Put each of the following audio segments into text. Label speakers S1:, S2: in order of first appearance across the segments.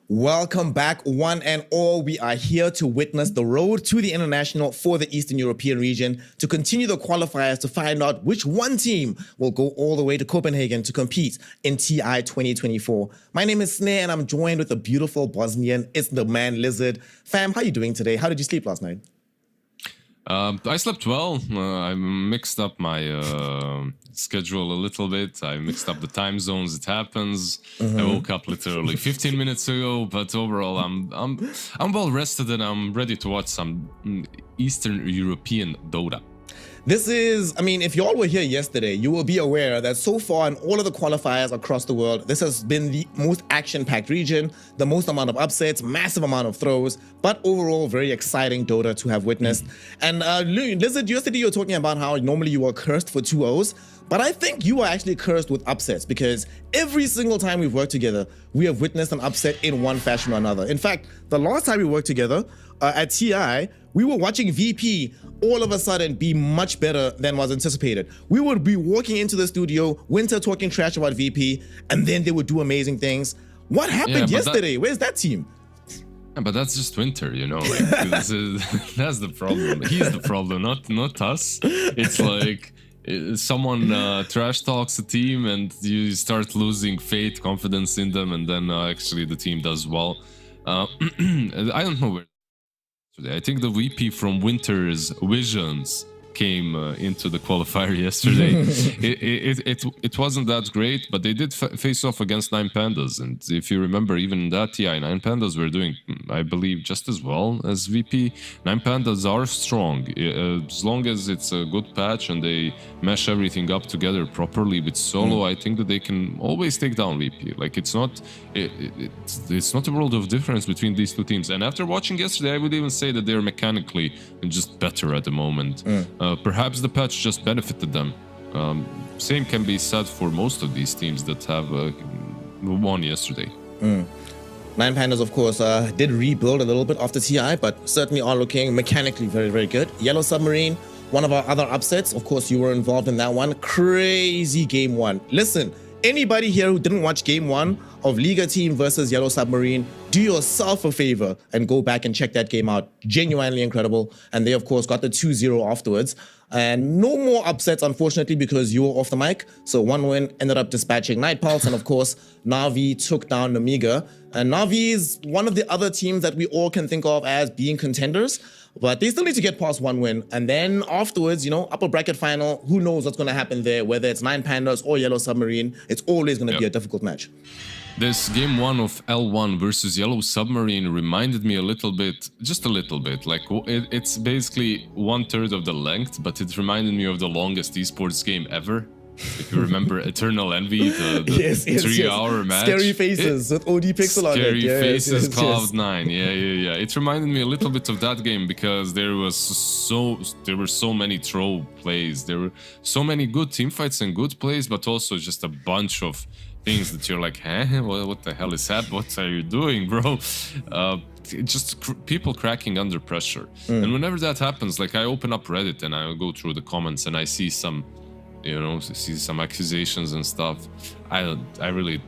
S1: Welcome back, one and all. We are here to witness the road to the international for the Eastern European region, to continue the qualifiers to find out which one team will go all the way to Copenhagen to compete in TI 2024. My name is Snare and I'm joined with the beautiful Bosnian. It's the man Lizard. Fam, how you doing today? How did you sleep last night?
S2: I slept well. I mixed up my schedule a little bit. I mixed up the time zones. It happens. I woke up literally 15 minutes ago, but overall, I'm well rested and I'm ready to watch some Eastern European Dota.
S1: This is, if y'all were here yesterday, you will be aware that so far in all of the qualifiers across the world, this has been the most action-packed region, the most amount of upsets, massive amount of throws, but overall very exciting Dota to have witnessed. And Lizard, yesterday you were talking about how normally you were cursed for 2-0s, but I think you are actually cursed with upsets because every single time we've worked together, we have witnessed an upset in one fashion or another. In fact, the last time we worked together at TI, we were watching VP all of a sudden be much better than was anticipated. We would be walking into the studio, Winter talking trash about VP, and then they would do amazing things. What happened yesterday? Where's that team?
S2: Yeah, but that's just Winter, you know. Like, that's the problem. He's the problem, not us. It's like someone trash talks a team and you start losing faith, confidence in them, and then actually the team does well. I don't know where. I think the VP from Winter's Visions came into the qualifier yesterday. It wasn't that great, but they did face off against 9 Pandas. And if you remember, even in that TI, 9 Pandas were doing, I believe, just as well as VP. 9 Pandas are strong. As long as it's a good patch and they mesh everything up together properly with solo, I think that they can always take down VP. Like, it's not a world of difference between these two teams. And after watching yesterday, I would even say that they're mechanically just better at the moment. Perhaps the patch just benefited them. Same can be said for most of these teams that have won yesterday.
S1: 9 Pandas, of course, did rebuild a little bit after TI, but certainly are looking mechanically very, very good. Yellow Submarine, one of our other upsets. Of course, you were involved in that one. Crazy game one. Listen, anybody here who didn't watch game one of Liga Team versus Yellow Submarine, do yourself a favor and go back and check that game out. Genuinely incredible. And they, of course, got the 2-0 afterwards. And no more upsets, unfortunately, because you were off the mic. So one win ended up dispatching Night Pulse. And of course, Na'Vi took down Namiga. And Na'Vi is one of the other teams that we all can think of as being contenders. But they still need to get past one win. And then afterwards, you know, upper bracket final, who knows what's going to happen there, whether it's 9 Pandas or Yellow Submarine. It's always going to be a difficult match.
S2: This game one of L1 versus Yellow Submarine reminded me a little bit, just a little bit, like it's basically 1/3 of the length, but it reminded me of the longest esports game ever. If you remember Eternal Envy, the 3-hour match.
S1: Scary Faces with OD Pixel on it.
S2: Scary Faces, Cloud9. Yeah. It reminded me a little bit of that game because there were so many throw plays. There were so many good teamfights and good plays, but also just a bunch of things that you're like, huh? What the hell is that? What are you doing, bro? Just people cracking under pressure. And whenever that happens, like I open up Reddit and I go through the comments and I see some, some accusations and stuff. I really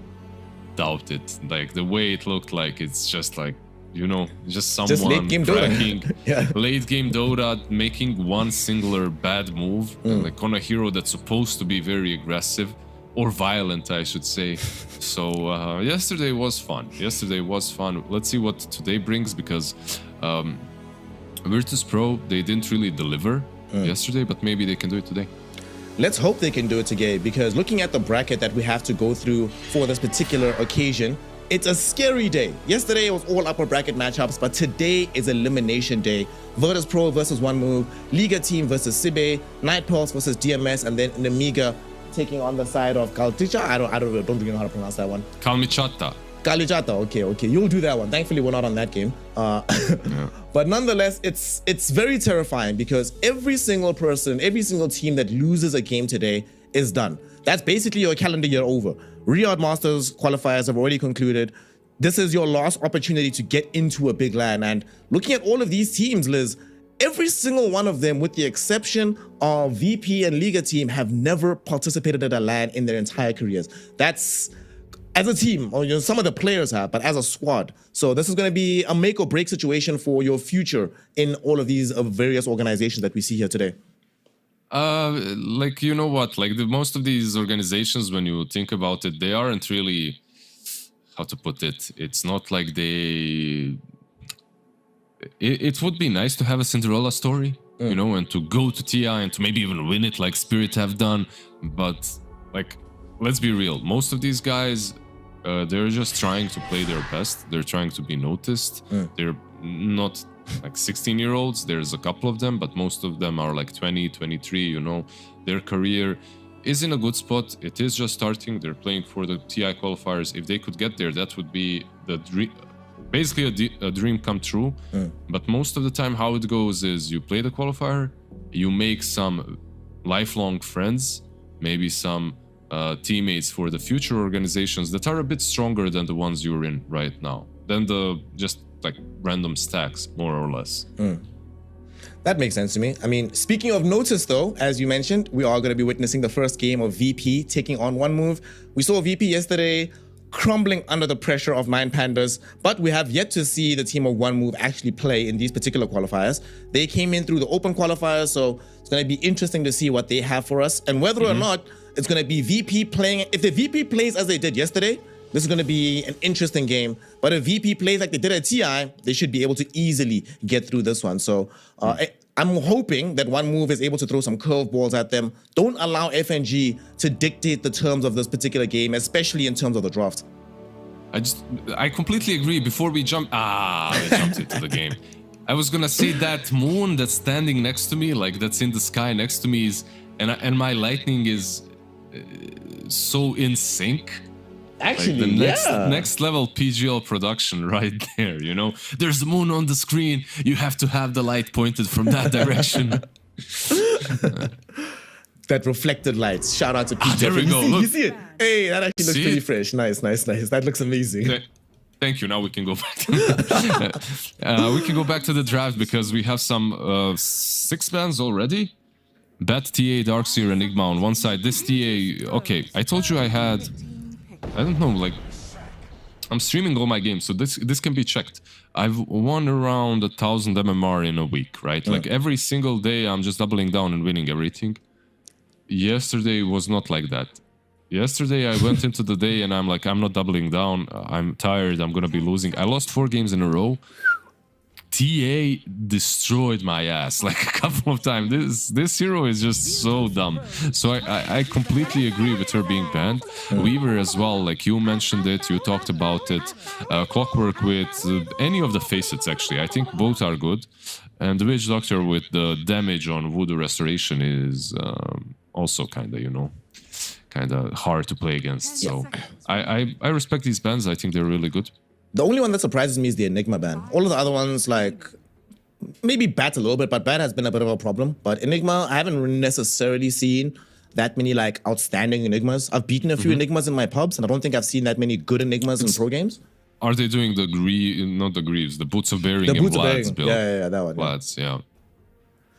S2: doubt it. Like the way it looked like, it's just like, just someone
S1: late game
S2: cracking
S1: Dota.
S2: late game Dota, making one singular bad move, like on a hero that's supposed to be very aggressive. Or violent, I should say. So yesterday was fun. Let's see what today brings, because Virtus Pro, they didn't really deliver yesterday, but maybe they can do it today.
S1: Let's hope they can do it today, because looking at the bracket that we have to go through for this particular occasion, it's a scary day. Yesterday it was all upper bracket matchups, but today is elimination day. Virtus Pro versus One Move, Liga Team versus Sibe, Night Pulse versus DMS, and then Namiga taking on the side of Kalticha. I don't really know how to pronounce that one.
S2: Kalmichata.
S1: Okay. You'll do that one. Thankfully, we're not on that game. But nonetheless, it's very terrifying because every single person, every single team that loses a game today is done. That's basically your calendar year over. Riyadh Masters qualifiers have already concluded. This is your last opportunity to get into a big LAN. And looking at all of these teams, Liz, every single one of them, with the exception of VP and Liga Team, have never participated at a LAN in their entire careers. as a team, or some of the players have, but as a squad. So this is going to be a make or break situation for your future in all of these various organizations that we see here today.
S2: Like, you know what? Like most of these organizations, when you think about it, they aren't really, how to put it? It's not like they. It would be nice to have a Cinderella story, you know, and to go to TI and to maybe even win it like Spirit have done. But like, let's be real. Most of these guys, they're just trying to play their best. They're trying to be noticed. They're not like 16-year-olds. There's a couple of them, but most of them are like 20, 23, you know. Their career is in a good spot. It is just starting. They're playing for the TI qualifiers. If they could get there, that would be the dream. Basically a dream come true. But most of the time how it goes is you play the qualifier, you make some lifelong friends, maybe some teammates for the future organizations that are a bit stronger than the ones you're in right now, than the just like random stacks, more or less.
S1: That makes sense to me. I mean, speaking of notice though, as you mentioned, we are going to be witnessing the first game of VP taking on One Move. We saw VP yesterday crumbling under the pressure of 9Pandas, but we have yet to see the team of One Move actually play in these particular qualifiers. They came in through the open qualifiers, so it's going to be interesting to see what they have for us and whether or not it's going to be VP playing. If the VP plays as they did yesterday, this is going to be an interesting game. But if VP plays like they did at TI, they should be able to easily get through this one. So I'm hoping that One Move is able to throw some curveballs at them. Don't allow FNG to dictate the terms of this particular game, especially in terms of the draft.
S2: I completely agree. Before we jumped into the game. I was gonna say that moon that's standing next to me, like that's in the sky next to me, is and my lightning is so in sync.
S1: Actually,
S2: like the next level PGL production right there, you know? There's the moon on the screen. You have to have the light pointed from that direction.
S1: That reflected lights. Shout out to PGL.
S2: There we go.
S1: You see it? Hey, that actually looks pretty fresh. Nice. That looks amazing.
S2: Thank you. Now we can go back. We can go back to the draft because we have some 6 bands already. Bat, TA, Darkseer, Enigma on one side. This TA, okay, I told you I had, I don't know, like, I'm streaming all my games, so this can be checked. I've won around 1,000 MMR in a week, right? Like every single day, I'm just doubling down and winning everything. Yesterday was not like that. Yesterday, I went into the day and I'm like, I'm not doubling down. I'm tired. I'm going to be losing. I lost 4 games in a row. TA destroyed my ass like a couple of times. This hero is just so dumb. So I completely agree with her being banned. Weaver as well, like you mentioned it, you talked about it. Clockwork with any of the facets actually. I think both are good. And the Witch Doctor with the damage on Voodoo Restoration is also kind of, you know, kind of hard to play against. So I respect these bans. I think they're really good.
S1: The only one that surprises me is the Enigma ban. All of the other ones, like, maybe Bat a little bit, but Bat has been a bit of a problem. But Enigma, I haven't necessarily seen that many, like, outstanding Enigmas. I've beaten a few Enigmas in my pubs, and I don't think I've seen that many good Enigmas in pro games.
S2: Are they doing the not the Greaves, the Boots of Bearing
S1: The
S2: and
S1: Boots of
S2: Vlad's
S1: Bearing.
S2: build?
S1: Yeah, that one.
S2: Vlad's, yeah.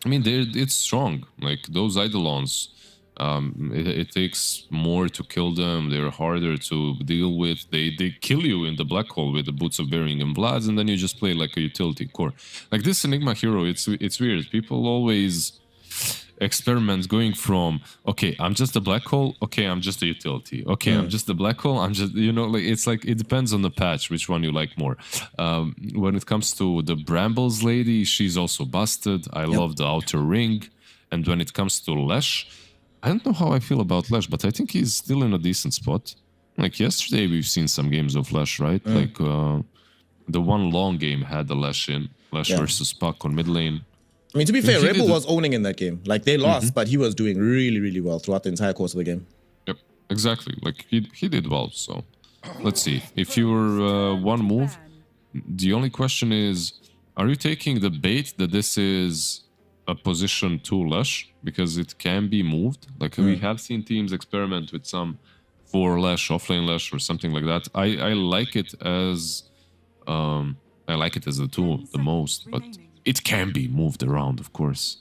S2: I mean, it's strong. Like, those Eidolons, it takes more to kill them. They're harder to deal with. They kill you in the black hole with the Boots of Bearing and Vlad's, and then you just play like a utility core. Like this Enigma hero, it's weird. People always experiment going from, okay, I'm just a black hole, okay, I'm just a utility, okay, I'm just a black hole, I'm just, you know, like it's like it depends on the patch which one you like more. When it comes to the Brambles lady, she's also busted. I love the outer ring. And when it comes to Lesh, I don't know how I feel about Lesh, but I think he's still in a decent spot. Like yesterday, we've seen some games of Lesh, right? Like the one long game had the Lesh in. Lesh versus Puck on mid lane.
S1: I mean, to be fair, Rebel was owning in that game. Like, they lost, but he was doing really, really well throughout the entire course of the game.
S2: Yep, exactly. Like, he did well, so... Let's see. If you're One Move, the only question is, are you taking the bait that this is a position 2 Lesh? Because it can be moved. Like, we have seen teams experiment with some 4 Lesh, offlane Lesh, or something like that. I like it as... I like it as a tool the most, but... It can be moved around, of course.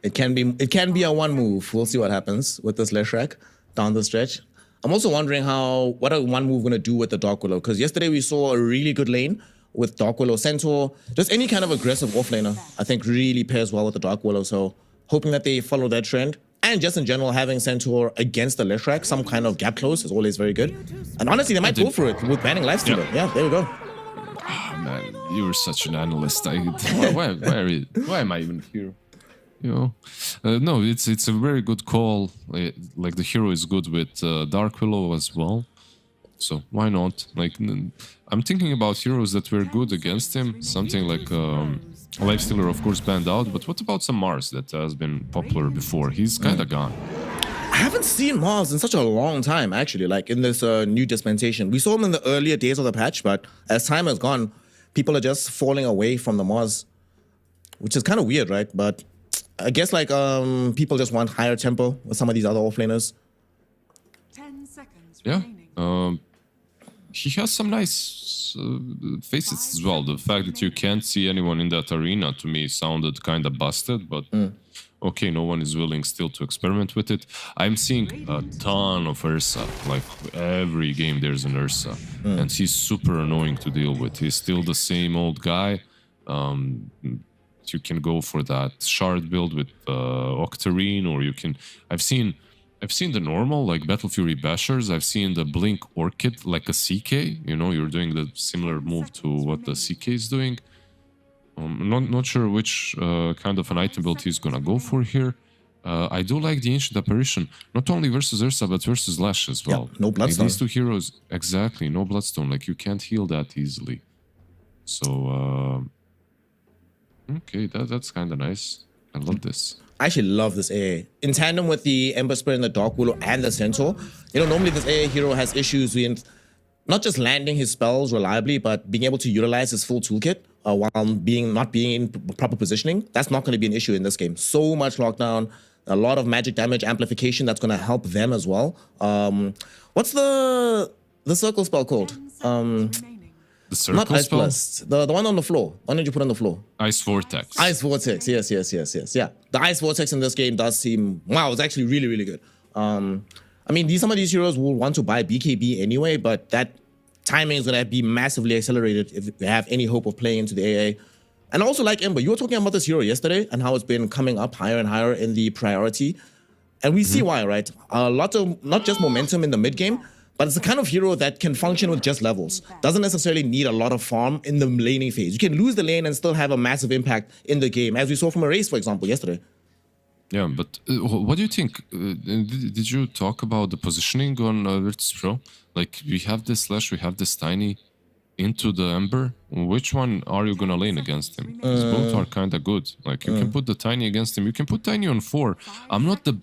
S2: It
S1: can be a One Move. We'll see what happens with this Leshrac down the stretch. I'm also wondering what are one move going to do with the Dark Willow? Because yesterday we saw a really good lane with Dark Willow Centaur. Just any kind of aggressive offlaner, I think really pairs well with the Dark Willow. So hoping that they follow that trend. And just in general, having Centaur against the Leshrac, some kind of gap close is always very good. And honestly, they might go for it with banning Lifestealer. Yeah, there we go.
S2: Oh, man, you're such an analyst. Why am I even here? You know, no, it's a very good call. Like the hero is good with Dark Willow as well, so why not? Like I'm thinking about heroes that were good against him. Something like Lifestealer, of course, banned out. But what about some Mars that has been popular before? He's kind of gone.
S1: I haven't seen Mars in such a long time, actually. Like in this new dispensation, we saw him in the earlier days of the patch, but as time has gone, people are just falling away from the Mars, which is kind of weird, right? But I guess like people just want higher tempo with some of these other offlaners.
S3: 10 seconds
S2: Yeah,
S3: remaining.
S2: he has some nice faces as well. The fact that you can't see anyone in that arena to me sounded kind of busted, but okay, no one is willing still to experiment with it. I'm seeing a ton of Ursa. Like every game there's an Ursa, and he's super annoying to deal with. He's still the same old guy. You can go for that shard build with Octarine, or you can. I've seen the normal like Battle Fury Bashers. I've seen the Blink Orchid like a CK. You know, you're doing the similar move to what the CK is doing. Not sure which kind of an item build he's gonna go for here. I do like the Ancient Apparition, not only versus Ursa but versus Lash as well.
S1: Yeah, no Bloodstone.
S2: Like these two heroes, exactly, no Bloodstone. Like you can't heal that easily. So. Okay, that's kind of nice. I love this.
S1: I actually love this AA. In tandem with the Ember Spirit and the Dark Willow and the Centaur, you know, normally this AA hero has issues with not just landing his spells reliably, but being able to utilize his full toolkit while not being in proper positioning. That's not going to be an issue in this game. So much lockdown, a lot of magic damage amplification that's going to help them as well. What's the circle spell called?
S2: The circle
S1: Not Ice
S2: spell?
S1: Blast. The one on the floor. Why did you put on the floor?
S2: Ice Vortex.
S1: Ice Vortex. Yes. Yeah. The Ice Vortex in this game does seem, wow, it's actually really, really good. I mean, some of these heroes will want to buy BKB anyway, but that timing is going to be massively accelerated if they have any hope of playing into the AA. And also like Ember, you were talking about this hero yesterday and how it's been coming up higher and higher in the priority. And we see why, right? A lot of, not just momentum in the mid game, but it's the kind of hero that can function with just levels. Doesn't necessarily need a lot of farm in the laning phase. You can lose the lane and still have a massive impact in the game, as we saw from a race, for example, yesterday.
S2: Yeah, but what do you think? Did you talk about the positioning on Virtus Pro? Like, we have this Slash, we have this Tiny into the Ember. Which one are you gonna lane against him? Because both are kind of good. Like, you can put the Tiny against him. You can put Tiny on 4. I'm not the...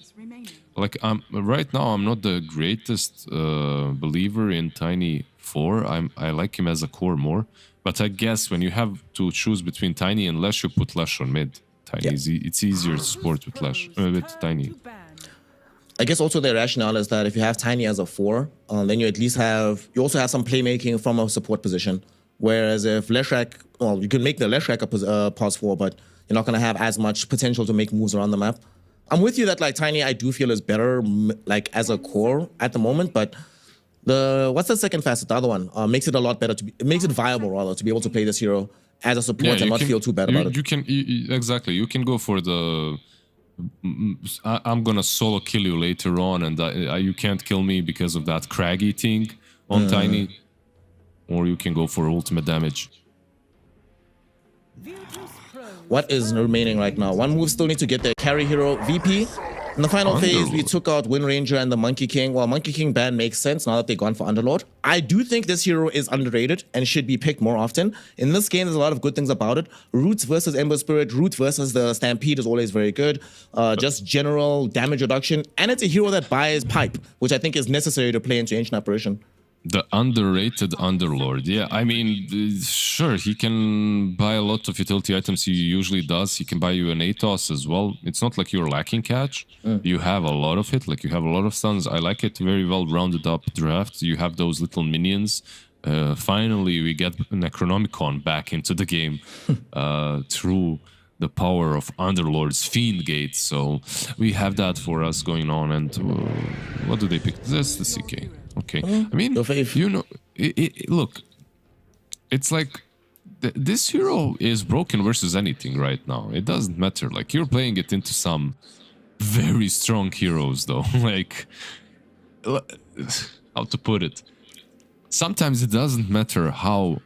S2: Like, right now, I'm not the greatest believer in Tiny 4. I like him as a core more. But I guess when you have to choose between Tiny and Lash, you put Lash on mid. Tiny, it's easier to support with Lash, with Tiny.
S1: I guess also the rationale is that if you have Tiny as a 4, then you at least you also have some playmaking from a support position. Whereas if Leshrac, well, you can make the Leshrac a pause 4, but you're not going to have as much potential to make moves around the map. I'm with you that like Tiny I do feel is better like as a core at the moment, but what's the second facet? The other one makes it a lot better it makes it viable rather to be able to play this hero as a support and not feel too bad about it.
S2: You can exactly. You can go for the I'm gonna solo kill you later on, and you can't kill me because of that craggy thing on Tiny, or you can go for ultimate damage.
S1: What is remaining right now? One move still need to get their carry hero VP. In the final phase, we took out Wind Ranger and the Monkey King. Well, Monkey King ban makes sense now that they've gone for Underlord. I do think this hero is underrated and should be picked more often. In this game, there's a lot of good things about it. Roots versus Ember Spirit, Root versus the Stampede is always very good. Just general damage reduction. And it's a hero that buys Pipe, which I think is necessary to play into Ancient Apparition.
S2: The underrated Underlord. Yeah, I mean, sure, he can buy a lot of utility items. He usually does. He can buy you an ATOS as well. It's not like you're lacking catch. You have a lot of it. Like, you have a lot of stuns. I like it. Very well rounded up draft. You have those little minions. Finally, we get Necronomicon back into the game. True. the power of Underlord's Fiend Gate. So we have that for us going on. And what do they pick? That's the CK. Okay. I mean, you know, look, it's like this hero is broken versus anything right now. It doesn't matter. Like, you're playing it into some very strong heroes, though. Like, how to put it? Sometimes it doesn't matter how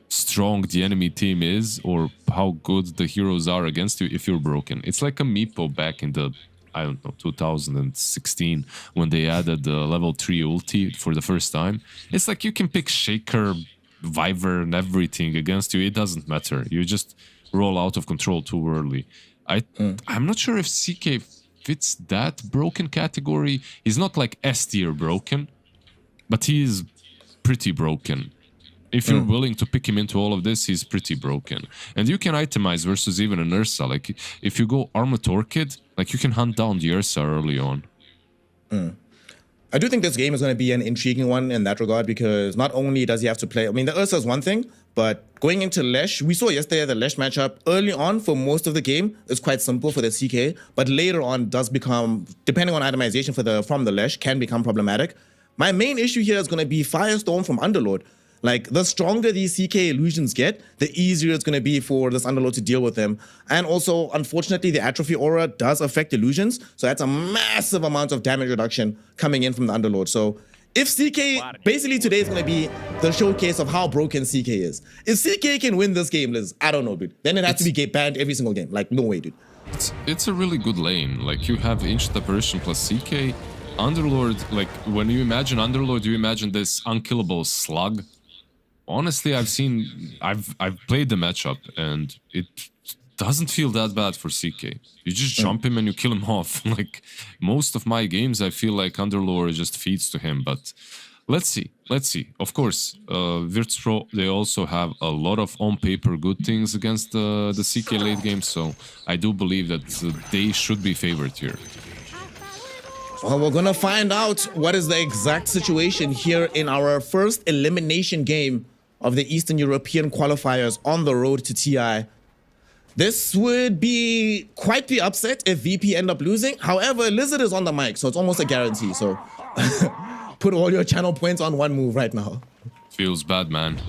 S2: strong the enemy team is or how good the heroes are against you if you're broken. It's like a Meepo back in the, I don't know, 2016 when they added the level 3 ulti for the first time. It's like you can pick Shaker, Viver and everything against you. It doesn't matter. You just roll out of control too early. I'm not sure if CK fits that broken category. He's not like S tier broken, but he is pretty broken. If you're willing to pick him into all of this, he's pretty broken. And you can itemize versus even an Ursa. Like, if you go Armored Orchid, like, you can hunt down the Ursa early on.
S1: I do think this game is going to be an intriguing one in that regard, because not only does he have to play, I mean, the Ursa is one thing, but going into Lesh, we saw yesterday the Lesh matchup early on for most of the game is quite simple for the CK, but later on does become, depending on itemization from the Lesh, can become problematic. My main issue here is going to be Firestorm from Underlord. Like, the stronger these CK illusions get, the easier it's going to be for this Underlord to deal with them. And also, unfortunately, the Atrophy Aura does affect illusions, so that's a massive amount of damage reduction coming in from the Underlord. So if CK, basically today is going to be the showcase of how broken CK is. If CK can win this game, Liz, I don't know, dude. Then it has to be gate banned every single game. Like, no way, dude.
S2: It's a really good lane. Like, you have Ancient Apparition plus CK. Underlord, like, when you imagine Underlord, you imagine this unkillable slug. Honestly, I've played the matchup, and it doesn't feel that bad for CK. You just jump him and you kill him off. Like, most of my games, I feel like Underlord just feeds to him, but let's see. Of course, Virtus.pro, they also have a lot of on-paper good things against the CK late game, so I do believe that they should be favored here.
S1: Well, we're gonna find out what is the exact situation here in our first elimination game of the Eastern European qualifiers on the road to TI. This would be quite the upset if VP end up losing. However, Lizard is on the mic, so it's almost a guarantee. So put all your channel points on one move right now.
S2: Feels bad, man.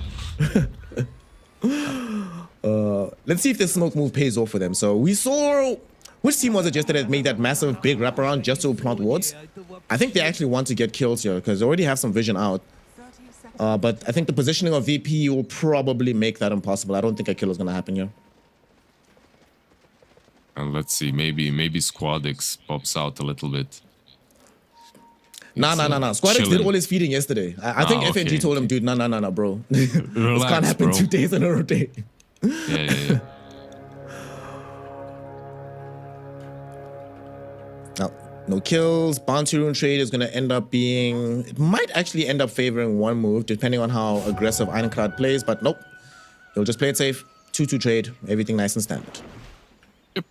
S1: Let's see if this smoke move pays off for them. So we saw, which team was it yesterday that made that massive big wraparound just to plant wards? I think they actually want to get kills here because they already have some vision out. But I think the positioning of VP will probably make that impossible. I don't think a kill is going to happen here.
S2: And let's see, maybe Squadix pops out a little bit.
S1: Nah. Squadix did all his feeding yesterday. I think FNG told him, dude, nah, bro. This can't happen, bro. 2 days in a row.
S2: Yeah.
S1: No kills. Bounty Rune trade is going to end up being... It might actually end up favoring one move, depending on how aggressive Ironclad plays, but nope. He'll just play it safe. 2-2 trade. Everything nice and standard.
S2: Yep.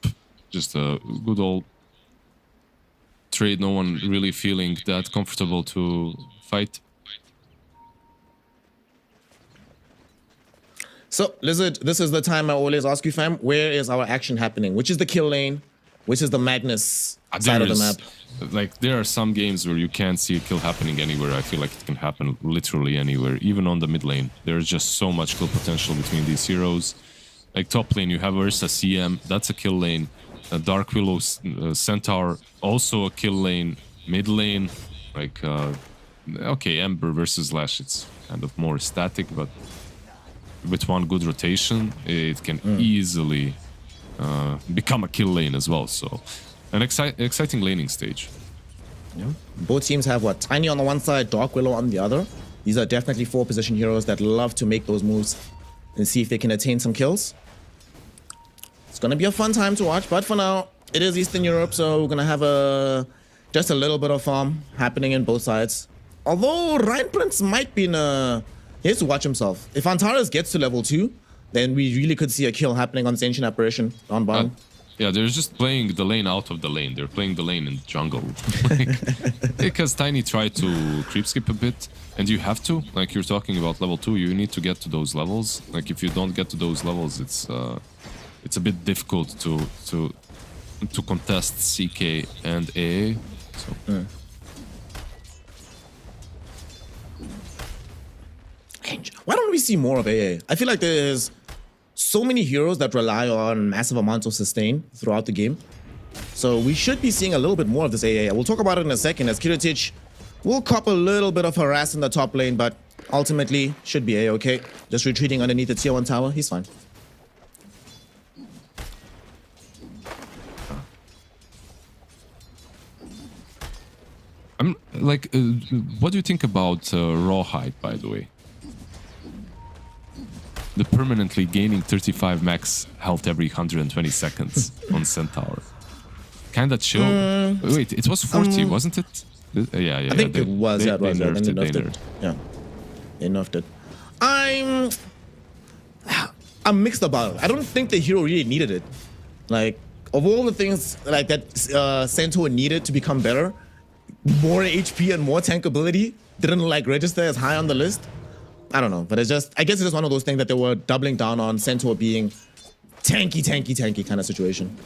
S2: Just a good old trade. No one really feeling that comfortable to fight.
S1: So, Lizard, this is the time I always ask you, fam. Where is our action happening? Which is the kill lane? Which is the madness side of the map?
S2: Like, there are some games where you can't see a kill happening anywhere. I feel like it can happen literally anywhere, even on the mid lane. There's just so much kill potential between these heroes. Like, top lane, you have Ursa CM, that's a kill lane. Dark Willow Centaur, also a kill lane. Mid lane, like, okay, Ember versus Lash, it's kind of more static, but with one good rotation, it can easily become a kill lane as well. So, an exciting laning stage.
S1: Yeah. Both teams have what? Tiny on the one side, Dark Willow on the other. These are definitely 4-position heroes that love to make those moves and see if they can attain some kills. It's gonna be a fun time to watch, but for now, it is Eastern Europe, so we're gonna have just a little bit of farm happening in both sides. Although Ryan Prince might be in a... He has to watch himself. If Antares gets to level 2, then we really could see a kill happening on this Ancient Apparition on bottom.
S2: Yeah, they're just playing the lane out of the lane. They're playing the lane in the jungle. Because Tiny tried to creep skip a bit, and you have to. Like, you're talking about level 2, you need to get to those levels. Like, if you don't get to those levels, it's it's a bit difficult to contest CK and AA. So.
S1: Why don't we see more of AA? I feel like there's so many heroes that rely on massive amounts of sustain throughout the game. So we should be seeing a little bit more of this AA. We'll talk about it in a second as Kiritich will cop a little bit of harass in the top lane, but ultimately should be A-okay. Just retreating underneath the tier 1 tower, he's fine.
S2: I'm like, what do you think about Rawhide, by the way? The permanently gaining 35 max health every 120 seconds on Centaur. Kinda chill. Wait, it was 40, wasn't it? Yeah.
S1: I think it was, yeah, it was. I think they nerfed it. Yeah, they nerfed it. I'm mixed about it. I don't think the hero really needed it. Like, of all the things like that Centaur needed to become better, more HP and more tankability didn't like register as high on the list. I don't know, but it's just, I guess it's just one of those things that they were doubling down on Centaur being tanky kind of situation.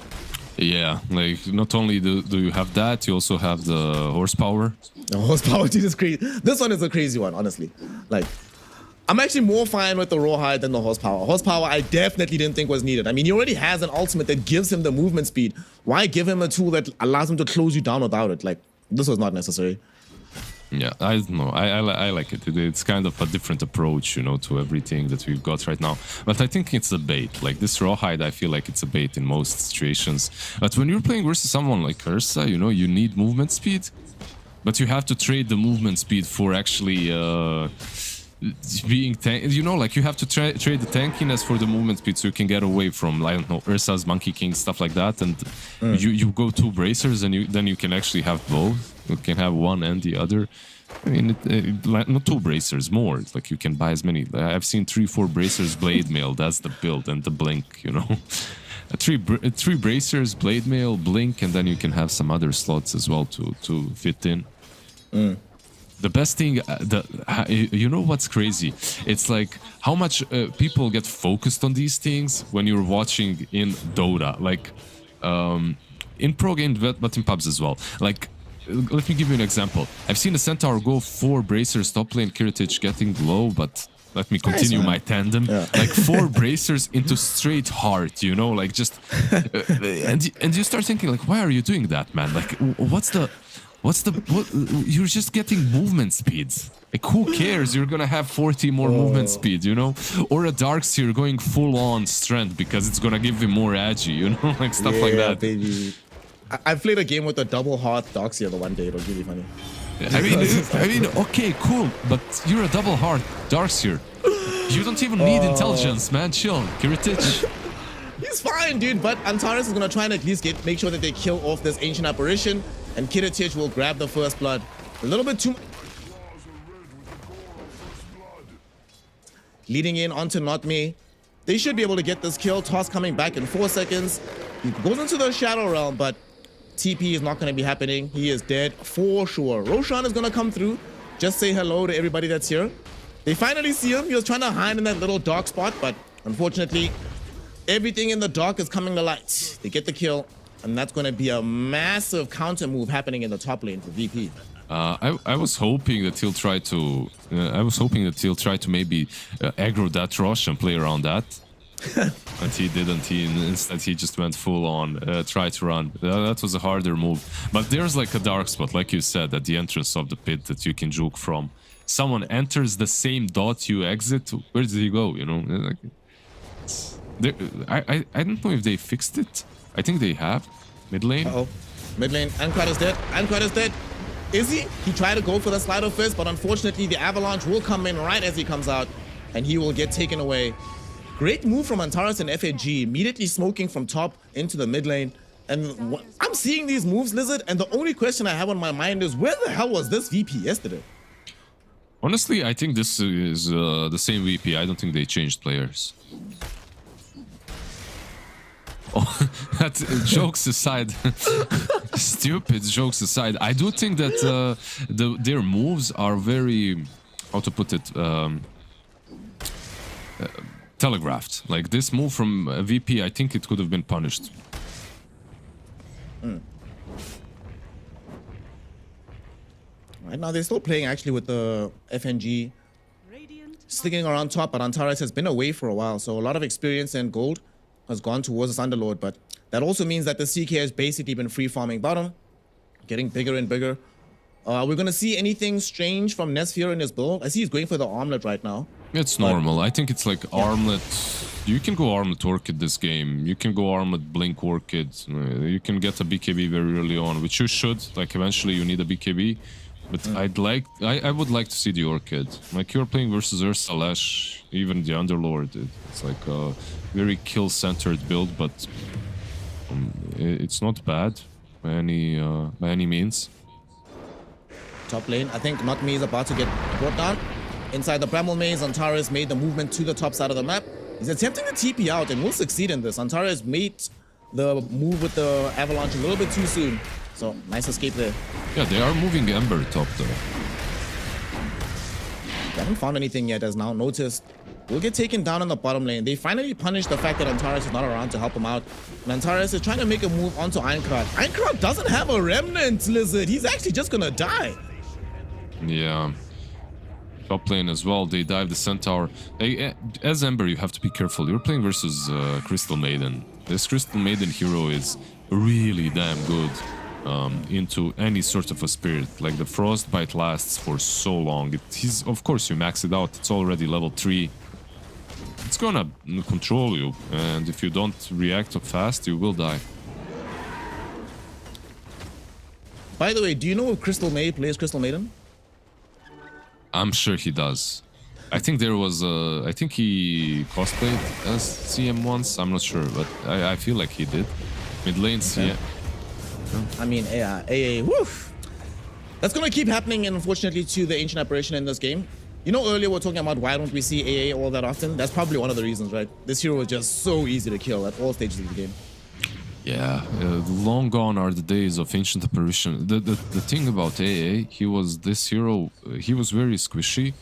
S2: Yeah, like not only do you have that, you also have the horsepower.
S1: The horsepower dude is crazy. This one is a crazy one, honestly. Like, I'm actually more fine with the Rawhide than the horsepower. Horsepower, I definitely didn't think was needed. I mean, he already has an ultimate that gives him the movement speed. Why give him a tool that allows him to close you down without it? Like, this was not necessary.
S2: Yeah, I don't know. I like it. It's kind of a different approach, you know, to everything that we've got right now. But I think it's a bait. Like this Rawhide, I feel like it's a bait in most situations. But when you're playing versus someone like Ursa, you know, you need movement speed, but you have to trade the movement speed for actually being you know, like you have to trade the tankiness for the movement speed so you can get away from, I don't know, Ursa's, Monkey King, stuff like that. And you go 2 bracers and then you can actually have both. You can have one and the other. I mean, not 2 bracers, more. It's like you can buy as many. I've seen 3-4 bracers, blade mail. That's the build, and the blink, you know. 3 bracers, blade mail, blink, and then you can have some other slots as well to fit in. The best thing, you know what's crazy? It's like how much people get focused on these things when you're watching in Dota, like in pro games, but in pubs as well. Like, let me give you an example. I've seen a Centaur go 4 bracers top lane, Kiritich getting low, but let me continue my tandem. Yeah. Like 4 bracers into straight heart, you know, like just and you start thinking like, why are you doing that, man? Like, what, you're just getting movement speeds. Like, who cares? You're gonna have 40 more movement speed, you know? Or a Darkseer going full on strength because it's gonna give him more agi, you know? Like stuff like that.
S1: Baby. I played a game with a double heart Darkseer the one day. It was really funny.
S2: I mean, okay, cool, but you're a double heart Darkseer. You don't even need intelligence, man. Chill, Kiritich.
S1: He's fine, dude. But Antares is gonna try and at least make sure that they kill off this ancient apparition, and Kiritich will grab the first blood. A little bit too. Leading in onto Not Me. They should be able to get this kill. Toss coming back in 4 seconds. He goes into the Shadow Realm, but TP is not going to be happening. He is dead for sure. Roshan is going to come through. Just say hello to everybody that's here. They finally see him. He was trying to hide in that little dark spot, but unfortunately, everything in the dark is coming to light. They get the kill, and that's going to be a massive counter move happening in the top lane for VP.
S2: I was hoping that he'll try to. Try to maybe aggro that rush and play around that. But he didn't. Instead he just went full on, try to run. That was a harder move. But there's like a dark spot, like you said, at the entrance of the pit that you can juke from. Someone enters the same dot you exit. Where did he go? You know, like, I don't know if they fixed it. I think they have. Mid lane.
S1: Mid lane. Ankrat is dead. Ankrat is dead. Is he? He tried to go for the Slider Fist, but unfortunately the Avalanche will come in right as he comes out, and he will get taken away. Great move from Antares and FAG, immediately smoking from top into the mid lane. And I'm seeing these moves, Lizard, and the only question I have on my mind is, where the hell was this VP yesterday?
S2: Honestly, I think this is the same VP. I don't think they changed players. Oh, that, jokes aside, stupid jokes aside, I do think that their moves are very, how to put it, telegraphed. Like this move from VP, I think it could have been punished.
S1: Right now, they're still playing actually with the FNG
S3: Radiant
S1: sticking around top, but Antares has been away for a while, so a lot of experience and gold has gone towards this Underlord, but that also means that the CK has basically been free farming bottom, getting bigger and bigger. We're gonna see anything strange from Nesfear in his build. I see he's going for the armlet right now.
S2: It's normal. I think it's like armlet. You can go armlet orchid this game. You can go armlet blink orchid. You can get a BKB very early on, which you should. Like eventually you need a BKB. But I would like to see the orchid. Like you're playing versus Ursa Lash, even the Underlord. It's like a very kill-centered build, but it's not bad by any means.
S1: Top lane, I think Not Me is about to get brought down. Inside the Bramble Maze, Antares made the movement to the top side of the map. He's attempting to TP out and will succeed in this. Antares made the move with the Avalanche a little bit too soon. So, nice escape there.
S2: Yeah, they are moving Ember top though.
S1: They haven't found anything yet, as now noticed. Will get taken down in the bottom lane. They finally punished the fact that Antares is not around to help him out. And Antares is trying to make a move onto Ironclad. Ironclad doesn't have a Remnant, Lizard. He's actually just gonna die.
S2: Yeah. Top lane as well, they dive the Centaur. As Ember, you have to be careful. You're playing versus Crystal Maiden. This Crystal Maiden hero is really damn good into any sort of a spirit. Like the Frostbite lasts for so long. Of course, you max it out. It's already level 3. It's gonna control you. And if you don't react fast, you will die.
S1: By the way, do you know if Crystal Maid plays Crystal Maiden?
S2: I'm sure he does. I think there was I think he cosplayed as CM once. I'm not sure, but I feel like he did. Mid lanes,
S1: Okay.
S2: yeah.
S1: I mean, AA, woof. That's gonna keep happening, unfortunately, to the Ancient Apparition in this game. You know, earlier we were talking about why don't we see AA all that often? That's probably one of the reasons, right? This hero is just so easy to kill at all stages of the game.
S2: Yeah, long gone are the days of Ancient Apparition. The thing about AA, this hero, he was very squishy,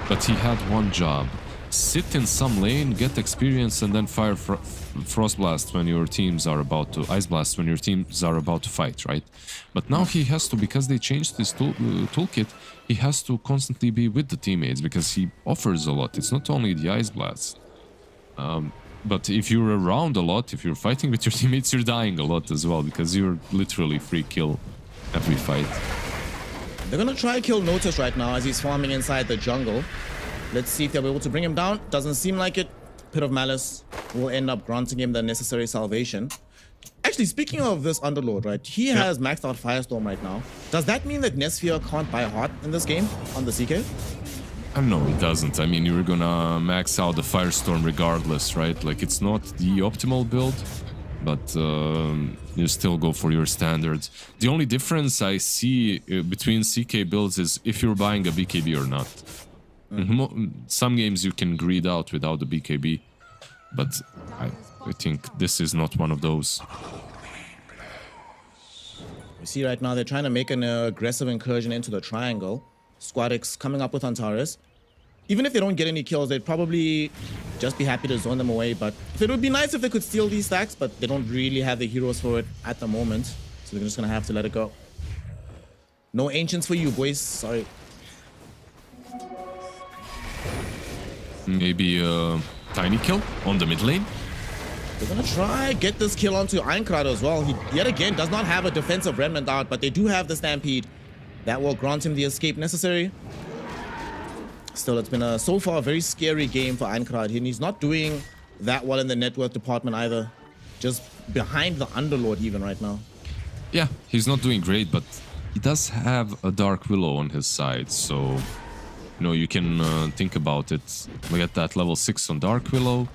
S2: but he had one job. Sit in some lane, get experience, and then fire Frost Blast when your teams are about to... Ice Blast when your teams are about to fight, right? But now he has to, because they changed his toolkit, he has to constantly be with the teammates, because he offers a lot. It's not only the Ice Blast. But if you're around a lot, if you're fighting with your teammates, you're dying a lot as well, because you're literally free kill every fight.
S1: They're gonna try kill Notice right now as he's farming inside the jungle. Let's see if they'll be able to bring him down. Doesn't seem like it. Pit of Malice will end up granting him the necessary salvation. Actually, speaking of this Underlord, right? He has maxed out Firestorm right now. Does that mean that Nesfear can't buy Heart in this game on the CK?
S2: No, it doesn't. I mean, you're gonna max out the Firestorm regardless, right? Like, it's not the optimal build, but you still go for your standards. The only difference I see between CK builds is if you're buying a BKB or not. Some games you can greed out without the BKB, but I think this is not one of those.
S1: You see right now they're trying to make an aggressive incursion into the triangle. Squadix coming up with Antares. Even if they don't get any kills, they'd probably just be happy to zone them away. But it would be nice if they could steal these stacks, but they don't really have the heroes for it at the moment. So they're just gonna have to let it go. No ancients for you, boys. Sorry.
S2: Maybe a tiny kill on the mid lane.
S1: They're gonna try get this kill onto Ironclad as well. He yet again does not have a defensive remnant out, but they do have the Stampede. That will grant him the escape necessary. Still, it's been so far a very scary game for Ironclad. And he's not doing that well in the net worth department either. Just behind the Underlord even right now.
S2: Yeah, he's not doing great, but he does have a Dark Willow on his side, so you know, you can think about it. We get that level 6 on Dark Willow.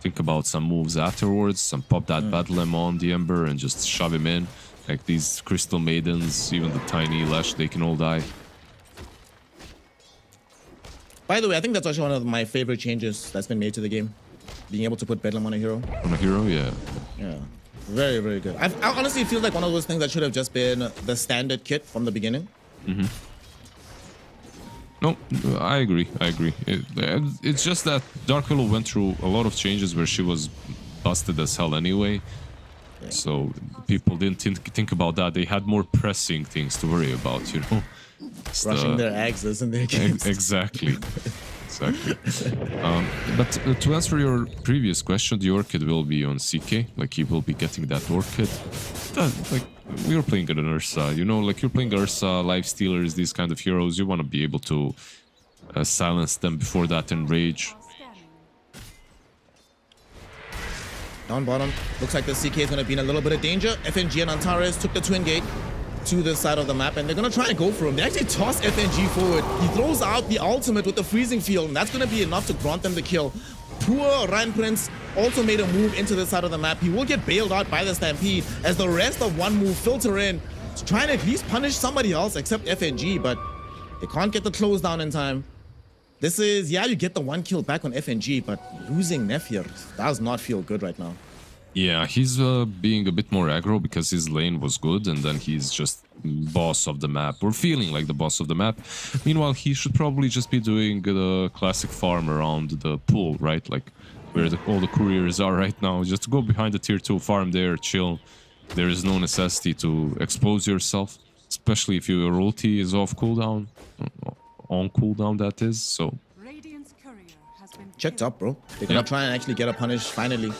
S2: Think about some moves afterwards, and pop that Bedlam on the Ember and just shove him in. Like these Crystal Maidens, even the tiny Lash, they can all die.
S1: By the way, I think that's actually one of my favorite changes that's been made to the game. Being able to put Bedlam on a hero.
S2: On a hero, yeah.
S1: Yeah. Very, very good. I honestly feel like one of those things that should have just been the standard kit from the beginning.
S2: No, I agree. I agree. It's just that Dark Willow went through a lot of changes where she was busted as hell anyway.
S1: Yeah.
S2: So people didn't think about that. They had more pressing things to worry about, you know. It's
S1: Rushing their axes in their games.
S2: Exactly. Exactly. But to answer your previous question, the Orchid will be on CK. Like, he will be getting that Orchid. Like, we were playing an Ursa, you know, like you're playing Ursa, Life Stealers, these kind of heroes. You want to be able to silence them before that Enrage.
S1: Down bottom, looks like the CK is going to be in a little bit of danger. FNG and Antares took the twin gate to the side of the map, and they're going to try and go for him. They actually toss FNG forward. He throws out the ultimate with the freezing field, and that's going to be enough to grant them the kill. Poor Ryan Prince also made a move into the side of the map. He will get bailed out by the Stampede as the rest of one move filter in to try and at least punish somebody else except FNG, but they can't get the close down in time. This is, yeah, you get the one kill back on FNG, but losing Neff here does not feel good right now.
S2: Yeah, he's being a bit more aggro because his lane was good, and then he's just boss of the map, or feeling like the boss of the map. Meanwhile, he should probably just be doing the classic farm around the pool, right? Like where all the couriers are right now. Just go behind the tier 2, farm there, chill. There is no necessity to expose yourself, especially if your ulti is off cooldown, on cooldown that is. So
S3: Radiant's courier has been
S1: Checked up, bro. They're gonna try and actually get a punish finally.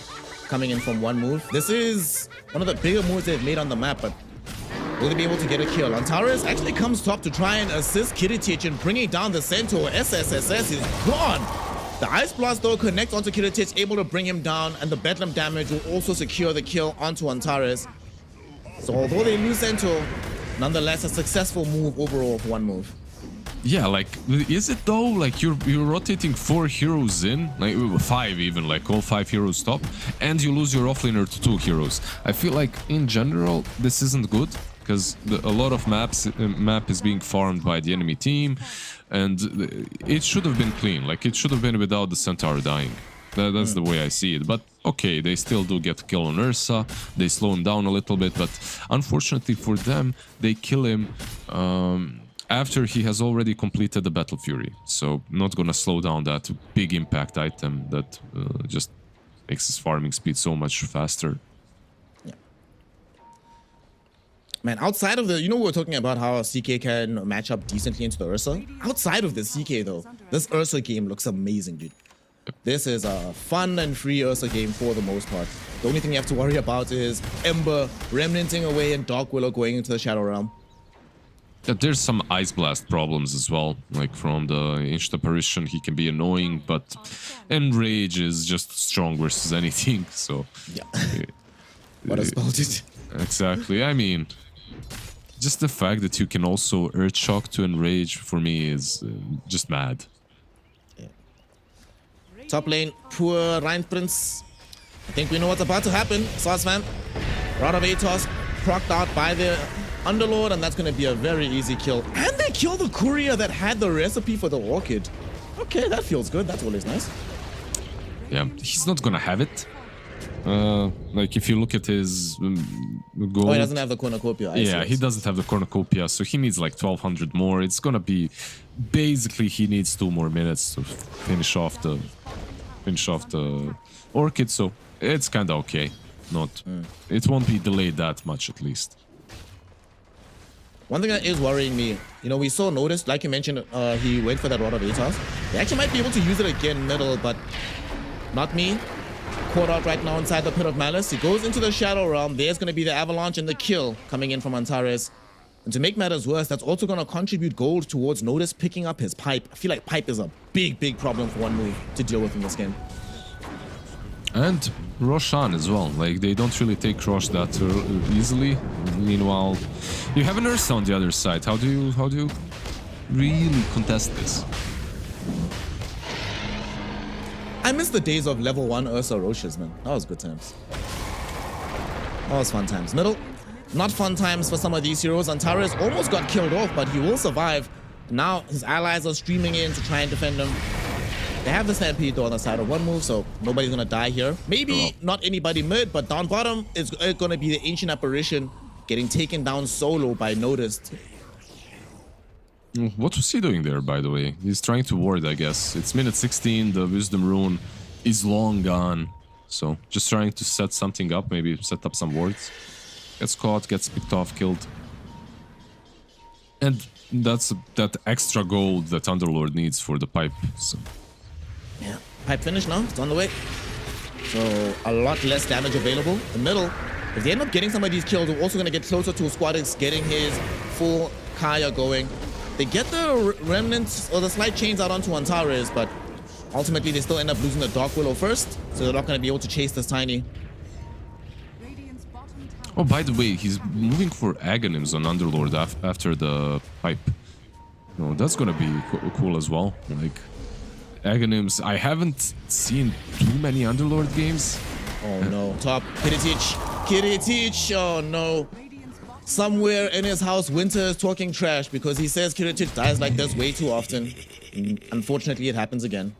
S1: Coming in from one move. This is one of the bigger moves they've made on the map, but will they be able to get a kill? Antares actually comes top to try and assist Kiritich in bringing down the Centaur. SSSS is gone. The Ice Blast though connects onto Kiritich, able to bring him down, and the Bedlam damage will also secure the kill onto Antares. So although they lose Centaur, nonetheless a successful move overall for one move.
S2: yeah, like, is it though? Like you're rotating 4 heroes in, like 5 even, like all 5 heroes top, and you lose your offlaner to 2 heroes. I feel like in general this isn't good because a lot of map is being farmed by the enemy team, and it should have been clean. Like it should have been without the Centaur dying. That's the way I see it. But okay, they still do get a kill on Ursa. They slow him down a little bit, but unfortunately for them, they kill him after he has already completed the Battle Fury. So not gonna slow down that big impact item that just makes his farming speed so much faster.
S1: Yeah. Man, outside of the, you know, we were talking about how CK can match up decently into the Ursa. Outside of the CK though, this Ursa game looks amazing, dude. This is a fun and free Ursa game for the most part. The only thing you have to worry about is Ember remnanting away and Dark Willow going into the Shadow Realm.
S2: There's some Ice Blast problems as well, like from the Instant Apparition, he can be annoying, but Enrage is just strong versus anything, so...
S1: Yeah. What a spell, dude.
S2: Exactly, I mean, just the fact that you can also Earth Shock to Enrage, for me, is just mad.
S1: Yeah. Top lane, poor Ryan Prince. I think we know what's about to happen. Sauce fam. Rod of Atos procced out by the Underlord, and that's going to be a very easy kill. And they kill the courier that had the recipe for the Orchid. Okay, that feels good. That's always nice.
S2: Yeah, he's not gonna have it. Like, if you look at his gold...
S1: Oh, he doesn't have the cornucopia.
S2: Yeah, he doesn't have the cornucopia, so he needs like 1200 more. It's gonna be... Basically, he needs 2 more minutes to finish off the Orchid, so it's kind of okay. Not... It won't be delayed that much, at least.
S1: One thing that is worrying me, you know, we saw Notice, like you mentioned, he went for that Rod of Atos. They actually might be able to use it again middle, but not me. Caught out right now inside the Pit of Malice. He goes into the Shadow Realm. There's going to be the Avalanche and the kill coming in from Antares. And to make matters worse, that's also going to contribute gold towards Notice picking up his Pipe. I feel like Pipe is a big, big problem for one move to deal with in this game.
S2: And Roshan as well. Like, they don't really take Rosh that easily. Meanwhile, you have an Ursa on the other side. How do you really contest this?
S1: I miss the days of level 1 Ursa Roches, man. That was good times. That was fun times. Middle, not fun times for some of these heroes. Antares almost got killed off, but he will survive. Now his allies are streaming in to try and defend him. They have the Stampede though on the side of one move, so nobody's gonna die here. Maybe not anybody mid, but down bottom is gonna be the Ancient Apparition getting taken down solo by Noticed.
S2: What was he doing there, by the way? He's trying to ward, I guess. It's minute 16, the Wisdom Rune is long gone. So, just trying to set something up, maybe set up some wards. Gets caught, gets picked off, killed. And that's that extra gold that Underlord needs for the pipe. So.
S1: Yeah, pipe finish now. It's on the way. So a lot less damage available. The middle, if they end up getting some of these kills, we're also going to get closer to Squadix getting his full Kaya going. They get the remnants or the slight chains out onto Antares, but ultimately they still end up losing the Dark Willow first, so they're not going to be able to chase this Tiny.
S3: Radiant's bottom tower
S2: Oh, by the way, he's moving for Aghanims on Underlord after the pipe. No, that's gonna be cool as well. Like, Aghanims, I haven't seen too many Underlord games.
S1: Oh no, top, Kiritich, oh no.
S3: Radiant's bottom
S1: Somewhere in his house, Winter is talking trash because he says Kiritich dies like this way too often. And unfortunately, it happens again.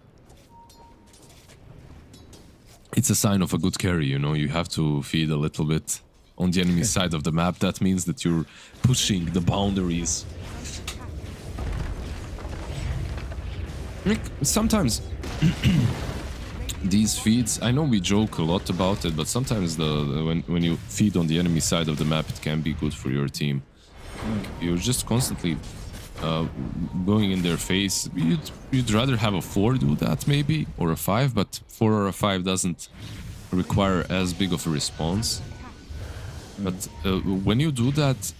S2: It's a sign of a good carry, you know, you have to feed a little bit on the enemy side of the map. That means that you're pushing the boundaries. Like, sometimes these feeds, I know we joke a lot about it, but sometimes when you feed on the enemy side of the map, it can be good for your team. You're just constantly going in their face. You'd rather have a 4 do that maybe, or a 5, but 4 or a 5 doesn't require as big of a response. But when you do that,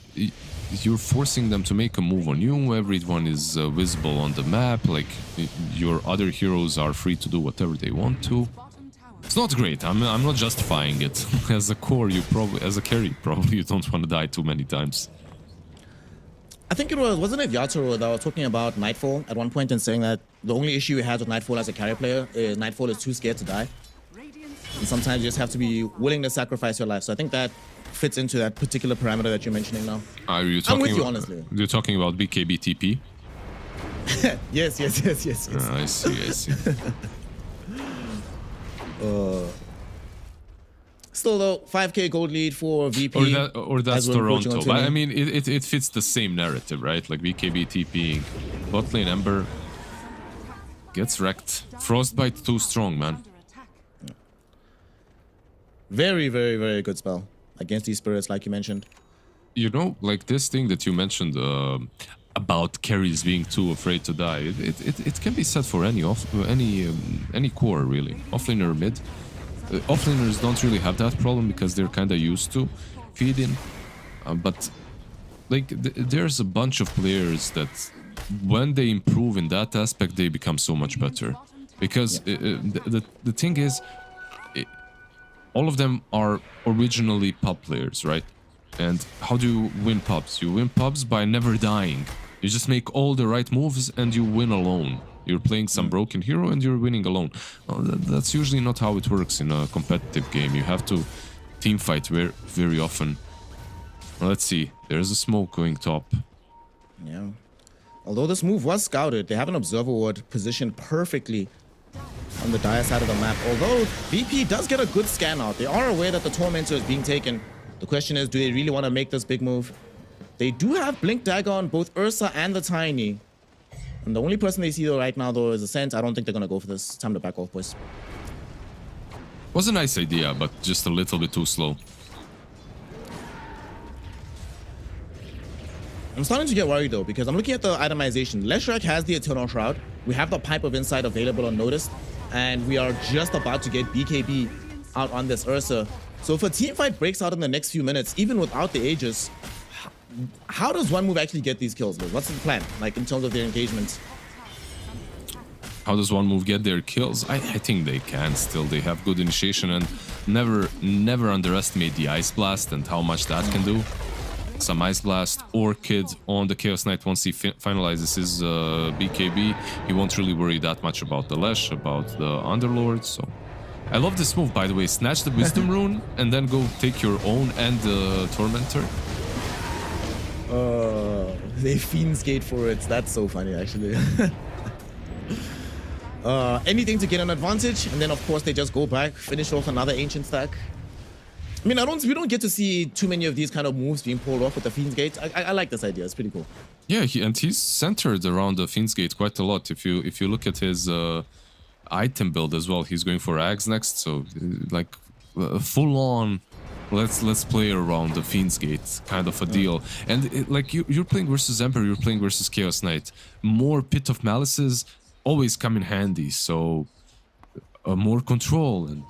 S2: you're forcing them to make a move on you. Everyone is visible on the map. Like, your other heroes are free to do whatever they want to.
S3: bottom tower
S2: It's not great. I'm not justifying it. As a core, as a carry, probably you don't want to die too many times.
S1: I think it wasn't it Yatoro that was talking about Nightfall at one point and saying that the only issue he has with Nightfall as a carry player is Nightfall is too scared to die.
S3: Radiant's
S1: And sometimes you just have to be willing to sacrifice your life. So I think that fits into that particular parameter that you're mentioning now.
S2: Are you
S1: I'm
S2: talking
S1: with you,
S2: about,
S1: honestly.
S2: You're talking about BKB TP?
S1: Yes.
S2: I see.
S1: Still though, 5k gold lead for VP.
S2: Or that's
S1: as we're approaching
S2: Toronto.
S1: on
S2: But I
S1: 20.
S2: mean, it fits the same narrative, right? Like BKB TPing. Bot lane Ember gets wrecked. Frostbite too strong, man.
S3: under attack.
S1: Very, very, very good spell against these spirits, like you mentioned.
S2: You know, like this thing that you mentioned about carries being too afraid to die. It can be said for any core really. Offlaner or mid. Offlaners don't really have that problem because they're kind of used to feeding. But like there's a bunch of players that when they improve in that aspect, they become so much better. Because the thing is, all of them are originally pub players, right? And how do you win pubs? You win pubs by never dying. You just make all the right moves and you win alone. You're playing some broken hero and you're winning alone. That's usually not how it works in a competitive game. You have to team fight very often. Let's see. There's a smoke going top.
S1: Yeah. Although this move was scouted, they have an observer ward positioned perfectly on the dire side of the map. Although VP does get a good scan out. They are aware that the Tormentor is being taken. The question is, do they really want to make this big move? They do have Blink Dagger on both Ursa and the Tiny. And the only person they see though right now though is Ascent. I don't think they're going to go for this. Time to back off, boys.
S2: Was a nice idea, but just a little bit too slow.
S1: I'm starting to get worried though, because I'm looking at the itemization. Leshrac has the Eternal Shroud. We have the Pipe of Insight available on Notice. And we are just about to get BKB out on this Ursa. So if a team fight breaks out in the next few minutes, even without the Aegis, how does one move actually get these kills? What's the plan, like in terms of their engagements?
S2: How does one move get their kills? I think they can still. They have good initiation and never underestimate the Ice Blast and how much that can do. Some Ice Blast, Orchid on the Chaos Knight once he finalizes his BKB. He won't really worry that much about the Lesh, about the Underlord, so... I love this move, by the way. Snatch the Wisdom Rune and then go take your own and the Tormentor.
S1: They Fiend's Gate for it. That's so funny, actually. Anything to get an advantage, and then of course they just go back, finish off another Ancient stack. I mean, we don't get to see too many of these kind of moves being pulled off with the Fiend's Gate. I like this idea. It's pretty cool.
S2: Yeah, he's centered around the Fiend's Gate quite a lot. If you look at his item build as well, he's going for Ags next, so like full on. Let's play around the Fiend's Gate kind of a deal. And like you're playing versus Emperor, you're playing versus Chaos Knight. More Pit of Malices always come in handy. So more control, and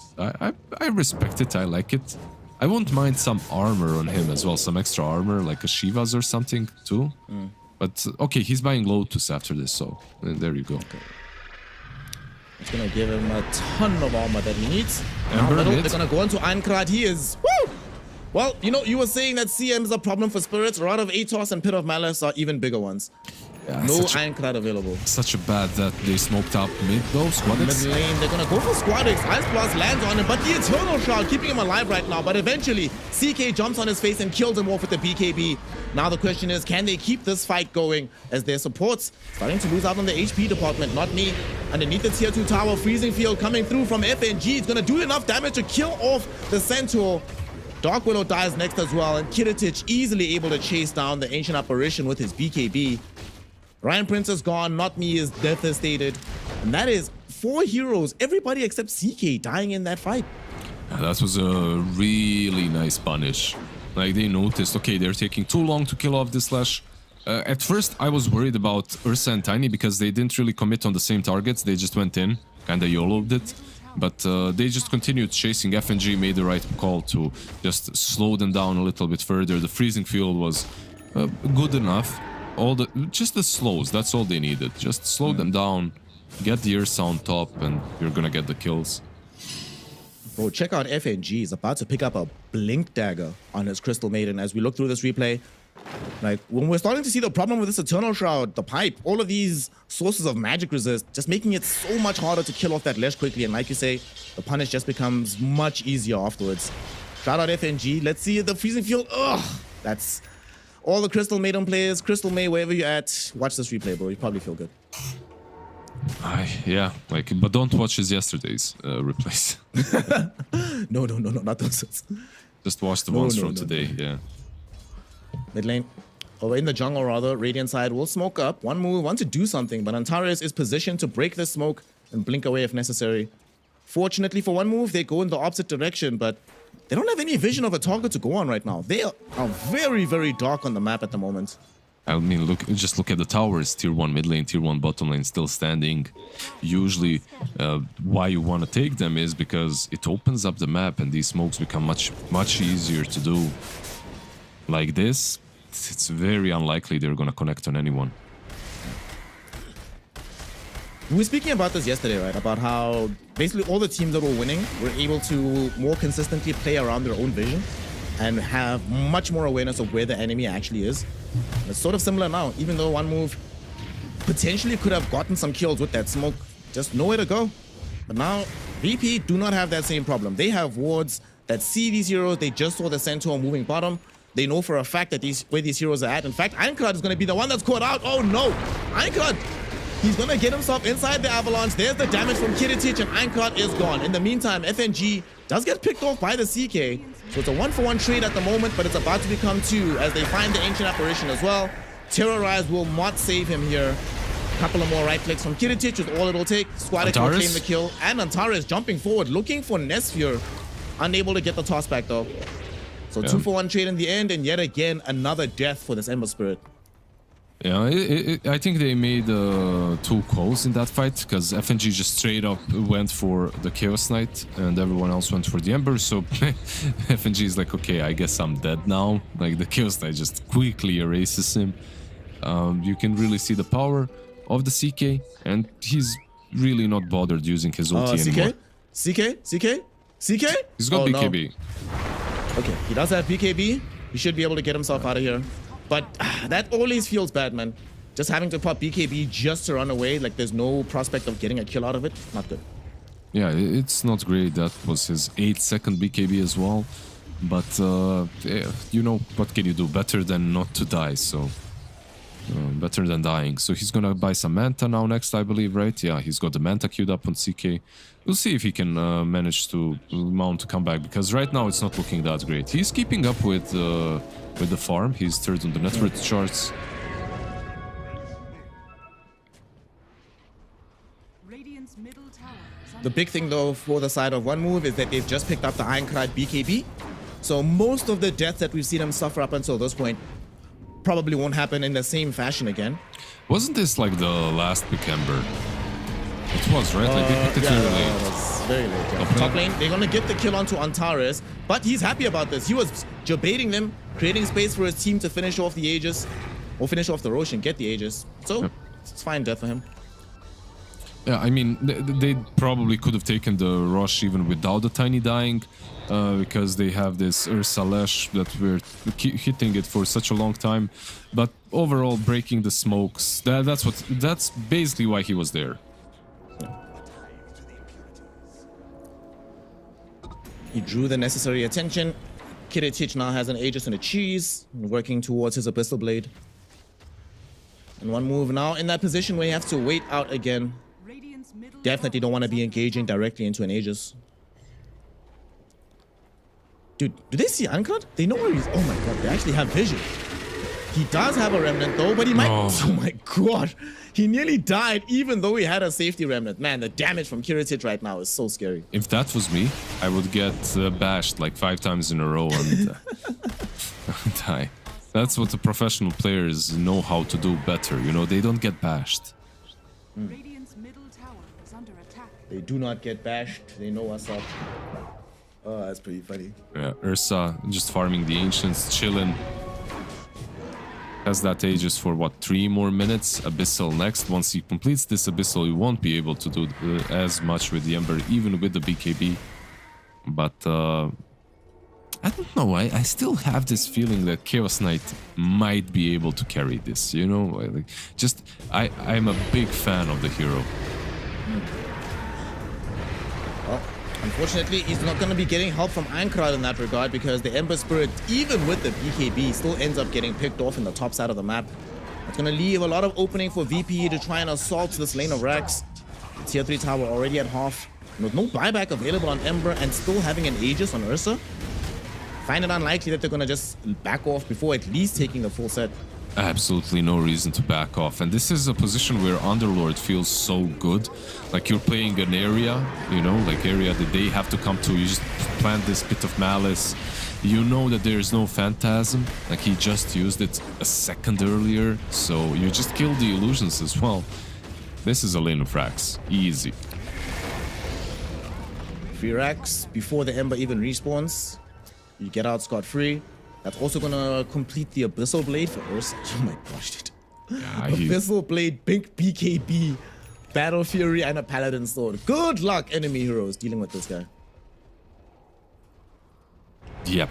S2: I respect it. I like it. I won't mind some armor on him as well, some extra armor like a Shiva's or something too. But okay, he's buying Lotus after this, so there you go.
S1: It's gonna give him a ton of armor that he needs.
S2: Ember
S1: Now,
S2: mid.
S1: they're gonna go into Einkrad. He is woo! Well, you know, you were saying that CM is a problem for spirits. Rod of Atos and Pit of Malice are even bigger ones.
S2: Yeah,
S1: No
S2: such a-
S1: Einkrad available.
S2: Such a bad that they smoked up mid though.
S1: Mid
S2: Squadix.
S1: lane, they're gonna go for Squadix. Ice Blast lands on him, but the Eternal Shroud keeping him alive right now. But eventually, CK jumps on his face and kills him off with the BKB. Now the question is, can they keep this fight going as their supports starting to lose out on the HP department? Not me. Underneath the tier 2 tower, Freezing Field coming through from FNG. It's gonna do enough damage to kill off the Centaur. Dark Willow dies next as well, and Kiritich easily able to chase down the Ancient Apparition with his BKB. Ryan Prince is gone, Not Me is devastated. And that is 4 heroes, everybody except CK dying in that fight.
S2: That was a really nice punish. Like they noticed, okay, they're taking too long to kill off this Slash. At first, I was worried about Ursa and Tiny because they didn't really commit on the same targets. They just went in, kinda YOLO'd it. But they just continued chasing. FNG made the right call to just slow them down a little bit further. The Freezing Field was good enough. Just the slows, that's all they needed. Just slow them down, get the Ursa on top, and you're gonna get the kills.
S1: Bro, check out FNG. He's about to pick up a Blink Dagger on his Crystal Maiden as we look through this replay. Like, when we're starting to see the problem with this Eternal Shroud, the pipe, all of these sources of magic resist, just making it so much harder to kill off that Lesh quickly. And like you say, the punish just becomes much easier afterwards. Shout out FNG. Let's see the Freezing Field. Ugh, that's all the Crystal Maiden players. Crystal May, wherever you're at, watch this replay, bro. You probably feel good.
S2: Yeah, like, but don't watch his yesterday's replays.
S1: No, not those.
S2: Just watch the
S1: No,
S2: ones
S1: no,
S2: from
S1: no,
S2: today, yeah.
S1: Mid lane. Over in the jungle, rather, Radiant side will smoke up. One move, want to do something, but Antares is positioned to break the smoke and blink away if necessary. Fortunately for one move, they go in the opposite direction, but they don't have any vision of a target to go on right now. They are very, very dark on the map at the moment.
S2: I mean, just look at the towers. Tier 1 mid lane, Tier 1 bottom lane still standing. Usually, why you want to take them is because it opens up the map and these smokes become much easier to do. Like this, it's very unlikely they're going to connect on anyone.
S1: We were speaking about this yesterday, right? About how basically all the teams that were winning were able to more consistently play around their own vision and have much more awareness of where the enemy actually is. And it's sort of similar now, even though one move potentially could have gotten some kills with that smoke, just nowhere to go. But now, VP do not have that same problem. They have wards that see these heroes. They just saw the Centaur moving bottom. They know for a fact that where these heroes are at. In fact, Einkrad is going to be the one that's caught out. Oh no! Einkrad! He's going to get himself inside the avalanche. There's the damage from Kiritich, and Einkrad is gone. In the meantime, FNG does get picked off by the CK. So it's a 1-for-1 trade at the moment, but it's about to become 2 as they find the Ancient Apparition as well. Terrorize will not save him here. A couple of more right clicks from Kiritich is all it'll take. Squadix will claim the kill. And Antares jumping forward, looking for Nesfir. Unable to get the toss back though. So 2-for-1 trade in the end, and yet again, another death for this Ember Spirit.
S2: Yeah, I think they made 2 calls in that fight, because FNG just straight up went for the Chaos Knight and everyone else went for the Ember, so FNG is like, okay, I guess I'm dead now. Like, the Chaos Knight just quickly erases him. You can really see the power of the CK, and he's really not bothered using his ulti anymore.
S1: CK?
S2: He's got BKB.
S1: No. Okay, he does have BKB. He should be able to get himself out of here. But that always feels bad, man. Just having to pop BKB just to run away, like there's no prospect of getting a kill out of it. Not good.
S2: Yeah, it's not great. That was his 8-second BKB as well. But, yeah, you know, what can you do? Better than not to die, so... better than dying. So he's gonna buy some Manta now next, I believe, right? Yeah, he's got the Manta queued up on CK. We'll see if he can manage to mount to come back, because right now it's not looking that great. He's keeping up with the farm. He's third on the net worth charts.
S3: Radiant's middle tower is
S1: The
S3: under
S1: big thing though for the side of One Move is that they've just picked up the Ironclad BKB. So most of the deaths that we've seen them suffer up until this point probably won't happen in the same fashion again.
S2: Wasn't this like the last pick Ember? It was, right? Like they picked it
S1: Yeah,
S2: very late.
S1: that's very late. Yeah.
S2: Okay.
S1: Top lane, they're gonna get the kill onto Antares, but he's happy about this. He was debating them, creating space for his team to finish off the Aegis, or finish off the Rosh and get the Aegis. So
S2: Yep.
S1: it's fine death for him.
S2: Yeah, I mean, they probably could have taken the rush even without the tiny dying, because they have this Ursa Lash that we're hitting it for such a long time. But overall, breaking the smokes, that's basically why he was there.
S1: He drew the necessary attention. Kiritich now has an Aegis and a cheese, working towards his Abyssal Blade. And One Move now in that position where he has to wait out again.
S3: Radiant's middle
S1: Definitely don't want to be engaging directly into an Aegis. Dude, do they see Ankrat? They know where he's... Oh my god, they actually have vision. He does have a remnant though, but he might...
S2: Oh.
S1: Oh my god. He nearly died even though he had a safety remnant. Man, the damage from Kiritich right now is so scary.
S2: If that was me, I would get bashed like 5 times in a row and die. That's what the professional players know how to do better. You know, they don't get bashed.
S3: Radiant's middle tower is under attack.
S1: They do not get bashed. They know what's up. Oh, that's pretty funny.
S2: Yeah, Ursa just farming the ancients, chilling. Has that Aegis for what, 3 more minutes? Abyssal next. Once he completes this Abyssal, he won't be able to do as much with the Ember, even with the BKB. But I don't know. I still have this feeling that Chaos Knight might be able to carry this. You know, like I'm a big fan of the hero.
S1: Well, unfortunately, he's not going to be getting help from Ankrat in that regard because the Ember Spirit, even with the BKB, still ends up getting picked off in the top side of the map. It's going to leave a lot of opening for VP to try and assault this lane of Rax. Tier 3 tower already at half. With no buyback available on Ember and still having an Aegis on Ursa. Find it unlikely that they're going to just back off before at least taking the full set.
S2: Absolutely no reason to back off. And this is a position where Underlord feels so good. Like you're playing an area, you know, like area that they have to come to. You just plant this bit of malice. You know that there's no phantasm. Like he just used it a second earlier. So you just kill the illusions as well. This is a lane of Rax. Easy.
S1: Free Rax before the Ember even respawns. You get out scot-free. That's also gonna complete the Abyssal Blade for Ursa. Oh my gosh, dude.
S2: Yeah,
S1: Abyssal Blade, big BKB, Battle Fury, and a Paladin Sword. Good luck, enemy heroes, dealing with this guy.
S2: Yep.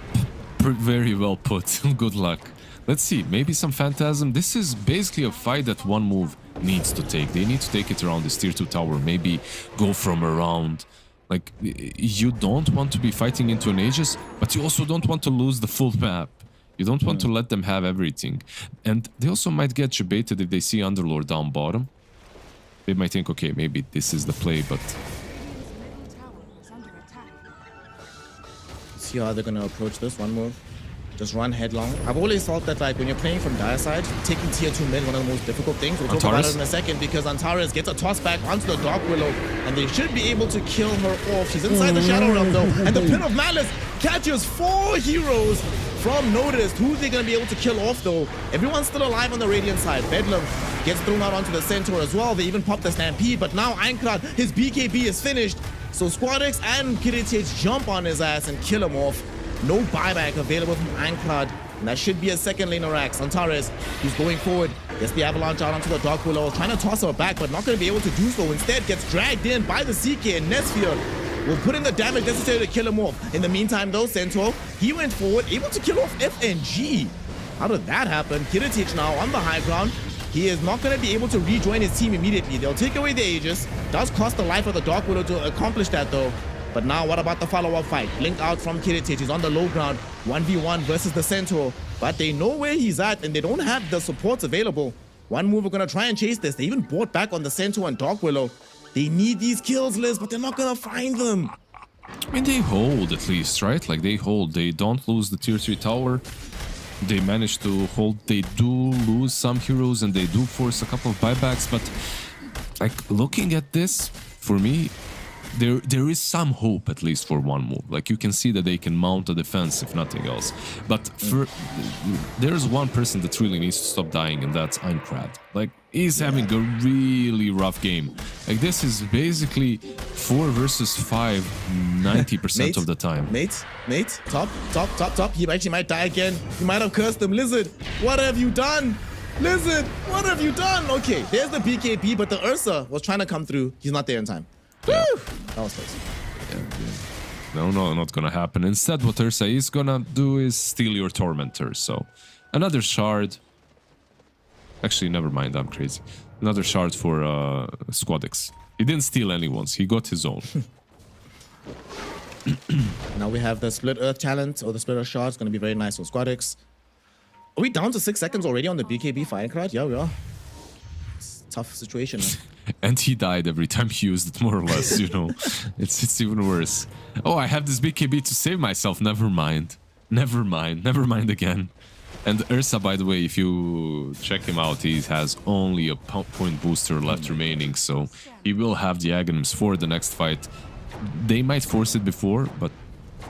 S2: Very well put. Good luck. Let's see. Maybe some Phantasm. This is basically a fight that One Move needs to take. They need to take it around this tier 2 tower. Maybe go from around. Like, you don't want to be fighting into an Aegis, but you also don't want to lose the full map. You don't want to let them have everything. And they also might get debated if they see Underlord down bottom. They might think, okay, maybe this is the play, but...
S3: Radiant's middle tower is under attack.
S1: See how they're gonna approach this. One move. Just run headlong. I've always thought that like when you're playing from dire side, taking tier 2 mid, one of the most difficult things. We'll talk about
S2: Antares?
S1: it in a second because Antares gets a toss back onto the Dark Willow and they should be able to kill her off. She's inside the Shadow Realm though, and the Pin of Malice catches 4 heroes from Noticed. Who's they gonna be able to kill off though? Everyone's still alive on the Radiant side. Bedlam gets thrown out onto the Centaur as well. They even pop the Stampede, but now Ankrat, his BKB is finished. So Squadix and Kiritich jump on his ass and kill him off. No buyback available from Ankrat. And that should be a second lane of Rax. Antares, who's going forward, gets the Avalanche out onto the Dark Willow, trying to toss her back, but not going to be able to do so. Instead, gets dragged in by the CK, and Nesfear will put in the damage necessary to kill him off. In the meantime, though, Centaur, he went forward, able to kill off FNG. How did that happen? Kiritich now on the high ground. He is not going to be able to rejoin his team immediately. They'll take away the Aegis. Does cost the life of the Dark Widow to accomplish that, though. But now, what about the follow-up fight? Blink out from Kiritich. He's on the low ground. 1v1 versus the Centaur. But they know where he's at, and they don't have the supports available. One Move are going to try and chase this. They even bought back on the Centaur and Dark Willow. They need these kills, Liz, but they're not going to find them.
S2: I mean, they hold at least, right? Like, they hold. They don't lose the tier 3 tower. They manage to hold. They do lose some heroes, and they do force a couple of buybacks, but... like looking at this, for me, there is some hope at least for one move. Like you can see that they can mount a defense if nothing else. But there's one person that really needs to stop dying, and that's Einkrad. Like he's having a really rough game. Like this is basically 4 versus 5 90% of the time.
S1: Mate, top. He actually might die again. You might have cursed him. Lizard, what have you done? Lizard, what have you done? Okay, there's the BKB, but the Ursa was trying to come through. He's not there in time.
S2: Yeah.
S1: Woo! That was close.
S2: No, not gonna happen. Instead, what Ursa is gonna do is steal your Tormentor. So, another shard. Actually, never mind, I'm crazy. Another shard for Squadix. He didn't steal anyone's, he got his own.
S1: Now we have the Split Earth talent, or the Split Earth shard. It's gonna be very nice for Squadix. Are we down to 6 seconds already on the BKB fire card? Yeah, we are. It's a tough situation.
S2: And he died every time he used it, more or less, you know. It's even worse. Oh, I have this BKB to save myself. Never mind again. And Ursa, by the way, if you check him out, he has only a point booster left remaining, so he will have the Aghanims for the next fight. They might force it before, but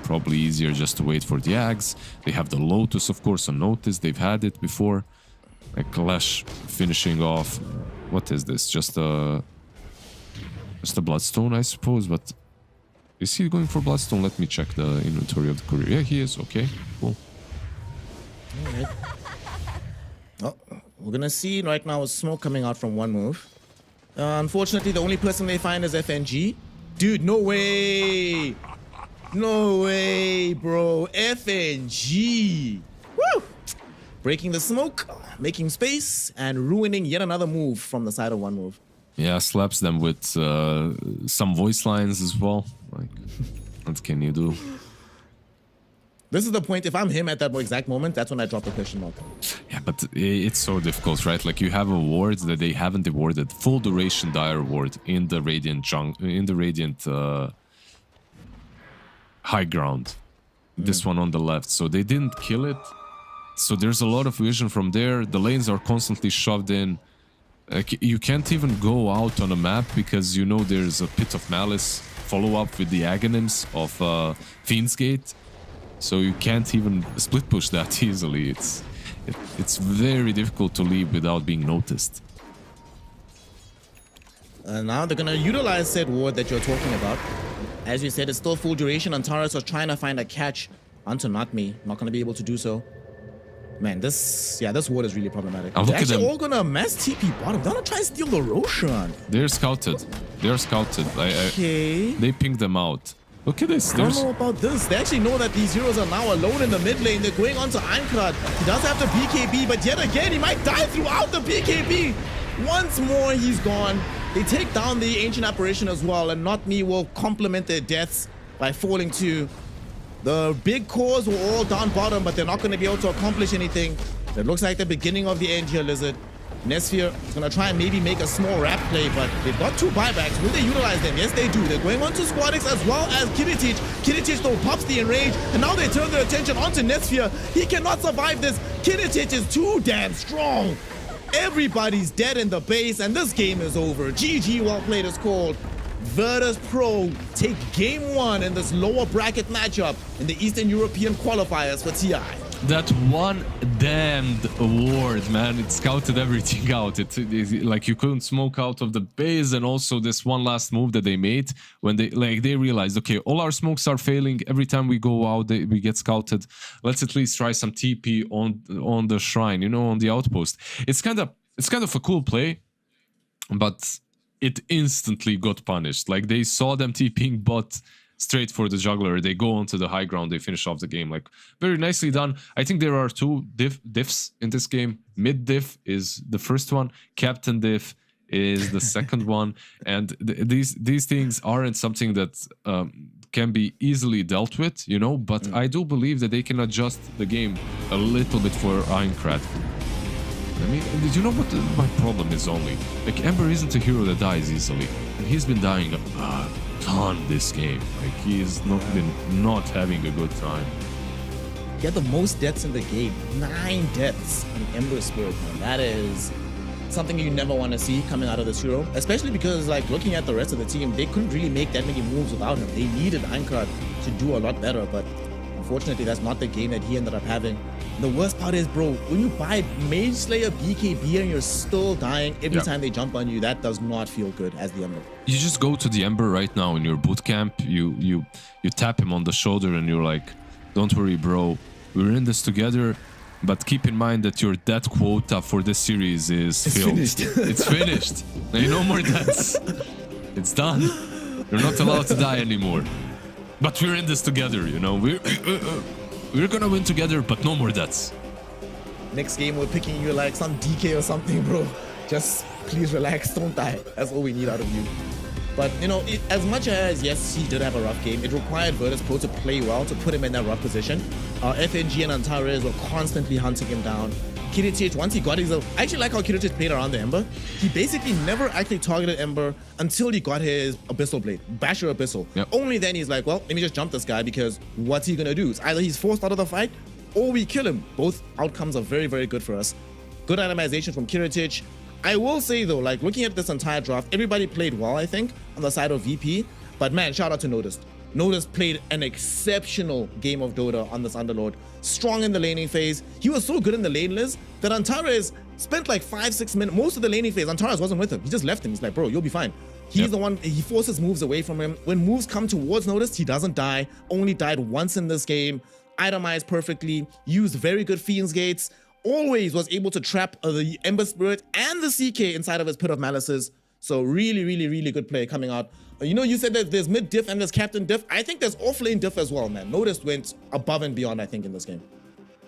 S2: probably easier just to wait for the Ags. They have the Lotus, of course, on notice. They've had it before. Like Clash finishing off. What is this? Just a Bloodstone, I suppose, but is he going for Bloodstone? Let me check the inventory of the courier. Yeah, he is. Okay, cool.
S1: Alright. Oh, we're gonna see right now a smoke coming out from one move. Unfortunately, the only person they find is FNG. Dude, no way! No way, bro. FNG! Woo! Breaking the smoke, making space, and ruining yet another move from the side of one move.
S2: Yeah, slaps them with some voice lines as well. Like, what can you do?
S1: This is the point, if I'm him at that exact moment, that's when I drop the question mark.
S2: Yeah, but it's so difficult, right? Like you have a ward that they haven't awarded, full duration dire ward in the Radiant high ground. This one on the left, so they didn't kill it. So there's a lot of vision from there. The lanes are constantly shoved in. Like, you can't even go out on a map because you know there's a Pit of Malice follow-up with the Aghanims of Fiend's Gate. So you can't even split push that easily. It's very difficult to leave without being noticed.
S1: Now they're gonna utilize said ward that you're talking about. As you said, it's still full duration. Antares was trying to find a catch onto Not Me. Not gonna be able to do so. Man, this ward is really problematic. They're actually all gonna mass TP bottom. They're gonna try and steal the Roshan.
S2: They're scouted.
S1: Okay.
S2: They pinged them out. Look at this.
S1: I don't know about this. They actually know that these heroes are now alone in the mid lane. They're going on to Einkrad. He does have the BKB, but yet again, he might die throughout the BKB. Once more, he's gone. They take down the Ancient Apparition as well, and Not Me will complement their deaths by falling to. The big cores were all down bottom, but they're not going to be able to accomplish anything. It looks like the beginning of the end here, Lizard. Nesphere is going to try and maybe make a small wrap play, but they've got 2 buybacks. Will they utilize them? Yes, they do. They're going on to Squadix as well as Kiritich. Kiritich, though, pops the enrage, and now they turn their attention onto Nesphere. He cannot survive this. Kiritich is too damn strong. Everybody's dead in the base, and this game is over. GG, well played is called. Virtus Pro take game 1 in this lower bracket matchup in the Eastern European qualifiers for TI.
S2: That one damned award, man, it scouted everything out. It like you couldn't smoke out of the base, and also this one last move that they made when they realized, okay, all our smokes are failing. Every time we go out, we get scouted. Let's at least try some TP on the shrine, you know, on the outpost. It's kind of a cool play, but it instantly got punished. Like they saw them TPing bot straight for the juggler. They go onto the high ground. They finish off the game. Like very nicely done. I think there are 2 diffs in this game. Mid diff is the first one. Captain diff is the second one. And these things aren't something that can be easily dealt with, you know. But I do believe that they can adjust the game a little bit for Einkrad. I mean, you know what my problem is only? Like, Ember isn't a hero that dies easily. And he's been dying a ton this game. Like, he's not having a good time.
S1: He had the most deaths in the game. 9 deaths on Ember Spirit, man. That is something you never want to see coming out of this hero, especially because like looking at the rest of the team, they couldn't really make that many moves without him. They needed Einkart to do a lot better, but unfortunately that's not the game that he ended up having. The worst part is, bro, when you buy Mage Slayer BKB and you're still dying every time they jump on you, that does not feel good as the Ember.
S2: You just go to the Ember right now in your boot camp, you tap him on the shoulder and you're like, don't worry, bro, we're in this together, but keep in mind that your death quota for this series is filled.
S1: Finished.
S2: It's finished. No more deaths. It's done. You're not allowed to die anymore. But we're in this together, you know. We're gonna win together, but no more deaths.
S1: Next game we're picking you like some DK or something, bro. Just please relax, don't die. That's all we need out of you. But you know, as much as yes, he did have a rough game, it required Virtus Pro to play well to put him in that rough position. FNG and Antares were constantly hunting him down. Kiritich, once he got his... I actually like how Kiritich played around the Ember. He basically never actually targeted Ember until he got his Abyssal Blade, Basher Abyssal.
S2: Yep.
S1: Only then he's like, well, let me just jump this guy because what's he gonna do? It's either he's forced out of the fight or we kill him. Both outcomes are very, very good for us. Good itemization from Kiritich. I will say though, like looking at this entire draft, everybody played well, I think, on the side of VP. But man, shout out to Noticed. Noticed played an exceptional game of Dota on this Underlord. Strong in the laning phase. He was so good in the lane list that Antares spent like 5-6 minutes. Most of the laning phase, Antares wasn't with him. He just left him. He's like, bro, you'll be fine. He's the one, he forces moves away from him. When moves come towards Noticed, he doesn't die. Only died once in this game. Itemized perfectly. Used very good Fiend's Gates. Always was able to trap the Ember Spirit and the CK inside of his Pit of Malices. So really, really, really good play coming out. You know, you said that there's mid diff and there's captain diff. I think there's off-lane diff as well, man. Noticed went above and beyond, I think, in this game.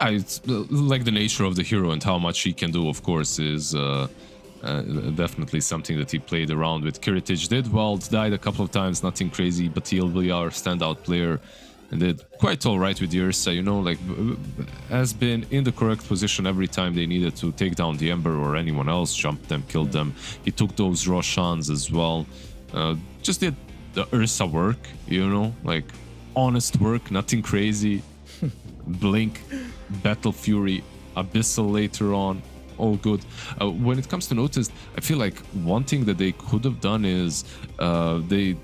S2: It's like the nature of the hero and how much he can do, of course, is definitely something that he played around with. Kiritich did well, died a couple of times, nothing crazy, but he'll be our standout player. And did quite all right with Ursa, you know, like has been in the correct position every time they needed to take down the Ember or anyone else, jumped them, killed them. He took those Roshans as well. Just did the Ursa work, you know, like honest work, nothing crazy. Blink, Battle Fury, Abyssal later on, all good. When it comes to Noticed, I feel like one thing that they could have done is they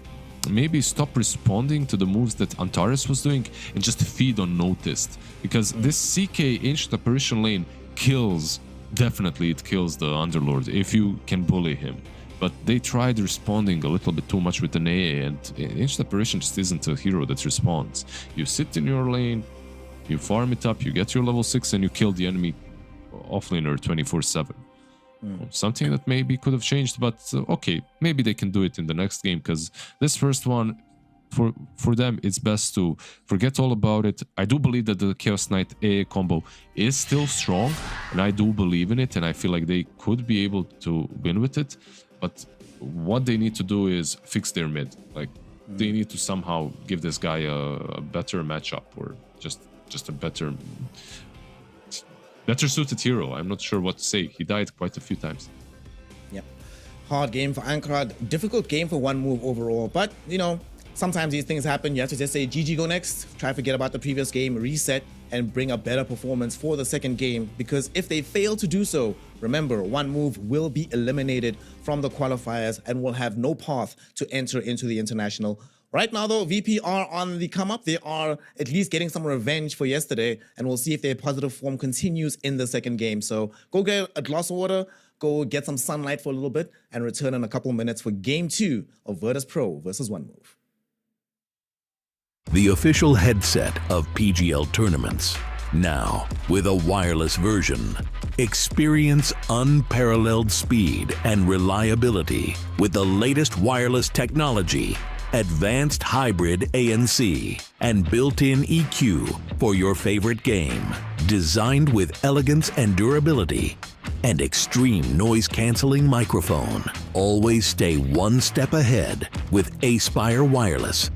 S2: maybe stop responding to the moves that Antares was doing and just feed on Noticed, because this CK Ancient Apparition lane kills, definitely it kills the Underlord if you can bully him. But they tried responding a little bit too much with an AA, and Ancient Apparition just isn't a hero that responds. You sit in your lane, you farm it up, you get your level 6 and you kill the enemy offlaner 24/7. Something that maybe could have changed, but okay, maybe they can do it in the next game, because this first one, for them, it's best to forget all about it. I do believe that the Chaos Knight AA combo is still strong, and I do believe in it, and I feel like they could be able to win with it, but what they need to do is fix their mid. Like, they need to somehow give this guy a better matchup, or just a better suited hero. I'm not sure what to say. He died quite a few times.
S1: Yep. Hard game for Einkart. Difficult game for one move overall. But, you know, sometimes these things happen. You have to just say, GG, go next. Try to forget about the previous game, reset, and bring a better performance for the second game. Because if they fail to do so, remember, one move will be eliminated from the qualifiers and will have no path to enter into the international. Right now, though, VP are on the come up. They are at least getting some revenge for yesterday, and we'll see if their positive form continues in the second game. So go get a glass of water, go get some sunlight for a little bit, and return in a couple minutes for game 2 of Virtus Pro versus One Move.
S4: The official headset of PGL tournaments. Now, with a wireless version. Experience unparalleled speed and reliability with the latest wireless technology, advanced hybrid ANC, and built-in EQ for your favorite game. Designed with elegance and durability, and extreme noise-canceling microphone. Always stay one step ahead with Aspire Wireless.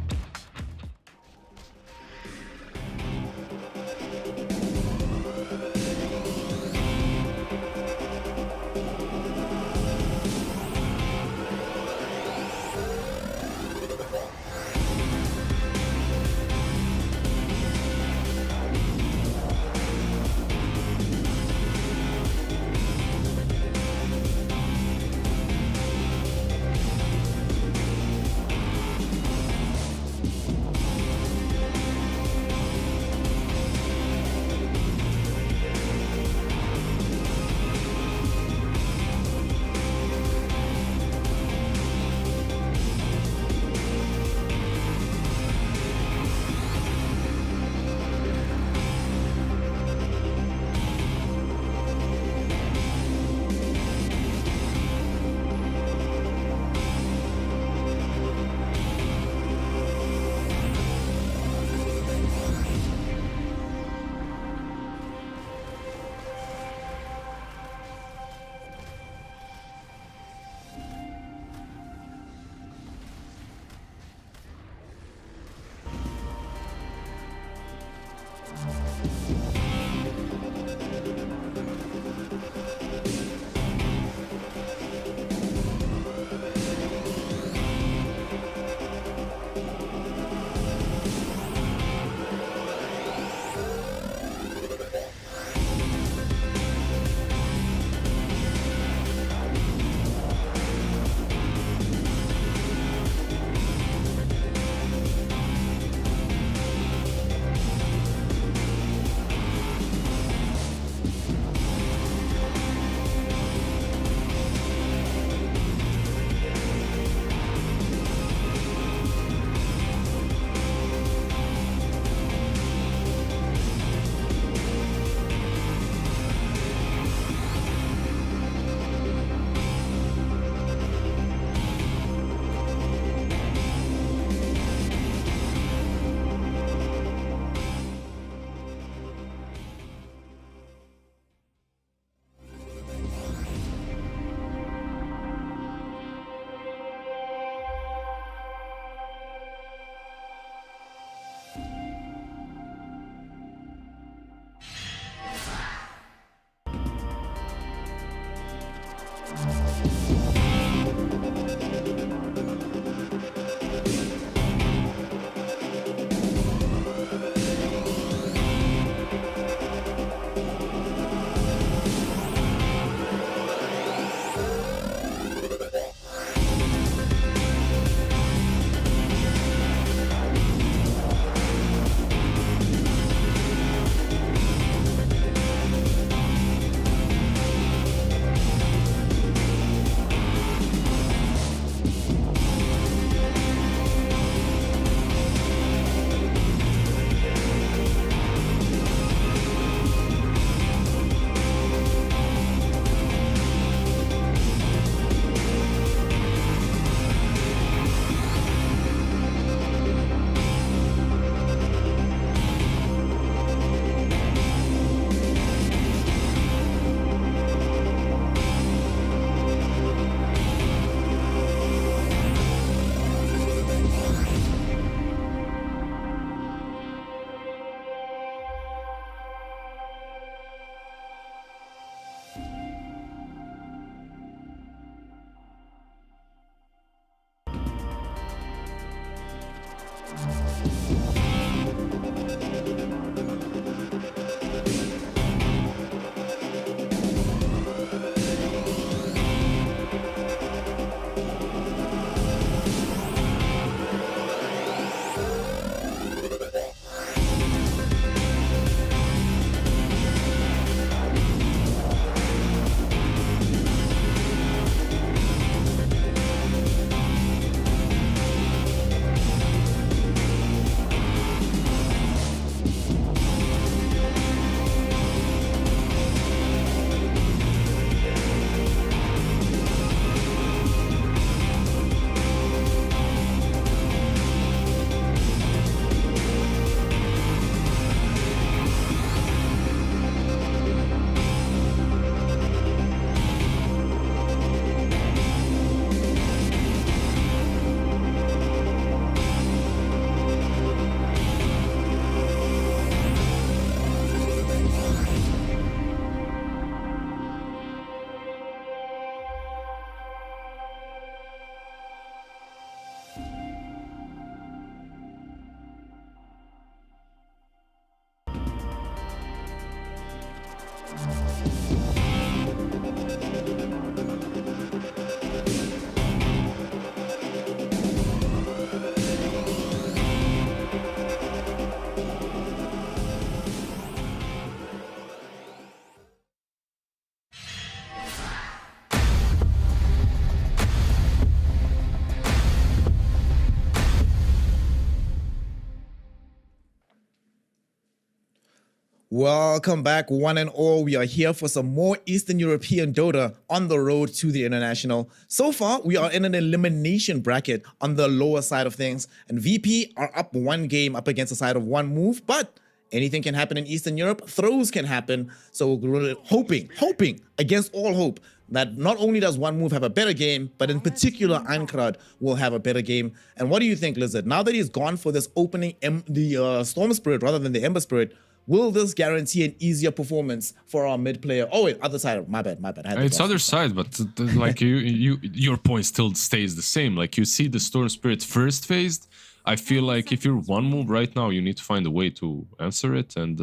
S1: Welcome back, one and all. We are here for some more Eastern European Dota on the road to the international. So far, we are in an elimination bracket on the lower side of things, and VP are up one game up against the side of one move, but anything can happen in Eastern Europe. Throws can happen. So we're hoping against all hope that not only does one move have a better game, but in particular, Einkrad will have a better game. And what do you think, Lizard? Now that he's gone for this opening, the Storm Spirit rather than the Ember Spirit, will this guarantee an easier performance for our mid player? Oh wait, other side. My bad.
S2: It's other side, but like your point still stays the same. Like you see the Storm Spirit first phased. I feel like if you're one move right now, you need to find a way to answer it and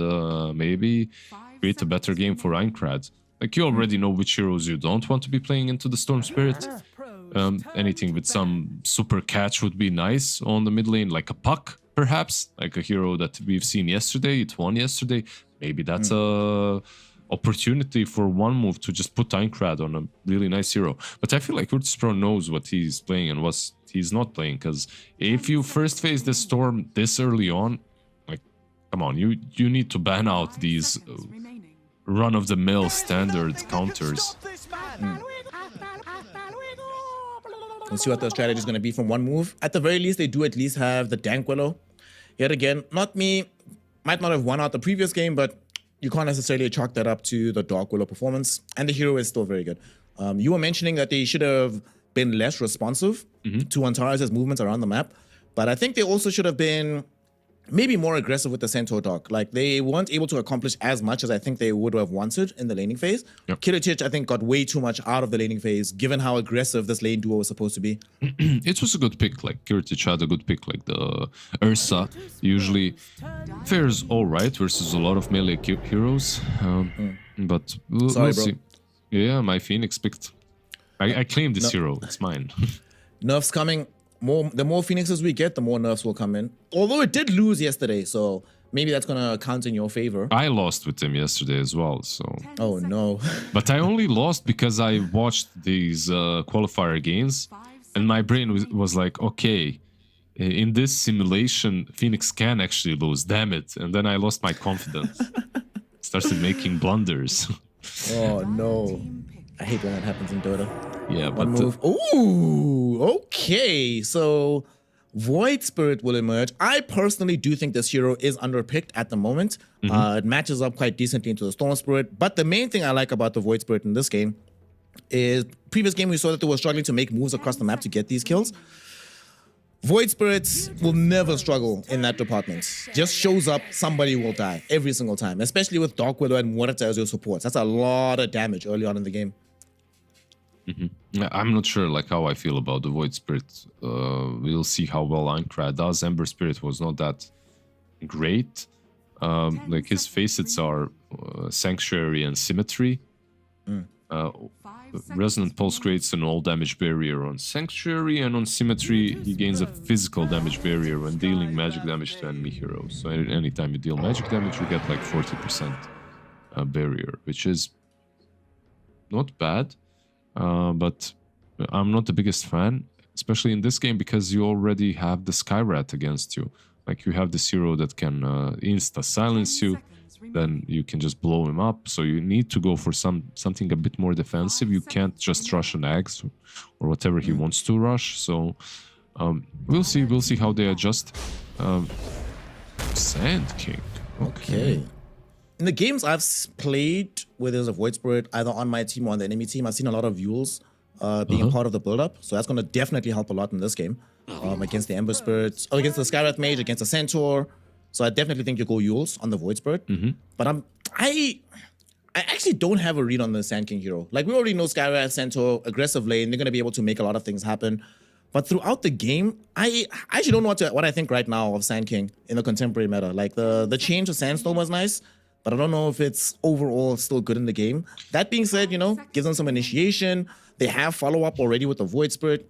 S2: maybe create a better game for Einkrad. Like you already know which heroes you don't want to be playing into the Storm Spirit. Anything with some super catch would be nice on the mid lane, like a Puck. Perhaps like a hero that we've seen yesterday, it won yesterday. Maybe that's a opportunity for one move to just put Einkrad on a really nice hero. But I feel like Virtus.pro knows what he's playing and what he's not playing. Because if you first phase the Storm this early on, like, come on, you need to ban out these run-of-the-mill standard counters.
S1: Let's see what the strategy is going to be from one move. At the very least, they do at least have the Dank Willow. Yet again, might not have won out the previous game, but you can't necessarily chalk that up to the Dark Willow performance. And the hero is still very good. You were mentioning that they should have been less responsive to Antares' movements around the map. But I think they also should have been maybe more aggressive with the Centaur Dark. Like, they weren't able to accomplish as much as I think they would have wanted in the laning phase.
S2: Yep.
S1: Kiritich, I think, got way too much out of the laning phase, given how aggressive this lane duo was supposed to be.
S2: It was a good pick. Like, Kiritich had a good pick. Like, the Ursa usually fares alright versus a lot of melee heroes. But we'll see. Yeah, my Phoenix picked. I claimed this hero. It's mine.
S1: Nerfs coming. The more Phoenixes we get, the more nerfs will come in. Although it did lose yesterday, so maybe that's gonna count in your favor.
S2: I lost with him yesterday as well, so...
S1: Oh no.
S2: But I only lost because I watched these qualifier games And my brain was like, okay, in this simulation, Phoenix can actually lose. Damn it! And then I lost my confidence. Started making blunders.
S1: Oh no. I hate when that happens in Dota.
S2: Yeah,
S1: One
S2: but
S1: move. Ooh, okay. So Void Spirit will emerge. I personally do think this hero is underpicked at the moment. It matches up quite decently into the Storm Spirit. But the main thing I like about the Void Spirit in this game is previous game we saw that they were struggling to make moves across the map to get these kills. Void Spirits will never struggle in that department. Just shows up, somebody will die every single time, especially with Dark Widow and Morata as your supports. That's a lot of damage early on in the game.
S2: I'm not sure like how I feel about the Void Spirit. We'll see how well Aincrad does. Ember Spirit was not that great. Like his facets are Sanctuary and Symmetry. Resonant Pulse creates an all damage barrier on Sanctuary, and on Symmetry he gains a physical damage barrier when dealing magic damage to enemy heroes. So anytime you deal magic damage you get like 40% barrier, which is not bad. But I'm not the biggest fan, especially in this game, because you already have the Skyrat against you. Like you have this hero that can insta-silence you, then you can just blow him up. So you need to go for something a bit more defensive. You can't just rush an Axe or whatever he wants to rush. So we'll see how they adjust. Sand King.
S1: Okay. In the games I've played where there's a Void Spirit, either on my team or on the enemy team, I've seen a lot of Yules being a part of the build-up. So that's going to definitely help a lot in this game against the Ember Spirits, or against the Skyrat Mage, against the Centaur. So I definitely think you go Yules on the Void Spirit. But I actually don't have a read on the Sand King hero. Like we already know Skyrat, Centaur, aggressive lane, they're going to be able to make a lot of things happen. But throughout the game, I actually don't know what I think right now of Sand King in the contemporary meta. Like the change of Sandstorm was nice, but I don't know if it's overall still good in the game. That being said, you know, gives them some initiation. They have follow-up already with the Void Spirit.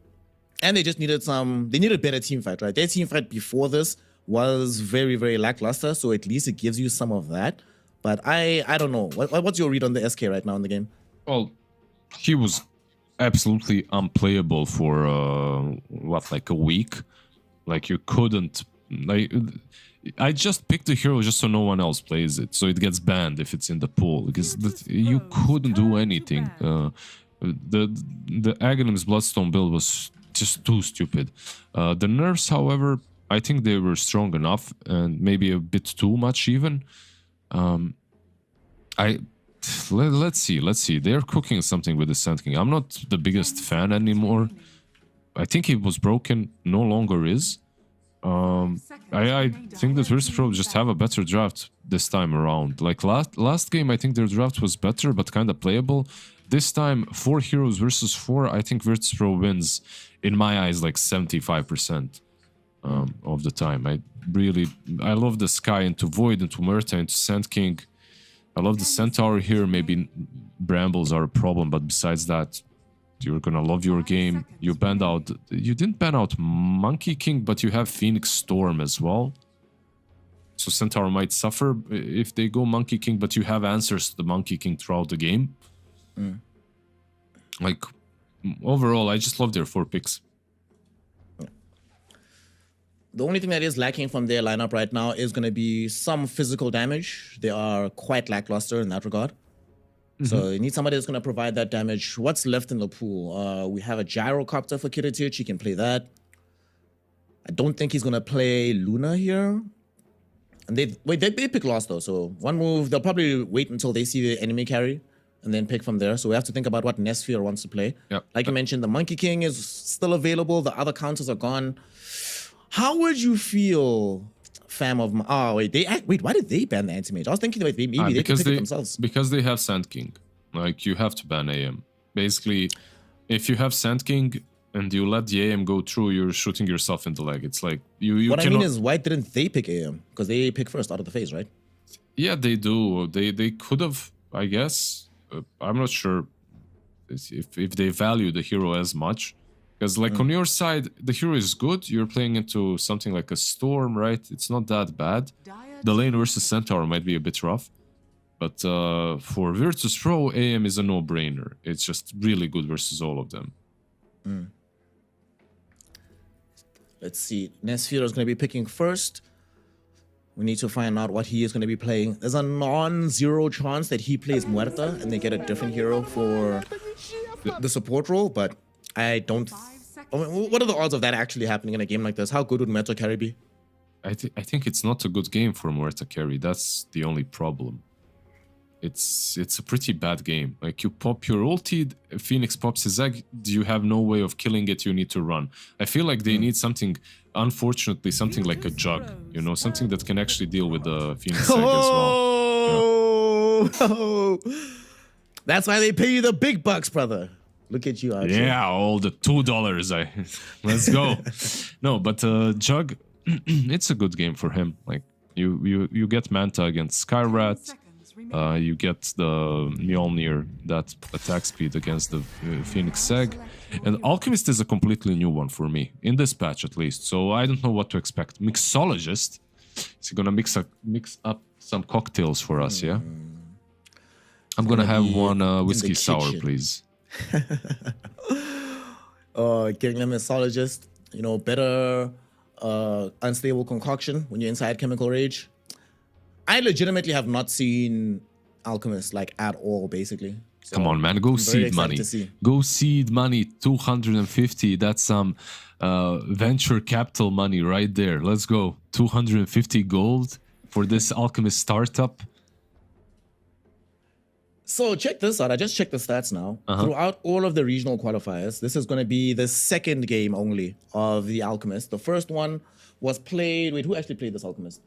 S1: And they just needed they needed a better team fight, right? Their team fight before this was very, very lackluster. So at least it gives you some of that. But I don't know. What's your read on the SK right now in the game?
S2: Well, he was absolutely unplayable for like a week. Like you couldn't I just picked the hero just so no one else plays it, so it gets banned if it's in the pool, because you couldn't do anything. The Aghanim's Bloodstone build was just too stupid. The nerfs, however, I think they were strong enough, and maybe a bit too much even. Let's see. They're cooking something with the Sand King. I'm not the biggest fan anymore. I think it was broken, no longer is. I think that Virtus Pro just have a better draft this time around. Like last game, I think their draft was better, but kind of playable. This time, 4 heroes versus 4, I think Virtus Pro wins, in my eyes, like 75% of the time. I love the Sky into Void, into Murta, into Sand King. I love the Centaur here. Maybe Brambles are a problem, but besides that, you're gonna love your game. You didn't ban out Monkey King, but you have Phoenix Storm as well. So Centaur might suffer if they go Monkey King, but you have answers to the Monkey King throughout the game. Like, overall, I just love their 4 picks.
S1: The only thing that is lacking from their lineup right now is going to be some physical damage. They are quite lackluster in that regard. So you need somebody that's going to provide that damage. What's left in the pool? We have a Gyrocopter for Kiritich. He can play that. I don't think he's going to play Luna here. And they pick Lost though. So one move, they'll probably wait until they see the enemy carry and then pick from there. So we have to think about what Nesphere wants to play.
S2: Yep.
S1: Like you mentioned, the Monkey King is still available. The other counters are gone. How would you feel, fam of... why did they ban the Anti-Mage? I was thinking maybe they could pick it themselves.
S2: Because they have Sand King. Like, you have to ban AM. Basically, if you have Sand King and you let the AM go through, you're shooting yourself in the leg. It's like, you
S1: What
S2: cannot...
S1: I mean is, why didn't they pick AM? Because they pick first out of the phase, right?
S2: Yeah, they do. They could have, I guess. I'm not sure if they value the hero as much. Because, like, on your side, the hero is good. You're playing into something like a Storm, right? It's not that bad. The lane versus Centaur might be a bit rough. But for Virtus Pro, AM is a no-brainer. It's just really good versus all of them.
S1: Let's see. Nesfira is going to be picking first. We need to find out what he is going to be playing. There's a non-zero chance that he plays Muerta and they get a different hero for the support role, but I don't... I mean, what are the odds of that actually happening in a game like this? How good would Muerta carry be?
S2: I think it's not a good game for Muerta carry. That's the only problem. It's a pretty bad game. Like, you pop your ulti, Phoenix pops his egg, you have no way of killing it, you need to run. I feel like they need something, unfortunately, something like a jug, you know, something that can actually deal with the Phoenix egg as well.
S1: Oh! That's why they pay you the big bucks, brother. Look at you, Archie.
S2: Yeah, all the $2. Let's go. No, but Jug, it's a good game for him. Like, you get Manta against Skyrat. You get the Mjolnir, that attack speed against the Phoenix Egg. And Alchemist is a completely new one for me, in this patch at least, so I don't know what to expect. Mixologist, is he gonna mix up some cocktails for us, yeah? I'm gonna have one whiskey sour, please.
S1: Getting a mixologist, you know, better unstable concoction when you're inside Chemical Rage. I legitimately have not seen Alchemist like at all, basically. So
S2: come on, man, go seed money. Go seed money, 250. That's some venture capital money right there. Let's go. 250 gold for this Alchemist startup.
S1: So check this out. I just checked the stats now. Throughout all of the regional qualifiers, this is going to be the second game only of the Alchemist. The first one was played... Wait, who actually played this Alchemist?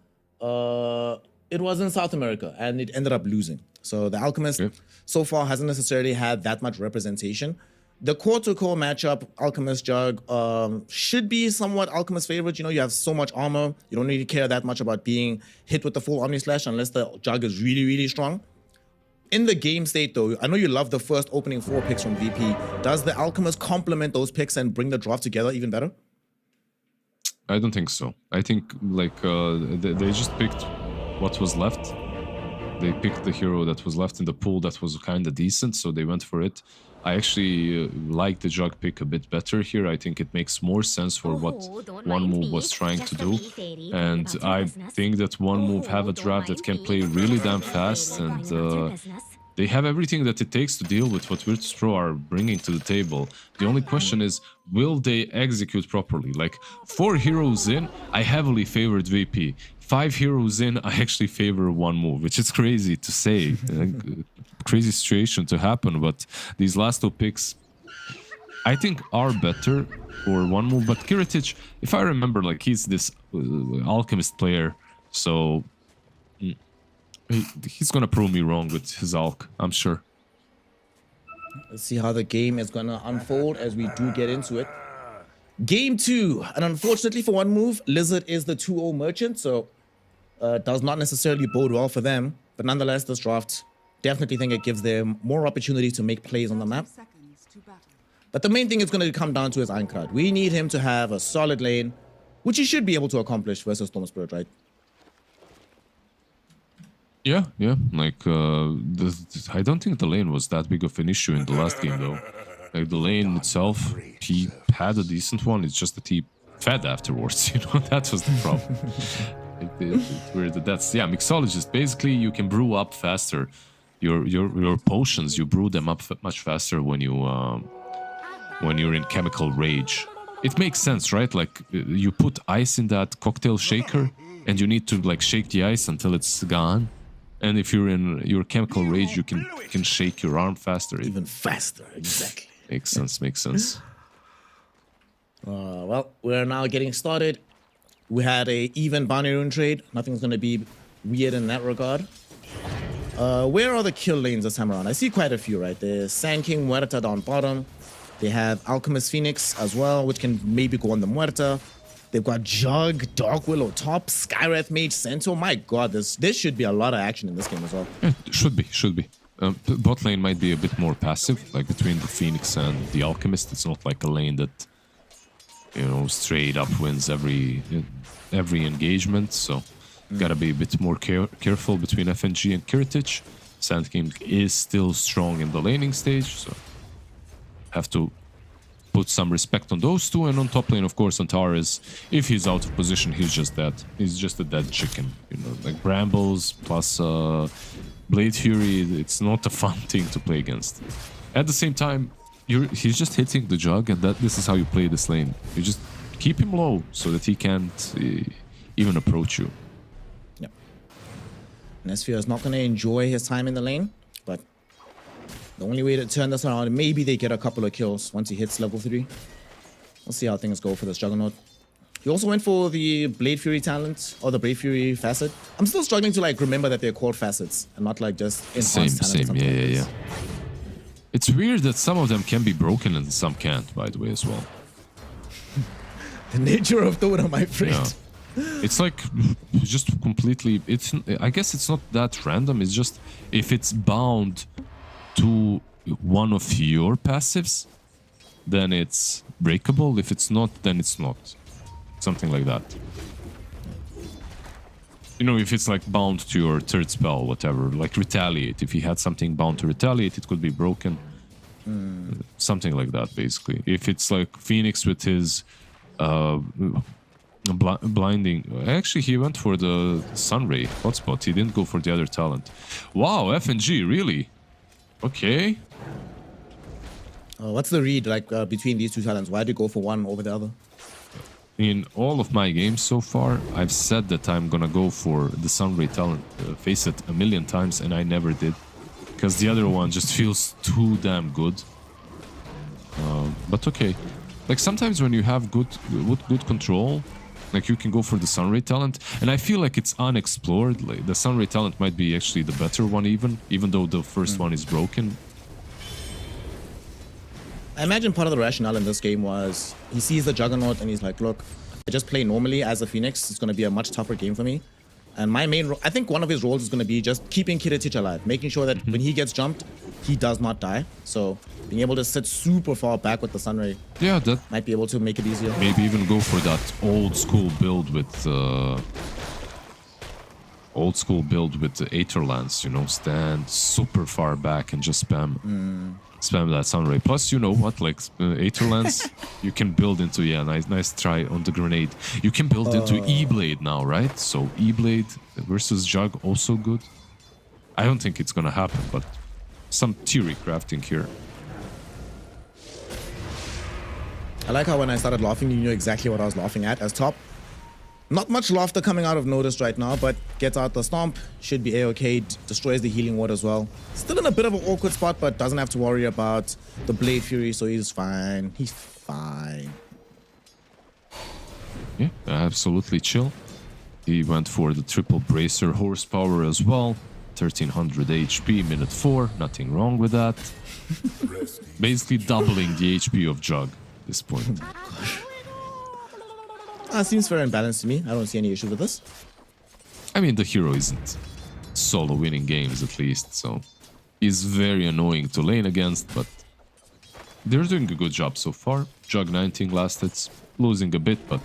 S1: It was in South America, and it ended up losing. So the Alchemist so far hasn't necessarily had that much representation. The core-to-core matchup, Alchemist Jug, should be somewhat Alchemist favorite. You know, you have so much armor. You don't really care that much about being hit with the full Omni Slash unless the Jug is really, really strong. In the game state, though, I know you love the first opening 4 picks from VP. Does the Alchemist complement those picks and bring the draft together even better?
S2: I don't think so. I think, like, they just picked what was left. They picked the hero that was left in the pool that was kind of decent, so they went for it. I actually like the Jug pick a bit better here. I think it makes more sense for what One Move was trying to do. And I think that One Move have a draft that can play really damn fast, and they have everything that it takes to deal with what Virtus Pro are bringing to the table. The only question is, will they execute properly? Like, 4 heroes in, I heavily favored VP. 5 heroes in, I actually favor One Move, which is crazy to say. Crazy situation to happen, but these last 2 picks, I think, are better for One Move. But Kiritich, if I remember, like, he's this Alchemist player, so... he's gonna prove me wrong with his Alch, I'm sure.
S1: Let's see how the game is gonna unfold as we do get into it. Game 2, and unfortunately for One Move, Lizard is the 2-0 merchant, so does not necessarily bode well for them. But nonetheless, this draft, definitely think it gives them more opportunity to make plays on the map. But the main thing it's going to come down to is Ankrat. We need him to have a solid lane, which he should be able to accomplish versus Storm Spirit, right?
S2: Yeah. Like, I don't think the lane was that big of an issue in the last game, though. Like, the lane itself, he had a decent one. It's just that he fed afterwards, you know? That was the problem. That's, yeah, Mixologist. Basically, you can brew up faster. Your potions, you brew them up much faster when you're in Chemical Rage. It makes sense, right? Like, you put ice in that cocktail shaker, and you need to, like, shake the ice until it's gone. And if you're in your Chemical Rage, you can shake your arm faster.
S1: Even faster, exactly.
S2: Makes sense.
S1: Well, we're now getting started. We had a even bounty rune trade. Nothing's going to be weird in that regard. Where are the kill lanes this time around? I see quite a few, right? There's Sand King Muerta down bottom. They have Alchemist Phoenix as well, which can maybe go on the Muerta. They've got Jug, Dark Willow top, Skywrath Mage, Centaur. My god, this should be a lot of action in this game as well.
S2: Yeah, should be. Bot lane might be a bit more passive, like between the Phoenix and the Alchemist. It's not like a lane that, you know, straight up wins every engagement. So gotta be a bit more careful between FNG and Kiritich. Sand King is still strong in the laning stage, so have to put some respect on those two. And on top lane, of course, Antares, if he's out of position, he's just dead. He's just a dead chicken. You know, like Brambles plus Blade Fury, it's not a fun thing to play against. At the same time, he's just hitting the jug, and this is how you play this lane. You just keep him low so that he can't even approach you.
S1: Yep. Nesphia is not going to enjoy his time in the lane, but the only way to turn this around, maybe they get a couple of kills once he hits level 3. We'll see how things go for this Juggernaut. He also went for the Blade Fury talent, or the Blade Fury facet. I'm still struggling to like remember that they're called facets and not like just enhanced talent.
S2: Same, yeah. It's weird that some of them can be broken and some can't, by the way, as well.
S1: The nature of Dota, my friend.
S2: Yeah. It's like just completely. I guess it's not that random. It's just if it's bound to one of your passives, then it's breakable. If it's not, then it's not. Something like that. You know, if it's like bound to your third spell, whatever, like retaliate. If he had something bound to retaliate, it could be broken. Something like that, basically. If it's like Phoenix with his blinding. Actually, he went for the Sunray hotspot. He didn't go for the other talent. Wow, FNG, really? Okay.
S1: What's the read like between these two talents? Why do you go for one over the other?
S2: In all of my games so far, I've said that I'm gonna go for the Sunray talent facet a million times, and I never did. Because the other one just feels too damn good. But okay. Like sometimes when you have good control, like you can go for the Sunray talent, and I feel like it's unexplored. Like the Sunray talent might be actually the better one, even though the first one is broken.
S1: I imagine part of the rationale in this game was he sees the Juggernaut and he's like, look, if I just play normally as a Phoenix, it's going to be a much tougher game for me. And my main I think one of his roles is going to be just keeping Kiritich alive, making sure that when he gets jumped, he does not die. So being able to sit super far back with the Sunray,
S2: yeah, that
S1: might be able to make it easier.
S2: Maybe even go for that old school build with the Aether Lance, you know, stand super far back and just spam that Sunray. Plus, you know what, like Aether Lance, you can build into, yeah, nice try on the grenade. You can build into E-Blade now, right? So E-Blade versus Jug, also good. I don't think it's gonna happen, but some theory crafting here.
S1: I like how when I started laughing, you knew exactly what I was laughing at as top. Not much laughter coming out of Notice right now, but gets out the stomp, should be a-okay, destroys the healing ward as well. Still in a bit of an awkward spot, but doesn't have to worry about the Blade Fury, so he's fine. He's fine.
S2: Yeah, absolutely chill. He went for the triple bracer horsepower as well. 1300 HP, minute 4, nothing wrong with that. Basically doubling the HP of Jug at this point.
S1: Seems fair and balanced to me. I don't see any issue with this.
S2: I mean, the hero isn't solo winning games, at least, so he's very annoying to lane against, but they're doing a good job so far. Jug 19 lasted, losing a bit, but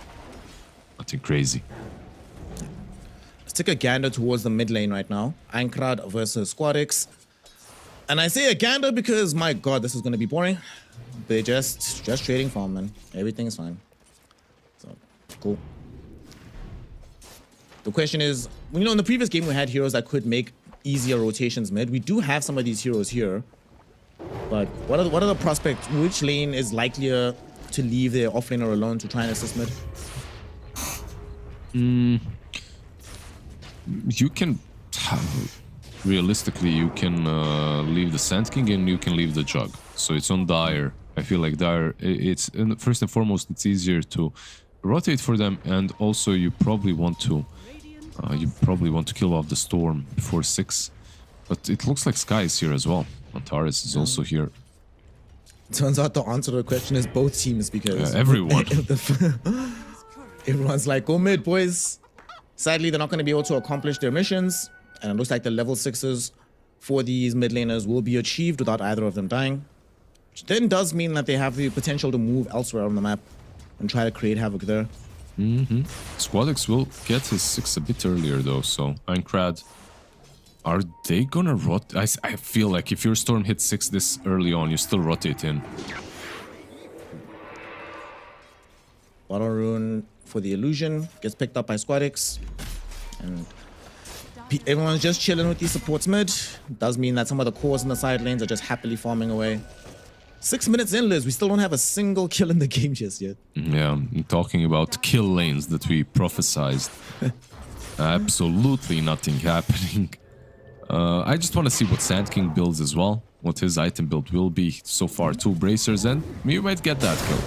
S2: nothing crazy.
S1: Let's take a gander towards the mid lane right now. Ankrad versus Squadix. And I say a gander because, my god, this is going to be boring. They're just trading farm, man. Everything is fine. So, cool. The question is, you know, in the previous game we had heroes that could make easier rotations mid. We do have some of these heroes here. But what are the prospects? Which lane is likelier to leave their offlaner alone to try and assist mid?
S2: You can... Realistically, you can leave the Sand King and you can leave the Jug. So it's on Dire. I feel like Dire, it's first and foremost, it's easier to rotate for them, and also you probably want to kill off the Storm before 6. But it looks like Sky is here as well. Antares is also here.
S1: Turns out the answer to the question is both teams, because
S2: everyone.
S1: Everyone's like, go mid, boys. Sadly, they're not going to be able to accomplish their missions, and it looks like the level 6s for these mid laners will be achieved without either of them dying. Which then does mean that they have the potential to move elsewhere on the map and try to create havoc there.
S2: Squadix will get his 6 a bit earlier though, so Ankrad, are they gonna rotate? I feel like if your Storm hits 6 this early on, you still rotate in.
S1: Bottle Rune for the illusion gets picked up by Squadix. And everyone's just chilling with these supports mid. Does mean that some of the cores in the side lanes are just happily farming away. 6 minutes in, Liz, we still don't have a single kill in the game just yet.
S2: Yeah, I'm talking about kill lanes that we prophesized. Absolutely nothing happening. I just want to see what Sand King builds as well. What his item build will be. So far, 2 bracers, and we might get that kill.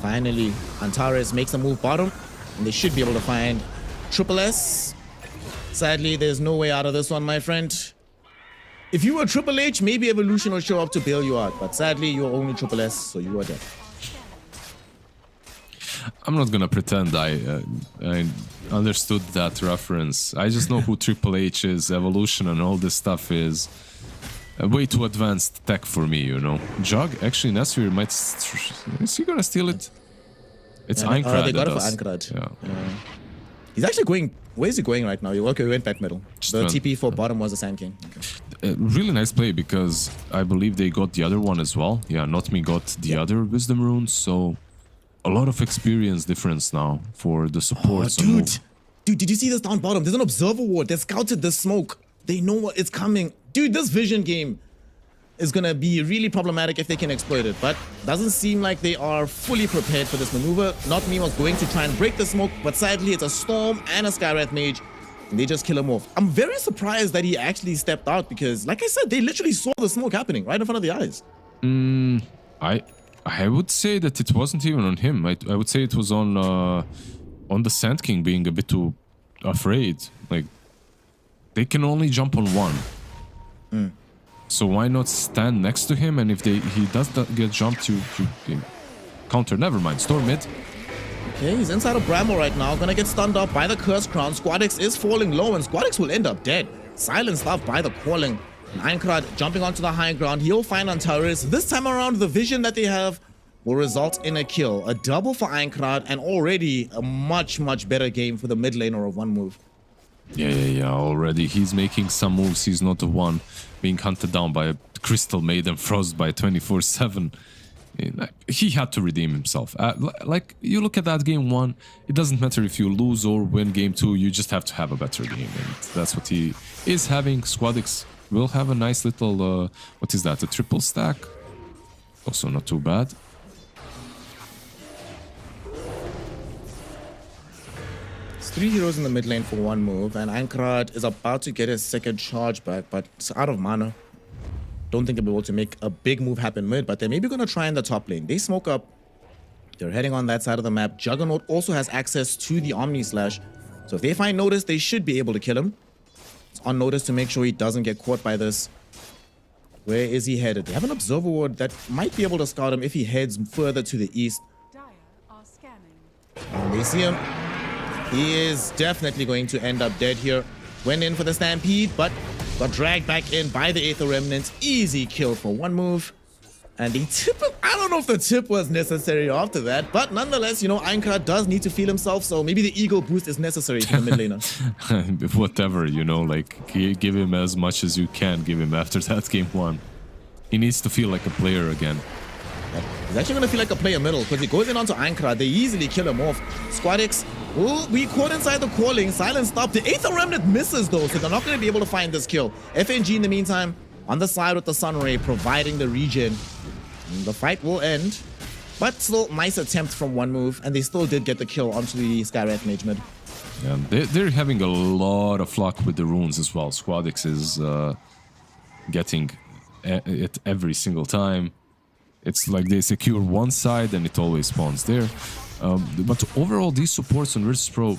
S1: Finally, Antares makes a move bottom, and they should be able to find Triple S. Sadly, there's no way out of this one, my friend. If you were Triple H, maybe Evolution will show up to bail you out, but sadly, you're only Triple S, so you are dead.
S2: I'm not gonna pretend I understood that reference. I just know who Triple H is, Evolution and all this stuff is way too advanced tech for me, you know. Jug, actually, Nesvir might... Is he gonna steal it? It's
S1: Yeah,
S2: Einkrad
S1: they got
S2: that
S1: it for
S2: does.
S1: Einkrad.
S2: Yeah.
S1: He's actually going... Where is he going right now? Okay, we went back middle.
S2: Just
S1: The
S2: went-
S1: TP for bottom was the Sand King. Okay.
S2: Really nice play, because I believe they got the other one as well. Yeah, not me got the other Wisdom Runes, so... A lot of experience difference now for the supports.
S1: Dude, did you see this down bottom? There's an observer ward. They scouted the smoke. They know what is coming. Dude, this vision game is gonna be really problematic if they can exploit it, but doesn't seem like they are fully prepared for this maneuver. Not me was going to try and break the smoke, but sadly it's a Storm and a Skywrath Mage, and they just kill him off. I'm very surprised that he actually stepped out because, like I said, they literally saw the smoke happening right in front of the eyes.
S2: I would say that it wasn't even on him. I would say it was on the Sand King being a bit too afraid. Like, they can only jump on one. So why not stand next to him? And if he does get jumped, you counter. Never mind. Storm mid.
S1: Okay, he's inside of Bramble right now. Gonna get stunned up by the Curse Crown. Squadix is falling low, and Squadix will end up dead. Silenced off by the Calling. Einkrad jumping onto the high ground. He'll find Antares. This time around, the vision that they have will result in a kill. A double for Einkrad, and already a much, much better game for the mid laner of one move.
S2: Yeah. Already he's making some moves. He's not the one being hunted down by a Crystal Maiden Frost by 24/7. He had to redeem himself. Like, you look at that game 1, it doesn't matter if you lose or win game 2, you just have to have a better game, and that's what he is having. Squadix will have a nice little, what is that, a triple stack? Also not too bad.
S1: It's 3 heroes in the mid lane for one move, and Einkrad is about to get his second charge back, but it's out of mana. Don't think they'll be able to make a big move happen mid, but they're maybe going to try in the top lane. They smoke up. They're heading on that side of the map. Juggernaut also has access to the Omni Slash, so if they find Notice, they should be able to kill him. It's on Notice to make sure he doesn't get caught by this. Where is he headed? They have an Observer Ward that might be able to scout him if he heads further to the east.
S3: Dire are scanning.
S1: And they see him. He is definitely going to end up dead here. Went in for the Stampede, but got dragged back in by the Aether Remnants. Easy kill for one move. And the tip, I don't know if the tip was necessary after that, but nonetheless, you know, Einkrad does need to feel himself, so maybe the ego boost is necessary to the mid laner.
S2: Whatever, you know, like, give him as much as you can give him after that game 1. He needs to feel like a player again.
S1: He's actually going to feel like a player middle, because he goes in onto Einkrad. They easily kill him off. Squadix will be caught inside the Calling. Silence stop. The Aether Remnant misses, though, so they're not going to be able to find this kill. FNG, in the meantime, on the side with the Sunray, providing the regen. And the fight will end, but still, nice attempt from one move, and they still did get the kill onto the Skywrath Mage mid.
S2: Yeah, they're having a lot of luck with the runes as well. Squadix is getting it every single time. It's like they secure one side and it always spawns there. But overall, these supports on Virtus Pro,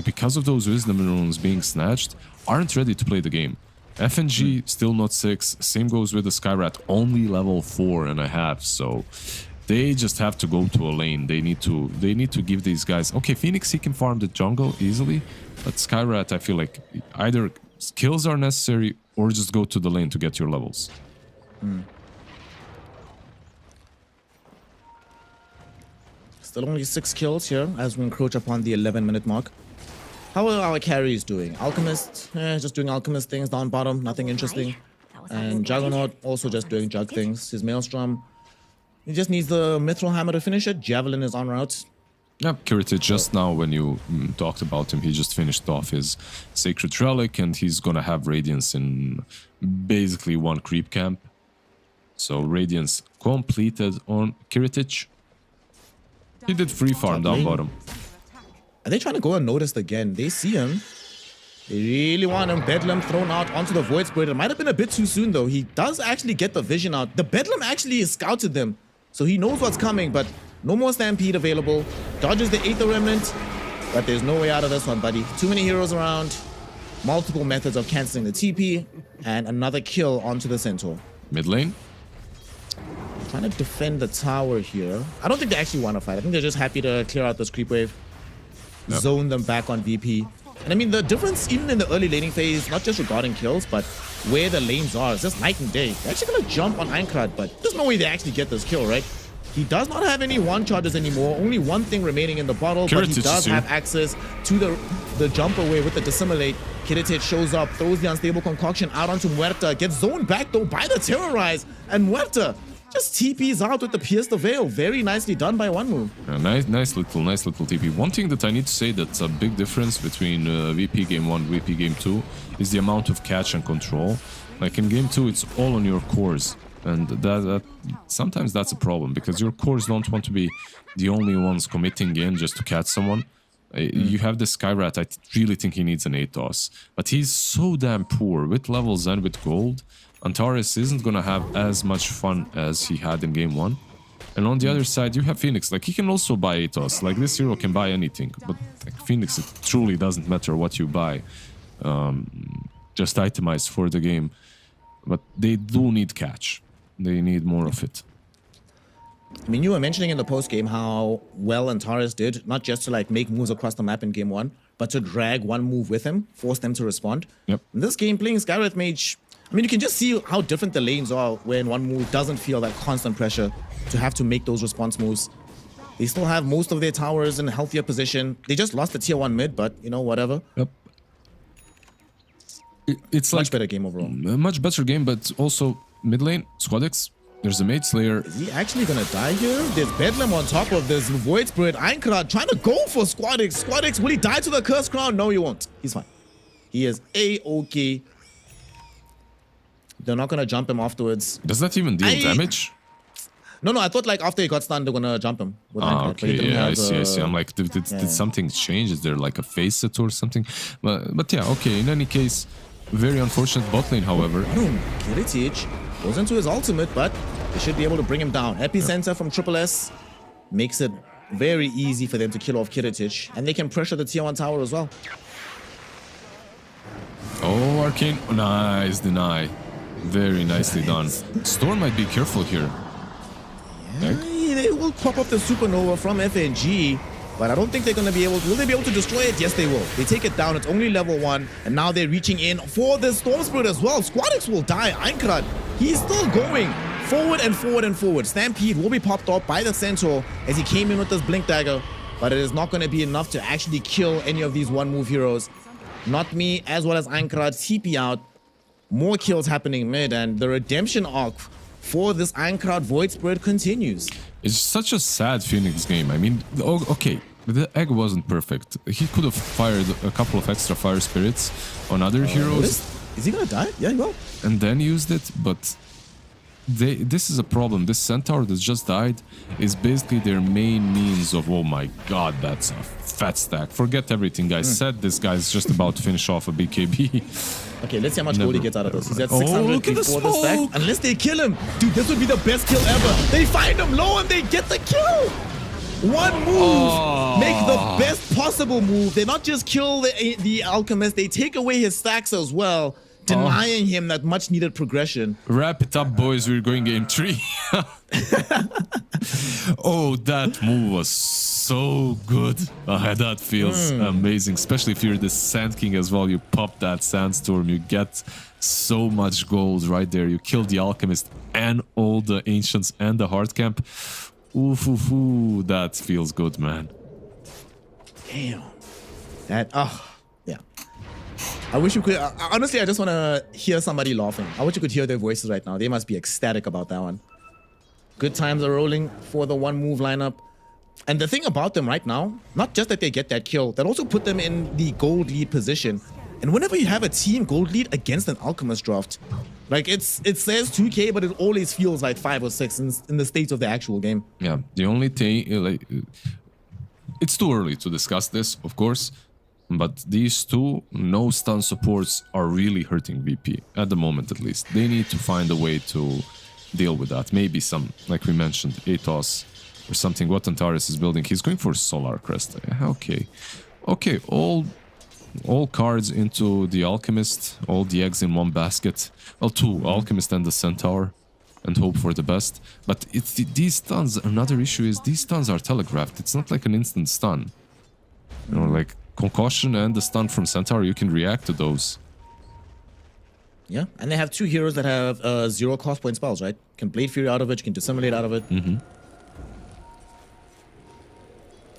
S2: because of those Wisdom runes being snatched, aren't ready to play the game. FNG still not 6. Same goes with the Skywrath, only level 4.5. So they just have to go to a lane. They need to give these guys. Okay, Phoenix, he can farm the jungle easily, but Skywrath, I feel like either skills are necessary or just go to the lane to get your levels.
S1: Still only 6 kills here as we encroach upon the 11-minute mark. How are our carries doing? Alchemist, just doing Alchemist things down bottom, nothing interesting. And Juggernaut also just doing Jug things. His Maelstrom, he just needs the Mithril Hammer to finish it. Javelin is en route.
S2: Yep, Kiritich just now when you talked about him, he just finished off his Sacred Relic and he's gonna have Radiance in basically one creep camp. So Radiance completed on Kiritich. He did free farm down bottom.
S1: Are they trying to go unnoticed again? They see him. They really want him. Bedlam thrown out onto the Void Spirit. It might have been a bit too soon though. He does actually get the vision out. The Bedlam actually scouted them. So he knows what's coming, but no more Stampede available. Dodges the Aether Remnant, but there's no way out of this one, buddy. Too many heroes around. Multiple methods of cancelling the TP, and another kill onto the Centaur.
S2: Mid lane.
S1: Trying to defend the tower here. I don't think they actually want to fight. I think they're just happy to clear out this creep wave.
S2: Yep.
S1: Zone them back on VP. And I mean, the difference, even in the early laning phase, not just regarding kills, but where the lanes are, is just night and day. They're actually going to jump on Aincrad, but there's no way they actually get this kill, right? He does not have any one charges anymore. Only one thing remaining in the bottle, but he does have access to the jump away with the Dissimulate. Kiritich shows up, throws the Unstable Concoction out onto Muerta, gets zoned back though by the Terrorize, and Muerta just TPs out with the Pierce the Veil. Very nicely done by one move.
S2: Nice little TP. One thing that I need to say that's a big difference between VP Game 1 VP Game 2 is the amount of catch and control. Like in Game 2, it's all on your cores. And that sometimes that's a problem because your cores don't want to be the only ones committing in just to catch someone. You have this Skyrat, I really think he needs an Atos. But he's so damn poor with levels and with gold. Antares isn't gonna have as much fun as he had in Game 1. And on the other side, you have Phoenix. Like, he can also buy Atos. Like, this hero can buy anything. But like, Phoenix, it truly doesn't matter what you buy. Just itemized for the game. But they do need catch. They need more of it.
S1: I mean, you were mentioning in the post game how well Antares did, not just to like make moves across the map in Game 1, but to drag one move with him, force them to respond.
S2: Yep.
S1: In this game, playing Skywrath Mage, I mean, you can just see how different the lanes are when one move doesn't feel that constant pressure to have to make those response moves. They still have most of their towers in a healthier position. They just lost the tier 1 mid, but you know, whatever.
S2: Yep. It's
S1: Much
S2: like
S1: better game overall.
S2: a much better game, but also mid lane, Squadex. There's a Mage Slayer.
S1: Is he actually gonna die here? There's Bedlam on top of this. Void Spirit, Aincrad trying to go for Squadex. Squadex, will he die to the Cursed Crown? No, he won't. He's fine. He is A-OK. They're not gonna jump him afterwards.
S2: Does that even deal damage?
S1: No, I thought like after he got stunned, they're gonna jump him. With Aincrad, but he
S2: Okay,
S1: didn't
S2: yeah,
S1: have,
S2: I see. I'm like, did something change? Is there like a facet or something? But yeah, okay. In any case, very unfortunate bot lane, however.
S1: Kiritich goes into his ultimate, but they should be able to bring him down. Epicenter from Triple S makes it very easy for them to kill off Kiritich, and they can pressure the tier 1 tower as well.
S2: Oh, Arcane. Nice deny. Very nicely done. Storm might be careful here.
S1: Yeah, they will pop up the Supernova from FNG, but I don't think they're going to be able to. Will they be able to destroy it? Yes, they will. They take it down. It's only level 1, and now they're reaching in for the Storm Spirit as well. Squadex will die. Aincrad, he's still going forward and forward and forward. Stampede will be popped up by the Centaur as he came in with this Blink Dagger, but it is not going to be enough to actually kill any of these one-move heroes. Not me, as well as Aincrad TP out. More kills happening mid, and the redemption arc for this Aincrad Void Spirit continues.
S2: It's such a sad Phoenix game. I mean, okay, the egg wasn't perfect. He could have fired a couple of extra fire spirits on other heroes.
S1: Is he gonna die? Yeah, he will.
S2: And then used it, but this is a problem. This centaur that just died is basically their main means of, oh my god, that's a fat stack. Forget everything I said. This guy's just about to finish off a BKB.
S1: Okay, let's see how much gold he gets out of this. He's at
S2: Oh,
S1: 600
S2: look at the
S1: before the stack.
S2: smoke!
S1: Unless they kill him. Dude, this would be the best kill ever. They find him low and they get the kill. One move. Make the best possible move. They not just kill the alchemist, they take away his stacks as well, denying him that much needed progression.
S2: Wrap it up, boys. We're going game 3. Oh, that move was so good. That feels amazing, especially if you're the Sand King as well. You pop that Sandstorm, you get so much gold right there. You kill the Alchemist and all the Ancients and the Hard Camp. Ooh, that feels good, man.
S1: Damn. That, yeah. I wish you could, honestly, I just want to hear somebody laughing. I wish you could hear their voices right now. They must be ecstatic about that one. Good times are rolling for the one move lineup. And the thing about them right now, not just that they get that kill, that also put them in the gold lead position. And whenever you have a team gold lead against an Alchemist draft, like it says 2K, but it always feels like 5 or 6 in the state of the actual game.
S2: Yeah, the only thing, like, it's too early to discuss this, of course, but these two no stun supports are really hurting VP, at the moment at least. They need to find a way to deal with that. Maybe some, like we mentioned, Atos or something. What Antares is building, he's going for Solar Crest. Okay, all cards into the Alchemist, all the eggs in one basket. Well, 2, Alchemist and the Centaur, and hope for the best. But it's these stuns, another issue is these stuns are telegraphed. It's not like an instant stun. You know, like Concussion and the stun from Centaur, you can react to those.
S1: Yeah, and they have 2 heroes that have 0 cost point spells, right? Can Blade Fury out of it, you can Dissimulate out of it.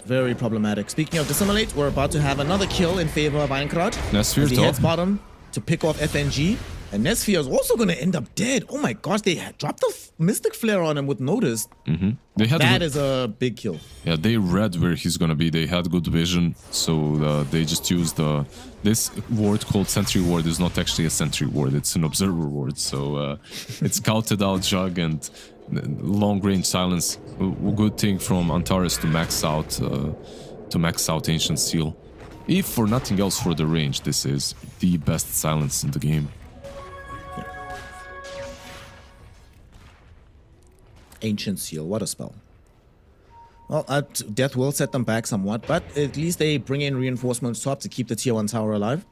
S1: Very problematic. Speaking of Dissimulate, we're about to have another kill in favor of Einkrad.
S2: Nesphere
S1: he
S2: top.
S1: heads bottom to pick off FNG. And Nesphere is also going to end up dead. Oh my gosh, they dropped a Mystic Flare on him with notice.
S2: They had
S1: That is a big kill.
S2: Yeah, they read where he's gonna be. They had good vision, so they just used this ward called Sentry Ward is not actually a Sentry Ward. It's an Observer Ward. So it scouted out Jug and long range silence. A good thing from Antares to max out Ancient Seal. If for nothing else, for the range, this is the best silence in the game.
S1: Ancient Seal, what a spell. Well, Death will set them back somewhat, but at least they bring in reinforcements top to keep the tier 1 tower alive.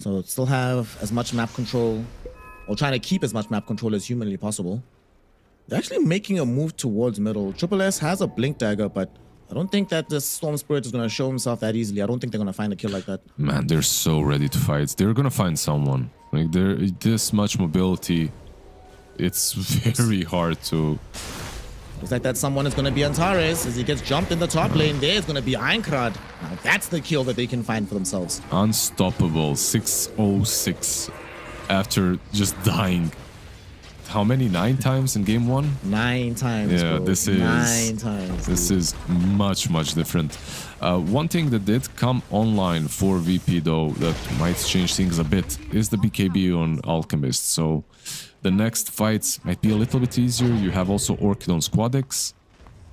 S1: So still have as much map control, or trying to keep as much map control as humanly possible. They're actually making a move towards middle. Triple S has a Blink Dagger, but I don't think that the Storm Spirit is going to show himself that easily. I don't think they're going to find a kill like that.
S2: Man, they're so ready to fight. They're going to find someone. Like, they're this much mobility. It's very hard to...
S1: Looks like that someone is going to be Antares. As he gets jumped in the top lane, there's going to be Einkrad. Now that's the kill that they can find for themselves.
S2: Unstoppable. 606 after just dying. How many? 9 times in game 1?
S1: 9 times,
S2: Yeah,
S1: bro.
S2: this is...
S1: 9 times.
S2: This is much, much different. One thing that did come online for VP, though, that might change things a bit, is the BKB on Alchemist. So the next fights might be a little bit easier. You have also Orchid on Squadex.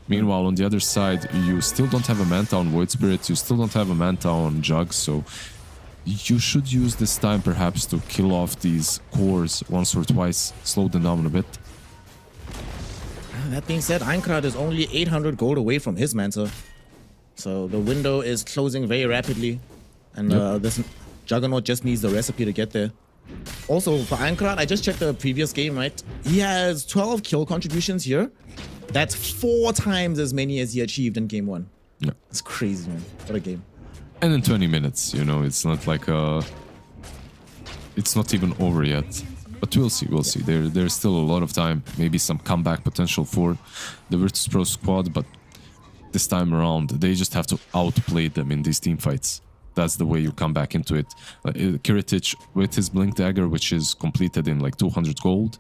S2: Meanwhile, on the other side, you still don't have a Manta on Void Spirit. You still don't have a Manta on Jug. So you should use this time perhaps to kill off these cores once or twice. Slow them down a bit.
S1: That being said, Einkrad is only 800 gold away from his Manta. So the window is closing very rapidly. And this Juggernaut just needs the recipe to get there. Also, for Einkrad, I just checked the previous game, right? He has 12 kill contributions here. That's 4 times as many as he achieved in game 1.
S2: Yeah.
S1: It's crazy, man. What a game.
S2: And in 20 minutes, you know, it's not like it's not even over yet. But we'll see, we'll see. There's still a lot of time. Maybe some comeback potential for the Virtus Pro squad, but this time around, they just have to outplay them in these team fights. That's the way you come back into it. Kiritich with his Blink Dagger, which is completed in like 200 gold,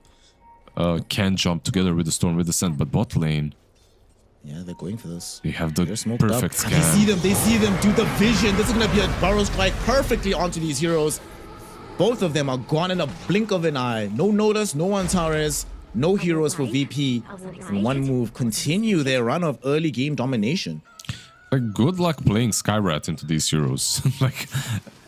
S2: can jump together with the Storm with Descent, but bot lane...
S1: Yeah, they're going for this.
S2: They have the perfect
S1: up.
S2: scan.
S1: They see them do the vision. This is going to be a Burrow Strike perfectly onto these heroes. Both of them are gone in a blink of an eye. No Notice, no Antares, no heroes for VP. In one move, continue their run of early game domination.
S2: Like, good luck playing Skyrat into these heroes. Like,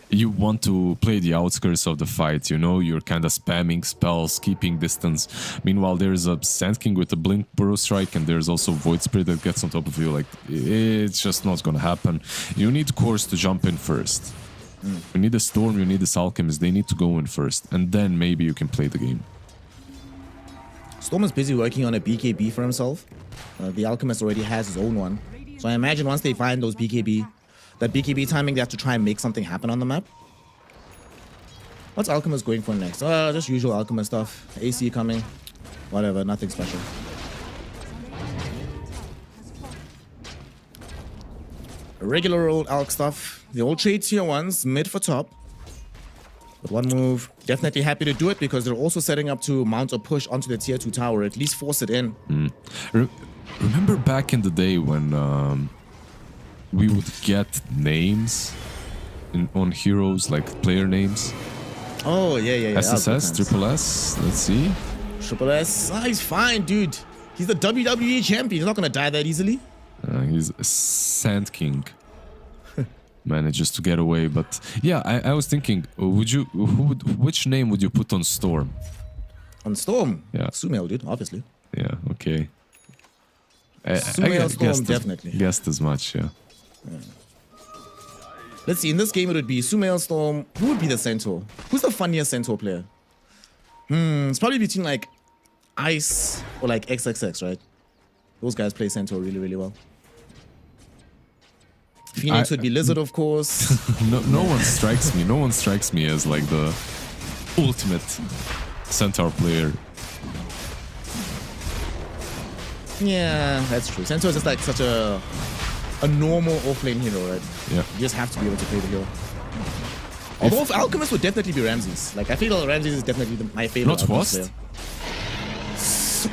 S2: you want to play the outskirts of the fight, you know, you're kind of spamming spells, keeping distance. Meanwhile, there's a Sand King with a Blink Burrow Strike, and there's also Void Spirit that gets on top of you. Like, it's just not gonna happen. You need cores to jump in first. You need a Storm, you need this Alchemist, they need to go in first, and then maybe you can play the game.
S1: Storm is busy working on a BKB for himself. The Alchemist already has his own one. So I imagine once they find those that BKB timing, they have to try and make something happen on the map. What's Alchemist going for next? Just usual Alchemist stuff. AC coming. Whatever, nothing special. Regular old Alch stuff. The old trade tier 1s, mid for top. But one move, definitely happy to do it because they're also setting up to mount a push onto the tier 2 tower, at least force it in.
S2: Remember back in the day when we would get names on heroes, like player names?
S1: Oh, yeah.
S2: SSS, Triple S, let's see.
S1: Triple S. Ah, he's fine, dude. He's the WWE champion. He's not going to die that easily.
S2: He's a Sand King. Manages to get away, but yeah, I was thinking, which name would you put on Storm?
S1: On Storm?
S2: Yeah.
S1: Sumail, dude, obviously.
S2: Yeah, okay.
S1: Sumail Storm, definitely.
S2: Guessed as much, yeah.
S1: Let's see, in this game it would be Sumail Storm. Who would be the Centaur? Who's the funniest Centaur player? It's probably between like Ice or like XXX, right? Those guys play Centaur really, really well. Phoenix would be Lizard, of course.
S2: No one strikes me. No one strikes me as like the ultimate Centaur player.
S1: Yeah, that's true. Centaur is just like such a normal offlane hero, right?
S2: Yeah.
S1: You just have to be able to play the hero. Although Alchemist would definitely be Ramses. Like, I feel Ramses is definitely my favorite.
S2: Not Forced?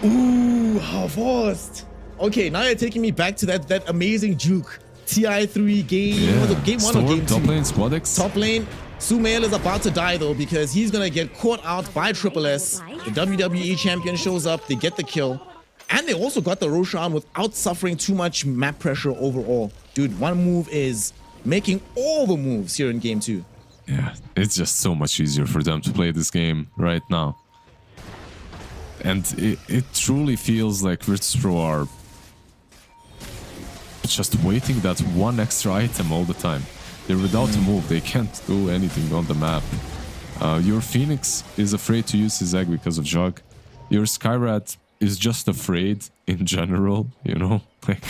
S1: Ooh, how forced. Okay, now you're taking me back to that amazing juke. TI3 game.
S2: Yeah.
S1: Was it game 1
S2: Storm,
S1: or game 2?
S2: top lane, Squadex.
S1: Top lane. Sumail is about to die though because he's gonna get caught out by Triple S. The WWE champion shows up, they get the kill. And they also got the Roshan without suffering too much map pressure overall. Dude, one move is making all the moves here in game 2.
S2: Yeah, it's just so much easier for them to play this game right now. And it truly feels like Virtus.pro are just waiting that one extra item all the time. They're without a move, they can't do anything on the map. Your Phoenix is afraid to use his egg because of Jug. Your Skyrat is just afraid in general, you know, like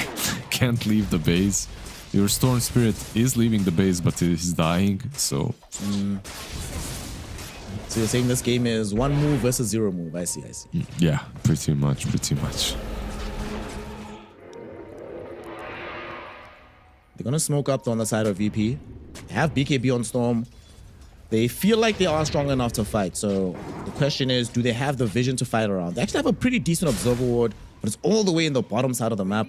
S2: can't leave the base. Your Storm Spirit is leaving the base, but he's dying, so...
S1: So you're saying this game is 1 move versus 0 move. I see.
S2: Yeah, pretty much.
S1: They're gonna smoke up on the side of VP. They have BKB on Storm. They feel like they are strong enough to fight. So the question is, do they have the vision to fight around? They actually have a pretty decent observer ward, but it's all the way in the bottom side of the map.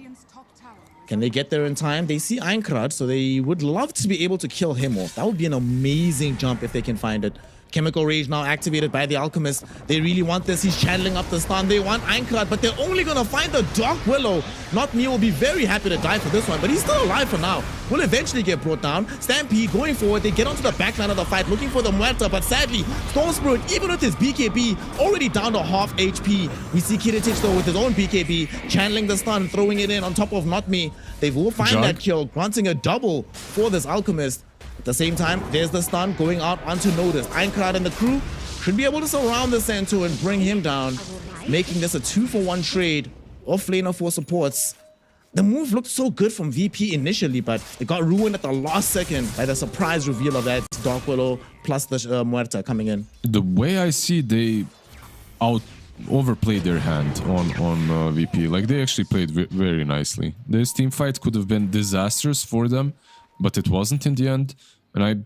S1: Can they get there in time? They see Einkrad, so they would love to be able to kill him off. That would be an amazing jump if they can find it. Chemical Rage now activated by the Alchemist. They really want this. He's channeling up the stun. They want Einkrad, but they're only going to find the Dark Willow. Not me will be very happy to die for this one, but he's still alive for now. Will eventually get brought down. Stampede going forward. They get onto the back line of the fight looking for the Muerta, but sadly, Storm Spirit, even with his BKB, already down to half HP. We see Kiritich though with his own BKB, channeling the stun, throwing it in on top of Not Me. They will find that kill, granting a double for this Alchemist. At the same time, there's the stun going out onto Notice. Einkrad and the crew should be able to surround the Centaur and bring him down, making this a 2-for-1 trade off laner for supports. The move looked so good from VP initially, but it got ruined at the last second by the surprise reveal of that Dark Willow plus the Muerta coming in.
S2: The way I see, they overplayed their hand on VP. Like, they actually played very nicely. This team fight could have been disastrous for them, but it wasn't in the end. And I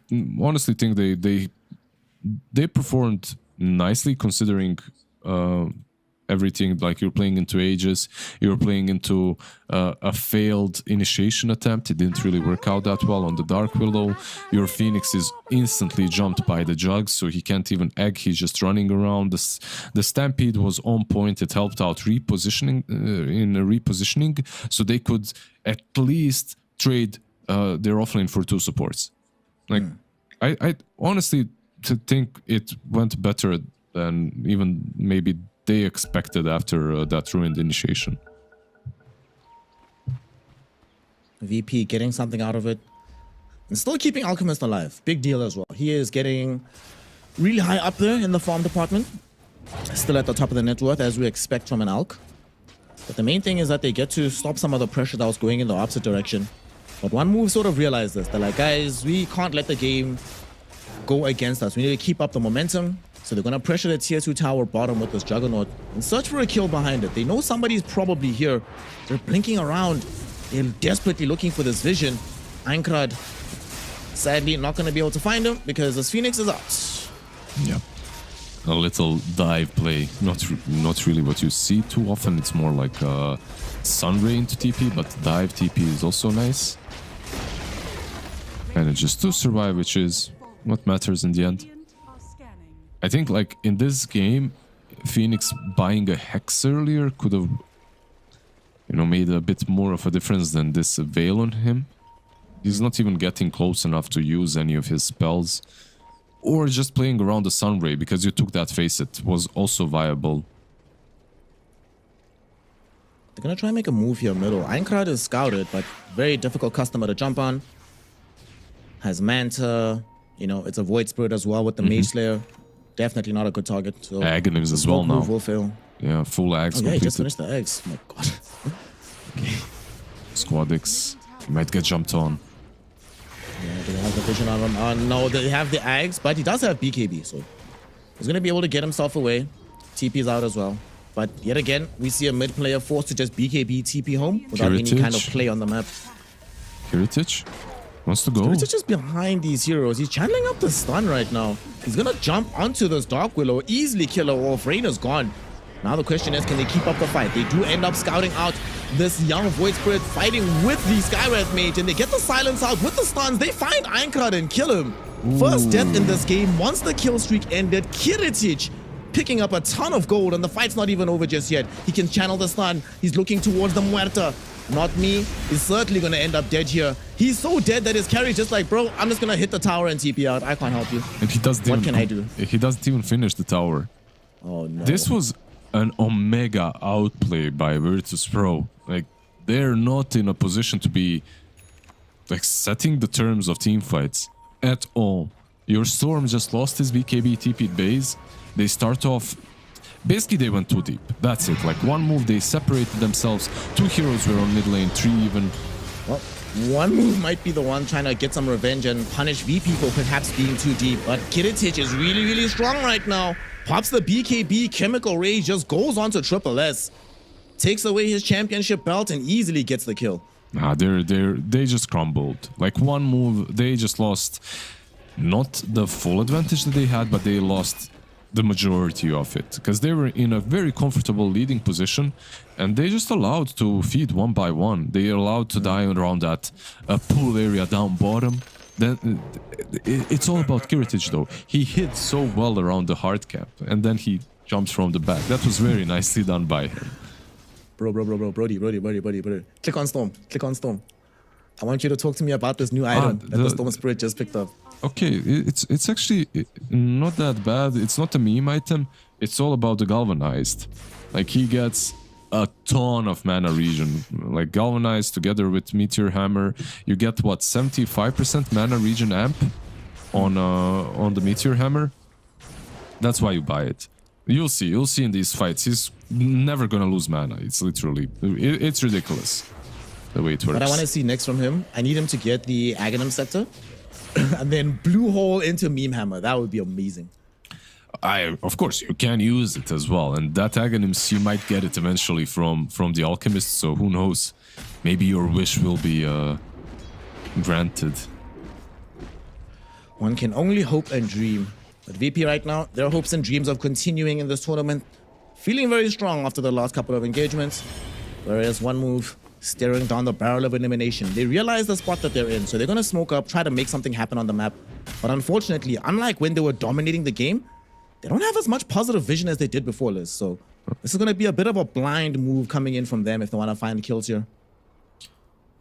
S2: honestly think they performed nicely considering everything. Like, you're playing into Aegis, you're playing into a failed initiation attempt. It didn't really work out that well on the Dark Willow. Your Phoenix is instantly jumped by the Jug, so he can't even egg, he's just running around. The Stampede was on point, it helped out repositioning so they could at least trade their offlane for 2 supports. Like, I honestly think it went better than even maybe they expected after that ruined initiation.
S1: VP getting something out of it and still keeping Alchemist alive. Big deal as well. He is getting really high up there in the farm department. Still at the top of the net worth as we expect from an Alch. But the main thing is that they get to stop some of the pressure that was going in the opposite direction. But one move sort of realized this. They're like, guys, we can't let the game go against us. We need to keep up the momentum. So they're going to pressure the tier 2 tower bottom with this Juggernaut and search for a kill behind it. They know somebody's probably here. They're blinking around. They're desperately looking for this vision. Einkrad, sadly, not going to be able to find him because this Phoenix is out.
S2: Yep. a little dive play. Not really what you see too often. It's more like Sun Ray into TP, but dive TP is also nice. Manages to survive, which is what matters in the end.
S3: Radiant are scanning.
S2: I think like in this game, Phoenix buying a Hex earlier could have, you know, made a bit more of a difference than this Veil on him. He's not even getting close enough to use any of his spells. Or just playing around the Sun Ray, because you took that face, it was also viable.
S1: They're gonna try and make a move here middle. Aincrad is scouted, but very difficult customer to jump on. Has Manta, you know, it's a Void Spirit as well with the Mage Slayer. Definitely not a good target. So
S2: Aghanims as well
S1: smoke
S2: now.
S1: move will fail.
S2: Yeah, full Aghs
S1: Oh yeah, he just
S2: completed.
S1: finished the eggs. Oh my god. Okay.
S2: Squadix. He might get jumped on.
S1: Yeah, do they have the vision on him? No, they have the eggs, but he does have BKB, so he's gonna be able to get himself away. TP's out as well. But yet again, we see a mid player forced to just BKB TP home without any kind of
S2: Heritage.
S1: play on the map.
S2: Heritage wants to go.
S1: He's just behind these heroes. He's channeling up the stun right now. He's gonna jump onto this Dark Willow, easily kill her off. Rain is gone. Now the question is, can they keep up the fight? They do end up scouting out this young Void Spirit fighting with the Skywrath Mage, and they get the silence out with the stuns. They find Aincrad and kill him. First death in this game. Once the kill streak ended, Kiritic picking up a ton of gold, and the fight's not even over just yet. He can channel the stun. He's looking towards the Muerta. Not me. He's certainly gonna end up dead here. He's so dead that his carry just like, bro, I'm just gonna hit the tower and TP out. I can't help you.
S2: And he doesn't
S1: What
S2: even
S1: can I do?
S2: He doesn't even finish the tower.
S1: Oh no.
S2: This was an Omega outplay by Virtus Pro. Like, they're not in a position to be like setting the terms of team fights at all. Your Storm just lost his BKB TP base. They start off. Basically, they went too deep. That's it. Like, one move, they separated themselves. Two heroes were on mid lane, three even.
S1: Well, one move might be the one trying to get some revenge and punish VP for perhaps being too deep. But Kiritic is really, really strong right now. Pops the BKB, Chemical Rage just goes on to Triple S. Takes away his championship belt and easily gets the kill.
S2: Nah, they just crumbled. Like, one move, they just lost not the full advantage that they had, but they lost the majority of it, because they were in a very comfortable leading position and they just allowed to feed one by one. They allowed to die around that pool area down bottom. Then it's all about Kiritic though. He hid so well around the hard cap and then he jumps from the back. That was very nicely done by him.
S1: Brody. Click on Storm. Click on Storm. I want you to talk to me about this new item that the Storm Spirit just picked up.
S2: Okay, it's actually not that bad. It's not a meme item. It's all about the Galvanized. Like, he gets a ton of mana regen. Like, Galvanized together with Meteor Hammer, you get what, 75% mana regen amp on the Meteor Hammer. That's why you buy it. You'll see in these fights. He's never gonna lose mana. It's literally, it's ridiculous the way it works.
S1: What I want to see next from him, I need him to get the Aghanim Scepter and then Blue Hole into Meme Hammer. That would be amazing.
S2: Of course, you can use it as well, and that Aghanims, you might get it eventually from the Alchemist, so who knows? Maybe your wish will be granted.
S1: One can only hope and dream. But VP right now, their hopes and dreams of continuing in this tournament, feeling very strong after the last couple of engagements. Whereas one move, staring down the barrel of elimination. They realize the spot that they're in, so they're gonna smoke up, try to make something happen on the map. But unfortunately, unlike when they were dominating the game, they don't have as much positive vision as they did before, Liz. So this is gonna be a bit of a blind move coming in from them if they wanna find kills here.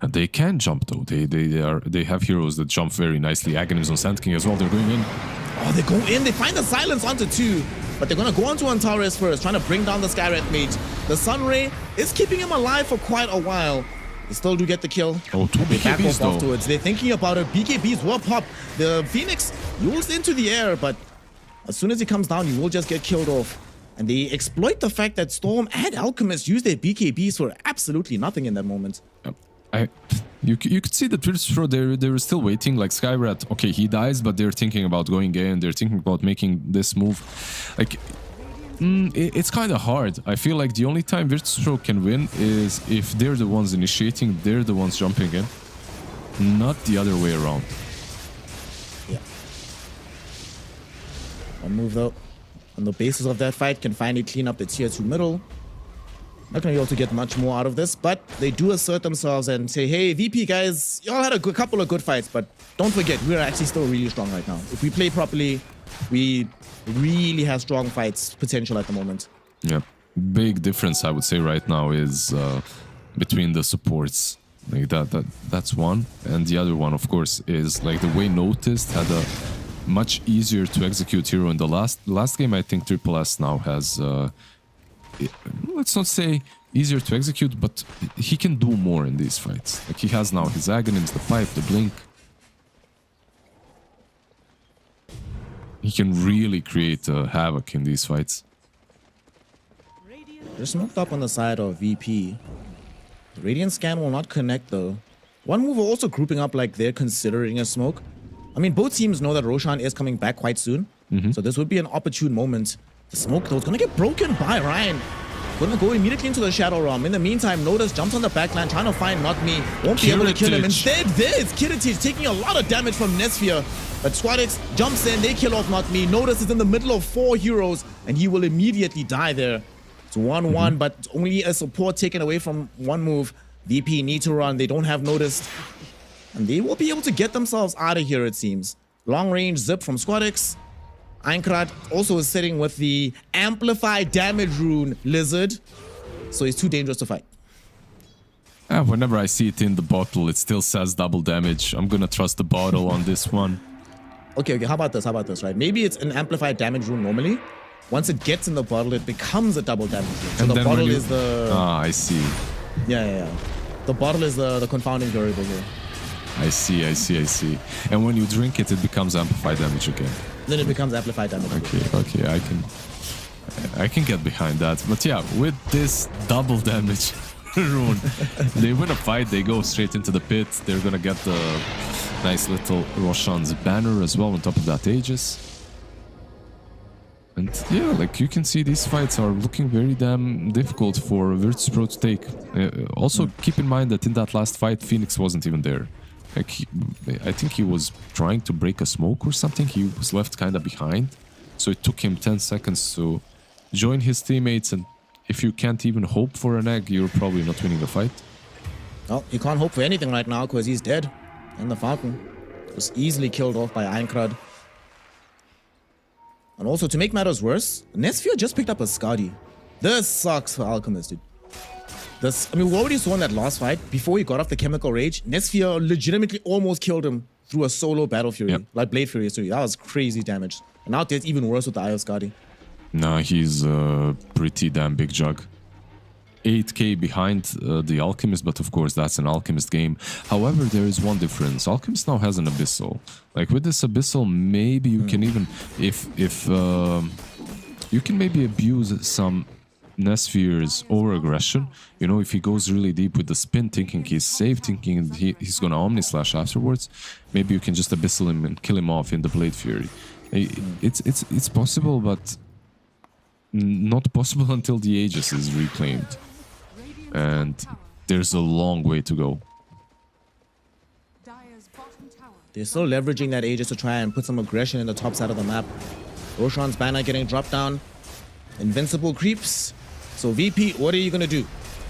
S2: And they can jump though. They have heroes that jump very nicely. Aghanims on Sand King as well. They're going in.
S1: Oh, they go in, they find the silence onto two. But they're gonna go onto Antares first, trying to bring down the Skywrath Mage. The Sun Ray is keeping him alive for quite a while. They still do get the kill.
S2: Oh, two
S1: They back
S2: BKBs
S1: off
S2: though.
S1: afterwards. They're thinking about it. BKBs will pop. The Phoenix rolls into the air, but as soon as he comes down, he will just get killed off. And they exploit the fact that Storm and Alchemist use their BKBs for absolutely nothing in that moment.
S2: You could see that Virtus Pro, they were still waiting. Like, Skywrath, okay, he dies, but they're thinking about going in. They're thinking about making this move. Like, it's kind of hard. I feel like the only time Virtus Pro can win is if they're the ones initiating, they're the ones jumping in, not the other way around.
S1: Yeah. One move though. on the basis of that fight, can finally clean up the tier 2 middle. Not going to be able to get much more out of this, but they do assert themselves and say, hey, VP guys, y'all had a couple of good fights, but don't forget, we're actually still really strong right now. If we play properly, we really have strong fights potential at the moment.
S2: Yeah, big difference I would say right now is between the supports. Like that's one, and the other one, of course, is like the way Noticed had a much easier to execute hero in the last game. I think Triple S now has, let's not say easier to execute, but he can do more in these fights. Like he has now his Aghanims, the Pipe, the Blink. He can really create havoc in these fights.
S1: They're smoked up on the side of VP. The Radiant Scan will not connect though. One move also grouping up like they're considering a smoke. I mean, both teams know that Roshan is coming back quite soon. So this would be an opportune moment. The smoke though is going to get broken by Ryan. Going to go immediately into the Shadow Realm. In the meantime, Notice jumps on the backline, trying to find Not Me. Won't be able to kill him. Instead, there's Kiritich taking a lot of damage from Nesphere. But Squadix jumps in, they kill off Not Me. Notice is in the middle of 4 heroes, and he will immediately die there. It's 1-1, but only a support taken away from one move. VP need to run. They don't have Noticed. And they will be able to get themselves out of here, it seems. Long range zip from Squadix. Einkrad also is sitting with the amplified damage rune Lizard. So he's too dangerous to fight.
S2: Whenever I see it in the bottle, it still says double damage. I'm gonna trust the bottle on this one.
S1: Okay, how about this, right? Maybe it's an amplified damage rune normally. Once it gets in the bottle, it becomes a double damage rune. So
S2: And
S1: the
S2: then
S1: bottle
S2: when you-
S1: is the...
S2: Ah, I see.
S1: Yeah. The bottle is the confounding variable here.
S2: I see. And when you drink it, it becomes amplified damage again.
S1: Then it becomes amplified damage.
S2: Okay, I can get behind that. But yeah, with this double damage rune, they win a fight, they go straight into the pit. They're gonna get the nice little Roshan's banner as well on top of that Aegis. And yeah, like you can see, these fights are looking very damn difficult for Virtus.pro to take. Also, keep in mind that in that last fight, Phoenix wasn't even there. Like I think he was trying to break a smoke or something. He was left kind of behind. So it took him 10 seconds to join his teammates. And if you can't even hope for an egg, you're probably not winning the fight.
S1: Well, you can't hope for anything right now because he's dead. And the Fountain was easily killed off by Einkrad. And also, to make matters worse, Nesphere just picked up a Skadi. This sucks for Alchemist, dude. I mean, we already saw in that last fight, before he got off the Chemical Rage, Nesphere legitimately almost killed him through a solo Battle Fury.
S2: Yep.
S1: Like Blade Fury, so that was crazy damage. And now it's even worse with the Eye of Skadi.
S2: Nah, he's a pretty damn big jug. 8k behind the Alchemist, but of course that's an Alchemist game. However, there is one difference. Alchemist now has an Abyssal. Like with this Abyssal, maybe you can even, if you can maybe abuse some Nesphere's over-aggression. You know, if he goes really deep with the spin, thinking he's safe, thinking he's gonna Omni-Slash afterwards, maybe you can just Abyssal him and kill him off in the Blade Fury. It's possible, but not possible until the Aegis is reclaimed. And there's a long way to go.
S3: Dire's bottom tower.
S1: They're still leveraging that Aegis to try and put some aggression in the top side of the map. Roshan's banner getting dropped down. Invincible creeps. So VP, what are you gonna do?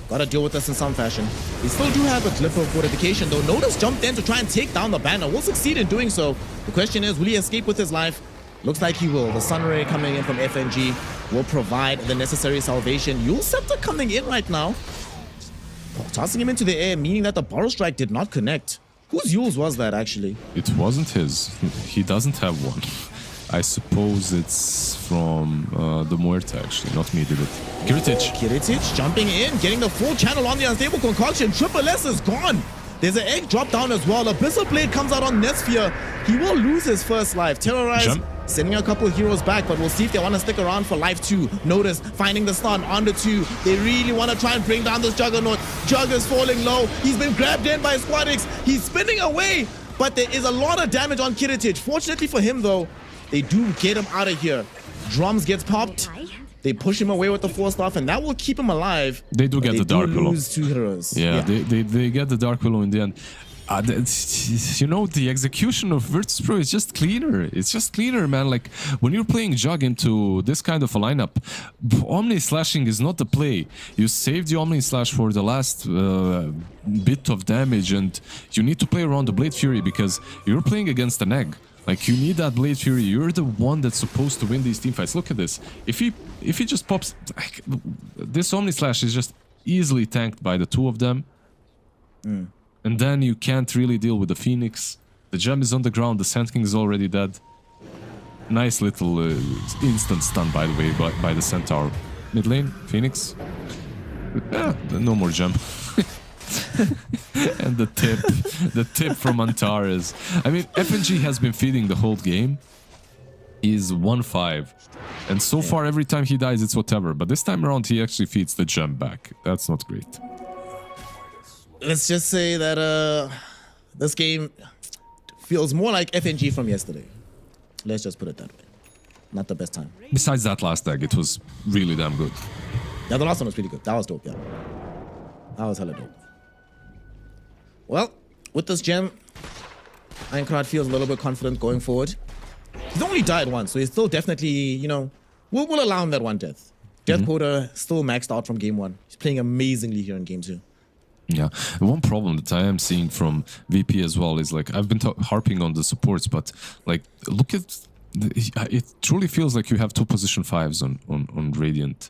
S1: Gotta deal with this in some fashion. They still do have a clip of fortification though. Notice jumped in to try and take down the banner. Will succeed in doing so. The question is, will he escape with his life? Looks like he will. The Sunray coming in from FNG will provide the necessary salvation. Yule Scepter coming in right now. Tossing him into the air, meaning that the Borrow Strike did not connect. Whose Yule's was that actually?
S2: It wasn't his. He doesn't have one. I suppose it's from the Muerta, actually. Not me, did it. Kiritich.
S1: Kiritich jumping in, getting the full channel on the Unstable Concoction. Triple S is gone. There's an egg drop down as well. Abyssal Blade comes out on Nesphere. He will lose his first life. Terrorize,
S2: Jump.
S1: sending a couple heroes back, but we'll see if they want to stick around for life 2. Notice, finding the stun on the 2. They really want to try and bring down this Juggernaut. Jug is falling low. He's been grabbed in by Squadix. He's spinning away, but there is a lot of damage on Kiritich. Fortunately for him, though, they do get him out of here. Drums gets popped. They push him away with the 4-staff, and that will keep him alive.
S2: They do get the Dark Willow.
S1: Lose 2 heroes.
S2: Yeah, they get the Dark Willow in the end. You know, the execution of Virtus Pro is just cleaner. It's just cleaner, man. Like, when you're playing Jug into this kind of a lineup, Omni Slashing is not the play. You save the Omni Slash for the last bit of damage, and you need to play around the Blade Fury because you're playing against an egg. Like, you need that Blade Fury. You're the one that's supposed to win these teamfights. Look at this. If he just pops... Like, this Omni Slash is just easily tanked by the two of them. And then you can't really deal with the Phoenix. The gem is on the ground. The Sand King is already dead. Nice little instant stun, by the way, by the Centaur. Mid lane, Phoenix. No more gem. And the tip from Antares. I mean, FNG has been feeding the whole game. He's 1-5. And so far, every time he dies, it's whatever. But this time around, he actually feeds the gem back. That's not great.
S1: Let's just say that this game feels more like FNG from yesterday. Let's just put it that way. Not the best time.
S2: Besides that last egg, it was really damn good.
S1: Yeah, the last one was pretty good. That was dope, yeah. That was hella dope. Well, with this gem, Ironclad feels a little bit confident going forward. He's only died once, so he's still definitely, you know, we'll allow him that one death. Death quota still maxed out from game 1. He's playing amazingly here in game 2.
S2: Yeah, one problem that I am seeing from VP as well is, like, I've been harping on the supports, but, like, look at... It truly feels like you have 2 position 5s on Radiant.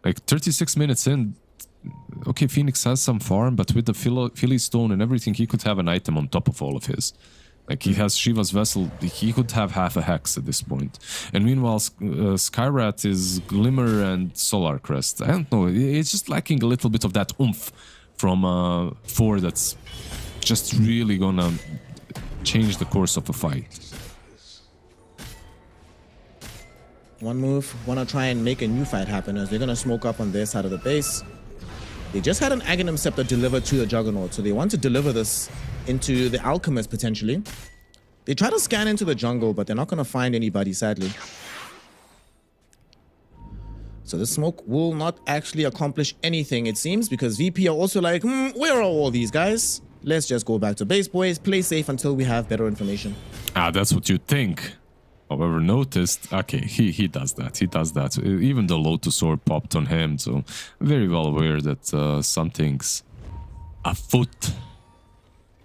S2: Like, 36 minutes in, okay, Phoenix has some farm, but with the Philly Stone and everything, he could have an item on top of all of his. Like, he has Shiva's Vessel, he could have half a Hex at this point. And meanwhile, Skyrat is Glimmer and Solar Crest. I don't know, it's just lacking a little bit of that oomph from 4 that's just really gonna change the course of a fight.
S1: One move, wanna try and make a new fight happen as they're gonna smoke up on their side of the base. They just had an Aghanim Scepter delivered to the Juggernaut, so they want to deliver this into the Alchemist potentially. They try to scan into the jungle, but they're not gonna find anybody, sadly. So the smoke will not actually accomplish anything, it seems, because VP are also like, where are all these guys? Let's just go back to base, boys. Play safe until we have better information.
S2: Ah, that's what you think. However, noticed, okay, he does that. He does that. Even the Lotus Sword popped on him, so very well aware that something's afoot.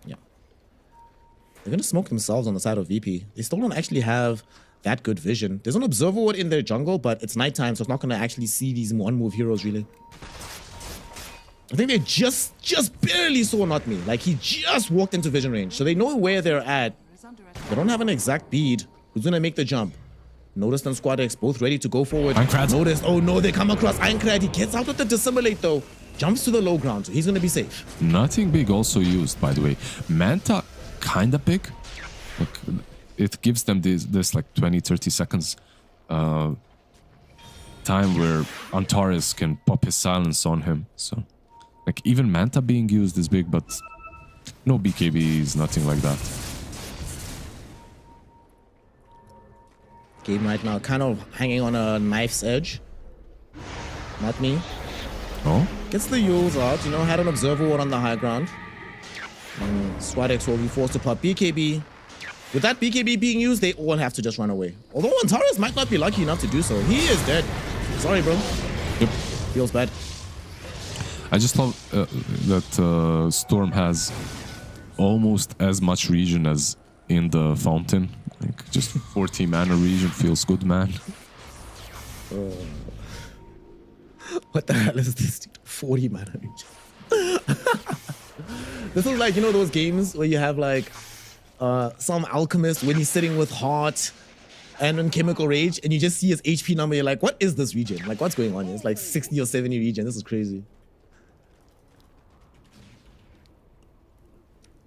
S1: Yeah. They're going to smoke themselves on the side of VP. They still don't actually have that good vision. There's an Observer Ward in their jungle, but it's nighttime, so it's not going to actually see these one-move heroes, really. I think they just barely saw Not Me. Like, he just walked into vision range, so they know where they're at. They don't have an exact bead. Who's going to make the jump? Noticed and Squad X both ready to go forward.
S2: Ironclad.
S1: Noticed. Oh, no, they come across Ironclad. He gets out with the Dissimulate, though. Jumps to the low ground, so he's going to be safe.
S2: Nothing big also used, by the way. Manta, kind of big. Like, it gives them this like 20-30 seconds time where Antares can pop his silence on him. So, like, even Manta being used is big, but no BKBs, nothing like that.
S1: Game right now kind of hanging on a knife's edge. Not Me.
S2: Oh?
S1: Gets the Yules out, you know, had an Observer Ward on the high ground. And Swadex will be forced to pop BKB. With that BKB being used, they all have to just run away. Although Antares might not be lucky enough to do so. He is dead. Sorry, bro.
S2: Yep.
S1: Feels bad.
S2: I just love that Storm has almost as much region as in the Fountain. Like, just 40 mana region feels good, man.
S1: What the hell is this? 40 mana region. This is like, you know, those games where you have like some alchemist when he's sitting with Heart and in Chemical Rage and you just see his HP number. You're like, what is this region? Like, what's going on here? It's like 60 or 70 region. This is crazy.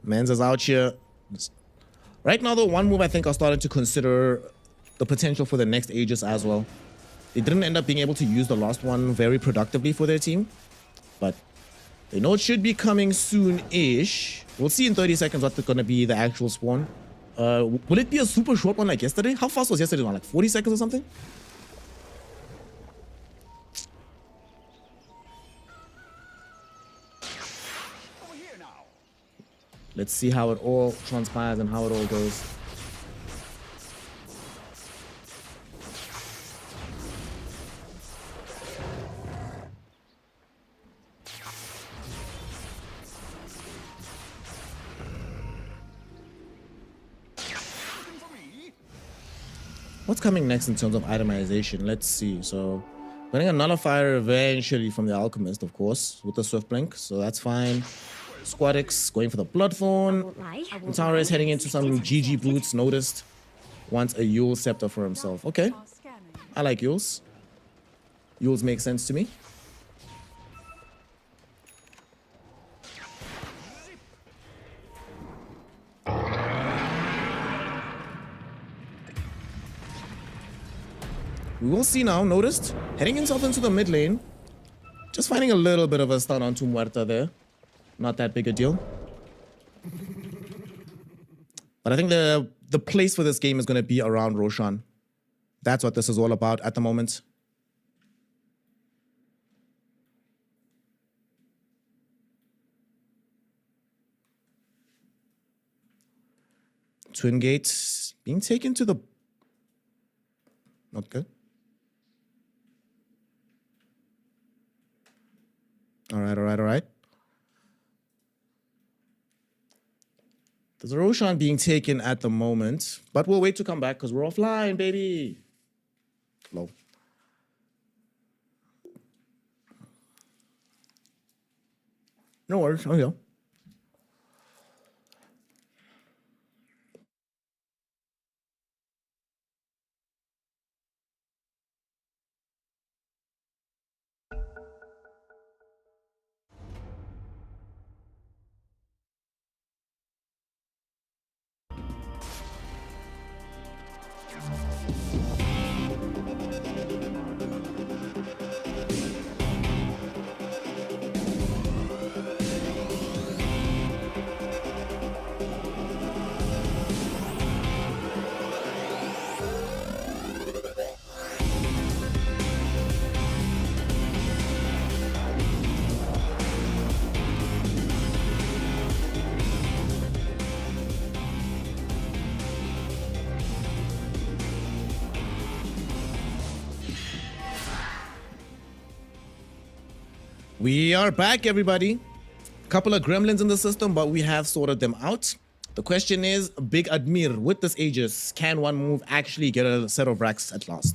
S1: Mans is out here. Right now, though, one move I think are starting to consider the potential for the next Aegis as well. They didn't end up being able to use the last one very productively for their team, but they know it should be coming soon-ish. We'll see in 30 seconds what's going to be the actual spawn. Will it be a super short one like yesterday? How fast was yesterday one? Like 40 seconds or something? Let's see how it all transpires and how it all goes. What's coming next in terms of itemization? Let's see. So, getting a nullifier eventually from the alchemist, of course, with the swift blink. So that's fine. Squadix going for the bloodthorn. Tara is heading into some GG boots. Noticed. Wants a Yule scepter for himself. Okay,
S3: Are scanning.
S1: I like Yules. Yules make sense to me. We will see now, noticed, heading himself into the mid lane. Just finding a little bit of a stun onto Muerta there. Not that big a deal. But I think the place for this game is going to be around Roshan. That's what this is all about at the moment. Twin Gates being taken to the... Not good. All right. There's a Roshan being taken at the moment, but we'll wait to come back because we're offline, baby. Low. No worries. Oh, yeah. We are back, everybody. Couple of gremlins in the system, but we have sorted them out. The question is, Big Admir, with this Aegis, can one move actually get a set of racks at last?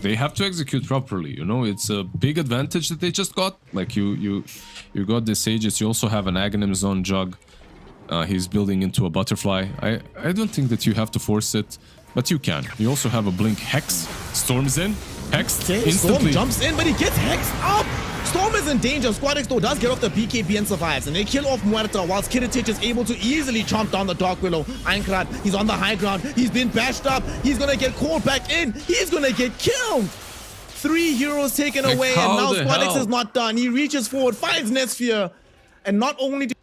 S2: They have to execute properly, you know. It's a big advantage that they just got. Like you got this Aegis. You also have an Aghanim Zone Jug. He's building into a butterfly. I don't think that you have to force it, but you can. You also have a Blink Hex. Storms in. Hex instantly.
S1: Storm jumps in, but he gets hexed up. Storm is in danger. Squadix though does get off the BKB and survives, and they kill off Muerta whilst Kiritich is able to easily chomp down the Dark Willow. Aincrad, he's on the high ground. He's been bashed up. He's gonna get called back in. He's gonna get killed. 3 heroes taken away, and now Squadix is not done. He reaches forward, finds Netsphere, and not only do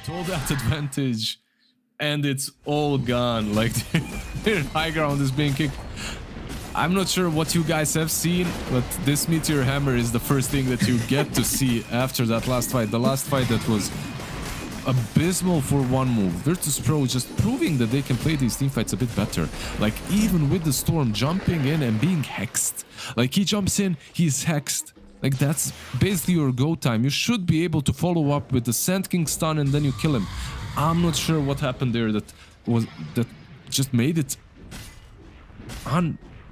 S2: all that advantage, and it's all gone. Like their high ground is being kicked. I'm not sure what you guys have seen, but this Meteor Hammer is the first thing that you get to see after that last fight. The last fight that was abysmal for one move. Virtus Pro just proving that they can play these team fights a bit better. Like even with the Storm jumping in and being hexed. Like he jumps in, he's hexed. Like that's basically your go time. You should be able to follow up with the Sand King stun and then you kill him. I'm not sure what happened there that just made it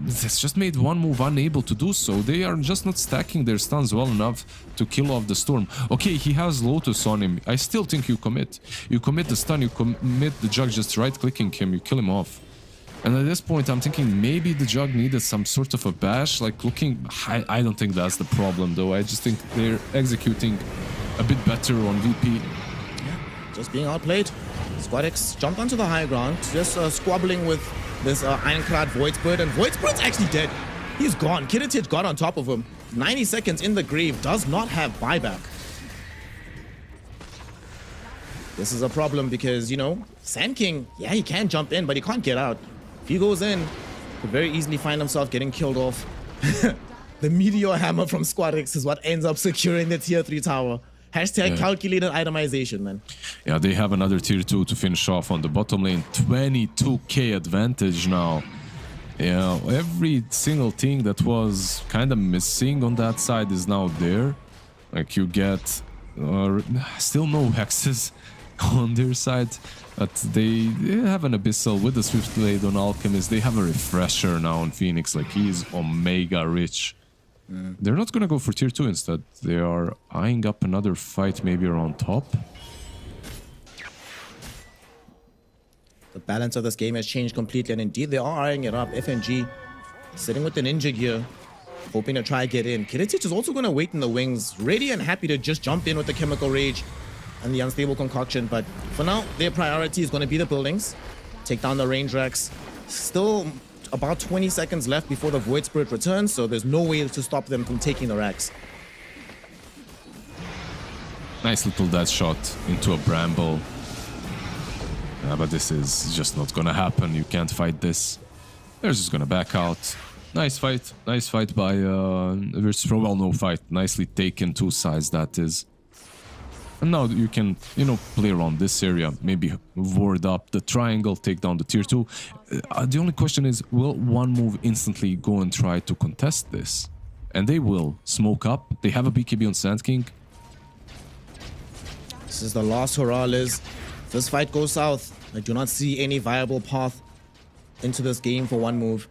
S2: that's just made one move unable to do so. They are just not stacking their stuns well enough to kill off the Storm. Okay, he has Lotus on him. I still think you commit. You commit the stun, you commit the Jug, just right-clicking him, you kill him off. And at this point, I'm thinking maybe the Jug needed some sort of a bash. Like looking, I don't think that's the problem though. I just think they're executing a bit better on VP.
S1: Yeah, just being outplayed. SquadX jumped onto the high ground, just squabbling with this Ironclad Void Spirit, and Void Spirit's actually dead. He's gone. Kiritich got on top of him. 90 seconds in the grave, does not have buyback. This is a problem because, you know, Sand King, yeah, he can jump in, but he can't get out. If he goes in, could very easily find himself getting killed off. The Meteor Hammer from SquadX is what ends up securing the tier 3 tower. Hashtag calculated itemization, man.
S2: Yeah, they have another tier 2 to finish off on the bottom lane. 22k advantage now. Yeah, every single thing that was kind of missing on that side is now there. Like you get still no hexes on their side, but they have an Abyssal with the Swift Blade on Alchemist. They have a Refresher now on Phoenix, like he's Omega rich. They're not gonna go for tier 2 instead. They are eyeing up another fight maybe around top.
S1: The balance of this game has changed completely, and indeed they are eyeing it up. FNG sitting with the Ninja gear, hoping to try get in. Kiritich is also going to wait in the wings, ready and happy to just jump in with the Chemical Rage and the Unstable Concoction. But for now, their priority is going to be the buildings, take down the range racks. Still about 20 seconds left before the Void Spirit returns, so there's no way to stop them from taking the racks.
S2: Nice little death shot into a bramble. But this is just not gonna happen. You can't fight this. They're just gonna back out. Nice fight by Virtus.pro. Well, no fight. Nicely taken, two sides that is. And now you can, you know, play around this area. Maybe ward up the triangle, take down the tier 2. The only question is, will one move instantly go and try to contest this? And they will smoke up. They have a BKB on Sand King.
S1: This is the last hurrah, Liz. This fight goes south. I do not see any viable path into this game for one move.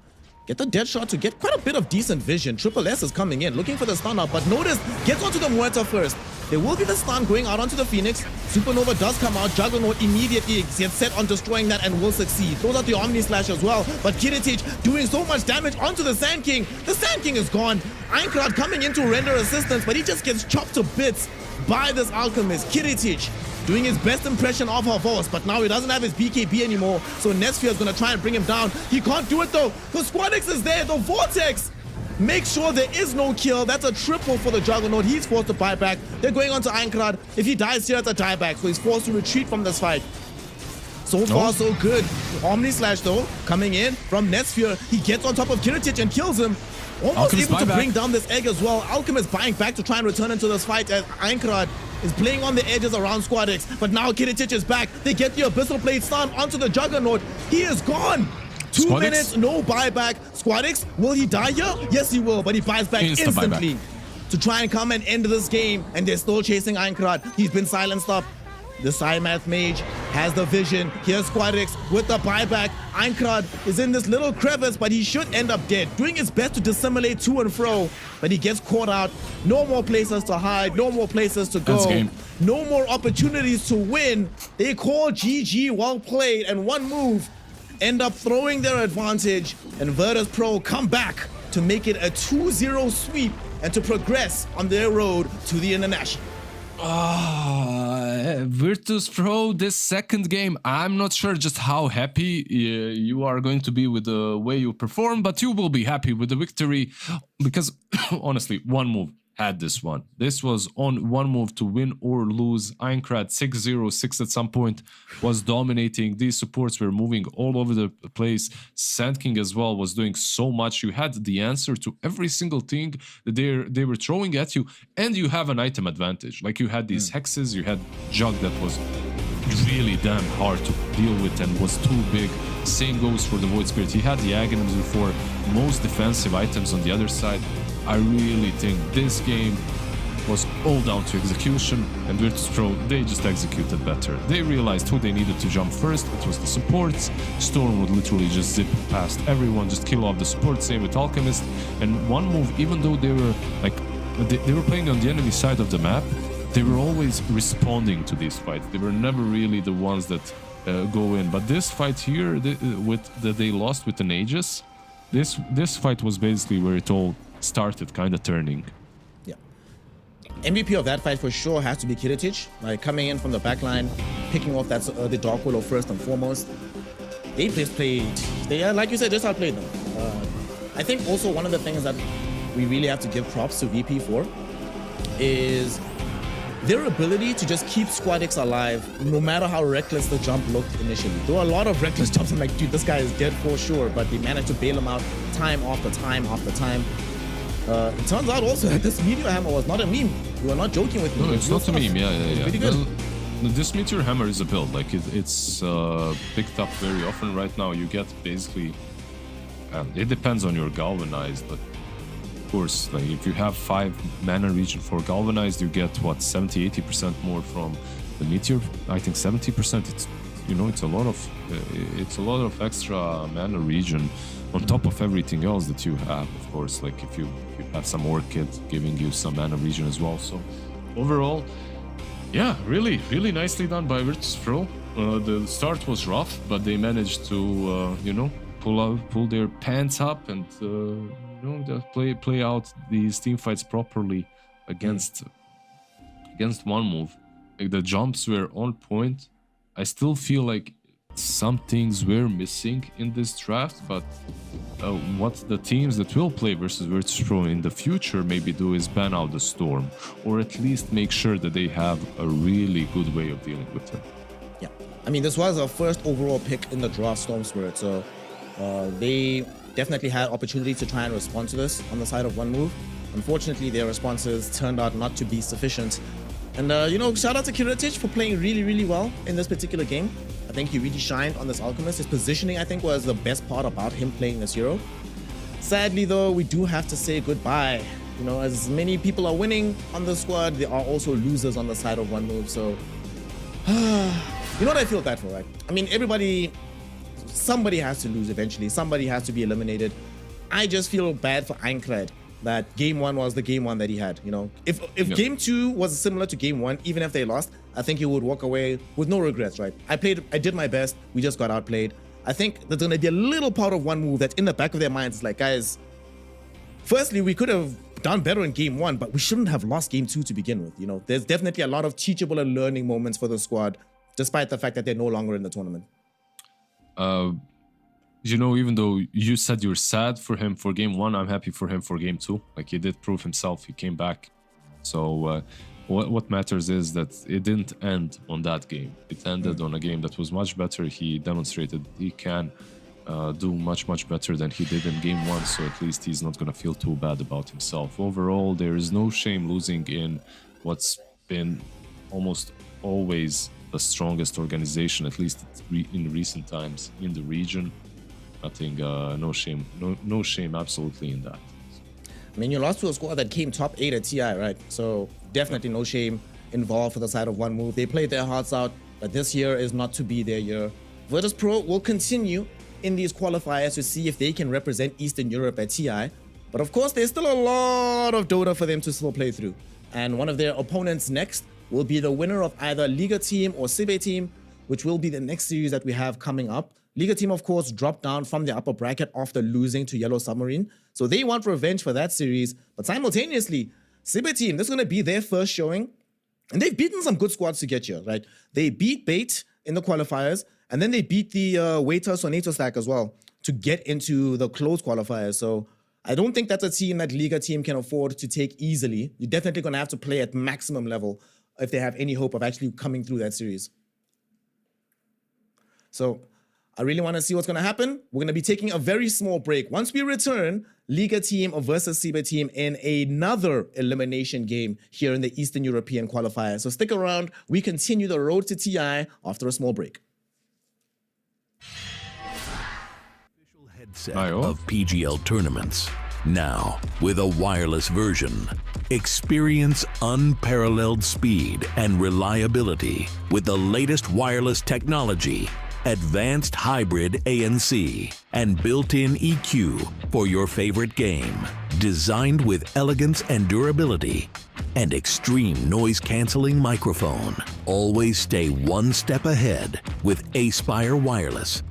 S1: Get the dead shot to get quite a bit of decent vision. Triple S is coming in, looking for the stun up, but notice, gets onto the Muerta first. There will be the stun going out onto the Phoenix. Supernova does come out. Juggernaut immediately gets set on destroying that and will succeed. Throws out the Omni Slash as well, but Kiritich doing so much damage onto the Sand King. The Sand King is gone. Ironclad coming in to render assistance, but he just gets chopped to bits by this Alchemist. Kiritich doing his best impression of her voice, but now he doesn't have his BKB anymore, so Nesphere is going to try and bring him down. He can't do it though, because SquadX is there. The Vortex makes sure there is no kill. That's a triple for the Juggernaut. He's forced to buy back. They're going on to Ironclad. If he dies here, it's a dieback, so he's forced to retreat from this fight. So far, so good. Omni Slash though, coming in from Nesphere. He gets on top of Kiritich and kills him. Almost
S2: Alchemist
S1: able to
S2: buyback.
S1: bring down this egg as well. Alchemist buying back to try and return into this fight as Ironclad is playing on the edges around SquadX. But now Kiritich is back. They get the Abyssal Blade stun onto the Juggernaut. He is gone. 2
S2: SquadX?
S1: minutes, no buyback. SquadX, will he die here? Yes, he will, but he buys back instantly to try and come and end this game. And they're still chasing Ironclad. He's been silenced up. The Psymath Mage has the vision. Here's SquadX with the buyback. Ironclad is in this little crevice, but he should end up dead. Doing his best to dissimulate to and fro, but he gets caught out. No more places to hide, no more places to go.
S2: Game.
S1: No more opportunities to win. They call GG, well played, and one move end up throwing their advantage, and Virtus.pro come back to make it a 2-0 sweep and to progress on their road to the International.
S2: Virtus.pro, this second game, I'm not sure just how happy you are going to be with the way you perform, but you will be happy with the victory because honestly, one move had this one. This was on one move to win or lose. Ironclad 6-0-6 at some point was dominating. These supports were moving all over the place. Sand King as well was doing so much. You had the answer to every single thing that they were throwing at you, and you have an item advantage. Like you had these hexes, you had Jug that was really damn hard to deal with and was too big. Same goes for the Void Spirit. He had the Aghanim before, most defensive items on the other side. I really think this game was all down to execution, and Virtus.pro, they just executed better. They realized who they needed to jump first. It was the supports. Storm would literally just zip past everyone, just kill off the support, same with Alchemist. And one move, even though they were like they were playing on the enemy side of the map, they were always responding to these fights. They were never really the ones that go in. But this fight here, that they lost with the Aegis, this fight was basically where it all started kind of turning.
S1: Yeah. MVP of that fight for sure has to be Kiritich, like coming in from the back line, picking off that the Dark Willow first and foremost. They just played, like you said, just outplayed them. I think also one of the things that we really have to give props to VP for is their ability to just keep Squad X alive no matter how reckless the jump looked initially. There were a lot of reckless jumps. I'm like, dude, this guy is dead for sure, but they managed to bail him out time after time after time. It turns out also that this Meteor Hammer was not a meme. You are not joking with me.
S2: No, it's not a meme. Yeah.
S1: Pretty good.
S2: Well, this Meteor Hammer is a build. Like it's picked up very often right now. You get basically, it depends on your galvanized, but of course, like if you have 5 mana region for galvanized, you get what 70-80% more from the Meteor. I think 70%. It's it's a lot of extra mana region on top of everything else that you have. Of course, like if you have some Orchid giving you some mana region as well. So overall, yeah, really nicely done by Virtus Pro. The start was rough, but they managed to pull their pants up and just play out these team fights properly against one move. Like the jumps were on point. I still feel like some things were missing in this draft, but what the teams that will play versus Virtus Pro in the future maybe do is ban out the Storm, or at least make sure that they have a really good way of dealing with it.
S1: Yeah, I mean, this was our first overall pick in the draft, Storm Spirit, so they definitely had opportunity to try and respond to this on the side of one move. Unfortunately, their responses turned out not to be sufficient. And, shout out to Kiritich for playing really well in this particular game. I think he really shined on this Alchemist. His positioning, I think, was the best part about him playing this hero. Sadly, though, we do have to say goodbye. As many people are winning on the squad, there are also losers on the side of one move. So, you know what I feel bad for, right? I mean, somebody has to lose eventually. Somebody has to be eliminated. I just feel bad for Eincrad that game 1 was the game 1 that he had. If game 2 was similar to game 1, even if they lost, I think he would walk away with no regrets, right? I did my best. We just got outplayed. I think there's gonna be a little part of one move that in the back of their minds is like, guys, firstly, we could have done better in game 1, but we shouldn't have lost game 2 to begin with. There's definitely a lot of teachable and learning moments for the squad, despite the fact that they're no longer in the tournament.
S2: Even though you said you're sad for him for game 1, I'm happy for him for game 2. Like, he did prove himself. He came back. So what matters is that it didn't end on that game. It ended on a game that was much better. He demonstrated he can do much better than he did in game 1. So at least he's not going to feel too bad about himself. Overall, there is no shame losing in what's been almost always the strongest organization, at least in recent times in the region. Nothing, no shame absolutely in that.
S1: I mean, you lost to a squad that came top 8 at TI, right? So definitely no shame involved for the side of one move. They played their hearts out, but this year is not to be their year. Virtus Pro will continue in these qualifiers to see if they can represent Eastern Europe at TI. But of course, there's still a lot of Dota for them to still play through. And one of their opponents next will be the winner of either Liga Team or Sibe Team, which will be the next series that we have coming up. Liga Team, of course, dropped down from the upper bracket after losing to Yellow Submarine. So they want revenge for that series. But simultaneously, Sibe Team, this is going to be their first showing. And they've beaten some good squads to get here, right? They beat Bait in the qualifiers, and then they beat the Waiter Sonato stack as well to get into the closed qualifiers. So I don't think that's a team that Liga Team can afford to take easily. You're definitely going to have to play at maximum level if they have any hope of actually coming through that series. So I really want to see what's going to happen. We're going to be taking a very small break. Once we return, Liga Team versus Sibe Team in another elimination game here in the Eastern European qualifier. So stick around. We continue the road to TI after a small break.
S4: Official headset of PGL tournaments. Now, with a wireless version. Experience unparalleled speed and reliability with the latest wireless technology, advanced hybrid ANC, and built-in EQ for your favorite game. Designed with elegance and durability, and extreme noise-canceling microphone. Always stay one step ahead with Aspire Wireless.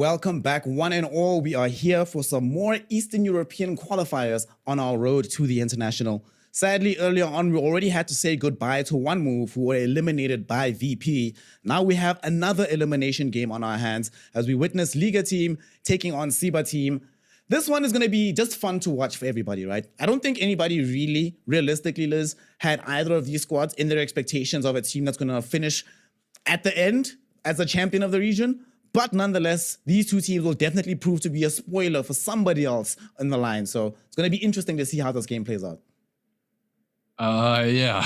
S1: welcome back one and all. We are here for some more Eastern European qualifiers on our road to the international. Sadly, earlier on, we already had to say goodbye to one move who were eliminated by VP. Now we have another elimination game on our hands as we witness Liga team taking on Siba team. This one is going to be just fun to watch for everybody, right? I don't think anybody really, realistically, Liz, had either of these squads in their expectations of a team that's going to finish at the end as a champion of the region. But nonetheless, these two teams will definitely prove to be a spoiler for somebody else in the line. So it's going to be interesting to see how this game plays out.
S2: Yeah,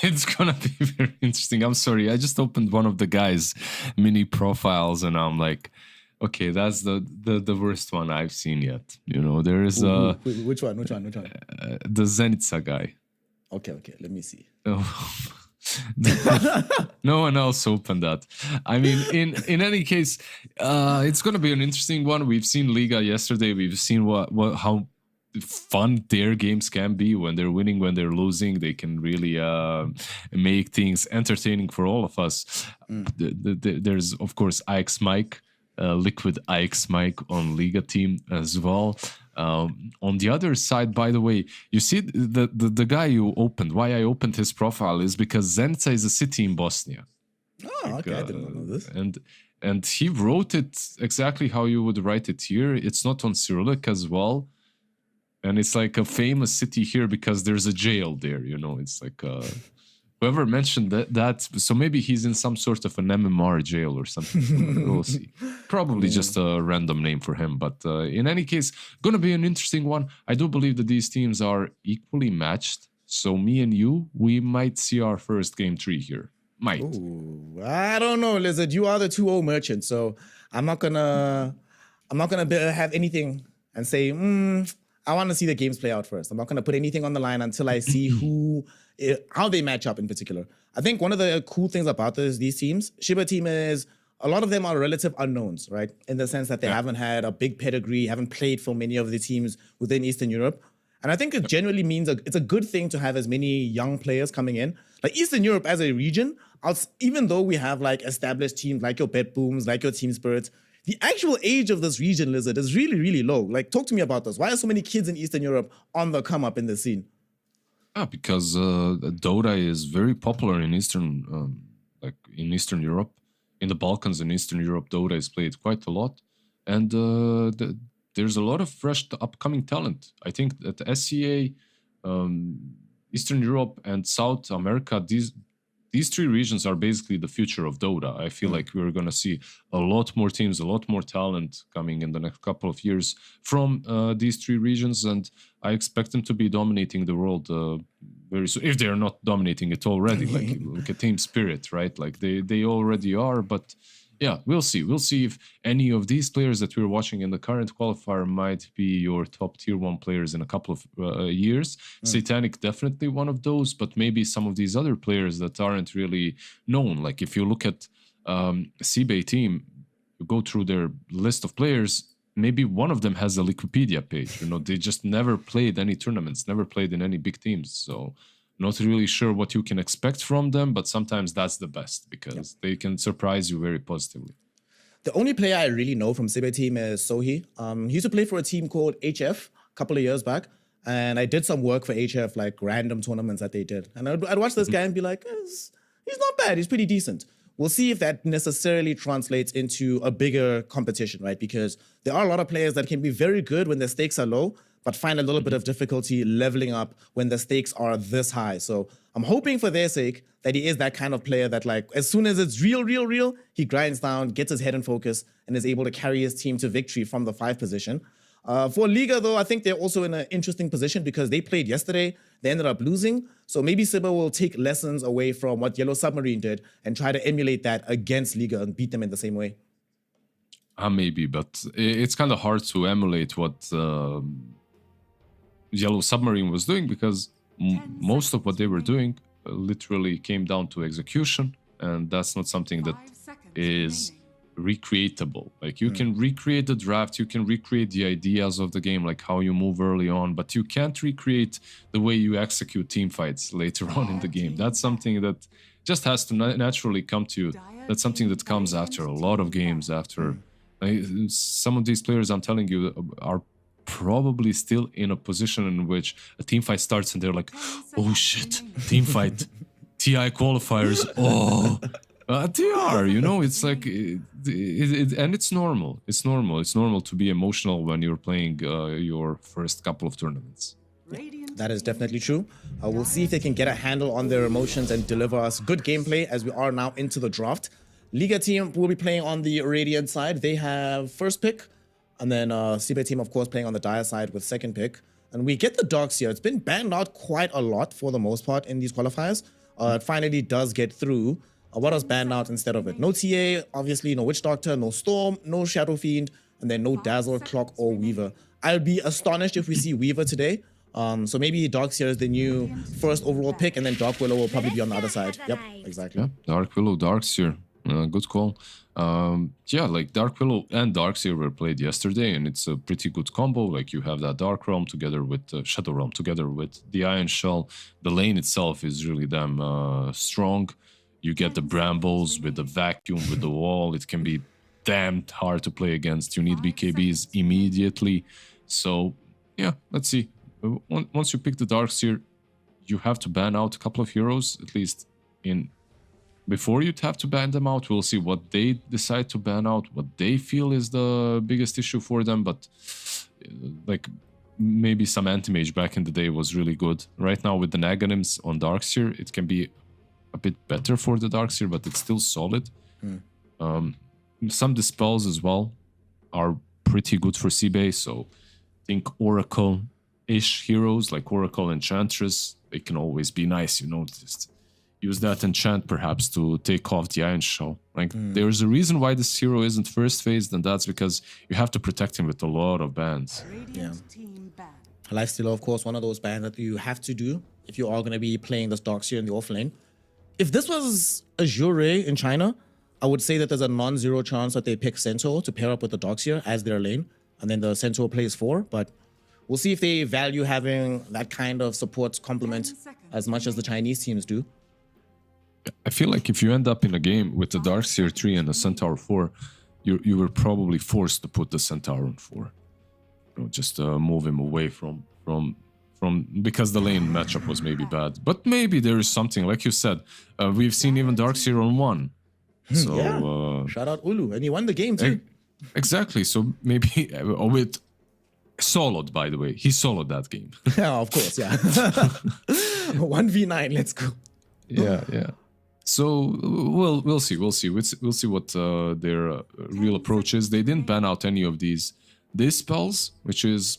S2: it's gonna be very interesting. I'm sorry, I just opened one of the guys' mini profiles and I'm like, okay, that's the worst one I've seen yet. You know, there is
S1: Which one?
S2: the Zenica guy.
S1: Okay, let me see.
S2: No one else opened that. I mean, in any case, it's gonna be an interesting one. We've seen Liga yesterday. We've seen how fun their games can be when they're winning, when they're losing. They can really make things entertaining for all of us. There's of course IX Mike, Liquid IX Mike on Liga team as well. On the other side, by the way, you see the guy you opened. Why I opened his profile is because Zenica is a city in Bosnia.
S1: Oh, okay, I didn't know this.
S2: And he wrote it exactly how you would write it here. It's not on Cyrillic as well. And it's like a famous city here because there's a jail there, you know. It's like whoever mentioned that. So maybe he's in some sort of an MMR jail or something. We'll see. Probably just a random name for him. But in any case, gonna be an interesting one. I do believe that these teams are equally matched. So me and you, we might see our first game 3 here. Might.
S1: Ooh, I don't know, Lizard. You are the 2-0 merchant, so I'm not gonna have anything and say, I want to see the games play out first. I'm not going to put anything on the line until I see how they match up in particular. I think one of the cool things about these teams, Shiba team, is a lot of them are relative unknowns, right? In the sense that they haven't had a big pedigree, haven't played for many of the teams within Eastern Europe. And I think it generally means it's a good thing to have as many young players coming in. Like Eastern Europe as a region, even though we have like established teams like your Bet Booms, like your Team Spirits, the actual age of this region, Lizard, is really, really low. Like, talk to me about this. Why are so many kids in Eastern Europe on the come up in the scene?
S2: Because Dota is very popular in Eastern Europe. In the Balkans and Eastern Europe, Dota is played quite a lot. And there's a lot of fresh upcoming talent. I think that SCA, Eastern Europe, and South America, these 3 regions are basically the future of Dota. I feel like we're going to see a lot more teams, a lot more talent coming in the next couple of years from these 3 regions, and I expect them to be dominating the world very soon. If they're not dominating it already, like look at Team Spirit, right? Like they already are, but yeah, we'll see. We'll see if any of these players that we're watching in the current qualifier might be your top tier 1 players in a couple of years. Satanic, definitely one of those, but maybe some of these other players that aren't really known. Like if you look at CBay team, you go through their list of players, maybe one of them has a Wikipedia page. You know, they just never played any tournaments, never played in any big teams. So not really sure what you can expect from them, but sometimes that's the best because they can surprise you very positively.
S1: The only player I really know from CBay team is Sohi. He used to play for a team called HF a couple of years back, and I did some work for HF, like random tournaments that they did. And I'd watch this guy and be like, he's not bad, he's pretty decent. We'll see if that necessarily translates into a bigger competition, right? Because there are a lot of players that can be very good when the stakes are low, but find a little bit of difficulty leveling up when the stakes are this high. So I'm hoping for their sake that he is that kind of player that, like, as soon as it's real, he grinds down, gets his head in focus, and is able to carry his team to victory from the 5 position. For Liga, though, I think they're also in an interesting position because they played yesterday. They ended up losing. So maybe Siba will take lessons away from what Yellow Submarine did and try to emulate that against Liga and beat them in the same way.
S2: Maybe, but it's kind of hard to emulate what Yellow Submarine was doing because most of what they were doing literally came down to execution, and that's not something that is recreatable. Like you can recreate the draft, you can recreate the ideas of the game, like how you move early on, but you can't recreate the way you execute team fights later on in the game. That's something that just has to naturally come to you. That's something that comes after a lot of games, after Some of these players, I'm telling you, are probably still in a position in which a team fight starts and they're like, oh shit, team fight, TI qualifiers, oh. They are, you know, it's like, and it's normal. It's normal. It's normal to be emotional when you're playing your first couple of tournaments.
S1: That is definitely true. We'll see if they can get a handle on their emotions and deliver us good gameplay as we are now into the draft. Liga team will be playing on the Radiant side. They have first pick, and then CB team, of course, playing on the Dire side with second pick. And we get the Dogs here. It's been banned out quite a lot for the most part in these qualifiers. It finally does get through. What was banned out instead of it? No TA, obviously, no Witch Doctor, no Storm, no Shadow Fiend, and then no Dazzle, Clock, or Weaver. I'll be astonished if we see Weaver today. So maybe Dogs here is the new first overall pick, and then Dark Willow will probably be on the other side. Yep, exactly.
S2: Yeah, Dark Willow, Darkseer. Good call. Yeah, like Dark Willow and Darkseer were played yesterday, and it's a pretty good combo. Like you have that Dark Realm together with Shadow Realm together with the Iron Shell. The lane itself is really damn strong. You get the Brambles with the Vacuum, with the wall. It can be damned hard to play against. You need BKBs immediately. So, yeah, let's see. Once you pick the Darkseer, you have to ban out a couple of heroes, at least in... Before you'd have to ban them out, we'll see what they decide to ban out, what they feel is the biggest issue for them, but like maybe some anti-mage back in the day was really good. Right now with the Naganims on Darkseer, it can be a bit better for the Darkseer, but it's still solid. Some Dispels as well are pretty good for CBA, so think Oracle-ish heroes like Oracle Enchantress, they can always be nice, you know, just use that enchant perhaps to take off the Iron Shell. Like there's a reason why this hero isn't first phased, and that's because you have to protect him with a lot of bans.
S1: Yeah. Lifestealer, of course, one of those bans that you have to do if you are going to be playing this Darkseer in the offlane. If this was Azure in China, I would say that there's a non-zero chance that they pick Centaur to pair up with the Darkseer as their lane, and then the Centaur plays 4, but we'll see if they value having that kind of support complement as much as the Chinese teams do.
S2: I feel like if you end up in a game with the Darkseer 3 and the Centaur 4, you were probably forced to put the Centaur on 4. You know, just move him away from because the lane matchup was maybe bad. But maybe there is something, like you said, we've seen even Darkseer on 1. So
S1: yeah. Shout out Ulu, and he won the game too.
S2: Exactly. So maybe with soloed, by the way, he soloed that game.
S1: Yeah, of course. Yeah. 1v9. Let's go.
S2: Yeah. So we'll see what their real approach is. They didn't ban out any of these spells, which is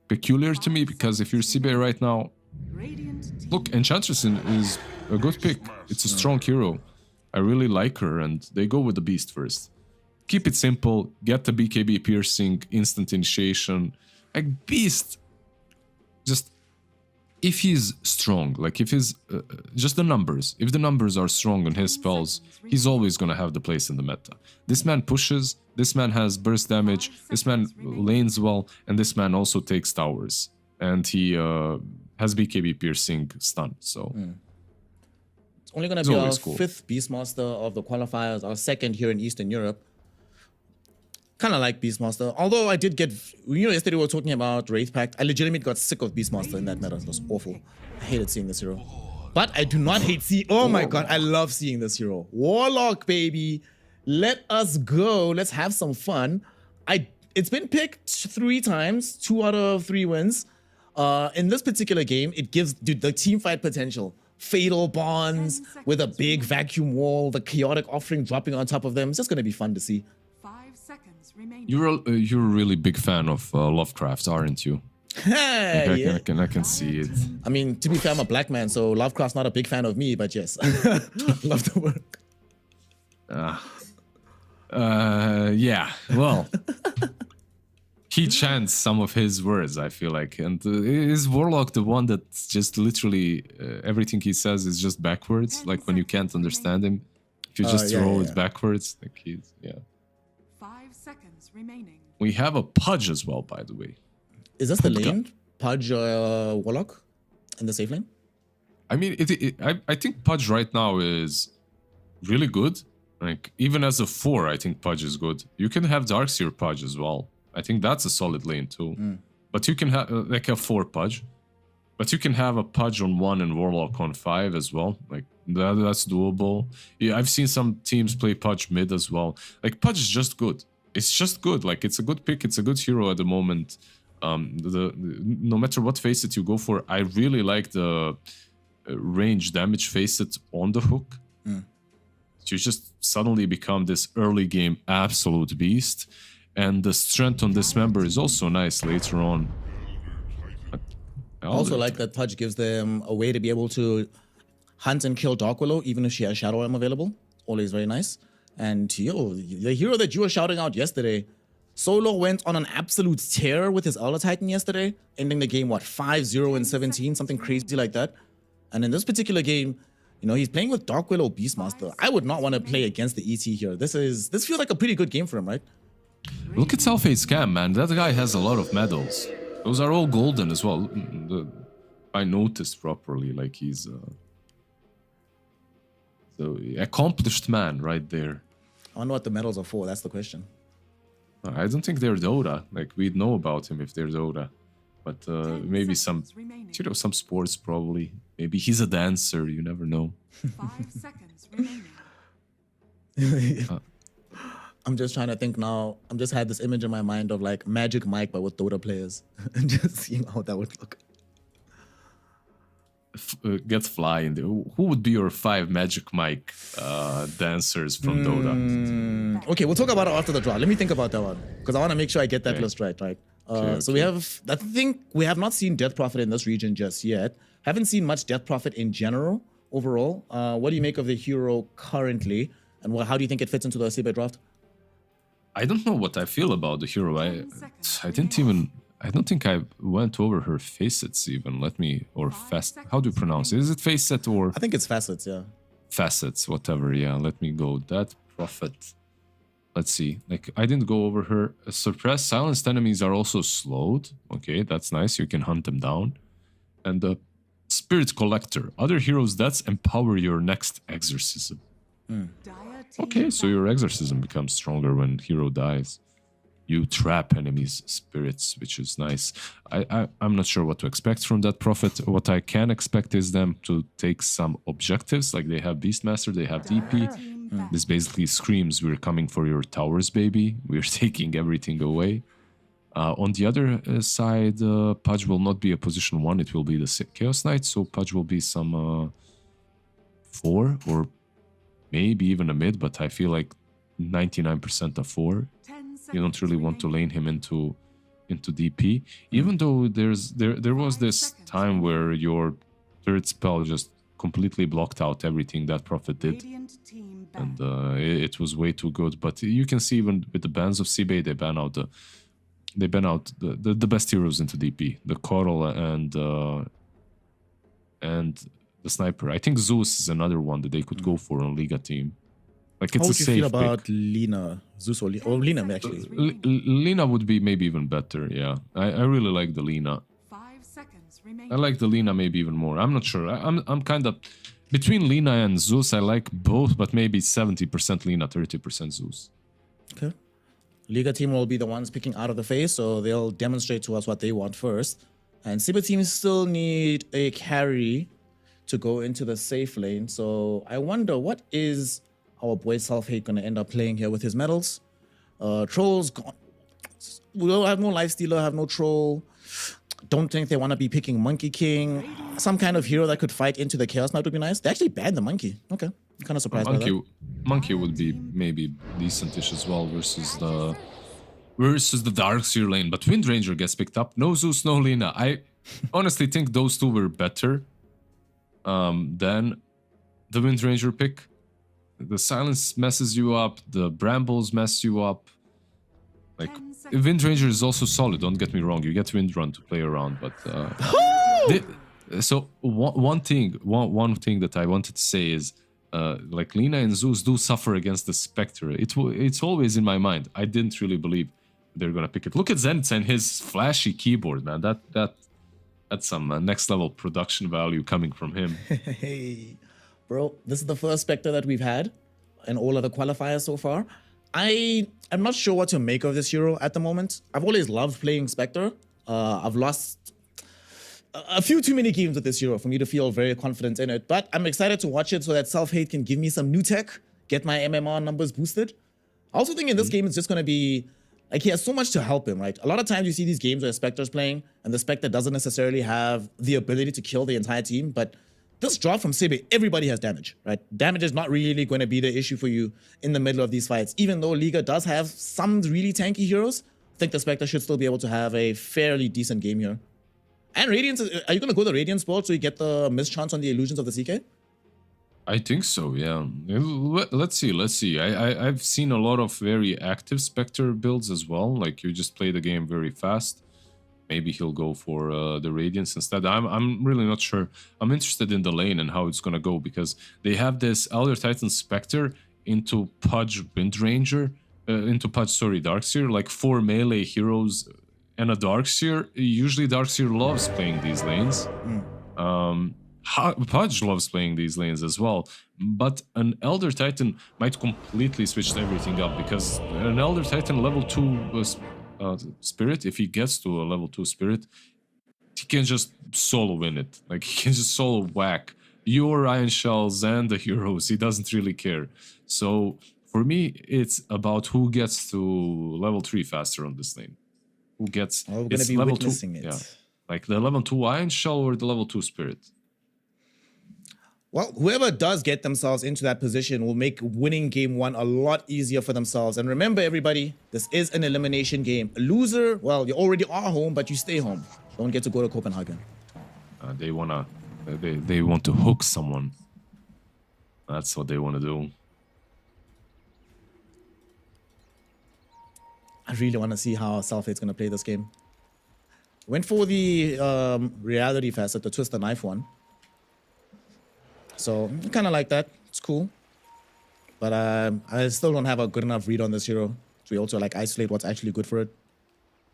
S2: peculiar to me, because if you're CBA right now, look, Enchantress is a good pick. It's a strong hero. I really like her, and they go with the Beast first. Keep it simple, get the BKB piercing, instant initiation. Like Beast, just if he's strong, like if he's just the numbers, if the numbers are strong on his spells, he's always gonna have the place in the meta. This man pushes, this man has burst damage, this man lanes well, and this man also takes towers, and he has BKB piercing stun. So
S1: it's only gonna be our 5th Beastmaster of the qualifiers, our 2nd here in Eastern Europe. Kind of like Beastmaster, although I did get, you know, yesterday we were talking about Wraith Pact. I legitimately got sick of Beastmaster in that meta. It was awful. I hated seeing this hero. But I do not hate seeing, oh my god, I love seeing this hero. Warlock, baby. Let us go. Let's have some fun. It's been picked 3 times, 2 out of 3 wins. In this particular game, it gives the team fight potential. Fatal bonds with a big vacuum wall, the chaotic offering dropping on top of them. It's just going to be fun to see.
S2: You're a really big fan of Lovecraft, aren't you?
S1: Yeah.
S2: I can see it.
S1: I mean, to be fair, I'm a black man, so Lovecraft's not a big fan of me, but yes, love the work.
S2: Yeah. Well, he chants some of his words, I feel like, and is Warlock the one that's just literally everything he says is just backwards, like when you can't understand him, if you just throw it backwards, like he's
S3: 5 seconds remaining.
S2: We have a Pudge as well, by the way.
S1: Is this the lane? Pudge Warlock in the safe lane?
S2: I mean, I think Pudge right now is really good. Like, even as a 4, I think Pudge is good. You can have Darkseer Pudge as well. I think that's a solid lane too. But you can have like a 4 Pudge. But you can have a Pudge on 1 and Warlock on 5 as well. Like, that's doable. Yeah, I've seen some teams play Pudge mid as well. Like, Pudge is just good. It's just good. Like, it's a good pick. It's a good hero at the moment. No matter what facet you go for, I really like the range damage facet on the hook. You just suddenly become this early game absolute beast. And the strength on this member is also nice later on.
S1: I also like that Pudge gives them a way to be able to hunt and kill Dark Willow, even if she has Shadow Arm available. Always very nice. And yo, the hero that you were shouting out yesterday, Solo went on an absolute tear with his Elder Titan yesterday, ending the game, what, 5-0 and 17, something crazy like that. And in this particular game, you know, he's playing with Dark Willow Beastmaster. I would not want to play against the ET here. This feels like a pretty good game for him, right?
S2: Look at Self-Hate Scam, man. That guy has a lot of medals. Those are all golden as well. I noticed properly, like he's so accomplished man right there.
S1: I wonder what the medals are for. That's the question.
S2: I don't think they're Dota. Like, we'd know about him if they're Dota. But maybe some, you know, some sports probably. Maybe he's a dancer. You never know.
S3: 5 seconds remaining.
S1: I'm just trying to think now. I'm just had this image in my mind of like Magic Mike, but with Dota players, and just seeing how that would look.
S2: Get Fly in there. Who would be your 5 Magic Mike dancers from Dota?
S1: Okay, we'll talk about it after the draw. Let me think about that one because I want to make sure I get that list right. So we have, I think we have not seen Death Prophet in this region just yet. Haven't seen much Death Prophet in general overall. What do you make of the hero currently, and how do you think it fits into the CB draft?
S2: I don't know what I feel about the hero. I don't think I went over her facets even. How do you pronounce it? Is it facet or?
S1: I think it's facets, yeah.
S2: Facets, whatever, yeah. Let me go. That Prophet. Let's see. Like, I didn't go over her. Suppressed, silenced enemies are also slowed. Okay, that's nice. You can hunt them down. And the Spirit Collector. Other heroes' deaths empower your next exorcism. Okay, so your exorcism becomes stronger when hero dies. You trap enemies' spirits, which is nice. I'm not sure what to expect from that Prophet. What I can expect is them to take some objectives, like they have Beastmaster, they have DP. This basically screams, we're coming for your towers, baby. We're taking everything away. On the other side, Pudge will not be a position 1, it will be the Chaos Knight, so Pudge will be some 4 or maybe even a mid, but I feel like 99% a 4. You don't really want to lane him into DP, even though there was this time where your third spell just completely blocked out everything that Prophet did, and it was way too good. But you can see even with the bans of CBA, they ban out the best heroes into DP, the Coral and the Sniper. I think Zeus is another one that they could go for on Liga team. Like, it's
S1: how would
S2: a
S1: you
S2: safe
S1: feel about
S2: pick.
S1: Lina, Zeus or Lina actually?
S2: Lina would be maybe even better. Yeah, I really like the Lina.
S3: 5 seconds remaining.
S2: I like the Lina maybe even more. I'm not sure. I'm kind of between Lina and Zeus. I like both, but maybe 70% Lina, 30% Zeus.
S1: Okay. Liga team will be the ones picking out of the face, so they'll demonstrate to us what they want first. And Siba teams still need a carry to go into the safe lane. So I wonder, what is our boy Self-Hate going to end up playing here with his medals? Trolls gone. We'll have no Lifestealer, have no Troll. Don't think they want to be picking Monkey King. Some kind of hero that could fight into the Chaos Knight would be nice. They actually banned the Monkey. Okay. I'm kind of surprised by that.
S2: Monkey would be maybe decentish as well versus the Darkseer lane. But Wind Ranger gets picked up. No Zeus, no Lina. I honestly think those two were better than the Wind Ranger pick. The silence messes you up. The brambles mess you up. Like, Wind Ranger is also solid. Don't get me wrong. You get Wind Run to play around, but so one thing that I wanted to say is, like, Lina and Zeus do suffer against the Spectre. It's always in my mind. I didn't really believe they're gonna pick it. Look at Zenith and his flashy keyboard, man. That's some next level production value coming from him.
S1: Hey, bro, this is the first Spectre that we've had. in all of the qualifiers so far. I am not sure what to make of this hero at the moment. I've always loved playing Spectre. I've lost a few too many games with this hero for me to feel very confident in it, but I'm excited to watch it so that Self-Hate can give me some new tech, get my MMR numbers boosted. I also think in this game it's just going to be, like, he has so much to help him, right? A lot of times you see these games where Spectre's playing and the Spectre doesn't necessarily have the ability to kill the entire team, but this drop from Sibe, everybody has damage, right? Damage is not really going to be the issue for you in the middle of these fights. Even though Liga does have some really tanky heroes, I think the Spectre should still be able to have a fairly decent game here. And Radiance, are you going to go the Radiance board so you get the mischance on the illusions of the CK?
S2: I think so, yeah. Let's see. I've seen a lot of very active Spectre builds as well. Like, you just play the game very fast. Maybe he'll go for the Radiance instead. I'm really not sure. I'm interested in the lane and how it's gonna go, because they have this Elder Titan Spectre into Pudge Windranger, Darkseer, like 4 melee heroes and a Darkseer. Usually Darkseer loves playing these lanes. Pudge loves playing these lanes as well, but an Elder Titan might completely switch everything up, because an Elder Titan level 2 Spirit, if he gets to a level 2 Spirit, he can just solo win it. Like, he can just solo whack your Iron Shells and the heroes. He doesn't really care. So for me, it's about who gets to level 3 faster on this lane. Who gets...
S1: We're going to be
S2: level
S1: witnessing
S2: 2,
S1: it.
S2: yeah. Like the level 2 Iron Shell or the level 2 Spirit.
S1: Well, whoever does get themselves into that position will make winning game 1 a lot easier for themselves. And remember, everybody, this is an elimination game. A loser, well, you already are home, but you stay home. Don't get to go to Copenhagen.
S2: They want to hook someone. That's what they want to do.
S1: I really want to see how Self-Hate's going to play this game. Went for the reality facet, the twist the knife one. So, kind of like that. It's cool. But I still don't have a good enough read on this hero to also, like, isolate what's actually good for it.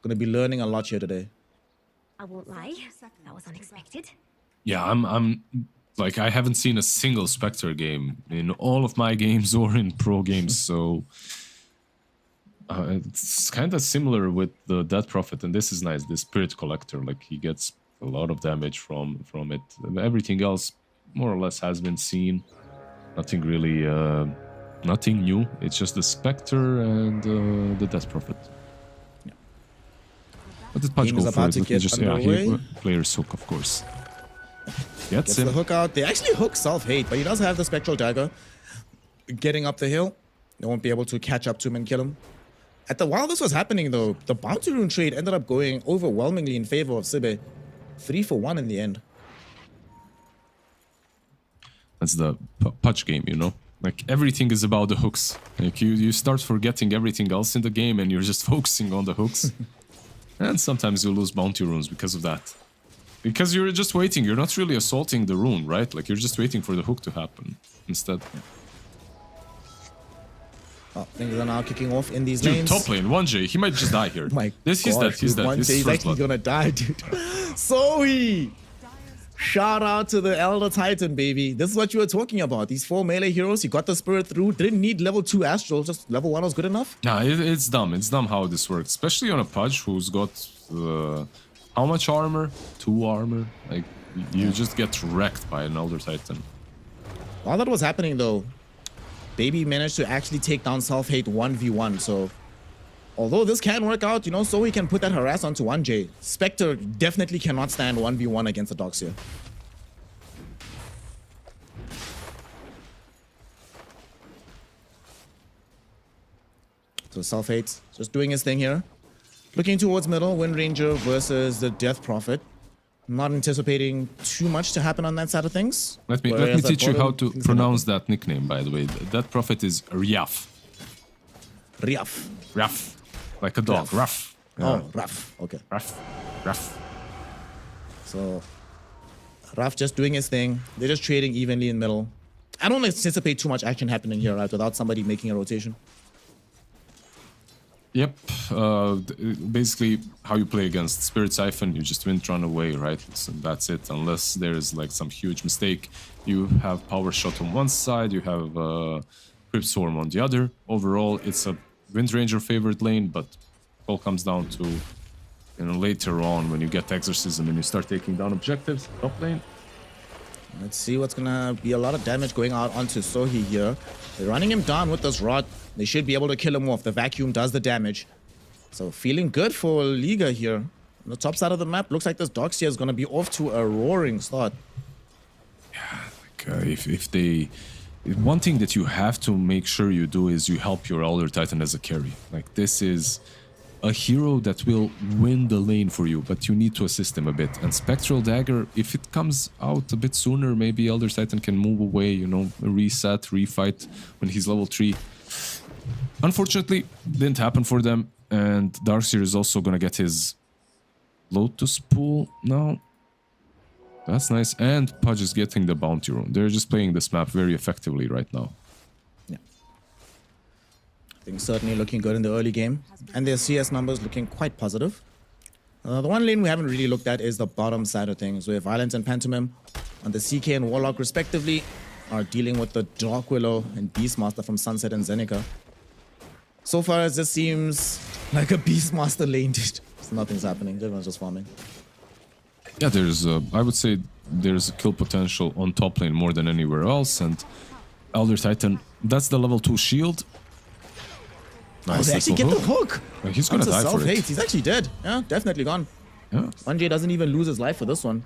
S1: Gonna be learning a lot here today.
S5: I won't lie, that was unexpected.
S2: Yeah, I'm like, I haven't seen a single Spectre game in all of my games or in pro games, so it's kind of similar with the Death Prophet, and this is nice. The Spirit Collector, like, he gets a lot of damage from it. Everything else more or less has been seen. Nothing really, nothing new. It's just the Spectre and the Death Prophet.
S1: Yeah.
S2: What did Pudge
S1: Game
S2: go
S1: is
S2: for?
S1: about to get underway.
S2: Player's hook, of course.
S1: Gets the hook out. They actually hook Self-Hate, but he does have the Spectral Dagger. Getting up the hill, they won't be able to catch up to him and kill him. While this was happening, though, the Bounty Rune trade ended up going overwhelmingly in favor of Sibe. 3 for 1 in the end.
S2: That's the Pudge game, you know? Like, everything is about the hooks. Like, you start forgetting everything else in the game and you're just focusing on the hooks. And sometimes you lose bounty runes because of that. Because you're just waiting, you're not really assaulting the rune, right? Like, you're just waiting for the hook to happen instead.
S1: Oh, things are now kicking off in these
S2: Dude,
S1: lanes.
S2: top lane, 1J, he might just die here. He's dead, he's dead.
S1: He's actually gonna die, dude. Zoe! Shout out to the Elder Titan, baby. This is what you were talking about. These 4 melee heroes, you got the Spirit through. Didn't need level 2 Astral, just level 1 was good enough.
S2: Nah, it's dumb. It's dumb how this works. Especially on a Pudge who's got... how much armor? 2 armor? Like, you just get wrecked by an Elder Titan.
S1: While that was happening, though, Baby managed to actually take down Self-Hate 1v1, so... Although this can work out, you know, so he can put that harass onto 1J. Spectre definitely cannot stand 1v1 against the dogs here. So Self-Hate just doing his thing here. Looking towards middle, Wind Ranger versus the Death Prophet. Not anticipating too much to happen on that side of things.
S2: Let me teach you how to pronounce that nickname, by the way. That prophet is Riaf.
S1: Riaf.
S2: Riaf. Like a dog. Ruff.
S1: Yeah. Oh, Ruff. Okay.
S2: Ruff.
S1: So, Ruff just doing his thing. They're just trading evenly in middle. I don't anticipate too much action happening here, right? Without somebody making a rotation.
S2: Yep. Basically, how you play against Spirit Siphon, you just run away, right? So that's it. Unless there's like some huge mistake. You have Power Shot on one side, you have Crypt Swarm on the other. Overall, it's a Wind Ranger favored lane, but it all comes down to, you know, later on when you get Exorcism and you start taking down objectives, top lane.
S1: Let's see what's gonna be a lot of damage going out onto Sohi here. They're running him down with this rod. They should be able to kill him off. The vacuum does the damage. So feeling good for Liga here. On the top side of the map, looks like this Doxia is gonna be off to a roaring start.
S2: If they... One thing that you have to make sure you do is you help your Elder Titan as a carry. Like, this is a hero that will win the lane for you, but you need to assist him a bit. And Spectral Dagger, if it comes out a bit sooner, maybe Elder Titan can move away, you know, reset, refight when he's level 3. Unfortunately, didn't happen for them, and Darkseer is also gonna get his Lotus Pool now. That's nice, and Pudge is getting the Bounty Rune. They're just playing this map very effectively right now.
S1: Yeah. Things certainly looking good in the early game, and their CS numbers looking quite positive. The one lane we haven't really looked at is the bottom side of things, where Violent and Pantomime on the CK and Warlock respectively are dealing with the Dark Willow and Beastmaster from Sunset and Zenica. So far as this seems like a Beastmaster lane, so nothing's happening. Everyone's just farming.
S2: Yeah, there's, I would say, there's a kill potential on top lane more than anywhere else, and Elder Titan, that's the level 2 shield.
S1: Nice, they actually get the hook.
S2: He's gonna die for it.
S1: He's actually dead. Yeah, definitely gone.
S2: Yeah.
S1: 1J doesn't even lose his life for this one.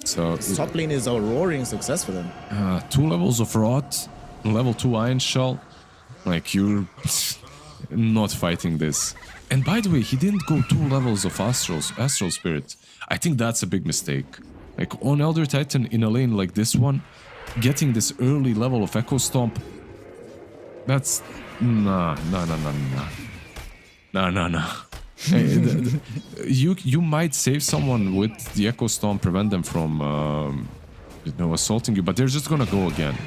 S2: So
S1: This top lane is a roaring success for them.
S2: 2 levels of Rot, level 2 Iron Shell. Like, you're not fighting this. And by the way, he didn't go 2 levels of Astral Spirit. I think that's a big mistake. Like, on Elder Titan in a lane like this one, getting this early level of Echo Stomp, that's... Nah. You might save someone with the Echo Stomp, prevent them from, you know, assaulting you, but they're just gonna go again.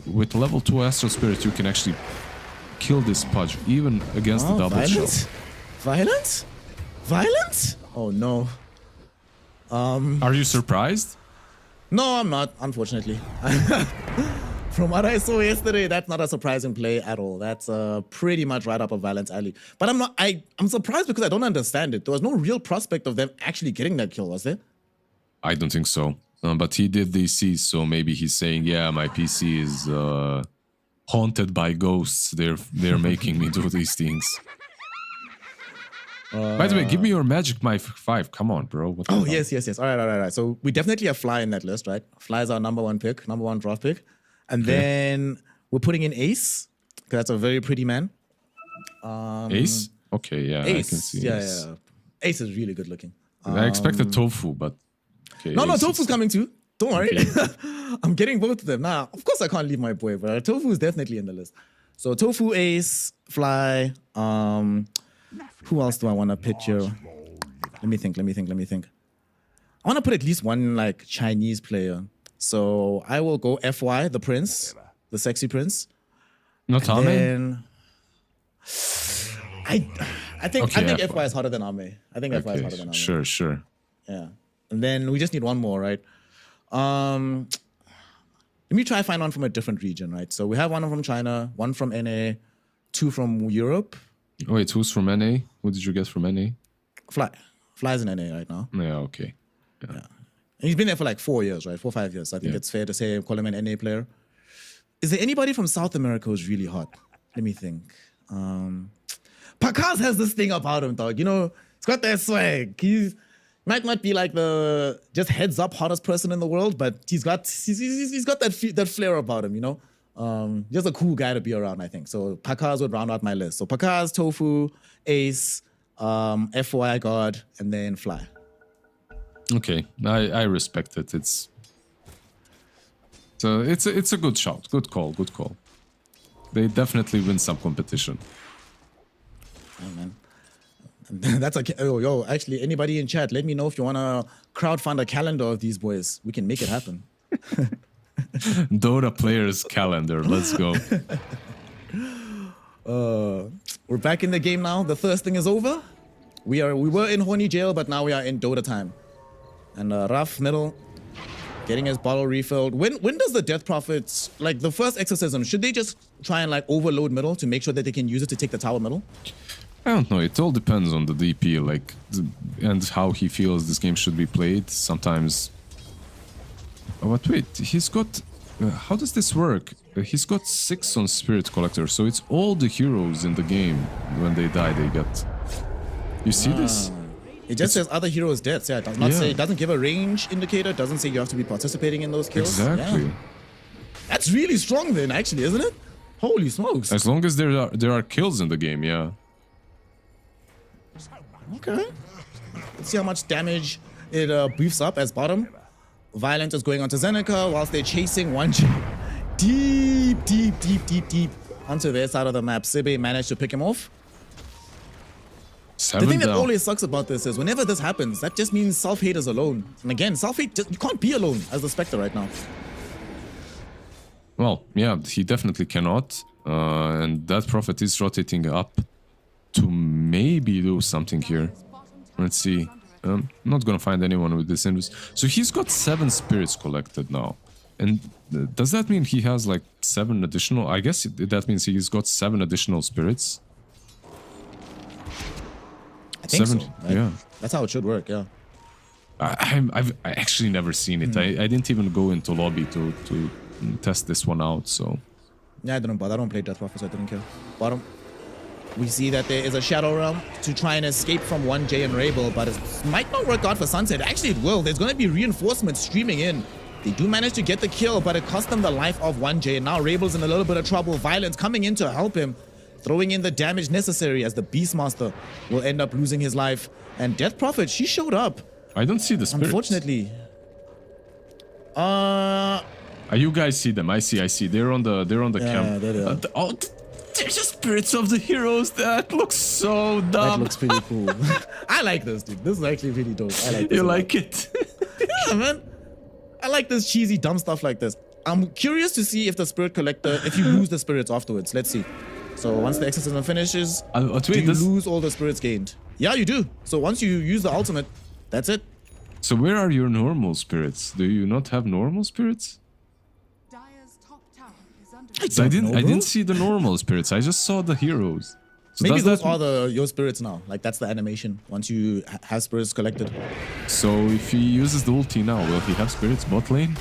S2: With level 2 Astral Spirit, you can actually kill this Pudge, even against the double shell.
S1: Violence? Violence? Oh no.
S2: Are you surprised?
S1: No, I'm not, unfortunately. From what I saw yesterday, that's not a surprising play at all. That's pretty much right up a Violence alley. But I'm surprised because I don't understand it. There was no real prospect of them actually getting that kill, was there?
S2: I don't think so. But he did DC, so maybe he's saying, yeah, my PC is haunted by ghosts. They're making me do these things. By the way, give me your Magic Mike 5. Come on, bro. What the hell?
S1: Yes. All right. So we definitely have Fly in that list, right? Fly is our number 1 pick, number 1 draft pick. And then we're putting in Ace, because that's a very pretty man.
S2: Ace? Okay, yeah,
S1: Ace.
S2: I can see Ace.
S1: Yeah. Ace is really good looking.
S2: I expected Tofu, but... Okay,
S1: No,
S2: Ace
S1: Tofu's
S2: is...
S1: coming too. Don't worry.
S2: Okay.
S1: I'm getting both of them. Nah, of course I can't leave my boy, but Tofu is definitely in the list. So Tofu, Ace, Fly. Who else do I want to picture? Let me think. I want to put at least one like Chinese player. So I will go FY, the prince, the sexy prince.
S2: Not
S1: And
S2: Ame?
S1: then I think
S2: Okay,
S1: FY is harder than Ame. I think FY is harder than Ame.
S2: Sure.
S1: Yeah. And then we just need one more, right? Let me try find one from a different region, right? So we have one from China, one from NA, 2 from Europe.
S2: Wait, who's from NA? Who did you get from NA?
S1: Fly's in NA right now.
S2: Yeah, okay.
S1: Yeah. And he's been there for like 4 years, right? 4 or 5 years. So I think it's fair to say call him an NA player. Is there anybody from South America who's really hot? Let me think. Pakaz has this thing about him, dog. You know, he's got that swag. He's might not be like the just heads up hottest person in the world, but he's got that flair about him, you know? Just a cool guy to be around, I think. So Pakaz would round out my list. So Pakaz, Tofu, Ace, FY God, and then Fly.
S2: Okay, I respect it. It's a good shout. Good call. They definitely win some competition.
S1: Oh, man. That's okay. Yo, actually, anybody in chat, let me know if you want to crowdfund a calendar of these boys. We can make it happen.
S2: Dota players calendar. Let's go.
S1: We're back in the game now. The thirsting is over. We were in horny jail, but now we are in Dota time. And Raf middle. Getting his bottle refilled. When does the Death Prophets, like the first exorcism, should they just try and like overload middle to make sure that they can use it to take the tower middle?
S2: I don't know. It all depends on the DP, like, and how he feels this game should be played. Sometimes. Oh, but wait, he's got. How does this work? He's got 6 on Spirit Collector, so it's all the heroes in the game. When they die, they get. You see this?
S1: It just says other heroes' deaths. Yeah, it does not say. It doesn't give a range indicator. It doesn't say you have to be participating in those kills.
S2: Exactly.
S1: Yeah. That's really strong, then, actually, isn't it? Holy smokes!
S2: As long as there are kills in the game, yeah.
S1: Okay. Let's see how much damage it beefs up as bottom. Violent is going onto Zeneca whilst they're chasing 1J. Deep onto their side of the map. Sibe managed to pick him off.
S2: 7
S1: The thing that
S2: down.
S1: always sucks about this is whenever this happens, that just means Self-Hate is alone. And again, Self-Hate, you can't be alone as the Spectre right now.
S2: Well, yeah, he definitely cannot. And that Prophet is rotating up to maybe do something here. Let's see. Not gonna find anyone with this invis. So he's got 7 spirits collected now. And does that mean he has like 7 additional? I guess that means he's got 7 additional spirits.
S1: I think
S2: 7,
S1: so.
S2: yeah.
S1: That's how it should work, yeah.
S2: I've actually never seen it. I didn't even go into lobby to test this one out, so.
S1: Yeah, I didn't bother. I don't play Death Prophet, so I didn't care. Bottom. We see that there is a Shadow Realm to try and escape from 1J and Rabel, but it might not work out for Sunset. Actually, it will. There's going to be reinforcements streaming in. They do manage to get the kill, but it cost them the life of 1J. And now Rabel's in a little bit of trouble. Violence coming in to help him, throwing in the damage necessary as the Beastmaster will end up losing his life. And Death Prophet, she showed up.
S2: I don't see the spirits.
S1: Unfortunately.
S2: You guys see them? I see. They're on the camp.
S1: there they are.
S2: There's the spirits of the heroes. That looks so dumb.
S1: That looks pretty cool. I like this, dude. This is actually really dope. I like this.
S2: You
S1: a lot.
S2: like it?
S1: Yeah, man. I like this cheesy, dumb stuff like this. I'm curious to see if the Spirit Collector, if you lose the spirits afterwards. Let's see. So once the exorcism finishes, do you lose all the spirits gained? Yeah, you do. So once you use the ultimate, that's it.
S2: So where are your normal spirits? Do you not have normal spirits?
S3: Dire's top tower is under
S2: I didn't see the normal spirits. I just saw the heroes. So
S1: Maybe
S2: does
S1: those
S2: that-
S1: are your spirits now. Like that's the animation once you have spirits collected.
S2: So if he uses the ulti now, will he have spirits bot lane?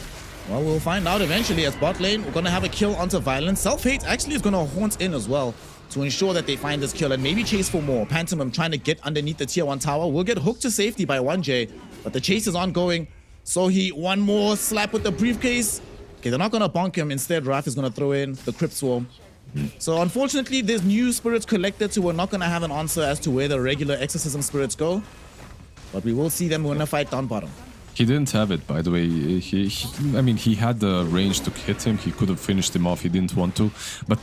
S1: Well, we'll find out eventually. As bot lane, we're gonna have a kill onto Violence. Self-Hate actually is gonna haunt in as well to ensure that they find this kill and maybe chase for more. Pantomime trying to get underneath the tier 1 tower. Will get hooked to safety by 1J, but the chase is ongoing. So he one more slap with the briefcase. Okay, they're not gonna bonk him. Instead, Raph is gonna throw in the Crypt Swarm. So unfortunately, there's new spirits collected, so we're not gonna have an answer as to where the regular exorcism spirits go. But we will see them in a fight down bottom.
S2: He didn't have it, by the way. I mean, he had the range to hit him. He could have finished him off. He didn't want to. But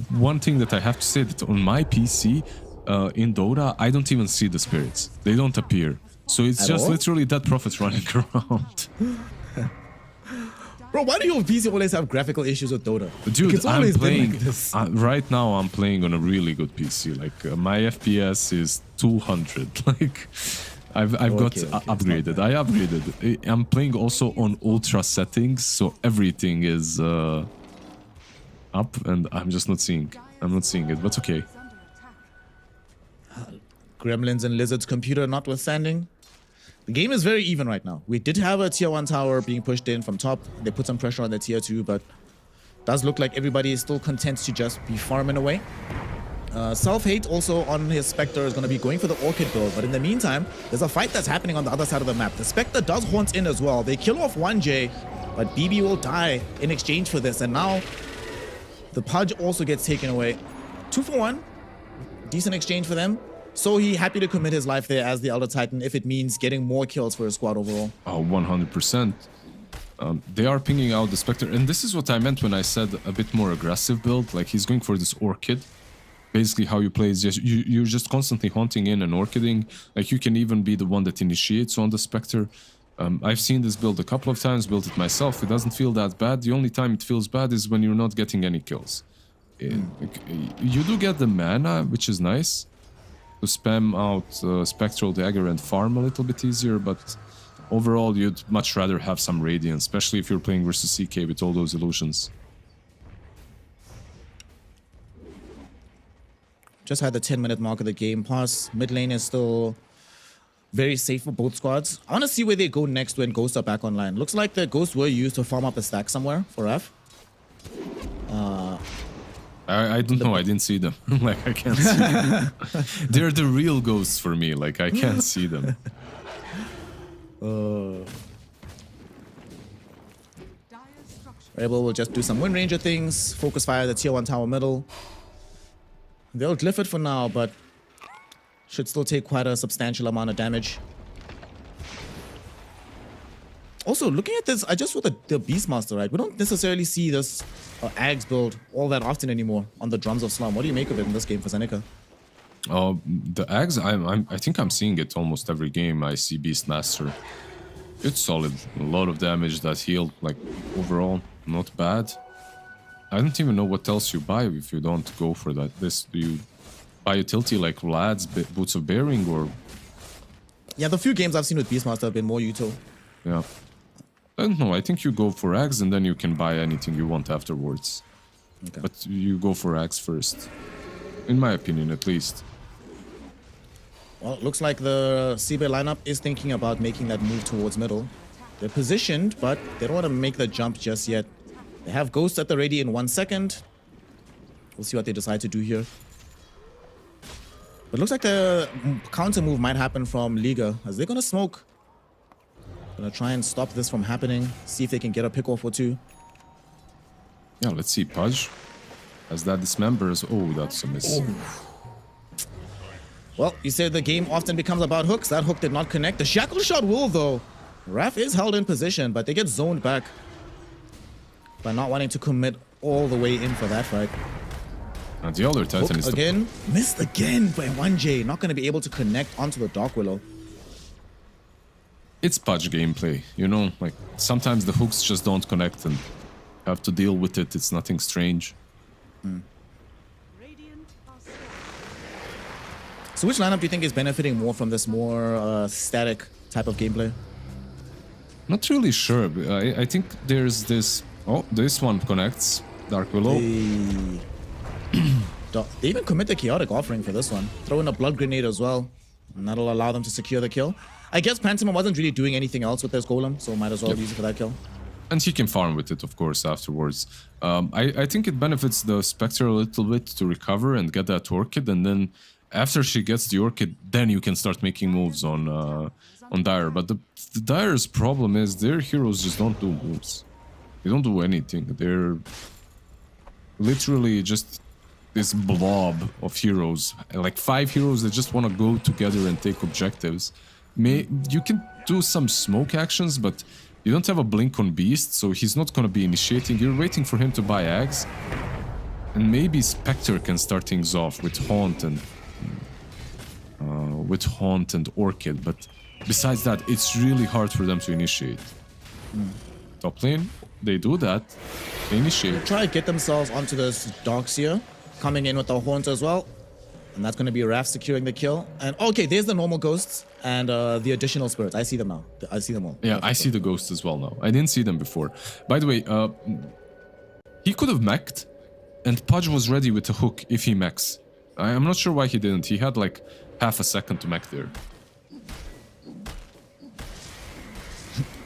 S2: one thing that I have to say that on my PC, in Dota, I don't even see the spirits. They don't appear. So it's
S1: At
S2: just
S1: all?
S2: literally that prophet running around.
S1: Bro, why do your PC always have graphical issues with Dota? Like,
S2: Dude,
S1: it's
S2: I'm
S1: always been
S2: playing.
S1: like this.
S2: Right now, I'm playing on a really good PC. Like my FPS is 200. Like I've got
S1: Okay, it's not
S2: upgraded. I upgraded. I'm playing also on ultra settings, so everything is up, and I'm just not seeing. I'm not seeing it, but okay.
S3: is under attack.
S1: Gremlins and Lizards computer notwithstanding. The game is very even right now. We did have a tier 1 tower being pushed in from top. They put some pressure on the tier 2, but does look like everybody is still content to just be farming away. Self-Hate also on his Spectre is going to be going for the Orchid build, but in the meantime, there's a fight that's happening on the other side of the map. The Spectre does haunt in as well. They kill off 1J, but BB will die in exchange for this, and now the Pudge also gets taken away. 2 for 1. Decent exchange for them. So he happy to commit his life there as the Elder Titan if it means getting more kills for his squad overall.
S2: Oh, 100%. They are pinging out the Spectre, and this is what I meant when I said a bit more aggressive build. Like he's going for this Orchid. Basically, how you play is just you're just constantly haunting in and orchiding. Like you can even be the one that initiates on the Spectre. I've seen this build a couple of times, built it myself. It doesn't feel that bad. The only time it feels bad is when you're not getting any kills. You do get the mana, which is nice, to spam out Spectral Dagger and farm a little bit easier, but overall, you'd much rather have some Radiant, especially if you're playing versus CK with all those illusions.
S1: Just had the 10-minute mark of the game pass. Mid lane is still very safe for both squads. I want to see where they go next when Ghosts are back online. Looks like the Ghosts were used to farm up a stack somewhere for F.
S2: I don't know, I didn't see them. Like, I can't see them. They're the real Ghosts for me, like, I can't see them.
S1: Rebel will just do some Wind Ranger things, focus fire the tier 1 tower middle. They'll glyph it for now, but should still take quite a substantial amount of damage. Also, looking at this, I just saw the Beastmaster, right? We don't necessarily see this Ags build all that often anymore on the Drums of Slum. What do you make of it in this game for Seneca?
S2: The Ags, I think I'm seeing it almost every game. I see Beastmaster. It's solid. A lot of damage that healed, like, overall, not bad. I don't even know what else you buy if you don't go for that. Do you buy utility like Lads, Boots of Bearing, or...
S1: Yeah, the few games I've seen with Beastmaster have been more util.
S2: Yeah. I don't know, I think you go for Ags and then you can buy anything you want afterwards.
S1: Okay.
S2: But you go for Ags first. In my opinion, at least.
S1: Well, it looks like the CB lineup is thinking about making that move towards middle. They're positioned, but they don't want to make the jump just yet. They have Ghost at the ready in 1 second. We'll see what they decide to do here. But it looks like the counter move might happen from Liga, as they're going to smoke. Gonna try and stop this from happening. See if they can get a pick off or two.
S2: Yeah, let's see. Pudge. As that dismembers. Oh, that's a miss.
S1: Oh. Well, you said the game often becomes about hooks. That hook did not connect. The shackle shot will, though. Raf is held in position, but they get zoned back by not wanting to commit all the way in for that fight.
S2: And the other Titan is
S1: again. Missed again by 1J. Not going to be able to connect onto the Dark Willow.
S2: It's Pudge gameplay, you know? Like, sometimes the hooks just don't connect and have to deal with it. It's nothing strange.
S1: So which lineup do you think is benefiting more from this more static type of gameplay?
S2: Not really sure. I think there's this... Oh, this one connects. Dark Willow.
S1: They even commit the Chaotic Offering for this one. Throw in a Blood Grenade as well. And that'll allow them to secure the kill. I guess Pantomime wasn't really doing anything else with this Golem, so might as well use it for that kill.
S2: And he can farm with it, of course, afterwards. I think it benefits the Spectre a little bit to recover and get that Orchid, and then after she gets the Orchid, then you can start making moves on Dire. But the Dire's problem is their heroes just don't do moves. They don't do anything. They're literally just this blob of heroes. Like 5 heroes that just want to go together and take objectives. You can do some smoke actions, but you don't have a blink on Beast, so he's not going to be initiating. You're waiting for him to buy Ags. And maybe Spectre can start things off with Haunt and Orchid, but besides that, it's really hard for them to initiate. Top lane, they do that. They initiate.
S1: Try to get themselves onto this Darkseer, coming in with the Haunt as well. And that's going to be Raph securing the kill. And okay, there's the normal ghosts and the additional spirits. I see them now. I see them all.
S2: Yeah, I see the ghosts as well now. I didn't see them before. By the way, he could have mech'd, and Pudge was ready with a hook if he mechs. I'm not sure why he didn't. He had like half a second to mech there.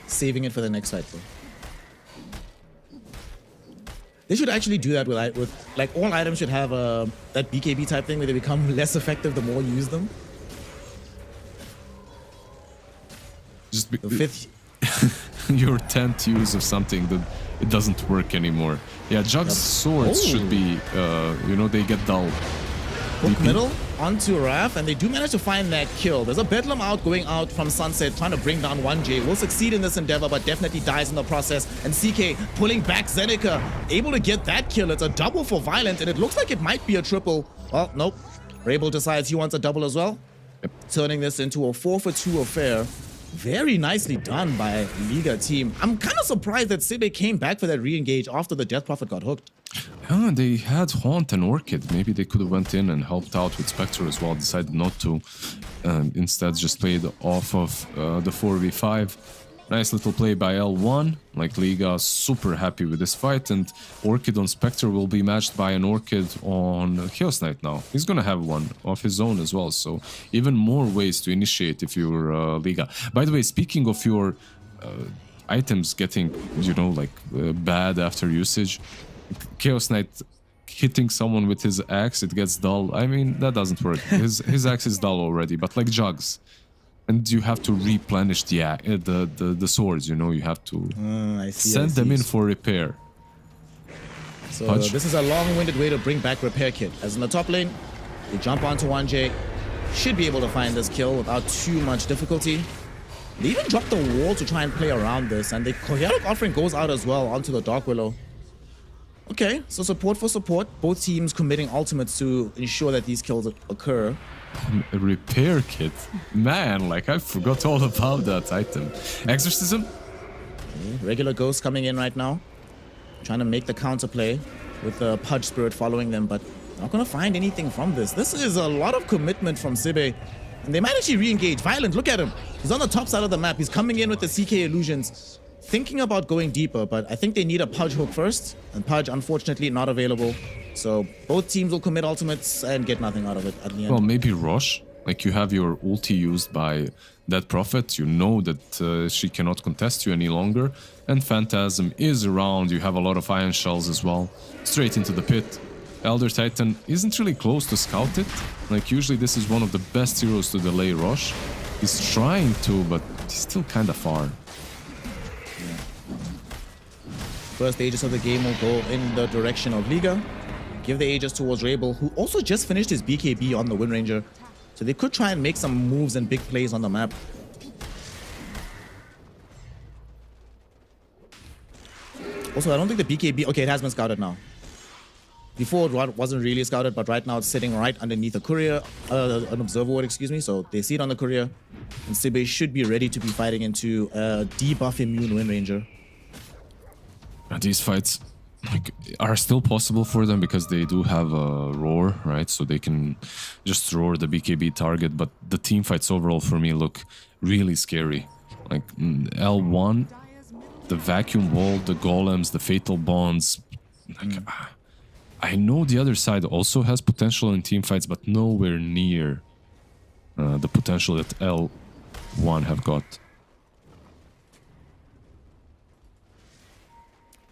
S1: Saving it for the next fight, though. They should actually do that with like all items should have that BKB type thing where they become less effective the more you use them.
S2: Just
S1: The fifth.
S2: your 10th use of something that it doesn't work anymore. Yeah, Jug's swords should be, they get dull.
S1: Hook middle onto Raph, and they do manage to find that kill. There's a Bedlam going out from Sunset, trying to bring down 1J. Will succeed in this endeavor, but definitely dies in the process. And CK pulling back Zeneca, able to get that kill. It's a double for Violent, and it looks like it might be a triple. Well, nope. Rabel decides he wants a double as well.
S2: Yep.
S1: Turning this into a 4-for-2 affair. Very nicely done by Liga team. I'm kind of surprised that Sibe came back for that re-engage after the Death Prophet got hooked.
S2: They had Haunt and Orchid. Maybe they could have went in and helped out with Spectre as well. Decided not to. Instead, just played off of the 4v5. Nice little play by L1. Like, Liga super happy with this fight. And Orchid on Spectre will be matched by an Orchid on Chaos Knight now. He's gonna have one of his own as well. So even more ways to initiate if you're Liga. By the way, speaking of your items getting, you know, like bad after usage, Chaos Knight hitting someone with his axe, it gets dull. I mean, that doesn't work. His axe is dull already, but like jugs. And you have to replenish the swords, you know, you have to send them in for repair.
S1: So this is a long-winded way to bring back repair kit. As in the top lane, they jump onto 1J, should be able to find this kill without too much difficulty. They even drop the wall to try and play around this, and the Chaotic Offering goes out as well onto the Dark Willow. Okay, so support for support, both teams committing ultimates to ensure that these kills occur.
S2: A repair kit? Man, like, I forgot all about that item. Exorcism?
S1: Regular Ghost coming in right now, trying to make the counterplay with the Pudge Spirit following them, but not gonna find anything from this. This is a lot of commitment from Sibe, and they might actually re-engage. Violent, look at him. He's on the top side of the map. He's coming in with the CK illusions, thinking about going deeper, but I think they need a Pudge hook first, and Pudge, unfortunately, not available. So both teams will commit ultimates and get nothing out of it at the end.
S2: Well, maybe Rosh. Like, you have your ulti used by that Prophet. You know that she cannot contest you any longer. And Phantasm is around. You have a lot of Iron Shells as well. Straight into the pit. Elder Titan isn't really close to scout it. Like, usually this is one of the best heroes to delay Rosh. He's trying to, but he's still kind of far.
S1: First Aegis of the game will go in the direction of Liga. Give the Aegis towards Rabel, who also just finished his BKB on the Wind Ranger. So they could try and make some moves and big plays on the map. Also, I don't think the BKB... Okay, it has been scouted now. Before, it wasn't really scouted, but right now it's sitting right underneath a courier, an observer ward, excuse me. So they see it on the courier. And Sibe should be ready to be fighting into a debuff immune Wind Ranger.
S2: These fights are still possible for them because they do have a roar, right? So they can just roar the BKB target, but the team fights overall for me look really scary. Like L1, the vacuum wall, the golems, the fatal bonds. Like, I know the other side also has potential in team fights, but nowhere near the potential that L1 have got.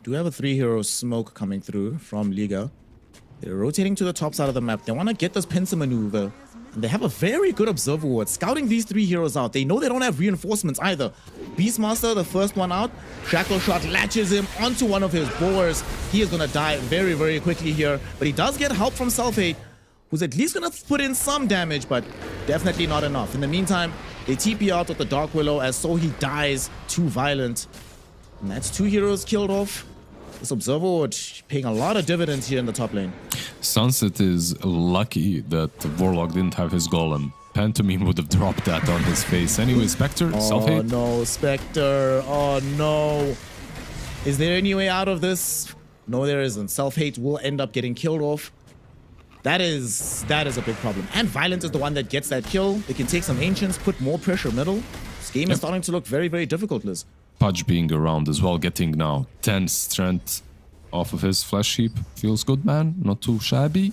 S1: Do have a 3-hero smoke coming through from Liga. They're rotating to the top side of the map. They want to get this pincer maneuver. And they have a very good observer ward, scouting these 3 heroes out. They know they don't have reinforcements either. Beastmaster, the first one out. Shackle Shot latches him onto one of his boars. He is going to die very, very quickly here. But he does get help from Self-Hate, who's at least going to put in some damage, but definitely not enough. In the meantime, they TP out with the Dark Willow as Sohi dies too violent. And that's 2 heroes killed off. This observer ward paying a lot of dividends here in the top lane.
S2: Sunset is lucky that Warlock didn't have his golem. Pantomime would have dropped that on his face. Anyway, Spectre, self-hate.
S1: Oh no, Spectre. Oh no. Is there any way out of this? No, there isn't. Self-hate will end up getting killed off. That is a big problem. And Violent is the one that gets that kill. They can take some Ancients, put more pressure middle. This game is starting to look very, very difficult, Liz.
S2: Pudge being around as well, getting now 10 strength off of his flesh heap. Feels good, man. Not too shabby.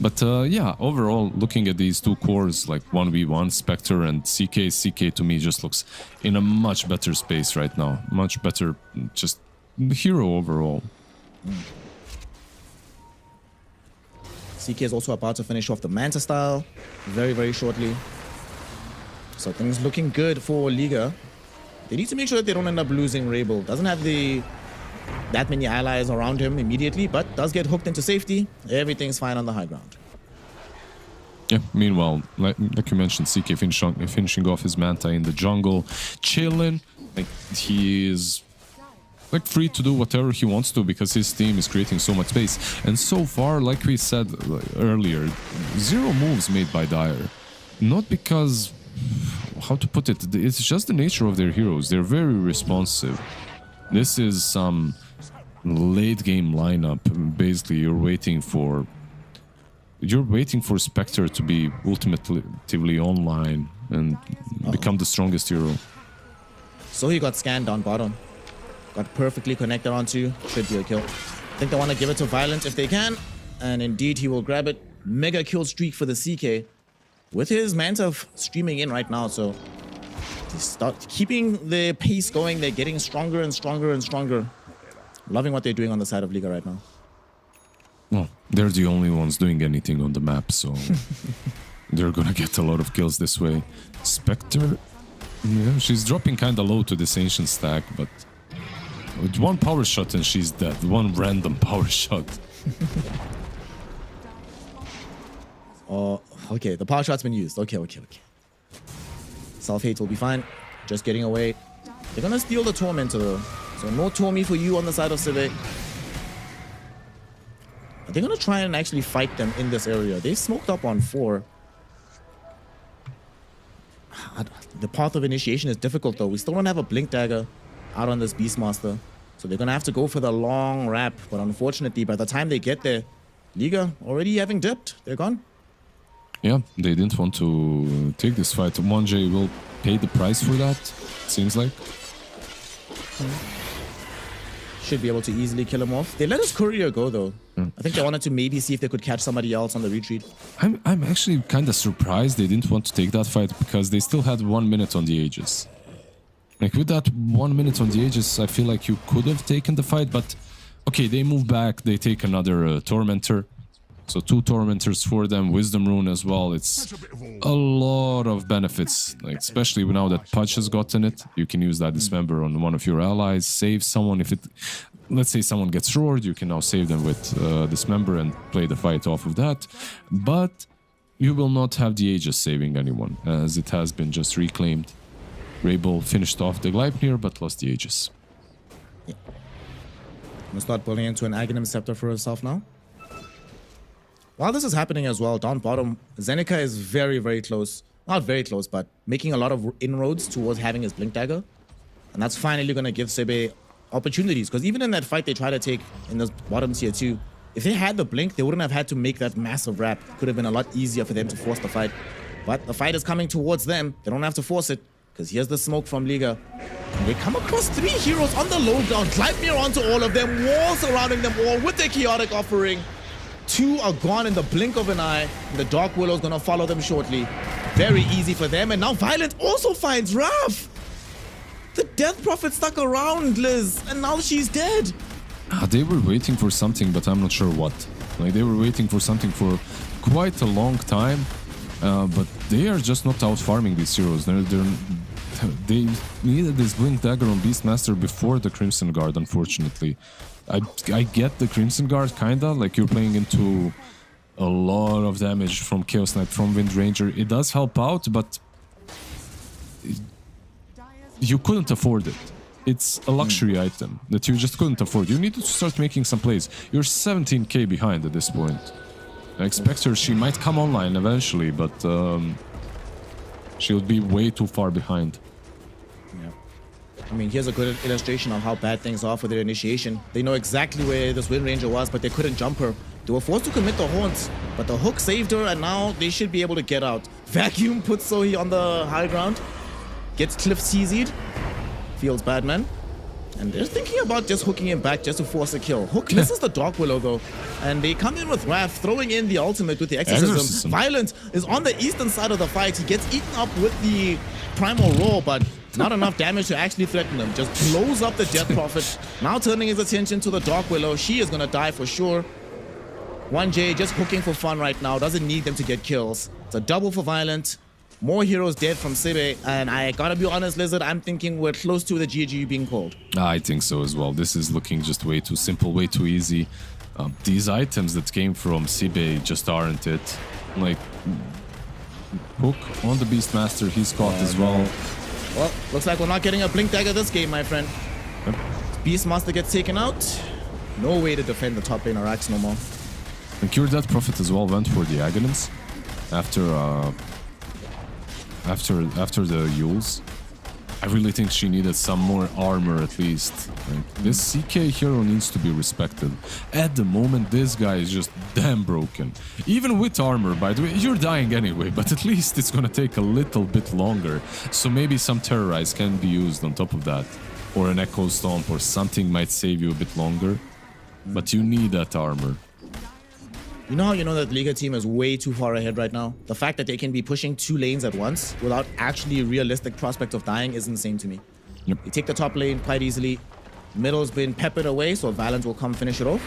S2: But yeah, overall, looking at these 2 cores, like 1v1, Spectre and CK, CK to me just looks in a much better space right now. Much better, just hero overall.
S1: CK is also about to finish off the Manta style very, very shortly. So things looking good for Liga. They need to make sure that they don't end up losing Rabel. Doesn't have that many allies around him immediately, but does get hooked into safety. Everything's fine on the high ground.
S2: Yeah, meanwhile, like you mentioned, CK finishing off his Manta in the jungle, chilling. Like, he is like free to do whatever he wants to because his team is creating so much space. And so far, like we said earlier, 0 moves made by Dire. Not because, how to put it, it's just the nature of their heroes. They're very responsive. This is some late game lineup. Basically, you're waiting for Spectre to be ultimately online and become the strongest hero.
S1: So he got scanned down bottom. Got perfectly connected onto. Should be a kill. I think they want to give it to Violent if they can. And indeed, he will grab it. Mega kill streak for the CK. With his Manta streaming in right now, so they start keeping the pace going. They're getting stronger and stronger and stronger. Loving what they're doing on the side of Liga right now.
S2: Well, they're the only ones doing anything on the map, so they're gonna get a lot of kills this way. Spectre, yeah, she's dropping kind of low to this ancient stack, but with one power shot and she's dead. One random power shot.
S1: Oh, okay. The power shot's been used. Okay. Self-hate will be fine. Just getting away. They're gonna steal the Tormentor though. So no Tormi for you on the side of Cibe. They're gonna try and actually fight them in this area. They smoked up on 4. The path of initiation is difficult though. We still don't have a Blink Dagger out on this Beastmaster. So they're gonna have to go for the long wrap. But unfortunately, by the time they get there, Liga already having dipped. They're gone.
S2: Yeah, they didn't want to take this fight. 1J will pay the price for that, seems like.
S1: Should be able to easily kill him off. They let his courier go though. I think they wanted to maybe see if they could catch somebody else on the retreat.
S2: I'm actually kind of surprised they didn't want to take that fight because they still had 1 minute on the Aegis. Like with that 1 minute on the Aegis, I feel like you could have taken the fight, but okay, they move back, they take another Tormentor. So 2 Tormentors for them, Wisdom Rune as well. It's a lot of benefits, like especially now that Pudge has gotten it. You can use that Dismember on one of your allies, save someone. If it, let's say someone gets roared, you can now save them with Dismember and play the fight off of that. But you will not have the Aegis saving anyone, as it has been just reclaimed. Rabel finished off the Gleipnir, but lost the Aegis.
S1: Yeah. Gonna start building into an Aghanim Scepter for herself now. While this is happening as well, down bottom, Zeneca is very, very close. Not very close, but making a lot of inroads towards having his Blink Dagger. And that's finally going to give Cibe opportunities. Because even in that fight they try to take in this bottom tier 2, if they had the Blink, they wouldn't have had to make that massive wrap. Could have been a lot easier for them to force the fight. But the fight is coming towards them. They don't have to force it. Because here's the smoke from Liga. And they come across 3 heroes on the low ground. Gleipnir onto all of them. Walls surrounding them all with their chaotic offering. 2 are gone in the blink of an eye. And the Dark Willow's gonna follow them shortly. Very easy for them. And now Violent also finds Raph. The Death Prophet stuck around Liz. And now she's dead.
S2: They were waiting for something, but I'm not sure what. Like, they were waiting for something for quite a long time. But they are just not out farming these heroes. They needed this Blink Dagger on Beastmaster before the Crimson Guard, unfortunately. I get the Crimson Guard, kinda, like you're playing into a lot of damage from Chaos Knight, from Wind Ranger. It does help out, but you couldn't afford it. It's a luxury item that you just couldn't afford. You needed to start making some plays. You're 17k behind at this point. I expect her, she might come online eventually, but she'll be way too far behind.
S1: Yeah. I mean, here's a good illustration of how bad things are for their initiation. They know exactly where this Wind Ranger was, but they couldn't jump her. They were forced to commit the haunts, but the hook saved her, and now they should be able to get out. Vacuum puts Sohi on the high ground. Gets Cliff CZ'd. Feels bad, man. And they're thinking about just hooking him back just to force a kill. Hook misses the Dark Willow though. And they come in with Wrath, throwing in the ultimate with the Exorcism. Violent is on the eastern side of the fight. He gets eaten up with the Primal Roar, but not enough damage to actually threaten him. Just blows up the Death Prophet. Now turning his attention to the Dark Willow. She is gonna die for sure. 1J just hooking for fun right now. Doesn't need them to get kills. It's a double for Violent. More heroes dead from Cibe, and I gotta be honest, Lizard, I'm thinking we're close to the GG being called.
S2: I think so as well. This is looking just way too simple, way too easy. These items that came from Cibe just aren't it. Like, Hook on the Beastmaster, he's caught as well.
S1: Well, looks like we're not getting a Blink Dagger this game, my friend.
S2: Yep.
S1: Beastmaster gets taken out. No way to defend the top lane Arax no more.
S2: And Cure Death Prophet as well went for the Aghanim's after the Yules. I really think she needed some more armor at least. Like, this CK hero needs to be respected. At the moment, this guy is just damn broken. Even with armor, by the way, you're dying anyway, but at least it's gonna take a little bit longer. So maybe some terrorize can be used on top of that. Or an echo stomp or something might save you a bit longer. But you need that armor.
S1: You know how you know that Liga team is way too far ahead right now? The fact that they can be pushing 2 lanes at once without actually realistic prospect of dying is insane to me.
S2: Yep.
S1: You take the top lane quite easily. Middle's been peppered away, so Valens will come finish it off.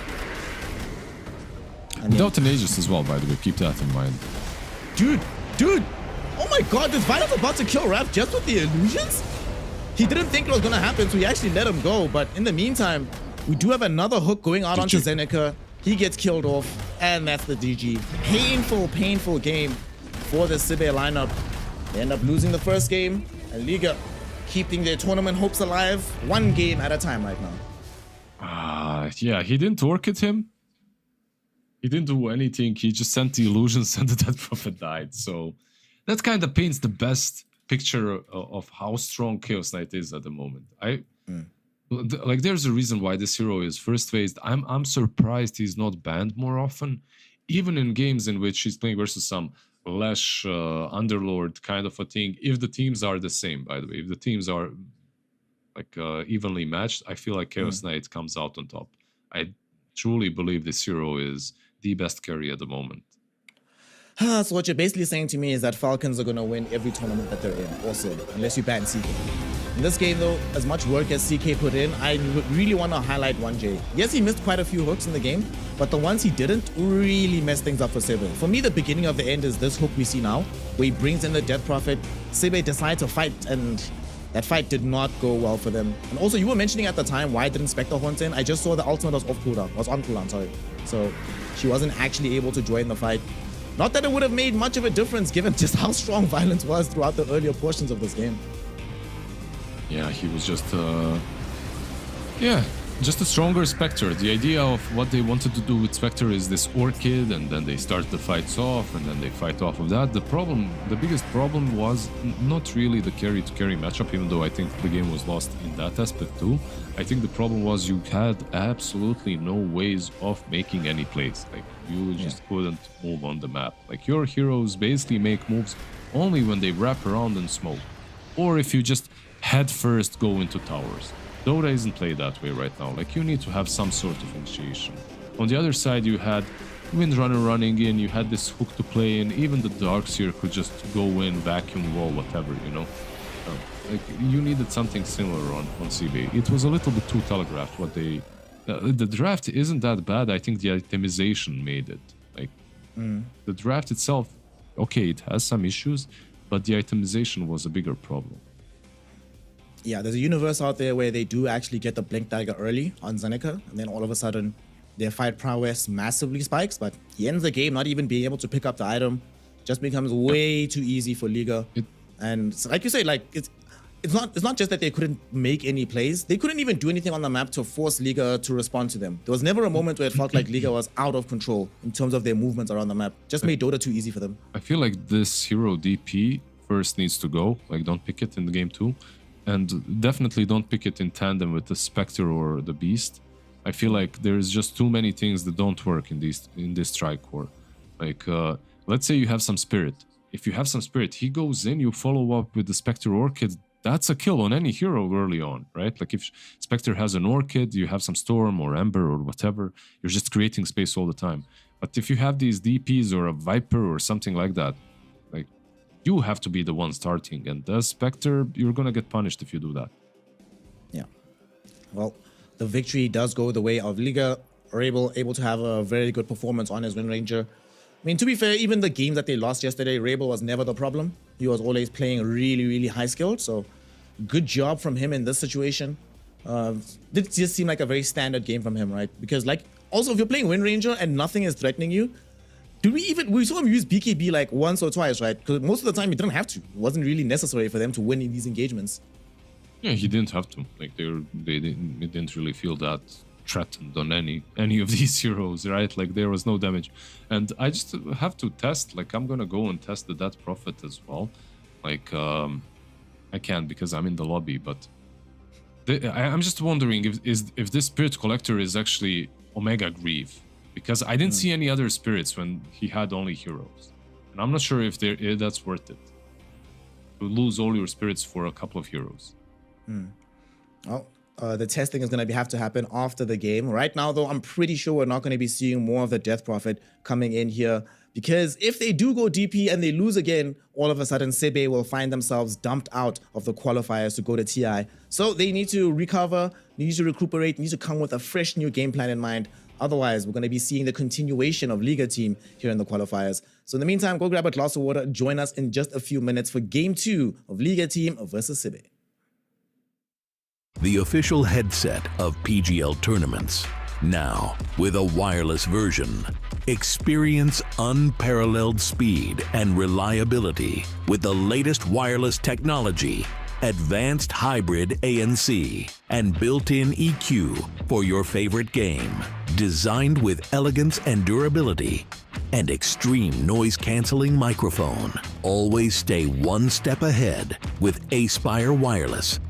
S1: And
S2: Without an Aegis as well, by the way, keep that in mind.
S1: Dude! Oh my god, this Valens about to kill Raph just with the illusions? He didn't think it was gonna happen, so he actually let him go. But in the meantime, we do have another hook going out onto Zeneca. He gets killed off, and that's the GG. Painful game for the Sibe lineup. They end up losing the first game, and Liga keeping their tournament hopes alive 1 game at a time right now.
S2: Yeah, he didn't orchid him. He didn't do anything. He just sent the illusions and the Dead Prophet died. So that kind of paints the best picture of how strong Chaos Knight is at the moment. Like, there's a reason why this hero is first phased. I'm surprised he's not banned more often, even in games in which he's playing versus some Lash Underlord kind of a thing. If the teams are the same, by the way, if the teams are like evenly matched, I feel like Chaos Knight comes out on top. I truly believe this hero is the best carry at the moment.
S1: So what you're basically saying to me is that Falcons are going to win every tournament that they're in, also, unless you ban CK. In this game, though, as much work as CK put in, I really want to highlight 1J. Yes, he missed quite a few hooks in the game, but the ones he didn't really messed things up for Sebe. For me, the beginning of the end is this hook we see now, where he brings in the Death Prophet. Sebe decides to fight, and that fight did not go well for them. And also, you were mentioning at the time why didn't Spectre Horns in. I just saw the ultimate was off cooldown, was on cooldown, sorry. So she wasn't actually able to join the fight. Not that it would have made much of a difference given just how strong Violence was throughout the earlier portions of this game.
S2: Yeah, he was just just a stronger Spectre. The idea of what they wanted to do with Spectre is this Orchid, and then they start the fights off, and then they fight off of that. The biggest problem was not really the carry-to-carry matchup, even though I think the game was lost in that aspect too. I think the problem was you had absolutely no ways of making any plays. Like, you just couldn't move on the map. Like, your heroes basically make moves only when they wrap around and smoke, or if you just head first go into towers. Dota isn't played that way right now. Like, you need to have some sort of initiation. On the other side, you had Windrunner running in, you had this hook to play in, even the Darkseer could just go in, vacuum wall, whatever, you know? Like, you needed something similar on CB. It was a little bit too telegraphed what they... the draft isn't that bad, I think the itemization made it. Like, the draft itself, okay, it has some issues, but the itemization was a bigger problem.
S1: Yeah, there's a universe out there where they do actually get the Blink Dagger early on Zeneca, and then all of a sudden their fight prowess massively spikes, but he ends the game not even being able to pick up the item. Just becomes way too easy for Liga. And like you say, like, it's not just that they couldn't make any plays, they couldn't even do anything on the map to force Liga to respond to them. There was never a moment where it felt like Liga was out of control in terms of their movements around the map. Just made Dota too easy for them.
S2: I feel like this hero DP first needs to go. Like, don't pick it in the game 2. And definitely don't pick it in tandem with the Spectre or the Beast. I feel like there's just too many things that don't work in this Tri-Core. Like, let's say you have some Spirit. If you have some Spirit, he goes in, you follow up with the Spectre Orchid, that's a kill on any hero early on, right? Like, if Spectre has an Orchid, you have some Storm or Ember or whatever, you're just creating space all the time. But if you have these DPs or a Viper or something like that, like, you have to be the one starting, and as Spectre, you're gonna get punished if you do that.
S1: Yeah. Well, the victory does go the way of Liga. Able to have a very good performance on his Wind Ranger. I mean, to be fair, even the games that they lost yesterday, Rabel was never the problem. He was always playing really high skilled, so good job from him in this situation. This just seemed like a very standard game from him, right? Because, like, also if you're playing Wind Ranger and nothing is threatening you, we saw him use BKB like once or twice, right? Because most of the time he didn't have to. It wasn't really necessary for them to win in these engagements.
S2: Yeah, he didn't have to. Like, they didn't really feel that threatened on any of these heroes, right? Like, there was no damage. And I just have to test, like, I'm gonna go and test the Death Prophet as well. Like, I can't because I'm in the lobby, but I'm just wondering if this spirit collector is actually Omega Grieve, because I didn't see any other spirits when he had only heroes, and I'm not sure if that's worth it to lose all your spirits for a couple of heroes.
S1: Oh, the testing is going to have to happen after the game. Right now, though, I'm pretty sure we're not going to be seeing more of the Death Prophet coming in here, because if they do go DP and they lose again, all of a sudden Sebe will find themselves dumped out of the qualifiers to go to TI. So they need to recover, need to recuperate, need to come with a fresh new game plan in mind. Otherwise, we're going to be seeing the continuation of Liga team here in the qualifiers. So in the meantime, go grab a glass of water. Join us in just a few minutes for Game 2 of Liga team versus Sebe.
S4: The official headset of PGL tournaments. Now, with a wireless version. Experience unparalleled speed and reliability with the latest wireless technology, advanced hybrid ANC, and built-in EQ for your favorite game. Designed with elegance and durability, and extreme noise-canceling microphone. Always stay one step ahead with Aspire Wireless.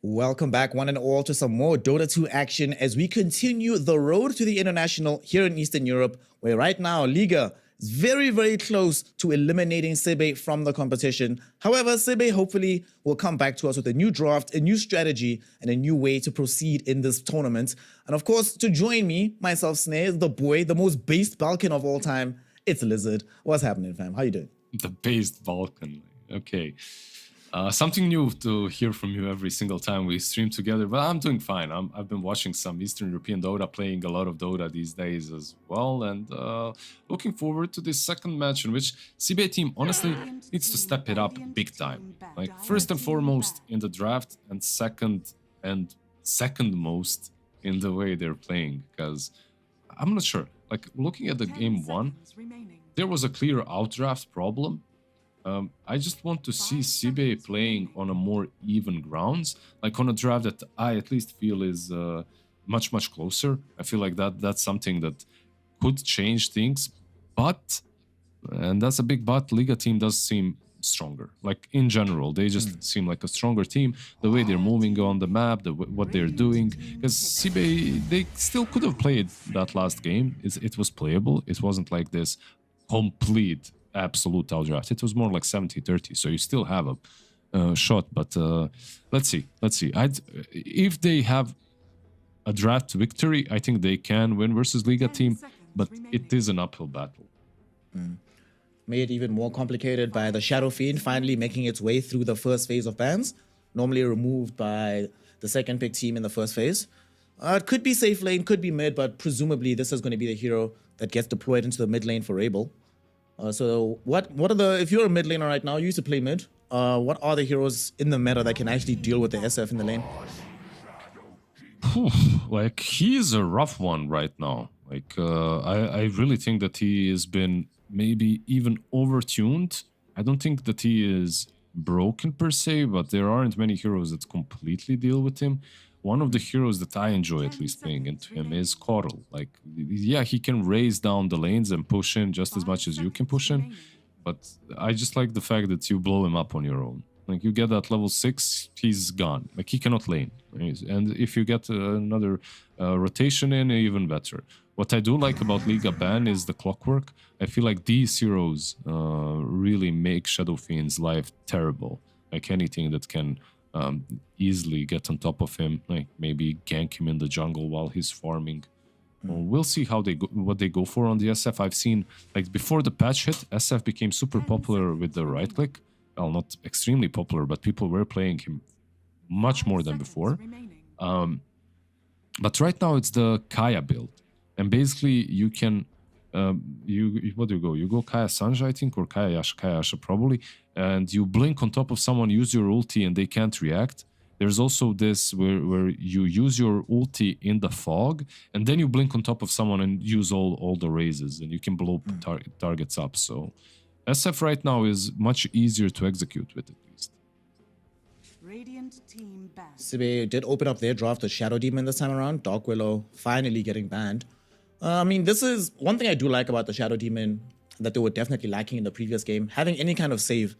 S1: Welcome back, one and all, to some more Dota 2 action as we continue the road to the international here in Eastern Europe, where right now Liga is very, very close to eliminating Sebe from the competition. However, Sebe hopefully will come back to us with a new draft, a new strategy, and a new way to proceed in this tournament. And of course, to join me, myself, Snare, the boy, the most based Balkan of all time, it's Lizard. What's happening, fam? How you doing?
S2: The based Balkan. Okay. Something new to hear from you every single time we stream together, but I'm doing fine. I've been watching some Eastern European Dota, playing a lot of Dota these days as well, and looking forward to this second match in which CBA team honestly needs to step it up big time. Like first and foremost in the draft, and second most in the way they're playing, because I'm not sure. Like looking at the game one, there was a clear outdraft problem. I just want to see Sibe playing on a more even grounds, like on a draft that I at least feel is much closer. I feel like that's something that could change things, but, and that's a big but, Liga team does seem stronger. Like in general, they just seem like a stronger team. The way they're moving on the map, what they're doing, because Sibe, they still could have played that last game. It was playable. It wasn't like this complete absolute outdraft. It was more like 70-30, so you still have a shot, but let's see. If they have a draft victory, I think they can win versus Liga team, but it is an uphill battle.
S1: Made even more complicated by the Shadow Fiend finally making its way through the first phase of bans, normally removed by the second pick team in the first phase. It could be safe lane, could be mid, but presumably this is going to be the hero that gets deployed into the mid lane for Abel. So what are the, if you're a mid laner right now, you used to play mid, what are the heroes in the meta that can actually deal with the SF in the lane?
S2: Like, he's a rough one right now. Like, I really think that he has been maybe even overtuned. I don't think that he is broken per se, but there aren't many heroes that completely deal with him. One of the heroes that I enjoy at least playing into him is Coral. Like, yeah, he can raise down the lanes and push in just as much as you can push in, but I just like the fact that you blow him up on your own. Like, you get that level 6, he's gone. Like, he cannot lane. And if you get another rotation in, even better. What I do like about Liga ban is the clockwork. I feel like these heroes really make Shadow Fiend's life terrible. Like, anything that can easily get on top of him, like maybe gank him in the jungle while he's farming. We'll see how they go, what they go for on the SF. I've seen, like, before the patch hit, SF became super popular with the right click. Well, not extremely popular, but people were playing him much more than before. But right now it's the Kaya build, and basically you can what do you go? You go Kaya Sanji, I think, or Kaya Yasha probably, and you blink on top of someone, use your ulti, and they can't react. There's also this where you use your ulti in the fog, and then you blink on top of someone and use all the raises, and you can blow targets up. So SF right now is much easier to execute with, at least.
S1: CBA did open up their draft with Shadow Demon this time around. Dark Willow finally getting banned. I mean, this is one thing I do like about the Shadow Demon that they were definitely lacking in the previous game. Having any kind of save,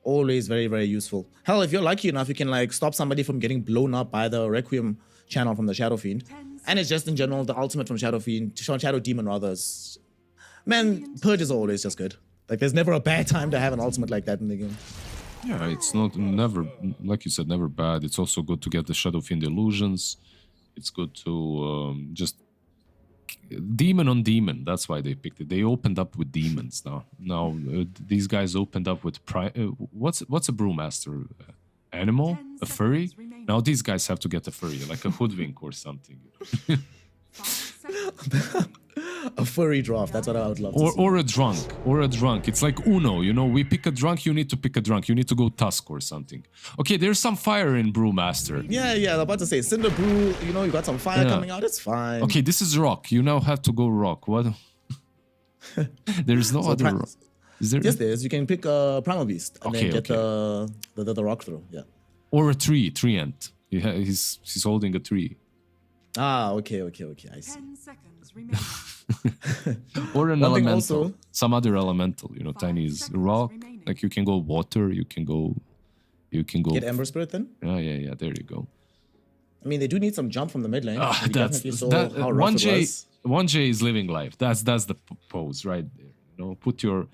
S1: always very, very useful. Hell, if you're lucky enough, you can like stop somebody from getting blown up by the Requiem channel from the Shadow Fiend. And it's just in general the ultimate from Shadow Fiend, Shadow Demon rather. Man, Purge is always just good. Like, there's never a bad time to have an ultimate like that in the game.
S2: Yeah, it's never, like you said, never bad. It's also good to get the Shadow Fiend illusions. It's good to just demon on demon. That's why they picked it. They opened up with demons now. Now these guys opened up with what's a brewmaster? Animal? A furry? Now these guys have to get a furry, like a hoodwink or something.
S1: A furry draft, that's what I would love to see.
S2: Or a drunk. It's like Uno, you know, we pick a drunk, you need to pick a drunk. You need to go Tusk or something. Okay, there's some fire in Brewmaster.
S1: Yeah, I was about to say, Cinder Brew, you know, you got some fire coming out, it's fine.
S2: Okay, this is Rock. You now have to go Rock. What? There's no other Rock. Is there?
S1: Yes, there is. You can pick Primal Beast and then get the Rock throw, yeah.
S2: Or a tree ant. He's holding a tree.
S1: Ah, okay, I see.
S3: 10 seconds remaining.
S2: Or an
S1: One thing
S2: elemental.
S1: also-
S2: Some other elemental, you know, Tiny's rock. Like, you can go water, you can go
S1: Get Ember Spirit then?
S2: Yeah, there you go.
S1: I mean, they do need some jump from the mid lane.
S2: Ah,
S1: We definitely saw how rough it was.
S2: 1J is living life. That's the pose right there. You know, put your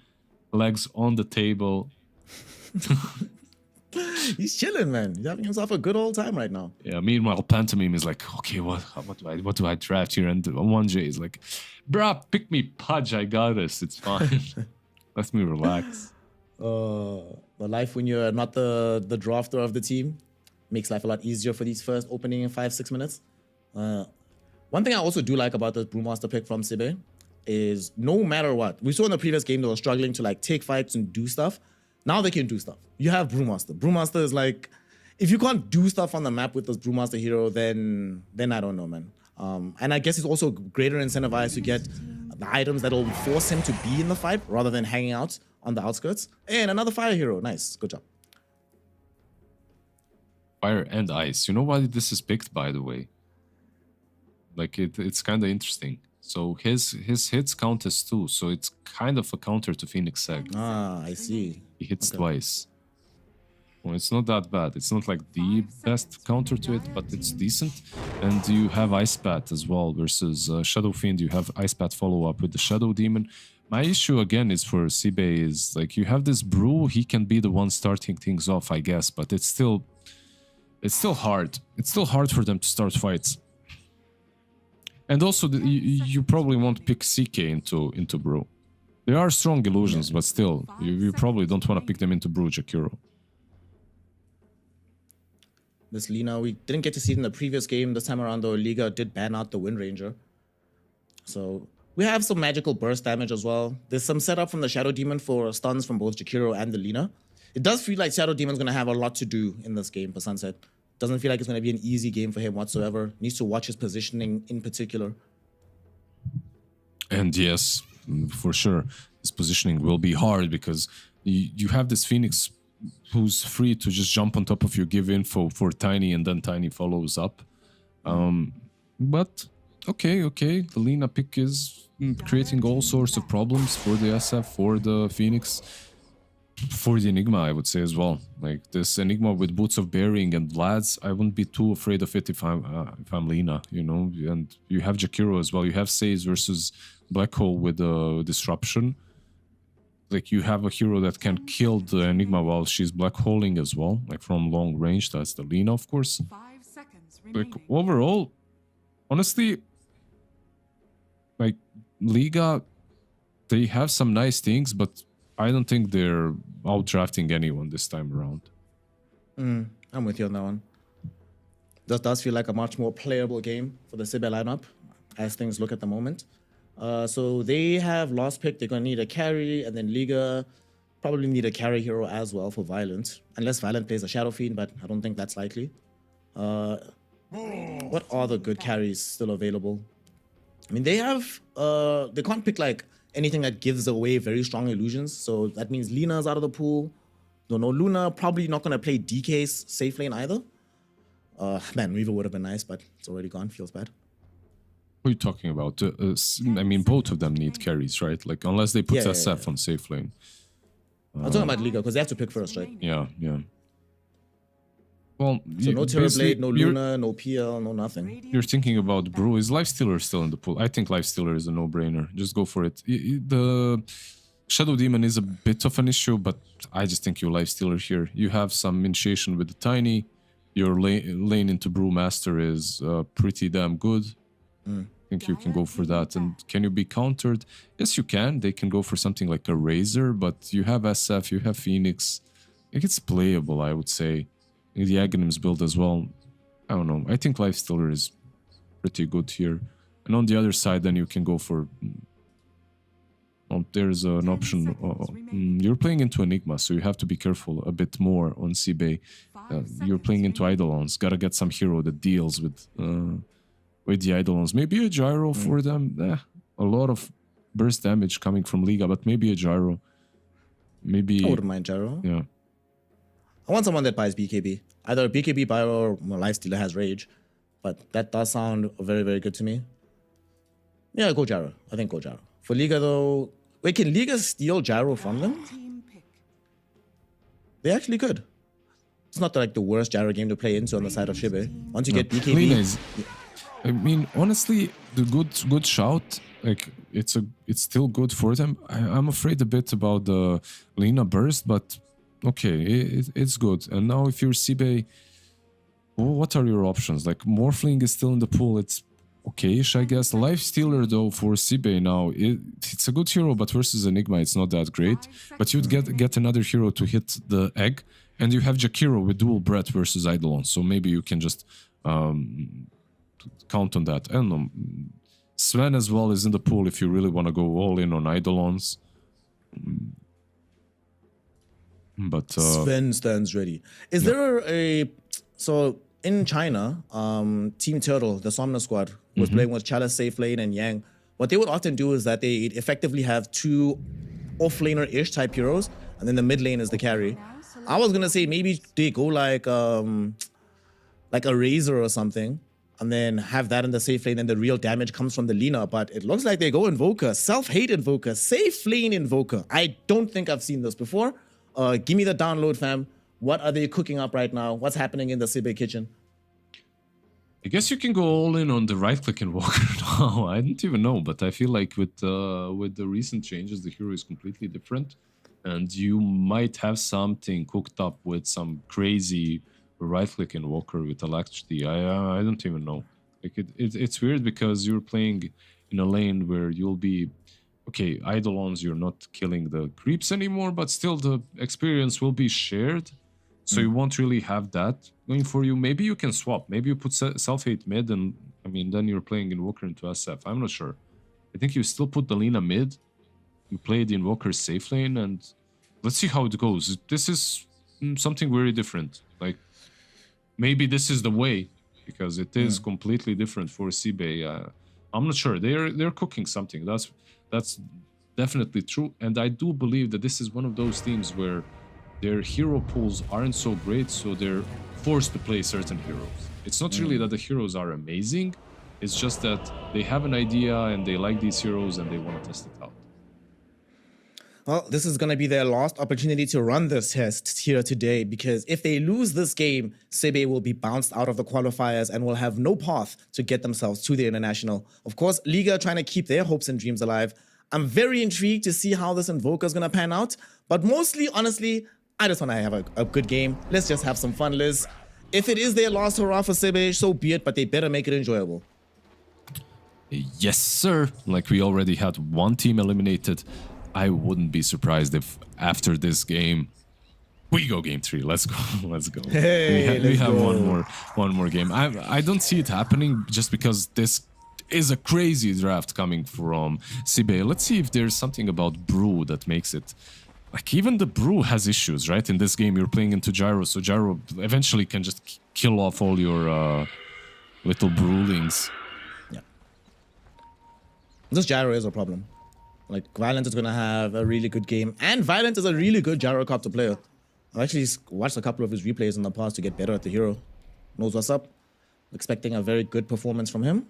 S2: legs on the table.
S1: He's chilling, man. He's having himself a good old time right now.
S2: Yeah. Meanwhile, Pantomime is like, okay, what do I draft here? And 1J is like, bruh, pick me Pudge. I got this. It's fine. Let me relax.
S1: The life when you're not the drafter of the team makes life a lot easier for these first opening 5-6 minutes. One thing I also do like about the Brewmaster pick from Sibe is no matter what, we saw in the previous game they were struggling to like take fights and do stuff. Now they can do stuff. You have Brewmaster. Brewmaster is like, if you can't do stuff on the map with this Brewmaster hero, then I don't know, man. And I guess it's also greater incentivized to get the items that will force him to be in the fight rather than hanging out on the outskirts. And another fire hero. Nice. Good job.
S2: Fire and ice. You know why this is picked, by the way? Like it's kind of interesting. So his hits count as 2, so it's kind of a counter to Phoenix Egg.
S1: Ah, I see.
S2: He hits twice. Well, it's not that bad. It's not like the best counter to it, but it's decent. And you have Ice Bat as well versus Shadow Fiend. You have Ice Bat follow up with the Shadow Demon. My issue again is for Sibe is like you have this Brew. He can be the one starting things off, I guess, but it's still hard. It's still hard for them to start fights. And also, you probably won't pick CK into Brew. They are strong illusions, but still, you probably don't want to pick them into Brew, Jakiro.
S1: This Lina, we didn't get to see it in the previous game. This time around, though, Liga did ban out the Wind Ranger. So we have some magical burst damage as well. There's some setup from the Shadow Demon for stuns from both Jakiro and the Lina. It does feel like Shadow Demon's going to have a lot to do in this game for Sunset. Doesn't feel like it's going to be an easy game for him whatsoever. Needs to watch his positioning in particular.
S2: And yes, for sure, his positioning will be hard because you have this Phoenix who's free to just jump on top of you, give info for Tiny, and then Tiny follows up. But okay, the Lina pick is creating all sorts of problems for the SF, for the Phoenix. For the Enigma, I would say as well. Like this Enigma with Boots of Bearing and Lads, I wouldn't be too afraid of it if I'm Lina, you know. And you have Jakiro as well. You have Saze versus Black Hole with Disruption. Like you have a hero that can kill the Enigma while she's black holing as well, like from long range. That's the Lina, of course.
S3: 5 seconds
S2: Like
S3: remaining.
S2: overall, honestly, like Liga, they have some nice things, but I don't think they're out drafting anyone this time around.
S1: I'm with you on that one. This does feel like a much more playable game for the Sibe lineup as things look at the moment. So they have lost pick. They're going to need a carry, and then Liga probably need a carry hero as well for Violent. Unless Violent plays a Shadow Fiend, but I don't think that's likely. What are the good carries still available? I mean, they have... they can't pick like anything that gives away very strong illusions. So that means Lina's out of the pool. Don't know, Luna probably not going to play DK's safe lane either. Man, Reaver would have been nice, but it's already gone. Feels bad.
S2: What are you talking about? I mean, both of them need carries, right? Like, unless they put SF on safe lane.
S1: I'm talking about Liga, because they have to pick first, right?
S2: Yeah. Well,
S1: So no Terrorblade, no Luna, no PL, no nothing.
S2: You're thinking about Brew. Is Lifestealer still in the pool? I think Lifestealer is a no-brainer. Just go for it. The Shadow Demon is a bit of an issue, but I just think you Lifestealer here. You have some initiation with the Tiny. Your lane into Brewmaster is pretty damn good. I think you can go for that. And can you be countered? Yes, you can. They can go for something like a Razor, but you have SF, you have Phoenix. I think it's playable, I would say. The Aghanims build as well. I don't know. I think Lifestealer is pretty good here. And on the other side, then you can go for... there's an option. You're playing into Enigma, so you have to be careful a bit more on Sibe. You're playing into Eidolons. Gotta get some hero that deals with the Eidolons. Maybe a Gyro for them. A lot of burst damage coming from Liga, but maybe a Gyro. Maybe...
S1: I wouldn't mind Gyro.
S2: Yeah.
S1: I want someone that buys BKB. Either BKB buyer or Lifestealer has Rage. But that does sound very, very good to me. Yeah, go Gyro. I think go Gyro. For Liga, though... Wait, can Liga steal Gyro from them?
S3: Team pick.
S1: They actually could. it's not like the worst gyro game to play into on the side of Shibe. Once you get BKB,
S2: Lina is, I mean, honestly, the good shout. Like it's still good for them. I'm afraid a bit about the Lina burst, but okay, it's good. And now if you're Sibe, what are your options? Like Morphling is still in the pool. It's okay-ish, I guess. Lifestealer though for Sibe now, it's a good hero, but versus Enigma it's not that great. But you'd get another hero to hit the egg, and you have Jakiro with dual breath versus Eidolon, so maybe you can just count on that. I don't know. Sven as well is in the pool if you really want to go all in on Eidolons. But
S1: Sven stands ready. Is there a so in China, Team Turtle, the Somna squad, was playing with Chalice, Safe Lane, and Yang. What they would often do is that they effectively have two off-laner-ish type heroes, and then the mid lane is the carry. I was gonna say maybe they go like a Razor or something, and then have that in the safe lane, and the real damage comes from the Lina. But it looks like they go Invoker, self-hate Invoker, safe lane Invoker. I don't think I've seen this before. Give me the download, fam. What are they cooking up right now? What's happening in the Sibe kitchen?
S2: I guess you can go all in on the right-click Invoker now. I don't even know, but I feel like with the recent changes, the hero is completely different, and you might have something cooked up with some crazy right-click Invoker with electricity. I don't even know. Like it's weird because you're playing in a lane where you'll be okay. Eidolons, you're not killing the creeps anymore, but still the experience will be shared. So you won't really have that going for you. Maybe you can swap. Maybe you put self-hate mid, and I mean, then you're playing Invoker into SF. I'm not sure. I think you still put the Lina mid. You play the Invoker safe lane, and let's see how it goes. This is something very different. Like, maybe this is the way, because it is completely different for Sibe. I'm not sure. They're cooking something. That's definitely true. And I do believe that this is one of those teams where their hero pools aren't so great, so they're forced to play certain heroes. It's not really that the heroes are amazing, it's just that they have an idea and they like these heroes and they want to test it out.
S1: Well, this is going to be their last opportunity to run this test here today, because if they lose this game, Sibe will be bounced out of the qualifiers and will have no path to get themselves to the international. Of course, Liga trying to keep their hopes and dreams alive. I'm very intrigued to see how this Invoker is going to pan out, but mostly, honestly, I just want to have a good game. Let's just have some fun, Liz. If it is their last hurrah for Sibe, so be it, but they better make it enjoyable.
S2: Yes, sir. Like, we already had one team eliminated. I wouldn't be surprised if after this game we go game 3. Let's go. Let's go.
S1: Hey,
S2: we have
S1: go.
S2: one more game. I don't see it happening just because this is a crazy draft coming from Sibe. Let's see if there's something about Brew that makes it. Like, even the Brew has issues, right? In this game, you're playing into Gyro, so Gyro eventually can just kill off all your little Brewlings.
S1: Yeah. This Gyro is a problem. Like, Violent is going to have a really good game, and Violent is a really good Gyrocopter player. I've actually watched a couple of his replays in the past to get better at the hero. Knows what's up. Expecting a very good performance from him.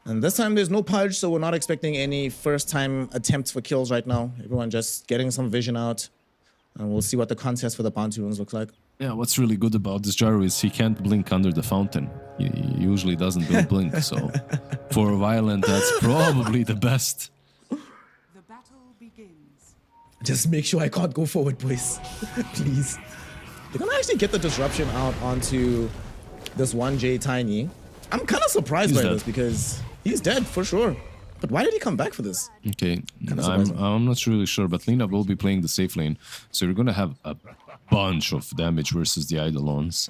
S1: And this time there's no purge, so we're not expecting any first-time attempts for kills right now. Everyone just getting some vision out. And we'll see what the contest for the bounty runes looks like.
S2: Yeah, what's really good about this Gyro is he can't blink under the fountain. He usually doesn't blink, so for Violent, that's probably the best.
S3: The battle begins.
S1: Just make sure I can't go forward, boys. Please. They're gonna actually get the disruption out onto this 1J Tiny. I'm kind of surprised by this because he's dead for sure. But why did he come back for this?
S2: Okay, I'm not really sure, but Lina will be playing the safe lane, so you're gonna have a bunch of damage versus the Eidolons.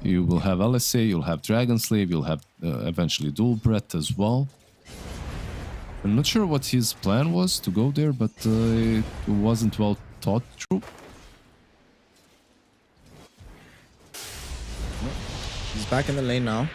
S2: You will have LSA, you'll have Dragon Slave, you'll have eventually Dual Breath as well. I'm not sure what his plan was to go there, but it wasn't well thought through.
S1: He's back in the lane now.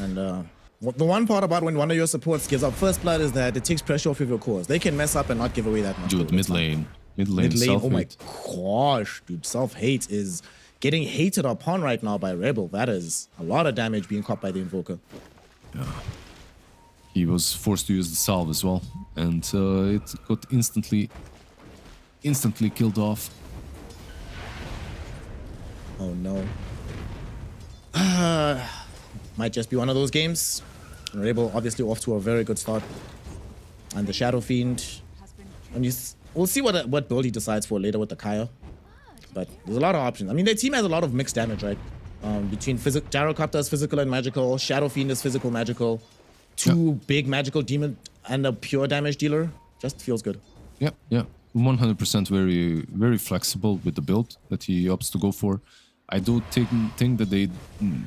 S1: And the one part about when one of your supports gives up first blood is that it takes pressure off of your cores. They can mess up and not give away that much.
S2: Dude, mid lane. Mid lane,
S1: oh my gosh, dude. Self-hate is getting hated upon right now by Rebel. That is a lot of damage being caught by the Invoker.
S2: Yeah. He was forced to use the salve as well. And it got instantly killed off.
S1: Oh no. Might just be one of those games. Rebel obviously off to a very good start. And the Shadow Fiend. And we'll see what build he decides for later with the Kaya. But there's a lot of options. I mean, their team has a lot of mixed damage, right? Between Gyrocopter is physical and magical. Shadow Fiend is physical, magical. Two big magical demon and a pure damage dealer. Just feels good.
S2: Yeah, yeah. 100% very flexible with the build that he opts to go for. I do think that they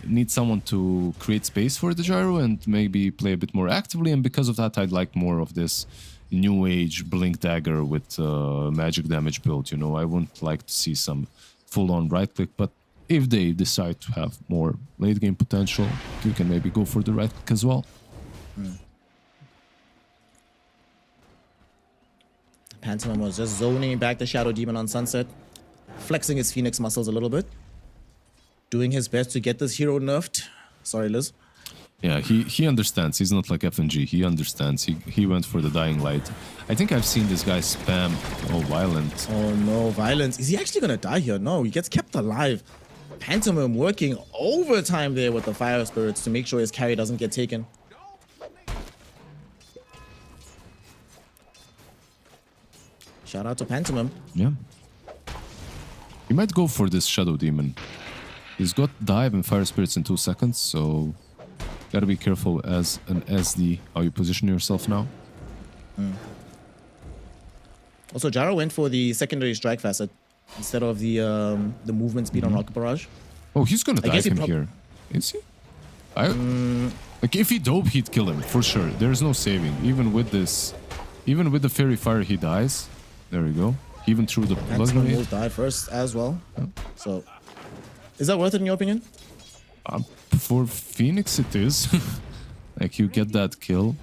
S2: need someone to create space for the gyro and maybe play a bit more actively, and because of that I'd like more of this new age blink dagger with magic damage build, you know. I wouldn't like to see some full-on right click, but if they decide to have more late game potential, you can maybe go for the right click as well.
S1: Pantomime was just zoning back the Shadow Demon on Sunset, flexing his Phoenix muscles a little bit, doing his best to get this hero nerfed. Sorry, Liz.
S2: Yeah, he understands. He's not like FNG. He understands. He went for the Dying Light. I think I've seen this guy spam Violent.
S1: Oh no, Violence. Is he actually gonna die here? No, he gets kept alive. Pantomime working overtime there with the Fire Spirits to make sure his carry doesn't get taken. Shout out to Pantomime.
S2: Yeah. He might go for this Shadow Demon. He's got Dive and Fire Spirits in 2 seconds, so gotta be careful as an SD how you position yourself now.
S1: Also, Jaro went for the secondary strike facet instead of the movement speed on Rocket Barrage.
S2: Oh, he's gonna dive him
S1: he
S2: here. Is he? Like, if he dope, he'd kill him, for sure. There's no saving. Even with this, even with the Fairy Fire, he dies. There we go. He even threw the Blood
S1: Pantomime
S2: Grenade.
S1: will die first as well. So, is that worth it in your opinion?
S2: For Phoenix, it is. Like, you get that kill.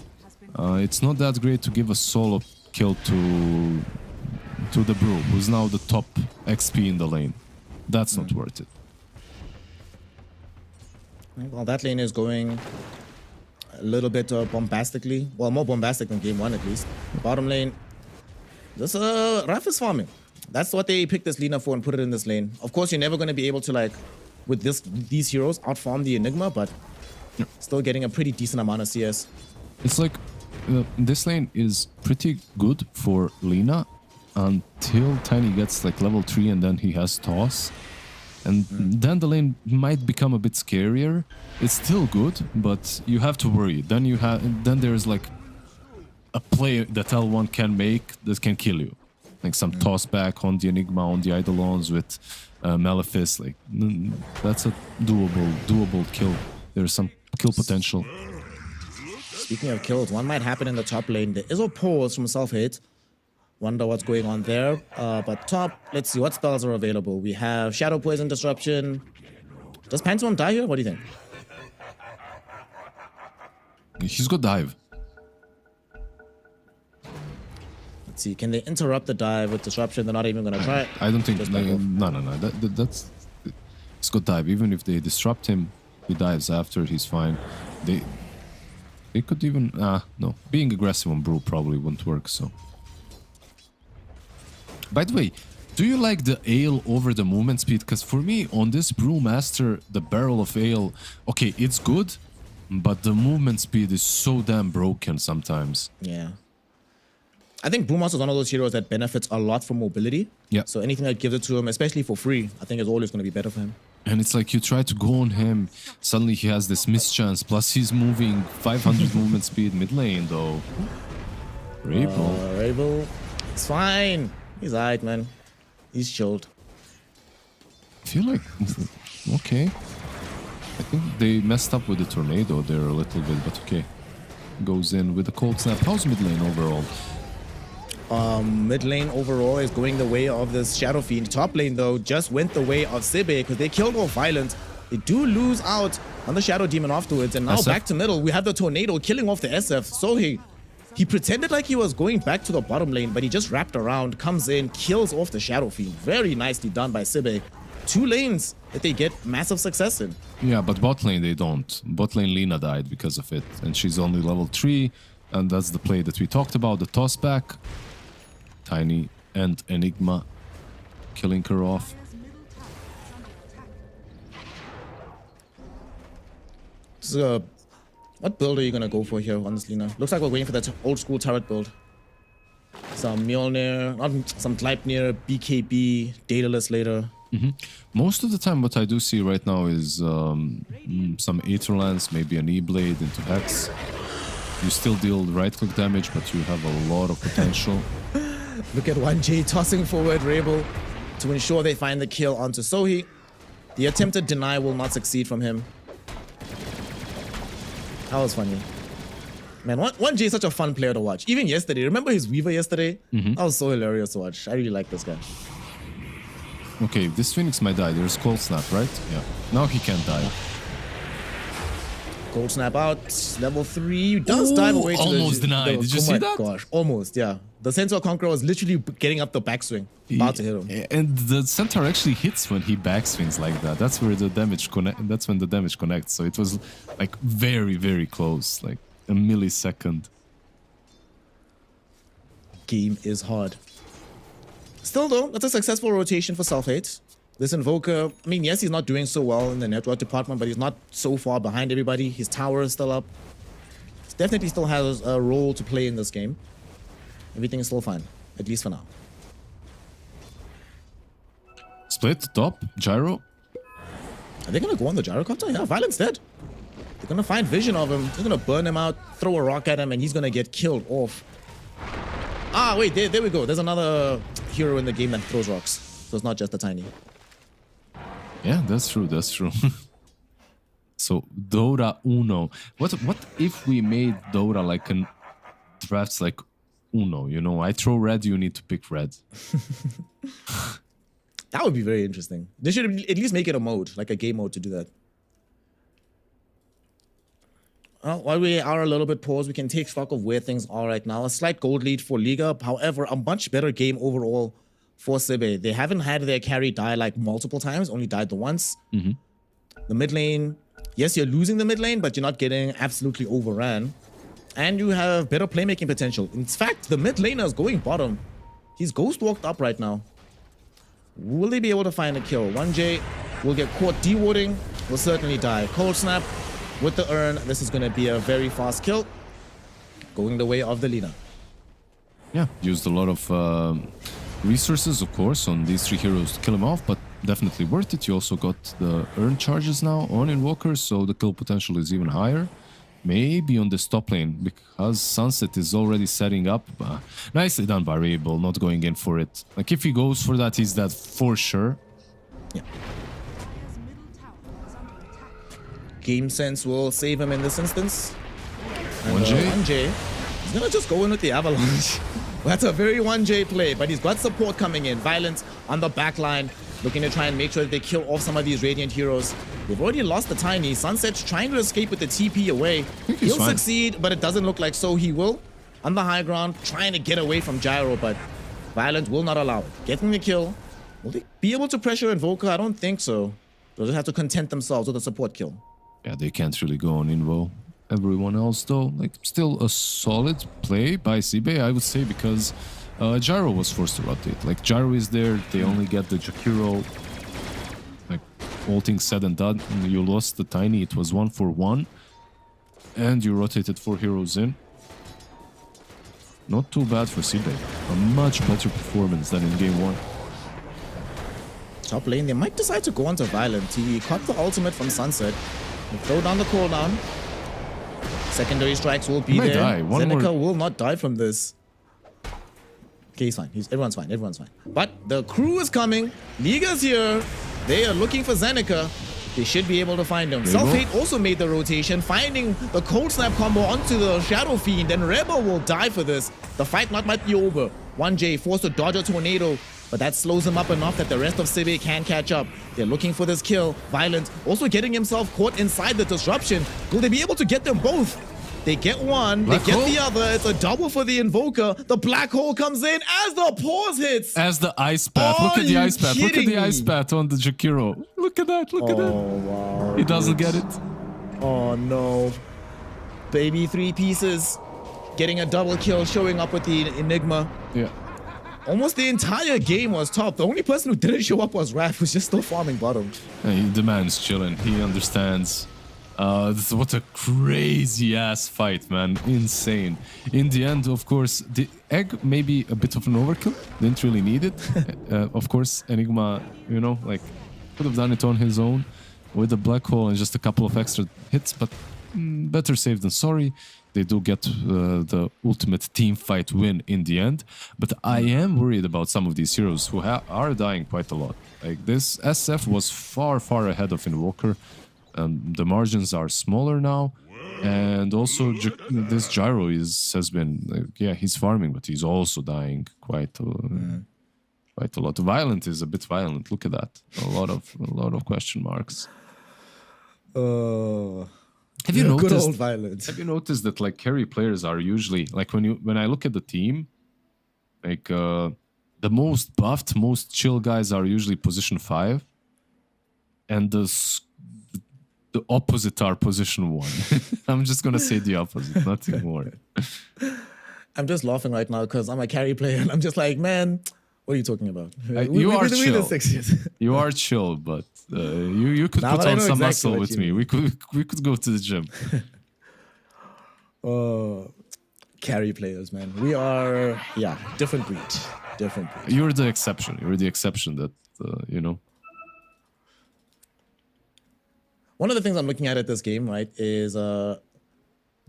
S2: It's not that great to give a solo kill to the Brew, who's now the top XP in the lane. That's not worth it.
S1: Well, that lane is going a little bit bombastically. Well, more bombastic than game 1 at least. Bottom lane, this Raf is farming. That's what they picked this Lina for and put it in this lane. Of course, you're never going to be able to, like, with these heroes, outfarm the Enigma, but still getting a pretty decent amount of CS.
S2: It's like, this lane is pretty good for Lina until Tiny gets like level 3 and then he has Toss. And then the lane might become a bit scarier. It's still good, but you have to worry. Then there's like a play that L1 can make that can kill you. Like some toss back on the Enigma, on the Eidolons with Malefice. Like, that's a doable kill. There's some kill potential.
S1: Speaking of kills, one might happen in the top lane. There is a pause from self-hit. Wonder what's going on there. But top, let's see what spells are available. We have Shadow Poison Disruption. Does Pantomime die here? What do you think?
S2: He's got Dive.
S1: Let's see. Can they interrupt the dive with Disruption? They're not even going to try it.
S2: I don't think...
S1: Just
S2: No.
S1: back off.
S2: That's... He's got Dive. Even if they disrupt him, he dives after. He's fine. They could even... no. Being aggressive on Brew probably wouldn't work, so... By the way, do you like the ale over the movement speed? Because for me, on this Brewmaster, the barrel of ale, okay, it's good, but the movement speed is so damn broken sometimes.
S1: Yeah. I think Brewmaster is one of those heroes that benefits a lot from mobility.
S2: Yeah.
S1: So anything that gives it to him, especially for free, I think is always going to be better for him.
S2: And it's like you try to go on him, suddenly he has this mischance, plus he's moving 500 movement speed mid lane though. Rabel.
S1: Rabel, it's fine. He's alright, man. He's chilled.
S2: I feel like... Okay. I think they messed up with the tornado there a little bit, but okay. Goes in with the cold snap. How's mid lane overall?
S1: Mid lane overall is going the way of this Shadow Fiend. Top lane, though, just went the way of Sibe because they killed off Violent. They do lose out on the Shadow Demon afterwards. And now
S2: SF.
S1: back to middle, we have the Tornado killing off the SF. So he pretended like he was going back to the bottom lane, but he just wrapped around, comes in, kills off the Shadow Fiend. Very nicely done by Sibe. 2 lanes that they get massive success in.
S2: Yeah, but bot lane they don't. Bot lane Lina died because of it, and she's only level 3, and that's the play that we talked about, the toss back. Tiny and Enigma killing her off.
S1: What build are you gonna go for here, honestly? Now looks like we're waiting for that old school turret build. Some Mjolnir, not some Gleipnir, BKB, Daedalus later.
S2: Most of the time, what I do see right now is some Aetherlance, maybe an E-Blade into Hex. You still deal right-click damage, but you have a lot of potential.
S1: Look at 1J tossing forward Rebel to ensure they find the kill onto Sohi. The attempted deny will not succeed from him. That was funny. Man, 1J is such a fun player to watch. Even yesterday, remember his Weaver yesterday? That was so hilarious to watch. I really like this guy.
S2: Okay, this Phoenix might die. There's Cold Snap, right? Yeah. Now he can't die.
S1: Cold Snap out. Level 3. Does dive away to
S2: almost
S1: the...
S2: denied. Did you see that?
S1: Gosh, almost, yeah. The Centaur Conqueror was literally getting up the backswing. About to hit him.
S2: And the Centaur actually hits when he backswings like that. That's where the damage that's when the damage connects. So it was like very, very close. Like a millisecond.
S1: Game is hard. Still though, that's a successful rotation for Self-Hate. This Invoker, I mean, yes, he's not doing so well in the network department, but he's not so far behind everybody. His tower is still up. He definitely still has a role to play in this game. Everything is still fine, at least for now.
S2: Split, top, gyro.
S1: Are they gonna go on the gyrocopter? Yeah, Violent's dead. They're gonna find vision of him. They're gonna burn him out, throw a rock at him, and he's gonna get killed off. Ah, wait, there we go. There's another hero in the game that throws rocks. So it's not just a tiny.
S2: Yeah, that's true. That's true. So Dora Uno. What if we made Dora like an drafts like Uno? You know, I throw red, you need to pick red.
S1: That would be very interesting. They should at least make it a mode, like a game mode to do that. Well, while we are a little bit paused, we can take stock of where things are right now. A slight gold lead for Liga. However, a much better game overall for Sibe. They haven't had their carry die like multiple times, only died the once. The mid lane, yes, you're losing the mid lane, but you're not getting absolutely overran. And you have better playmaking potential. In fact, the mid laner is going bottom. He's ghost walked up right now. Will they be able to find a kill? 1J will get caught dewarding, will certainly die. Cold Snap with the urn. This is going to be a very fast kill. Going the way of the leader.
S2: Yeah, used a lot of resources, of course, on these three heroes to kill him off, but definitely worth it. You also got the urn charges now on Invoker, so the kill potential is even higher. Maybe on this top lane, because Sunset is already setting up. Nicely done by Rebel, not going in for it. Like, if he goes for that, he's dead for sure.
S1: Yeah. Game sense will save him in this instance. And, 1J. He's gonna just go in with the avalanche. That's a very 1J play, but he's got support coming in. Violence on the back line, looking to try and make sure that they kill off some of these Radiant heroes. They've already lost the Tiny. Sunset's trying to escape with the TP away. He'll succeed, but it doesn't look like so he will. On the high ground, trying to get away from Gyro, but Violence will not allow it. Getting the kill. Will they be able to pressure Invoker? I don't think so. They'll just have to content themselves with a support kill.
S2: Yeah, they can't really go on Invo. Everyone else, though, like, still a solid play by Sibe, I would say, because Gyro was forced to rotate. Like, Gyro is there, they only get the Jakiro. Like, all things said and done, you lost the Tiny, it was 1-for-1. And you rotated 4 heroes in. Not too bad for Sibe. A much better performance than in game 1.
S1: Top lane, they might decide to go onto Violent. He caught the ultimate from Sunset. They throw down the cooldown. Secondary strikes will be there. Zeneca will not die from this. Okay, he's fine. Everyone's fine. Everyone's fine. But the crew is coming. Liga's here. They are looking for Zeneca. They should be able to find him. Self-Hate also made the rotation, finding the Cold Snap combo onto the Shadow Fiend. And Rebel will die for this. The fight might be over. 1J forced to dodge a tornado, but that slows him up enough that the rest of Sibe can catch up. They're looking for this kill. Violent also getting himself caught inside the disruption. Will they be able to get them both? They get one, they get the other. It's a double for the Invoker. The black hole comes in as the pause hits.
S2: As the ice path. Look at the ice path. Look at the ice path on the Jakiro. Look at that. Look at that.
S1: Oh, wow.
S2: He doesn't get it.
S1: Oh, no. Baby 3 pieces. Getting a double kill, showing up with the Enigma.
S2: Yeah.
S1: Almost the entire game was top. The only person who didn't show up was Raph, who's just still farming bottom.
S2: The man's chilling. He understands What a crazy ass fight, man. Insane. In the end, of course, the egg maybe a bit of an overkill. Didn't really need it. Of course, Enigma, you know, like, could have done it on his own with the black hole and just a couple of extra hits, but better safe than sorry. They do get the ultimate team fight win in the end. But I am worried about some of these heroes who are dying quite a lot. Like this SF was far, far ahead of Invoker. The margins are smaller now. And also this Gyro has been, yeah, he's farming, but he's also dying quite a lot. Violent is a bit violent. Look at that. A lot of question marks. Have you noticed?
S1: Good old violence.
S2: Have you noticed that like carry players are usually like when I look at the team, like the most buffed, most chill guys are usually position 5, and the opposite are position 1. I'm just gonna say the opposite, nothing more.
S1: I'm just laughing right now because I'm a carry player and I'm just like, man, what are you talking about?
S2: You are chill.
S1: 6 years.
S2: You are chill, but you could
S1: Now
S2: put
S1: I
S2: on
S1: know
S2: some
S1: exactly
S2: muscle
S1: what
S2: with
S1: you
S2: me.
S1: mean.
S2: We could go to the gym.
S1: Carry players, man. We are, yeah, different breed. Different breed.
S2: You're the exception. You're the exception that you know.
S1: One of the things I'm looking at this game, right, is the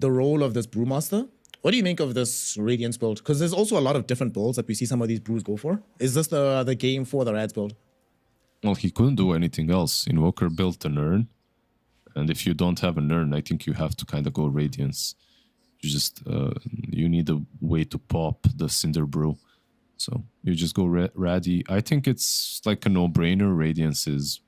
S1: role of this Brewmaster. What do you think of this Radiance build? Because there's also a lot of different builds that we see some of these brews go for. Is this the game for the Rads build?
S2: Well, he couldn't do anything else. Invoker built an urn, and if you don't have an urn, I think you have to kind of go Radiance. You just you need a way to pop the Cinder Brew, so you just go Raddy. I think it's like a no-brainer. Radiance is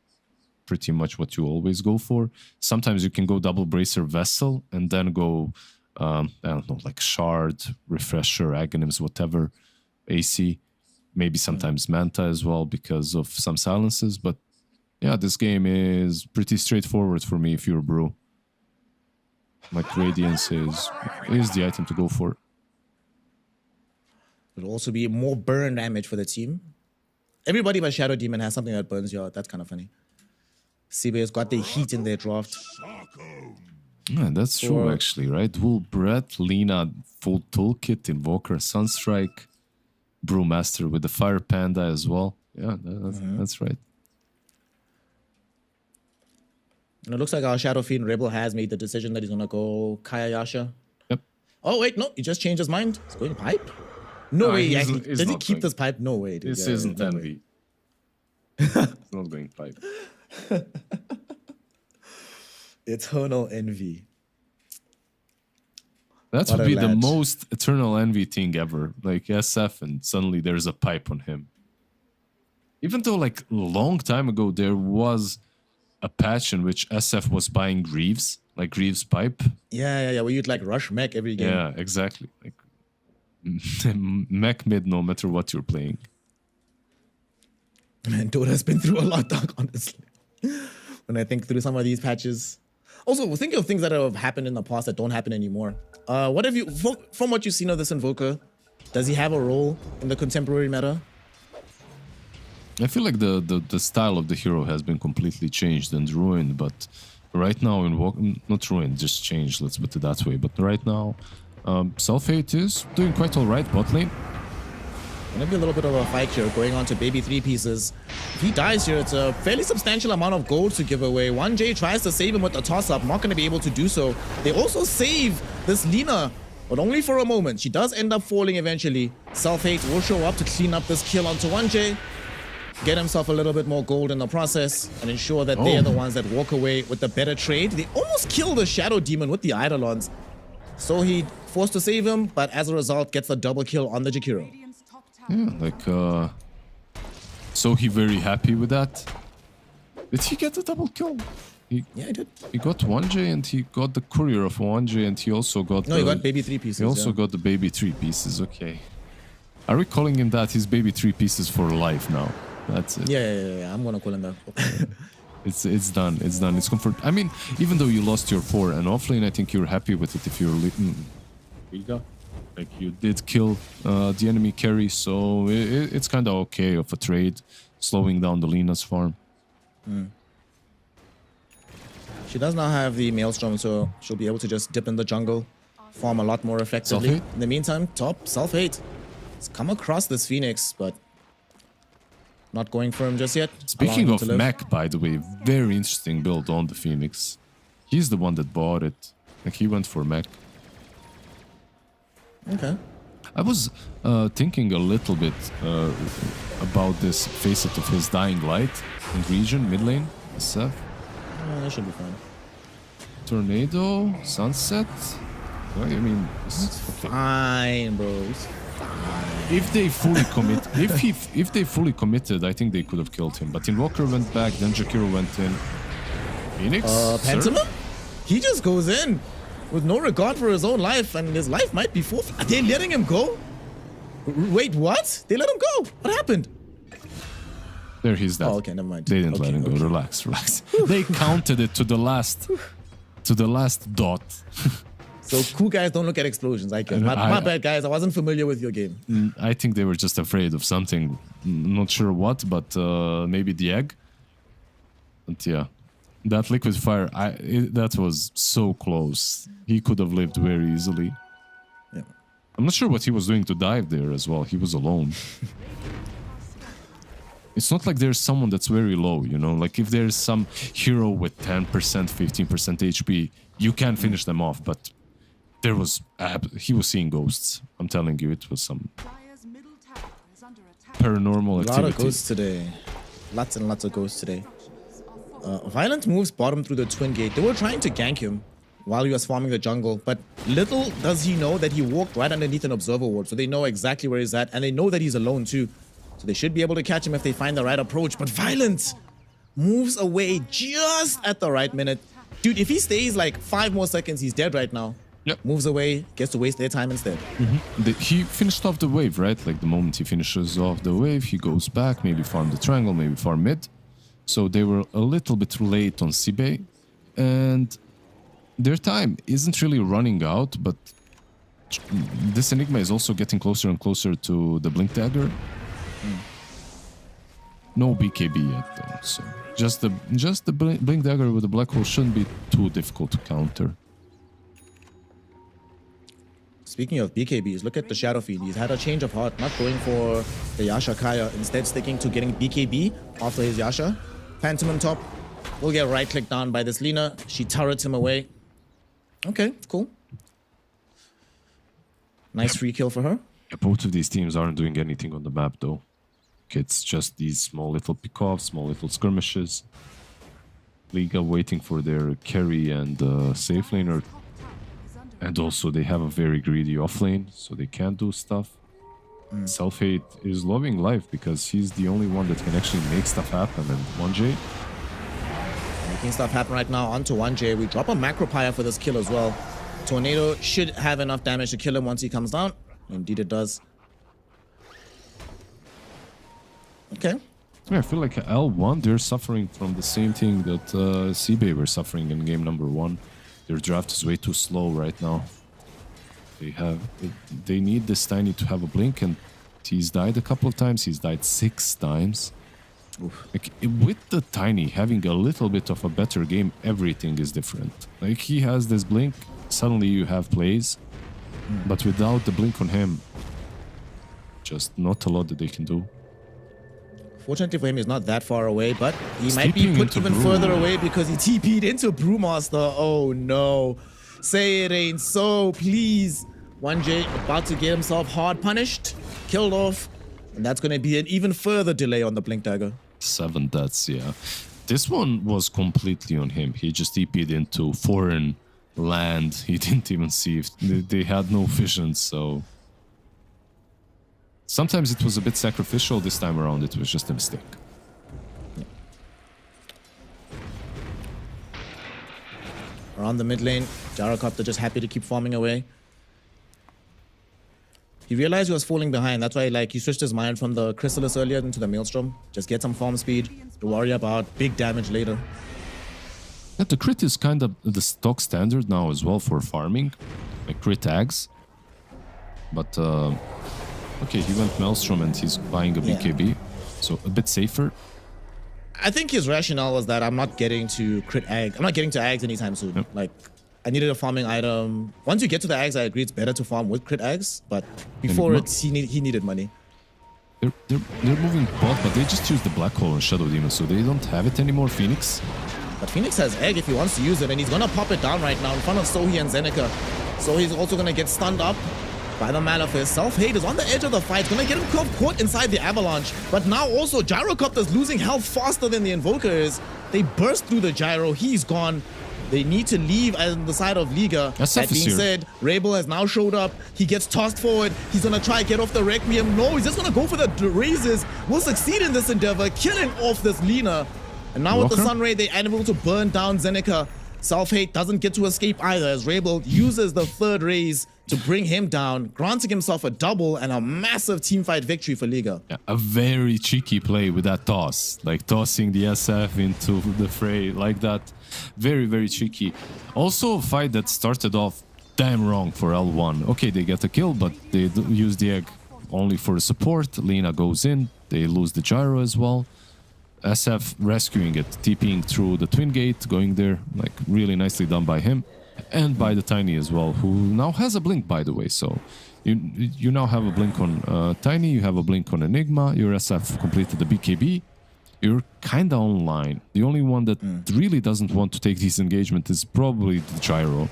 S2: pretty much what you always go for. Sometimes you can go double Bracer Vessel and then go I don't know, like Shard, Refresher, Aghanims, whatever, AC. Maybe sometimes Manta as well because of some silences. But yeah, this game is pretty straightforward for me if you're a brew. Like Radiance is the item to go for.
S1: It'll also be more burn damage for the team. Everybody but Shadow Demon has something that burns you out. That's kind of funny. CBA's got the heat in their draft.
S2: Yeah, that's true actually, right? Wool Brett, Lina, full toolkit, Invoker, Sunstrike, Brewmaster with the Fire Panda as well. Yeah, that's right.
S1: And it looks like our Shadow Fiend Rebel has made the decision that he's gonna go Kayayasha.
S2: Yep.
S1: Oh wait, no, he just changed his mind. He's going pipe. No way,
S2: he's
S1: actually.
S2: he's
S1: Did he
S2: not
S1: keep
S2: going-
S1: this pipe? No way, dude.
S2: This
S1: Yeah,
S2: isn't
S1: no way.
S2: envy. It's not going pipe.
S1: Eternal envy.
S2: That
S1: What
S2: would
S1: a
S2: be the
S1: lad.
S2: most eternal envy thing ever. Like SF, and suddenly there's a pipe on him. Even though, like, a long time ago, there was a patch in which SF was buying Greaves, like Greaves pipe.
S1: Yeah. Where you'd like rush mech every game.
S2: Yeah, exactly. Like, mech mid, no matter what you're playing.
S1: Man, Dota's been through a lot, dog, honestly. When I think through some of these patches. Also, think of things that have happened in the past that don't happen anymore. What have you, from what you've seen of this Invoker, does he have a role in the contemporary meta?
S2: I feel like the style of the hero has been completely changed and ruined, but right now, not ruined, just changed, let's put it that way. But right now, Sulfate is doing quite alright bot lane.
S1: Gonna be a little bit of a fight here, going on to baby 3 pieces. If he dies here, it's a fairly substantial amount of gold to give away. 1J tries to save him with the toss-up, not gonna be able to do so. They also save this Lina, but only for a moment. She does end up falling eventually. Self-Hate will show up to clean up this kill onto 1J, get himself a little bit more gold in the process, and ensure that they are the ones that walk away with the better trade. They almost kill the Shadow Demon with the Eidolons. So he forced to save him, but as a result, gets a double kill on the Jakiro.
S3: Radiant's top tower.
S2: Yeah, like, so he very happy with that. Did he get a double kill?
S1: Yeah, he did.
S2: He got 1J and he got the courier of 1J and he also got
S1: No, he got baby 3 pieces.
S2: He also got the baby 3 pieces, okay. Are we calling him that? His baby 3 pieces for life now. That's it.
S1: Yeah. I'm gonna call him that.
S2: It's done. It's done. It's comfort. I mean, even though you lost your 4 and offlane, I think you're happy with it if you're like you did kill the enemy carry, so it's kind of okay of a trade, slowing down the Lina's farm.
S1: She does now have the Maelstrom, so she'll be able to just dip in the jungle, farm a lot more effectively.
S2: Self-hate?
S1: In the meantime, top self-hate. It's come across this Phoenix, but not going for him just yet.
S2: Speaking
S1: Allowing him
S2: of
S1: to live.
S2: Mac, by the way, very interesting build on the Phoenix. He's the one that bought it. Like, he went for Mac.
S1: Okay.
S2: I was thinking a little bit about this facet of his Dying Light in region, mid lane, Seth.
S1: That should be fine.
S2: Tornado, Sunset. Well, I mean, it's okay.
S1: Fine, bro.
S2: If they fully commit, if they fully committed, I think they could have killed him. But Invoker went back, then Jakiro went in. Phoenix,
S1: Pentiment? He just goes in with no regard for his own life, and his life might be forfeit. Are they letting him go? Wait, what? They let him go? What happened?
S2: There he's dead.
S1: Oh, okay, never mind.
S2: They didn't
S1: Okay,
S2: let him go.
S1: okay.
S2: Relax, relax. They counted it to the last dot.
S1: So cool guys don't look at explosions. I can. My bad, guys. I wasn't familiar with your game.
S2: I think they were just afraid of something. Not sure what, but maybe the egg. But yeah, that liquid fire, that was so close. He could have lived very easily.
S1: Yeah.
S2: I'm not sure what he was doing to dive there as well. He was alone. It's not like there's someone that's very low, you know? Like if there's some hero with 10%, 15% HP, you can finish them off, but there was... he was seeing ghosts. I'm telling you, it was some
S3: Dire's middle tower is under attack.
S2: paranormal
S1: A lot
S2: activity.
S1: of ghosts today. Lots and lots of ghosts today. Violent moves bottom through the twin gate. They were trying to gank him while he was farming the jungle, but little does he know that he walked right underneath an observer ward, so they know exactly where he's at, and they know that he's alone too. So they should be able to catch him if they find the right approach. But Violent moves away just at the right minute. Dude, if he stays like 5 more seconds, he's dead right now.
S2: Yep.
S1: Moves away, gets to waste their time instead.
S2: He finished off the wave, right? Like the moment he finishes off the wave, he goes back, maybe farm the triangle, maybe farm mid. So they were a little bit late on Sibei. And their time isn't really running out, but this Enigma is also getting closer and closer to the Blink Dagger. No BKB yet though, so just the Blink Dagger with the Black Hole shouldn't be too difficult to counter.
S1: Speaking of BKBs, look at the Shadow Fiend. He's had a change of heart, not going for the Yasha Kaya, instead sticking to getting BKB after his Yasha. Phantom on top will get right clicked down by this Lina. She turrets him away. Okay, cool. Nice free kill for her.
S2: Yeah, both of these teams aren't doing anything on the map though. It's just these small little pick-offs, small little skirmishes. Liga waiting for their carry and safe laner. And also they have a very greedy offlane, so they can't do stuff. Self-hate is loving life because he's the only one that can actually make stuff happen. And 1J,
S1: Making stuff happen right now onto 1J. We drop a macro pyre for this kill as well. Tornado should have enough damage to kill him once he comes down. Indeed it does. Okay.
S2: yeah, I feel like L1, they're suffering from the same thing that Sibei were suffering in game number 1. Their draft is way too slow right now. They need this Tiny to have a blink, and he's died a couple of times. He's died 6 times. Like, with the Tiny having a little bit of a better game, everything is different. Like, he has this blink, suddenly you have plays, but without the blink on him, just not a lot that they can do.
S1: Fortunately for him, he's not that far away, but he
S2: He's
S1: might be
S2: TPing
S1: put
S2: into
S1: even
S2: Brew.
S1: further away because he TP'd into Brewmaster. Oh no. Say it ain't so, please. 1J about to get himself hard punished, killed off, and that's going to be an even further delay on the Blink Dagger.
S2: 7 deaths, yeah. This one was completely on him. He just TP'd into foreign land. He didn't even see if they had no vision, so... Sometimes it was a bit sacrificial. This time around, it was just a mistake.
S1: Around the mid lane, Gyrocopter just happy to keep farming away. He realized he was falling behind. That's why he switched his mind from the Chrysalis earlier into the Maelstrom. Just get some farm speed to worry about big damage later.
S2: Yeah, the crit is kind of the stock standard now as well for farming. Like crit tags. But, okay, he went Maelstrom and he's buying a BKB. So a bit safer.
S1: I think his rationale was that I'm not getting to crit Ags. I'm not getting to Ags anytime soon.
S2: Yep.
S1: Like, I needed a farming item. Once you get to the Ags, I agree it's better to farm with crit Ags. But before it, he needed money.
S2: They're moving bot, but they just use the Black Hole and Shadow Demon, so they don't have it anymore, Phoenix.
S1: But Phoenix has Egg if he wants to use it, and he's gonna pop it down right now in front of Sohi and Zeneca. So he's also gonna get stunned up by the Malefist. Self-Hate is on the edge of the fight, gonna get him caught inside the Avalanche. But now also Gyrocopter's losing health faster than the Invoker is. They burst through the Gyro, he's gone. They need to leave on the side of Liga. That being said, Rabel has now showed up. He gets tossed forward. He's gonna try to get off the Requiem. No, he's just gonna go for the raises. Will succeed in this endeavor, killing off this Lina. And now with the Sunray, they're able to burn down Zeneca. Self-Hate doesn't get to escape either as Rabel uses the third raise to bring him down, granting himself a double and a massive teamfight victory for Liga.
S2: Yeah, a very cheeky play with that toss, like tossing the SF into the fray like that. Very, very cheeky. Also a fight that started off damn wrong for L1. Okay, they get a kill, but they use the egg only for support. Lina goes in, they lose the gyro as well. SF rescuing it, TPing through the twin gate, going there, like really nicely done by him. And by the Tiny as well, who now has a blink, by the way. So you now have a blink on Tiny, you have a blink on Enigma, your SF completed the BKB. You're kinda online. The only one that really doesn't want to take this engagement is probably the Gyro.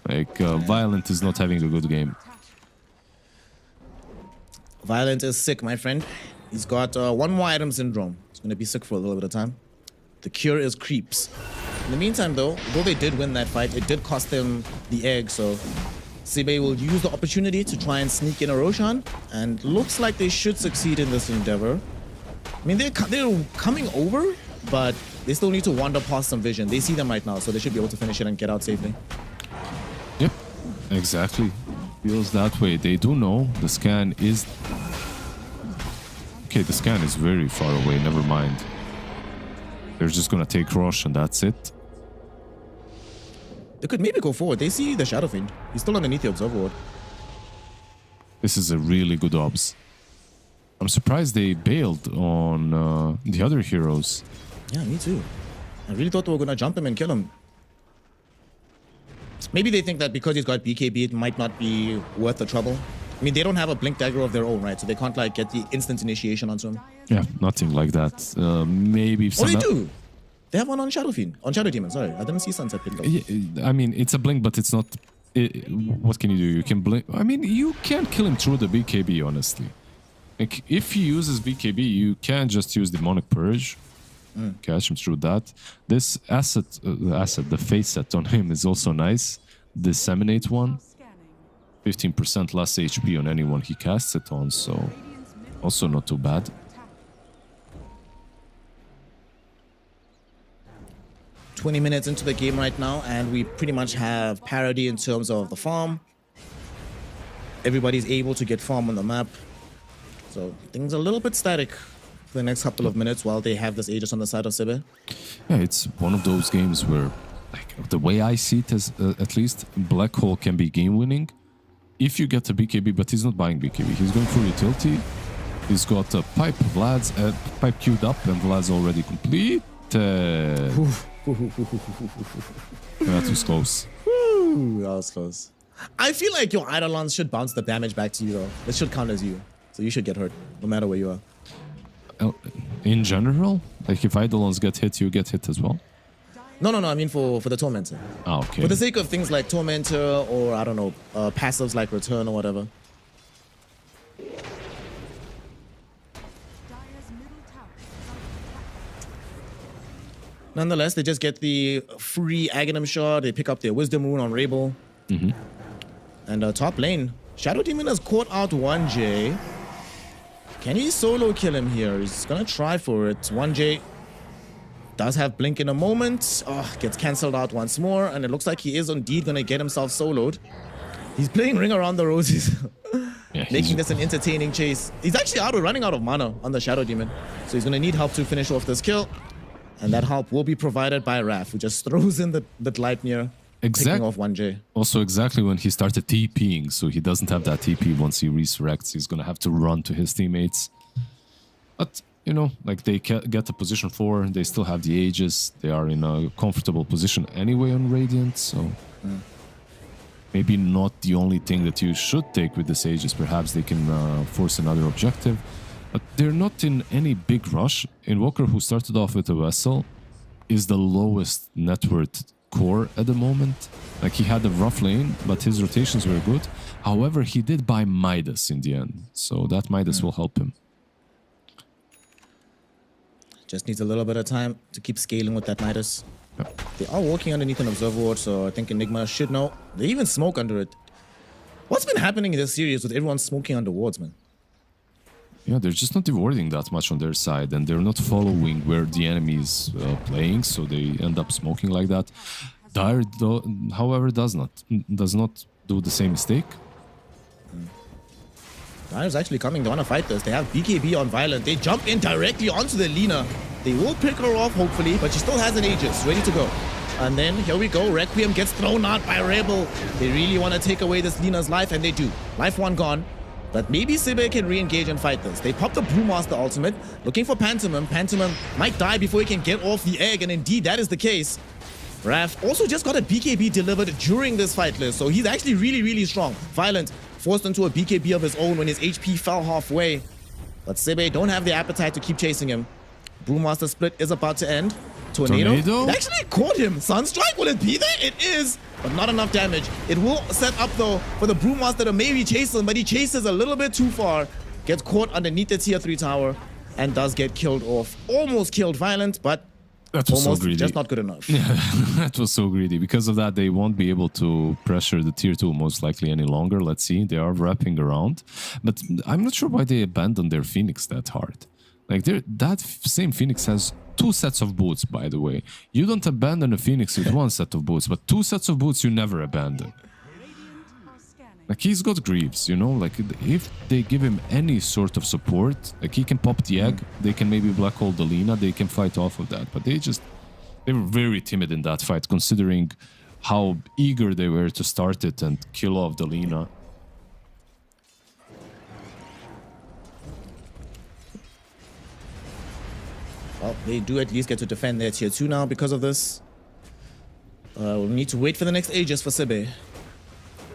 S2: Like, Violent is not having a good game.
S1: Violent is sick, my friend. He's got one more item syndrome. He's gonna be sick for a little bit of time. The cure is creeps. In the meantime, though they did win that fight, it did cost them the egg, so Sibe will use the opportunity to try and sneak in a Roshan, and looks like they should succeed in this endeavor. I mean, they're coming over, but they still need to wander past some vision. They see them right now, so they should be able to finish it and get out safely.
S2: Yep, exactly. Feels that way. They do know the scan is... Okay, the scan is very far away, never mind. They're just gonna take Rosh and that's it.
S1: They could maybe go forward. They see the Shadow Fiend. He's still underneath the Observer Ward.
S2: This is a really good obs. I'm surprised they bailed on the other heroes.
S1: Yeah, me too. I really thought they were gonna jump him and kill him. Maybe they think that because he's got BKB, it might not be worth the trouble. I mean, they don't have a Blink Dagger of their own, right? So they can't like get the instant initiation onto him.
S2: Yeah, nothing like that. Maybe if
S1: Oh, they do! They have one on Shadow Fiend. On Shadow Demon, sorry. I didn't see Sunset picked up.
S2: Yeah, I mean, it's a blink, but it's not... what can you do? You can blink... I mean, you can't kill him through the BKB, honestly. Like, if he uses BKB, you can just use Demonic Purge. Catch him through that. This the face set on him is also nice. Disseminate one. 15% less HP on anyone he casts it on, so also not too bad.
S1: "20 minutes into the game right now, and we pretty much have parity in terms of the farm. Everybody's able to get farm on the map. So things are a little bit static for the next couple of minutes while they have this Aegis on the side of Sibe.
S2: Yeah, it's one of those games where, like, the way I see it is, at least, Black Hole can be game-winning if you get a BKB, but he's not buying BKB. He's going for utility. He's got a pipe, Vlad's pipe queued up, and Vlad's already complete. That was close.
S1: Ooh, that was close. I feel like your Eidolons should bounce the damage back to you, though. It should count as you. So you should get hurt, no matter where you are.
S2: In general? Like, if Eidolons get hit, you get hit as well?
S1: No, I mean for the Tormentor.
S2: Ah, okay.
S1: For the sake of things like Tormentor or, I don't know, passives like Return or whatever. Nonetheless, they just get the free Aghanim shard. They pick up their Wisdom Rune on Rabel. And top lane, Shadow Demon has caught out 1J. Can he solo kill him here? He's gonna try for it. 1J does have Blink in a moment. Oh, gets cancelled out once more. And it looks like he is indeed gonna get himself soloed. He's playing Ring Around the Roses.
S2: Yeah,
S1: making this an entertaining chase. He's actually running out of mana on the Shadow Demon. So he's gonna need help to finish off this kill. And that help will be provided by Raph, who just throws in the Gleipnir, picking off 1J.
S2: Also, exactly when he started TPing, so he doesn't have that TP once he resurrects. He's gonna have to run to his teammates. But you know, like they get to position 4, they still have the Aegis, they are in a comfortable position anyway on Radiant, so maybe not the only thing that you should take with this Aegis. Perhaps they can force another objective, but they're not in any big rush. Invoker, who started off with a Vessel, is the lowest net worth core at the moment. Like, he had a rough lane, but his rotations were good. However, he did buy Midas in the end, so that Midas will help him.
S1: Just needs a little bit of time to keep scaling with that Midas.
S2: Yep.
S1: They are walking underneath an Observer Ward, so I think Enigma should know. They even smoke under it. What's been happening in this series with everyone smoking under wards, man?
S2: Yeah, they're just not rewarding that much on their side, and they're not following where the enemy is playing, so they end up smoking like that. Dire, however, does not do the same mistake.
S1: Dire's actually coming. They want to fight this. They have BKB on Violent. They jump in directly onto the Lina. They will pick her off, hopefully, but she still has an Aegis ready to go. And then here we go. Requiem gets thrown out by Rebel. They really want to take away this Lina's life, and they do. Life 1 gone. But maybe Sibe can re-engage and fight this. They pop the Brewmaster ultimate, looking for Pantomime. Pantomime might die before he can get off the egg, and indeed that is the case. Raf also just got a BKB delivered during this fight list, so he's actually really, really strong. Violent forced into a BKB of his own when his HP fell halfway. But Sibe don't have the appetite to keep chasing him. Brewmaster split is about to end. Tornado? It actually caught him. Sunstrike, will it be there? It is, but not enough damage. It will set up though for the Brewmaster to maybe chase him, but he chases a little bit too far. Gets caught underneath the tier 3 tower and does get killed off. Almost killed Violent, but
S2: that was
S1: almost
S2: so greedy.
S1: Just not good enough.
S2: Yeah, that was so greedy. Because of that, they won't be able to pressure the tier 2 most likely any longer. Let's see. They are wrapping around. But I'm not sure why they abandoned their Phoenix that hard. Like, that same Phoenix has 2 sets of boots, by the way. You don't abandon a Phoenix with 1 set of boots, but 2 sets of boots you never abandon. Like, he's got Greaves, you know? Like, if they give him any sort of support, like, he can pop the egg, they can maybe black hole the Lina, they can fight off of that. But they were very timid in that fight, considering how eager they were to start it and kill off the Lina.
S1: Well, they do at least get to defend their tier 2 now because of this. We'll need to wait for the next Aegis for Sibe.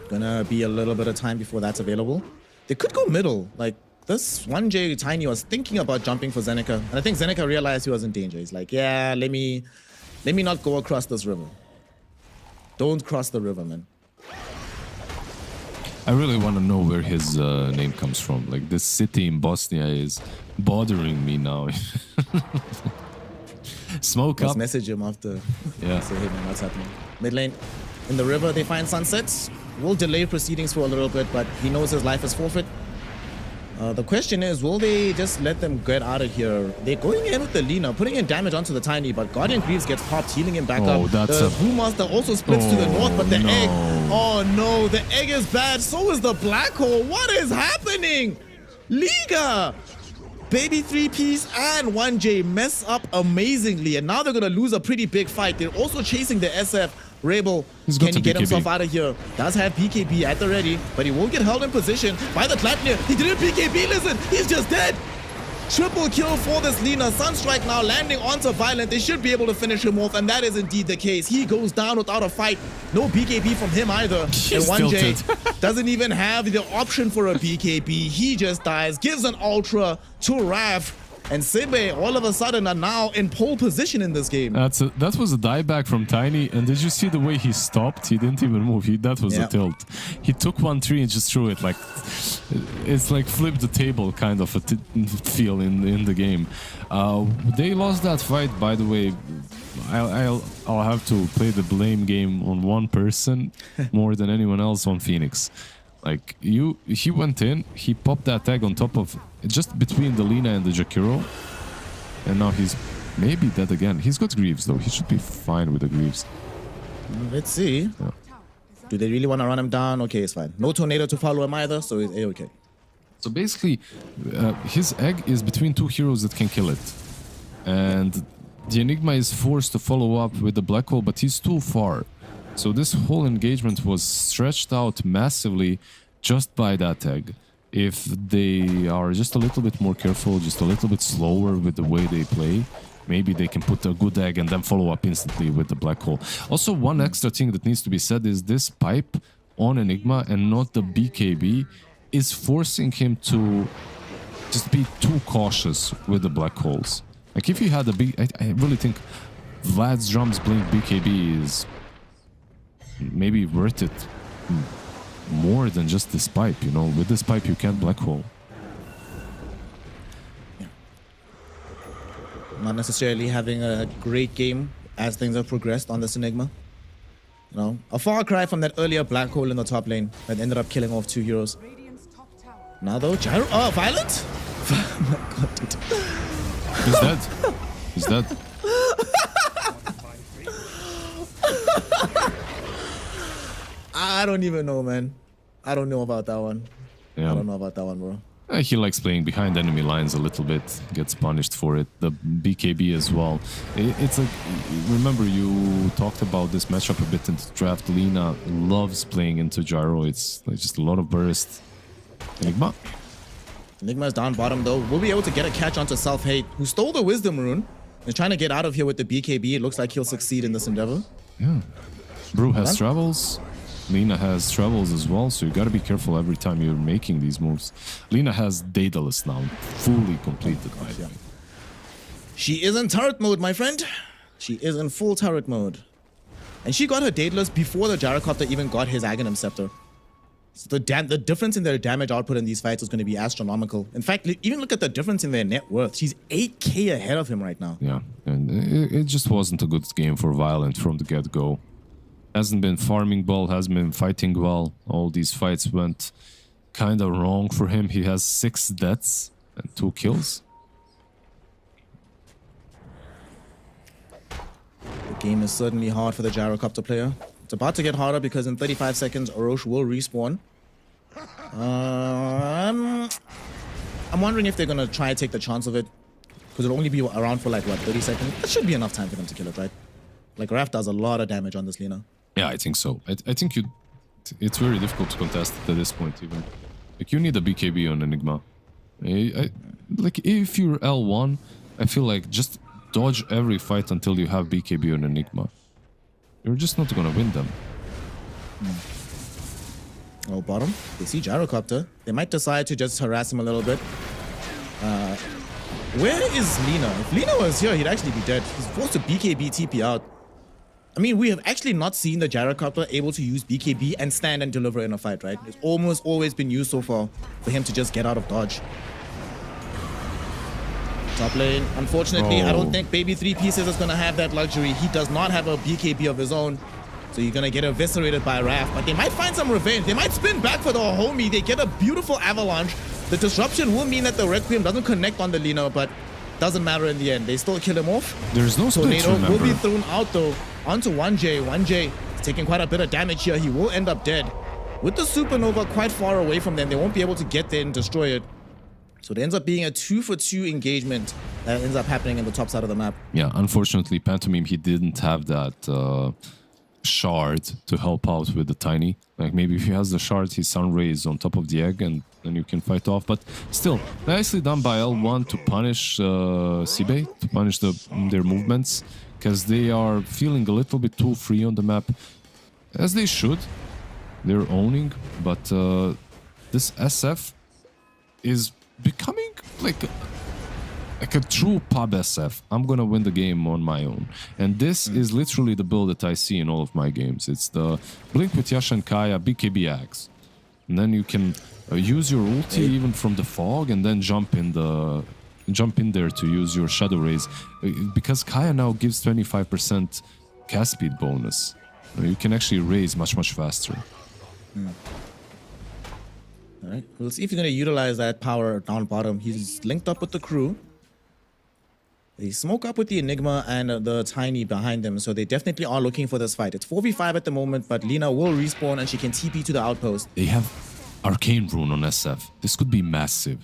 S1: Gonna be a little bit of time before that's available. They could go middle. Like, this 1J Tiny was thinking about jumping for Zeneca. And I think Zeneca realized he was in danger. He's like, yeah, let me not go across this river. Don't cross the river, man.
S2: I really want to know where his name comes from. Like, this city in Bosnia is bothering me now. Smoke
S1: Let's
S2: up.
S1: message him after.
S2: Yeah.
S1: Say, hey man, what's happening? Mid lane, in the river, they find sunsets. We'll delay proceedings for a little bit, but he knows his life is forfeit. The question is, will they just let them get out of here? They're going in with the Lina, putting in damage onto the Tiny, but Guardian Greaves gets popped, healing him back up. The Brewmaster also splits to the north, but the egg... Oh no, the egg is bad. So is the black hole. What is happening? Liga! Baby 3-piece and 1J mess up amazingly, and now they're going to lose a pretty big fight. They're also chasing the SF. Rebel, can he get himself out of here? Does have BKB at the ready, but he won't get held in position by the Gleipnir. He didn't BKB, listen, he's just dead. Triple kill for this Lina. Sunstrike now landing onto Violent. They should be able to finish him off, and that is indeed the case. He goes down without a fight. No BKB from him either. And 1J doesn't even have the option for a BKB. He just dies, gives an ultra to Raf. And Sibe all of a sudden are now in pole position in this game.
S2: That was a dieback from Tiny, and did you see the way he stopped? He didn't even move. That was a tilt. He took 1-3 and just threw it like... It's like flip the table kind of a feel in the game. They lost that fight, by the way. I'll have to play the blame game on one person more than anyone else on Phoenix. Like, he went in, he popped that tag on top of, just between the Lina and the Jakiro, and now he's maybe dead again. He's got Greaves though, he should be fine with the Greaves.
S1: Let's see. Yeah. Do they really want to run him down? Okay, it's fine. No tornado to follow him either, so it's A-okay.
S2: So basically, his egg is between 2 heroes that can kill it. And the Enigma is forced to follow up with the Black Hole, but he's too far. So this whole engagement was stretched out massively just by that egg. if they are just a little bit more careful, just a little bit slower with the way they play, maybe they can put a good egg and then follow up instantly with the black hole. Also, one extra thing that needs to be said is this pipe on Enigma and not the BKB is forcing him to just be too cautious with the black holes. Like if you had a I really think Vlad's Drums Blink BKB is maybe worth it more than just this pipe, you know. With this pipe you can't black hole.
S1: Yeah. Not necessarily having a great game as things have progressed on this Enigma. You know, a far cry from that earlier black hole in the top lane that ended up killing off 2 heroes.
S3: Radiant's top tower.
S1: Now though, Gyro, oh, Violent? Oh my god, dude.
S2: He's dead. He's dead.
S1: I don't even know, man. I don't know about that one.
S2: Yeah.
S1: I don't know about that one, bro.
S2: He likes playing behind enemy lines a little bit, gets punished for it. The BKB as well. It's like, remember you talked about this matchup a bit in the draft. Lina loves playing into Gyro. It's like just a lot of burst. Enigma.
S1: Enigma's down bottom though. We'll be able to get a catch onto Self-Hate, who stole the Wisdom Rune. He's trying to get out of here with the BKB. It looks like he'll succeed in this endeavor.
S2: Yeah. Brew has travels. Lina has travels as well, so you gotta be careful every time you're making these moves. Lina has Daedalus now, fully completed by the way.
S1: She is in turret mode, my friend. She is in full turret mode. And she got her Daedalus before the Gyrocopter even got his Aghanim Scepter. So the difference in their damage output in these fights is going to be astronomical. In fact, even look at the difference in their net worth. She's 8k ahead of him right now.
S2: Yeah, and it just wasn't a good game for Violent from the get-go. Hasn't been farming well, hasn't been fighting well. All these fights went kind of wrong for him. He has 6 deaths and 2 kills.
S1: The game is certainly hard for the Gyrocopter player. It's about to get harder because in 35 seconds, Orochi will respawn. I'm wondering if they're going to try and take the chance of it. Because it'll only be around for like, what, 30 seconds? That should be enough time for them to kill it, right? Like, Raph does a lot of damage on this Lina.
S2: Yeah, I think so. I think it's very difficult to contest it at this point even. Like, you need a BKB on Enigma. Like, if you're L1, I feel like just dodge every fight until you have BKB on Enigma. You're just not gonna win them.
S1: Oh, bottom. They see Gyrocopter. They might decide to just harass him a little bit. Where is Lina? If Lina was here, he'd actually be dead. He's forced to BKB TP out. I mean, we have actually not seen the Gyrocopter able to use BKB and stand and deliver in a fight, right? It's almost always been used so far for him to just get out of dodge. Top lane, unfortunately, I don't think Baby 3 Pieces is going to have that luxury. He does not have a BKB of his own. So you're going to get eviscerated by Raph. But they might find some revenge. They might spin back for the homie. They get a beautiful avalanche. The disruption will mean that the Requiem doesn't connect on the Lina, but doesn't matter in the end. They still kill him off.
S2: There's no split,
S1: Tornado will be thrown out though onto 1J. 1J is taking quite a bit of damage here. He will end up dead. With the Supernova quite far away from them, they won't be able to get there and destroy it. So it ends up being a 2-for-2 engagement that ends up happening in the top side of the map.
S2: Yeah, unfortunately, Pantomime, he didn't have that shard to help out with the Tiny. Like, maybe if he has the shard, his Sun Ray is on top of the egg and then you can fight off. But still, nicely done by L1 to punish Sibe, to punish their movements, because they are feeling a little bit too free on the map, as they should. They're owning, but this SF is becoming like a true pub SF. I'm gonna win the game on my own. And this is literally the build that I see in all of my games. It's the Blink with Yasha and Kaya, BKB Axe. And then you can use your ulti even from the fog and then jump in there to use your Shadow Rays. Because Kaya now gives 25% cast speed bonus. You can actually raise much faster.
S1: Alright, we'll see if he's going to utilize that power down bottom. He's linked up with the crew. They smoke up with the Enigma and the Tiny behind them, so they definitely are looking for this fight. It's 4v5 at the moment, but Lina will respawn and she can TP to the outpost.
S2: They have Arcane Rune on SF. This could be massive.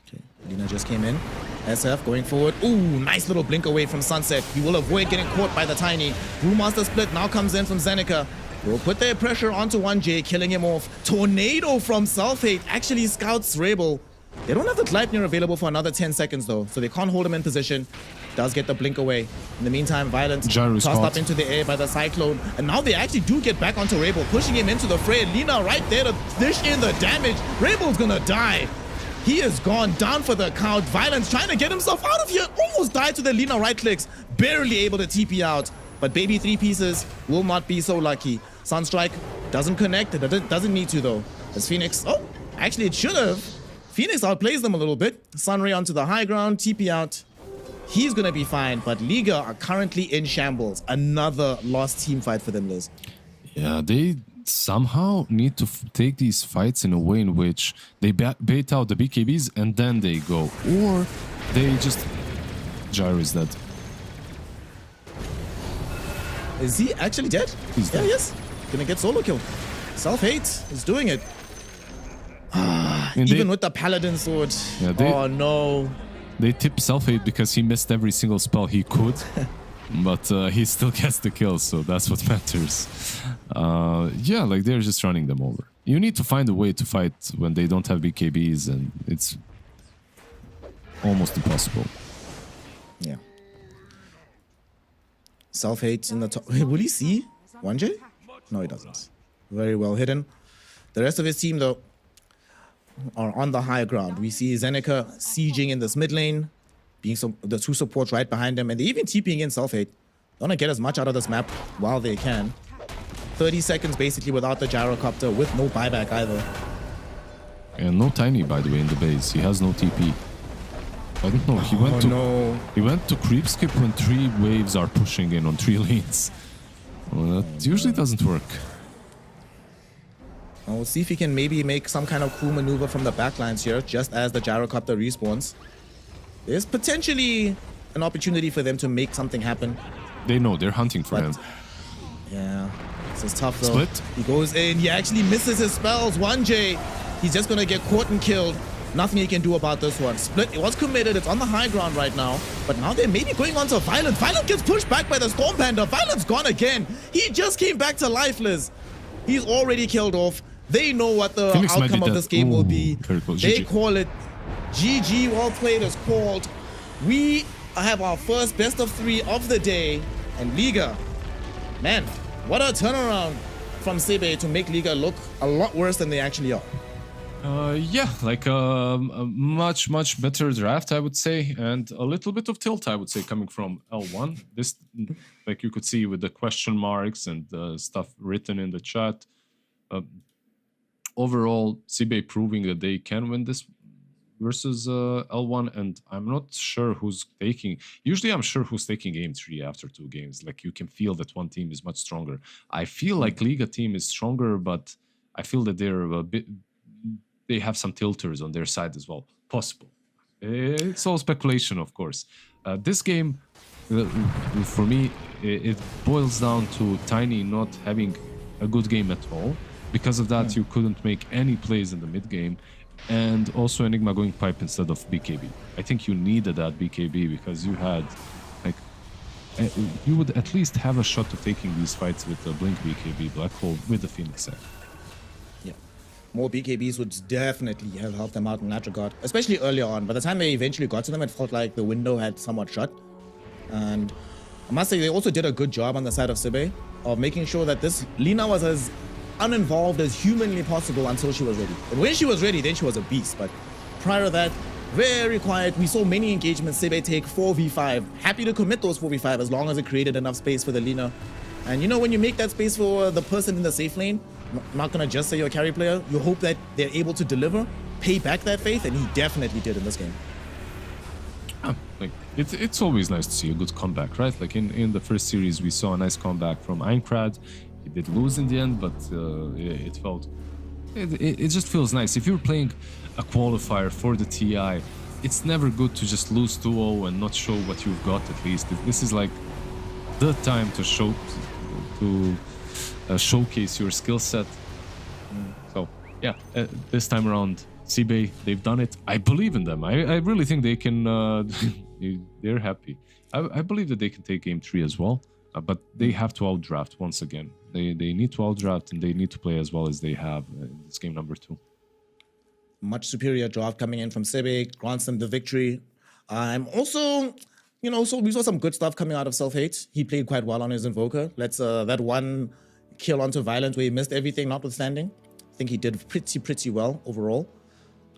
S1: Okay, Lina just came in. SF going forward. Ooh, nice little blink away from Sunset. He will avoid getting caught by the Tiny. Brewmaster split now comes in from Zeneca. will put their pressure onto 1J, killing him off. Tornado from Self-Hate actually scouts Rebel. They don't have the Gleipnir available for another 10 seconds though, so they can't hold him in position. Does get the blink away. In the meantime, Violence tossed up into the air by the Cyclone. And now they actually do get back onto Rebel, pushing him into the fray. Lina right there to dish in the damage. Rebel's gonna die. He is gone, down for the count. Violence trying to get himself out of here. Almost died to the Lina right clicks. Barely able to TP out. But Baby 3 pieces will not be so lucky. Sunstrike doesn't connect. It doesn't need to though. As Phoenix, oh, actually it should have. Phoenix outplays them a little bit. Sunray onto the high ground, TP out. He's gonna be fine, but Liga are currently in shambles. Another lost team fight for them, Liz.
S2: Yeah, they somehow need to take these fights in a way in which they bait out the BKBs and then they go. Or they just... Gyro is dead.
S1: Is he actually dead?
S2: He's dead.
S1: Yes. Gonna get solo kill. Self-Hate is doing it. Even with the Paladin sword.
S2: Yeah,
S1: oh no.
S2: They tip Self-Hate because he missed every single spell he could. But he still gets the kill, so that's what matters. Yeah, like they're just running them over. You need to find a way to fight when they don't have BKBs, and it's almost impossible.
S1: Yeah. Self-Hate in the top. Will he see 1J? No, he doesn't. Very well hidden. The rest of his team, though, are on the higher ground. We see Zeneca sieging in this mid lane, being the two supports right behind them, and they even TPing in Self-Hate. They want to get as much out of this map while they can. 30 seconds basically without the gyrocopter, with no buyback either.
S2: And no Tiny, by the way, in the base. He has no TP. I don't know. He went to creep skip when 3 waves are pushing in on 3 lanes. Well, that usually doesn't work.
S1: We'll see if he can maybe make some kind of cool maneuver from the backlines here, just as the gyrocopter respawns. There's potentially an opportunity for them to make something happen.
S2: They know they're hunting for him.
S1: Yeah, this is tough though.
S2: Split.
S1: He goes in, he actually misses his spells. 1J, he's just gonna get caught and killed. Nothing he can do about this one. Split, it was committed, it's on the high ground right now. But now they're maybe going on to Violent. Violent gets pushed back by the Storm Panda. Violent's gone again. He just came back to life, Liz. He's already killed off. They know what the outcome of this game will be. They call it GG. Well played is called. We have our first best of 3 of the day. And Liga, man, what a turnaround from Sebe to make Liga look a lot worse than they actually are.
S2: Yeah, like a much better draft, I would say, and a little bit of tilt, I would say, coming from L1. This, like you could see with the question marks and stuff written in the chat. Overall, CBA proving that they can win this versus L1, and I'm not sure who's taking. Usually, I'm sure who's taking game 3 after 2 games. Like you can feel that one team is much stronger. I feel like Liga team is stronger, but I feel that they're a bit. They have some tilters on their side as well. Possible. It's all speculation, of course. This game, for me, it boils down to Tiny not having a good game at all. Because of that, you couldn't make any plays in the mid game, and also Enigma going pipe instead of BKB. I think you needed that BKB because you had, like, you would at least have a shot of taking these fights with the Blink BKB Black Hole with the Phoenix set.
S1: Yeah, more BKBs would definitely have helped them out in that regard, especially early on. By the time they eventually got to them, it felt like the window had somewhat shut. And I must say, they also did a good job on the side of Sibe of making sure that this Lina was as uninvolved as humanly possible until she was ready. And when she was ready, then she was a beast. But prior to that, very quiet. We saw many engagements. Sebe take 4v5. Happy to commit those 4v5 as long as it created enough space for the Lina. And you know, when you make that space for the person in the safe lane, I'm not gonna just say you're a carry player, you hope that they're able to deliver, pay back that faith, and he definitely did in this game.
S2: Like it's always nice to see a good comeback, right? Like in the first series, we saw a nice comeback from Einkrad. He did lose in the end, but it felt... It just feels nice. If you're playing a qualifier for the TI, it's never good to just lose 2-0 and not show what you've got at least. This is like the time to showcase your skill set. So, yeah, this time around, CBA, they've done it. I believe in them. I really think they can... they're happy. I believe that they can take game 3 as well. But they have to outdraft once again. They need to outdraft, and they need to play as well as they have in this game number 2.
S1: Much superior draft coming in from Sebe, grants them the victory. Also, so we saw some good stuff coming out of Self-Hate. He played quite well on his Invoker. That one kill onto Violent where he missed everything notwithstanding. I think he did pretty well overall.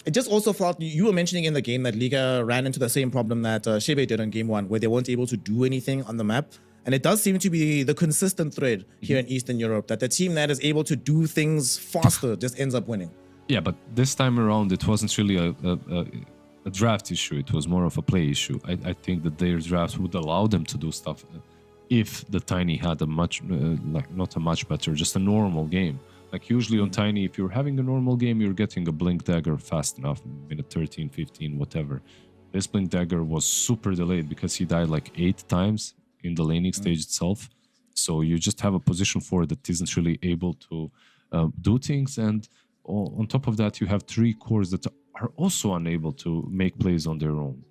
S1: I just also thought, you were mentioning in the game that Liga ran into the same problem that Shebe did in game 1, where they weren't able to do anything on the map. And it does seem to be the consistent thread here in Eastern Europe, that the team that is able to do things faster just ends up winning.
S2: Yeah, but this time around, it wasn't really a draft issue. It was more of a play issue. I think that their draft would allow them to do stuff if the Tiny had a much, not a much better, just a normal game. Like usually on Tiny, if you're having a normal game, you're getting a Blink Dagger fast enough, minute 13, 15, whatever. This Blink Dagger was super delayed because he died like 8 times in the laning stage itself. So you just have a position 4 that isn't really able to do things. And on top of that, you have 3 cores that are also unable to make plays on their own.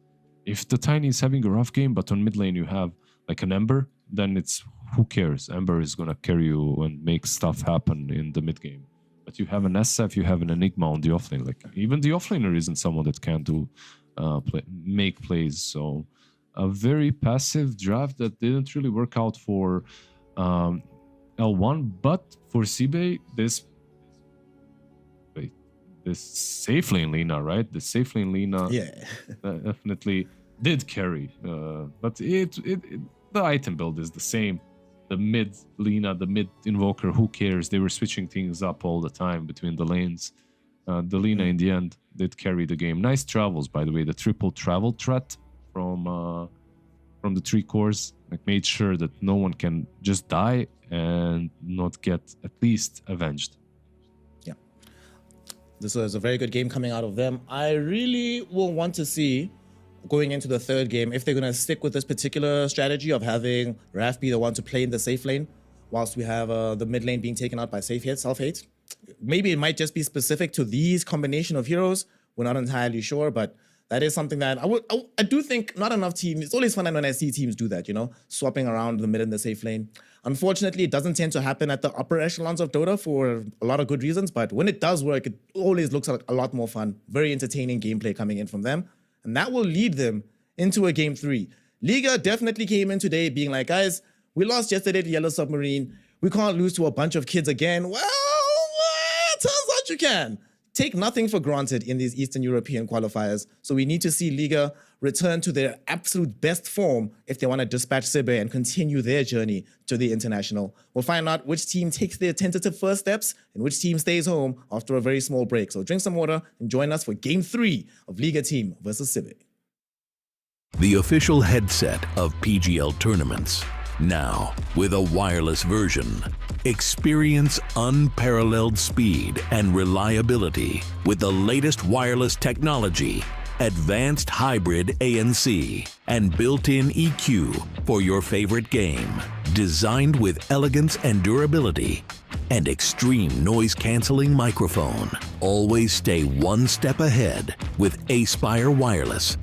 S2: If the Tiny is having a rough game, but on mid lane you have like an Ember, then it's who cares? Ember is going to carry you and make stuff happen in the mid game. But you have an SF, you have an Enigma on the offlane. Like even the offlaner isn't someone that can do make plays. So a very passive draft that didn't really work out for L1, but for Sibe, this safe lane Lina, right? The safe lane Lina, definitely did carry. But the item build is the same. The mid Lina, the mid Invoker, who cares? They were switching things up all the time between the lanes. The Lina in the end did carry the game. Nice travels, by the way. The triple travel threat from the 3 cores made sure that no one can just die and not get at least avenged.
S1: Yeah. This was a very good game coming out of them. I really will want to see, going into the 3rd game, if they're going to stick with this particular strategy of having Raf be the one to play in the safe lane, whilst we have the mid lane being taken out by Self-Hate. Maybe it might just be specific to these combination of heroes. We're not entirely sure, but that is something that I do think not enough teams, it's always fun when I see teams do that, swapping around the mid and the safe lane. Unfortunately, it doesn't tend to happen at the upper echelons of Dota for a lot of good reasons, but when it does work, it always looks like a lot more fun. Very entertaining gameplay coming in from them. And that will lead them into a game 3. Liga definitely came in today being like, guys, we lost yesterday to Yellow Submarine. We can't lose to a bunch of kids again. Well, turns out you can. Take nothing for granted in these Eastern European qualifiers. So we need to see Liga return to their absolute best form if they want to dispatch Sibe and continue their journey to the international. We'll find out which team takes their tentative first steps and which team stays home after a very small break. So drink some water and join us for Game 3 of Liga Team versus Sibe.
S4: The official headset of PGL tournaments. Now, with a wireless version. Experience unparalleled speed and reliability with the latest wireless technology, advanced hybrid ANC, and built-in EQ for your favorite game. Designed with elegance and durability, and extreme noise-canceling microphone. Always stay one step ahead with Aspire Wireless.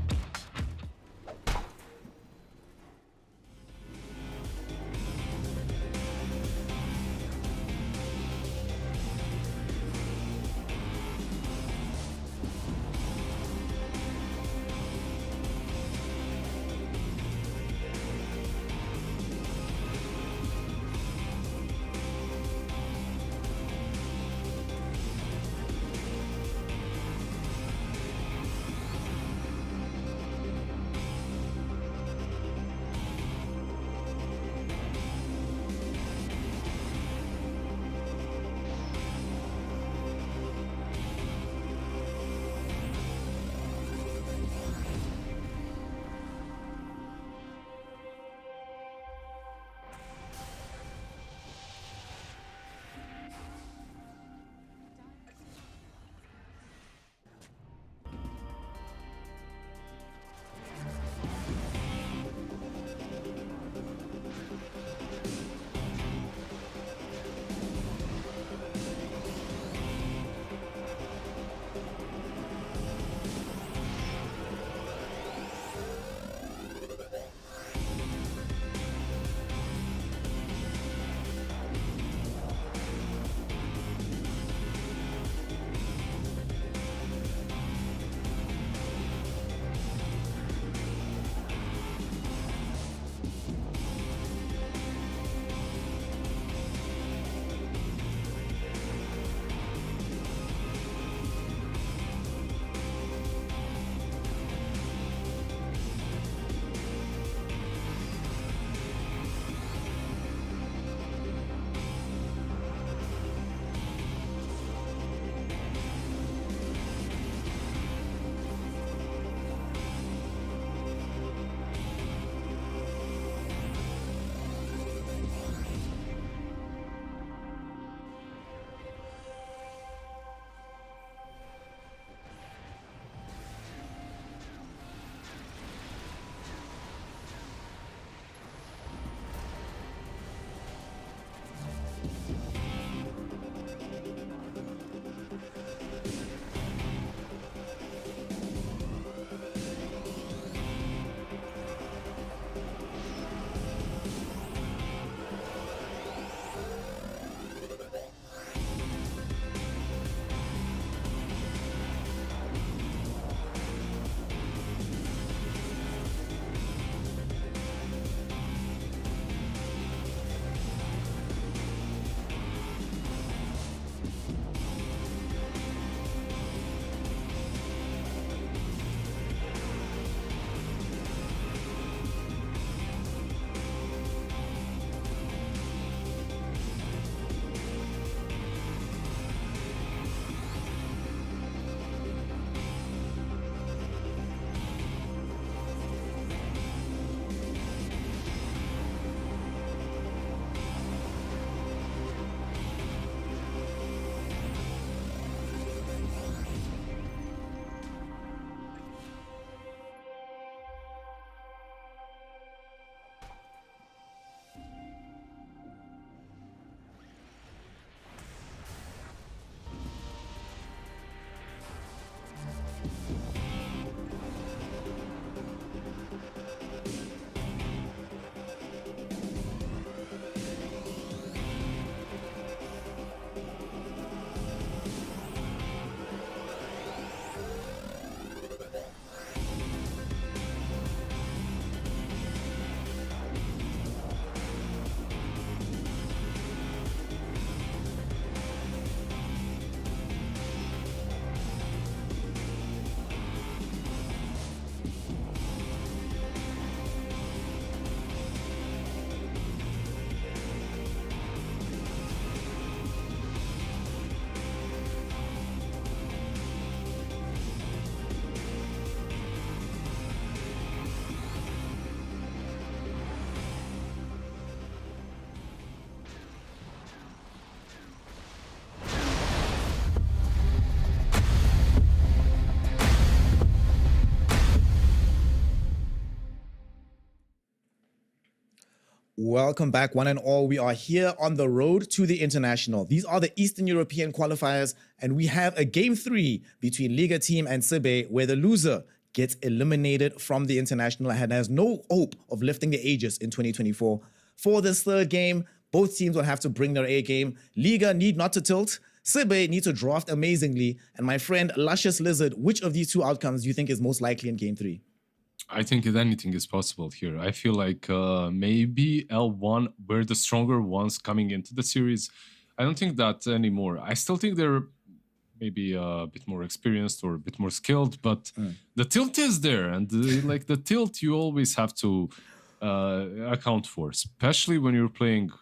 S1: Welcome back, one and all. We are here on the road to the international. These are the Eastern European qualifiers, and we have a game 3 between Liga team and Sibe, where the loser gets eliminated from the international and has no hope of lifting the Aegis in 2024. For this third game, both teams will have to bring their A game. Liga need not to tilt. Sibe need to draft amazingly. And my friend Luscious Lizard, which of these two outcomes do you think is most likely in game 3?
S2: I think that anything is possible here. I feel like maybe L1 were the stronger ones coming into the series. I don't think that anymore. I still think they're maybe a bit more experienced or a bit more skilled, but the tilt is there. And like the tilt you always have to account for, especially when you're playing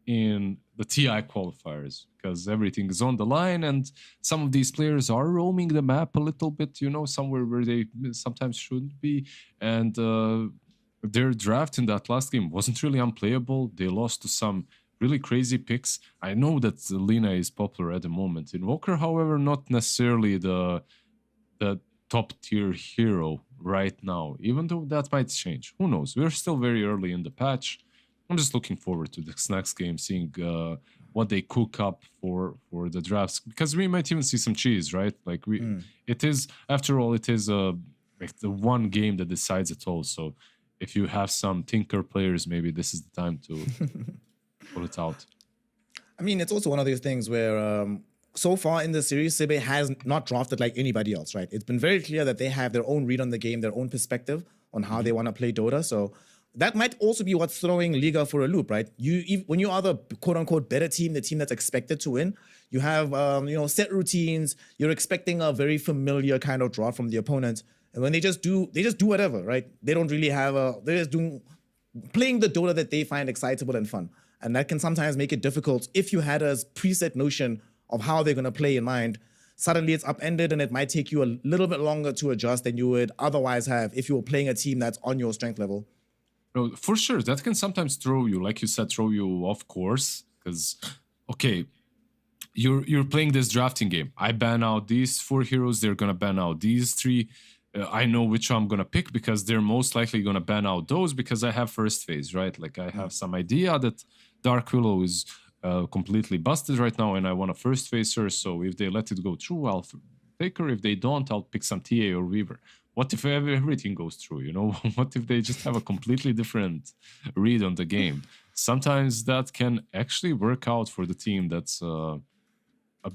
S2: in the TI qualifiers, because everything is on the line and some of these players are roaming the map a little bit, you know, somewhere where they sometimes shouldn't be. And their draft in that last game wasn't really unplayable. They lost to some really crazy picks. I know that Lina is popular at the moment. Invoker, however, not necessarily the top tier hero right now, even though that might change. Who knows? We're still very early in the patch. I'm just looking forward to this next game, seeing what they cook up for the drafts, because we might even see some cheese, right? Like it is, after all, it is like the one game that decides it all. So if you have some tinker players, maybe this is the time to pull it out.
S1: I mean, it's also one of those things where so far in the series, Sibe has not drafted like anybody else, right? It's been very clear that they have their own read on the game, their own perspective on how they want to play Dota. So that might also be what's throwing Liga for a loop, right? When you are the quote-unquote better team, the team that's expected to win, you have set routines. You're expecting a very familiar kind of draw from the opponent, and when they just do whatever, right? They don't really have they're just playing the Dota that they find excitable and fun, and that can sometimes make it difficult if you had a preset notion of how they're going to play in mind. Suddenly it's upended, and it might take you a little bit longer to adjust than you would otherwise have if you were playing a team that's on your strength level.
S2: No, for sure, that can sometimes throw you, like you said, throw you off course. Because, okay, you're playing this drafting game. I ban out these 4 heroes. They're gonna ban out these 3. I know which one I'm gonna pick because they're most likely gonna ban out those because I have first phase, right? Like I have some idea that Dark Willow is completely busted right now, and I want a first phaser. So if they let it go through, I'll take her. If they don't, I'll pick some TA or Weaver. What if everything goes through, you know? What if they just have a completely different read on the game? Sometimes that can actually work out for the team that's a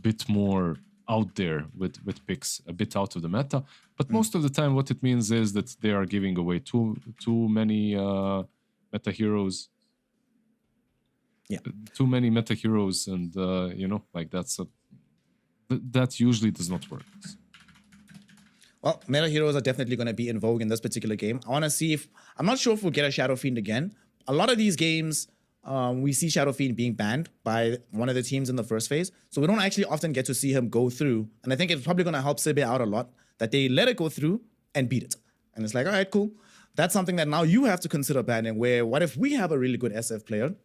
S2: bit more out there with picks, a bit out of the meta. But most of the time, what it means is that they are giving away too many meta heroes.
S1: Yeah.
S2: Too many meta heroes, and, like that usually does not work.
S1: Well, meta heroes are definitely going to be in vogue in this particular game. I want to see if... I'm not sure if we'll get a Shadow Fiend again. A lot of these games, we see Shadow Fiend being banned by one of the teams in the first phase. So we don't actually often get to see him go through. And I think it's probably going to help Sibe out a lot that they let it go through and beat it. And it's like, all right, cool. That's something that now you have to consider banning, where what if we have a really good SF player?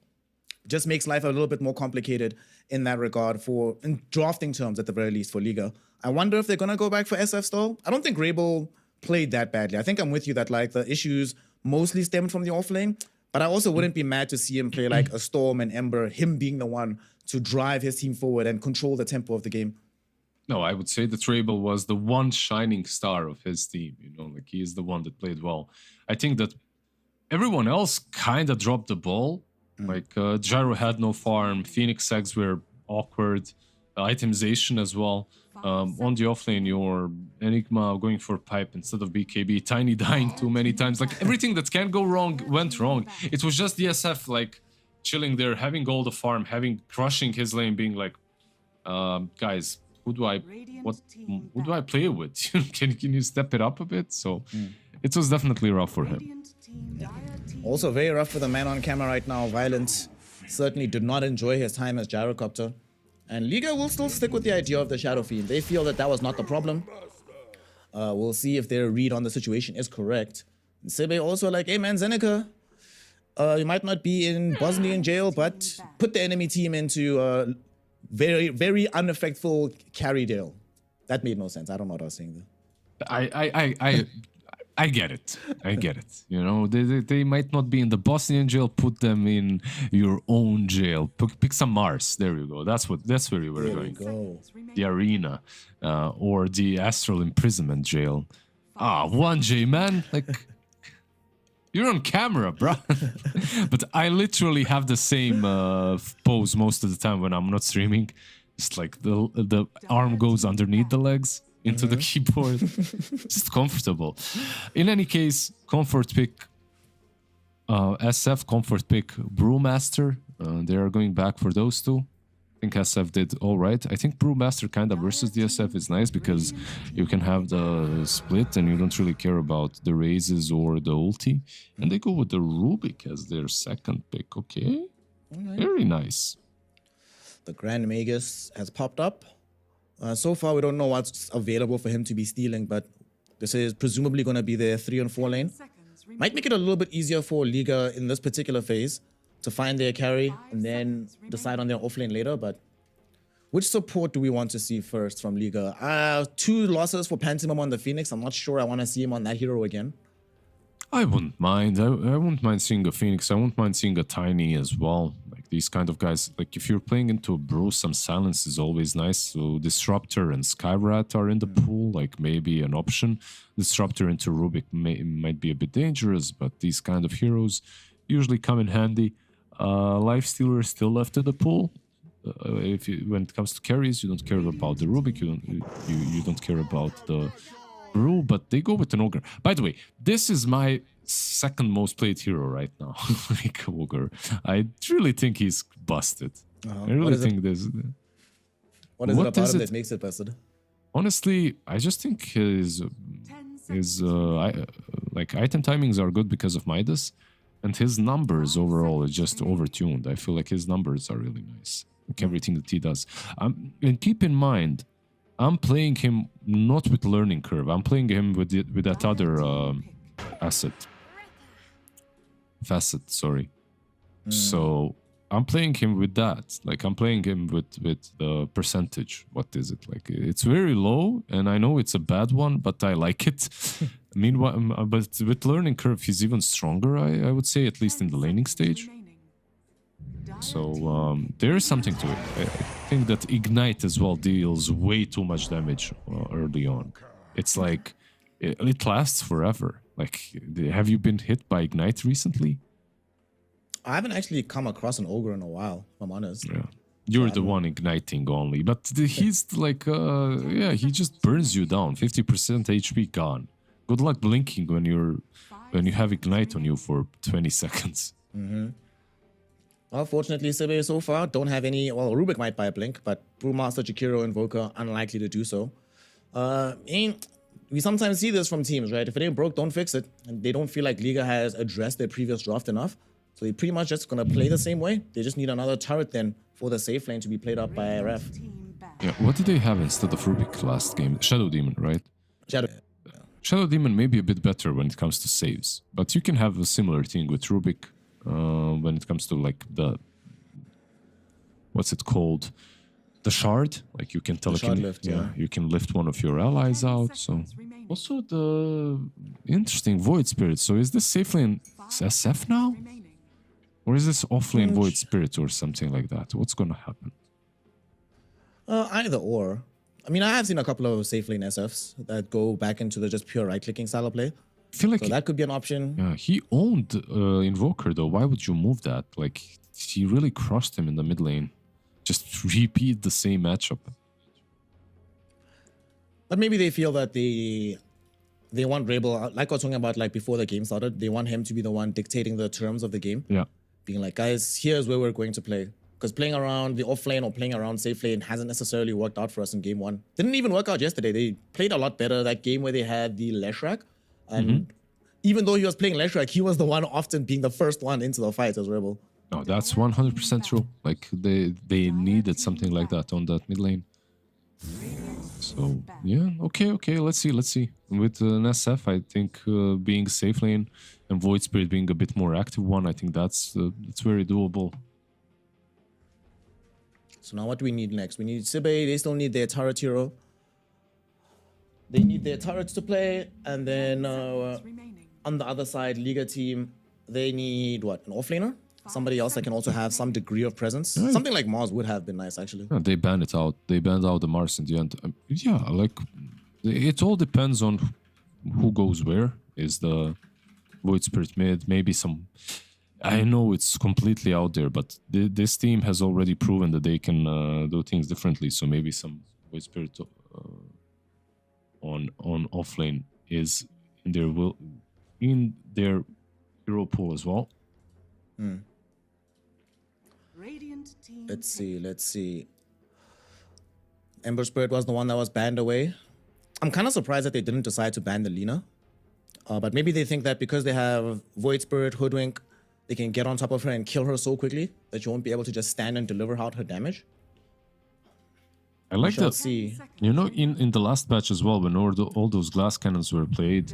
S1: Just makes life a little bit more complicated in that regard in drafting terms, at the very least, for Liga. I wonder if they're going to go back for SF still. I don't think Rabel played that badly. I think I'm with you that like the issues mostly stemmed from the offlane, but I also wouldn't be mad to see him play like a Storm and Ember, him being the one to drive his team forward and control the tempo of the game.
S2: No, I would say that Rabel was the one shining star of his team. You know, like he is the one that played well. I think that everyone else kind of dropped the ball. Like Gyro had no farm, Phoenix eggs were awkward, itemization as well. On the offlane, your Enigma going for pipe instead of BKB, Tiny dying too many times. Like everything that can go wrong went wrong. It was just DSF like chilling there, having all the farm, crushing his lane, being like, guys, who do I play with? Can you step it up a bit? So it was definitely rough for him.
S1: Also very rough for the man on camera right now. Violent certainly did not enjoy his time as Gyrocopter. And Liga will still stick with the idea of the Shadow Fiend. They feel that was not the problem. We'll see if their read on the situation is correct. And Sibe also like, hey man, Zeneca, you might not be in Bosnian jail, but put the enemy team into very, very uneffectful carry deal. That made no sense. I don't know what I was saying there.
S2: I get it. I get it. You know, they might not be in the Bosnian jail. Put them in your own jail. Pick some Mars. There you go. That's where you were
S1: There
S2: going.
S1: we go.
S2: The arena, or the astral imprisonment jail. 1J, man. Like, you're on camera, bro. But I literally have the same pose most of the time when I'm not streaming. It's like the arm goes underneath the legs into the keyboard. Just comfortable. In any case, comfort pick SF, comfort pick Brewmaster. They are going back for those two. I think SF did all right. I think Brewmaster kind of versus the SF is nice because you can have the split and you don't really care about the raises or the ulti. And they go with the Rubik as their second pick. Okay, very nice.
S1: The Grand Magus has popped up. So far, we don't know what's available for him to be stealing, but this is presumably going to be their 3 and 4 lane. Might make it a little bit easier for Liga in this particular phase to find their carry and then decide on their offlane later. But which support do we want to see first from Liga? 2 losses for Pantomime on the Phoenix. I'm not sure I want to see him on that hero again.
S2: I wouldn't mind. I wouldn't mind seeing a Phoenix. I wouldn't mind seeing a Tiny as well. Like these kind of guys. Like if you're playing into a Brew, some silence is always nice. So Disruptor and Skyrat are in the pool. Like maybe an option. Disruptor into Rubik might be a bit dangerous, but these kind of heroes usually come in handy. Lifestealer is still left in the pool. When it comes to carries, you don't care about the Rubik. You don't care about the Brew, but they go with an Ogre. By the way, this is my second most played hero right now. Like Ogre. I really think he's busted. I really think there's...
S1: What is it about him that makes it busted?
S2: Honestly, I just think his like item timings are good because of Midas, and his numbers overall is just overtuned. I feel like his numbers are really nice. Like everything that he does. And keep in mind, I'm playing him not with learning curve. I'm playing him with that other facet. Sorry. So I'm playing him with that. Like I'm playing him with the percentage. What is it like? It's very low, and I know it's a bad one, but I like it. Meanwhile, but with learning curve, he's even stronger. I would say, at least in the laning stage. So there is something to it. I think that Ignite as well deals way too much damage early on. It's like it lasts forever. Like, have you been hit by Ignite recently?
S1: I haven't actually come across an Ogre in a while, if I'm honest.
S2: Yeah. You're the one igniting only, but he's like, yeah, he just burns you down. 50% HP gone. Good luck blinking when you have Ignite on you for 20 seconds.
S1: Well, fortunately, Sibe so far don't have any. Well, Rubik might buy a blink, but Brewmaster, Jakiro, Invoker unlikely to do so. We sometimes see this from teams, right? If it ain't broke, don't fix it. And they don't feel like Liga has addressed their previous draft enough. So they're pretty much just going to play the same way. They just need another turret then for the safe lane to be played up by a ref.
S2: Yeah, what did they have instead of Rubik last game? Shadow Demon, right? Shadow Demon may be a bit better when it comes to saves. But you can have a similar thing with Rubik when it comes to like the... What's it called? The shard. Like you can lift, yeah. You can lift one of your allies out. So also the interesting Void Spirit. So is this safe lane SF now? Or is this offlane Void Spirit or something like that? What's going to happen?
S1: Either or. I mean, I have seen a couple of safe lane SFs that go back into the just pure right-clicking style of play.
S2: I feel like
S1: so that could be an option.
S2: Yeah, he owned Invoker though. Why would you move that? Like, he really crushed him in the mid lane. Just repeat the same matchup.
S1: But maybe they feel that they want Rabel, like I was talking about like before the game started, they want him to be the one dictating the terms of the game.
S2: Yeah.
S1: Being like, guys, here's where we're going to play. Because playing around the off lane or playing around safe lane hasn't necessarily worked out for us in game one. Didn't even work out yesterday. They played a lot better that game where they had the Leshrac. And even though he was playing Leshrac, he was the one often being the first one into the fight as Rebel.
S2: No, that's 100% true. Like, they needed something like that on that mid lane. So, yeah, okay, let's see. With an SF, I think being safe lane and Void Spirit being a bit more active one, I think that's very doable. So
S1: now what do we need next? We need Sibe. They still need their turret hero. They need their turrets to play, and then
S3: remaining.
S1: on the other side, Liga team, they need what? An offlaner? Somebody else that can also have some degree of presence. Something like Mars would have been nice, actually.
S2: Yeah, they banned it out. They banned out the Mars in the end. Yeah, like it all depends on who goes where. Is the Void Spirit mid? Maybe some. I know it's completely out there, but this team has already proven that they can do things differently. So maybe some Void Spirit on offlane is in their hero pool as well.
S3: Radiant team.
S1: Let's see. Ember Spirit was the one that was banned away. I'm kind of surprised that they didn't decide to ban the Lina. But maybe they think that because they have Void Spirit, Hoodwink, they can get on top of her and kill her so quickly that you won't be able to just stand and deliver out her damage.
S2: I like
S1: Shall
S2: that.
S1: see.
S2: You know, in the last patch as well, when all those glass cannons were played,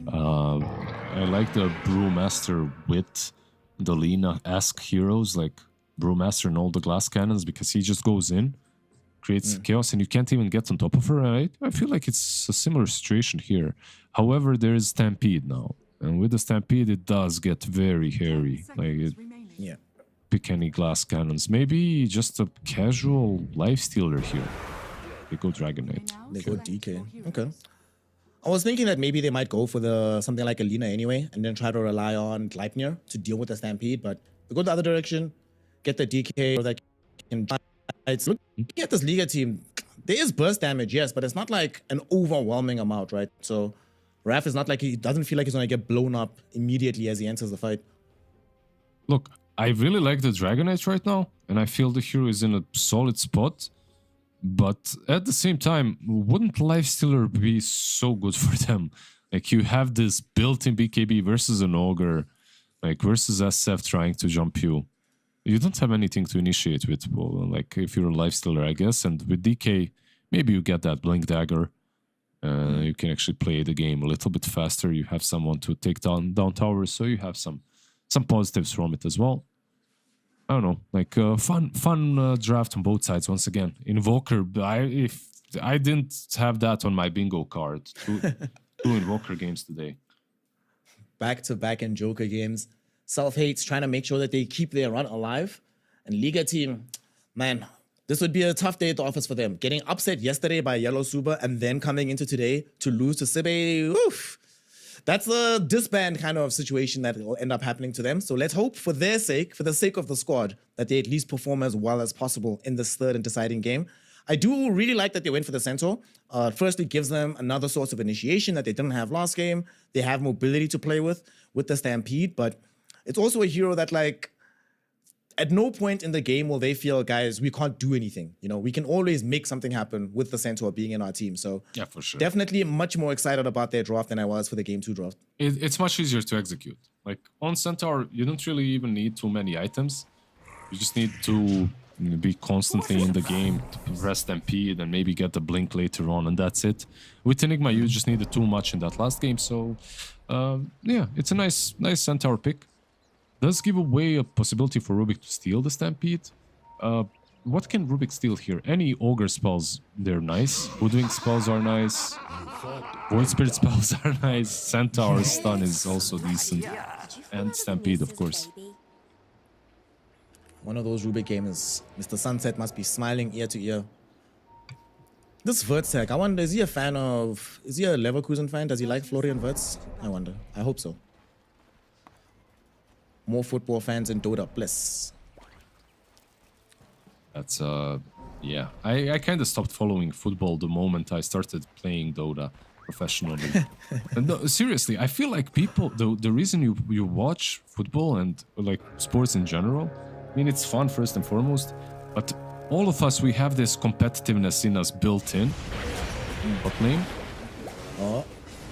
S2: I like the Brewmaster with the Lina-esque heroes, like Brewmaster and all the glass cannons, because he just goes in, creates chaos, and you can't even get on top of her. I feel like it's a similar situation here. However, there is Stampede now, and with the Stampede, it does get very hairy. Like,
S1: Yeah.
S2: pick any glass cannons. Maybe just a casual lifestealer here. They go Dragonite.
S1: They go DK. Okay. I was thinking that maybe they might go for something like a Lina anyway, and then try to rely on Gleipnir to deal with the Stampede, but they go the other direction, get the DK that can. It's looking at this Liga team. There is burst damage, yes, but it's not like an overwhelming amount, right? So Raph is not like he doesn't feel like he's gonna get blown up immediately as he enters the fight.
S2: Look, I really like the Dragonite right now, and I feel the hero is in a solid spot. But at the same time, wouldn't Lifestealer be so good for them? Like, you have this built-in BKB versus an Ogre, like versus SF trying to jump you. You don't have anything to initiate with, well, like if you're a Lifestealer, I guess. And with DK, maybe you get that Blink Dagger. You can actually play the game a little bit faster. You have someone to take down towers, so you have some positives from it as well. I don't know, like fun draft on both sides once again. Invoker, if I didn't have that on my bingo card, two Invoker games today.
S1: Back-to-back in Joker games. Self-Hate's trying to make sure that they keep their run alive. And Liga team, man, this would be a tough day at the office for them. Getting upset yesterday by Yellow Super and then coming into today to lose to Sibe, oof. That's a disband kind of situation that will end up happening to them. So let's hope for their sake, for the sake of the squad, that they at least perform as well as possible in this third and deciding game. I do really like that they went for the Centaur. First, it gives them another source of initiation that they didn't have last game. They have mobility to play with the Stampede, but it's also a hero that, like, at no point in the game will they feel, guys, we can't do anything. You know, we can always make something happen with the Centaur being in our team. So
S2: yeah, for sure.
S1: Definitely much more excited about their draft than I was for the Game 2 draft.
S2: It's much easier to execute. Like, on Centaur, you don't really even need too many items. You just need to be constantly in the game, to press Stampede, and maybe get the Blink later on, and that's it. With Enigma, you just needed too much in that last game. So, yeah, it's a nice Centaur pick. Does give away a possibility for Rubik to steal the Stampede. What can Rubik steal here? Any Ogre spells, they're nice. Hoodwink spells are nice. Void Spirit spells are nice. Centaur stun is also decent. And Stampede, of course.
S1: One of those Rubik games. Mr. Sunset must be smiling ear to ear. This Vertstech, I wonder, is he a Leverkusen fan? Does he like Florian Wirtz? I wonder. I hope so. More football fans in Dota, bless.
S2: That's, yeah. I kind of stopped following football the moment I started playing Dota professionally. No, seriously, I feel like people, the reason you watch football and, like, sports in general, I mean, it's fun first and foremost, but all of us, we have this competitiveness in us built in. Bot lane.
S1: Oh.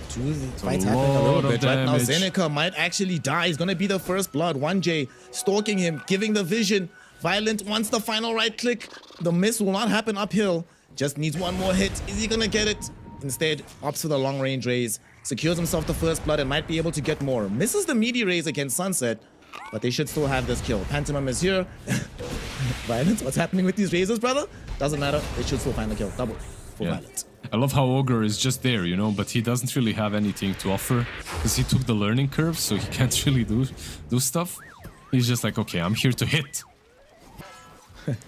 S1: Fights happening a little bit right now.
S2: Damage.
S1: Zeneca might actually die. He's gonna be the first blood. 1J stalking him, giving the vision. Violent wants the final right click. The miss will not happen uphill. Just needs one more hit. Is he gonna get it? Instead, opts for the long range raise. Secures himself the first blood and might be able to get more. Misses the meaty raise against Sunset, but they should still have this kill. Pantomime is here. Violent, what's happening with these raises, brother? Doesn't matter. They should still find the kill. Double for Violent.
S2: I love how Ogre is just there, you know, but he doesn't really have anything to offer because he took the learning curve, so he can't really do stuff. He's just like, okay, I'm here to hit.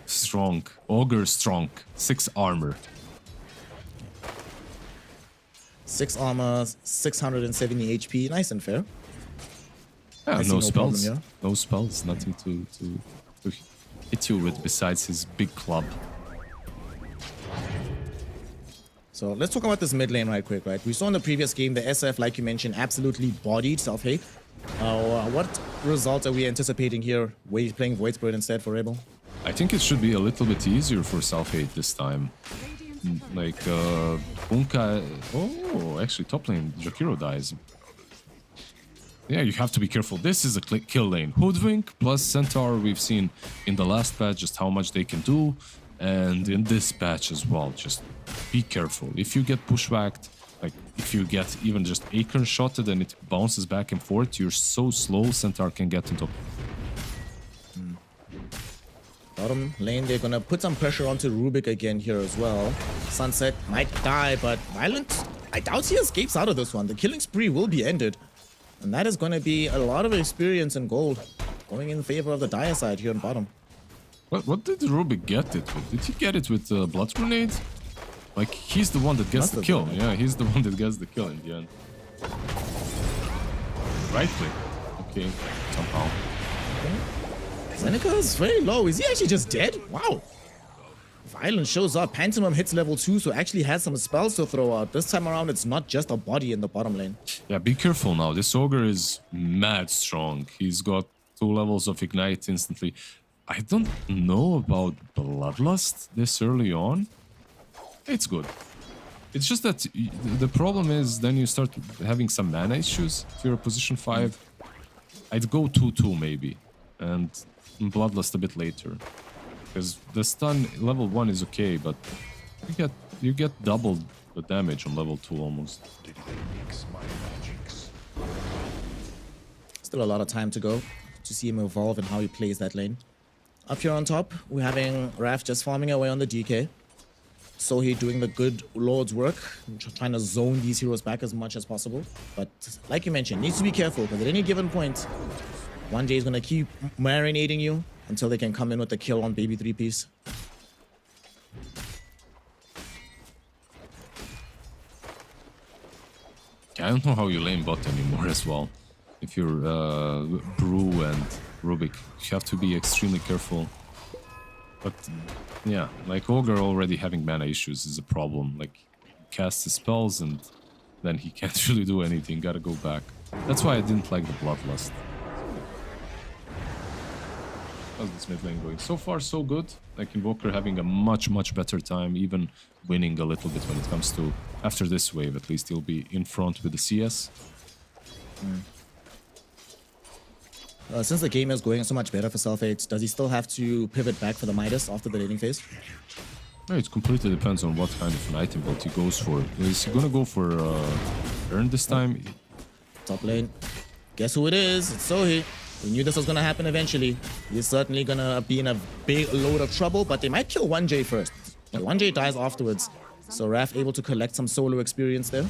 S2: Strong. Ogre strong. 6 armor.
S1: 6 armor, 670 HP. Nice and fair.
S2: Yeah,
S1: I see
S2: no
S1: no problem
S2: spells.
S1: here.
S2: No spells. Nothing to hit you with besides his big club.
S1: So let's talk about this mid lane right quick, right? We saw in the previous game, the SF, like you mentioned, absolutely bodied Self-Hate. What results are we anticipating here? Playing Void Spirit instead for Rebel?
S2: I think it should be a little bit easier for Self-Hate this time. Like, Bunka... Oh, actually, top lane, Jakiro dies. Yeah, you have to be careful. This is a kill lane. Hoodwink plus Centaur, we've seen in the last patch just how much they can do. And in this patch as well, just be careful. If you get pushbacked, like if you get even just acorn shotted and it bounces back and forth, you're so slow, Centaur can get into...
S1: Bottom lane, they're gonna put some pressure onto Rubik again here as well. Sunset might die, but Violent, I doubt he escapes out of this one. The killing spree will be ended. And that is gonna be a lot of experience and gold going in favor of the Dire side here in bottom.
S2: What did Rubik get it with? Did he get it with Blood Grenade? Like, he's the one that gets the kill. Yeah, he's the one that gets the kill in the end. Right click. Okay, somehow.
S1: Seneca is very low. Is he actually just dead? Wow. Violence shows up. Pantomime hits level 2, so actually has some spells to throw out. This time around, it's not just a body in the bottom lane.
S2: Yeah, be careful now. This Ogre is mad strong. He's got 2 levels of Ignite instantly. I don't know about Bloodlust this early on. It's good. It's just that the problem is then you start having some mana issues if you're a position 5. I'd go 2-2 maybe. And Bloodlust a bit later. Because the stun level 1 is okay, but you get double the damage on level 2 almost.
S1: Still a lot of time to go to see him evolve and how he plays that lane. Up here on top, we're having Raph just farming away on the DK. So he's doing the good Lord's work, trying to zone these heroes back as much as possible. But like you mentioned, needs to be careful because at any given point, 1J is going to keep marinating you until they can come in with the kill on baby 3-piece.
S2: I don't know how you lane bot anymore as well. If you're Brew and Rubik, you have to be extremely careful. But yeah, like Ogre already having mana issues is a problem. Like, he casts his spells and then he can't really do anything, gotta go back. That's why I didn't like the Bloodlust. How's this mid lane going? So far, so good. Like, Invoker having a much better time, even winning a little bit when it comes to... After this wave, at least, he'll be in front with the CS.
S1: Since the game is going so much better for Self-Hate, does he still have to pivot back for the Midas after the laning phase?
S2: No, it completely depends on what kind of an item build he goes for. Is he gonna go for Earn this time?
S1: Top lane. Guess who it is? It's Sohi. We knew this was gonna happen eventually. He's certainly gonna be in a big load of trouble, but they might kill 1J first. But 1J dies afterwards. So Raph able to collect some solo experience there.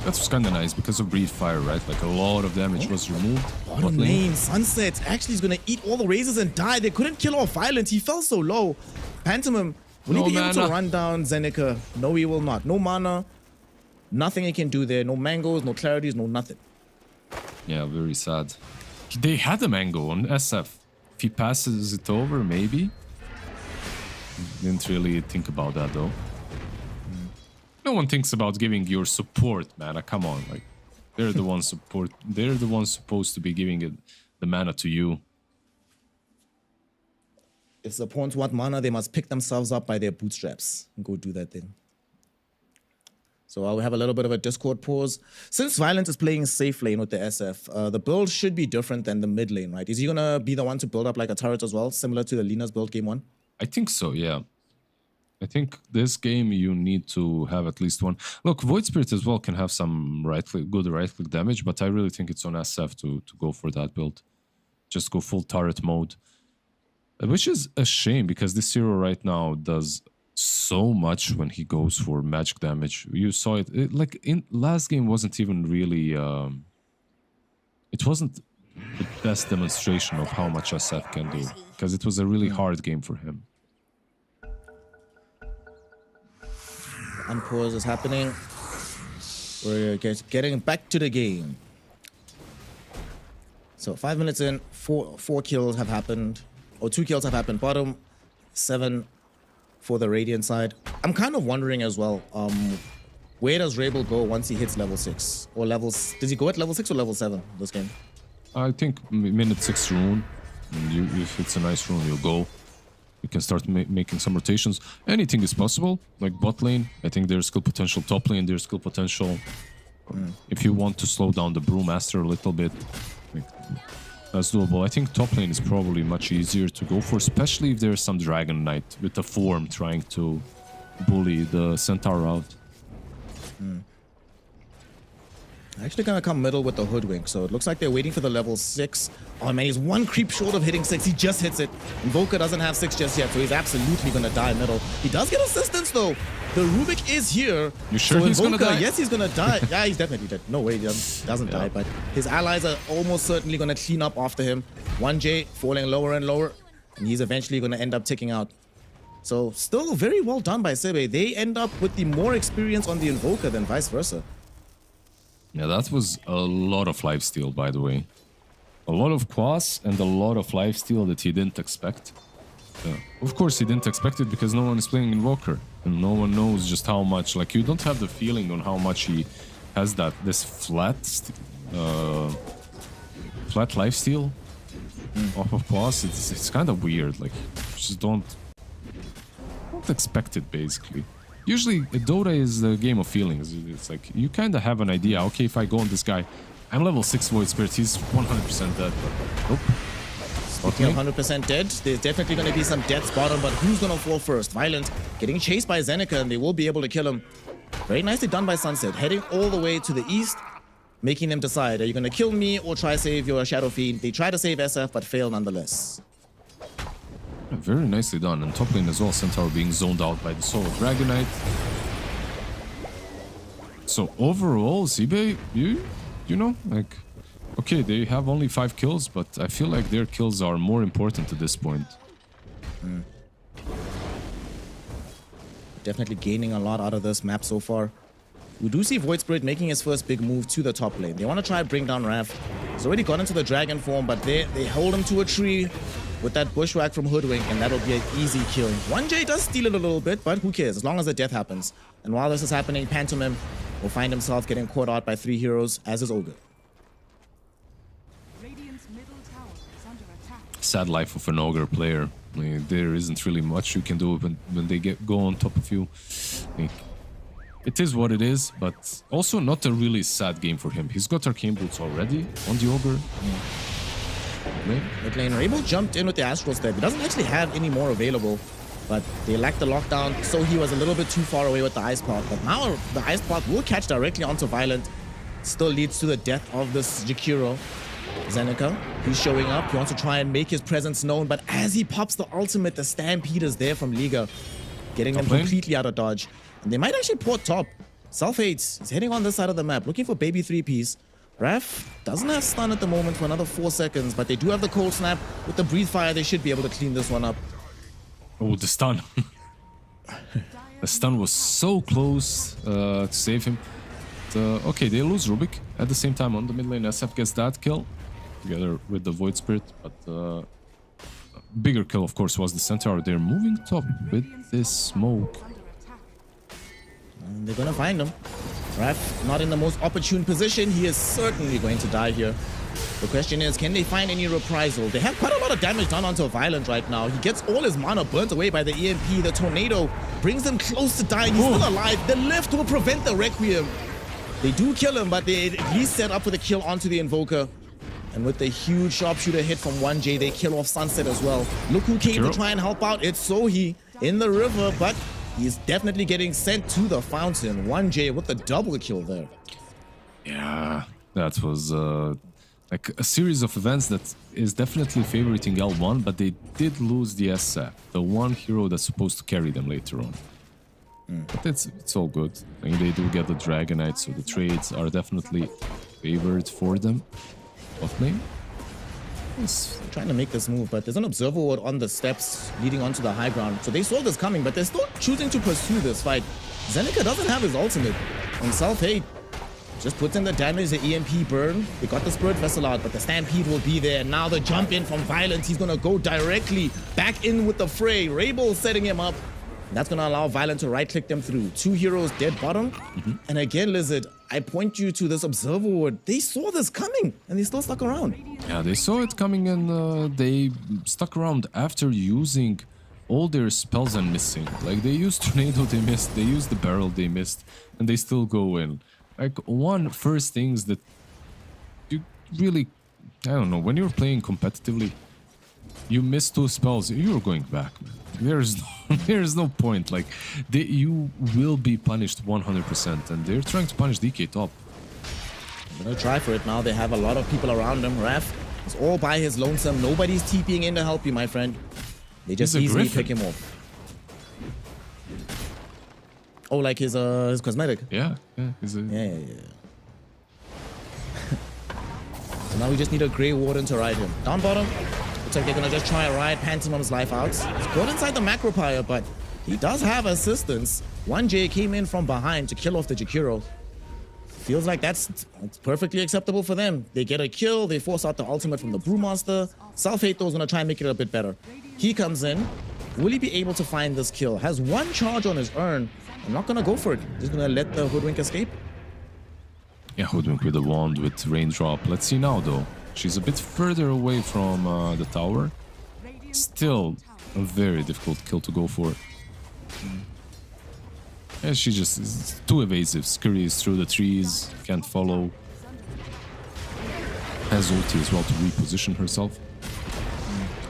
S2: That was kinda nice because of Breathe Fire, right? Like, a lot of damage was removed.
S1: Bottom lane, Sunset actually is gonna eat all the razors and die. They couldn't kill off Violent. He fell so low. Pantomime, will he be able to run down Zeneca? No, he will not. No mana. Nothing he can do there. No mangoes, no clarities, no nothing.
S2: Yeah, very sad. They had a mango on SF. If he passes it over, maybe. Didn't really think about that though. No one thinks about giving your support mana. Come on, like, they're the ones support. They're the ones supposed to be giving it, the mana to you.
S1: If the opponents want mana, they must pick themselves up by their bootstraps and go do that thing. So I'll have a little bit of a Discord pause. Since Violent is playing safe lane with the SF, the build should be different than the mid lane, right? Is he gonna be the one to build up like a turret as well, similar to the Lina's build game 1?
S2: I think so, yeah. I think this game you need to have at least one. Look, Void Spirit as well can have some good right-click damage, but I really think it's on SF to go for that build. Just go full turret mode. Which is a shame, because this hero right now does so much when he goes for magic damage. You saw it, like in last game wasn't even really it wasn't the best demonstration of how much SF can do, because it was a really hard game for him.
S1: Unpause is happening. We're getting back to the game. So 5 minutes in, four kills have happened, or 2 kills have happened. Bottom 7 for the Radiant side. I'm kind of wondering as well, where does Rabel go once he hits level 6? Or levels? Does he go at level 6 or level 7 this game?
S2: I think minute 6 rune, and if it's a nice rune, you'll go. You can start making some rotations. Anything is possible, like bot lane. I think there's skill potential. Top lane, there's skill potential. If you want to slow down the Brewmaster a little bit, like, that's doable. I think top lane is probably much easier to go for, especially if there's some Dragon Knight with the form trying to bully the Centaur out.
S1: Actually gonna come middle with the Hoodwink, so it looks like they're waiting for the level 6. Oh man, he's 1 creep short of hitting 6. He just hits it. Invoker doesn't have 6 just yet, so he's absolutely gonna die middle. He does get assistance though. The Rubik is here.
S2: You sure
S1: so
S2: he's
S1: Invoker,
S2: gonna die?
S1: yes, he's gonna die. Yeah, he's definitely dead. No way he doesn't die, but his allies are almost certainly gonna clean up after him. 1J falling lower and lower, and he's eventually gonna end up ticking out. So still very well done by Sebe. They end up with the more experience on the Invoker than vice versa.
S2: Yeah, that was a lot of lifesteal, by the way. A lot of quas and a lot of lifesteal that he didn't expect. Of course, he didn't expect it because no one is playing Invoker. And no one knows just how much. Like, you don't have the feeling on how much he has this flat lifesteal off of quas. It's kind of weird. Like, just don't expect it, basically. Usually, Dota is a game of feelings. It's like, you kind of have an idea. Okay, if I go on this guy, I'm level 6 Void Spirit, he's 100% dead, but nope.
S1: Speaking of 100% dead, there's definitely going to be some deaths bottom, but who's going to fall first? Violent getting chased by Zeneca, and they will be able to kill him. Very nicely done by Sunset, heading all the way to the east, making them decide, are you going to kill me or try to save your Shadow Fiend? They try to save SF, but fail nonetheless.
S2: Very nicely done. And top lane as well, Centaur being zoned out by the solo Dragon Knight. So overall, Zibe, you know, like, okay, they have only 5 kills, but I feel like their kills are more important at this point.
S1: Definitely gaining a lot out of this map so far. We do see Void Spirit making his first big move to the top lane. They want to try and bring down Raph. He's already got into the dragon form, but they hold him to a tree with that bushwhack from Hoodwink, and that'll be an easy kill. 1J does steal it a little bit, but who cares, as long as the death happens. And while this is happening, Pantomime will find himself getting caught out by 3 heroes, as is Ogre.
S3: Radiant's middle tower is under attack.
S2: Sad life of an Ogre player. Like, there isn't really much you can do when they go on top of you. Like, it is what it is, but also not a really sad game for him. He's got Arcane Boots already on the Ogre.
S1: Mid lane, Rabel jumped in with the Astral Step. He doesn't actually have any more available, but they lacked the lockdown, so he was a little bit too far away with the Ice Path. But now the Ice Path will catch directly onto Violent. Still leads to the death of this Jakiro. Zeneca, he's showing up. He wants to try and make his presence known, but as he pops the ultimate, the Stampede is there from Liga, getting them completely out of dodge. And they might actually port top. Self-Hates is heading on this side of the map, looking for baby 3-piece. Raph doesn't have stun at the moment for another 4 seconds, but they do have the cold snap. With the breathe fire, they should be able to clean this one up.
S2: Oh, the stun. The stun was so close to save him. Okay, they lose Rubik. At the same time, on the mid lane, SF gets that kill together with the Void Spirit. But bigger kill, of course, was the Centaur. They're moving top with this smoke.
S1: And they're gonna find him. Raph not in the most opportune position. He is certainly going to die here. The question is, can they find any reprisal? They have quite a lot of damage done onto Violent right now. He gets all his mana burnt away by the EMP. The tornado brings him close to dying. He's still alive. The lift will prevent the Requiem. They do kill him, but they at least set up for the kill onto the Invoker. And with the huge sharpshooter hit from 1J, they kill off Sunset as well. Look who came to try and help out. It's Sohi in the river, but he's definitely getting sent to the fountain. 1J with the double kill there.
S2: Yeah, that was like a series of events that is definitely favoriting L1, but they did lose the SF, the one hero that's supposed to carry them later on. But it's all good. I mean, they do get the Dragonite, so the trades are definitely favored for them. Off lane.
S1: Trying to make this move, but there's an observer ward on the steps leading onto the high ground. So they saw this coming, but they're still choosing to pursue this fight. Zeneca doesn't have his ultimate. And Self-Hate just puts in the damage, the EMP burn. They got the Spirit Vessel out, but the Stampede will be there. And now the jump in from Violent. He's going to go directly back in with the fray. Rabel setting him up. That's going to allow Violent to right-click them through. 2 heroes dead bottom. And again, Lizard, I point you to this observer ward. They saw this coming, and they still stuck around.
S2: Yeah, they saw it coming, and they stuck around after using all their spells and missing. Like, they used Tornado, they missed. They used the Barrel, they missed. And they still go in. Like, one first things that you really... I don't know, when you're playing competitively, you miss 2 spells, you're going back, man. There's no point. Like, you will be punished 100%, and they're trying to punish DK top.
S1: I'm gonna try for it now. They have a lot of people around him. Raph is all by his lonesome. Nobody's TPing in to help you, my friend. They just easily pick him off. Oh, like his cosmetic.
S2: Yeah, he's a...
S1: Yeah. So now we just need a Grey Warden to ride him. Down bottom. Looks like they're gonna just try and ride Pantomim's life out. He's caught inside the macro pyre, but he does have assistance. 1J came in from behind to kill off the Jakiro. Feels like that's perfectly acceptable for them. They get a kill, they force out the ultimate from the Brewmaster. Self-Hate though is gonna try and make it a bit better. He comes in. Will he be able to find this kill? Has 1 charge on his urn. I'm not gonna go for it. Just gonna let the Hoodwink escape.
S2: Yeah, Hoodwink with the wand, with Raindrop. Let's see now though. She's a bit further away from the tower. Still a very difficult kill to go for. Yeah, she just is too evasive. Scurries through the trees, can't follow. Has ulti as well to reposition herself.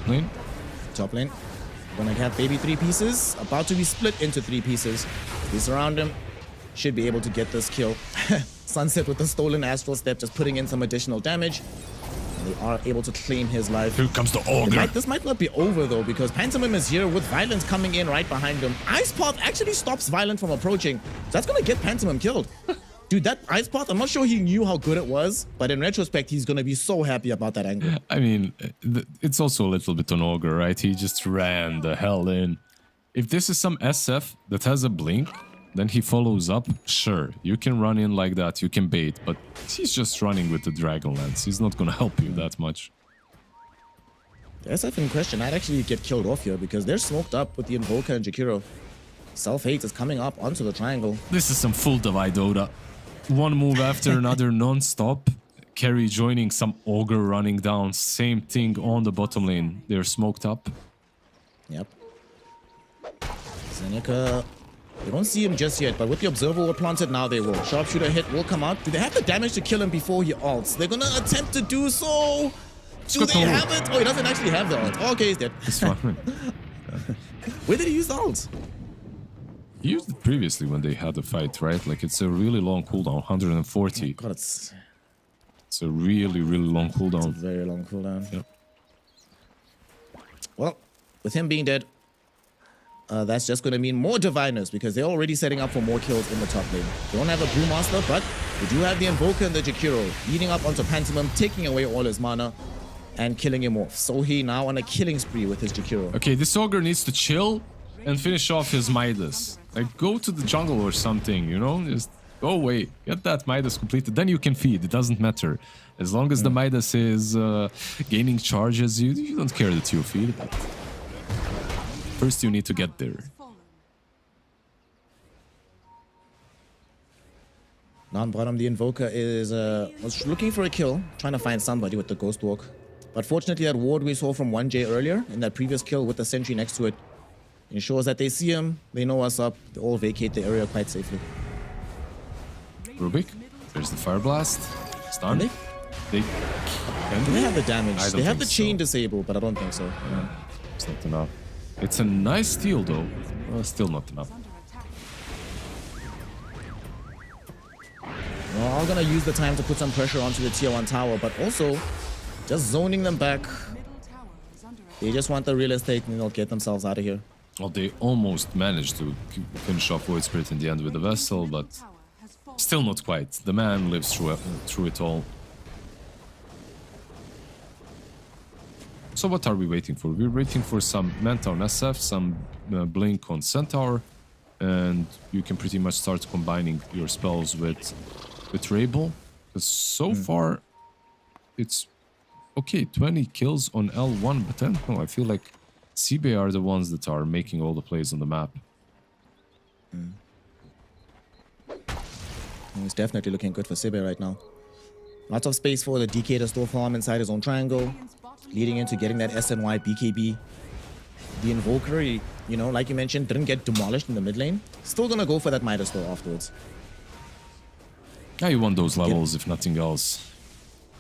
S2: Lane.
S1: Top lane. Gonna have baby 3 pieces. About to be split into 3 pieces. They surround him. Should be able to get this kill. Sunset with the stolen Astral Step, just putting in some additional damage. They are able to claim his life.
S2: Here comes the Ogre.
S1: This might not be over though, because Pantomim is here with Violence coming in right behind him. Ice Path actually stops Violent from approaching. So that's gonna get Pantomim killed. Dude, that Ice Path, I'm not sure he knew how good it was, but in retrospect, he's gonna be so happy about that angle.
S2: I mean, it's also a little bit on Ogre, right? He just ran the hell in. If this is some SF that has a blink, then he follows up, sure, you can run in like that, you can bait, but he's just running with the Dragonlance. He's not gonna help you that much.
S1: The SF in question, I'd actually get killed off here because they're smoked up with the Invoker and Jakiro. Self-Hate is coming up onto the triangle.
S2: This is some full Divide Dota. One move after another non-stop. Carry joining some Ogre running down. Same thing on the bottom lane. They're smoked up.
S1: Yep. Zeneca... They don't see him just yet, but with the Observer Ward planted, now they will. Sharpshooter hit will come out. Do they have the damage to kill him before he ults? They're gonna attempt to do so. Do they have it? Oh, he doesn't actually have the ult. Okay, he's dead.
S2: It's fine.
S1: Where did he use the ult?
S2: He used it previously when they had a fight, right? Like, it's a really long cooldown, 140.
S1: God, it's
S2: a really, really long cooldown.
S1: It's a very long cooldown.
S2: Yep.
S1: Well, with him being dead, that's just going to mean more Diviners because they're already setting up for more kills in the top lane. They don't have a Brewmaster, but they do have the Invoker and the Jakiro eating up onto Pantomim, taking away all his mana and killing him off. Sohi now on a killing spree with his Jakiro.
S2: Okay, this Ogre needs to chill and finish off his Midas. Like, go to the jungle or something, you know? Just go away. Get that Midas completed. Then you can feed. It doesn't matter. As long as the Midas is gaining charges, you don't care that you feed. But first, you need to get there.
S1: Down bottom, the Invoker is was looking for a kill, trying to find somebody with the Ghost Walk. But fortunately, that ward we saw from 1J earlier, in that previous kill with the sentry next to it, ensures that they see him, they know us up, they all vacate the area quite safely.
S2: Rubik, there's the Fire Blast. Stun.
S1: They have the damage. They have the chain disable, but I don't think so.
S2: Yeah. It's not enough. It's a nice steal though. Still not enough.
S1: We're all gonna use the time to put some pressure onto the tier 1 tower, but also just zoning them back.
S3: Middle tower is under attack.
S1: They just want the real estate and they'll get themselves out of here.
S2: Well, they almost managed to finish off Void Spirit in the end with the Vessel, but
S3: Tower has fallen.
S2: still not quite. The man lives through it all. So what are we waiting for? We're waiting for some Manta on SF, some Blink on Centaur, and you can pretty much start combining your spells with Rabel. Because so far, it's okay, 20 kills on L1, but then no, I feel like CB are the ones that are making all the plays on the map.
S1: It's definitely looking good for Sibe right now. Lots of space for the DK to still farm inside his own triangle, leading into getting that SNY BKB. The Invoker, you know, like you mentioned, didn't get demolished in the mid lane. Still gonna go for that Midas though afterwards.
S2: Yeah, you want those levels, if nothing else.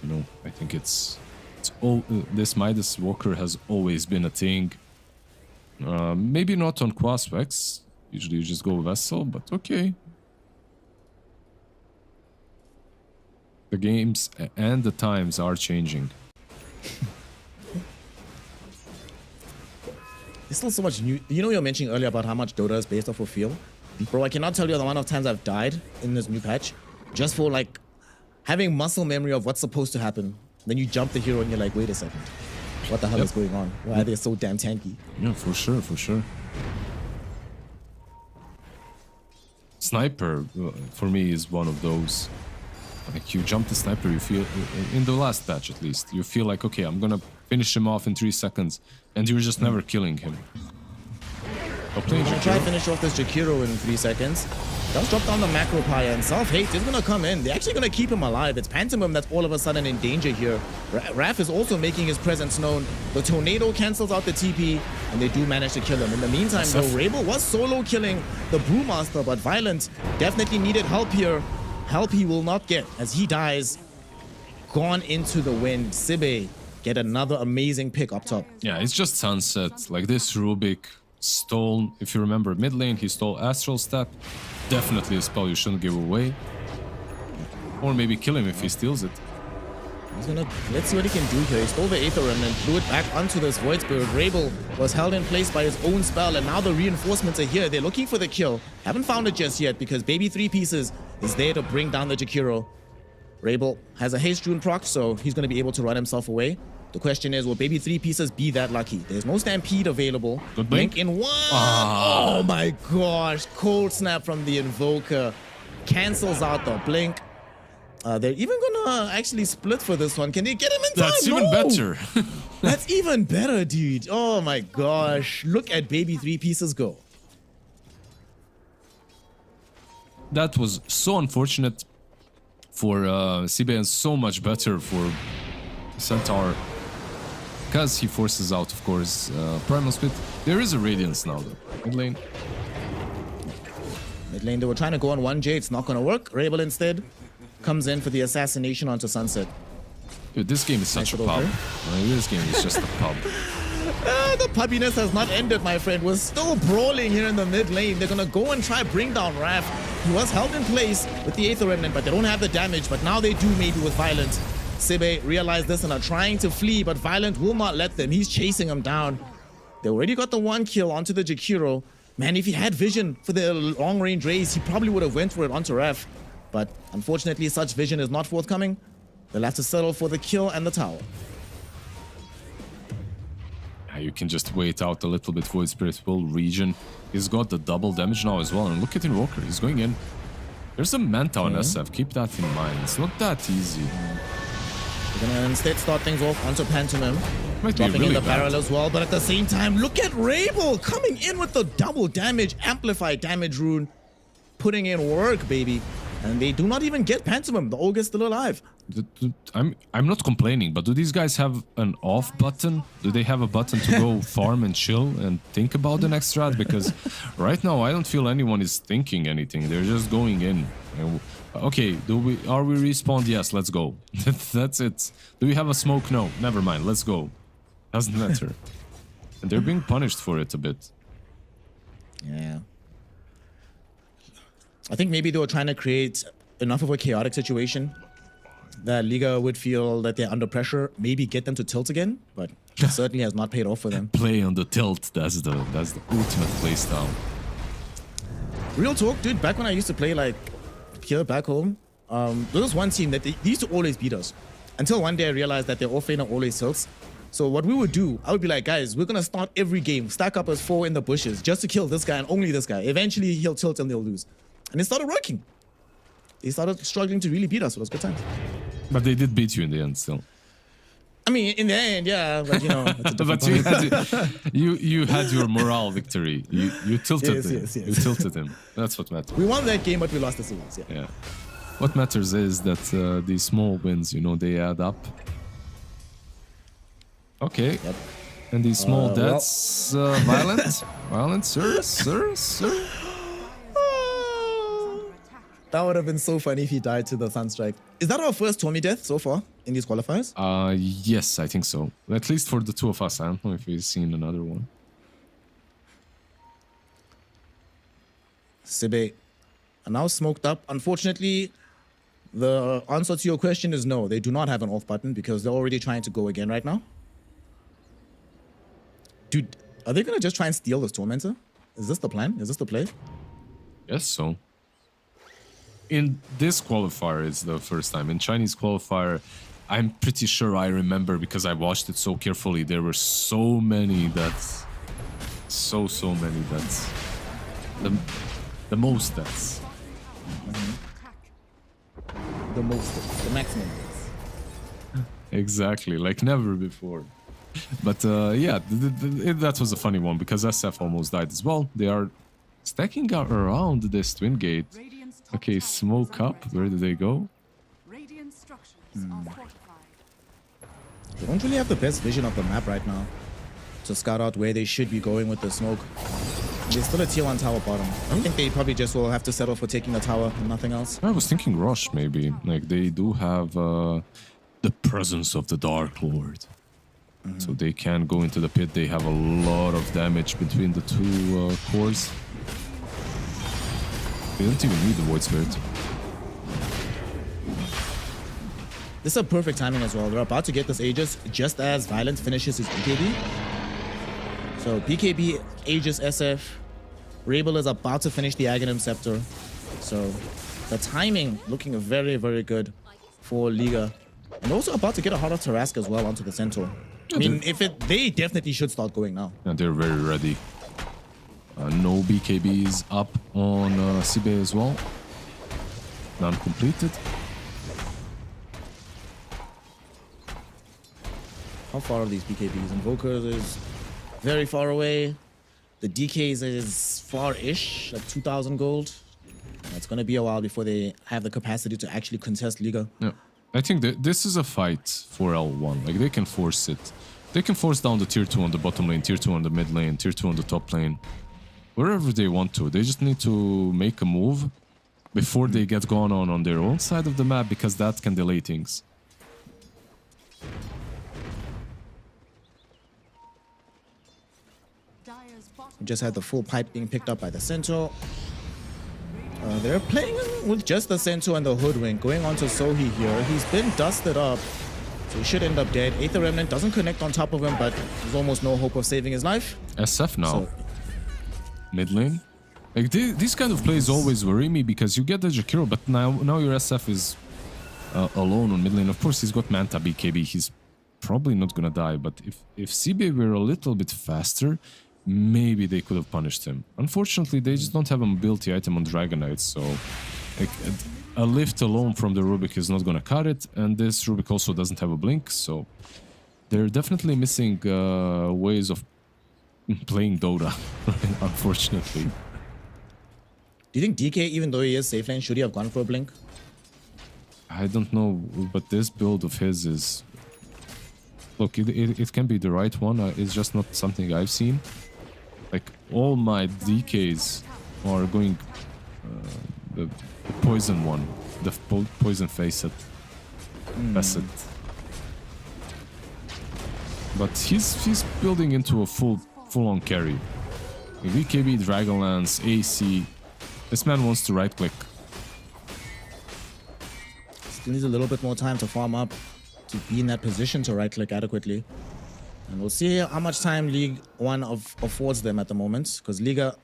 S2: You know, I think it's all this Midas Walker has always been a thing. Maybe not on Quaspex. Usually you just go Vessel, but okay. The games and the times are changing.
S1: There's still so much new. You know, you were mentioning earlier about how much Dota is based off of feel. Bro, I cannot tell you the amount of times I've died in this new patch just for like having muscle memory of what's supposed to happen. Then you jump the hero and you're like, wait a second. What the hell is going on? Why are they so damn tanky?
S2: Yeah, for sure, for sure. Sniper, for me, is one of those. Like, you jump the sniper, you feel, in the last patch at least, you feel like, okay, I'm gonna finish him off in 3 seconds, and you're just never killing him. Oh, playing
S1: I'm gonna try to finish off this Jakiro in 3 seconds. Does drop down the macro pyre, and Self-Hate is gonna come in. They're actually gonna keep him alive. It's Pantomim that's all of a sudden in danger here. Raph is also making his presence known. The Tornado cancels out the TP, and they do manage to kill him. In the meantime, though, Rabel was solo killing the Brewmaster, but Violent definitely needed help here. Help he will not get as he dies. Gone into the wind. Sibe get another amazing pick up top.
S2: Yeah, it's just Sunset. Like this Rubik stole, if you remember mid lane, he stole Astral Step. Definitely a spell you shouldn't give away. Or maybe kill him if he steals it.
S1: He's gonna, let's see what he can do here. He stole the Aether and then threw it back onto this Void Spirit. Rabel was held in place by his own spell, and now the reinforcements are here. They're looking for the kill. Haven't found it just yet because Baby 3 Pieces is there to bring down the Jakiro. Rabel has a haste rune proc, so he's gonna be able to run himself away. The question is, will Baby 3 Pieces be that lucky? There's no Stampede available.
S2: Good
S1: Blink in one. Oh my gosh. Cold Snap from the Invoker. Cancels out the Blink. They're even gonna actually split for this one. Can they get him in time?
S2: That's even
S1: No!
S2: better.
S1: That's even better, dude. Oh my gosh. Look at Baby 3 Pieces go.
S2: That was so unfortunate for CB and so much better for Centaur. Because he forces out, of course, Primal Split. There is a Radiance now, though. Mid lane.
S1: Mid lane, they were trying to go on 1J. It's not gonna work. Rabel instead comes in for the assassination onto Sunset.
S2: Dude, this game is such a pub. This game is just a pub.
S1: The pubbiness has not ended, my friend. We're still brawling here in the mid lane. They're gonna go and try bring down Raph. He was held in place with the Aether Remnant, but they don't have the damage. But now they do, maybe with Violent. Sibe realized this and are trying to flee, but Violent will not let them. He's chasing him down. They already got the 1 kill onto the Jakiro. Man, if he had vision for the long-range raise, he probably would have went for it onto Raph. But unfortunately, such vision is not forthcoming. They'll have to settle for the kill and the tower.
S2: You can just wait out a little bit. Void Spirit will regen. He's got the double damage now as well. And look at Invoker. He's going in. There's a Manta on SF. Keep that in mind. It's not that easy.
S1: We're gonna instead start things off onto Pantomim.
S2: Might be
S1: Dropping
S2: really
S1: in the
S2: bad.
S1: barrel as well, but at the same time, look at Rabel coming in with the double damage, amplified damage rune. Putting in work, baby. And they do not even get Pantomim. The Ogre's still alive.
S2: I'm not complaining, but do these guys have an off button? Do they have a button to go farm and chill and think about the next strat? Because right now I don't feel anyone is thinking anything. They're just going in. Okay, are we respawned? Yes, let's go. That's it. Do we have a smoke? No, never mind. Let's go. Doesn't matter. And they're being punished for it a bit.
S1: Yeah. I think maybe they were trying to create enough of a chaotic situation that Liga would feel that they're under pressure, maybe get them to tilt again, but it certainly has not paid off for them.
S2: Play on the tilt. That's the ultimate play style.
S1: Real talk, dude, back when I used to play like here back home, there was one team that they used to always beat us. Until one day I realized that their offlaner always tilts. So what we would do, I would be like, guys, we're gonna start every game, stack up as 4 in the bushes just to kill this guy and only this guy. Eventually he'll tilt and they'll lose. And it started working. They started struggling to really beat us. It was good times.
S2: But they did beat you in the end still.
S1: I mean, in the end, yeah, but you know, it's a different
S2: But you had your morale victory. You tilted him.
S1: Yes.
S2: You tilted him. That's what matters.
S1: We won that game, but we lost the series. Yeah.
S2: Yeah. What matters is that these small wins, you know, they add up. Okay.
S1: Yep.
S2: And these small deaths, violent? Violent, sir?
S1: That would have been so funny if he died to the Sunstrike. Is that our first Tommy death so far in these qualifiers?
S2: Yes, I think so. At least for the two of us. I don't know if we've seen another one.
S1: Sibe are now smoked up. Unfortunately, the answer to your question is no. They do not have an off button because they're already trying to go again right now. Dude, are they going to just try and steal this Tormentor? Is this the plan? Is this the play?
S2: Yes, so. In this qualifier, it's the first time. In Chinese qualifier, I'm pretty sure I remember because I watched it so carefully. There were so many deaths. So many deaths. The most deaths.
S1: The most, the maximum.
S2: Exactly, like never before. But yeah, that was a funny one because SF almost died as well. They are stacking out around this twin gate. Okay, smoke up. Where did they go?
S3: Radiant structures are fortified.
S1: They don't really have the best vision of the map right now to scout out where they should be going with the smoke. There's still a tier 1 tower bottom. I think they probably just will have to settle for taking the tower and nothing else.
S2: I was thinking rush maybe. Like they do have the presence of the Dark Lord. So they can go into the pit. They have a lot of damage between the two cores. They don't even need the Void Spirit.
S1: This is a perfect timing as well. They're about to get this Aegis just as Violence finishes his BKB. So BKB, Aegis, SF. Rabel is about to finish the Aghanim Scepter. So the timing looking very, very good for Liga. And also about to get a Heart of Tarrasque as well onto the Centaur. I mean, they definitely should start going now.
S2: Yeah, they're very ready. No BKBs up on Sibe as well. None completed.
S1: How far are these BKBs? Invokers is very far away. The DKs is far-ish, like 2,000 gold. It's going to be a while before they have the capacity to actually contest Liga.
S2: Yeah. I think that this is a fight for L1. Like, they can force it. They can force down the tier 2 on the bottom lane, tier 2 on the mid lane, tier 2 on the top lane. Wherever they want to. They just need to make a move before they get gone on their own side of the map, because that can delay things.
S1: Just had the full pipe being picked up by the Centaur. They're playing with just the Centaur and the Hoodwink. Going on to Sohi here. He's been dusted up. So he should end up dead. Aether Remnant doesn't connect on top of him, but there's almost no hope of saving his life.
S2: SF now.
S1: So,
S2: mid lane. Like these kind of plays always worry me because you get the Jakiro, but now your SF is alone on mid lane. Of course, he's got Manta BKB. He's probably not gonna die. But if CB were a little bit faster, maybe they could have punished him. Unfortunately, they just don't have a mobility item on Dragonite, so like, a lift alone from the Rubik is not gonna cut it, and this Rubik also doesn't have a blink, so they're definitely missing ways of playing Dota, unfortunately.
S1: do you think DK, even though he is safe lane, should he have gone for a blink?
S2: I don't know, but this build of his is... Look, it can be the right one, it's just not something I've seen. Like, all my DKs are going the poison one, the poison facet. But he's building into a full-on carry. VKB, Dragonlance, AC. This man wants to right-click.
S1: Still needs a little bit more time to farm up to be in that position to right-click adequately. And we'll see how much time League 1 affords them at the moment, because Liga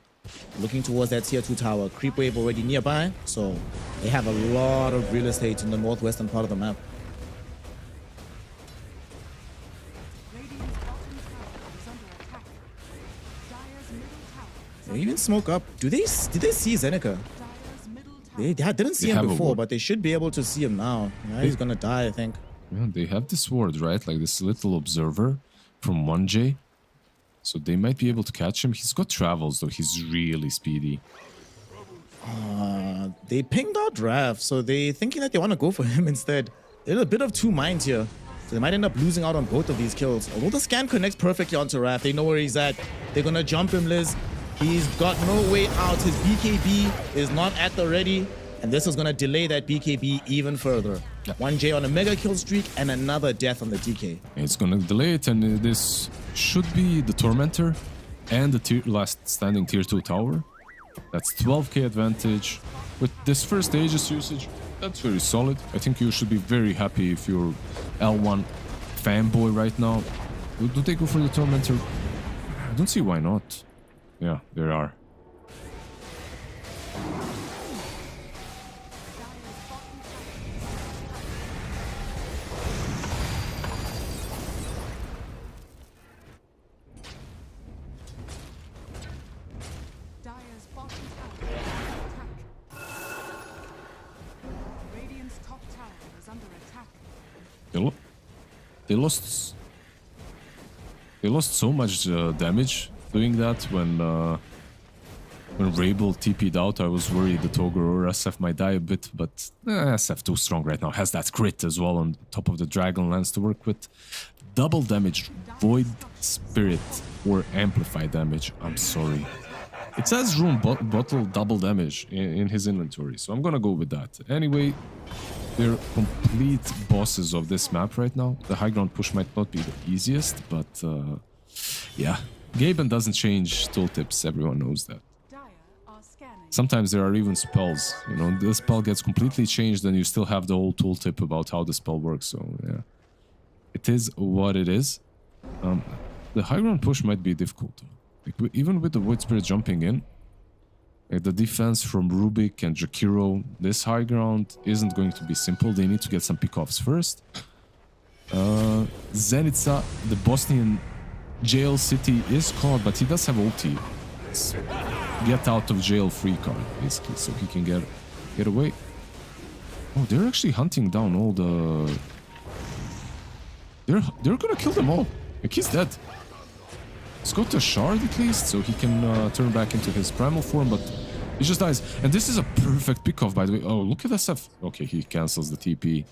S1: looking towards that tier 2 tower. Creep wave already nearby, so they have a lot of real estate in the northwestern part of the map.
S3: Radiant's bottom tower is under attack. Dire's middle tower is
S1: They even smoke up. Did they see Zeneca?
S3: Dire's middle tower.
S1: They didn't see
S2: They
S1: him
S2: have a
S1: before,
S2: ward.
S1: but they should be able to see him now. Yeah, he's gonna die, I think.
S2: Yeah, they have this ward, right? Like this little observer from 1J. So they might be able to catch him. He's got travels, though. He's really speedy.
S1: They pinged out Raph, so they thinking that they want to go for him instead. They're a bit of two minds here. So they might end up losing out on both of these kills. Although the scan connects perfectly onto Raph, they know where he's at. They're gonna jump him, Liz. He's got no way out. His BKB is not at the ready. And this is gonna delay that BKB even further. 1J on a mega kill streak and another death on the DK.
S2: It's gonna delay it, and this should be the Tormentor and the last standing tier 2 tower. That's 12k advantage. With this first Aegis usage, that's very solid. I think you should be very happy if you're L1 fanboy right now. Do they go for the Tormentor? I don't see why not. Yeah, there are.
S3: Dire's bottom tower is under attack. Radiant's top tower is under attack.
S2: They lost so much damage doing that when Rabel TP'd out. I was worried that Ogre or SF might die a bit, but SF too strong right now. Has that crit as well on top of the Dragonlance to work with. Double damage, Void Spirit or Amplify damage. I'm sorry. It says Room Bottle double damage in his inventory, so I'm gonna go with that. Anyway, they're complete bosses of this map right now. The high ground push might not be the easiest, but yeah. Gaben doesn't change tooltips, everyone knows that.
S3: Dire are scanning.
S2: Sometimes there are even spells, you know, the spell gets completely changed and you still have the old tooltip about how the spell works, so yeah. It is what it is. The high ground push might be difficult. Like, even with the Void Spirit jumping in, like, the defense from Rubik and Jakiro, this high ground isn't going to be simple. They need to get some pickoffs first. Zenica, the Bosnian jail city, is caught, but he does have ulti. It's get out of jail free card, basically, so he can get away. Oh, they're actually hunting down all the... They're gonna kill them all. Like, he's dead. Let's go to Shard at least, so he can turn back into his primal form, but he just dies. And this is a perfect pickoff, by the way. Oh, look at SF. Okay, he cancels the TP.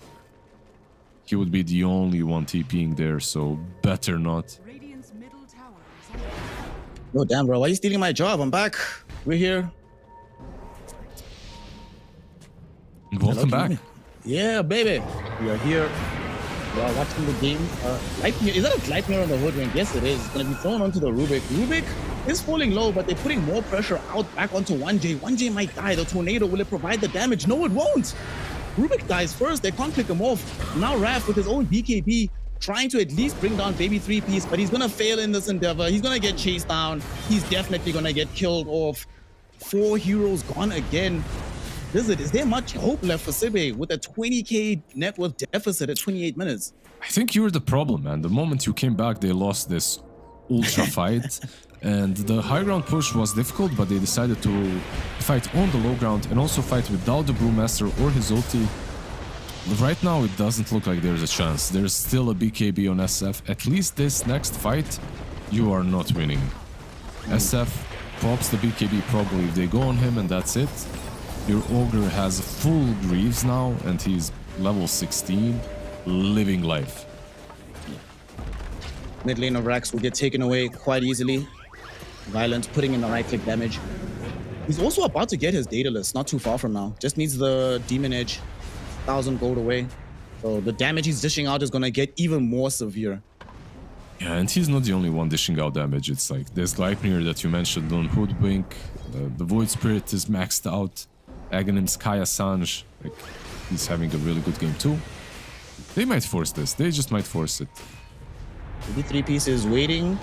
S2: He would be the only one TPing there, so better not.
S3: Radiant's middle tower is under attack.
S1: No, damn, bro. Why are you stealing my job? I'm back. We're here.
S2: Welcome back.
S1: Yeah, baby. We are here. We are watching the game. Lightning, is that a Lightning on the hood ring? Yes, it is. It's going to be thrown onto the Rubik. Rubik is falling low, but they're putting more pressure out back onto 1J. 1J might die. The tornado, will it provide the damage? No, it won't. Rubik dies first. They can't pick him off. Now Raph with his own BKB trying to at least bring down Baby 3-piece, but he's going to fail in this endeavor. He's going to get chased down. He's definitely going to get killed off. 4 heroes gone again. Is there much hope left for Sibe with a 20k net worth deficit at 28 minutes?
S2: I think you're the problem, man. The moment you came back, they lost this ultra fight. And the high ground push was difficult, but they decided to fight on the low ground and also fight without the Brewmaster or his ulti. Right now, it doesn't look like there's a chance. There's still a BKB on SF. At least this next fight, you are not winning. SF pops the BKB probably if they go on him, and that's it. Your Ogre has full Greaves now, and he's level 16, living life.
S1: Mid lane of Rax will get taken away quite easily. Violent putting in the right click damage. He's also about to get his Daedalus, not too far from now. Just needs the Demon Edge, 1,000 gold away. So the damage he's dishing out is going to get even more severe.
S2: Yeah, and he's not the only one dishing out damage. It's like this Gleipnir that you mentioned on Hoodwink. The Void Spirit is maxed out. Aghanim's Kaya Sanj. Like, he's having a really good game too. They might force this. They just might force it.
S1: Maybe 3 pieces waiting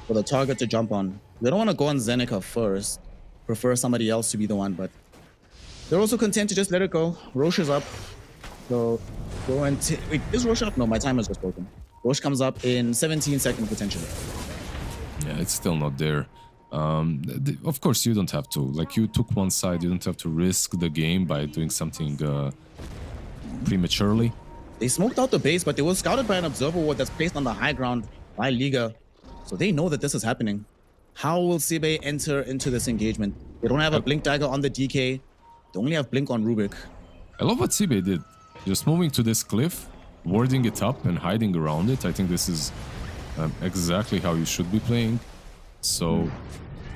S1: for the target to jump on. They don't want to go on Zeneca first. Prefer somebody else to be the one, but they're also content to just let it go. Roche is up. So go and wait, is Roche up? No, my timer's just broken. Roche comes up in 17 seconds potentially.
S2: Yeah, it's still not there. Of course, you don't have to. Like, you took one side, you don't have to risk the game by doing something prematurely.
S1: They smoked out the base, but they were scouted by an observer ward that's placed on the high ground by Liga. So they know that this is happening. How will Sibe enter into this engagement? They don't have a Blink Dagger on the DK. They only have Blink on Rubik.
S2: I love what Sibe did. Just moving to this cliff, warding it up and hiding around it. I think this is exactly how you should be playing. So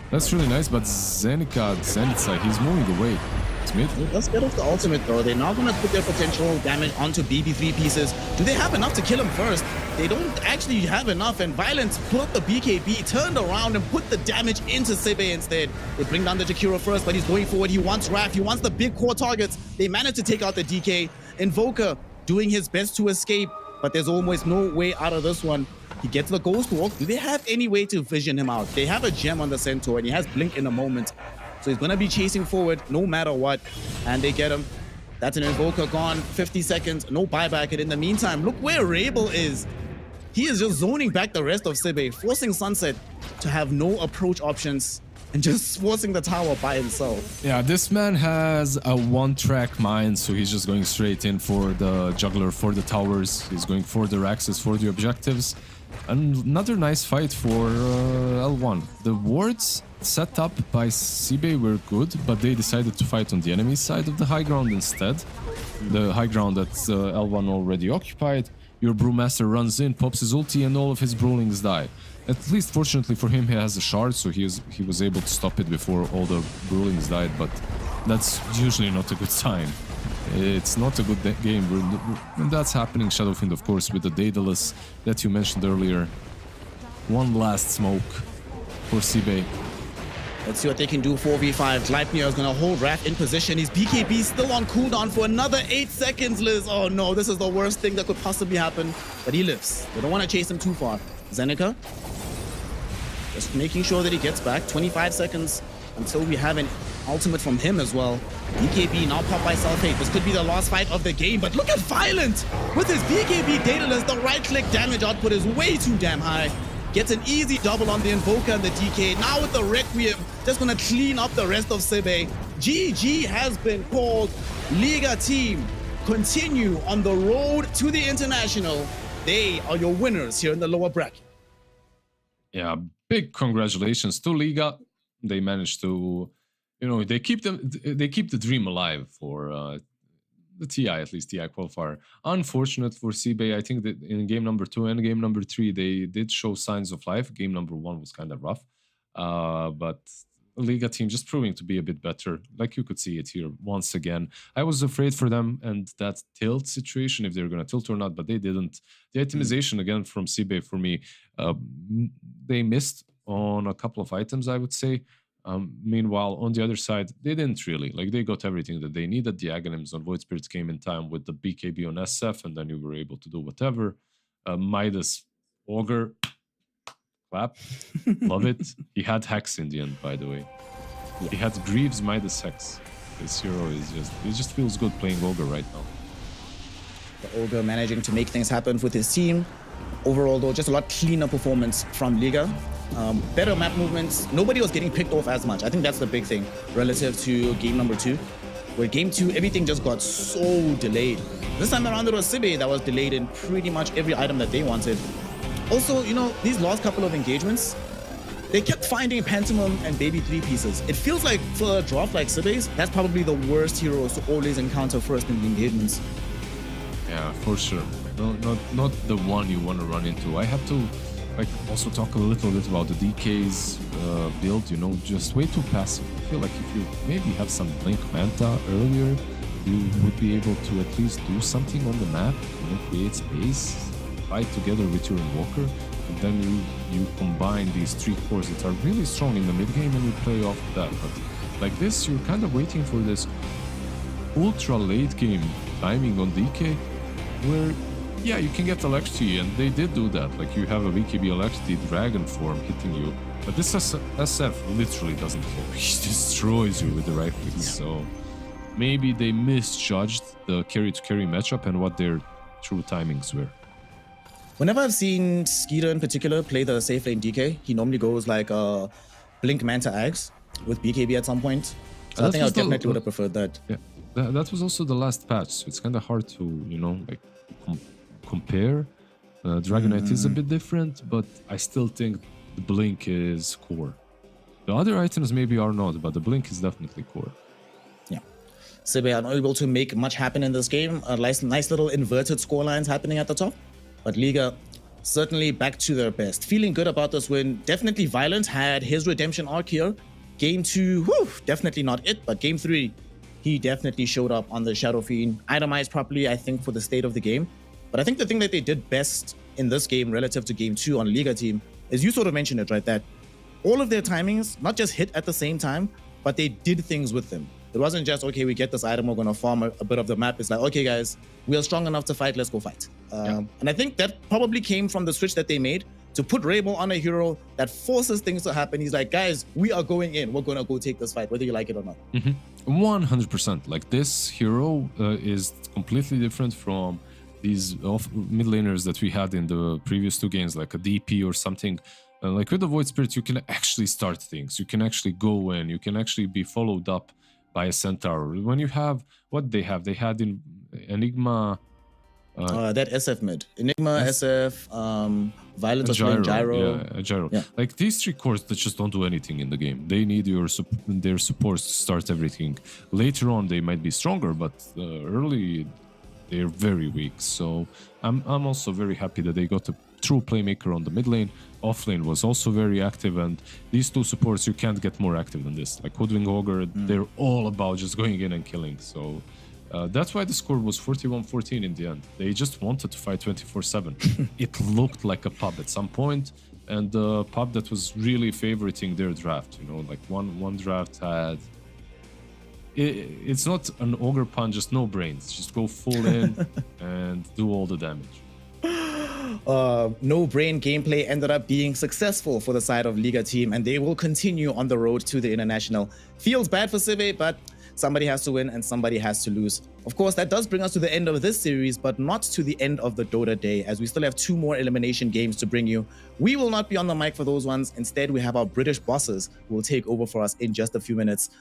S2: that's really nice, but Zenitsa, he's moving away. It's mid.
S1: Let's get off the ultimate though. They're not going to put their potential damage onto BB3 pieces. Do they have enough to kill him first? They don't actually have enough, and Violence put up the BKB, turned around and put the damage into Sibe instead. They bring down the Jakiro first, but he's going forward. He wants Raph, he wants the big core targets. They managed to take out the DK. Invoker doing his best to escape, but there's almost no way out of this one. He gets the Ghost Walk. Do they have any way to vision him out? They have a gem on the Centaur, and he has Blink in a moment. So he's going to be chasing forward no matter what. And they get him. That's an Invoker gone. 50 seconds. No buyback. And in the meantime, look where Rabel is. He is just zoning back the rest of Sibe, forcing Sunset to have no approach options and just forcing the tower by himself.
S2: Yeah, this man has a one-track mind, so he's just going straight in for the juggler, for the towers. He's going for the Raxes, for the objectives. Another nice fight for L1. The wards set up by Sibe were good, but they decided to fight on the enemy side of the high ground instead. The high ground that L1 already occupied. Your Brewmaster runs in, pops his ulti, and all of his Brewlings die. At least, fortunately for him, he has a shard, so he was able to stop it before all the Brewlings died, but that's usually not a good sign. It's not a good game, and that's happening. Shadowfiend, of course, with the Daedalus that you mentioned earlier. One last smoke for Sibe.
S1: Let's see what they can do. 4v5. Gleipnir is going to hold Raph in position. His BKB still on cooldown for another 8 seconds, Liz. Oh no, this is the worst thing that could possibly happen. But he lives. They don't want to chase him too far. Zeneca, just making sure that he gets back. 25 seconds until we have an ultimate from him as well. BKB now popped by Sulfate. This could be the last fight of the game, but look at Violent! With his BKB Daedalus, the right-click damage output is way too damn high. Gets an easy double on the Invoker and the DK. Now with the Requiem, just gonna clean up the rest of Sibe. GG has been called. Liga team, continue on the road to the International. They are your winners here in the lower bracket.
S2: Yeah, big congratulations to Liga. They managed to, they keep the dream alive for the TI, at least TI qualifier. Unfortunate for Sibe. I think that in game number 2 and game number 3, they did show signs of life. Game number 1 was kind of rough, but Liga team just proving to be a bit better. Like you could see it here once again. I was afraid for them and that tilt situation, if they're going to tilt or not, but they didn't. The itemization again from Sibe for me, they missed on a couple of items, I would say. Meanwhile, on the other side, they didn't really. Like, they got everything that they needed. The Aghanims on Void Spirits came in time with the BKB on SF, and then you were able to do whatever. Midas Augur, clap. Love it. He had Hex in the end, by the way. Yeah. He had Greaves Midas Hex. This hero is just feels good playing Augur right now.
S1: The Augur managing to make things happen with his team. Overall, though, just a lot cleaner performance from Liga. Better map movements. Nobody was getting picked off as much. I think that's the big thing relative to game number 2. Where game 2, everything just got so delayed. This time around, it was Sibe that was delayed in pretty much every item that they wanted. Also, these last couple of engagements, they kept finding Pantomime and Baby 3 pieces. It feels like for a draft like Sibe's, that's probably the worst heroes to always encounter first in the engagements.
S2: Yeah, for sure. No, not the one you want to run into. I have to also talk a little bit about the DK's build, just way too passive. I feel like if you maybe have some Blink Manta earlier, you would be able to at least do something on the map, create space, fight together with your Invoker, and then you combine these 3 cores that are really strong in the mid game and you play off that. But like this, you're kind of waiting for this ultra late game timing on DK, where yeah, you can get LXT, and they did do that. Like you have a BKB LXT dragon form hitting you, but this SF literally doesn't care. He destroys you with the right clicks. So maybe they misjudged the carry to carry matchup and what their true timings were.
S1: Whenever I've seen Skeeter in particular play the safe lane DK, he normally goes like Blink Manta Axe with BKB at some point. So I think I definitely would have preferred that.
S2: Yeah, that was also the last patch, so it's kind of hard to, you know, like compare. Dragonite is a bit different, but I still think the Blink is core. The other items maybe are not, but the Blink is definitely core.
S1: Yeah. Sibe unable to make much happen in this game. Nice little inverted scorelines happening at the top. But Liga certainly back to their best. Feeling good about this win. Definitely Violent had his redemption arc here. Game 2, definitely not it, but Game 3, he definitely showed up on the Shadow Fiend. Itemized properly, I think, for the state of the game. But I think the thing that they did best in this game relative to Game 2 on Liga team is, you sort of mentioned it, right? That all of their timings not just hit at the same time, but they did things with them. It wasn't just, okay, we get this item, we're going to farm a bit of the map. It's like, okay, guys, we are strong enough to fight, let's go fight. And I think that probably came from the switch that they made to put Rainbow on a hero that forces things to happen. He's like, guys, we are going in. We're going to go take this fight, whether you like it or not.
S2: 100%. Like, this hero is completely different from these mid laners that we had in the previous 2 games, like a DP or something. Like with the Void Spirit, you can actually start things. You can actually go in. You can actually be followed up by a Centaur. When you have what they had in Enigma.
S1: That SF mid. Enigma, SF, Violet of Flame, Gyro.
S2: Yeah, Gyro. Yeah. Like these 3 cores that just don't do anything in the game. They need their supports to start everything. Later on, they might be stronger, but early, they're very weak. So I'm also very happy that they got a true playmaker on the mid lane. Off lane was also very active, and these 2 supports, you can't get more active than this. Like Hoodwing Ogre, they're all about just going in and killing. So that's why the score was 41-14 in the end. They just wanted to fight 24/7. It looked like a pub at some point, and a pub that was really favoriting their draft. You know, like one draft had. It's not an ogre pun, just no brains. Just go full in and do all the damage.
S1: No brain gameplay ended up being successful for the side of Liga team, and they will continue on the road to the international. Feels bad for Cive, but somebody has to win and somebody has to lose. Of course, that does bring us to the end of this series, but not to the end of the Dota day, as we still have 2 more elimination games to bring you. We will not be on the mic for those ones. Instead, we have our British bosses who will take over for us in just a few minutes.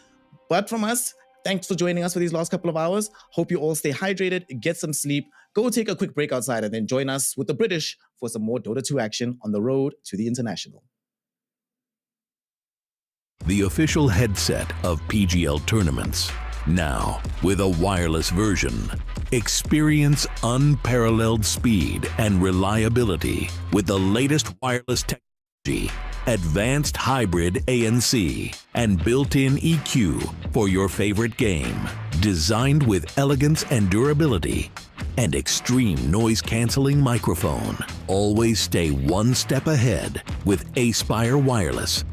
S1: But from us, thanks for joining us for these last couple of hours. Hope you all stay hydrated, get some sleep, go take a quick break outside, and then join us with the British for some more Dota 2 action on the road to the international.
S4: The official headset of PGL tournaments. Now, with a wireless version. Experience unparalleled speed and reliability with the latest wireless technology, advanced hybrid ANC, and built-in EQ for your favorite game. Designed with elegance and durability, and extreme noise-canceling microphone. Always stay one step ahead with Aspire Wireless.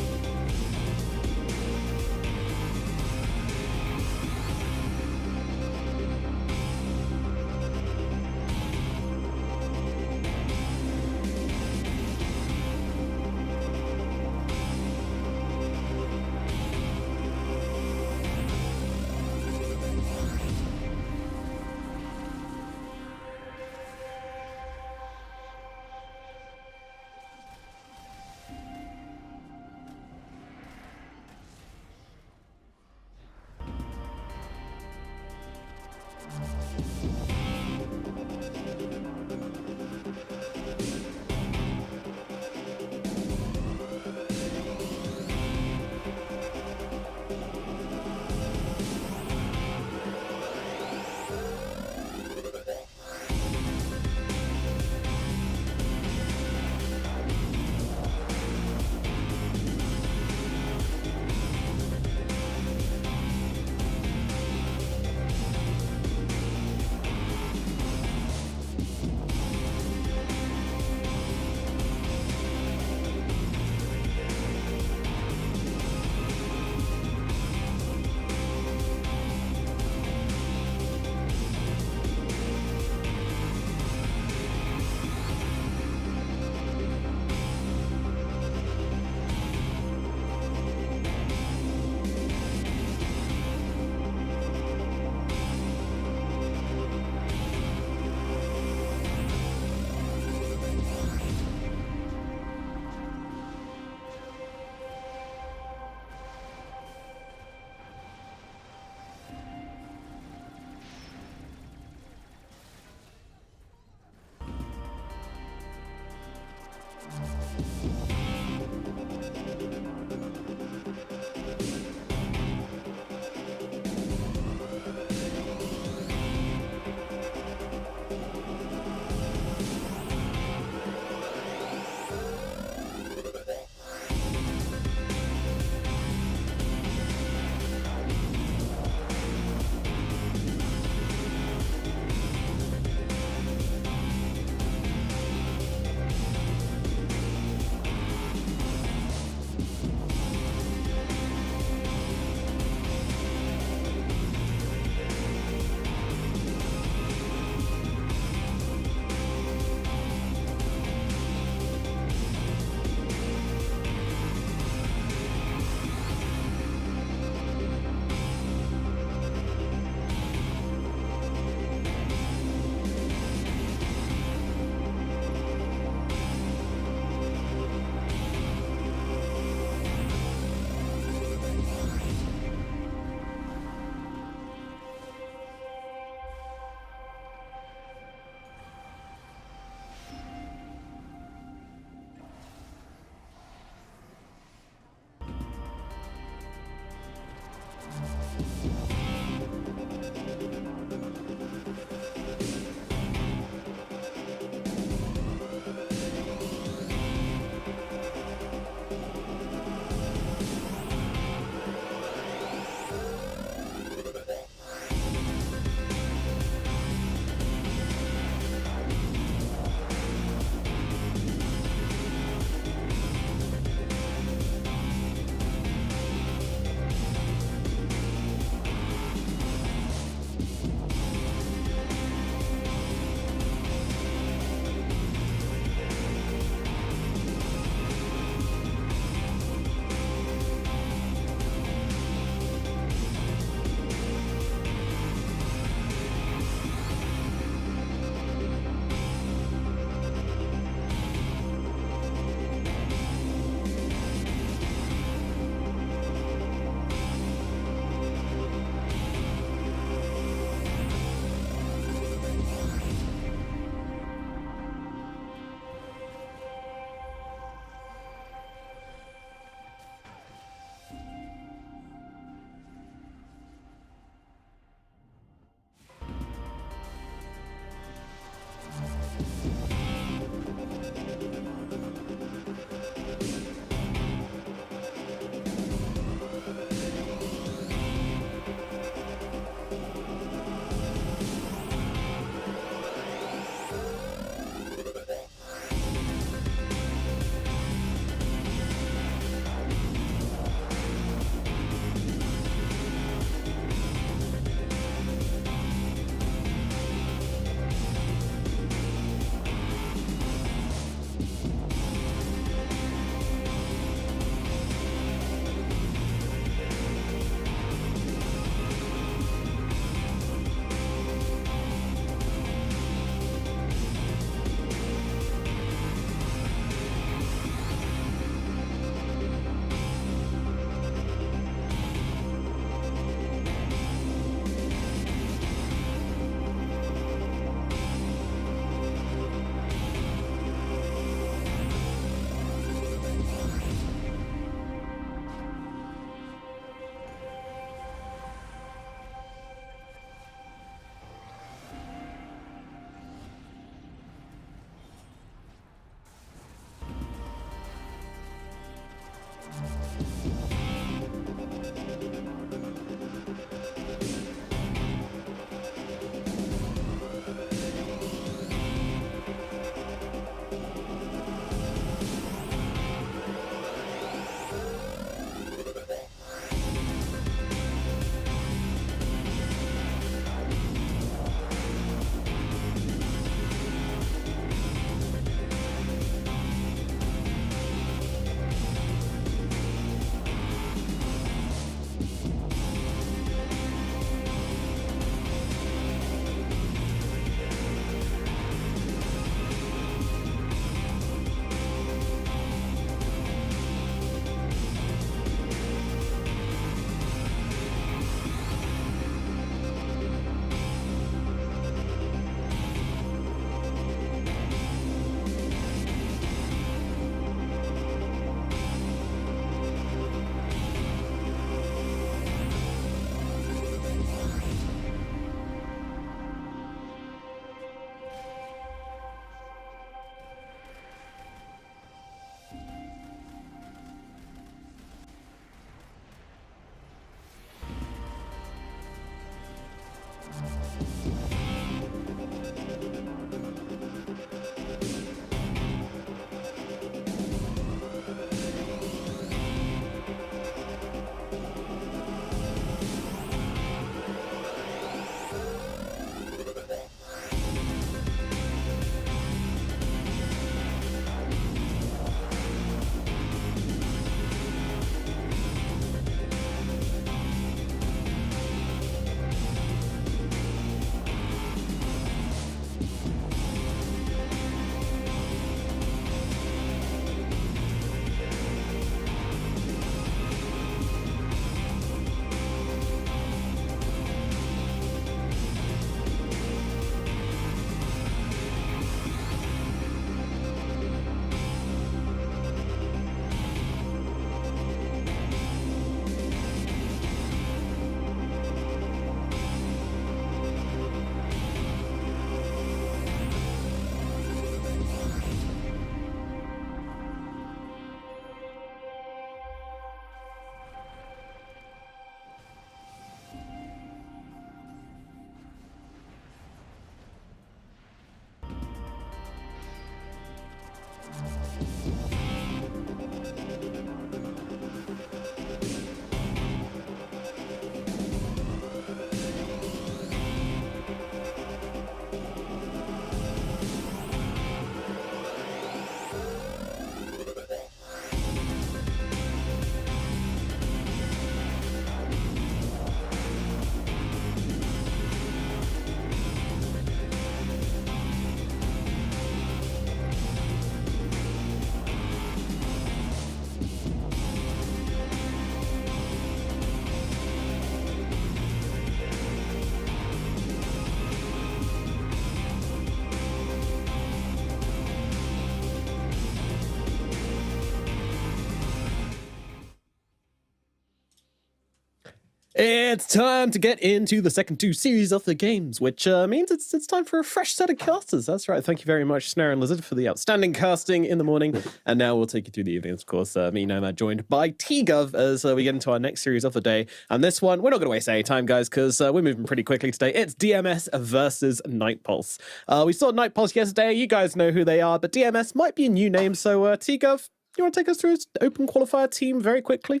S6: It's time to get into the second two series of the games, which means it's time for a fresh set of casters. That's right. Thank you very much, Snare and Lizard, for the outstanding casting in the morning. And now we'll take you through the evening. Of course, me, Nomad, joined by T-Gov as we get into our next series of the day. And this one, we're not going to waste any time, guys, because we're moving pretty quickly today. It's DMS versus Night Pulse. We saw Night Pulse yesterday. You guys know who they are, but DMS might be a new name. So, T-Gov, you want to take us through his open qualifier team very quickly?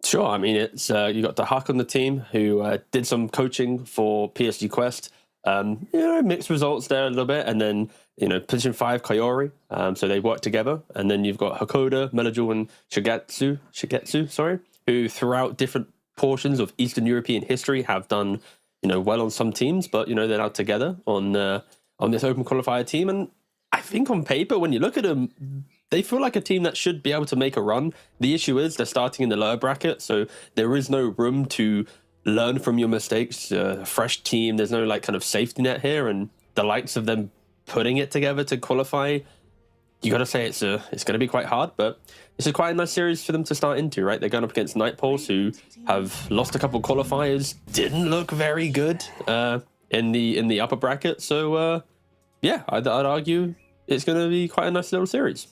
S7: Sure. I mean, it's you got the Huck on the team who did some coaching for PSG Quest. Mixed results there a little bit, and then position 5 Kayori. So they work together, and then you've got Hakoda, Melajul, and Shigetsu, who throughout different portions of Eastern European history have done well on some teams, but they're now together on this open qualifier team, and I think on paper when you look at them, they feel like a team that should be able to make a run. The issue is they're starting in the lower bracket, so there is no room to learn from your mistakes. A fresh team, there's no kind of safety net here, and the likes of them putting it together to qualify, you got to say it's going to be quite hard, but this is quite a nice series for them to start into, right? They're going up against Night Pulse, who have lost a couple qualifiers, didn't look very good in the upper bracket, so I'd argue it's going to be quite a nice little series.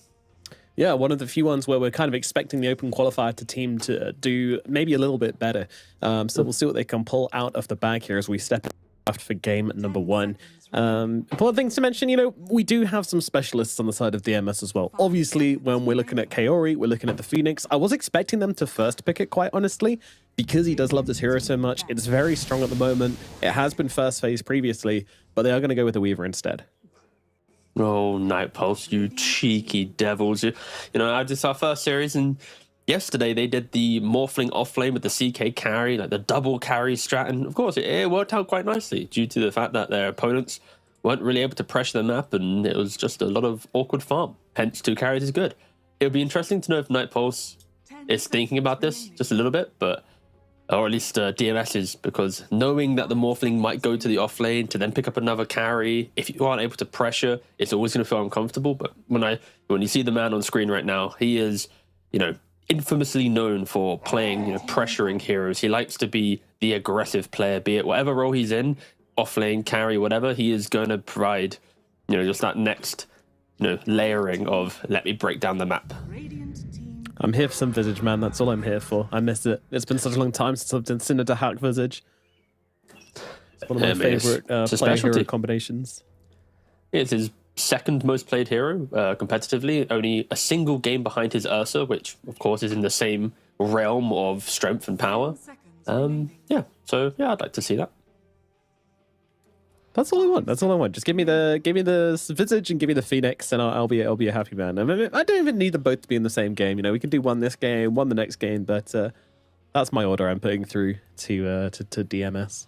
S6: Yeah, one of the few ones where we're kind of expecting the open qualifier team to do maybe a little bit better. So we'll see what they can pull out of the bag here as we step up for game number 1. Important things to mention, we do have some specialists on the side of DMS as well. Obviously, when we're looking at Kaori, we're looking at the Phoenix. I was expecting them to first pick it, quite honestly, because he does love this hero so much. It's very strong at the moment. It has been first phase previously, but they are going to go with the Weaver instead.
S7: Oh, Night Pulse, you cheeky devils. It's our first series, and yesterday they did the Morphling offlane with the CK carry, like the double carry strat, and of course it worked out quite nicely due to the fact that their opponents weren't really able to pressure the map, and it was just a lot of awkward farm. Hence, 2 carries is good. It'll be interesting to know if Night Pulse is thinking about this just a little bit, or at least DMS is, because knowing that the Morphling might go to the offlane to then pick up another carry, if you aren't able to pressure, it's always going to feel uncomfortable. But when you see the man on screen right now, he is, infamously known for playing, pressuring heroes. He likes to be the aggressive player, be it whatever role he's in, offlane, carry, whatever. He is going to provide, just that next, layering of let me break down the map.
S6: I'm here for some Visage, man. That's all I'm here for. I miss it. It's been such a long time since I've done Cinder to Hack Visage. It's one of my favorite player hero combinations.
S7: It's his second most played hero competitively. Only a single game behind his Ursa, which of course is in the same realm of strength and power. I'd like to see that.
S6: That's all I want. That's all I want. Just give me the Visage and give me the Phoenix, and I'll be a happy man. I mean, I don't even need them both to be in the same game. We can do one this game, one the next game, but that's my order I'm putting through to DMS.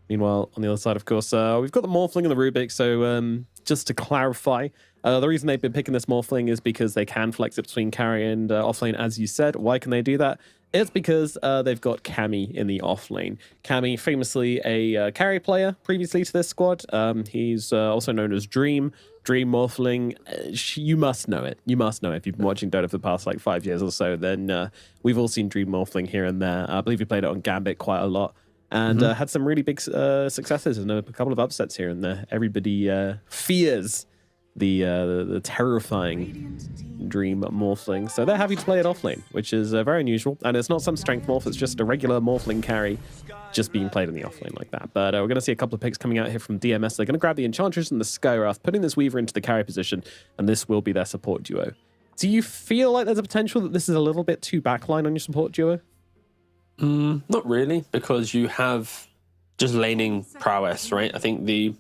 S6: Meanwhile, on the other side, of course, we've got the Morphling and the Rubik. So just to clarify, the reason they've been picking this Morphling is because they can flex it between carry and offlane, as you said. Why can they do that? It's because they've got Cammy in the offlane. Cammy, famously a carry player previously to this squad. He's also known as Dream Morphling. You must know it. You must know it. If you've been watching Dota for the past 5 years or so, then we've all seen Dream Morphling here and there. I believe he played it on Gambit quite a lot and had some really big successes and a couple of upsets here and there. Everybody fears the terrifying Dream Morphling. So they're happy to play it offlane, which is very unusual. And it's not some strength morph, it's just a regular Morphling carry just being played in the offlane like that. But we're going to see a couple of picks coming out here from DMS. They're going to grab the Enchantress and the Skywrath, putting this Weaver into the carry position, and this will be their support duo. Do you feel like there's a potential that this is a little bit too backline on your support duo?
S7: Not really, because you have just laning prowess, right? I think the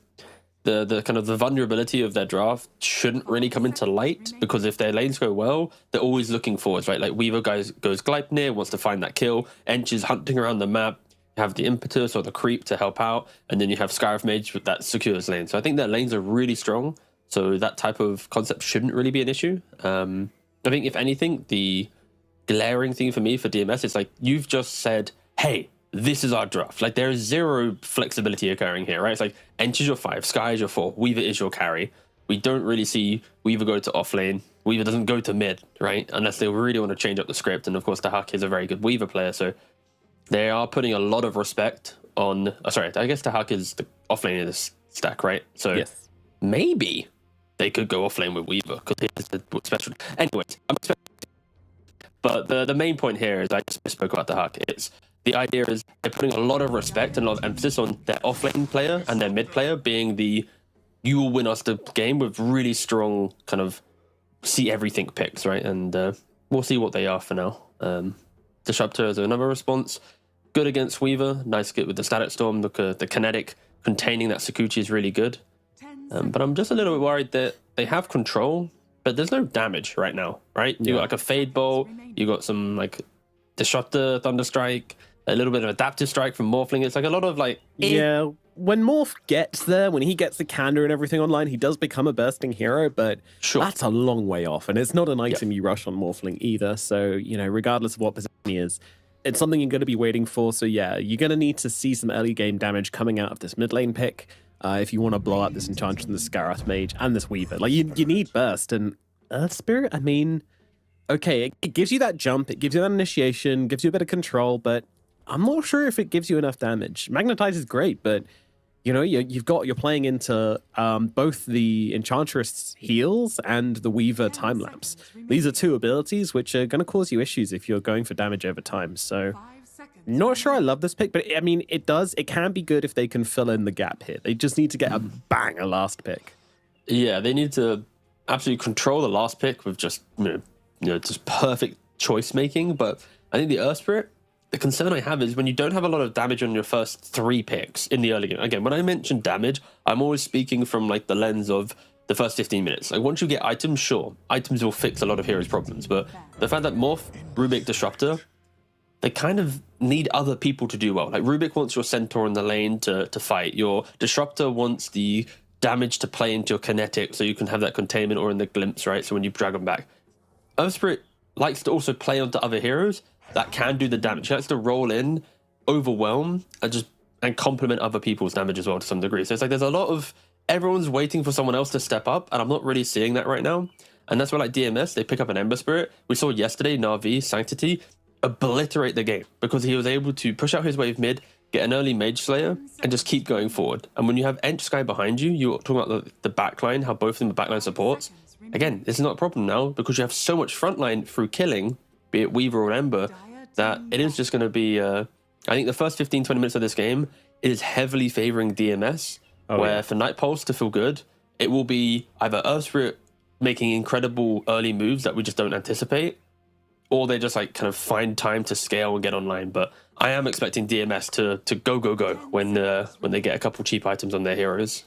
S7: kind of the vulnerability of their draft shouldn't really come into light, because if their lanes go well, they're always looking forwards, right? Like Weaver goes Gleipnir, wants to find that kill, Ench is hunting around the map, you have the impetus or the creep to help out, and then you have Scarif Mage that secures lane. So I think their lanes are really strong, so that type of concept shouldn't really be an issue. I think if anything, the glaring thing for me for DMS is you've just said, hey, this is our draft. There is zero flexibility occurring here, right? It's Ench is your 5, Sky is your 4, Weaver is your carry. We don't really see Weaver go to offlane. Weaver doesn't go to mid, right? Unless they really want to change up the script. And of course, the Huck is a very good Weaver player. So They are putting a lot of respect on. Sorry, I guess the Hulk is the offlane of this stack, right? So
S6: Yes.
S7: maybe they could go offlane with Weaver because he's the special. Anyways, but the main point here is I just spoke about the Hulk. It's the idea is they're putting a lot of respect and a lot of emphasis on their offlane player and their mid player being the you will win us the game with really strong kind of see everything picks, right? And we'll see what they are for now. Disruptor is another response. Good against Weaver. Nice get with the Static Storm. Look, the kinetic containing that Sakuchi is really good. But I'm just a little bit worried that they have control, but there's no damage right now, right? You got like a Fade Bolt. You got some like Disruptor, Thunderstrike, a little bit of Adaptive Strike from Morphling. It's like a lot of like...
S6: Yeah, when Morph gets there, when he gets the Candor and everything online, he does become a bursting hero, but that's a long way off. And it's not an item you rush on Morphling either. So, you know, regardless of what position he is, it's something you're going to be waiting for. So, yeah, you're going to need to see some early game damage coming out of this mid lane pick if you want to blow out this Enchantress and the Scarab Mage and this Weaver. Like, you need burst. And Earth Spirit, I mean, okay, it gives you that jump, it gives you that initiation, gives you a bit of control, but I'm not sure if it gives you enough damage. Magnetize is great, but you know, you're playing into both the Enchantress heals and the Weaver time lapse. These are two abilities which are going to cause you issues if you're going for damage over time. So, not sure I love this pick, but I mean, it can be good if they can fill in the gap here. They just need to get a banger last pick.
S7: Yeah, they need to absolutely control the last pick with just just perfect choice making. But I think the Earth Spirit, the concern I have is when you don't have a lot of damage on your first 3 picks in the early game. Again, when I mention damage, I'm always speaking from like the lens of the first 15 minutes. Like once you get items, sure, items will fix a lot of heroes' problems. But the fact that Morph, Rubik, Disruptor, they kind of need other people to do well. Like Rubik wants your Centaur in the lane to fight. Your Disruptor wants the damage to play into your kinetic so you can have that containment or in the glimpse, right? So when you drag them back. Earth Spirit likes to also play onto other heroes that can do the damage. He likes to roll in, overwhelm, and complement other people's damage as well to some degree. So it's like there's a lot of everyone's waiting for someone else to step up, and I'm not really seeing that right now. And that's why like DMS, they pick up an Ember Spirit. We saw yesterday Na'Vi, Sanctity, obliterate the game because he was able to push out his wave mid, get an early Mage Slayer, and just keep going forward. And when you have Ench Sky behind you, you're talking about the backline, how both of them are backline supports. Again, this is not a problem now because you have so much frontline through killing, be it Weaver or Ember, that it is just going to be... I think the first 15, 20 minutes of this game is heavily favoring DMS, where for Night Pulse to feel good, it will be either Earth Spirit making incredible early moves that we just don't anticipate, or they just like kind of find time to scale and get online. But I am expecting DMS to go when they get a couple cheap items on their heroes.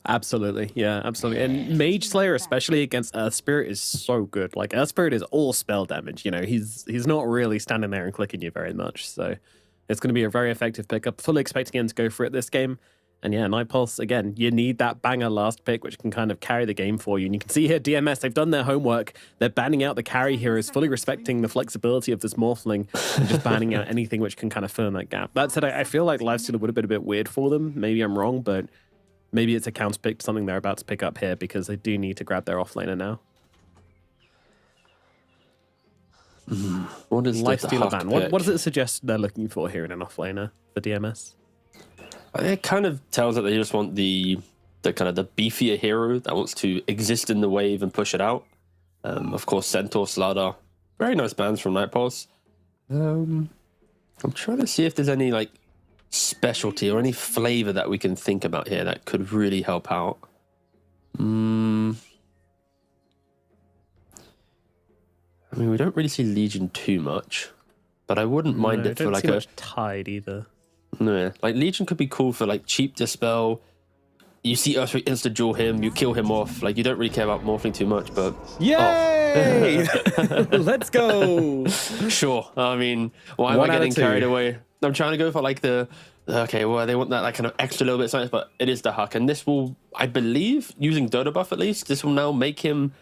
S6: Absolutely, yeah, absolutely. And Mage Slayer, especially against Earth Spirit, is so good. Like Earth Spirit is all spell damage. You know, he's not really standing there and clicking you very much. So it's going to be a very effective pickup. Fully expecting him to go for it this game. And yeah, Night Pulse, again, you need that banger last pick, which can kind of carry the game for you. And you can see here, DMS, they've done their homework. They're banning out the carry heroes, fully respecting the flexibility of this Morphling, and just banning out anything which can kind of fill in that gap. That said, I feel like Lifestealer would have been a bit weird for them. Maybe I'm wrong, but maybe it's a counter pick to something they're about to pick up here because they do need to grab their offlaner now.
S7: What is
S6: Lifestealer ban? What does it suggest they're looking for here in an offlaner for DMS?
S7: It kind of tells that they just want the kind of the beefier hero that wants to exist in the wave and push it out. Of course, Centaur, Slardar, very nice bans from Night Pulse. I'm trying to see if there's any like specialty or any flavor that we can think about here that could really help out. I mean, we don't really see Legion too much, but I wouldn't mind it for like a
S6: Tide either.
S7: No, like Legion could be cool for like cheap dispel. You see Earth insta duel him, you kill him off. Like you don't really care about morphing too much, but
S6: yay! Let's go.
S7: Sure. I mean, why am I getting carried away? I'm trying to go for like they want that like kind of extra little bit of science, but it is the Huck, and this will, I believe, using Dodo buff at least, this will now make him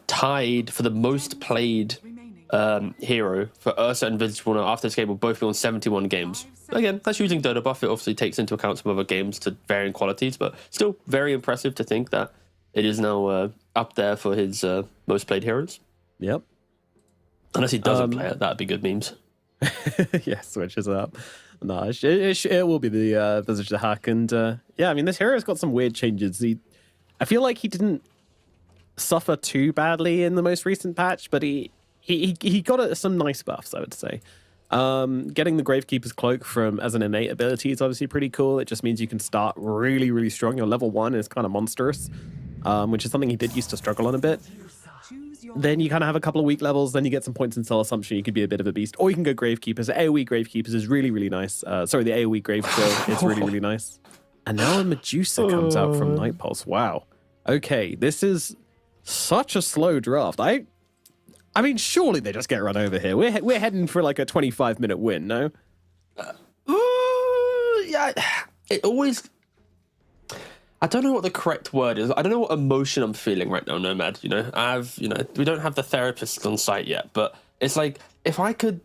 S7: tied for the most played hero for Ursa and Visible now after this game will both be on 71 games. Again, that's using Dodo buff. It obviously takes into account some other games to varying qualities, but still very impressive to think that it is now up there for his most played heroes.
S6: Yep.
S7: Unless he doesn't play it, that'd be good memes.
S6: Yeah, switches up. No, it will be the Visage the Hack. And yeah, I mean, this hero's got some weird changes. I feel like he didn't suffer too badly in the most recent patch, but he got some nice buffs, I would say. Getting the Gravekeeper's Cloak from as an innate ability is obviously pretty cool. It just means you can start really, really strong. Your level 1 is kind of monstrous, which is something he did used to struggle on a bit. Then you kind of have a couple of weak levels, then you get some points in Soul Assumption, you could be a bit of a beast. Or you can go Gravekeepers. AoE Gravekeepers is really, really nice. Sorry, the AoE Grave Kill is really, really nice. And now a Medusa comes out from Night Pulse. Wow. Okay, this is such a slow draft. I mean, surely they just get run over here. We're heading for like a 25-minute win, no?
S7: Yeah, it always... I don't know what the correct word is. I don't know what emotion I'm feeling right now, Nomad. We don't have the therapist on site yet, but it's like, if I could...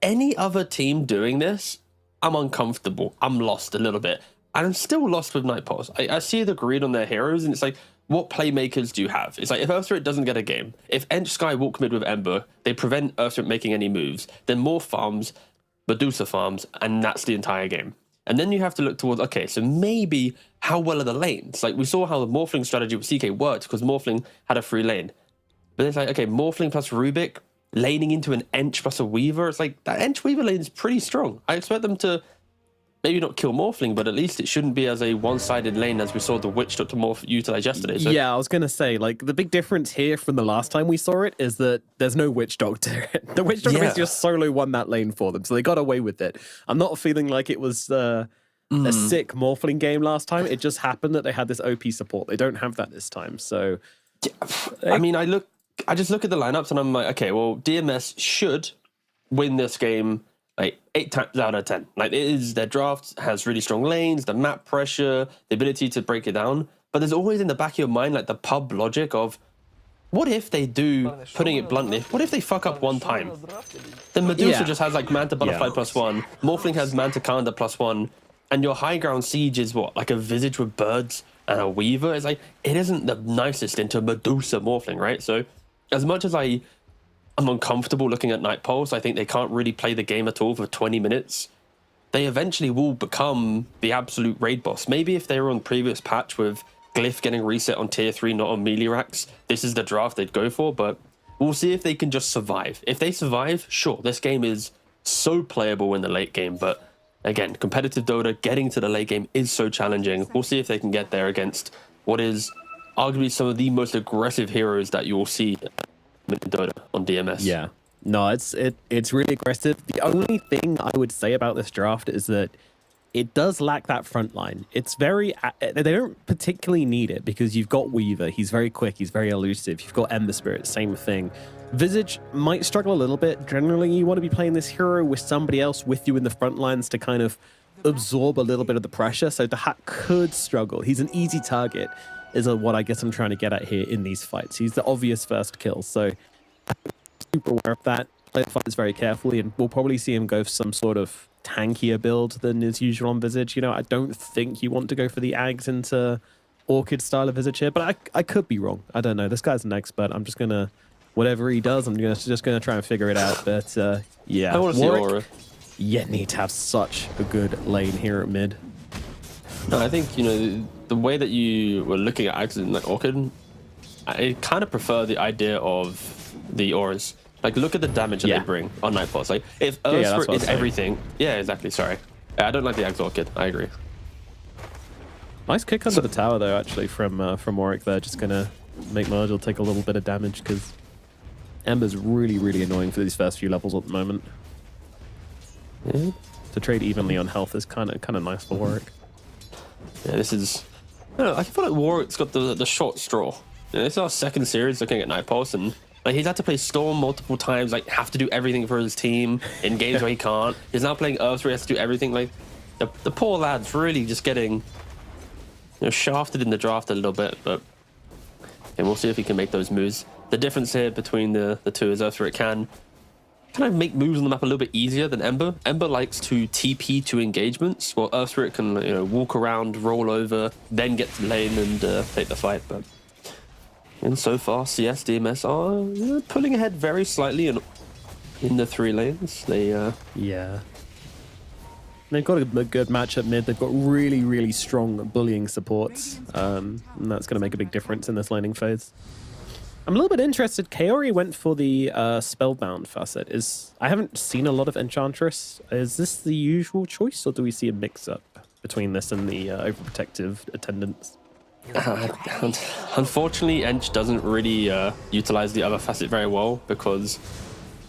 S7: Any other team doing this, I'm uncomfortable. I'm lost a little bit. And I'm still lost with Night Pulse. I see the greed on their heroes, and it's like, what playmakers do you have? It's like, if Earthright doesn't get a game, if Ench Sky walk mid with Ember, they prevent Earthright making any moves, then more farms, Medusa farms, and that's the entire game. And then you have to look towards, okay, so maybe how well are the lanes? Like, we saw how the Morphling strategy with CK worked because Morphling had a free lane. But it's like, okay, Morphling plus Rubik, laning into an Ench plus a Weaver. It's like, that Ench Weaver lane is pretty strong. I expect them to maybe not kill Morphling, but at least it shouldn't be as a one-sided lane as we saw the Witch Doctor Morph utilize yesterday. So,
S6: yeah, I was going to say, like, the big difference here from the last time we saw it is that there's no Witch Doctor. The Witch Doctor basically just solo won that lane for them, so they got away with it. I'm not feeling like it was a sick Morphling game last time. It just happened that they had this OP support. They don't have that this time, so...
S7: I mean, I just look at the lineups and I'm like, okay, well, DMS should win this game like 8 times out of 10. Like, it is, their draft has really strong lanes, the map pressure, the ability to break it down. But there's always in the back of your mind like the pub logic of, what if they do, putting it bluntly, what if they fuck up one time? Then Medusa just has like Manta Butterfly +1, Morphling has Manta Calendar +1, and your high ground siege is what, like a Visage with birds and a Weaver? It's like, it isn't the nicest into Medusa Morphling, right? So as much as I'm uncomfortable looking at Night Pulse, I think they can't really play the game at all for 20 minutes. They eventually will become the absolute raid boss. Maybe if they were on previous patch with Glyph getting reset on tier 3, not on melee racks, this is the draft they'd go for, but we'll see if they can just survive. If they survive, sure, this game is so playable in the late game, but again, competitive Dota, getting to the late game is so challenging. We'll see if they can get there against what is arguably some of the most aggressive heroes that you will see in Dota on DMS.
S6: Yeah. No, it's really aggressive. The only thing I would say about this draft is that it does lack that front line. It's very... They don't particularly need it because you've got Weaver. He's very quick. He's very elusive. You've got Ember Spirit. Same thing. Visage might struggle a little bit. Generally, you want to be playing this hero with somebody else with you in the front lines to kind of absorb a little bit of the pressure. So the Hack could struggle. He's an easy target, is what I guess I'm trying to get at here in these fights. He's the obvious first kill. So I'm super aware of that. Play the fights very carefully, and we'll probably see him go for some sort of tankier build than is usual on Visage. You know, I don't think you want to go for the Ags into Orchid style of Visage here, but I could be wrong. I don't know. This guy's an expert. I'm just gonna, whatever he does, I'm just gonna try and figure it out. But yeah,
S7: I want to see Aura.
S6: You need to have such a good lane here at mid.
S7: No, I think, you know, the way that you were looking at Ags in like Orchid, I kind of prefer the idea of the auras. Like, look at the damage that they bring on Night Pulse. Like, if Earth is everything... Yeah, exactly, sorry. I don't like the Ags Orchid, I agree.
S6: Nice kick under the tower, though, actually, from Warwick there. Just going to make Margil take a little bit of damage, because Ember's really, really annoying for these first few levels at the moment.
S7: Yeah.
S6: To trade evenly on health is kind of nice for Warwick.
S7: Yeah, this is... I don't know, I feel like Warwick's got the short straw. You know, this is our second series looking at Night Pulse, and like, he's had to play Storm multiple times, like, have to do everything for his team in games where he can't. He's now playing Earth where he has to do everything. Like, the poor lad's really just getting, you know, shafted in the draft a little bit, but and we'll see if he can make those moves. The difference here between the two is Earthright can kind of make moves on the map a little bit easier than Ember. Ember likes to TP to engagements, while Earthright can, you know, walk around, roll over, then get to lane and take the fight. But and so far, CS, DMS are pulling ahead very slightly, and in the 3 lanes. They
S6: Yeah. They've got a good matchup mid. They've got really, really strong bullying supports. And that's going to make a big difference in this laning phase. I'm a little bit interested. Kaori went for the Spellbound facet. I haven't seen a lot of Enchantress. Is this the usual choice, or do we see a mix-up between this and the Overprotective Attendants?
S7: Unfortunately, Ench doesn't really utilize the other facet very well, because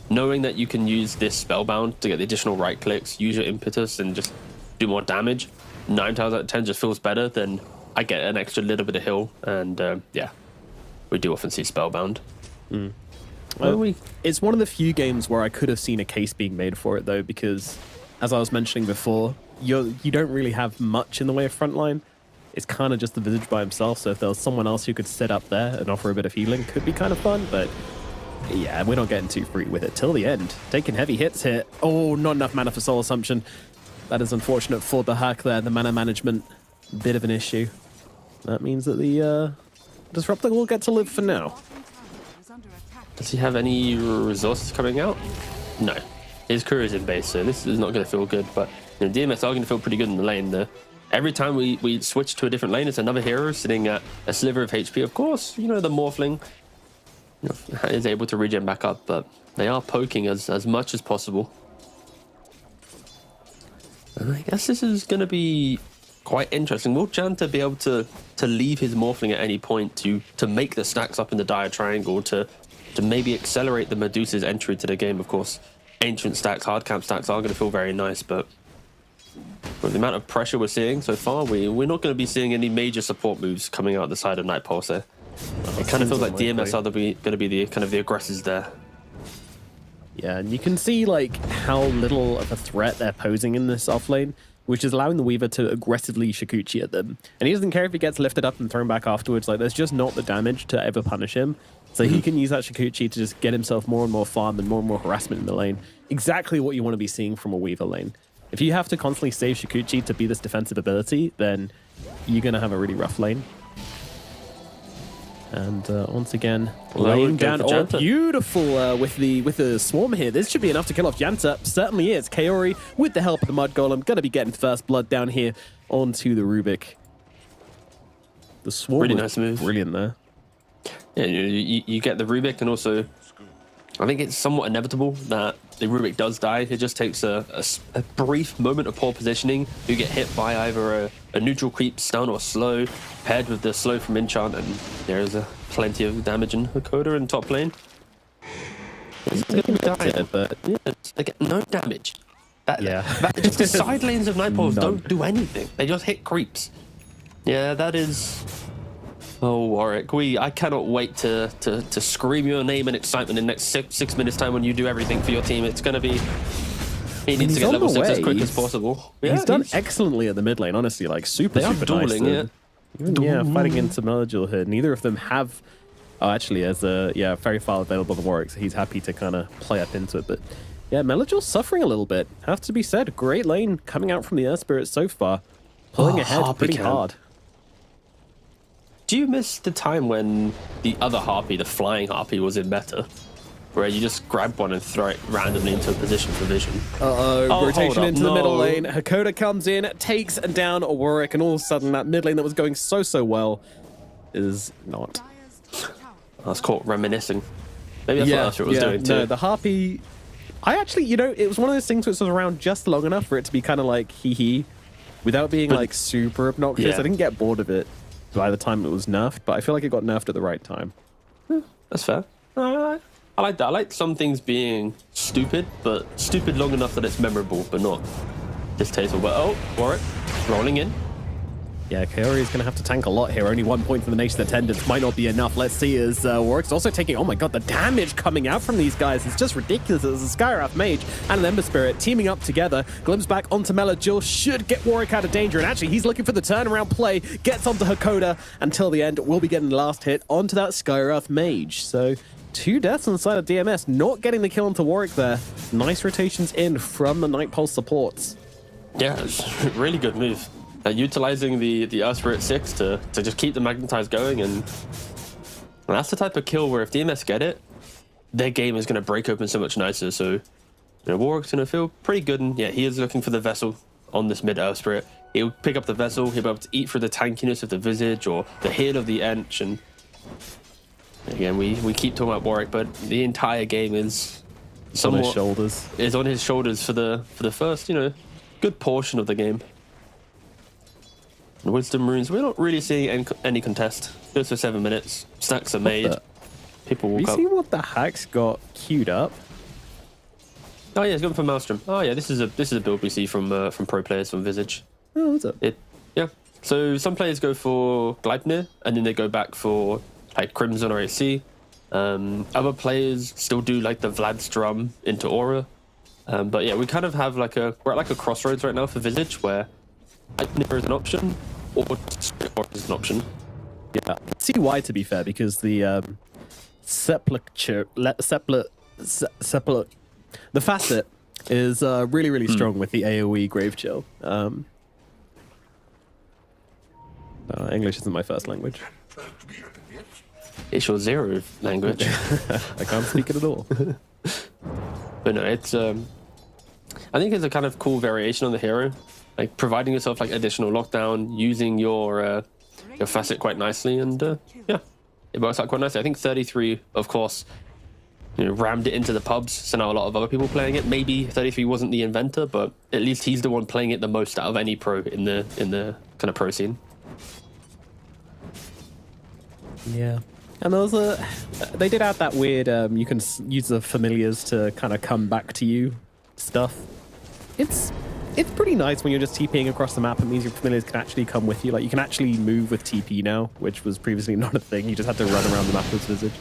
S7: knowing that you can use this Spellbound to get the additional right clicks, use your impetus, and just do more damage, 9 times out of 10 just feels better than I get an extra little bit of heal. And yeah, we do often see Spellbound.
S6: Well, it's one of the few games where I could have seen a case being made for it, though, because as I was mentioning before, you don't really have much in the way of frontline. It's kind of just the Visage by himself, so if there was someone else who could sit up there and offer a bit of healing, could be kind of fun, but yeah, we're not getting too free with it till the end. Taking heavy hits here. Oh, not enough mana for Soul Assumption. That is unfortunate for the hack there. The mana management, bit of an issue. That means that the Disruptor will get to live for now.
S7: Does he have any resources coming out? No. His crew is in base, so this is not going to feel good, but you know, DMS are going to feel pretty good in the lane. Every time we switch to a different lane, it's another hero sitting at a sliver of HP. Of course, you know, the Morphling is able to regen back up, but they are poking as much as possible. And I guess this is going to be quite interesting. Will Janta be able to leave his Morphling at any point to make the stacks up in the dire triangle, to maybe accelerate the Medusa's entry to the game? Of course, ancient stacks, hard camp stacks are going to feel very nice, but with the amount of pressure we're seeing so far, we're not going to be seeing any major support moves coming out the side of Night Pulse there. It kind of feels like DMS are going to be the kind of the aggressors there.
S6: Yeah, and you can see like how little of a threat they're posing in this offlane, which is allowing the Weaver to aggressively Shikuchi at them. And he doesn't care if he gets lifted up and thrown back afterwards. Like, there's just not the damage to ever punish him. So he can use that Shikuchi to just get himself more and more farm and more harassment in the lane. Exactly what you want to be seeing from a Weaver lane. If you have to constantly save Shikuchi to be this defensive ability, then you're going to have a really rough lane. And once again, laying down. Oh, beautiful with the swarm here. This should be enough to kill off Janta. Certainly is. Kaori, with the help of the Mud Golem, going to be getting first blood down here onto the Rubik. The swarm
S7: really nice move.
S6: Brilliant there.
S7: Yeah, you get the Rubik, and also I think it's somewhat inevitable that the Rubik does die. It just takes a brief moment of poor positioning. You get hit by either a neutral creep, stun, or slow, paired with the slow from Enchant, and there's plenty of damage in Hakoda in top lane. It's going to die, but they get no damage. Just the side lanes of Night Pulse don't do anything. They just hit creeps. Yeah, that is... Oh, Warwick, I cannot wait to scream your name in excitement in the next six minutes time when you do everything for your team. It's going to be... He needs to get level 6 as quick as possible.
S6: He's done excellently at the mid lane, honestly. Like, super
S7: dueling,
S6: nice. Fighting into Melagil here. Neither of them have... Oh, actually, there's a fairy file available on Warwick, so he's happy to kind of play up into it. But yeah, Melagil's suffering a little bit. Have to be said. Great lane coming out from the Earth Spirit so far. Pulling ahead pretty hard.
S7: Do you miss the time when the other Harpy, the flying Harpy, was in meta? Where you just grab one and throw it randomly into a position for vision.
S6: Rotation into the middle lane. Hakoda comes in, takes down Warwick, and all of a sudden that mid lane that was going so well is not.
S7: I was caught reminiscing. Maybe that's what Astrid was doing too.
S6: No, the Harpy... I actually, it was one of those things which was around just long enough for it to be kind of like hee-hee, without being like super obnoxious.
S7: Yeah.
S6: I didn't get bored of it by the time it was nerfed, but I feel like it got nerfed at the right time.
S7: That's fair. I like that. I like some things being stupid, but stupid long enough that it's memorable, but not distasteful. But oh, Warwick rolling in.
S6: Yeah, Kaori is going to have to tank a lot here. Only 1 point from the Nation Attendants might not be enough. Let's see as Warwick's also taking... Oh my god, the damage coming out from these guys is just ridiculous. There's a Skywrath Mage and an Ember Spirit teaming up together. Glimpse back onto Melagil, should get Warwick out of danger. And actually, he's looking for the turnaround play. Gets onto Hakoda until the end. Will be getting the last hit onto that Skywrath Mage. So 2 deaths on the side of DMS. Not getting the kill onto Warwick there. Nice rotations in from the Night Pulse supports.
S7: Yeah, it's a really good move. Utilizing the Earth Spirit 6 to just keep the Magnetize going, and that's the type of kill where if DMS get it, their game is going to break open so much nicer. So, you know, Warwick's going to feel pretty good. And yeah, he is looking for the Vessel on this mid Earth Spirit. He'll pick up the Vessel. He'll be able to eat through the tankiness of the Visage or the heal of the Ench. And again, we keep talking about Warwick, but the entire game is
S6: On his shoulders.
S7: Is on his shoulders for the first, you know, good portion of the game. And Wisdom Runes, we're not really seeing any contest. Goes for 7 minutes. Stacks are made. People
S6: Have
S7: walk
S6: you
S7: up.
S6: seen what the hack's got queued up?
S7: Oh yeah, it's going for Maelstrom. Oh yeah, this is a build we see from pro players from Visage.
S6: Oh, what's up?
S7: Yeah. So some players go for Gleipnir, and then they go back for like Crimson or AC. Other players still do like the Vlad's Drum into Aura. But yeah, we kind of have we're at like a crossroads right now for Visage where Gleipnir is an option or Aura is an option.
S6: Yeah, I see why, to be fair, because the the facet is really, really strong with the AoE Grave Chill. English isn't my first language.
S7: It's your zero language.
S6: I can't speak it at all.
S7: But no, it's I think it's a kind of cool variation on the hero, like providing yourself like additional lockdown, using your facet quite nicely, and yeah, it works out quite nicely. I think 33, of course, you know, rammed it into the pubs, so now a lot of other people playing it. Maybe 33 wasn't the inventor, but at least he's the one playing it the most out of any pro in the kind of pro scene.
S6: Yeah. And there was they did add that weird, you can use the familiars to kind of come back to you stuff. It's pretty nice when you're just TPing across the map. It means your familiars can actually come with you. Like, you can actually move with TP now, which was previously not a thing. You just had to run around the map with Visage.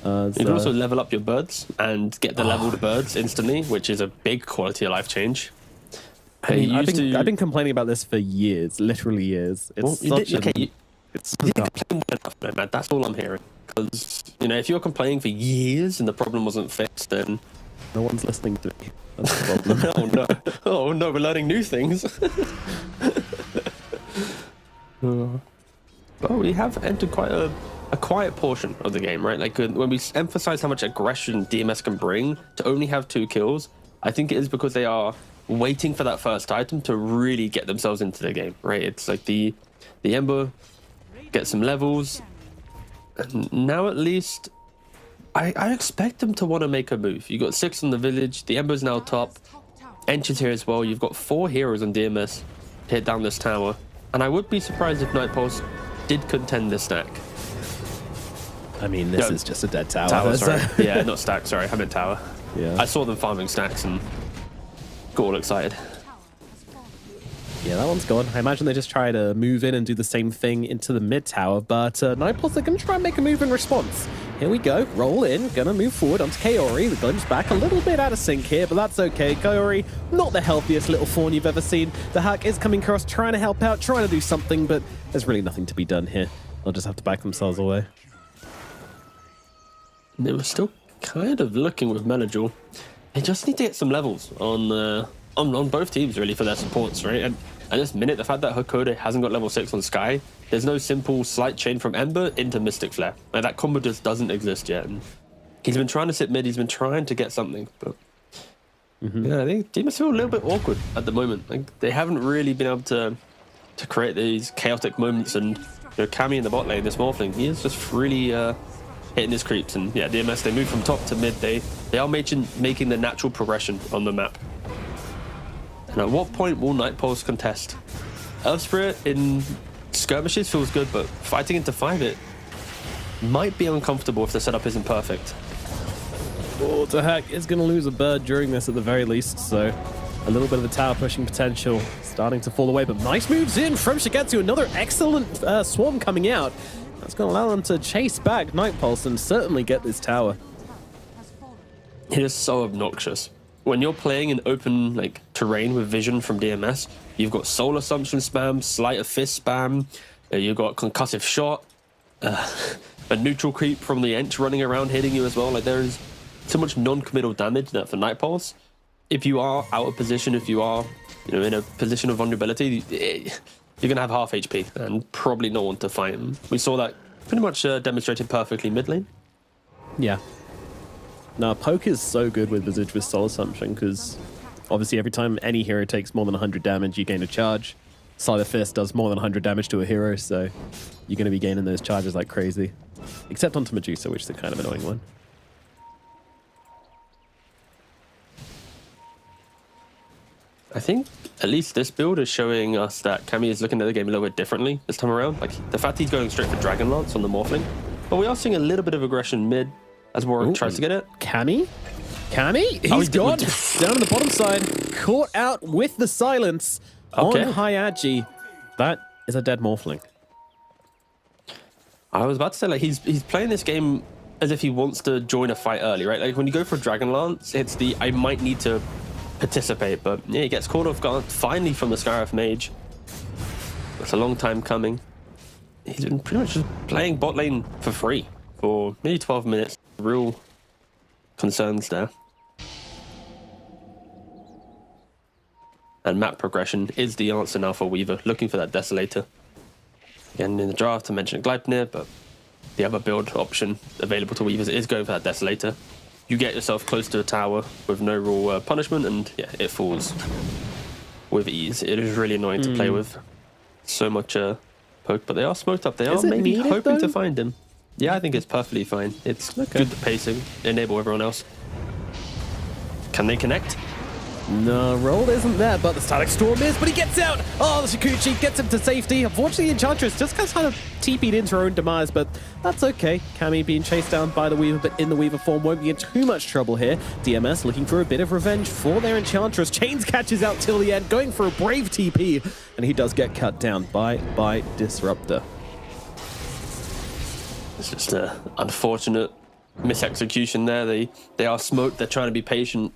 S7: You can also level up your birds and get the leveled birds instantly, which is a big quality of life change.
S6: I mean, I've been complaining about this for years, literally years. It's it's
S7: man. That's all I'm hearing. Because, you know, if you're complaining for years and the problem wasn't fixed, then
S6: no one's listening to me. That's the problem.
S7: Oh no, we're learning new things. But we have entered quite a quiet portion of the game, right? Like when we emphasize how much aggression DMS can bring, to only have 2 kills, I think it is because they are waiting for that first item to really get themselves into the game, right? It's like the Ember, get some levels, and now at least I expect them to want to make a move. You got 6 on the village, the Ember's now top, Ench is here as well. You've got 4 heroes on DMS to hit down this tower, and I would be surprised if Night Pulse did contend this stack.
S6: I mean, this is just a dead tower.
S7: Sorry. Yeah, not stack, sorry, I meant tower.
S6: Yeah.
S7: I saw them farming stacks and got all excited.
S6: Yeah, that one's gone. I imagine they just try to move in and do the same thing into the mid tower, but Night Pulse are going to try and make a move in response. Here we go, roll in, gonna move forward onto Kaori. The glimpse back a little bit out of sync here, but that's okay. Kaori, not the healthiest little fawn you've ever seen. The hack is coming across, trying to help out, trying to do something, but there's really nothing to be done here. They'll just have to back themselves away.
S7: They were still kind of looking with Menadjul. They just need to get some levels on both teams, really, for their supports, right? And at this minute, the fact that Hakoda hasn't got level 6 on Sky, there's no simple slight chain from Ember into Mystic Flare. Like, that combo just doesn't exist yet. And he's been trying to sit mid, he's been trying to get something, but yeah, I think teams feel a little bit awkward at the moment. Like, they haven't really been able to create these chaotic moments. And, you know, Cammy in the bot lane, this Morphling, he is just really hitting his creeps. And yeah, DMS, they move from top to mid. They are making the natural progression on the map. And at what point will Night Pulse contest? Earth Spirit in skirmishes feels good, but fighting into 5, it might be uncomfortable if the setup isn't perfect.
S6: Oh, Tahak is going to lose a bird during this at the very least, so a little bit of the tower pushing potential starting to fall away, but nice moves in from Shigetsu. Another excellent swarm coming out. That's going to allow them to chase back Night Pulse and certainly get this tower.
S7: It is so obnoxious. When you're playing in open like terrain with vision from DMS, you've got Soul Assumption spam, Sleight of Fist spam, you've got Concussive Shot, a neutral creep from the Ench running around hitting you as well. Like, there is so much non-committal damage that for Night Pulse, if you are out of position, if you are, you know, in a position of vulnerability, you're gonna have half HP and probably no one to fight him. We saw that pretty much demonstrated perfectly mid lane.
S6: Yeah. Now, Poke is so good with Visage with Soul Assumption, because obviously every time any hero takes more than 100 damage, you gain a charge. Scyther Fist does more than 100 damage to a hero, so you're going to be gaining those charges like crazy. Except onto Medusa, which is a kind of annoying one.
S7: I think at least this build is showing us that Cammy is looking at the game a little bit differently this time around. Like the fact he's going straight for Dragon Lance on the Morphling. But we are seeing a little bit of aggression mid as Warwick tries to get it.
S6: Cammy? He's gone down on the bottom side, caught out with the silence on Hyagi. That is a dead Morphling.
S7: I was about to say, like, he's playing this game as if he wants to join a fight early, right? Like when you go for Dragon Lance, it's the I might need to participate, but yeah, he gets caught off guard finally from the Scarif Mage. It's a long time coming. He's been pretty much just playing bot lane for free for maybe 12 minutes. Real concerns there. And map progression is the answer now for Weaver, looking for that Desolator. Again, in the draft, I mentioned Gleipnir, but the other build option available to Weavers is going for that Desolator. You get yourself close to a tower with no real punishment, and yeah, it falls with ease. It is really annoying to play with. So much poke, but they are smoked up. They are maybe hoping to find him. Yeah, I think it's perfectly fine. It's good pacing, enable everyone else. Can they connect?
S6: No, roll isn't there, but the Static Storm is, but he gets out! Oh, the Shikuchi gets him to safety. Unfortunately, Enchantress just kind of TP'd into her own demise, but that's okay. Cammy being chased down by the Weaver, but in the Weaver form won't be in too much trouble here. DMS looking for a bit of revenge for their Enchantress. Chains catches out till the end, going for a brave TP, and he does get cut down by Disruptor.
S7: It's just an unfortunate misexecution there. They are smoked, they're trying to be patient.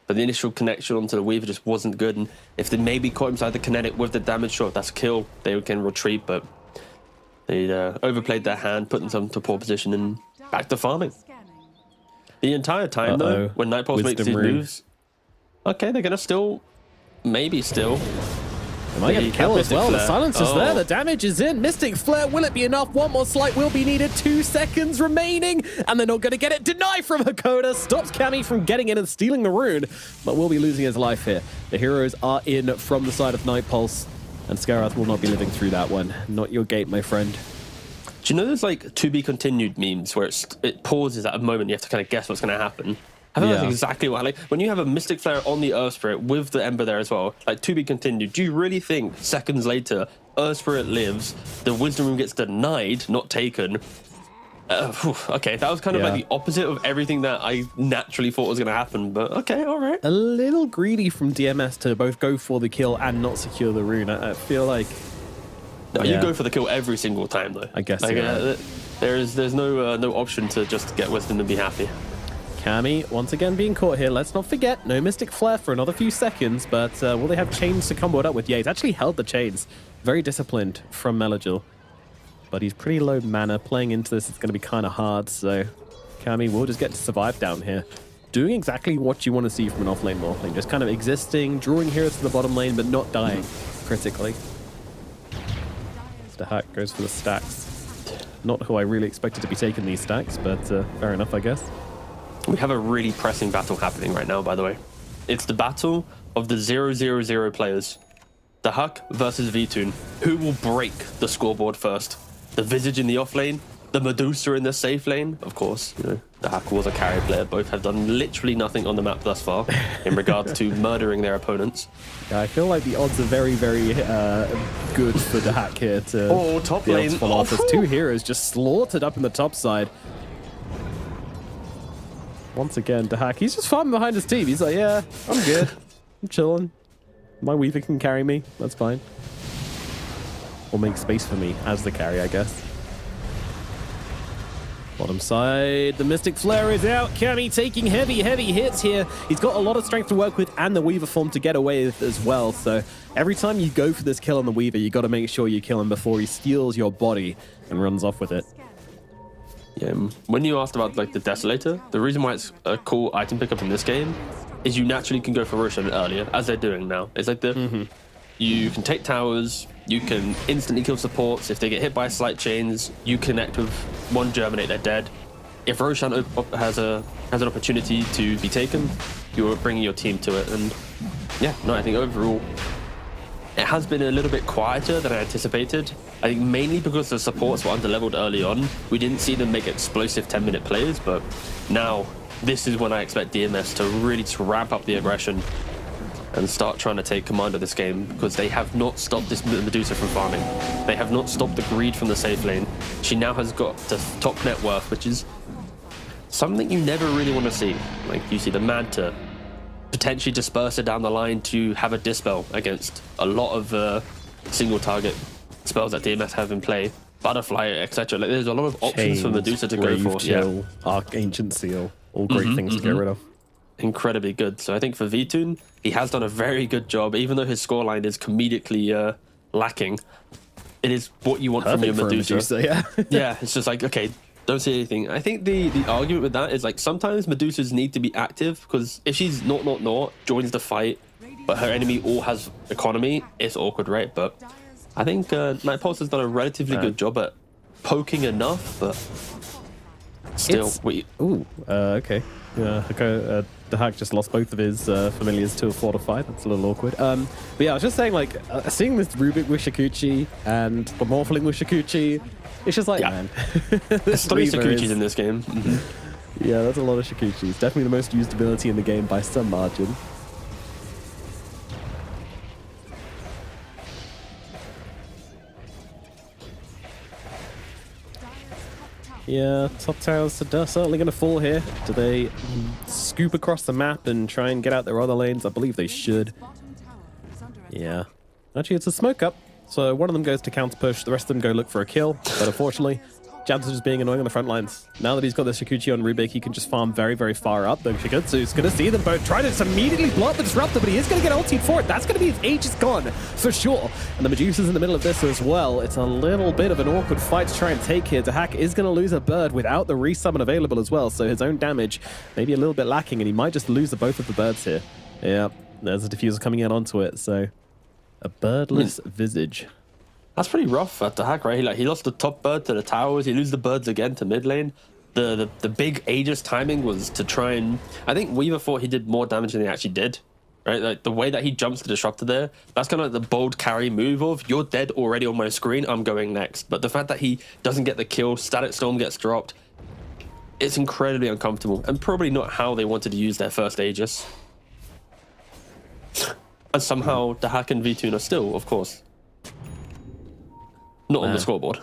S7: But the initial connection onto the Weaver just wasn't good, and if they maybe caught inside the kinetic with the damage shot, that's a kill. They can retreat, but they overplayed their hand, put themselves into a poor position, and back to farming. The entire time, though, when Nightpulse makes these moves, okay, they're gonna maybe still.
S6: They might get a kill as well. The silence is there. The damage is in. Mystic Flare, will it be enough? One more slight will be needed. 2 seconds remaining, and they're not going to get it. Deny from Hakoda. Stops Cammy from getting in and stealing the rune, but will be losing his life here. The heroes are in from the side of Nightpulse, and Skarath will not be living through that one. Not your gate, my friend.
S7: Do you know there's like to be continued memes where it pauses at a moment, you have to kind of guess what's going to happen? I think that's exactly what, like, when you have a Mystic Flare on the Earth Spirit with the Ember there as well, like, to be continued, do you really think seconds later, Earth Spirit lives, the Wisdom Room gets denied, not taken? Okay, that was kind of like the opposite of everything that I naturally thought was going to happen, but okay, all right.
S6: A little greedy from DMS to both go for the kill and not secure the rune. I feel like...
S7: No, you go for the kill every single time, though.
S6: I guess,
S7: like, there's no option to just get Wisdom and be happy.
S6: Cammy, once again being caught here. Let's not forget, no Mystic Flare for another few seconds, but will they have chains to combo it up with? Yeah, he's actually held the chains. Very disciplined from Melagil. But he's pretty low mana. Playing into this is going to be kind of hard, so Cammy will just get to survive down here. Doing exactly what you want to see from an off-lane Morphling. Just kind of existing, drawing heroes to the bottom lane, but not dying critically. The hack goes for the stacks. Not who I really expected to be taking these stacks, but fair enough, I guess.
S7: We have a really pressing battle happening right now, by the way. It's the battle of the 0-0-0 players. The Huck versus Vtoon. Who will break the scoreboard first? The Visage in the off lane? The Medusa in the safe lane? Of course, you know, the Huck was a carry player. Both have done literally nothing on the map thus far in regards to murdering their opponents.
S6: Yeah, I feel like the odds are very, very good for the Hack here to
S7: top
S6: be
S7: lane.
S6: able to follow off. There's 2 heroes just slaughtered up in the top side. Once again, Dahak, he's just farming behind his team. He's like, yeah, I'm good. I'm chilling. My Weaver can carry me. That's fine. Or make space for me as the carry, I guess. Bottom side, the Mystic Flare is out. Cammy taking heavy hits here. He's got a lot of strength to work with and the Weaver form to get away with as well. So every time you go for this kill on the Weaver, you got to make sure you kill him before he steals your body and runs off with it.
S7: Yeah, when you asked about like the Desolator, the reason why it's a cool item pickup in this game is you naturally can go for Roshan earlier, as they're doing now. It's like you can take towers, you can instantly kill supports. If they get hit by slight chains, you connect with one Germinate, they're dead. if Roshan has an opportunity to be taken, you're bringing your team to it. And yeah, no, I think overall it has been a little bit quieter than I anticipated. I think mainly because the supports were underleveled early on. We didn't see them make explosive 10-minute plays, but now this is when I expect DMS to really ramp up the aggression and start trying to take command of this game, because they have not stopped this Medusa from farming. They have not stopped the greed from the safe lane. She now has got the top net worth, which is something you never really want to see. Like, you see the Manta potentially disperse her down the line to have a dispel against a lot of single target spells that DMS have in play, Butterfly, etc. Like, there's a lot of options for Medusa to go for.
S6: Chill, Arc Ancient Seal, all great things to get rid of.
S7: Incredibly good. So I think for Vtoon, he has done a very good job, even though his scoreline is comedically lacking. It is what you want from your Medusa.
S6: Yeah.
S7: Yeah, it's just like, okay, don't see anything. I think the argument with that is, like, sometimes Medusas need to be active, because if she's not joins the fight, but her enemy all has economy, it's awkward, right? But I think Night Pulse has done a relatively good job at poking enough, but still.
S6: Okay. Yeah, okay. The Hack just lost both of his familiars to a fortified. That's a little awkward. But yeah, I was just saying, like, seeing this Rubik with Shikuchi and the Morphling with Shikuchi, it's just like, man.
S7: There's 3 Shikuchis in this game.
S6: Yeah, that's a lot of Shikuchis. Definitely the most used ability in the game by some margin. Yeah, top towers are certainly going to fall here. Do they scoop across the map and try and get out their other lanes? I believe they should. Yeah. Actually, it's a smoke up. So one of them goes to counter push, the rest of them go look for a kill. But unfortunately, Jabs is just being annoying on the front lines. Now that he's got the Shikuchi on Rubik, he can just farm very, very far up. Though Shigutsu's going to see them both try to just immediately block the Disruptor, but he is going to get ultied for it. That's going to be his Aegis gone, for sure. And the Medusa's in the middle of this as well. It's a little bit of an awkward fight to try and take here. Dahak is going to lose a bird without the resummon available as well, so his own damage maybe a little bit lacking, and he might just lose the both of the birds here. Yeah, there's a diffuser coming in onto it, so a birdless Visage.
S7: That's pretty rough at the Hack, right? He lost the top bird to the towers. He loses the birds again to mid lane. The big Aegis timing was to try and... I think Weaver thought he did more damage than he actually did, right? Like, the way that he jumps to Disruptor there, that's kind of like the bold carry move of, you're dead already on my screen, I'm going next. But the fact that he doesn't get the kill, Static Storm gets dropped, it's incredibly uncomfortable, and probably not how they wanted to use their first Aegis. And somehow the Hack and Vtoon are still, of course, not on the scoreboard.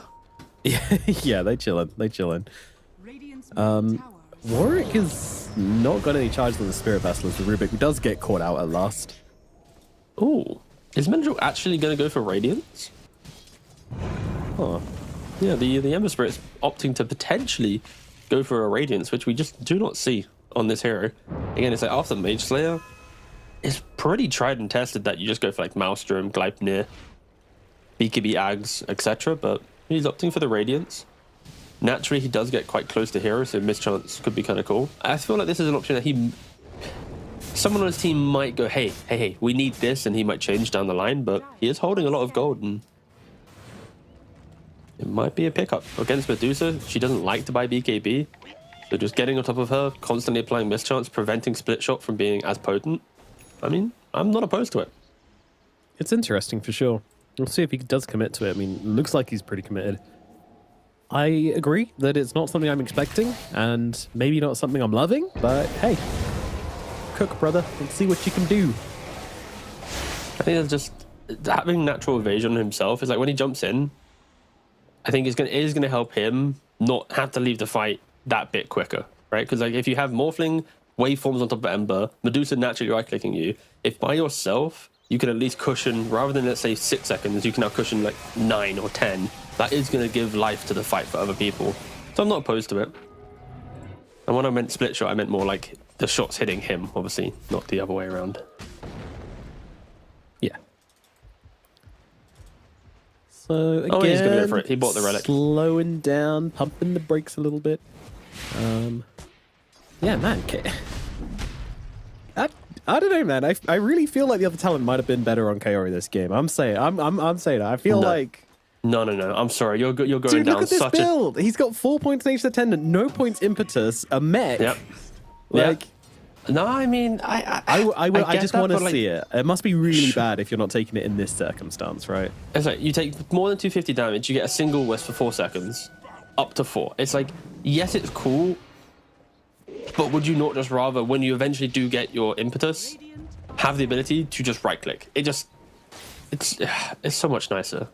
S6: Yeah, they chillin'. They chillin'. Warwick has not got any charges on the Spirit Vessel as the Rubik, who does get caught out at last.
S7: Oh, is Mendril actually going to go for Radiance? Oh, yeah, the Ember Spirit's opting to potentially go for a Radiance, which we just do not see on this hero. Again, it's like after Mage Slayer, it's pretty tried and tested that you just go for like Maelstrom, Gleipnir, BKB Ags, etc. But he's opting for the Radiance. Naturally, he does get quite close to hero, so Mischance could be kind of cool. I feel like this is an option that someone on his team might go, hey, we need this, and he might change down the line, but he is holding a lot of gold, and it might be a pickup. Against Medusa, she doesn't like to buy BKB, so just getting on top of her, constantly applying Mischance, preventing Split Shot from being as potent. I mean, I'm not opposed to it.
S6: It's interesting for sure. We'll see if he does commit to it. I mean, looks like he's pretty committed. I agree that it's not something I'm expecting, and maybe not something I'm loving, but hey, cook, brother, and see what you can do.
S7: I think it's just having natural evasion on himself is like when he jumps in, I think it is going to help him not have to leave the fight that bit quicker, right? Because like if you have Morphling waveforms on top of Ember, Medusa naturally right-clicking you, if by yourself you can at least cushion, rather than let's say 6 seconds, you can now cushion like 9 or 10. That is going to give life to the fight for other people. So I'm not opposed to it. And when I meant split shot, I meant more like the shots hitting him, obviously, not the other way around.
S6: Yeah. So again,
S7: he's going to go for it. He bought the relic.
S6: Slowing down, pumping the brakes a little bit. Yeah, man. I don't know, man. I really feel like the other talent might have been better on Kaori this game. I'm saying it. I feel like
S7: No. I'm sorry. You're going
S6: Dude,
S7: down
S6: look at this
S7: such
S6: build. He's got 4 points nature attendant, no points impetus, a mech.
S7: Yep.
S6: Like,
S7: No, I mean, I
S6: I just want to
S7: like,
S6: see it. It must be really bad if you're not taking it in this circumstance, right?
S7: It's like you take more than 250 damage, you get a single wisp for 4 seconds, up to 4. It's like, yes, it's cool, but would you not just rather, when you eventually do get your impetus, have the ability to just right click? It's so much nicer.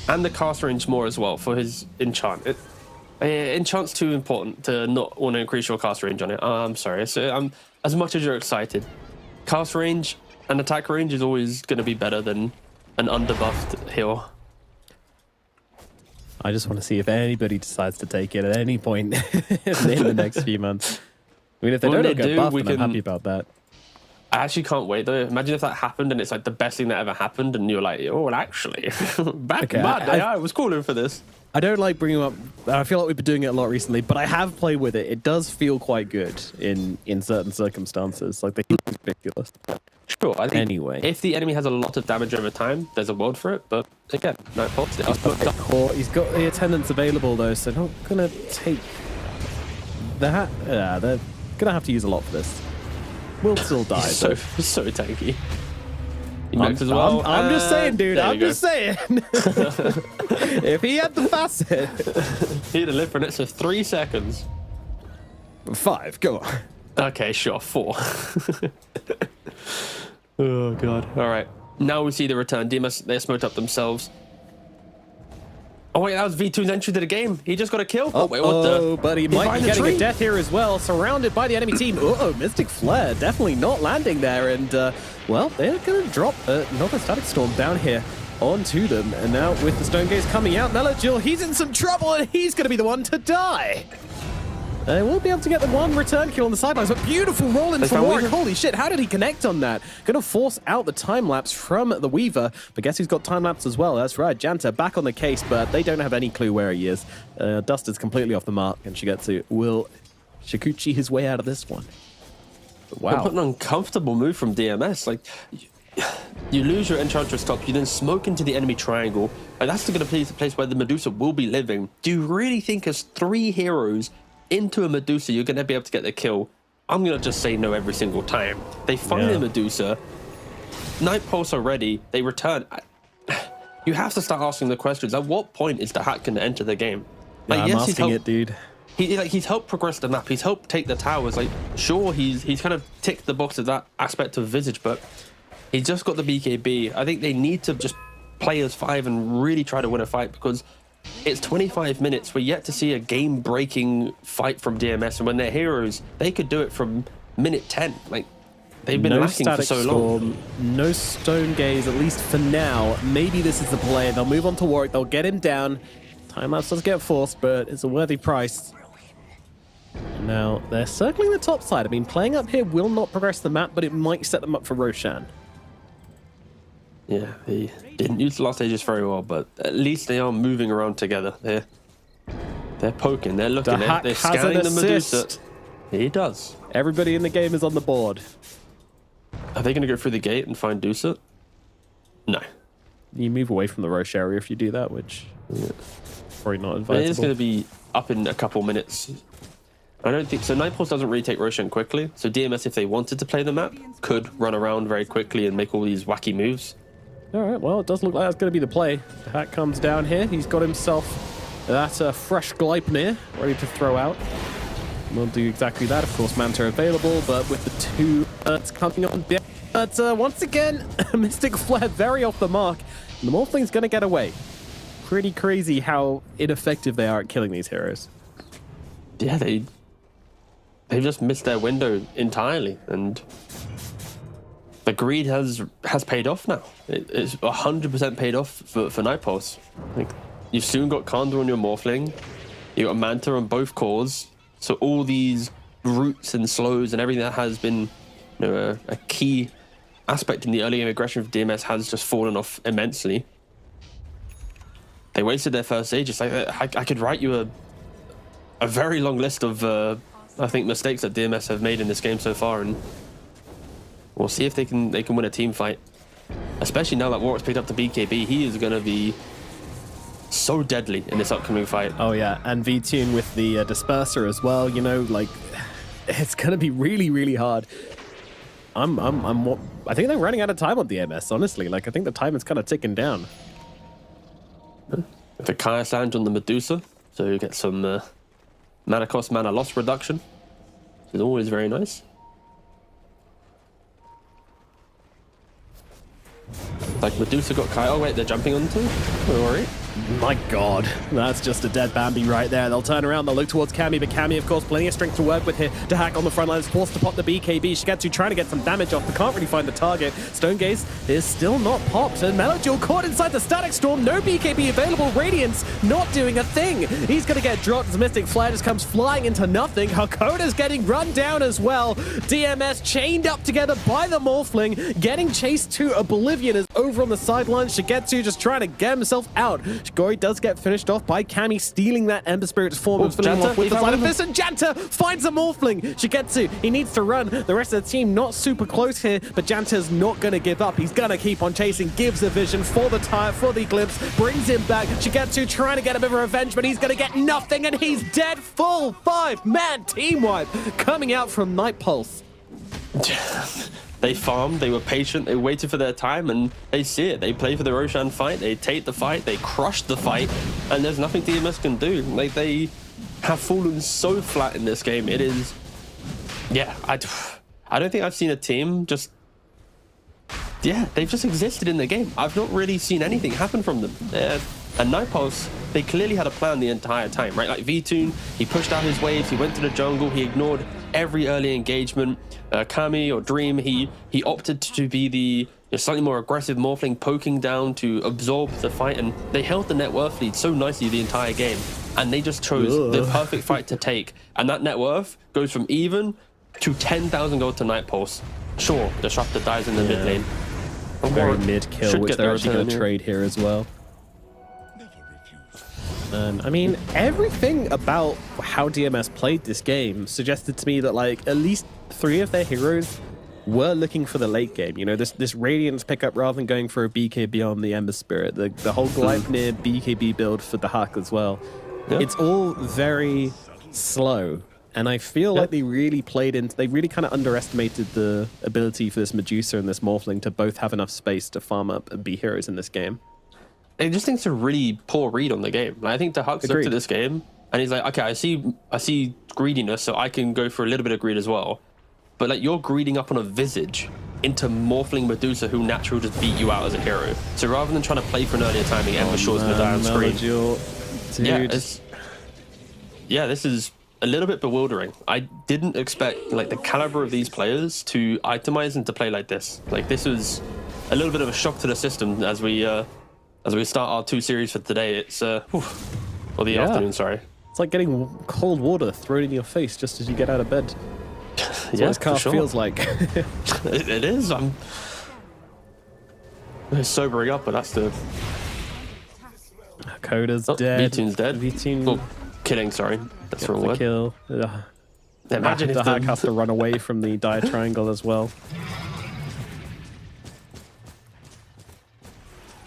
S7: And the cast range more as well for his enchant. Enchant's too important to not want to increase your cast range on it. I'm sorry. So as much as you're excited, cast range and attack range is always going to be better than an underbuffed heal.
S6: I just want to see if anybody decides to take it at any point in the next few months. I mean, if they
S7: When
S6: don't
S7: they
S6: get
S7: do,
S6: buffed,
S7: we
S6: then I'm
S7: can-
S6: happy about that.
S7: I actually can't wait though. Imagine if that happened and it's like the best thing that ever happened, and you're like, oh, well, actually, back
S6: Okay,
S7: in my day, I was calling for this.
S6: I don't like bringing up. I feel like we've been doing it a lot recently, but I have played with it. It does feel quite good in certain circumstances. Like the healing's ridiculous.
S7: Sure. I think
S6: Anyway.
S7: if the enemy has a lot of damage over time, there's a world for it. But again, no fault.
S6: He's got the attendants available though, so not gonna take that. Yeah, they're gonna have to use a lot for this. We'll still die.
S7: so tanky. He mechs as well.
S6: I'm just saying, dude.
S7: There
S6: I'm
S7: you go.
S6: just saying. If he had the facet,
S7: He had to live for an extra 3 seconds.
S6: 5. Go on.
S7: Okay, sure, 4. Oh god. All right. Now we see the return. DMS, they smoked up themselves. Oh wait, that was V2's entry to the game. He just got a kill. Oh wait, what the?
S6: But he
S7: He's
S6: might
S7: behind
S6: be
S7: the
S6: getting
S7: tree.
S6: a death here as well, surrounded by the enemy team. Uh-oh, Mystic Flare definitely not landing there, and well, they're going to drop another Static Storm down here onto them, and now with the Stone Gaze coming out, Melagil, he's in some trouble, and he's going to be the one to die. They won't be able to get the one return kill on the sidelines, but beautiful roll in
S7: They
S6: from
S7: found
S6: Warwick.
S7: Weaver.
S6: Holy shit, how did he connect on that? Going to force out the time-lapse from the Weaver, but guess who's got time-lapse as well? That's right, Janta back on the case, but they don't have any clue where he is. Dust is completely off the mark, and Shigetsu will Shikuchi his way out of this one.
S7: What an uncomfortable move from DMS. Like, you lose your Enchantress top, you then smoke into the enemy triangle, and that's going to be the place where the Medusa will be living. Do you really think as 3 heroes into a Medusa, you're going to be able to get the kill? I'm going to just say no every single time. They find a Medusa, Night Pulse are ready, they return. You have to start asking the questions. At what point is the hack going to enter the game? Like,
S6: I'm
S7: he's
S6: asking
S7: helped-
S6: it, dude.
S7: He's helped progress the map. He's helped take the towers. Like, sure, he's kind of ticked the box of that aspect of Visage, but he's just got the BKB. I think they need to just play as 5 and really try to win a fight, because it's 25 minutes. We're yet to see a game-breaking fight from DMS, and when they're heroes, they could do it from minute 10. Like, they've been
S6: No
S7: lacking for
S6: Static
S7: so long.
S6: Storm, no Stone Gaze, at least for now. Maybe this is the play. They'll move on to Warwick. They'll get him down. Time-lapse does get forced, but it's a worthy price. Now, they're circling the top side. I mean, playing up here will not progress the map, but it might set them up for Roshan.
S7: Yeah, they didn't use the last Aegis very well, but at least they are moving around together. They're poking, they're looking,
S6: Hack
S7: they're
S6: has an
S7: scanning the Medusa.
S6: assist.
S7: He does.
S6: Everybody in the game is on the board.
S7: Are they going to go through the gate and find Dusa? No.
S6: You move away from the Roche area if you do that, which probably not
S7: It
S6: advisable.
S7: is going to be up in a couple minutes. I don't think so. Night Pulse doesn't really take Roshan quickly, so DMS, if they wanted to play the map, could run around very quickly and make all these wacky moves.
S6: All right, well, it does look like that's going to be the play. The Hack comes down here. He's got himself that fresh Gleipnir ready to throw out. We'll do exactly that. Of course, Manta available, but with the 2 coming on. But once again, Mystic Flare very off the mark. And the Morphling's going to get away. Pretty crazy how ineffective they are at killing these heroes.
S7: Yeah, they've just missed their window entirely, and the greed has paid off now. It's 100% paid off for Night Pulse. Like, you've soon got Kandra on your Morphling, you got Manta on both cores, so all these roots and slows and everything that has been, you know, a key aspect in the early game aggression of DMS has just fallen off immensely. They wasted their first Aegis. I could write you a very long list of I think mistakes that DMS have made in this game so far, and we'll see if they can win a team fight. especially now that Warwick's picked up the BKB, he is going to be so deadly in this upcoming fight.
S6: Oh yeah, and V-Tune with the disperser as well. You know, like it's gonna be really, really hard. I think they're running out of time on DMS. Honestly, like I think the time is kind of ticking down.
S7: The Kaya Sand on the Medusa, so you get some mana cost, mana loss reduction, which is always very nice. Like Medusa got Kaya. Oh wait, they're jumping onto. Don't worry.
S6: My God, that's just a dead Bambi right there. They'll turn around, they'll look towards Cammy, but Cammy, of course, plenty of strength to work with here. To hack on the front line, is forced to pop the BKB. Shigetsu trying to get some damage off, but can't really find the target. Stone Gaze is still not popped, and Melodule caught inside the Static Storm. No BKB available. Radiance not doing a thing. He's going to get dropped as Mystic Flare just comes flying into nothing. Hakoda's getting run down as well. DMS chained up together by the Morphling, getting chased to oblivion is over on the sideline. Shigetsu just trying to get himself out. Shigori does get finished off by Cammy stealing that Ember Spirit's form and filling him off with the side of this, and Janta finds a Morphling. Shigetsu, he needs to run. The rest of the team not super close here, but Janta's not going to give up. He's going to keep on chasing, gives a vision for the tire, for the glimpse, brings him back. Shigetsu trying to get a bit of revenge, but he's going to get nothing, and he's dead. Full 5-man team wipe coming out from Night Pulse.
S7: They farmed, they were patient, they waited for their time, and they see it. They play for the Roshan fight, they take the fight, they crush the fight, and there's nothing DMS can do. Like, they have fallen so flat in this game. It is... Yeah, I don't think I've seen a team just... Yeah, they've just existed in the game. I've not really seen anything happen from them. And Night Pulse, they clearly had a plan the entire time, right? Like V-Tune, he pushed out his waves, he went to the jungle, he ignored every early engagement. Kami or Dream, he opted to be the slightly more aggressive Morphling, poking down to absorb the fight, and they held the net worth lead so nicely the entire game. And they just chose the perfect fight to take. And that net worth goes from even to 10,000 gold to Night Pulse. Sure, Disruptor dies in the mid lane.
S6: Very mid-kill, which they're actually going to trade here as well. And I mean, everything about how DMS played this game suggested to me that like at least 3 of their heroes were looking for the late game. You know, this Radiance pickup rather than going for a BKB on the Ember Spirit. The whole Gleipnir BKB build for the Huck as well. Yeah. It's all very slow. And I feel like they really they really kind of underestimated the ability for this Medusa and this Morphling to both have enough space to farm up and be heroes in this game.
S7: I just think it's a really poor read on the game. Like, I think the Huck's looked at this game and he's like, okay, I see greediness, so I can go for a little bit of greed as well. But like, you're greeding up on a Visage into Morphling Medusa, who naturally just beat you out as a hero. So rather than trying to play for an earlier timing, Ember Shaw's gonna die on screen. Yeah, this is a little bit bewildering. I didn't expect like the caliber of these players to itemize and to play like this. Like, this was a little bit of a shock to the system as we start our 2 series for today. It's or the afternoon, sorry.
S6: It's like getting cold water thrown in your face just as you get out of bed. That's what this cast feels like.
S7: It is. I'm sobering up, but that's the...
S6: Coda's dead.
S7: V-Tune's dead.
S6: V-Tune...
S7: Well, killing, sorry. That's the wrong word.
S6: Kill.
S7: Imagine if
S6: the Hack has to run away from the Dire Triangle as well.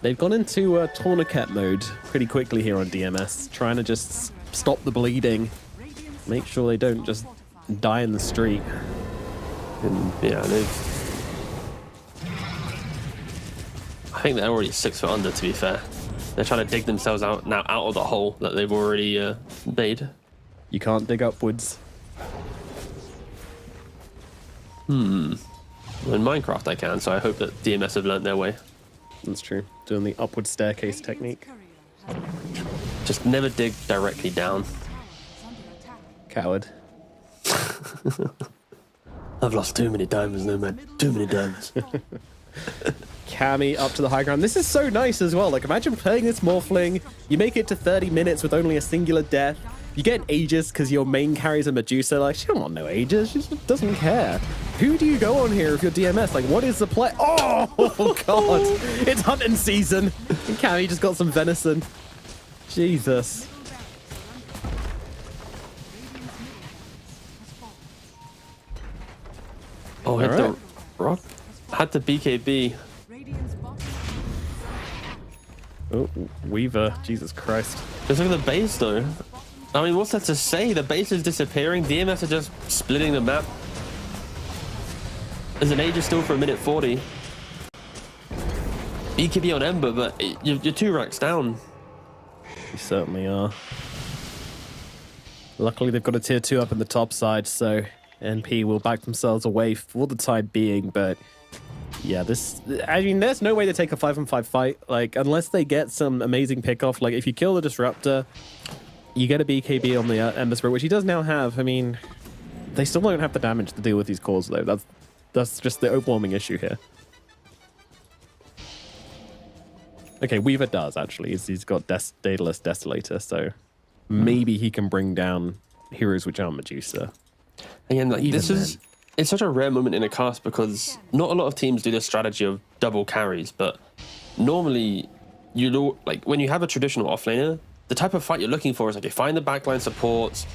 S6: They've gone into tourniquet mode pretty quickly here on DMS, trying to just stop the bleeding, make sure they don't just die in the street.
S7: And yeah, I think they're already 6 foot under, to be fair. They're trying to dig themselves out of the hole that they've already made.
S6: You can't dig upwards.
S7: In Minecraft I can, so I hope that DMS have learned their way.
S6: That's true. Doing the upward staircase technique.
S7: Just never dig directly down.
S6: Coward.
S7: I've lost too many diamonds, no man. Too many diamonds.
S6: Cammy up to the high ground. This is so nice as well. Like, imagine playing this Morphling. You make it to 30 minutes with only a singular death. You get an Aegis because your main carries a Medusa. Like, she don't want no Aegis. She just doesn't care. Who do you go on here if you're DMS? Like, what is the play? Oh, God. It's hunting season. And Cammy just got some venison. Jesus.
S7: Oh, hit the rock. Had the BKB.
S6: Oh, Weaver, Jesus Christ.
S7: Just look at the base though. I mean, what's that to say? The base is disappearing. DMS are just splitting the map. There's an Aegis still for 1:40. BKB on Ember, but you're 2 racks down.
S6: You certainly are. Luckily, they've got a tier 2 up in the top side, so NP will back themselves away for the time being, but yeah, I mean, there's no way to take a 5-on-5 fight, like, unless they get some amazing pickoff. Like, if you kill the Disruptor, you get a BKB on the Ember Spirit, which he does now have. I mean, they still don't have the damage to deal with these cores, though. That's just the overwhelming issue here. Okay, Weaver does, actually. He's got Daedalus Desolator, so maybe he can bring down heroes which aren't Medusa.
S7: Again, like, it's such a rare moment in a cast because not a lot of teams do this strategy of double carries, but normally, like, when you have a traditional offlaner, the type of fight you're looking for is like, you find the backline supports,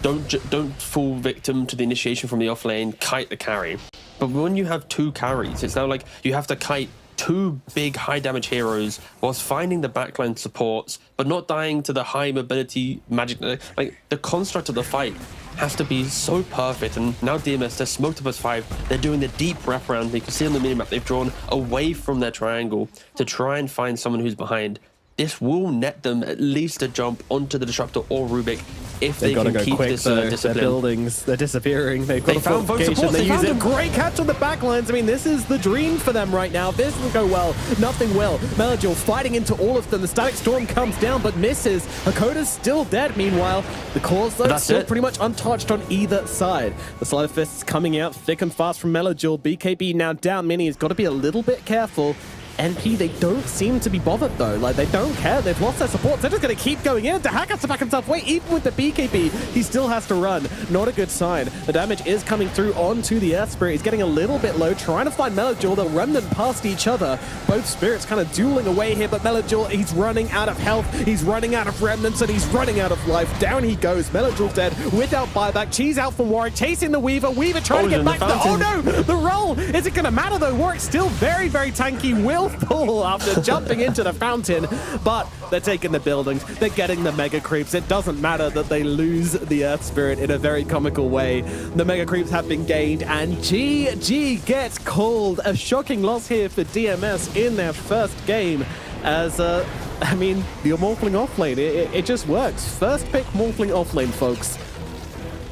S7: don't fall victim to the initiation from the offlane, kite the carry. But when you have 2 carries, it's now like you have to kite 2 big high damage heroes whilst finding the backline supports, but not dying to the high mobility magic. Like, the construct of the fight has to be so perfect. And now DMS, they're smoked up as 5. They're doing the deep wraparound. You can see on the minimap, they've drawn away from their triangle to try and find someone who's behind. This will net them at least a jump onto the Disruptor or Rubik if they can keep this discipline.
S6: Their buildings, they're disappearing. They've got a fortification. They use it. Great catch on the backlines. I mean, this is the dream for them right now. This doesn't go well. Nothing will. Melodil fighting into all of them. The Static Storm comes down, but misses. Hakoda's still dead. Meanwhile, the cores, though, still pretty much untouched on either side. The Sleight of Fists coming out thick and fast from Melodil. BKB now down. Mini has got to be a little bit careful. NP, they don't seem to be bothered, though. Like, they don't care. They've lost their support. They're just going to keep going in. Dahak has to back himself away. Even with the BKB, he still has to run. Not a good sign. The damage is coming through onto the Earth Spirit. He's getting a little bit low, trying to find Melodil. They'll remnant past each other. Both spirits kind of dueling away here, but Melodil, he's running out of health. He's running out of remnants, and he's running out of life. Down he goes. Melodil's dead without buyback. Cheese out from Warwick, chasing the Weaver. Weaver trying to get back to the... Oh, no! The roll! Is it going to matter, though? Warwick's still very, very tanky. Will fall after jumping into the fountain, but they're taking the buildings, they're getting the mega creeps. It doesn't matter that they lose the Earth Spirit in a very comical way. The mega creeps have been gained, and GG gets called. A shocking loss here for DMS in their first game, as I mean, the Morphling offlane, it just works. First pick Morphling offlane, folks.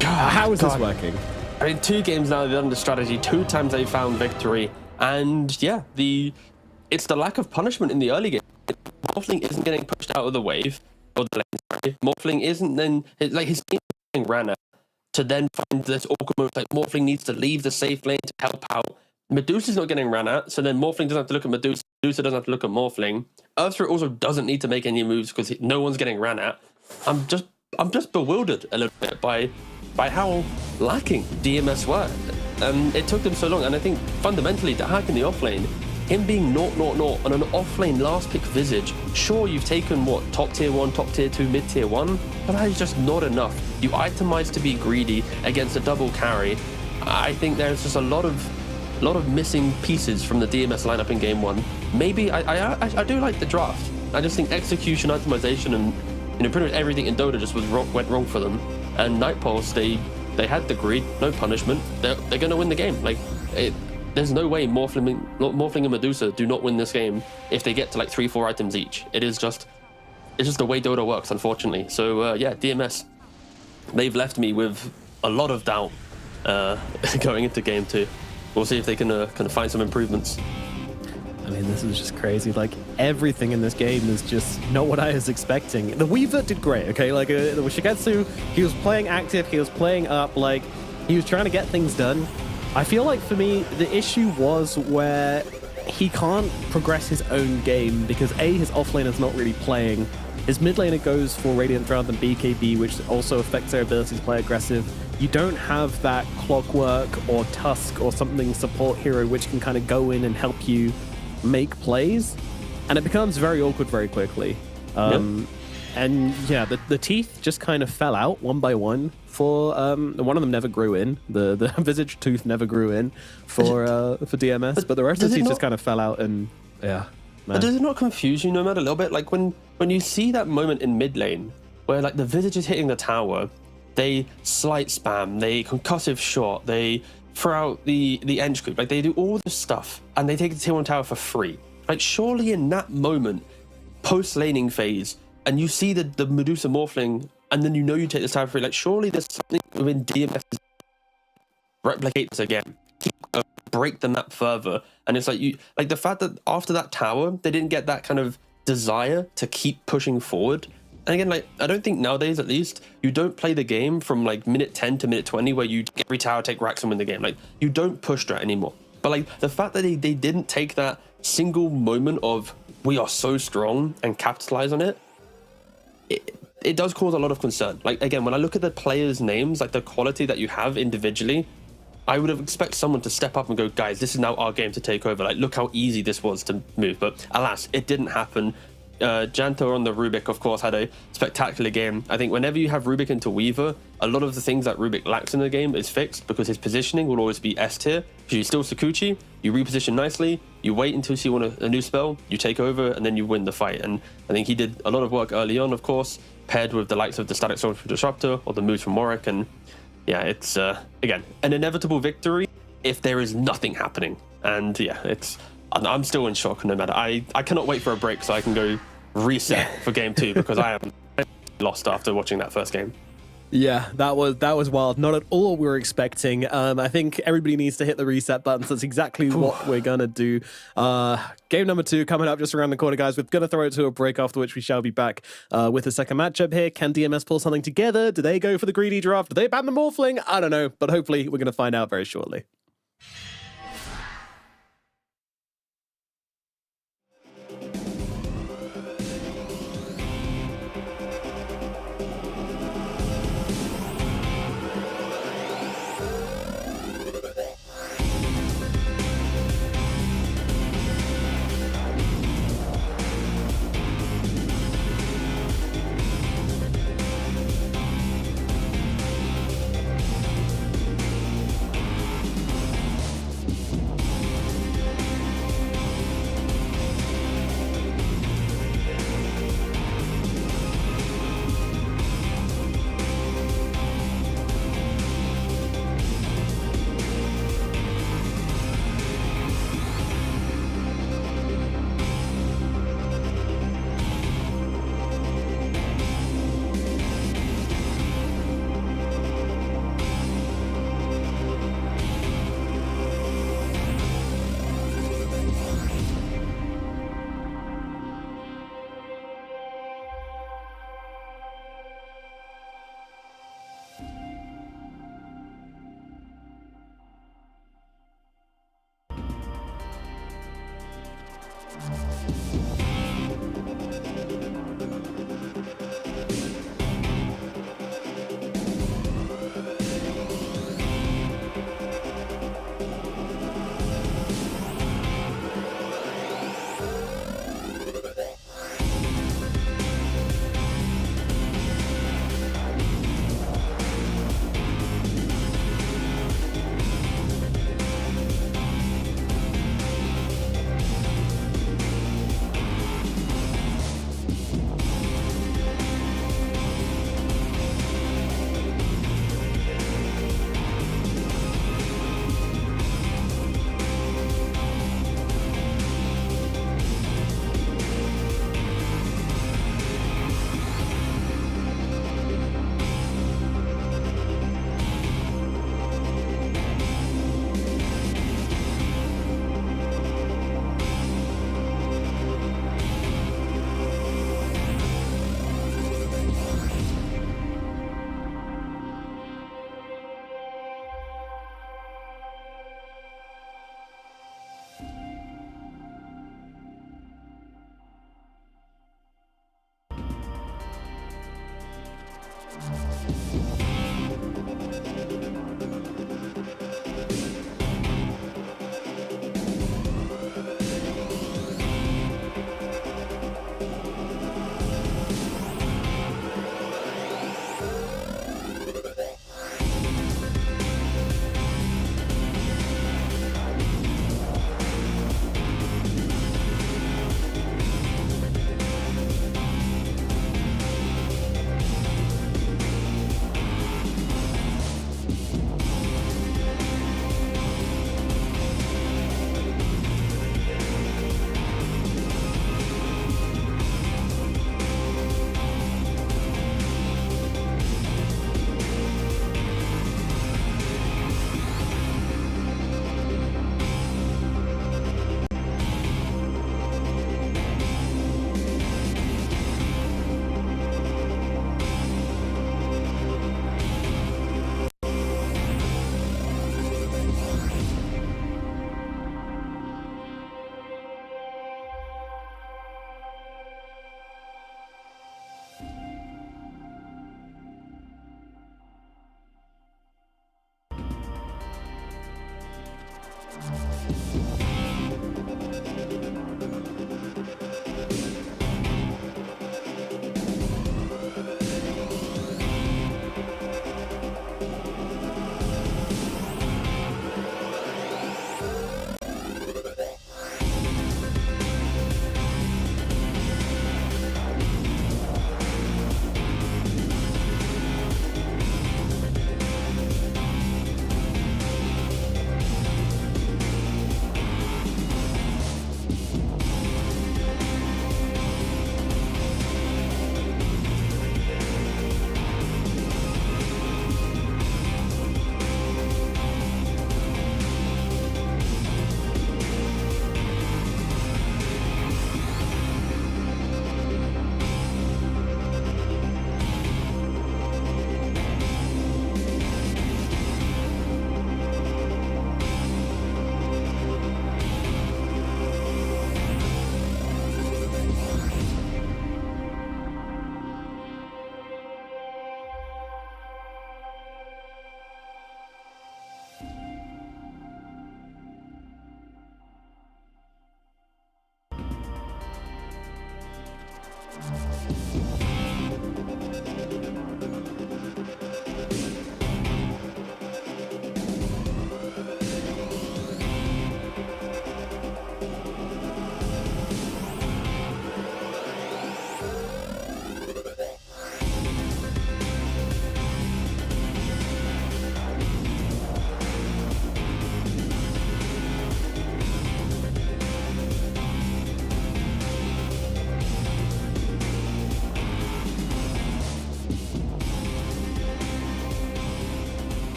S6: How is this working?
S7: I mean, 2 games now they've done the strategy, 2 times they found victory, and yeah, it's the lack of punishment in the early game. Morphling isn't getting pushed out of the wave, or the lane, sorry. Morphling isn't then, like, his team is getting ran out to then find this awkward moment, like, Morphling needs to leave the safe lane to help out. Medusa's not getting ran at, so then Morphling doesn't have to look at Medusa, Medusa doesn't have to look at Morphling. Earthspirit also doesn't need to make any moves because no one's getting ran at. I'm just bewildered a little bit by how lacking DMS were. It took them so long, and I think fundamentally to hack in the offlane, him being 0-0-0 on an offlane last pick Visage, sure, you've taken what, top tier 1, top tier 2, mid tier 1, but that is just not enough. You itemize to be greedy against a double carry. I think there's just a lot of missing pieces from the DMS lineup in game 1. Maybe I do like the draft. I just think execution, itemization, and pretty much everything in Dota just went wrong for them. And Night Pulse, they had the greed, no punishment. They're gonna win the game. Like, there's no way Morphling and Medusa do not win this game if they get to like 3-4 items each. It's just the way Dota works, unfortunately. So yeah, DMS, they've left me with a lot of doubt going into game 2. We'll see if they can find some improvements.
S6: I mean, this is just crazy. Like, everything in this game is just not what I was expecting. The Weaver did great, okay? Like, the Shigetsu, he was playing active, he was playing up, like, he was trying to get things done. I feel like, for me, the issue was where he can't progress his own game because, A, his offlaner's not really playing. His mid laner goes for Radiant rather than BKB, which also affects their ability to play aggressive. You don't have that Clockwork or Tusk or something support hero which can kind of go in and help you make plays, and it becomes very awkward very quickly. And yeah, the teeth just kind of fell out one by one for one of them never grew in. The Visage tooth never grew in for DMS, but the rest of the teeth just kind of fell out, and yeah.
S7: But does it not confuse you, Nomad, a little bit? Like when you see that moment in mid lane where like the Visage is hitting the tower, they slight spam, they concussive shot, they throw out the edge creep, like they do all this stuff and they take the tier 1 tower for free. Like surely in that moment, post laning phase, and you see the Medusa morphling, and then you take this tower for free, like surely there's something within DMS replicate this again. Break the map further, and it's like the fact that after that tower they didn't get that kind of desire to keep pushing forward. And again, like I don't think nowadays, at least, you don't play the game from like minute 10 to minute 20 where you get every tower, take racks and win the game. Like you don't push that anymore. But like the fact that they didn't take that single moment of we are so strong and capitalize on it, it does cause a lot of concern. Like again, when I look at the players' names, like the quality that you have individually, I would have expected someone to step up and go, guys, this is now our game to take over. Like, look how easy this was to move. But alas, it didn't happen. Janto on the Rubik, of course, had a spectacular game. I think whenever you have Rubik into Weaver, a lot of the things that Rubik lacks in the game is fixed because his positioning will always be S tier. Because you still Sakuchi, you reposition nicely, you wait until you see a new spell, you take over, and then you win the fight. And I think he did a lot of work early on, of course, paired with the likes of the Static Storm Disruptor or the moves from Warwick. And yeah, it's, again, an inevitable victory if there is nothing happening. And yeah, I'm still in shock no matter. I cannot wait for a break so I can go reset for game 2 because I am lost after watching that first game.
S6: Yeah, that was wild. Not at all what we were expecting. I think everybody needs to hit the reset buttons. That's exactly what we're gonna do. Game number 2 coming up just around the corner, guys. We're gonna throw it to a break, after which we shall be back with a second matchup here. Can DMS pull something together? Do they go for the greedy draft? Do they ban the Morphling? I don't know, but hopefully we're gonna find out very shortly.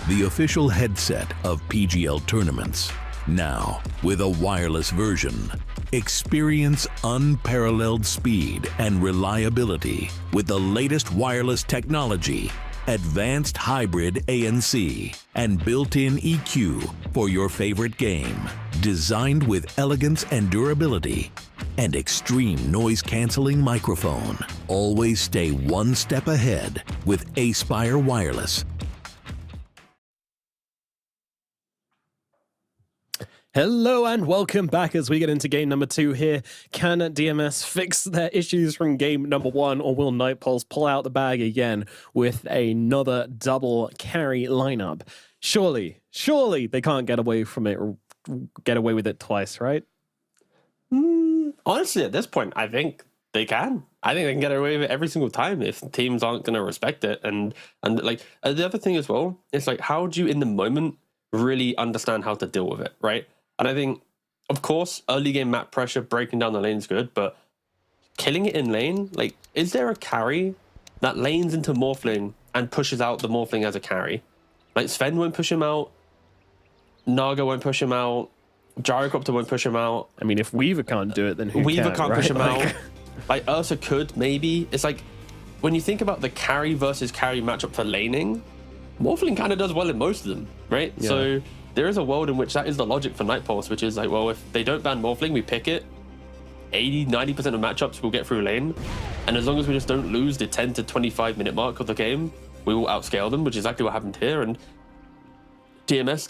S4: the official headset of PGL tournaments. Now, with a wireless version, experience unparalleled speed and reliability with the latest wireless technology, advanced hybrid ANC, and built-in EQ for your favorite game. Designed with elegance and durability, and extreme noise-canceling microphone. Always stay one step ahead with Aspire Wireless.
S6: Hello and welcome back as we get into game number 2 here. Can DMS fix their issues from game number 1, or will Nightpulse pull out the bag again with another double carry lineup? Surely they can't get away from it, or get away with it twice, right?
S7: Honestly, at this point, I think they can. I think they can get away with it every single time if teams aren't going to respect it. And like the other thing as well, it's like, how do you in the moment really understand how to deal with it, right? And I think, of course, early game map pressure, breaking down the lane is good, but killing it in lane, like, is there a carry that lanes into Morphling and pushes out the Morphling as a carry? Like, Sven won't push him out, Naga won't push him out, Gyrocopter won't push him out.
S6: I mean, if Weaver can't do it, then who
S7: Weaver
S6: can,
S7: can't
S6: right?
S7: push him out. Like, Ursa could, maybe. It's like, when you think about the carry versus carry matchup for laning, Morphling kind of does well in most of them, right?
S6: Yeah.
S7: So there is a world in which that is the logic for Nightpulse, which is like, well, if they don't ban Morphling, we pick it. 80-90% of matchups will get through lane. And as long as we just don't lose the 10 to 25 minute mark of the game, we will outscale them, which is exactly what happened here. And DMS,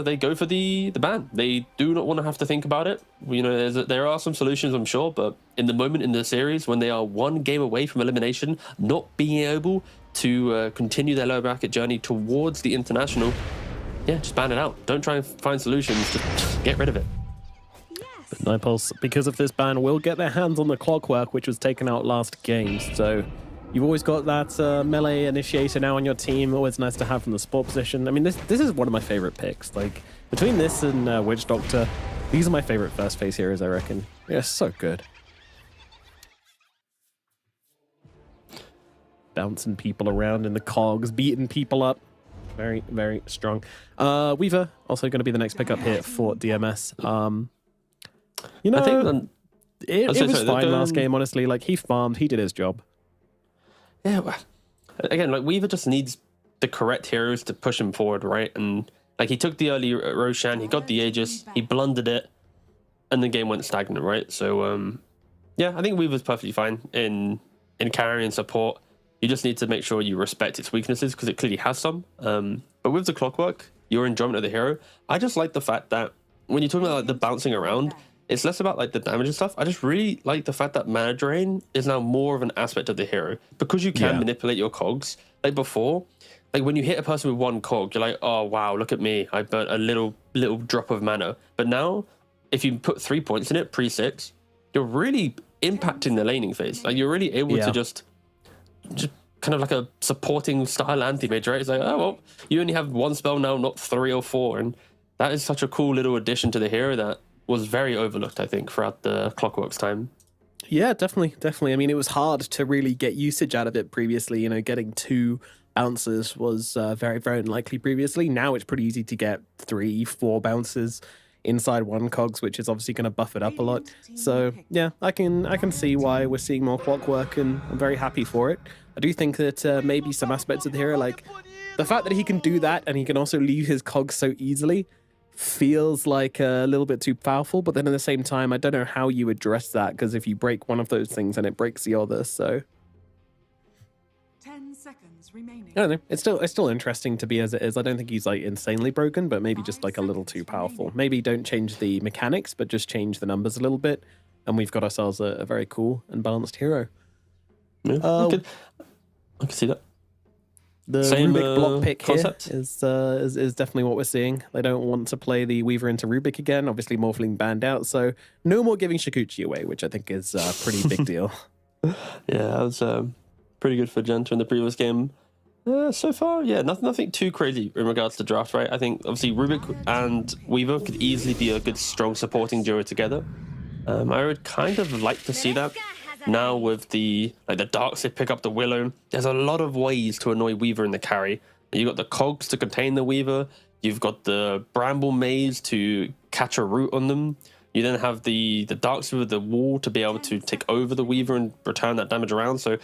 S7: they go for the ban. They do not want to have to think about it. You know, there are some solutions, I'm sure, but in the moment in the series, when they are one game away from elimination, not being able to continue their lower bracket journey towards the international, yeah, just ban it out. Don't try and find solutions. Just get rid of it.
S6: But Nightpulse, because of this ban, will get their hands on the Clockwork, which was taken out last game. So you've always got that melee initiator now on your team. Always nice to have from the support position. I mean, this is one of my favorite picks. Like, between this and Witch Doctor, these are my favorite first phase heroes, I reckon. Yeah, so good. Bouncing people around in the cogs, beating people up. Very, very strong. Weaver, also going to be the next pickup here for DMS. You know,
S7: I think
S6: it was fine last game, honestly. Like, he farmed, he did his job.
S7: Yeah, well, again, like, Weaver just needs the correct heroes to push him forward, right? And like, he took the early Roshan, he got the Aegis, he blundered it, and the game went stagnant, right? So, yeah, I think Weaver's perfectly fine in carry and support. You just need to make sure you respect its weaknesses, because it clearly has some. But with the Clockwork, your enjoyment of the hero, I just like the fact that when you're talking about like the bouncing around, it's less about like the damage and stuff. I just really like the fact that mana drain is now more of an aspect of the hero, because you can manipulate your cogs. Like before, like when you hit a person with one cog, you're like, oh wow, look at me, I burnt a little drop of mana. But now, if you put 3 points in it pre-6, you're really impacting the laning phase. Like, you're really able to just kind of like a supporting style anti-mage, right? It's like, oh, well, you only have one spell now, not 3 or 4. And that is such a cool little addition to the hero that was very overlooked, I think, throughout the Clockwork's time.
S6: Yeah, definitely. I mean, it was hard to really get usage out of it previously. You know, getting 2 bounces was very, very unlikely previously. Now it's pretty easy to get 3, 4 bounces inside one cogs, which is obviously going to buff it up a lot. So yeah, I can see why we're seeing more Clockwork, and I'm very happy for it. I do think that maybe some aspects of the hero, like the fact that he can do that and he can also leave his cogs so easily, feels like a little bit too powerful. But then at the same time, I don't know how you address that, because if you break one of those things, then it breaks the other. So
S3: 10 seconds remaining.
S6: I don't know. It's still interesting to be as it is. I don't think he's like insanely broken, but maybe just like a little too powerful. Maybe don't change the mechanics, but just change the numbers a little bit, and we've got ourselves a very cool and balanced hero.
S7: Yeah, I can see that.
S6: The
S7: Same,
S6: Rubik block pick
S7: concept?
S6: here is definitely what we're seeing. They don't want to play the Weaver into Rubik again. Obviously, Morphling banned out, so no more giving Shikuchi away, which I think is a pretty big deal.
S7: Yeah, that was pretty good for Genta in the previous game. So far, yeah, nothing too crazy in regards to draft, right? I think obviously Rubik and Weaver could easily be a good, strong supporting duo together. I would kind of like to see that now with the Darks, they pick up the Willow. There's a lot of ways to annoy Weaver in the carry. You got the cogs to contain the Weaver. You've got the Bramble Maze to catch a root on them. You then have the Darkseer with the wall to be able to take over the Weaver and return that damage around. So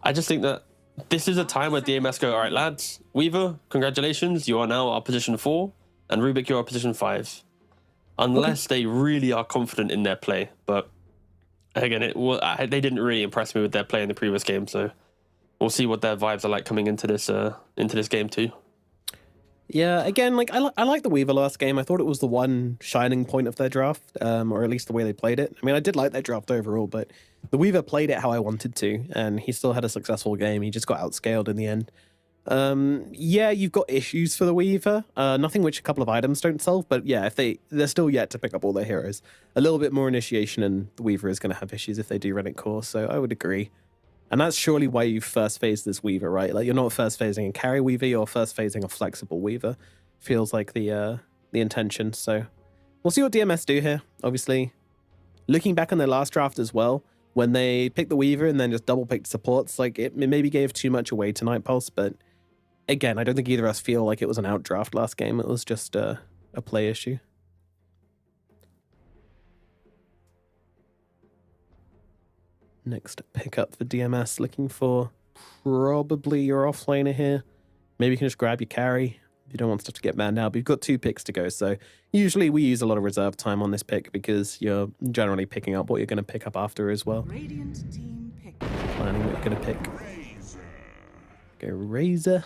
S7: I just think that this is a time where DMS go, all right, lads, Weaver, congratulations. You are now our position 4. And Rubik, you're our position 5. Unless they really are confident in their play. But again, they didn't really impress me with their play in the previous game. So we'll see what their vibes are like coming into this game too.
S6: Yeah, again, like I like the Weaver last game. I thought it was the one shining point of their draft, or at least the way they played it. I mean, I did like their draft overall, but the Weaver played it how I wanted to, and he still had a successful game. He just got outscaled in the end. Yeah, you've got issues for the Weaver. Nothing which a couple of items don't solve, but yeah, if they're still yet to pick up all their heroes. A little bit more initiation, and the Weaver is going to have issues if they do run it core. So I would agree. And that's surely why you first phase this Weaver, right? Like, you're not first phasing a carry Weaver, you're first phasing a flexible Weaver. Feels like the intention. So we'll see what DMS do here, obviously. Looking back on their last draft as well, when they picked the Weaver and then just double picked supports, like it maybe gave too much away to Night Pulse, but again, I don't think either of us feel like it was an outdraft last game. It was just a play issue. Next pickup for DMS, looking for probably your offlaner here. Maybe you can just grab your carry if you don't want stuff to get banned out. But you've got 2 picks to go, so usually we use a lot of reserve time on this pick because you're generally picking up what you're going to pick up after as well.
S3: Radiant team pick.
S6: Planning what you're going to pick. Go Razor.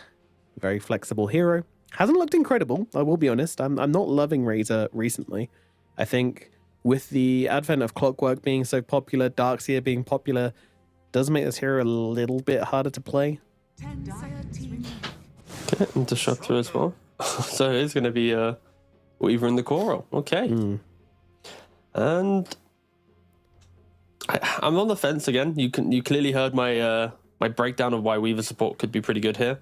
S6: Very flexible hero. Hasn't looked incredible, I will be honest. I'm not loving Razor recently. I think with the advent of Clockwork being so popular, Darkseer being popular, does make this hero a little bit harder to play.
S3: 10 seconds remaining.
S7: Okay, and Disruptor as well. So it's going to be Weaver in the core. Okay. And I'm on the fence again. You clearly heard my my breakdown of why Weaver support could be pretty good here.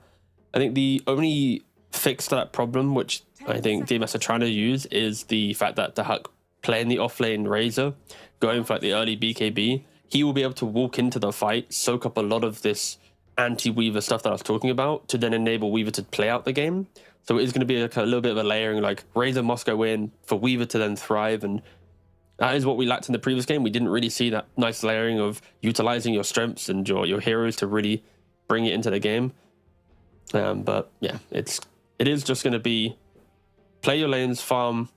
S7: I think the only fix to that problem, which I think DMS are trying to use, is the fact that Dahak playing the offlane Razor, going for like the early BKB, he will be able to walk into the fight, soak up a lot of this anti-Weaver stuff that I was talking about, to then enable Weaver to play out the game. So it is going to be like a little bit of a layering, like Razor must go in for Weaver to then thrive, and that is what we lacked in the previous game. We didn't really see that nice layering of utilizing your strengths and your heroes to really bring it into the game. But yeah, it is just going to be play your lanes, farm,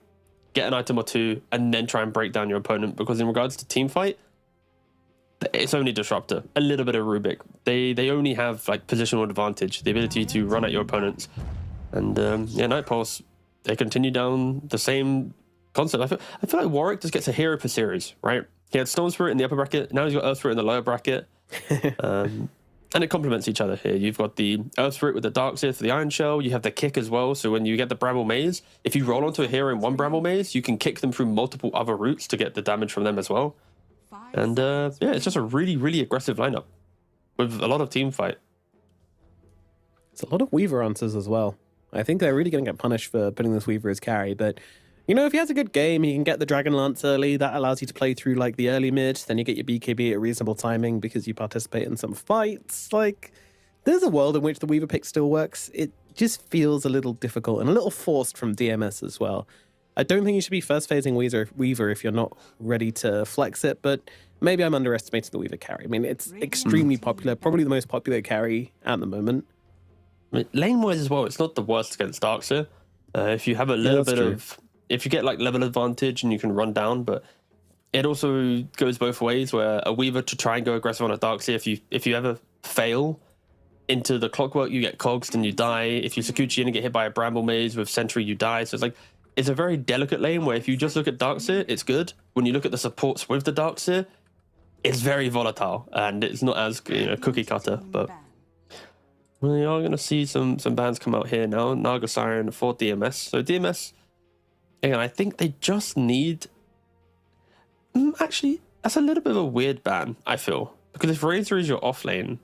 S7: get an item or 2, and then try and break down your opponent. Because in regards to team fight, it's only Disruptor, a little bit of Rubik. They only have like positional advantage, the ability to run at your opponents. And yeah, Night Pulse, they continue down the same concept. I feel like Warwick just gets a hero per series, right? He had Storm Spirit in the upper bracket, now he's got Earth Spirit in the lower bracket. And it complements each other here. You've got the Earth Spirit with the Darkseer for the Iron Shell. You have the kick as well. So when you get the Bramble Maze, if you roll onto a hero in one Bramble Maze, you can kick them through multiple other routes to get the damage from them as well. And yeah, it's just a really, really aggressive lineup with a lot of team fight.
S6: It's a lot of Weaver answers as well. I think they're really going to get punished for putting this Weaver as carry, but you know, if he has a good game, he can get the Dragon Lance early. That allows you to play through like the early mid. Then you get your BKB at reasonable timing because you participate in some fights. Like, there's a world in which the Weaver pick still works. It just feels a little difficult and a little forced from DMS as well. I don't think you should be first phasing Weaver if you're not ready to flex it, but maybe I'm underestimating the Weaver carry. I mean, it's extremely popular, probably the most popular carry at the moment.
S7: I mean, lane-wise as well, it's not the worst against Darkseer. If you have a little bit of... If you get like level advantage and you can run down, but it also goes both ways, where a Weaver to try and go aggressive on a Darkseer, if you ever fail into the Clockwork, you get cogsed and you die. If you Sakuchi in and get hit by a Bramble Maze with Sentry, you die. So it's a very delicate lane where if you just look at Darkseer, it's good. When you look at the supports with the Darkseer, it's very volatile and it's not as cookie cutter. But we are going to see some bans come out here now. Naga Siren for DMS. So DMS... Again, I think they just need... Actually, that's a little bit of a weird ban, I feel. Because if Razor is your off lane,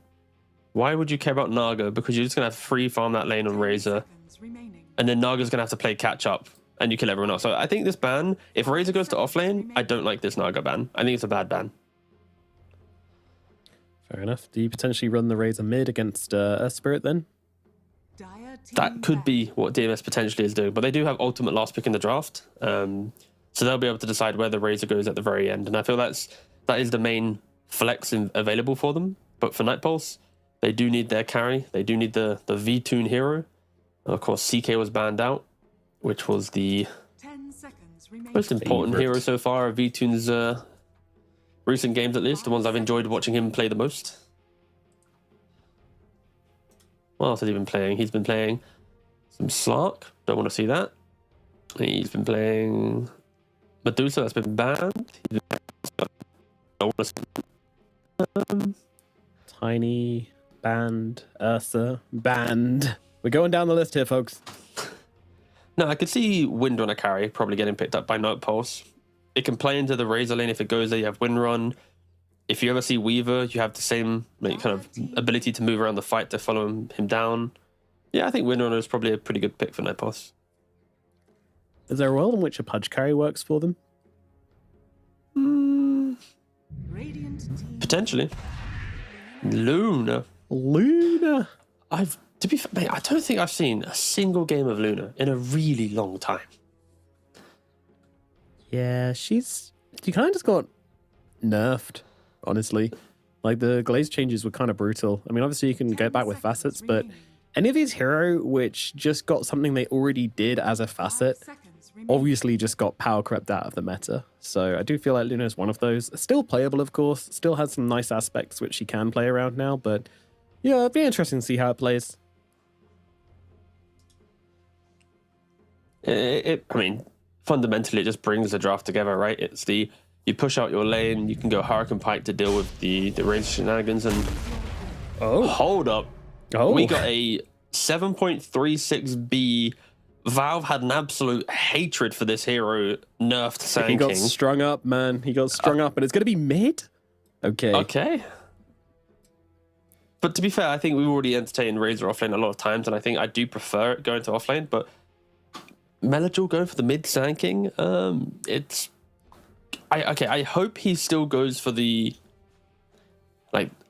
S7: why would you care about Naga? Because you're just going to have to free farm that lane on Razor. And then Naga's going to have to play catch up and you kill everyone else. So I think this ban, if Razor goes to off lane, I don't like this Naga ban. I think it's a bad ban.
S6: Fair enough. Do you potentially run the Razor mid against Earth Spirit then?
S7: that could be what DMS potentially is doing. But they do have ultimate last pick in the draft, so they'll be able to decide where the Razor goes at the very end. And I feel that is the main flex available for them. But for Night Pulse, they do need their carry. They do need the V-Tune hero. Of course, CK was banned out, which was the
S3: 10 seconds remaining.
S7: most important hero so far of V-Tune's recent games, at least. The ones I've enjoyed watching him play the most. What else has he been playing? He's been playing some Slark. Don't want to see that. He's been playing Medusa. That's been banned. Don't want to see
S6: Tiny, banned, Ursa, banned. We're going down the list here, folks.
S7: No, I could see Windrunner carry probably getting picked up by Night Pulse. It can play into the Razor lane if it goes there. You have Windrun. If you ever see Weaver, you have the same kind of ability to move around the fight to follow him down. Yeah, I think Windrunner is probably a pretty good pick for Night Pulse.
S6: Is there a world in which a Pudge carry works for them?
S3: Radiant team.
S7: Potentially. Luna.
S6: Luna.
S7: To be fair, mate, I don't think I've seen a single game of Luna in a really long time.
S6: Yeah, she kind of just got nerfed, honestly. Like, the glaze changes were kind of brutal. I mean, obviously you can go back with facets, but any of these hero which just got something they already did as a facet, obviously just got power crept out of the meta. So I do feel like Luna is one of those. Still playable, of course. Still has some nice aspects which she can play around now, but yeah, it'd be interesting to see how it plays.
S7: I mean, fundamentally, it just brings the draft together, right? It's you push out your lane, you can go Hurricane Pike to deal with the range shenanigans, and hold up. We got a 7.36B. Valve had an absolute hatred for this hero nerfed Sand
S6: He got
S7: King.
S6: strung up, man. He got strung up, and it's going to be mid? Okay.
S7: But to be fair, I think we've already entertained Razor offlane a lot of times, and I think I do prefer it going to offlane, but Melodul going for the mid Sand King, I hope he still goes for the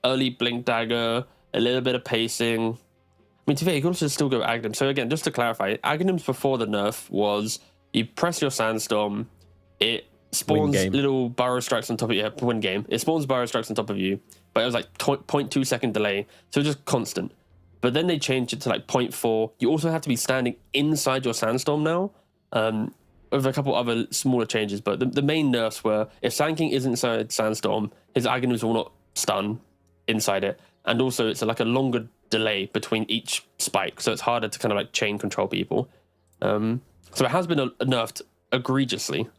S7: early Blink Dagger, a little bit of pacing. I mean, to be fair, you can also still go Aghanim. So again, just to clarify, Aghanim's before the nerf was you press your Sandstorm, it spawns little Burrow Strikes on top of you. Win game. It spawns Burrow Strikes on top of you, but it was like 0.2 second delay, so just constant. But then they changed it to 0.4. You also have to be standing inside your Sandstorm now, with a couple other smaller changes. But the main nerfs were, if Sand King is inside Sandstorm, his Aghanims will not stun inside it. And also it's a longer delay between each spike, so it's harder to kind of chain control people. So it has been nerfed egregiously.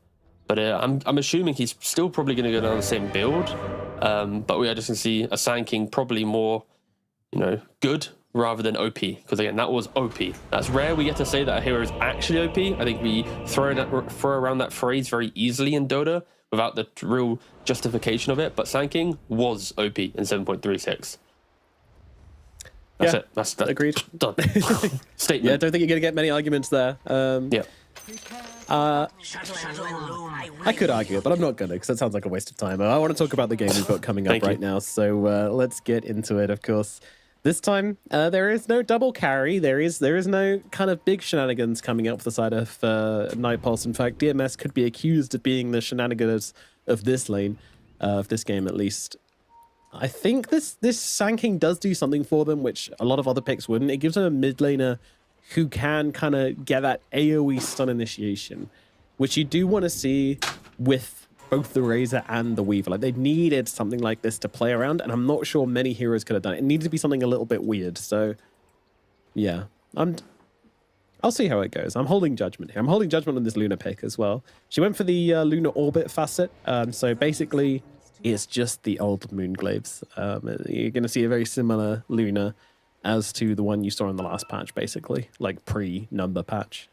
S7: But I'm assuming he's still probably going to go down the same build. But we are just going to see a Sand King probably more, good rather than OP. Because again, that was OP. That's rare we get to say that a hero is actually OP. I think we throw around that phrase very easily in Dota without the real justification of it. But Sand King was OP in 7.36. That's it. That's
S6: agreed.
S7: Done. Statement.
S6: Yeah, I don't think you're going to get many arguments there.
S7: Yeah.
S6: I could argue it, but I'm not going to, because that sounds like a waste of time. I want to talk about the game we've got coming up right now, so let's get into it, of course. This time, there is no double carry. There is no kind of big shenanigans coming up for the side of Night Pulse. In fact, DMS could be accused of being the shenanigans of this lane, of this game at least. I think this Sand King does do something for them, which a lot of other picks wouldn't. It gives them a mid laner who can kind of get that AoE stun initiation, which you do want to see with both the Razor and the Weaver. They needed something like this to play around, and I'm not sure many heroes could have done it. It needed to be something a little bit weird. So, yeah, I'll see how it goes. I'm holding judgment here. I'm holding judgment on this Luna pick as well. She went for the Luna Orbit facet. So basically, it's just the old Moonglaves. You're going to see a very similar Luna as to the one you saw in the last patch, basically, pre-number patch.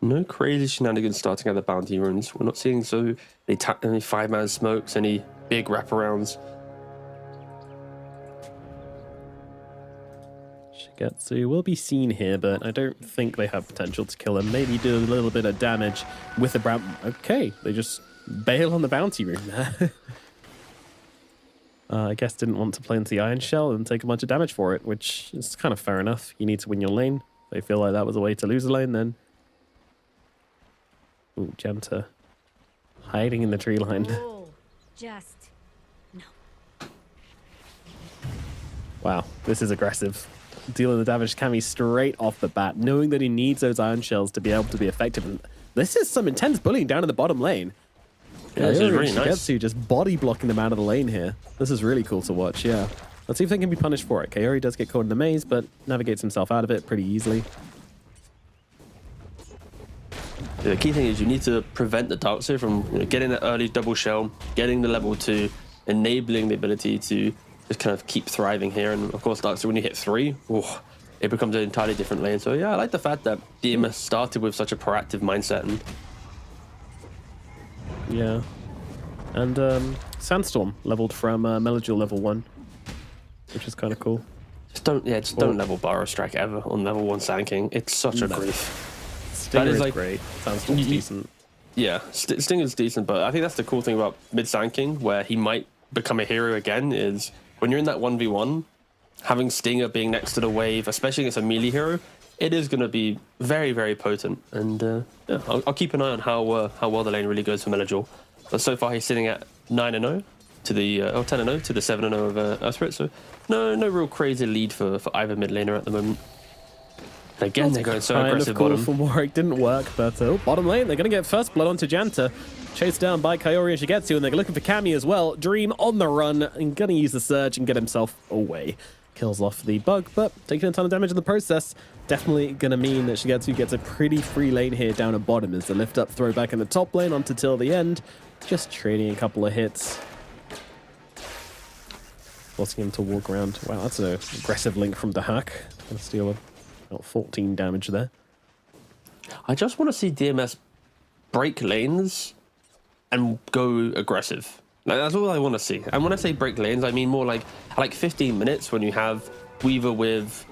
S7: No crazy shenanigans starting at the bounty runes. We're not seeing any 5-man smokes, any big wraparounds.
S6: Shigetsu will be seen here, but I don't think they have potential to kill him. Maybe do a little bit of damage with the brown. Okay, they just bail on the bounty rune there. I guess didn't want to play into the Iron Shell and take a bunch of damage for it, which is kind of fair enough. You need to win your lane. If they feel like that was a way to lose a lane, then... Ooh, Janta. Hiding in the tree line.
S5: Oh, just no.
S6: Wow, this is aggressive. Dealing the damage to Cammy straight off the bat, knowing that he needs those Iron Shells to be able to be effective. And this is some intense bullying down in the bottom lane.
S7: Yeah, this is really nice.
S6: Shigetsu just body blocking them out of the lane here. This is really cool to watch, yeah. Let's see if they can be punished for it. Kaori does get caught in the maze, but navigates himself out of it pretty easily.
S7: The key thing is you need to prevent the Darkseer from getting that early double shell, getting the level 2, enabling the ability to just kind of keep thriving here. And of course, Darkseer, when you hit 3, it becomes an entirely different lane. So yeah, I like the fact that DMS started with such a proactive mindset. And
S6: yeah. And Sandstorm leveled from Melodule level 1, which is kind of cool.
S7: just don't level Burrow Strike ever on level 1 Sand King. It's such a grief.
S6: Stinger
S7: That is
S6: is
S7: like-
S6: great. Sandstorm's decent.
S7: Yeah, Stinger's decent, but I think that's the cool thing about mid Sand King, where he might become a hero again, is when you're in that 1v1, having Stinger being next to the wave, especially against a melee hero, it is going to be very, very potent. And yeah, I'll keep an eye on how well the lane really goes for Melajor. But so far he's sitting at 9-0 to the 10-0 to the 7-0 of Earthspirit, so no real crazy lead for either mid laner at the moment. And again, they're going so
S6: Kind
S7: aggressive
S6: of cool
S7: bottom.
S6: from Warwick, didn't work, but bottom lane, they're going to get first blood onto Janta. Chased down by Kaori and Shigetsu, and they're looking for Cammy as well. Dream on the run, and going to use the surge and get himself away. Kills off the bug, but taking a ton of damage in the process. Definitely going to mean that Shigetsu gets a pretty free lane here down at bottom as the lift up throw back in the top lane onto till the end. Just trading a couple of hits. Forcing him to walk around. Wow, that's an aggressive link from Dahak. Gonna steal about 14 damage there.
S7: I just want to see DMS break lanes and go aggressive. Like, that's all I want to see. And when I say break lanes, I mean more like 15 minutes when you have Weaver with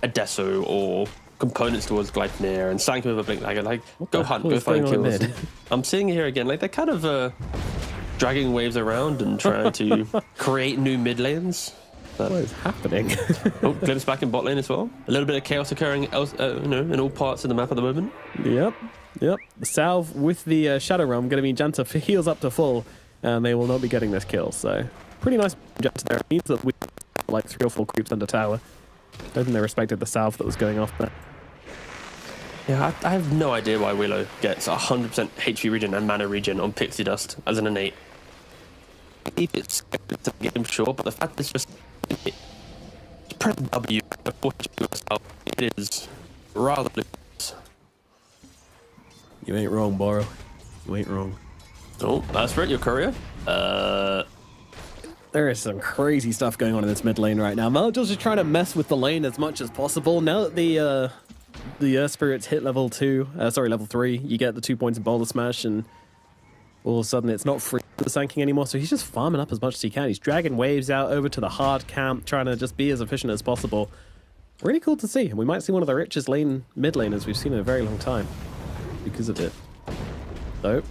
S7: a Deso or components towards Gleipnir and Sank with a Blink Dagger. Like, go hunt, go find kills. I'm seeing it here again. Like, they're kind of dragging waves around and trying to create new mid lanes. But,
S6: What is happening?
S7: glimpse back in bot lane as well. A little bit of chaos occurring in all parts of the map at the moment.
S6: Yep. The salve with the Shadow Realm going to mean Janta heals up to full, and they will not be getting this kill. So, pretty nice Janta there. It means that we have like 3 or 4 creeps under tower. I don't think they respected the salve that was going off there.
S7: Yeah, I have no idea why Willow gets 100% HP regen and mana regen on Pixie Dust as an innate. It's a game, sure, but the fact is just press W before you yourself. It is rather loose.
S6: You ain't wrong, Borrow. You ain't wrong.
S7: Oh, that's right, your courier.
S6: There is some crazy stuff going on in this mid lane right now. Melajor's just trying to mess with the lane as much as possible. Now that the Earth Spirits hit level 3, you get the 2 points in Boulder Smash, and all of a sudden it's not free for the Sand King anymore, so he's just farming up as much as he can. He's dragging waves out over to the hard camp, trying to just be as efficient as possible. Really cool to see. We might see one of the richest mid laners we've seen in a very long time because of it. So,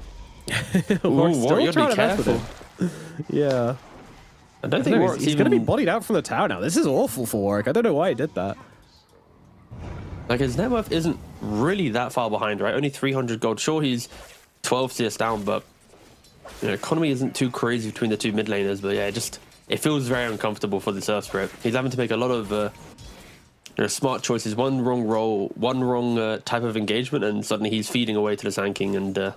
S6: we're still trying to mess with him. Yeah.
S7: I don't think Warwick's
S6: he's going to be bodied out from the tower now. This is awful for Warwick. I don't know why he did that.
S7: Like, his net worth isn't really that far behind, right? Only 300 gold. Sure, he's 12 CS down, but economy isn't too crazy between the two mid laners. But yeah, it feels very uncomfortable for this Earth Spirit. He's having to make a lot of smart choices. One wrong roll, one wrong type of engagement, and suddenly he's feeding away to the Sand King and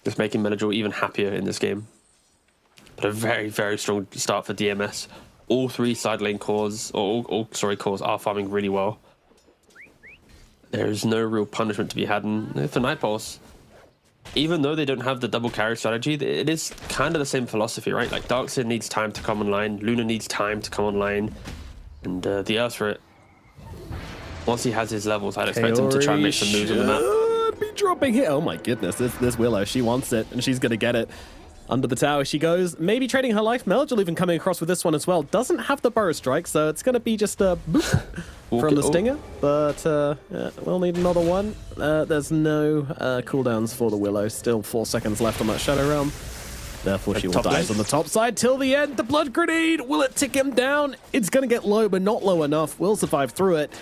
S7: just making Melajor even happier in this game. But a very, very strong start for DMS. All 3 side lane cores, cores are farming really well. There is no real punishment to be had. And for Night Pulse, even though they don't have the double carry strategy, it is kind of the same philosophy, right? Like, Darkseid needs time to come online, Luna needs time to come online, and the Earth Spirit, once he has his levels, I'd expect him to try and make some moves on the map.
S6: Be dropping here. Oh my goodness, this Willow, she wants it, and she's going to get it. Under the tower she goes, maybe trading her life. Melajor even coming across with this one as well. Doesn't have the Burrow Strike, so it's going to be just a boop from the Stinger. But we'll need another one. There's no cooldowns for the Willow. Still 4 seconds left on that Shadow Realm. Therefore, she will
S7: top
S6: dive
S7: lane.
S6: on the top side till the end. The blood grenade, will it tick him down? It's going to get low, but not low enough. Will survive through it.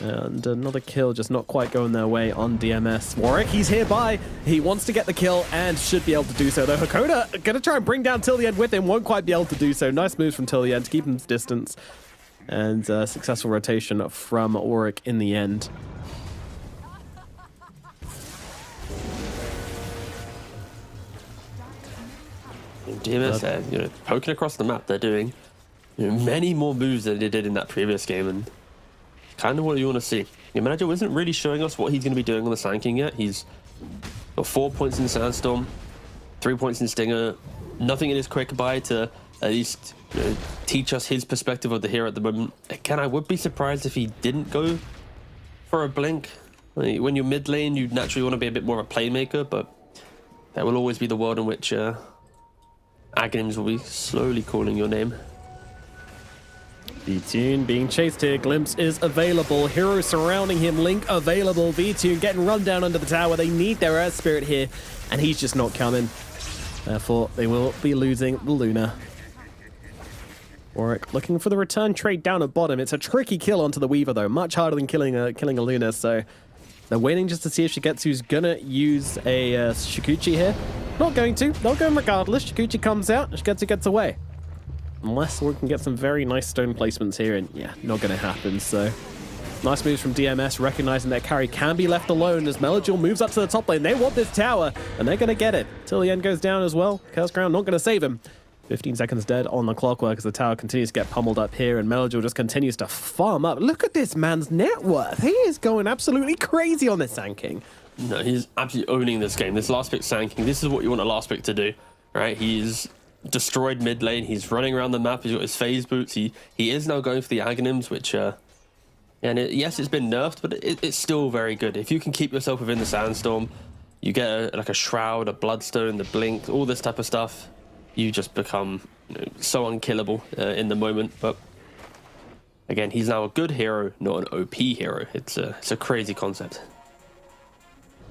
S6: And another kill, just not quite going their way on DMS. Warwick, he's hereby. He wants to get the kill and should be able to do so, though. Hakoda going to try and bring down Till the End with him. Won't quite be able to do so. Nice moves from Till the End to keep him distance. And successful rotation from Warwick in the end.
S7: DMS, poking across the map, they're doing many more moves than they did in that previous game, and kind of what you want to see. Your manager isn't really showing us what he's going to be doing on the Sand King yet. He's got 4 points in Sandstorm, 3 points in Stinger, nothing in his quick buy to at least teach us his perspective of the hero at the moment. Again, I would be surprised if he didn't go for a blink. When you're mid lane, you naturally want to be a bit more of a playmaker, but that will always be the world in which Aghanims will be slowly calling your name.
S6: V-Tune being chased here. Glimpse is available. Hero surrounding him. Link available. V-Tune getting run down under the tower. They need their Earth Spirit here, and he's just not coming. Therefore, they will be losing the Luna. Warwick looking for the return trade down at bottom. It's a tricky kill onto the Weaver, though. Much harder than killing a Luna, so they're waiting just to see if Shigetsu's gonna use a Shikuchi here. Not going to. They'll go regardless. Shikuchi comes out, and Shigetsu gets away. Unless we can get some very nice stone placements here, and yeah, not going to happen, so... Nice moves from DMS, recognizing their carry can be left alone as Melodule moves up to the top lane. They want this tower, and they're going to get it. Till the end goes down as well. Chaos Crown not going to save him. 15 seconds dead on the clockwork as the tower continues to get pummeled up here, and Melodule just continues to farm up. Look at this man's net worth. He is going absolutely crazy on this Sand King.
S7: No, he's absolutely owning this game. This last pick Sand King, this is what you want a last pick to do, right? He's destroyed mid lane. He's running around the map. He's got his phase boots. He is now going for the Aghanims, which, yes, it's been nerfed, but it's still very good. If you can keep yourself within the Sandstorm, you get like a Shroud, a Bloodstone, the Blink, all this type of stuff. You just become so unkillable in the moment. But again, he's now a good hero, not an OP hero. It's a crazy concept.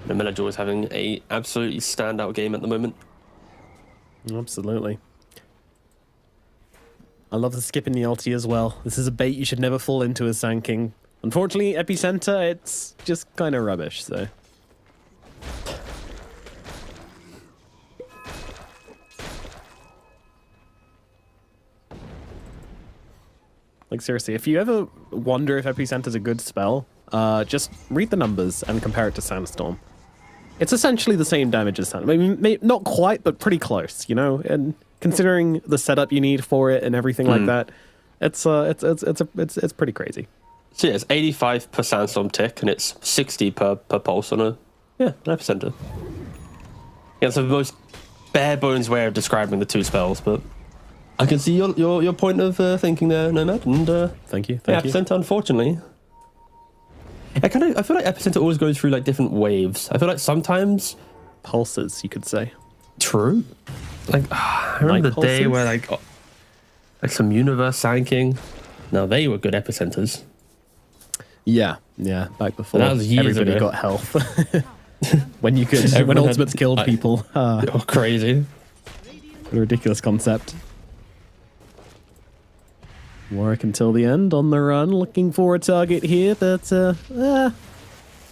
S7: The Melodule is having a absolutely standout game at the moment.
S6: Absolutely. I love the skip in the ulti as well. This is a bait you should never fall into as Sand King. Unfortunately, Epicenter, it's just kind of rubbish, so... Like, seriously, if you ever wonder if Epicenter's a good spell, just read the numbers and compare it to Sandstorm. It's essentially the same damage as Sandstorm. I mean, not quite, but pretty close, and considering the setup you need for it and everything like that, it's pretty crazy.
S7: So yeah, it's 85 per Sandstorm tick, and it's 60 per pulse on an Epicenter. Yeah, it's the most bare bones way of describing the two spells, but I can see your point of thinking there, Nomad, and
S6: Thank you.
S7: Epicenter, unfortunately. I feel like Epicenter always goes through like different waves. I feel like sometimes
S6: Pulses, you could say.
S7: True. Like I remember the day where like some Universe Sand King. Now they were good Epicenters.
S6: Yeah, back before
S7: that was years
S6: everybody
S7: ago.
S6: got health. when ultimates killed people.
S7: Oh, crazy.
S6: What a ridiculous concept. Warwick until the end on the run, looking for a target here, but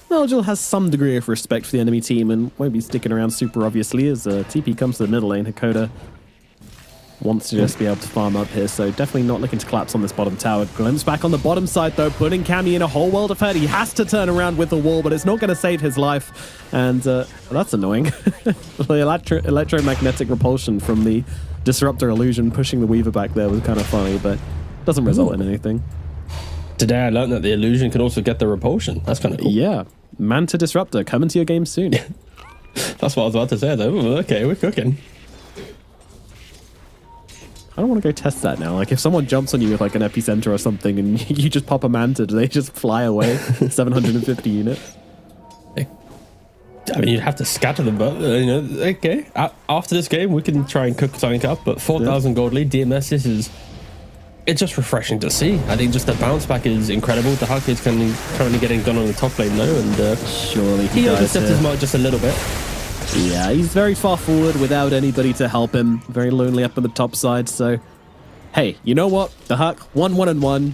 S6: Melodule has some degree of respect for the enemy team and won't be sticking around super obviously as TP comes to the middle lane. Hakoda wants to just be able to farm up here, so definitely not looking to collapse on this bottom tower. Glimpse back on the bottom side though, putting Cammy in a whole world of hurt. He has to turn around with the wall, but it's not going to save his life, and that's annoying. The electromagnetic repulsion from the Disruptor illusion pushing the Weaver back there was kind of funny, but doesn't result in anything.
S7: Today I learned that the illusion can also get the repulsion. That's kind of cool.
S6: Yeah. Manta Disruptor coming to your game soon.
S7: That's what I was about to say though. Ooh, okay, we're cooking.
S6: I don't want to go test that now. Like if someone jumps on you with like an Epicenter or something and you just pop a Manta, do they just fly away 750 units?
S7: I mean, you'd have to scatter them, but okay. After this game, we can try and cook something up. But 4,000 gold lead, DMS, it's just refreshing to see. I think just the bounce back is incredible. The Hulk is currently getting done on the top lane though, and
S6: surely
S7: he overstepped his mark just a little bit.
S6: Yeah, he's very far forward without anybody to help him. Very lonely up on the top side. So, hey, you know what? The Huck, 1-1-1.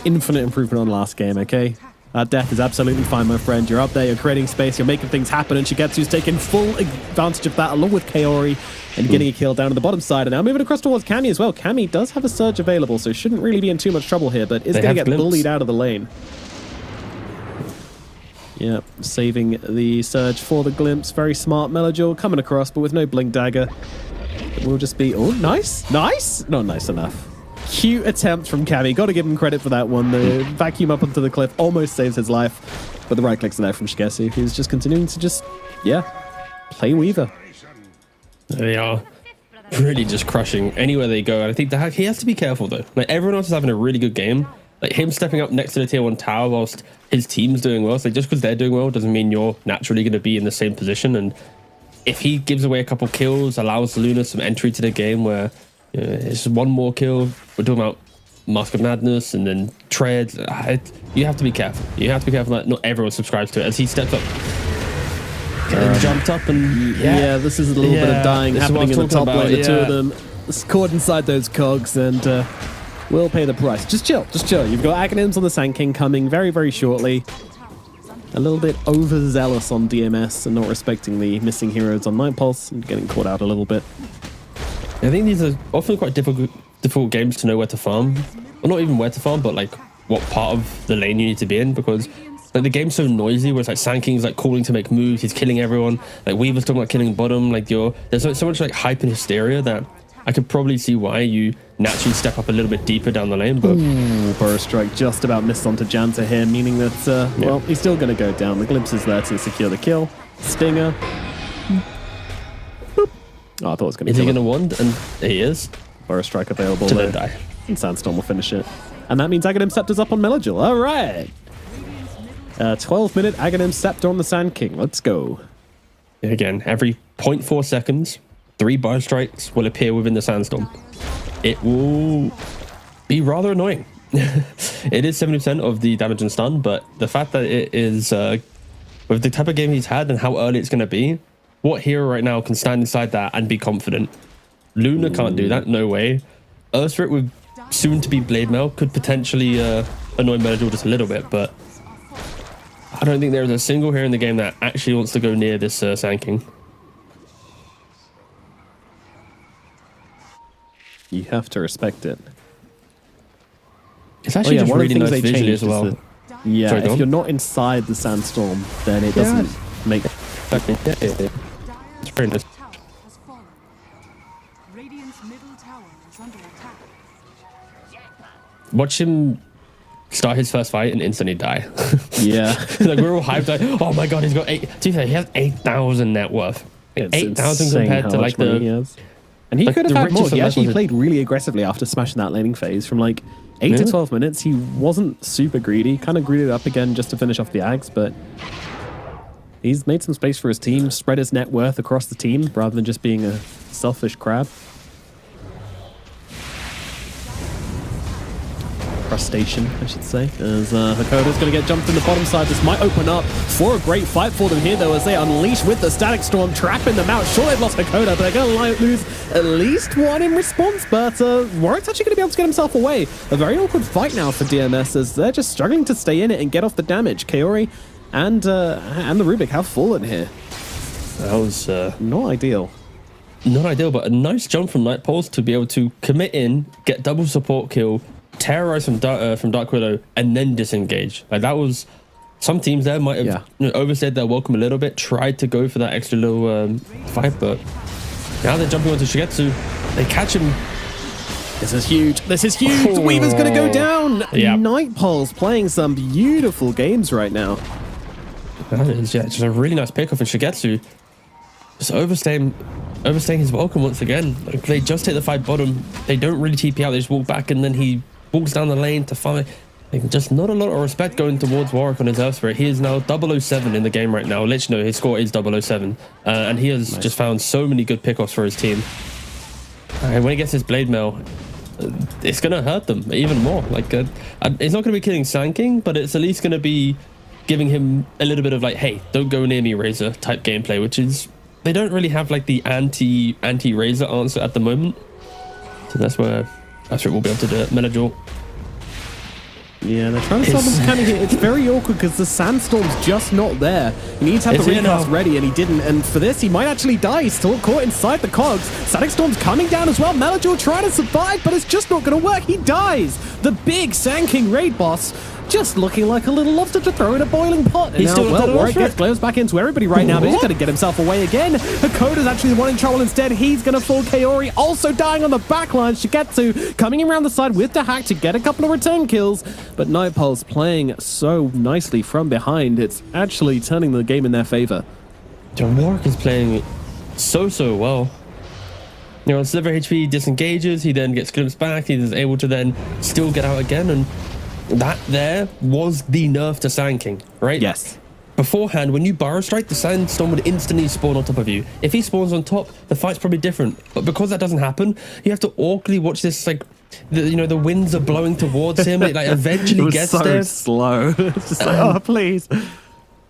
S6: Infinite improvement on last game, okay? Death is absolutely fine, my friend. You're up there, you're creating space, you're making things happen, and Shigetsu's taking full advantage of that along with Kaori and getting a kill down on the bottom side. And now moving across towards Cammy as well. Cammy does have a surge available, so shouldn't really be in too much trouble here, but is going to get bullied out of the lane. Yeah, saving the surge for the glimpse. Very smart. Melojul coming across, but with no blink dagger. It will just be... Oh, nice. Nice? Not nice enough. Cute attempt from Cammy. Got to give him credit for that one. The vacuum up onto the cliff almost saves his life. But the right clicks are there from Shigetsu, who's just continuing to just, yeah, play Weaver.
S7: They are really just crushing anywhere they go. And I think he has to be careful, though. Like, everyone else is having a really good game. Like, him stepping up next to the tier 1 tower whilst his team's doing well. So just because they're doing well doesn't mean you're naturally going to be in the same position. And if he gives away a couple kills, allows Luna some entry to the game where it's one more kill. We're talking about Mask of Madness and then Tread. You have to be careful. You have to be careful that not everyone subscribes to it. As he stepped up and jumped up and... Yeah,
S6: this is a little bit of dying happening in the top lane. The two of them caught inside those cogs and... will pay the price. Just chill, just chill. You've got Aghanims on the Sand King coming very, very shortly. A little bit overzealous on DMS and not respecting the missing heroes on Night Pulse and getting caught out a little bit.
S7: I think these are often quite difficult games to know where to farm. Well, not even where to farm, but like what part of the lane you need to be in, because like the game's so noisy where it's like Sand King's like calling to make moves, he's killing everyone. Like Weaver's talking about killing bottom. Like there's so much like hype and hysteria that I could probably see why you naturally step up a little bit deeper down the lane. But
S6: Burrow Strike just about missed onto Janta here, meaning that, well, he's still going to go down. The Glimpse is there to secure the kill. Stinger. Boop. Oh, I thought it was going to be.
S7: Is he going to wand? And he is.
S6: Burrow Strike available
S7: to
S6: there.
S7: Die.
S6: And Sandstorm will finish it. And that means Aghanim Scepter's up on Melojul. All right. 12-minute Aghanim Scepter on the Sand King. Let's go.
S7: Again, every 0.4 seconds, 3 Burrow Strikes will appear within the Sandstorm. It will be rather annoying. It is 70% of the damage and stun, but the fact that it is, with the type of game he's had and how early it's going to be, what hero right now can stand inside that and be confident? Luna can't do that, no way. Ursarit with soon-to-be Blade Mail could potentially annoy Melojul just a little bit, but I don't think there is a single hero in the game that actually wants to go near this Sand King.
S6: You have to respect it.
S7: It's actually just really nice visually as well.
S6: Yeah,
S7: Sorry,
S6: if you're not inside the Sandstorm, then it doesn't make...
S7: Exactly. Yeah. It's very nice.
S3: Tower has fallen. Radiant's middle tower is under attack.
S7: Watch him start his first fight and instantly die.
S6: Yeah.
S7: Like we're all hyped. Like, oh my god, he's got 8. To be fair, he has 8,000 net worth. 8,000 compared to like the...
S6: And he
S7: like
S6: could have had more. He actually
S7: was
S6: played really aggressively after smashing that laning phase. From like 8 to 12 minutes, he wasn't super greedy. Kind of greeded up again just to finish off the Ags, but he's made some space for his team, spread his net worth across the team rather than just being a selfish crab. Crustacean, I should say, as Hakoda's going to get jumped in the bottom side. This might open up for a great fight for them here, though, as they unleash with the Static Storm, trapping them out. Sure, they've lost Hakoda, but they're going to lose at least one in response. But Warwick's actually going to be able to get himself away. A very awkward fight now for DMS, as they're just struggling to stay in it and get off the damage. Kaori and the Rubik have fallen here.
S7: That was
S6: not ideal.
S7: Not ideal, but a nice jump from Night Pulse to be able to commit in, get double support kill, terrorize from Dark Widow, and then disengage. Like that was, some teams there might have overstayed their welcome a little bit, tried to go for that extra little fight, but now they're jumping onto Shigetsu. They catch him.
S6: This is huge. This is huge.
S7: Oh.
S6: Weaver's going to go down.
S7: Yeah.
S6: Night Pulse playing some beautiful games right now.
S7: That is, just a really nice pickoff, and Shigetsu just overstaying his welcome once again. Like, they just hit the fight bottom. They don't really TP out. They just walk back, and then he walks down the lane to fight. Like, just not a lot of respect going towards Warwick on his Earth Spirit. He is now 007 in the game right now. Literally, no, his score is 007. And he has just found so many good pickoffs for his team. And when he gets his Blade Mail, it's going to hurt them even more. Like, it's not going to be killing Sand King, but it's at least going to be giving him a little bit of like, hey, don't go near me, Razor type gameplay, which is they don't really have like the anti Razor answer at the moment. So that's where we'll be able to do it. Melajor.
S6: Yeah, they're trying to stop him kind of here. It's very awkward because the sandstorm's just not there. He needs to have the recast ready, and he didn't. And for this, he might actually die. He's still caught inside the cogs. Static Storm's coming down as well. Melajor trying to survive, but it's just not going to work. He dies. The big Sand King raid boss just looking like a little lobster to throw in a boiling pot. And now, Warwick gets Glares back into everybody right now, but he's going to get himself away again. Hakoda's actually the one in trouble instead. He's going to fall. Kaori also dying on the backline. Shigetsu coming around the side with the hack to get a couple of return kills, but Nightpulse playing so nicely from behind. It's actually turning the game in their favor.
S7: John Warwick is playing so well. You know, Sliver HP disengages, he then gets glimpsed back, he is able to then still get out again, and that there was the nerf to Sand King, right?
S6: Yes.
S7: Beforehand, when you Burrow Strike, the Sandstorm would instantly spawn on top of you. If he spawns on top, the fight's probably different. But because that doesn't happen, you have to awkwardly watch this, like, the winds are blowing towards him. It like eventually gets
S6: so
S7: there.
S6: Slow. It's just like, oh, please.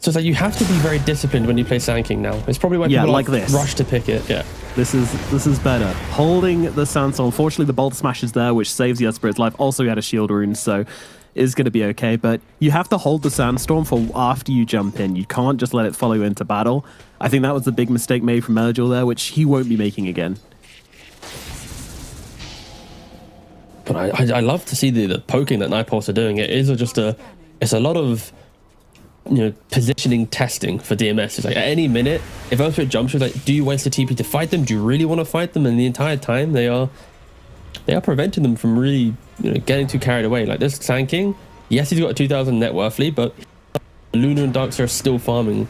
S7: So it's like you have to be very disciplined when you play Sand King now. It's probably why people
S6: like this.
S7: rush to pick it. Yeah.
S6: This is better. Holding the Sandstorm. Unfortunately, the Boulder Smash is there, which saves the Earthspirit's life. Also, he had a shield rune, so is going to be okay. But you have to hold the Sandstorm for after you jump in. You can't just let it follow you into battle. I think that was the big mistake made from Melajor there, which he won't be making again.
S7: But I love to see the poking that Nightpulse are doing. It's a lot of, you know, positioning testing for DMS. It's like at any minute, if Earthspirit jumps, it's like, do you waste the TP to fight them? Do you really want to fight them? And the entire time they are preventing them from really, you know, getting too carried away. Like this Sand King, yes, he's got a 2,000 net worth lead, but Luna and Darkseid are still farming.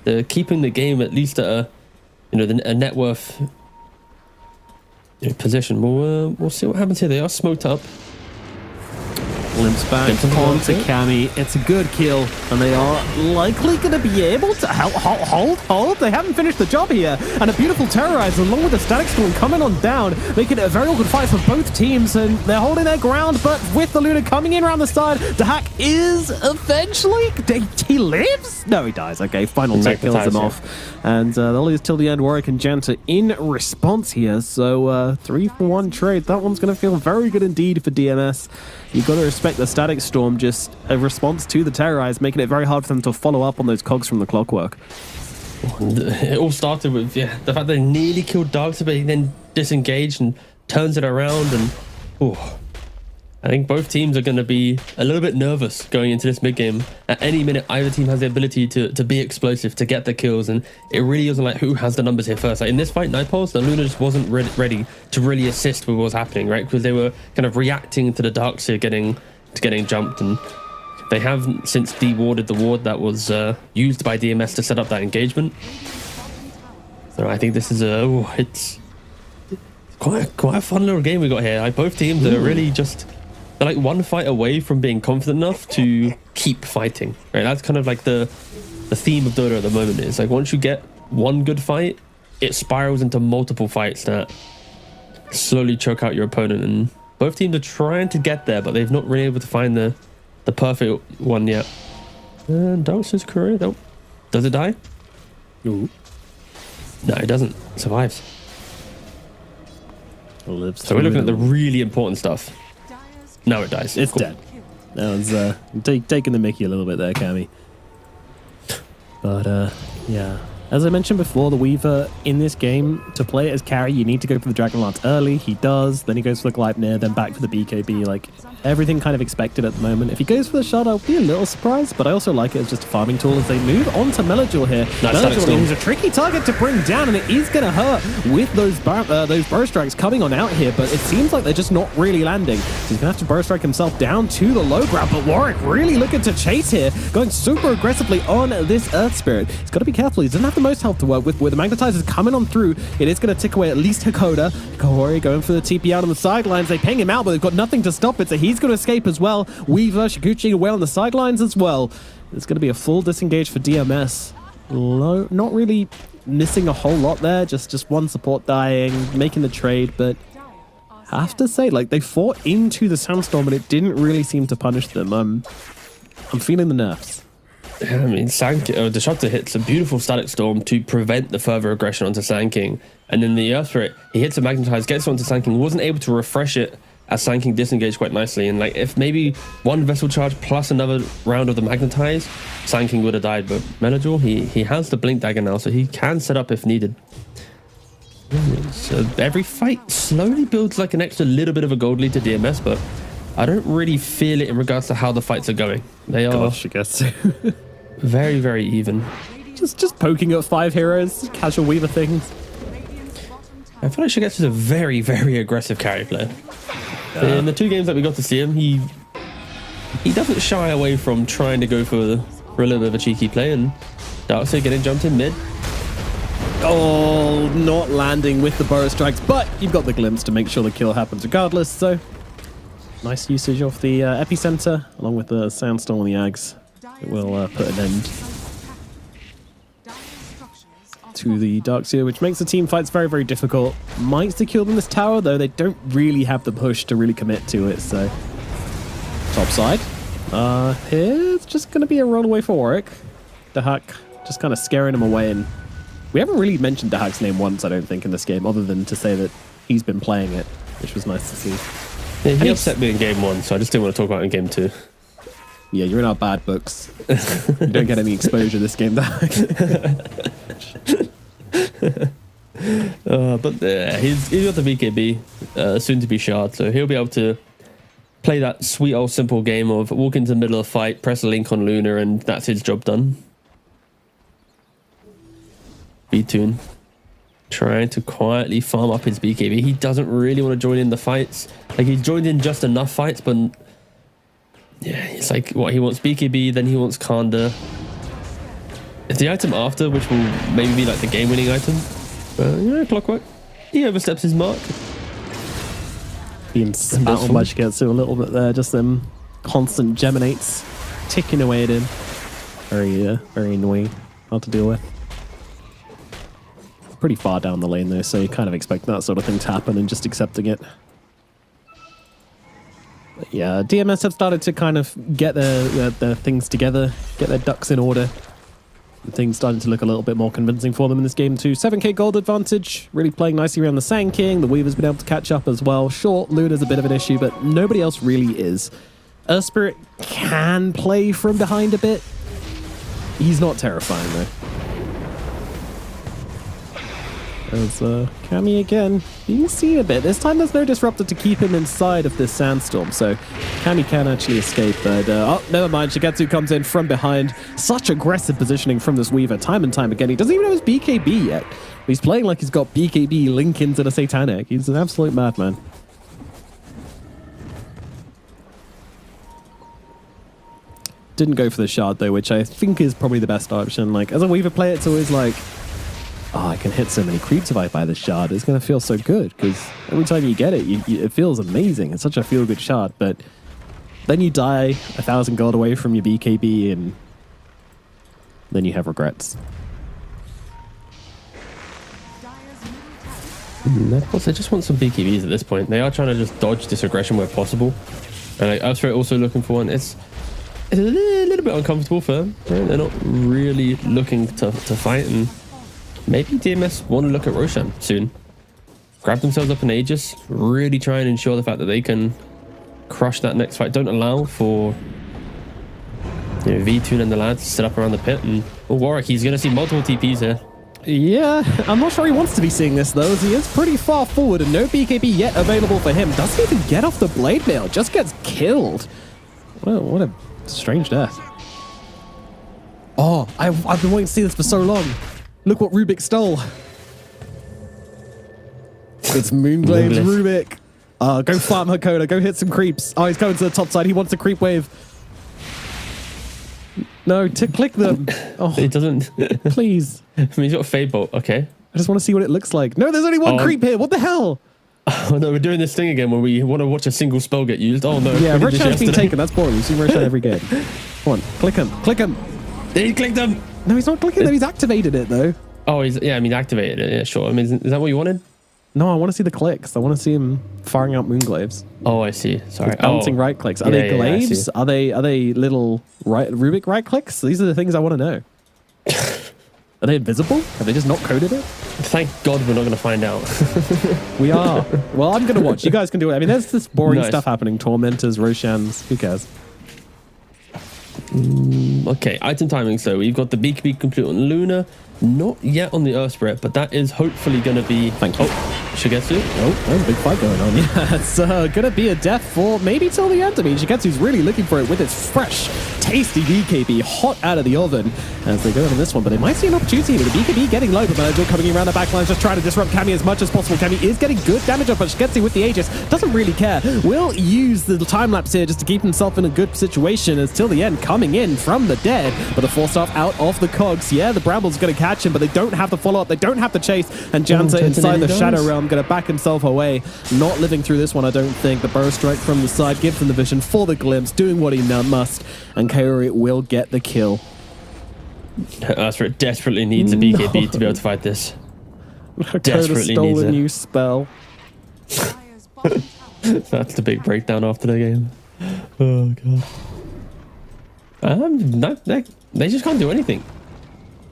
S7: They're keeping the game at least at a, you know, a net worth, you know, position. We'll see what happens here. They are smoked up.
S6: Limps back onto Cammy. It's a good kill, and they are likely going to be able to hold. They haven't finished the job here, and a beautiful Terrorize along with the Static Storm coming on down, making it a very awkward fight for both teams, and they're holding their ground, but with the Luna coming in around the side, the hack is eventually... He lives? No, he dies. Okay, final tech kills him off, and they'll lose till the end. Warwick and Janta in response here, so 3-for-1 trade. That one's going to feel very good indeed for DMS. You've got to respect the Static Storm, just a response to the Terrorize, making it very hard for them to follow up on those cogs from the Clockwork.
S7: It all started with the fact they nearly killed Darkseid, but he then disengaged and turns it around, and I think both teams are going to be a little bit nervous going into this mid game. At any minute, either team has the ability to be explosive, to get the kills, and it really isn't like who has the numbers here first. Like in this fight, Nightpulse, the Luna just wasn't ready to really assist with what was happening, right? Because they were kind of reacting to the Darkseid getting jumped, and they have since de-warded the ward that was used by DMS to set up that engagement. So I think this is it's quite a fun little game we got here. Like both teams are really just... They're like one fight away from being confident enough to keep fighting, right? That's kind of like the theme of Dota at the moment. Is like once you get one good fight, it spirals into multiple fights that slowly choke out your opponent. And both teams are trying to get there, but they've not really able to find the perfect one yet. And Darkseid's career, nope. Does it die?
S6: Ooh.
S7: No, it doesn't. It survives.
S6: Lives
S7: so we're looking at the really important stuff. No, it dies.
S6: It's dead. That was taking the mickey a little bit there, Cammy. But yeah. As I mentioned before, the Weaver in this game, to play it as carry, you need to go for the Dragon Lance early. He does. Then he goes for the Gleipnir, then back for the BKB. Like, everything kind of expected at the moment. If he goes for the shot, I'll be a little surprised, but I also like it as just a farming tool as they move on to Melajor here. Melajor is a tricky target to bring down, and it is going to hurt with those burrow strikes coming on out here, but it seems like they're just not really landing. So he's going to have to burrow strike himself down to the low ground, but Warwick really looking to chase here, going super aggressively on this Earth Spirit. He's got to be careful. He doesn't have the most health to work with the magnetizers coming on through. It is going to tick away at least Hakoda. Kaori going for the TP out on the sidelines. They ping him out, but they've got nothing to stop it, so he's going to escape as well. Weaver, Shiguchi away on the sidelines as well. It's going to be a full disengage for DMS. Not really missing a whole lot there, just one support dying, making the trade, but I have to say, like, they fought into the Sandstorm and it didn't really seem to punish them. I'm feeling the nerfs.
S7: I mean, Disruptor hits a beautiful Static Storm to prevent the further aggression onto Sand King. And then the Earth Spirit, he hits a Magnetize, gets onto Sand King, wasn't able to refresh it as Sand King disengaged quite nicely. And like, if maybe one Vessel Charge plus another round of the Magnetize, Sand King would have died. But Melador, he has the Blink Dagger now, so he can set up if needed. So every fight slowly builds like an extra little bit of a gold lead to DMS, but I don't really feel it in regards to how the fights are going. They are
S6: Gosh, I guess.
S7: very, very even.
S6: just poking at 5 heroes, casual Weaver things.
S7: I feel like Shigetsu's a very, very aggressive carry player. In the 2 games that we got to see him, he doesn't shy away from trying to go for a little bit of a cheeky play, and Darkseid getting jumped in mid.
S6: Oh, not landing with the Burrow Strikes, but you've got the glimpse to make sure the kill happens regardless, so nice usage of the Epicenter, along with the Sandstorm and the Ags. It will put an end to the Darkseer, which makes the team fights very, very difficult. Might secure them this tower, though they don't really have the push to really commit to it, so top side. Here it's just going to be a roll away for Warwick. Dahak just kind of scaring him away, and we haven't really mentioned Dahak's name once, I don't think, in this game, other than to say that he's been playing it, which was nice to see.
S7: Yeah, he upset me in game 1, so I just didn't want to talk about it in game 2.
S6: Yeah, you're in our bad books. You don't get any exposure this game, Dahak.
S7: But he's got the BKB, soon to be shard, so he'll be able to play that sweet old simple game of walk into the middle of the fight, press a link on Luna, and that's his job done. B-Tune trying to quietly farm up his BKB. He doesn't really want to join in the fights. Like, he's joined in just enough fights, but yeah, it's like, what, he wants BKB, then he wants Kanda. If the item after, which will maybe be like the game-winning item, yeah, Clockwork, he oversteps his mark.
S6: Being spat on by Shigetsu a little bit there, just them constant Geminates ticking away at him. Very, very annoying, hard to deal with. Pretty far down the lane though, so you kind of expect that sort of thing to happen and just accepting it. But yeah, DMS have started to kind of get their things together, get their ducks in order. And things starting to look a little bit more convincing for them in this game too. 7k gold advantage, really playing nicely around the Sand King. The Weaver's been able to catch up as well. Sure, Luna's a bit of an issue, but nobody else really is. Earth Spirit can play from behind a bit. He's not terrifying though. There's Cammy again. You can see a bit. This time there's no disruptor to keep him inside of this sandstorm, so Cammy can actually escape. But oh, never mind. Shigetsu comes in from behind. Such aggressive positioning from this Weaver, time and time again. He doesn't even have his BKB yet. He's playing like he's got BKB link into the Satanic. He's an absolute madman. Didn't go for the shard though, which I think is probably the best option. Like, as a Weaver player, it's always like, oh, I can hit so many creeps if I buy this shard. It's going to feel so good because every time you get it, it feels amazing. It's such a feel-good shard, but then you die 1,000 gold away from your BKB and then you have regrets.
S7: Of course, they just want some BKBs at this point. They are trying to just dodge this aggression where possible. And like, Upstrait also looking for one. It's a little bit uncomfortable for them. They're not really looking to fight, and maybe DMS want to look at Roshan soon. Grab themselves up an Aegis, really try and ensure the fact that they can crush that next fight. Don't allow for V-Tune and the lads to sit up around the pit. And Warwick, he's going to see multiple TPs here.
S6: Yeah, I'm not sure he wants to be seeing this though, as he is pretty far forward and no BKB yet available for him. Doesn't even get off the blade mail, just gets killed. Well, what a strange death. Oh, I've been waiting to see this for so long. Look what Rubik stole. It's Moonblade's Rubik. Go farm Hakoda, go hit some creeps. Oh, he's going to the top side. He wants a creep wave. No, to click them. Oh,
S7: it doesn't.
S6: Please.
S7: I mean, he's got a Fade Bolt, okay.
S6: I just want to see what it looks like. No, there's only one creep here. What the hell?
S7: Oh no, we're doing this thing again where we want to watch a single spell get used. Oh no.
S6: Yeah, Roshan's being taken. That's boring. You see Roshan every game. Come on, click him. Click him.
S7: He clicked him.
S6: No, he's not clicking them. He's activated it though.
S7: Oh, he's activated it. Yeah, sure. I mean, is that what you wanted?
S6: No, I want to see the clicks. I want to see him firing out moonglaves.
S7: Oh, I see. Sorry.
S6: Bouncing right clicks. Are they
S7: I see.
S6: glaives? Are they little Rubik right clicks? These are the things I want to know. Are they invisible? Have they just not coded it?
S7: Thank God we're not going to find out.
S6: We are. Well, I'm going to watch. You guys can do it. I mean, there's this boring
S7: Nice.
S6: stuff happening. Tormentors, Roshans. Who cares?
S7: Okay, item timing. So we've got the BKB complete on Luna. Not yet on the Earth Spirit, but that is hopefully going to be...
S6: Thank you.
S7: Oh, Shigetsu.
S6: Oh, there's a big fight going on. Yeah, it's going to be a death for maybe till the end. I mean, Shigetsu's really looking for it with its fresh, tasty BKB hot out of the oven as they go into this one. But they might see an opportunity with the BKB getting low, but Benadryl coming around the backline, just trying to disrupt Cammy as much as possible. Cammy is getting good damage up, but Shigetsu with the Aegis doesn't really care. Will use the time lapse here just to keep himself in a good situation as till the end coming in from the dead. But the Force Staff out of the cogs. Yeah, the Bramble's going to catch him, but they don't have the follow-up. They don't have the chase. And Janza inside the Shadow Realm going to back himself away. Not living through this one, I don't think. The Burrow Strike from the side gives him the vision for the glimpse, doing what he must. And Kaori will get the kill.
S7: Earthspirit desperately needs a BKB to be able to fight this. Desperately
S6: stole
S7: needs
S6: a
S7: it.
S6: new spell.
S3: Dire's bottom tower
S7: That's the big breakdown after the game. Oh, God. No, they just can't do anything.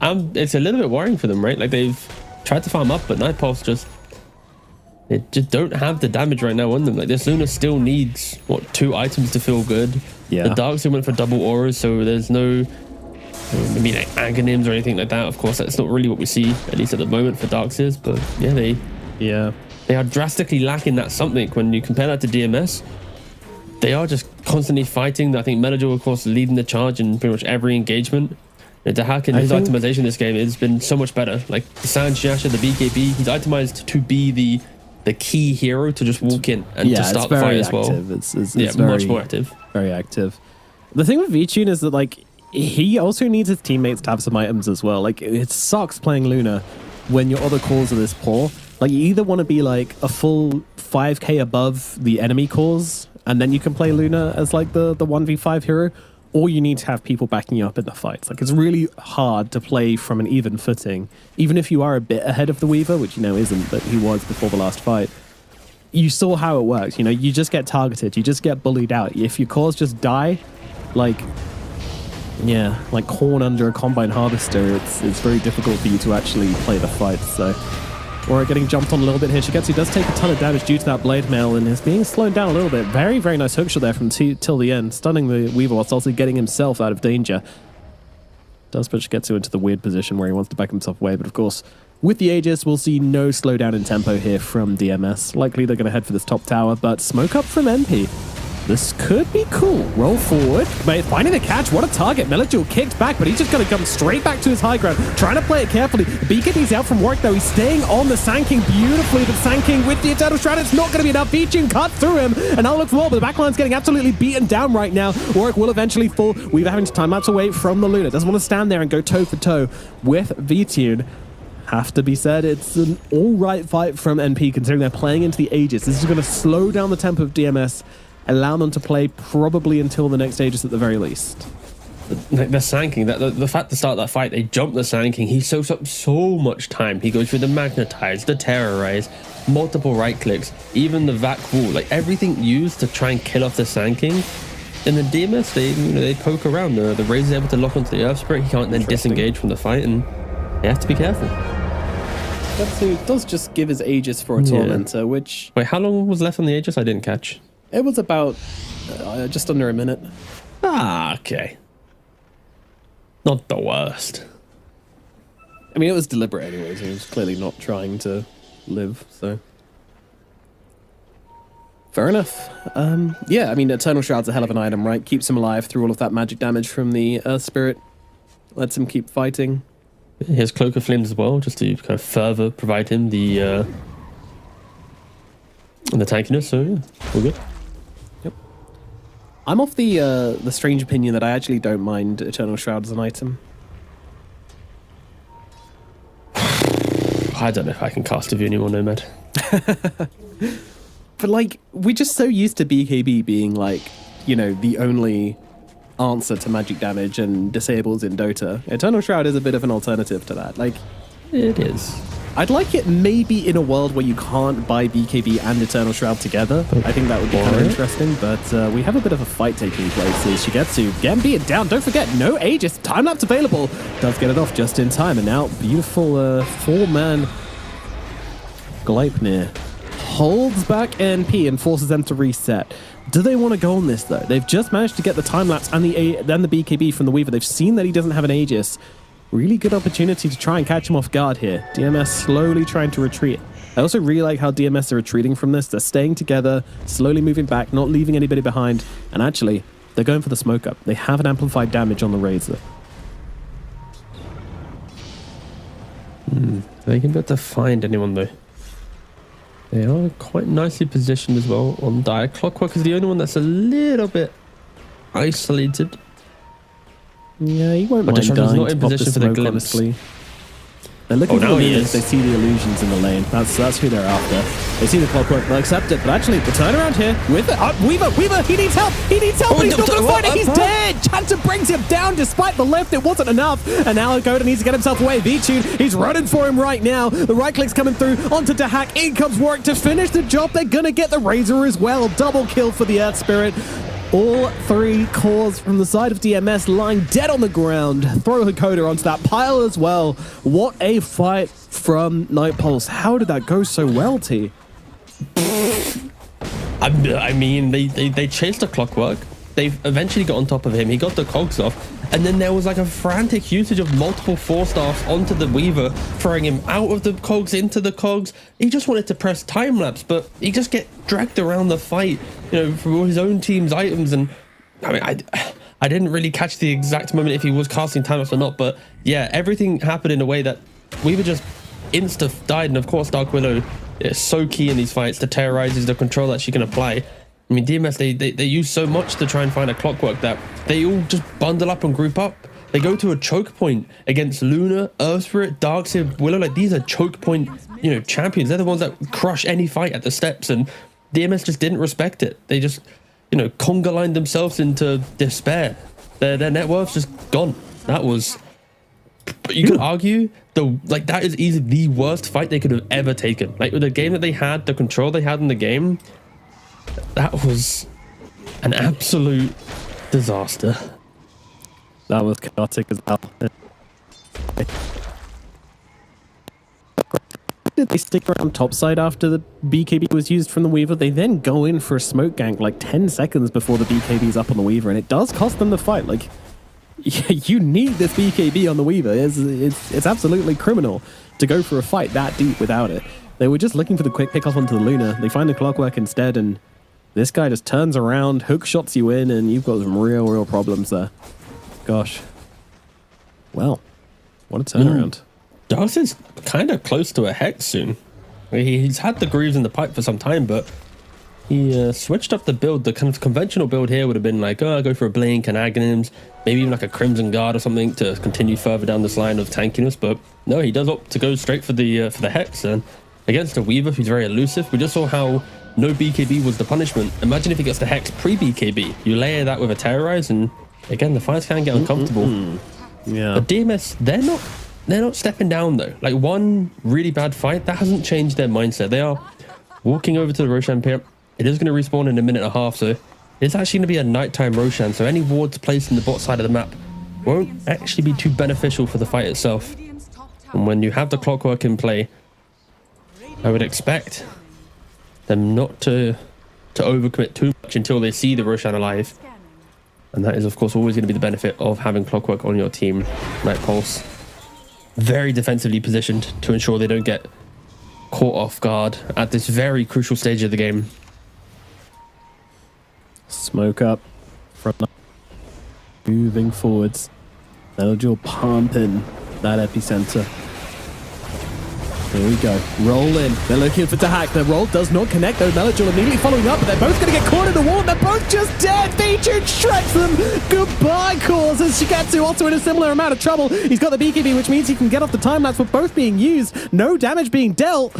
S7: It's a little bit worrying for them, right? Like, they've tried to farm up, but Night Pulse they just don't have the damage right now on them. Like, this Luna still needs, 2 items to feel good.
S6: Yeah.
S7: The Darkseid went for double auras, so there's no, maybe like Aghanims or anything like that. Of course, that's not really what we see, at least at the moment, for Darkseids. But yeah, they are drastically lacking that something. When you compare that to DMS, they are just constantly fighting. I think Melodor, of course, leading the charge in pretty much every engagement. Dahak, his itemization in this game has been so much better. Like the Sand Shasha, the BKB, he's itemized to be the key hero to just walk in and to start the fight as well.
S6: It's
S7: Very, much more active.
S6: Very active. The thing with VTune is that, like, he also needs his teammates to have some items as well. Like, it sucks playing Luna when your other cores are this poor. Like, you either want to be like a full 5k above the enemy cores, and then you can play Luna as like the 1v5 hero, or you need to have people backing you up in the fights. Like, it's really hard to play from an even footing, even if you are a bit ahead of the Weaver, which you know isn't, but he was before the last fight. You saw how it works. You know, you just get targeted, you just get bullied out. If your cores just die, like corn under a combine harvester, it's very difficult for you to actually play the fight. So, or getting jumped on a little bit here. Shigetsu does take a ton of damage due to that blade mail and is being slowed down a little bit. Very, very nice hookshot there from till the end, stunning the Weaver whilst also getting himself out of danger. Does put Shigetsu into the weird position where he wants to back himself away, but of course, with the Aegis, we'll see no slowdown in tempo here from DMS. Likely they're going to head for this top tower, but smoke up from MP. This could be cool. Roll forward. But finding the catch. What a target. Melodor kicked back, but he's just going to come straight back to his high ground. Trying to play it carefully. BKB's out from work, though. He's staying on the Sanking beautifully, but Sanking with the Eternal Shroud, it's not going to be enough. Beaching cut through him, and now looks well, but the backline's getting absolutely beaten down right now. Warwick will eventually fall. We're having to time lapse away from the Luna. Doesn't want to stand there and go toe for toe with VTune. Have to be said, it's an all-right fight from NP, considering they're playing into the Aegis. This is going to slow down the tempo of DMS, allow them to play probably until the next Aegis at the very least.
S7: The Sanking, the fact to start that fight, they jump the Sanking. He soaks up so much time. He goes through the Magnetize, the Terrorize, multiple right clicks, even the Vac Wall, like everything used to try and kill off the Sanking. In the DMS, they poke around. The Razor's able to lock onto the Earth Spirit. He can't then disengage from the fight, and they have to be careful.
S6: It does just give his Aegis for a Tormentor, which...
S7: Wait, how long was left on the Aegis? I didn't catch.
S6: It was about just under a minute.
S7: Ah, okay. Not the worst.
S6: I mean, it was deliberate anyways. He was clearly not trying to live, so... Fair enough. Yeah, I mean, Eternal Shroud's a hell of an item, right? Keeps him alive through all of that magic damage from the Earth Spirit. Lets him keep fighting.
S7: Here's Cloak of Flames as well, just to kind of further provide him the tankiness, so yeah, all good.
S6: Yep. I'm off the strange opinion that I actually don't mind Eternal Shroud as an item.
S7: I don't know if I can cast a view anymore, Nomad.
S6: But, like, we're just so used to BKB being, like, you know, the only answer to magic damage and disables in Dota. Eternal Shroud is a bit of an alternative to that. Like,
S7: It is.
S6: I'd like it maybe in a world where you can't buy BKB and Eternal Shroud together. I think that would be kind of interesting, but we have a bit of a fight taking place as Shigetsu getting beaten down. Don't forget, no Aegis, time lapse available. Does get it off just in time, and now beautiful 4-man Gleipnir holds back NP and forces them to reset. Do they want to go on this, though? They've just managed to get the time-lapse and the BKB from the Weaver. They've seen that he doesn't have an Aegis. Really good opportunity to try and catch him off guard here. DMS slowly trying to retreat. I also really like how DMS are retreating from this. They're staying together, slowly moving back, not leaving anybody behind. And actually, they're going for the smoke up. They have an amplified damage on the Razor.
S7: They can get to find anyone, though. They are quite nicely positioned as well on Dire. Clockwork is the only one that's a little bit isolated.
S6: Yeah, he won't
S7: But
S6: mind
S7: Destruction's
S6: dying
S7: not
S6: to
S7: in
S6: pop the
S7: position for the
S6: smoke,
S7: glimpse.
S6: honestly. They're looking for
S7: now
S6: the
S7: he
S6: illusions.
S7: is.
S6: They see the illusions in the lane. That's who they're after. They see the Clockwork, they'll accept it. But actually, the turnaround here with it. Weaver, he needs help. He needs help, but he's not going to find it. He's dead. Chanta brings him down despite the lift. It wasn't enough. And now Agoda needs to get himself away. V-Tune, he's running for him right now. The right click's coming through onto Dahak. In comes Warwick to finish the job. They're going to get the Razor as well. Double kill for the Earth Spirit. All 3 cores from the side of DMS lying dead on the ground. Throw Hakoda onto that pile as well. What a fight from Night Pulse. How did that go so well, T?
S7: I mean, they chased the Clockwork. They eventually got on top of him. He got the cogs off. And then there was like a frantic usage of multiple 4-stars onto the Weaver, throwing him out of the cogs, into the cogs. He just wanted to press time-lapse, but he just get dragged around the fight, for all his own team's items. And I mean, I didn't really catch the exact moment if he was casting time-lapse or not, but yeah, everything happened in a way that Weaver just insta-died. And of course, Dark Willow is so key in these fights to terrorize the control that she can apply. I mean, DMS, they use so much to try and find a Clockwork that they all just bundle up and group up. They go to a choke point against Luna, Earth Spirit, Darkseid, Willow. Like, these are choke point, champions. They're the ones that crush any fight at the steps, and DMS just didn't respect it. They just, conga lined themselves into despair. Their net worth's just gone. That was... But you could argue, that is easily the worst fight they could have ever taken. Like, with the game that they had, the control they had in the game... That was an absolute disaster.
S6: That was chaotic as well. Did they stick around topside after the BKB was used from the Weaver? They then go in for a smoke gank like 10 seconds before the BKB is up on the Weaver, and it does cost them the fight. Like, you need this BKB on the Weaver. It's absolutely criminal to go for a fight that deep without it. They were just looking for the quick pick off onto the Luna. They find the Clockwork instead, and this guy just turns around, hook shots you in, and you've got some real problems there. Gosh. Well, what a turnaround.
S7: Darkseid's kind of close to a Hex soon. He's had the Grooves in the pipe for some time, but he switched up the build. The kind of conventional build here would have been like, go for a Blink and Aghanims, maybe even like a Crimson Guard or something to continue further down this line of tankiness. But no, he does opt to go straight for the Hex. And against a Weaver who's very elusive, we just saw how no BKB was the punishment. Imagine if he gets the Hex pre-BKB. You layer that with a Terrorize, and again, the fights can get uncomfortable.
S6: Yeah.
S7: But DMS, they're not stepping down though. Like, one really bad fight, that hasn't changed their mindset. They are walking over to the Roshan pit. It is going to respawn in a minute and a half, so it's actually going to be a nighttime Roshan, so any wards placed in the bot side of the map won't actually be too beneficial for the fight itself. And when you have the Clockwork in play, I would expect them not to overcommit too much until they see the Roshan alive. And that is, of course, always going to be the benefit of having Clockwork on your team. Night Pulse, very defensively positioned to ensure they don't get caught off guard at this very crucial stage of the game.
S6: Smoke up from moving forwards. Melodule pumping that epicenter. Here we go. Roll in. They're looking for Dahak. The roll does not connect though. Melodule immediately following up, but they're both going to get caught in the wall. They're both just dead. V-Tune shreds them. Goodbye, cause as Shigetsu also in a similar amount of trouble. He's got the BKB, which means he can get off the time lapse with both being used. No damage being dealt.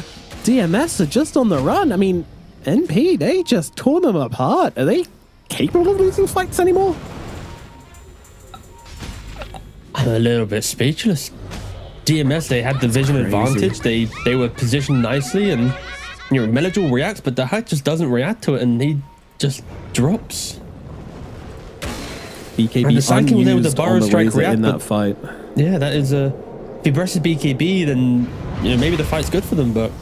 S6: DMS are just on the run. I mean, NP, they just tore them apart. Are they capable of losing fights anymore?
S7: I'm a little bit speechless. DMS, they had the vision advantage. They were positioned nicely, and Melodul reacts, but the hack just doesn't react to it, and he just drops.
S6: BKB
S7: And the Sanking was there with the
S6: unused
S7: Burrow
S6: on the
S7: Strike
S6: Razor
S7: react,
S6: in
S7: but-
S6: that fight.
S7: Yeah, that is a. If he presses BKB, then maybe the fight's good for them, but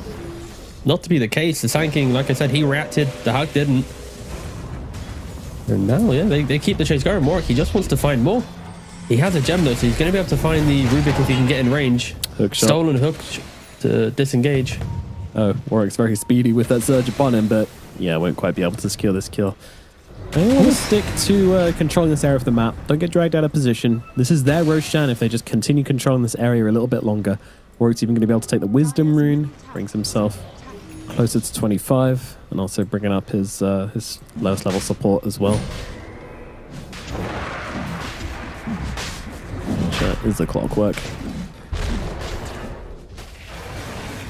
S7: not to be the case. The Sanking, like I said, he reacted. The Hug didn't. And now, yeah, they keep the chase going. Morik, he just wants to find more. He has a gem though, so he's going to be able to find the Rubik if he can get in range.
S6: Hook shot.
S7: Stolen hook to disengage.
S6: Oh, Warwick's very speedy with that surge upon him, but yeah, won't quite be able to secure this kill. I want to stick to controlling this area of the map. Don't get dragged out of position. This is their Roshan if they just continue controlling this area a little bit longer. Warwick's even going to be able to take the Wisdom Rune, brings himself closer to 25, and also bringing up his lowest level support as well. That is the clockwork.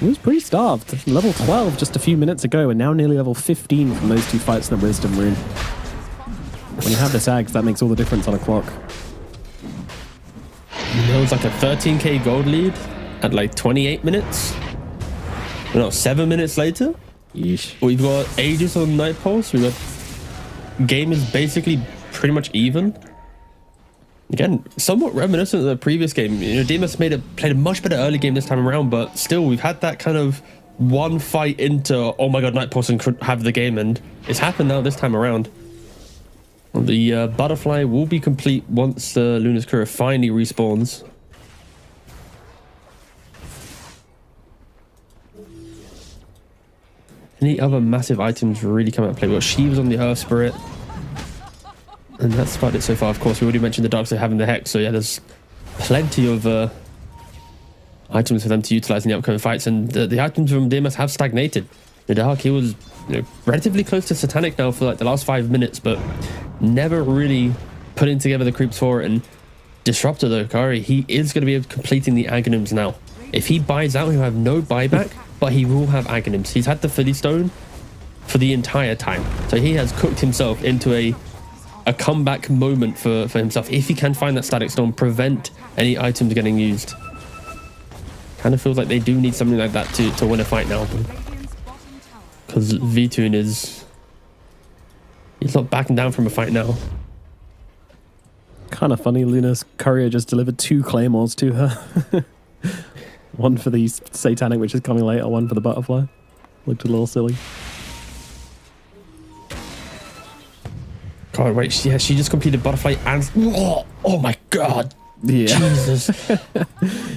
S6: He was pretty starved. Level 12 just a few minutes ago, and now nearly level 15 from those two fights in the Wisdom Rune. When you have this Ags, that makes all the difference on a clock.
S7: There was like a 13k gold lead at like 28 minutes. No, 7 minutes later.
S6: Yeesh.
S7: We've got Aegis on Night Pulse. We've got game is basically pretty much even. Again, somewhat reminiscent of the previous game. DMS played a much better early game this time around, but still, we've had that kind of one fight into, oh my god, Night Pulse and could have the game, and it's happened now this time around. The butterfly will be complete once the Luna's Courier finally respawns. Any other massive items really come out of play? Well, she was on the Earth Spirit. And that's about it so far. Of course, we already mentioned the Dark Side having the Hex, so yeah, there's plenty of items for them to utilize in the upcoming fights, and the items from DMS have stagnated. The Dark, he was relatively close to Satanic now for like the last 5 minutes, but never really putting together the creeps for it. And Disruptor though, Kari, he is going to be completing the Aghanims now. If he buys out, he'll have no buyback, but he will have Aghanims. He's had the Philly Stone for the entire time, so he has cooked himself into a comeback moment for himself. If he can find that Static Storm, prevent any items getting used. Kind of feels like they do need something like that to win a fight now, because Vtoon he's not backing down from a fight now.
S6: Kind of funny, Luna's Courier just delivered 2 Claymores to her. One for the Satanic, which is coming later, one for the Butterfly. Looked a little silly.
S7: God, wait, she just completed Butterfly and... Oh my god!
S6: Yeah.
S7: Jesus.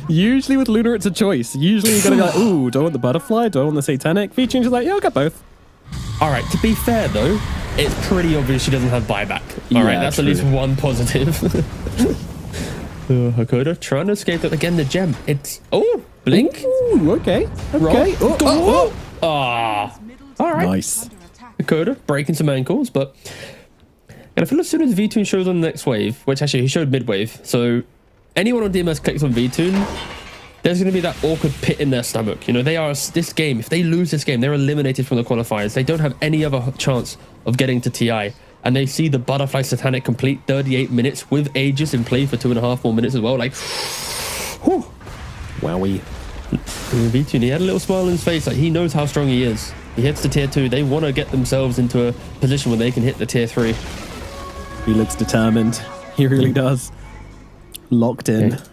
S6: Usually with Luna, it's a choice. Usually you're going to go like, ooh, do I want the Butterfly? Do I want the Satanic? Vtoon's like, yeah, I'll get both.
S7: Alright, to be fair though, it's pretty obvious she doesn't have buyback. Alright,
S6: Yeah,
S7: that's
S6: true.
S7: at least one positive. Hakoda trying to escape it again, the gem. It's... Oh, blink.
S6: Ooh, okay.
S7: Roll.
S6: Okay.
S7: Oh. Ah. Alright.
S6: Nice.
S7: Hakoda breaking some ankles, but... And I feel as soon as Vtoon shows on the next wave, which actually he showed mid-wave, so anyone on DMS clicks on Vtoon, there's going to be that awkward pit in their stomach. They are this game. If they lose this game, they're eliminated from the qualifiers. They don't have any other chance of getting to TI. And they see the Butterfly Satanic complete 38 minutes with Aegis in play for 2.5 more minutes as well. Like, whew.
S6: Wowie.
S7: Vtoon, he had a little smile on his face. Like, he knows how strong he is. He hits the tier 2. They want to get themselves into a position where they can hit the tier 3.
S6: He looks determined. He really does. Locked in.
S7: Okay.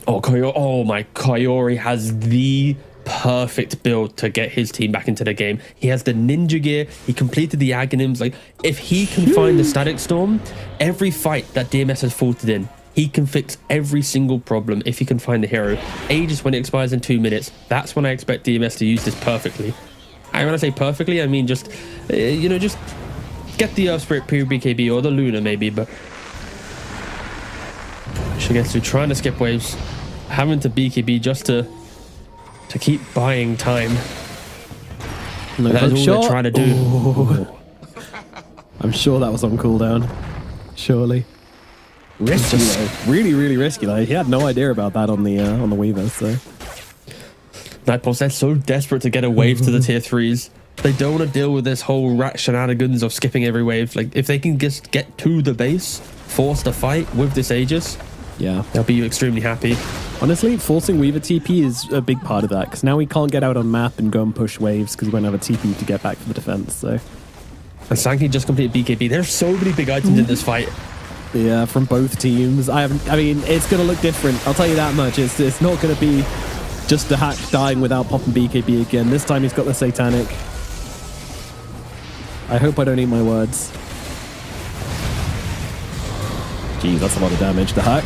S7: Oh, Kayori has the perfect build to get his team back into the game. He has the ninja gear. He completed the Aghanims. Like, if he can find the Static Storm, every fight that DMS has faltered in, he can fix every single problem if he can find the hero. Aegis, when it expires in 2 minutes, that's when I expect DMS to use this perfectly. And when I say perfectly, I mean just, just get the Earth Spirit BKB or the Luna maybe, but Shigetsu trying to skip waves, having to BKB just to keep buying time.
S6: No
S7: That is all
S6: shot.
S7: they're trying to do.
S6: Ooh. I'm sure that was on cooldown. Surely. Risky though. Really, really risky. Like, he had no idea about that on the Weaver, so.
S7: Nightpulse, they're so desperate to get a wave to the tier 3s. They don't want to deal with this whole rat shenanigans of skipping every wave. Like, if they can just get to the base, force the fight with this Aegis,
S6: Yeah.
S7: They'll be extremely happy.
S6: Honestly, forcing Weaver TP is a big part of that, because now he can't get out on map and go and push waves because he won't have a TP to get back for the defense. So,
S7: And Sankey just completed BKB. There's so many big items in this fight.
S6: yeah, from both teams. I mean, it's going to look different. I'll tell you that much. It's not going to be just the hack dying without popping BKB again. This time he's got the Satanic. I hope I don't eat my words. Geez, that's a lot of damage. The hack.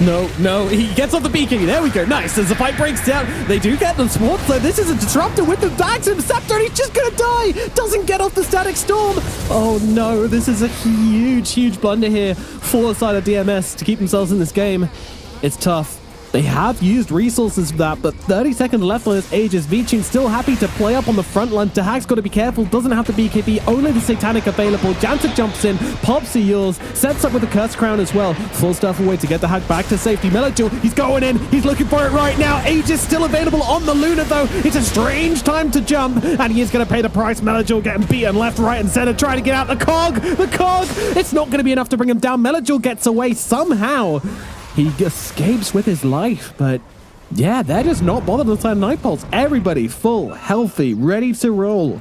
S6: No, he gets off the BKB. There we go. Nice. As the fight breaks down, they do get the sword. So this is a disruptor with the Dax Scepter, and he's just going to die. Doesn't get off the Static Storm. Oh no, this is a huge blunder here for the side of DMS to keep themselves in this game. It's tough. They have used resources for that, but 30 seconds left on his Aegis. Vichun still happy to play up on the front line. Dahak's got to be careful. Doesn't have the BKB, only the Satanic available. Jansen jumps in, pops the yours, sets up with the Curse Crown as well. Full stuff away to get the hack back to safety. Melojul, he's going in. He's looking for it right now. Aegis still available on the Luna, though. It's a strange time to jump, and he is going to pay the price. Melojul getting beaten left, right, and center, trying to get out the cog. The cog! It's not going to be enough to bring him down. Melojul gets away somehow. He escapes with his life, but yeah, they're just not bothered this time. Night Pulse, everybody full, healthy, ready to roll.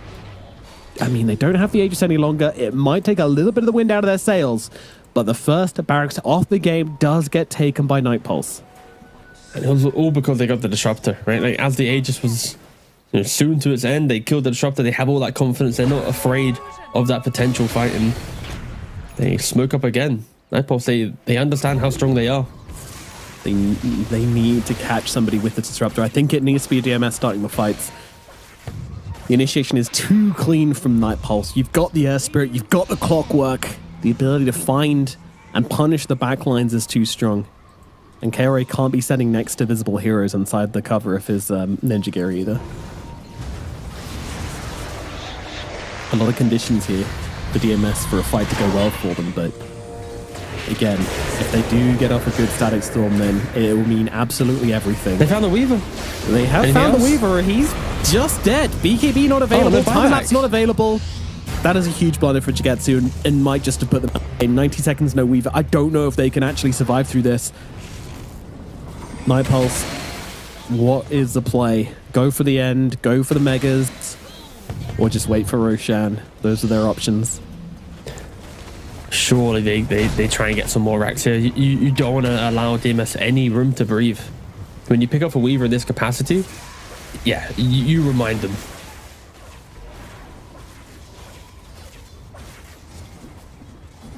S6: I mean, they don't have the Aegis any longer. It might take a little bit of the wind out of their sails, but the first barracks off the game does get taken by Night Pulse.
S7: And it was all because they got the Disruptor, right? Like, as the Aegis was soon to its end, they killed the Disruptor. They have all that confidence. They're not afraid of that potential fight, and they smoke up again. Night Pulse, they understand how strong they are.
S6: They need to catch somebody with the Disruptor. I think it needs to be a DMS starting the fights. The initiation is too clean from Night Pulse. You've got the Air Spirit, you've got the Clockwork. The ability to find and punish the backlines is too strong. And Kaori can't be standing next to visible heroes inside the cover of his Ninja Gear either. A lot of conditions here for DMS for a fight to go well for them, but again, if they do get off a good Static Storm, then it will mean absolutely everything.
S7: They found the Weaver.
S6: They have found the Weaver. He's just dead. BKB not available. Time lapse not available. That is a huge blunder for Jigetsu and might just have put them in 90 seconds. No Weaver. I don't know if they can actually survive through this. Night Pulse, what is the play? Go for the end, go for the Megas, or just wait for Roshan. Those are their options.
S7: Surely they try and get some more racks here. You don't want to allow DMS any room to breathe. When you pick up a Weaver in this capacity, yeah, you remind them.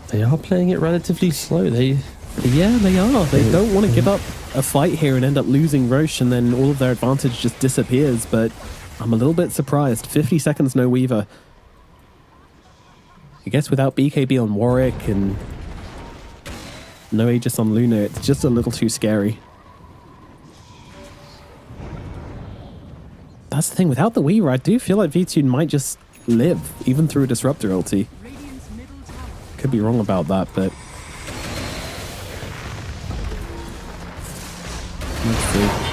S7: They are playing it relatively slow.
S6: Yeah, they are. They don't want to give up a fight here and end up losing Roche, and then all of their advantage just disappears. But I'm a little bit surprised. 50 seconds, no Weaver. I guess without BKB on Warwick and no Aegis on Luna, it's just a little too scary. That's the thing. Without the Weaver, I do feel like V2 might just live, even through a Disruptor ulti. Could be wrong about that, but let's see.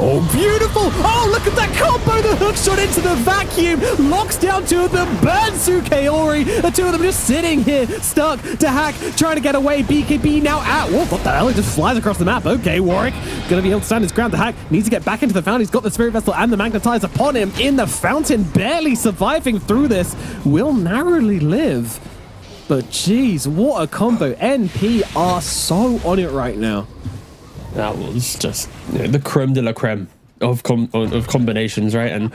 S6: Oh, beautiful! Oh, look at that combo! The hook shot into the vacuum, locks down two of them, burns through Kaori. The two of them just sitting here, stuck. Dahak trying to get away. BKB now out. Whoa, what the hell? He just flies across the map. Okay, Warwick gonna be able to stand his ground. Dahak needs to get back into the fountain. He's got the Spirit Vessel and the Magnetize upon him in the fountain, barely surviving through this. Will narrowly live. But geez, what a combo. NP are so on it right now.
S7: That was just the creme de la creme of combinations, right? And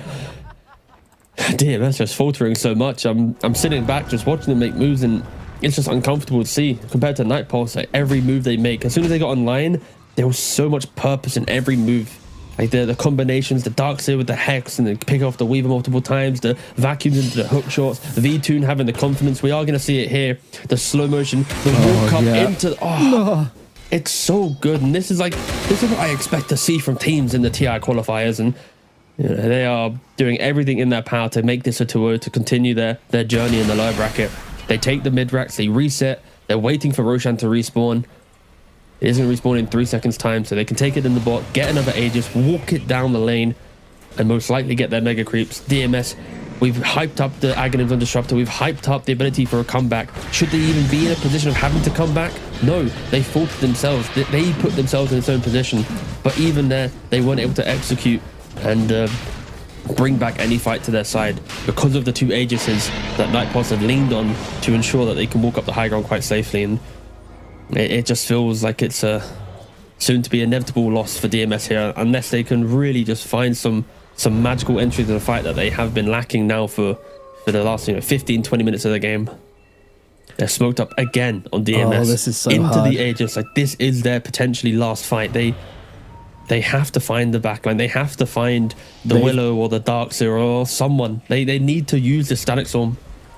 S7: damn, that's just faltering so much. I'm sitting back just watching them make moves, and it's just uncomfortable to see compared to Night Pulse. Like, every move they make, as soon as they got online, there was so much purpose in every move. Like the combinations, the Darkseer with the Hex, and then pick off the Weaver multiple times, the vacuums into the hook shots, the V-Tune having the confidence. We are going to see it here. The slow motion, the walk up into... It's so good, and this is what I expect to see from teams in the TI qualifiers, and they are doing everything in their power to make this a 2-0 to continue their journey in the lower bracket. They take the mid racks, they reset, they're waiting for Roshan to respawn. It isn't respawning in 3 seconds time, so they can take it in the bot, get another Aegis, walk it down the lane, and most likely get their mega creeps. DMS, we've hyped up the Aghanims on Disruptor, we've hyped up the ability for a comeback. Should they even be in a position of having to come back? No, they faulted themselves. They put themselves in their own position. But even there, they weren't able to execute and bring back any fight to their side because of the two Aegises that Nightpulse have leaned on to ensure that they can walk up the high ground quite safely. And it just feels like it's a soon to be inevitable loss for DMS here, unless they can really just find some magical entry to the fight that they have been lacking now for the last 15-20 minutes of the game. They're smoked up again on DMS.
S6: Oh, this is so
S7: into
S6: hard.
S7: the Aegis. Like, this is their potentially last fight. They have to find the backline. They have to find the Willow or the Darkseer or someone. They need to use the Static Storm.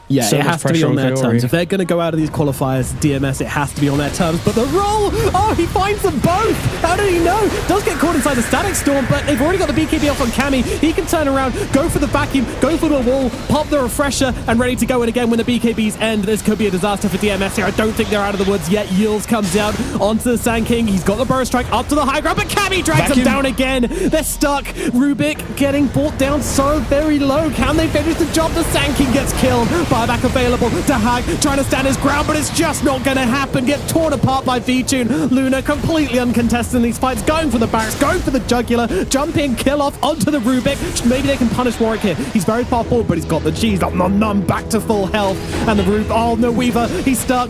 S6: Yeah,
S7: So
S6: it
S7: much
S6: has to be
S7: pressure
S6: on
S7: on
S6: their
S7: Kaori.
S6: terms. If they're going to go out of these qualifiers, DMS, it has to be on their terms. But the roll, oh, he finds them both. How did he know? Does get caught inside the Static Storm, but they've already got the BKB off on Cammy. He can turn around, go for the vacuum, go for the wall, pop the refresher, and ready to go. And again, when the BKBs end, this could be a disaster for DMS here. I don't think they're out of the woods yet. Yields comes down onto the Sand King. He's got the Burrow Strike up to the high ground, but Cammy drags him down again. They're stuck. Rubik getting brought down so very low. Can they finish the job? The Sand King gets killed. Buyback available. Dahag trying to stand his ground, but it's just not going to happen. Get torn apart by V-Tune. Luna completely uncontested in these fights, going for the barracks, going for the jugular, jump in, kill off onto the Rubik. Maybe they can punish Warwick here. He's very far forward, but he's got the cheese. Nom, back to full health. And the Rubik, oh no, Weaver, he's stuck.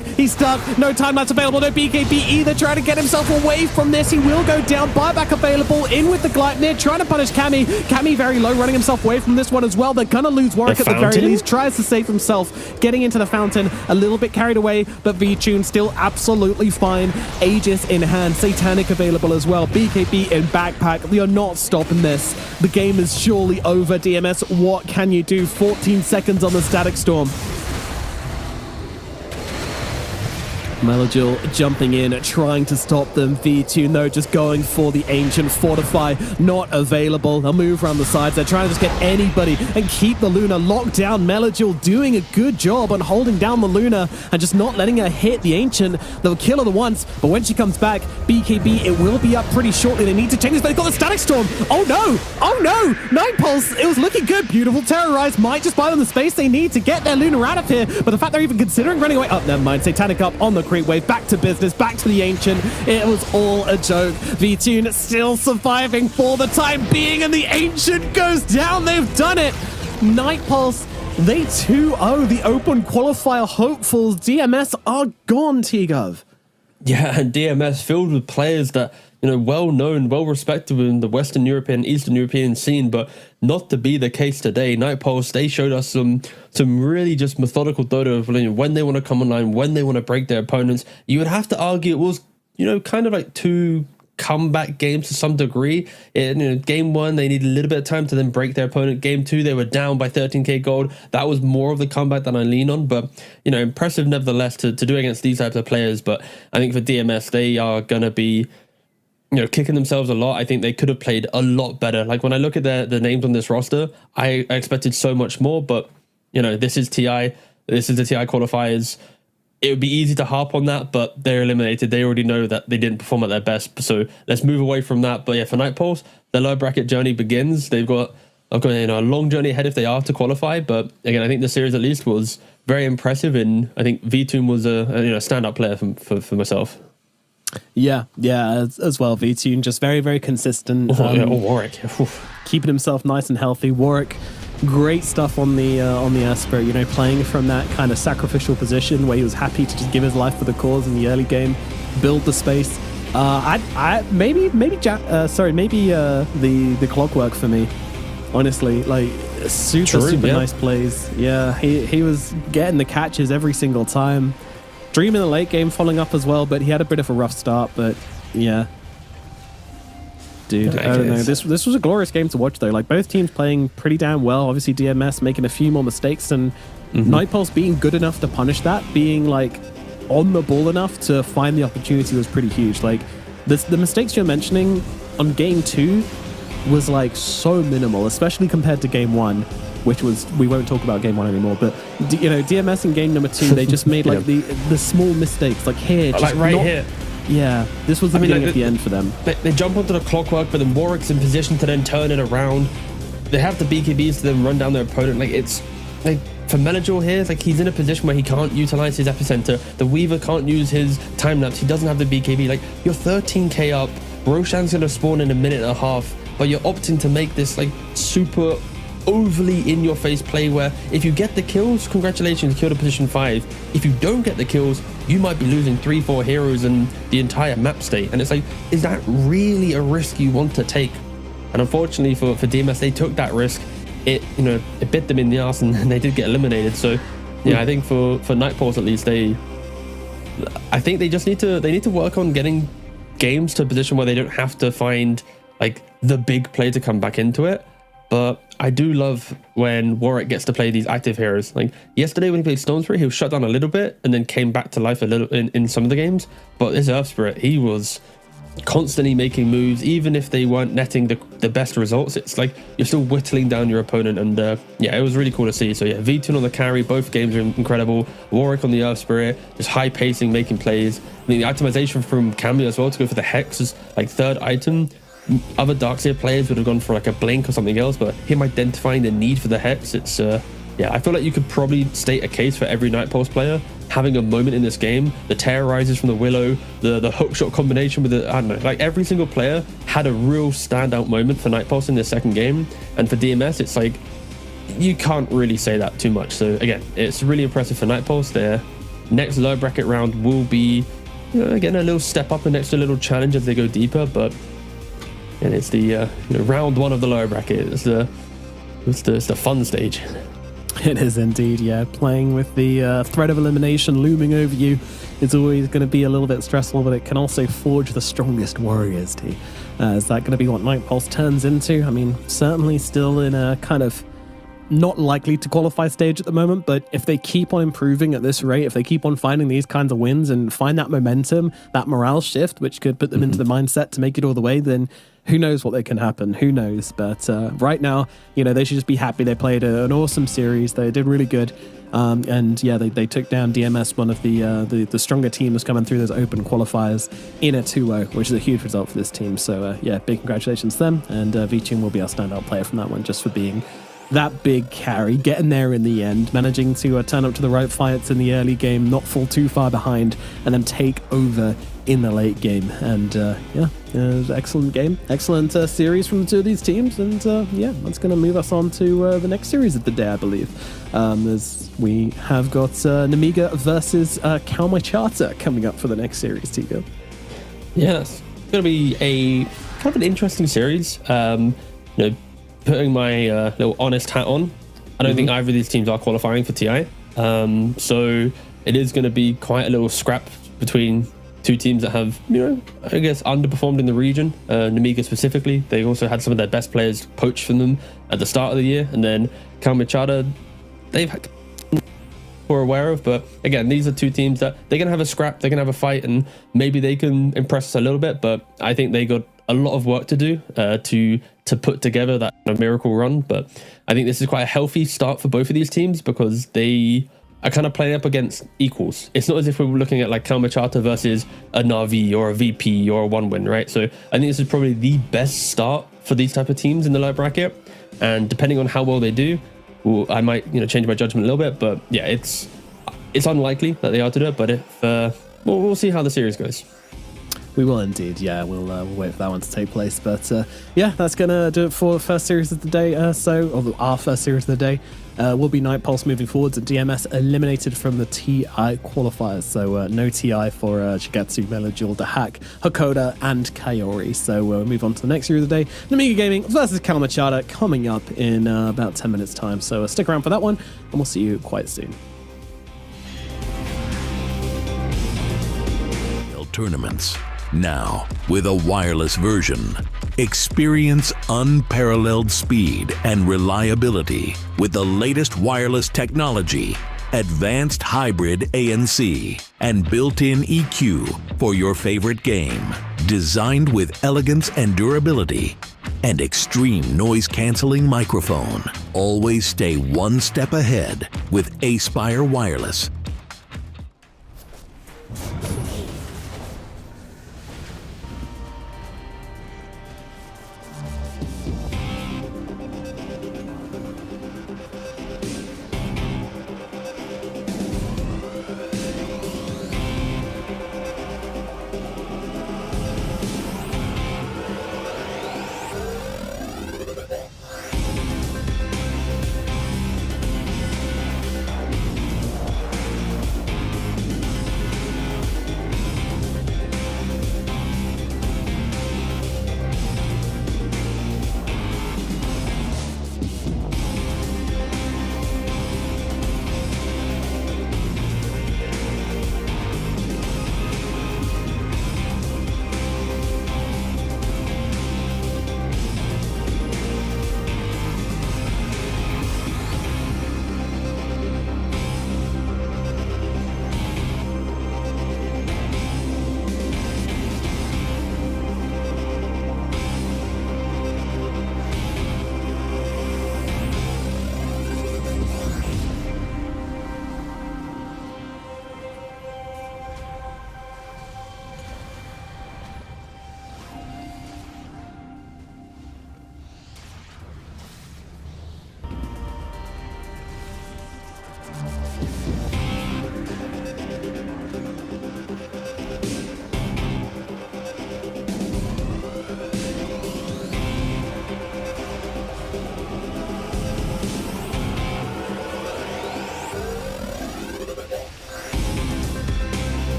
S6: No time lapse available, no BKB either. Trying to get himself away from this. He will go down. Buyback available, in with the Gleipnir, trying to punish Cammy. Cammy very low, running himself away from this one as well. They're gonna lose Warwick at the very least. Tries to save himself, getting into the fountain, a little bit carried away, but V-Tune still absolutely fine. Aegis in hand, Satanic available as well, BKB in backpack. You're not stopping this. The game is surely over, DMS. What can you do? 14 seconds on the Static Storm. Melagil jumping in, trying to stop them. V-Tune, though, just going for the Ancient Fortify. Not available. They'll move around the sides. They're trying to just get anybody and keep the Luna locked down. Melagil doing a good job on holding down the Luna and just not letting her hit the Ancient. They'll kill her the once, but when she comes back, BKB, it will be up pretty shortly. They need to change this, but they've got the Static Storm. Oh no! Oh no! Nightpulse, it was looking good. Beautiful Terrorize might just buy them the space they need to get their Luna out of here, but the fact they're even considering running away... Oh, never mind. Satanic up on the creep wave, back to business, back to the Ancient. It was all a joke. V-Tune still surviving for the time being, and the Ancient goes down. They've done it. Nightpulse, they 2-0 the open qualifier hopefuls. DMS are gone, T-Gov.
S7: Yeah, and DMS filled with players that, well known, well respected in the Western European, Eastern European scene, but not to be the case today. Nightpulse, they showed us some really just methodical Dota of when they want to come online, when they want to break their opponents. You would have to argue it was, kind of like two comeback games to some degree. Game one, they needed a little bit of time to then break their opponent. Game two, they were down by 13k gold. That was more of the comeback than I lean on, but impressive nevertheless to do against these types of players. But I think for DMS, they are going to be kicking themselves a lot. I think they could have played a lot better. Like, when I look at the names on this roster, I expected so much more, but this is TI. This is the TI qualifiers. It would be easy to harp on that, but they're eliminated. They already know that they didn't perform at their best. So let's move away from that. But yeah, for Nightpulse, the low bracket journey begins. They've got a long journey ahead if they are to qualify. But again, I think the series at least was very impressive, and I think V-Tune was a standout player for myself.
S6: Yeah, as well. V-Tune just very, very consistent.
S7: Warwick,
S6: keeping himself nice and healthy. Warwick, great stuff on the Asper. Playing from that kind of sacrificial position where he was happy to just give his life for the cause in the early game, build the space. Maybe the Clockwork for me. Honestly, like super nice plays. Yeah, he was getting the catches every single time. Dream in the late game following up as well, but he had a bit of a rough start. But yeah, dude, I don't know. This was a glorious game to watch though. Like, both teams playing pretty damn well. Obviously DMS making a few more mistakes, and Nightpulse being good enough to punish that, being like on the ball enough to find the opportunity was pretty huge. Like, the mistakes you're mentioning on game 2 was like so minimal, especially compared to game 1, which was, we won't talk about game 1 anymore, but DMS in game number 2, they just made like the small mistakes, like here, just
S7: like here.
S6: Yeah, this was the beginning at the end for them.
S7: They jump onto the Clockwork, but then Warwick's in position to then turn it around. They have the BKBs to then run down their opponent. Like, it's like
S8: for Melajor here, like he's in a position where he can't utilize his epicenter. The Weaver can't use his time lapse. He doesn't have the BKB. Like you're 13k up. Roshan's gonna spawn in a minute and a half, but you're opting to make this like super overly in your face play where if you get the kills, congratulations, you killed a position 5. If you don't get the kills, you might be losing 3-4 heroes and the entire map state. And it's like, is that really a risk you want to take? And unfortunately for DMS, they took that risk. It bit them in the ass and they did get eliminated. So yeah, I think for Nightpulse at least, I think they just need to work on getting games to a position where they don't have to find like the big play to come back into it. But I do love when Warwick gets to play these active heroes. Like yesterday when he played Stormspirit, he was shut down a little bit and then came back to life a little in some of the games. But this Earth Spirit, he was constantly making moves, even if they weren't netting the best results. It's like you're still whittling down your opponent, and yeah, it was really cool to see. So yeah, V2 on the carry, both games are incredible. Warwick on the Earth Spirit, just high pacing, making plays. I mean, the itemization from Cameo as well to go for the Hex is like third item. Other Darkseer players would have gone for like a Blink or something else, but him identifying the need for the Hex, it's yeah, I feel like you could probably state a case for every Nightpulse player having a moment in this game. The Terrorizers from the Willow, the hookshot combination with the, I don't know, like every single player had a real standout moment for Nightpulse in this second game. And for DMS, it's like, you can't really say that too much. So again, it's really impressive for Nightpulse. Their next lower bracket round will be, again, a little step up, an extra little challenge as they go deeper, but and it's the round 1 of the lower bracket. It's the fun stage.
S6: It is indeed, yeah. Playing with the threat of elimination looming over you is always going to be a little bit stressful, but it can also forge the strongest warriors, T. Is that going to be what Nightpulse turns into? I mean, certainly still in a kind of not likely to qualify stage at the moment, but if they keep on improving at this rate, if they keep on finding these kinds of wins and find that momentum, that morale shift, which could put them into the mindset to make it all the way, then who knows what can happen? Who knows? But right now, they should just be happy. They played an awesome series. They did really good. And yeah, they took down DMS, one of the stronger teams coming through those open qualifiers in a 2-0, which is a huge result for this team. So yeah, big congratulations to them. And Viching will be our standout player from that one, just for being that big carry, getting there in the end, managing to turn up to the right fights in the early game, not fall too far behind, and then take over in the late game. And yeah, it was an excellent game, excellent series from the two of these teams. And yeah, that's going to move us on to the next series of the day, I believe. As we have got Namiga versus Kalmachata coming up for the next series, Tigo.
S8: Yeah, it's going to be a kind of an interesting series. Putting my little honest hat on, I don't think either of these teams are qualifying for TI. So it is going to be quite a little scrap between two teams that have, I guess, underperformed in the region. Namiga specifically, they also had some of their best players poached from them at the start of the year. And then Kalmachata, they've had we're aware of, but again, these are two teams that they're going to have a scrap, they're going to have a fight, and maybe they can impress us a little bit, but I think they got a lot of work to do to put together that miracle run. But I think this is quite a healthy start for both of these teams because they are kind of playing up against equals. It's not as if we were looking at like Kalmachata versus a Na'Vi or a VP or a 1-win, right? So I think this is probably the best start for these type of teams in the low bracket, and depending on how well they do, I might change my judgment a little bit. But yeah, it's unlikely that they are to do it, but if we'll see how the series goes.
S6: We will indeed, yeah. We'll wait for that one to take place. But yeah, that's going to do it for the first series of the day. Or our first series of the day will be Nightpulse moving forwards, and DMS eliminated from the TI qualifiers. So no TI for Shigetsu, Melajul, Dahak, Hakoda, and Kayori. So we'll move on to the next series of the day. Namiga Gaming versus Kalmachata coming up in about 10 minutes' time. So stick around for that one, and we'll see you quite soon.
S4: Tournaments. Now, with a wireless version, experience unparalleled speed and reliability with the latest wireless technology, advanced hybrid ANC, and built-in EQ for your favorite game. Designed with elegance and durability, and extreme noise-canceling microphone. Always stay one step ahead with Aspire Wireless.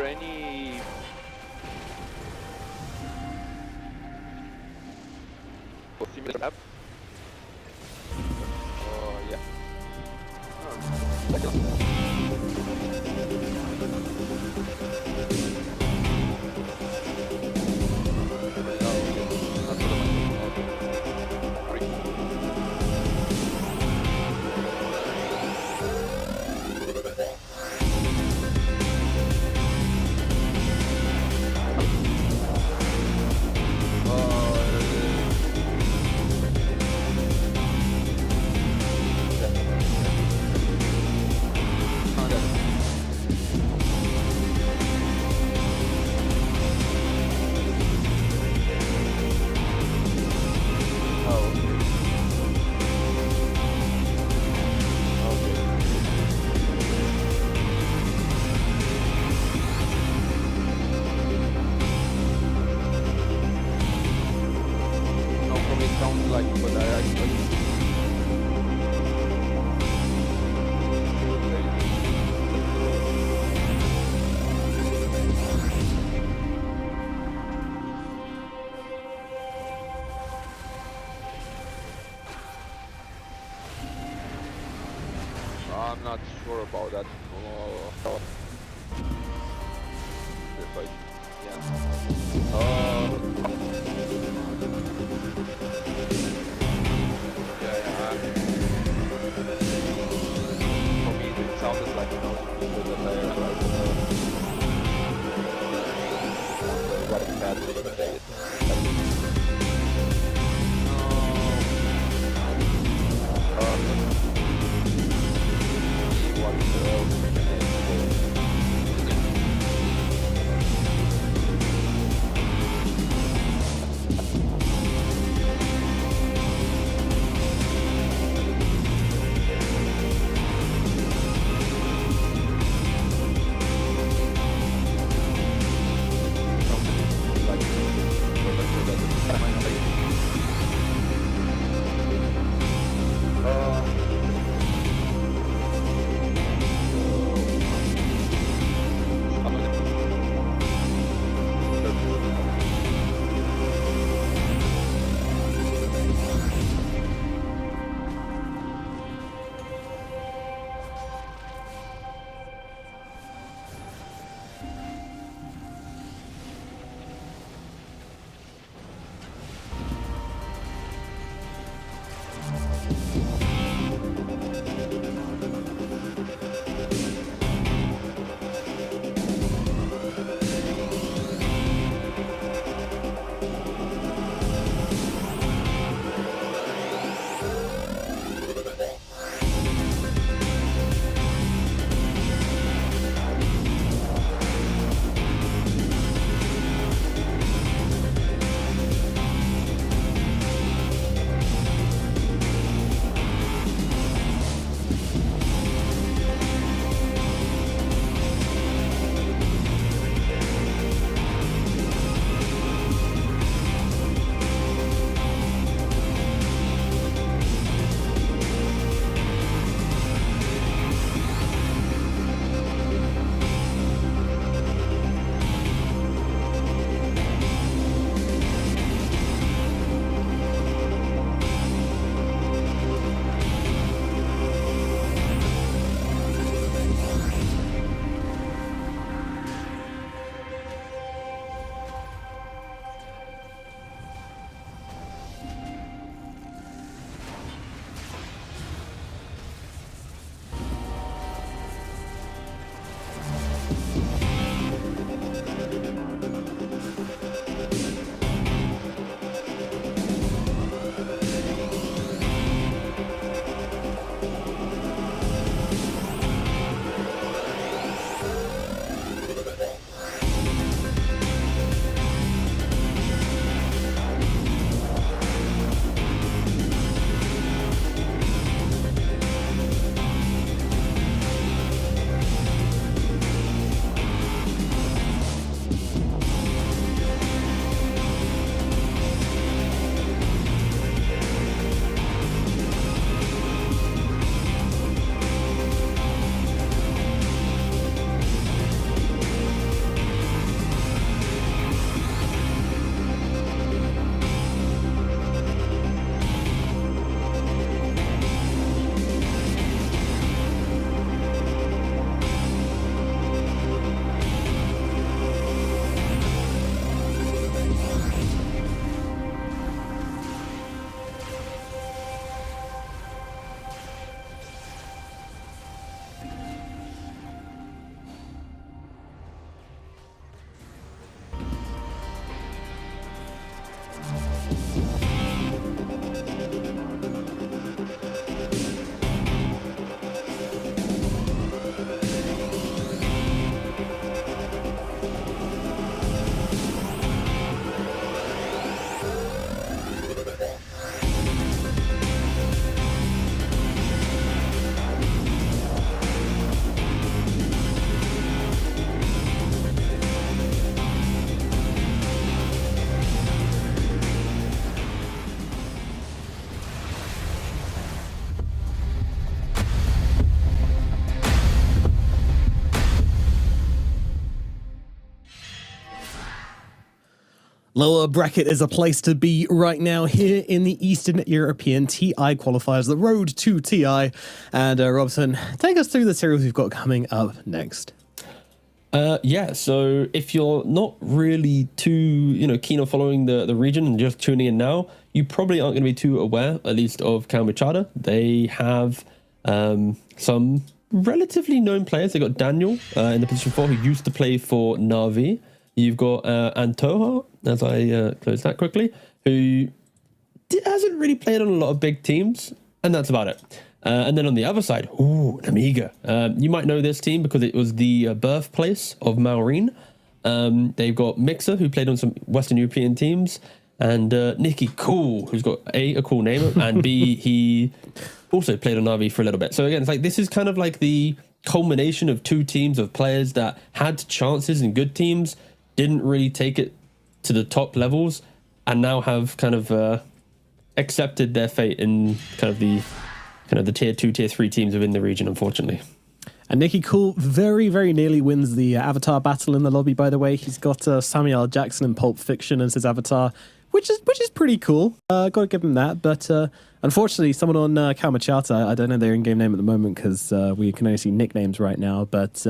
S9: there any similar map? Yeah. No, from it sounds like, but I actually. I'm not sure about that. If I, yeah. Yeah. For me, it sounded like with the player what a bad way to say it. Like
S6: Lower bracket is a place to be right now here in the Eastern European TI qualifiers, the road to TI. And Robson, take us through the series we've got coming up next.
S8: Yeah, so if you're not really too, keen on following the region and just tuning in now, you probably aren't going to be too aware, at least, of Kamachata. They have some relatively known players. They got Daniel in the position 4, who used to play for Na'Vi. You've got Antoha, as I close that quickly, who hasn't really played on a lot of big teams, and that's about it. And then on the other side, Namiga. You might know this team because it was the birthplace of Maureen. They've got Mixer, who played on some Western European teams, and Nicky Cool, who's got a cool name, and B, he also played on Na'Vi for a little bit. So again, it's like this is kind of like the culmination of two teams of players that had chances in good teams, didn't really take it to the top levels, and now have kind of accepted their fate in kind of the tier 2, tier 3 teams within the region, unfortunately.
S6: And Nicky Cool very, very nearly wins the avatar battle in the lobby, by the way. He's got Samuel L. Jackson in Pulp Fiction as his avatar, which is pretty cool. Got to give him that. But unfortunately, someone on Kamachata, I don't know their in-game name at the moment because we can only see nicknames right now, but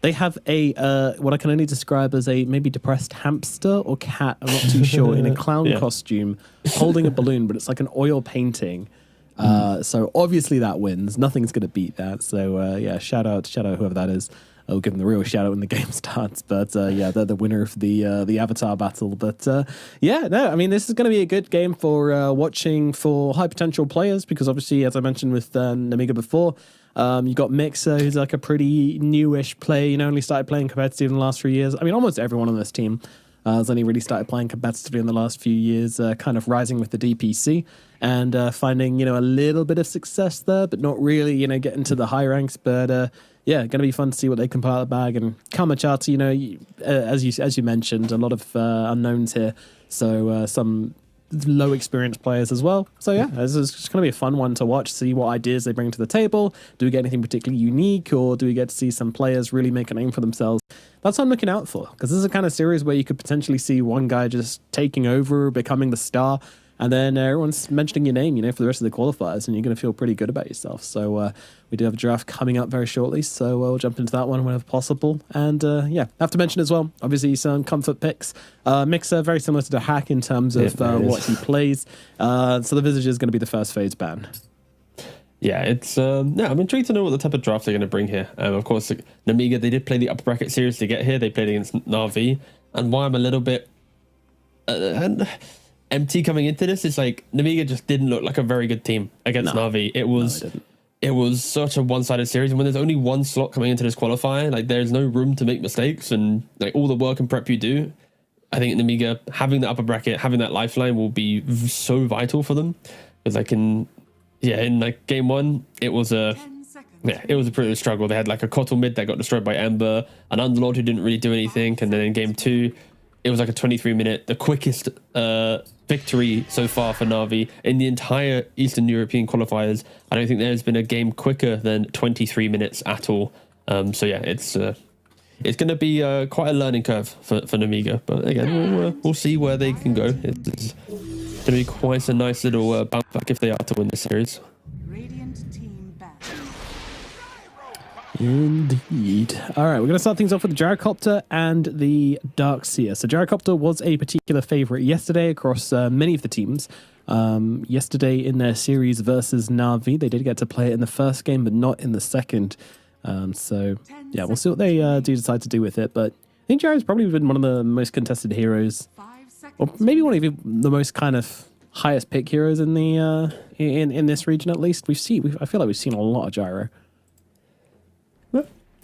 S6: they have a what I can only describe as a maybe depressed hamster or cat, I'm not too sure, in a clown costume, holding a balloon, but it's like an oil painting. So obviously that wins. Nothing's going to beat that. So yeah, shout out whoever that is. I'll give them the real shout out when the game starts. But yeah, they're the winner of the avatar battle. But yeah, no, I mean, this is going to be a good game for watching for high potential players because obviously, as I mentioned with Namiga before, you got Mixer, who's like a pretty newish player, only started playing competitive in the last 3 years. I mean, almost everyone on this team has only really started playing competitively in the last few years, kind of rising with the DPC and finding, a little bit of success there, but not really, getting to the high ranks. But yeah, going to be fun to see what they can pile out the bag. And Kamachata, as you mentioned, a lot of unknowns here. So some low experienced players as well. So yeah, this is just going to be a fun one to watch, see what ideas they bring to the table. Do we get anything particularly unique, or do we get to see some players really make a name for themselves? That's what I'm looking out for, because this is a kind of series where you could potentially see one guy just taking over, becoming the star, and then everyone's mentioning your name, for the rest of the qualifiers, and you're going to feel pretty good about yourself. So we do have a draft coming up very shortly, so we'll jump into that one whenever possible. And yeah, have to mention as well, obviously some comfort picks. Mixer, very similar to the Hack in terms of what he plays. So the Visage is going to be the first phase ban.
S8: Yeah, it's I'm intrigued to know what the type of draft they're going to bring here. Of course, Namiga, they did play the upper bracket series to get here. They played against Na'Vi, and why I'm a little bit empty coming into this is like Namiga just didn't look like a very good team against Na'Vi. It was such a one-sided series, and when there's only one slot coming into this qualifier, like there's no room to make mistakes, and like all the work and prep you do, I think Namiga having the upper bracket, having that lifeline will be so vital for them, because like in like game 1, it was a pretty struggle. They had like a Kotl mid that got destroyed by Ember, an Underlord who didn't really do anything, and then in game 2, it was like a 23-minute, the quickest victory so far for Na'Vi in the entire Eastern European qualifiers. I don't think there's been a game quicker than 23 minutes at all. So yeah, it's going to be quite a learning curve for Namiga. But again, we'll see where they can go. It's going to be quite a nice little bounce back if they are to win the series.
S3: Radiant team back.
S6: Indeed. All right, we're going to start things off with the Gyrocopter and the Darkseer. So Gyrocopter was a particular favorite yesterday across many of the teams. Yesterday in their series versus Na'Vi, they did get to play it in the first game, but not in the second. So yeah, we'll see what they do decide to do with it. But I think Gyro's probably been one of the most contested heroes, or maybe one of the most kind of highest pick heroes in the in this region at least. I feel like we've seen a lot of Gyro.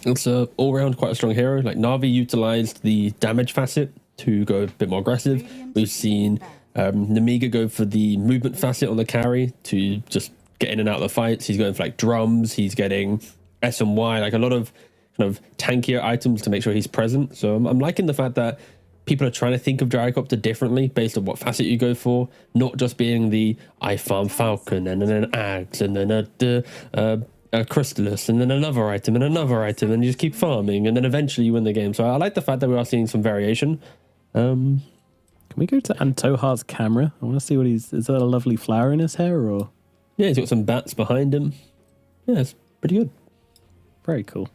S8: It's all round quite a strong hero. Like Na'Vi utilized the damage facet to go a bit more aggressive. We've seen Namiga go for the movement facet on the carry to just get in and out of the fights. He's going for like drums. He's getting S and Y, like a lot of kind of tankier items to make sure he's present. So I'm liking the fact that people are trying to think of Gyrocopter differently based on what facet you go for, not just being the I farm Falcon and then an Axe and then a Crystallis and then another item and you just keep farming and then eventually you win the game. So I like the fact that we are seeing some variation.
S6: Can we go to Antohar's camera? I want to see what he's... Is that a lovely flower in his hair or...
S8: Yeah, he's got some bats behind him. Yeah, it's pretty good.
S6: Very cool.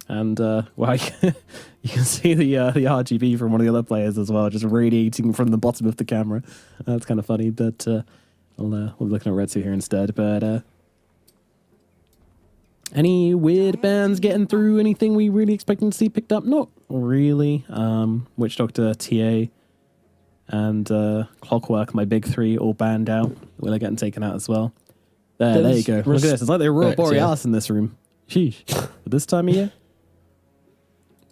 S6: And, well, you can see the RGB from one of the other players as well, just radiating from the bottom of the camera. That's kind of funny, but we'll be looking at Retsu here instead. But any weird bands getting through? Anything we really expecting to see picked up? Not really. Witch Doctor, TA, and Clockwork, my big three, all banned out. Will are getting taken out as well. There you go. Look at this. It's like the Aurora Borealis in this room. Sheesh. But this time of year?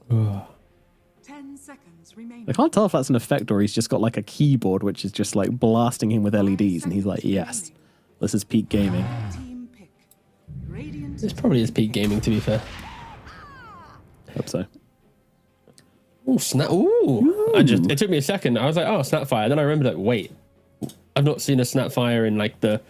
S3: 10 seconds remaining.
S6: I can't tell if that's an effect or he's just got like a keyboard which is just like blasting him with LEDs and he's like, yes, this is peak gaming.
S3: Team pick. Radiant.
S8: This probably is peak gaming, to be fair.
S6: Hope so.
S8: Oh, snap. Ooh. It took me a second. I was like, oh, Snapfire. Then I remembered, like, wait, I've not seen a Snapfire in like the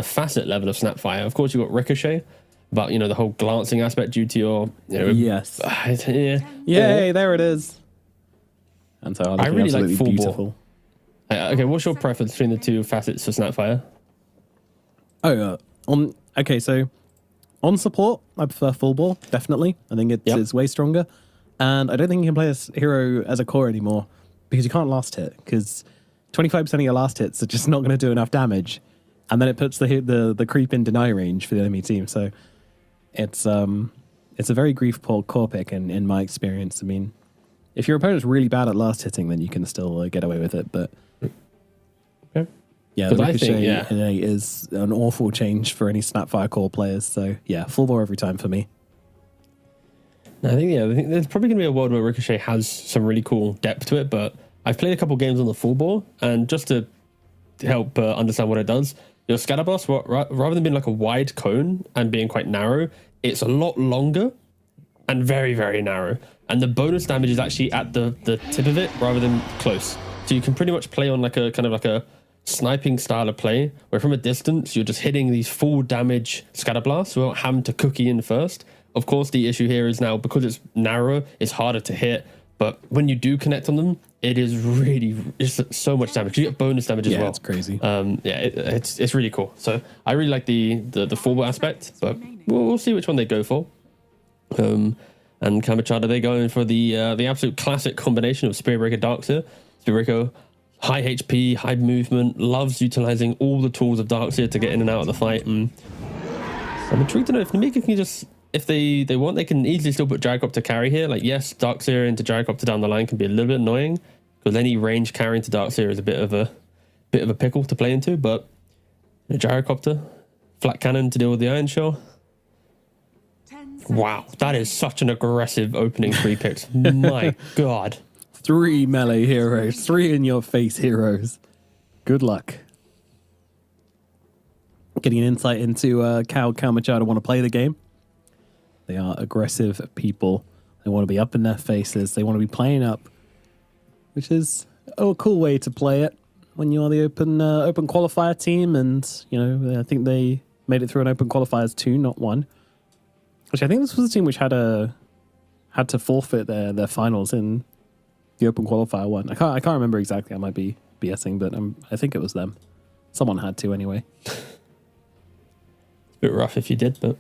S8: facet level of Snapfire. Of course, you've got Ricochet, but you know, the whole glancing aspect due to your, you know,
S6: yes.
S8: Yeah.
S6: Yay, there it is. And so
S8: I really like full
S6: beautiful.
S8: ball. Okay, what's your preference between the two facets for Snapfire?
S6: Okay, so on support, I prefer full ball, definitely. I think it's way stronger. And I don't think you can play this hero as a core anymore because you can't last hit, because 25% of your last hits are just not going to do enough damage. And then it puts the creep in deny range for the enemy team. So it's a very grief poor core pick in my experience. I mean, if your opponent's really bad at last hitting, then you can still get away with it. But yeah, the Ricochet is an awful change for any Snapfire core players. So yeah, full ball every time for me.
S8: I think there's probably going to be a world where Ricochet has some really cool depth to it, but I've played a couple games on the full ball, and just to help understand what it does, your scatter blast, rather than being like a wide cone and being quite narrow, it's a lot longer and very, very narrow. And the bonus damage is actually at the tip of it rather than close. So you can pretty much play on like a kind of like a sniping style of play, where from a distance, you're just hitting these full damage scatter blasts without having to cookie in first. Of course, the issue here is now, because it's narrower, it's harder to hit. But when you do connect on them, it's so much damage. You get bonus damage as well.
S6: Yeah, it's crazy.
S8: It's really cool. So I really like the full ball aspect, but we'll see which one they go for. And Kamachata, they're going for the absolute classic combination of Spirit Breaker Darkseer. Spirit Breaker, high HP, high movement, loves utilizing all the tools of Darkseer to get in and out of the fight. And I'm intrigued to know if Namika can just, if they want, they can easily still put Gyrocopter carry here. Like, yes, Darkseer into Gyrocopter down the line can be a little bit annoying, because any range carry into Darkseer is a bit of a pickle to play into. But Gyrocopter, flat cannon to deal with the Iron Shell. Wow, that is such an aggressive opening 3 picks. My God.
S6: 3 melee heroes, 3 in your face heroes. Good luck. Getting an insight into how Machado want to play the game. They are aggressive people. They want to be up in their faces. They want to be playing up, which is a cool way to play it when you're the open qualifier team. And you know, I think they made it through an open qualifiers 2, not 1. Which I think this was a team which had to forfeit their finals in the open qualifier 1. I can't remember exactly. I might be BSing, but I think it was them. Someone had to anyway.
S8: It's a bit rough if you did, but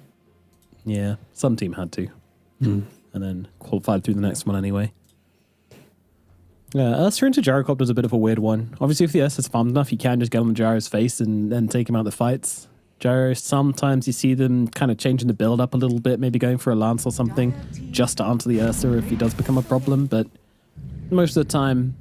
S6: yeah, some team had to, and then qualified through the next one anyway. Yeah, Ursa into Gyrocopter is a bit of a weird one. Obviously, if the Ursa's farmed enough, you can just get on the Gyro's face and then take him out of the fights. Gyro, sometimes you see them kind of changing the build up a little bit, maybe going for a lance or something, just to answer the Ursa if he does become a problem. But most of the time,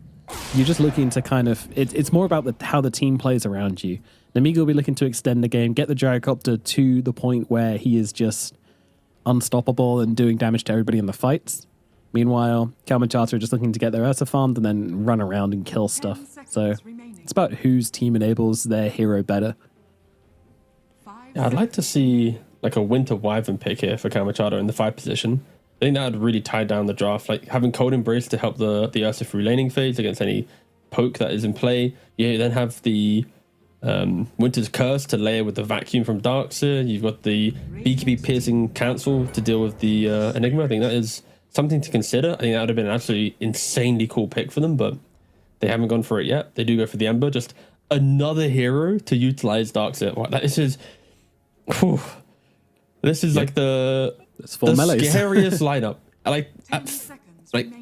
S6: you're just looking to kind of... It's more about how the team plays around you. Namiga will be looking to extend the game, get the Gyrocopter to the point where he is just unstoppable and doing damage to everybody in the fights. Meanwhile, Kalmachata are just looking to get their Ursa farmed and then run around and kill stuff. So it's about whose team enables their hero better.
S8: Yeah, I'd like to see like a Winter Wyvern pick here for Kamachata in the 5 position. I think that would really tie down the draft. Like having Cold Embrace to help the Ursa through laning phase against any poke that is in play. You then have the Winter's Curse to layer with the Vacuum from Darkseer. You've got the BKB Piercing Cancel to deal with the Enigma. I think that is something to consider. I think that would have been an absolutely insanely cool pick for them, but They haven't gone for it yet. They do go for the Ember. Just another hero to utilize Darkseer. Wow, this is... Whew. This is like the scariest lineup. Like, at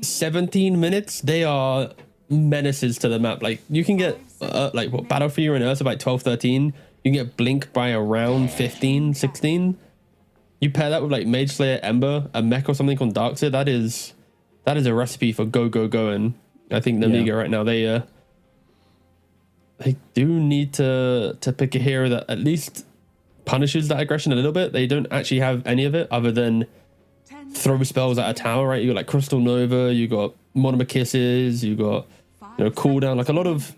S8: 17 minutes, they are menaces to the map. Like, you can get, Battle for You and Ursa by 12, 13. You can get Blink by around 15, 16. You pair that with, like, Mage Slayer, Ember, a mech or something on Darkseer. That is a recipe for go, go, go. And I think Namiga right now, they do need to pick a hero that at least punishes that aggression a little bit. They don't actually have any of it other than throw spells at a tower, right? You got like Crystal Nova, you got Monomer Kisses, you got cooldown, like a lot of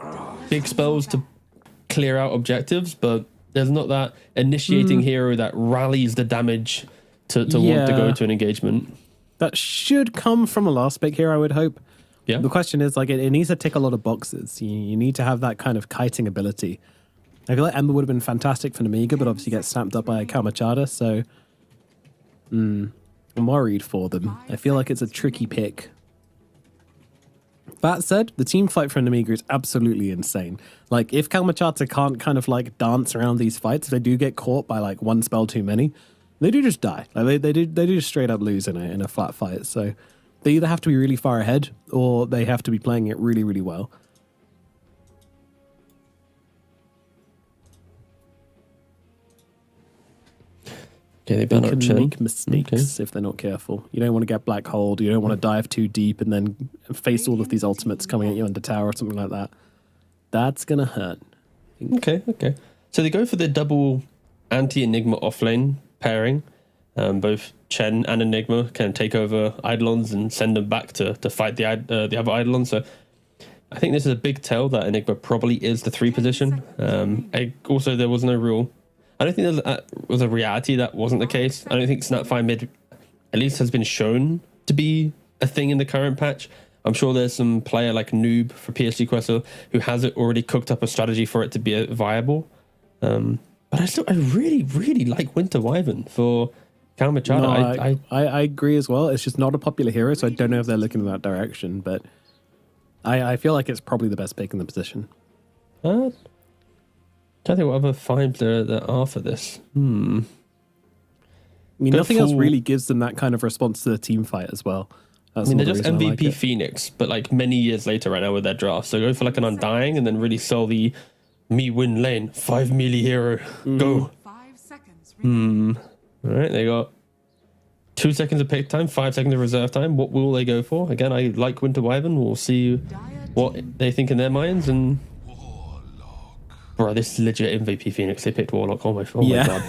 S8: big spells to clear out objectives, but there's not that initiating hero that rallies the damage to want to go to an engagement.
S6: That should come from a last pick here, I would hope.
S8: Yeah.
S6: The question is, like, it needs to tick a lot of boxes. You need to have that kind of kiting ability. I feel like Ember would have been fantastic for Namiga, but obviously gets snapped up by Kamachada, so I'm worried for them. I feel like it's a tricky pick. That said, the team fight for Namiga is absolutely insane. Like, if Kamachata can't kind of like dance around these fights, if they do get caught by like one spell too many, they do just die. Like they do just straight up lose in a flat fight. So they either have to be really far ahead or they have to be playing it really, really well.
S8: Okay,
S6: They can make mistakes if they're not careful. You don't want to get black holed. You don't want to dive too deep and then face all of these ultimates coming at you under tower or something like that. That's going to hurt.
S8: Okay. So they go for the double anti-Enigma offlane pairing. Both Chen and Enigma can take over Eidolons and send them back to fight the other Eidolon. So I think this is a big tell that Enigma probably is the 3 position. Also, there was no real... I don't think there was a reality that wasn't the case. I don't think Snapfire mid at least has been shown to be a thing in the current patch. I'm sure there's some player like Noob for PSG Quest who has it already cooked up a strategy for it to be viable. But I really, really like Winter Wyvern for Cal Machado.
S6: No, I agree as well. It's just not a popular hero, so I don't know if they're looking in that direction. But I feel like it's probably the best pick in the position.
S8: I think what other finds there are for this.
S6: I mean, nothing else really gives them that kind of response to the team fight as well.
S8: They're just MVP Phoenix, but like many years later right now with their draft. So go for like an Undying and then really sell the me win lane. 5 melee hero. Go.
S3: 5 seconds.
S8: All right, they got 2 seconds of pick time, 5 seconds of reserve time. What will they go for? Again, I like Winter Wyvern. We'll see what they think in their minds and... Bro, this is legit MVP Phoenix. They picked Warlock. Oh my god.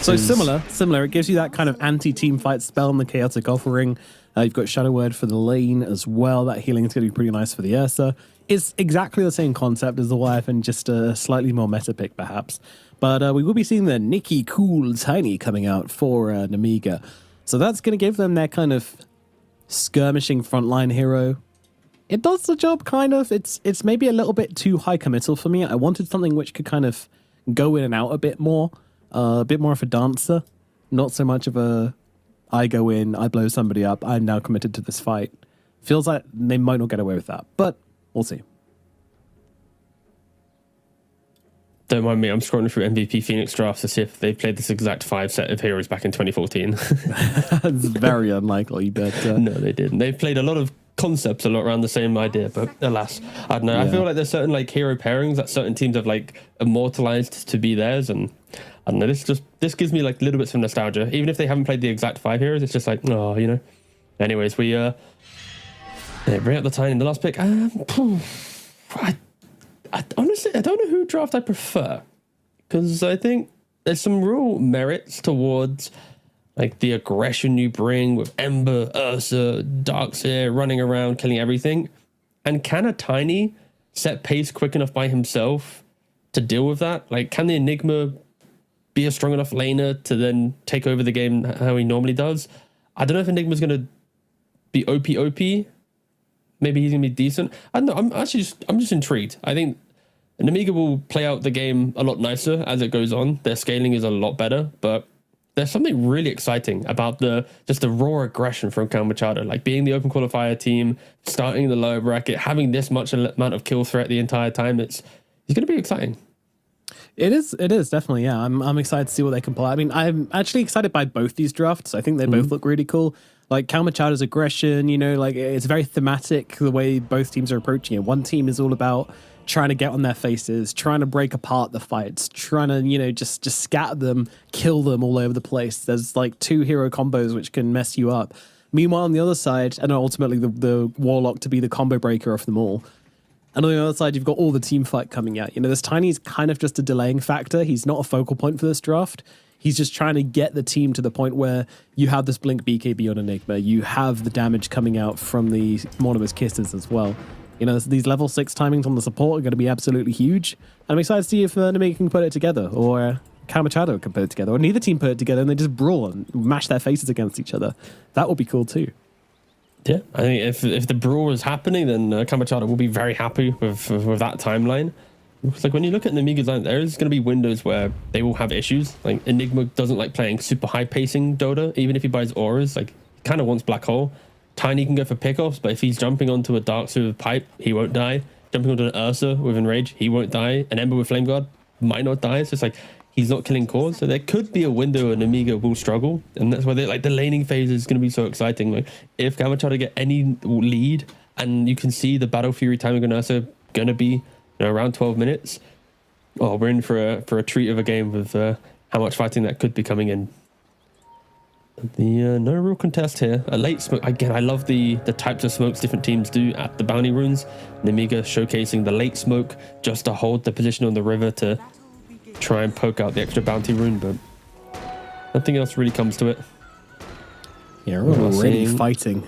S6: So similar. It gives you that kind of anti-team fight spell in the Chaotic Offering. You've got Shadow Word for the lane as well. That healing is going to be pretty nice for the Ursa. It's exactly the same concept as the Wyvern, just a slightly more meta pick perhaps. But we will be seeing the Nikki Cool Tiny coming out for Namiga. So that's going to give them their kind of skirmishing frontline hero. It does the job, kind of. It's maybe a little bit too high committal for me. I wanted something which could kind of go in and out a bit more of a dancer. Not so much of a, I go in, I blow somebody up, I'm now committed to this fight. Feels like they might not get away with that, but we'll see.
S8: Don't mind me, I'm scrolling through MVP Phoenix drafts to see if they played this exact 5 set of heroes back in 2014.
S6: That's very unlikely, but...
S8: No, they didn't. They've played a lot of concepts a lot around the same idea, but alas, I don't know. Yeah. I feel like there's certain like hero pairings that certain teams have like immortalized to be theirs, and I don't know. This gives me like little bits of nostalgia, even if they haven't played the exact 5 heroes. It's just like, oh, you know. Anyways, we bring up the time in the last pick. I honestly I don't know who draft I prefer, because I think there's some real merits towards like the aggression you bring with Ember, Ursa, Darkseer running around, killing everything. And can a Tiny set pace quick enough by himself to deal with that? Like, can the Enigma be a strong enough laner to then take over the game how he normally does? I don't know if Enigma's going to be OP. Maybe he's going to be decent. I don't know. I'm just intrigued. I think Namiga will play out the game a lot nicer as it goes on. Their scaling is a lot better, but there's something really exciting about the raw aggression from Cal Machado, like being the open qualifier team, starting in the lower bracket, having this much amount of kill threat the entire time. It's going to be exciting.
S6: It is definitely, yeah. I'm excited to see what they can pull out. I mean, I'm actually excited by both these drafts. I think they both look really cool. Like Cal Machado's aggression, you know, like it's very thematic the way both teams are approaching it. One team is all about trying to get on their faces, trying to break apart the fights, trying to, you know, just scatter them, kill them all over the place. There's like 2 hero combos which can mess you up. Meanwhile, on the other side, and ultimately the Warlock to be the combo breaker of them all. And on the other side, you've got all the team fight coming out. You know, this Tiny's kind of just a delaying factor. He's not a focal point for this draft. He's just trying to get the team to the point where you have this Blink BKB on Enigma. You have the damage coming out from the Mortimer's Kisses as well. You know, these level 6 timings on the support are going to be absolutely huge. And I'm excited to see if Namiga can put it together, or Cal Machado can put it together, or neither team put it together and they just brawl and mash their faces against each other. That would be cool too.
S8: Yeah, I think if the brawl is happening, then Cal Machado will be very happy with that timeline. Because like when you look at Namiga's line, there's going to be windows where they will have issues. Like Enigma doesn't like playing super high pacing Dota, even if he buys auras. Like he kind of wants Black Hole. Tiny can go for pickoffs, but if he's jumping onto a Dark Sword with Pipe, he won't die. Jumping onto an Ursa with Enrage, he won't die. An Ember with Flame Guard might not die. So it's like he's not killing cores. So there could be a window where Namiga will struggle, and that's why like the laning phase is going to be so exciting. Like if Cal Machado get any lead, and you can see the Battle Fury timing on Ursa going to be around 12 minutes. Oh, we're in for a treat of a game with how much fighting that could be coming in. The no real contest here. A late smoke. Again, I love the types of smokes different teams do at the bounty runes. Namiga showcasing the late smoke just to hold the position on the river to try and poke out the extra bounty rune, but nothing else really comes to it.
S6: Yeah, we're already fighting.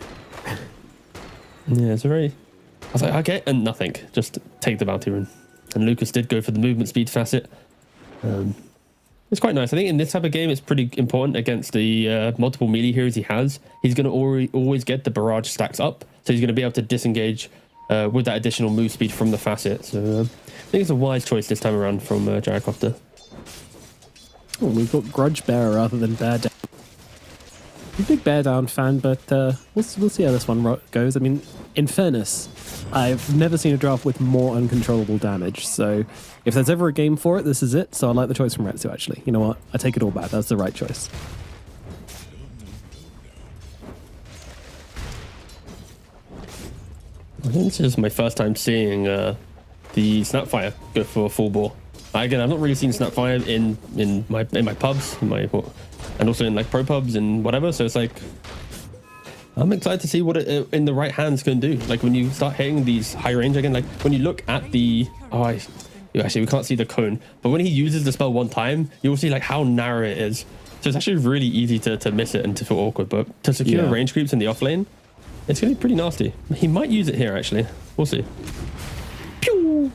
S8: Yeah, it's very... I was like, okay, and nothing. Just take the bounty rune. And Lucas did go for the movement speed facet. It's quite nice. I think in this type of game, it's pretty important against the multiple melee heroes he has. He's going to always get the barrage stacks up, so he's going to be able to disengage with that additional move speed from the facet. So I think it's a wise choice this time around from Gyrocopter.
S6: Oh, we've got Grudge Bearer rather than Bear Down. I'm a big Bear Down fan, but we'll see how this one goes. I mean, in fairness, I've never seen a draft with more uncontrollable damage, so if there's ever a game for it, this is it. So I like the choice from Retsu, actually. You know what? I take it all back. That's the right choice.
S8: I think this is my first time seeing the Snapfire go for a full bore. Again, I've not really seen Snapfire in my pubs, and also in like pro pubs and whatever. So it's like I'm excited to see what it in the right hands can do. Like when you start hitting these high range again, like when you look at the actually we can't see the cone, but when he uses the spell one time, you'll see like how narrow it is. So it's actually really easy to miss it and to feel awkward. But to secure range creeps in the off lane, it's gonna be pretty nasty. He might use it here actually. We'll see. Pew!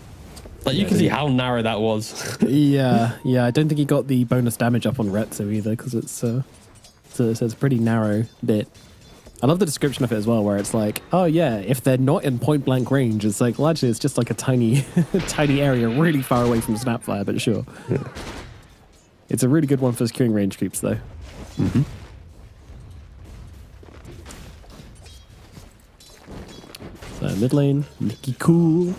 S8: Like you can see how narrow that was.
S6: yeah. I don't think he got the bonus damage up on Retsu either, because it's a pretty narrow bit. I love the description of it as well, where it's like, oh yeah, if they're not in point blank range, it's like, well, actually, it's just like a tiny, tiny area really far away from Snapfire, but sure. Yeah. It's a really good one for securing range creeps, though.
S8: Mm-hmm.
S6: So mid lane, Nicky Cool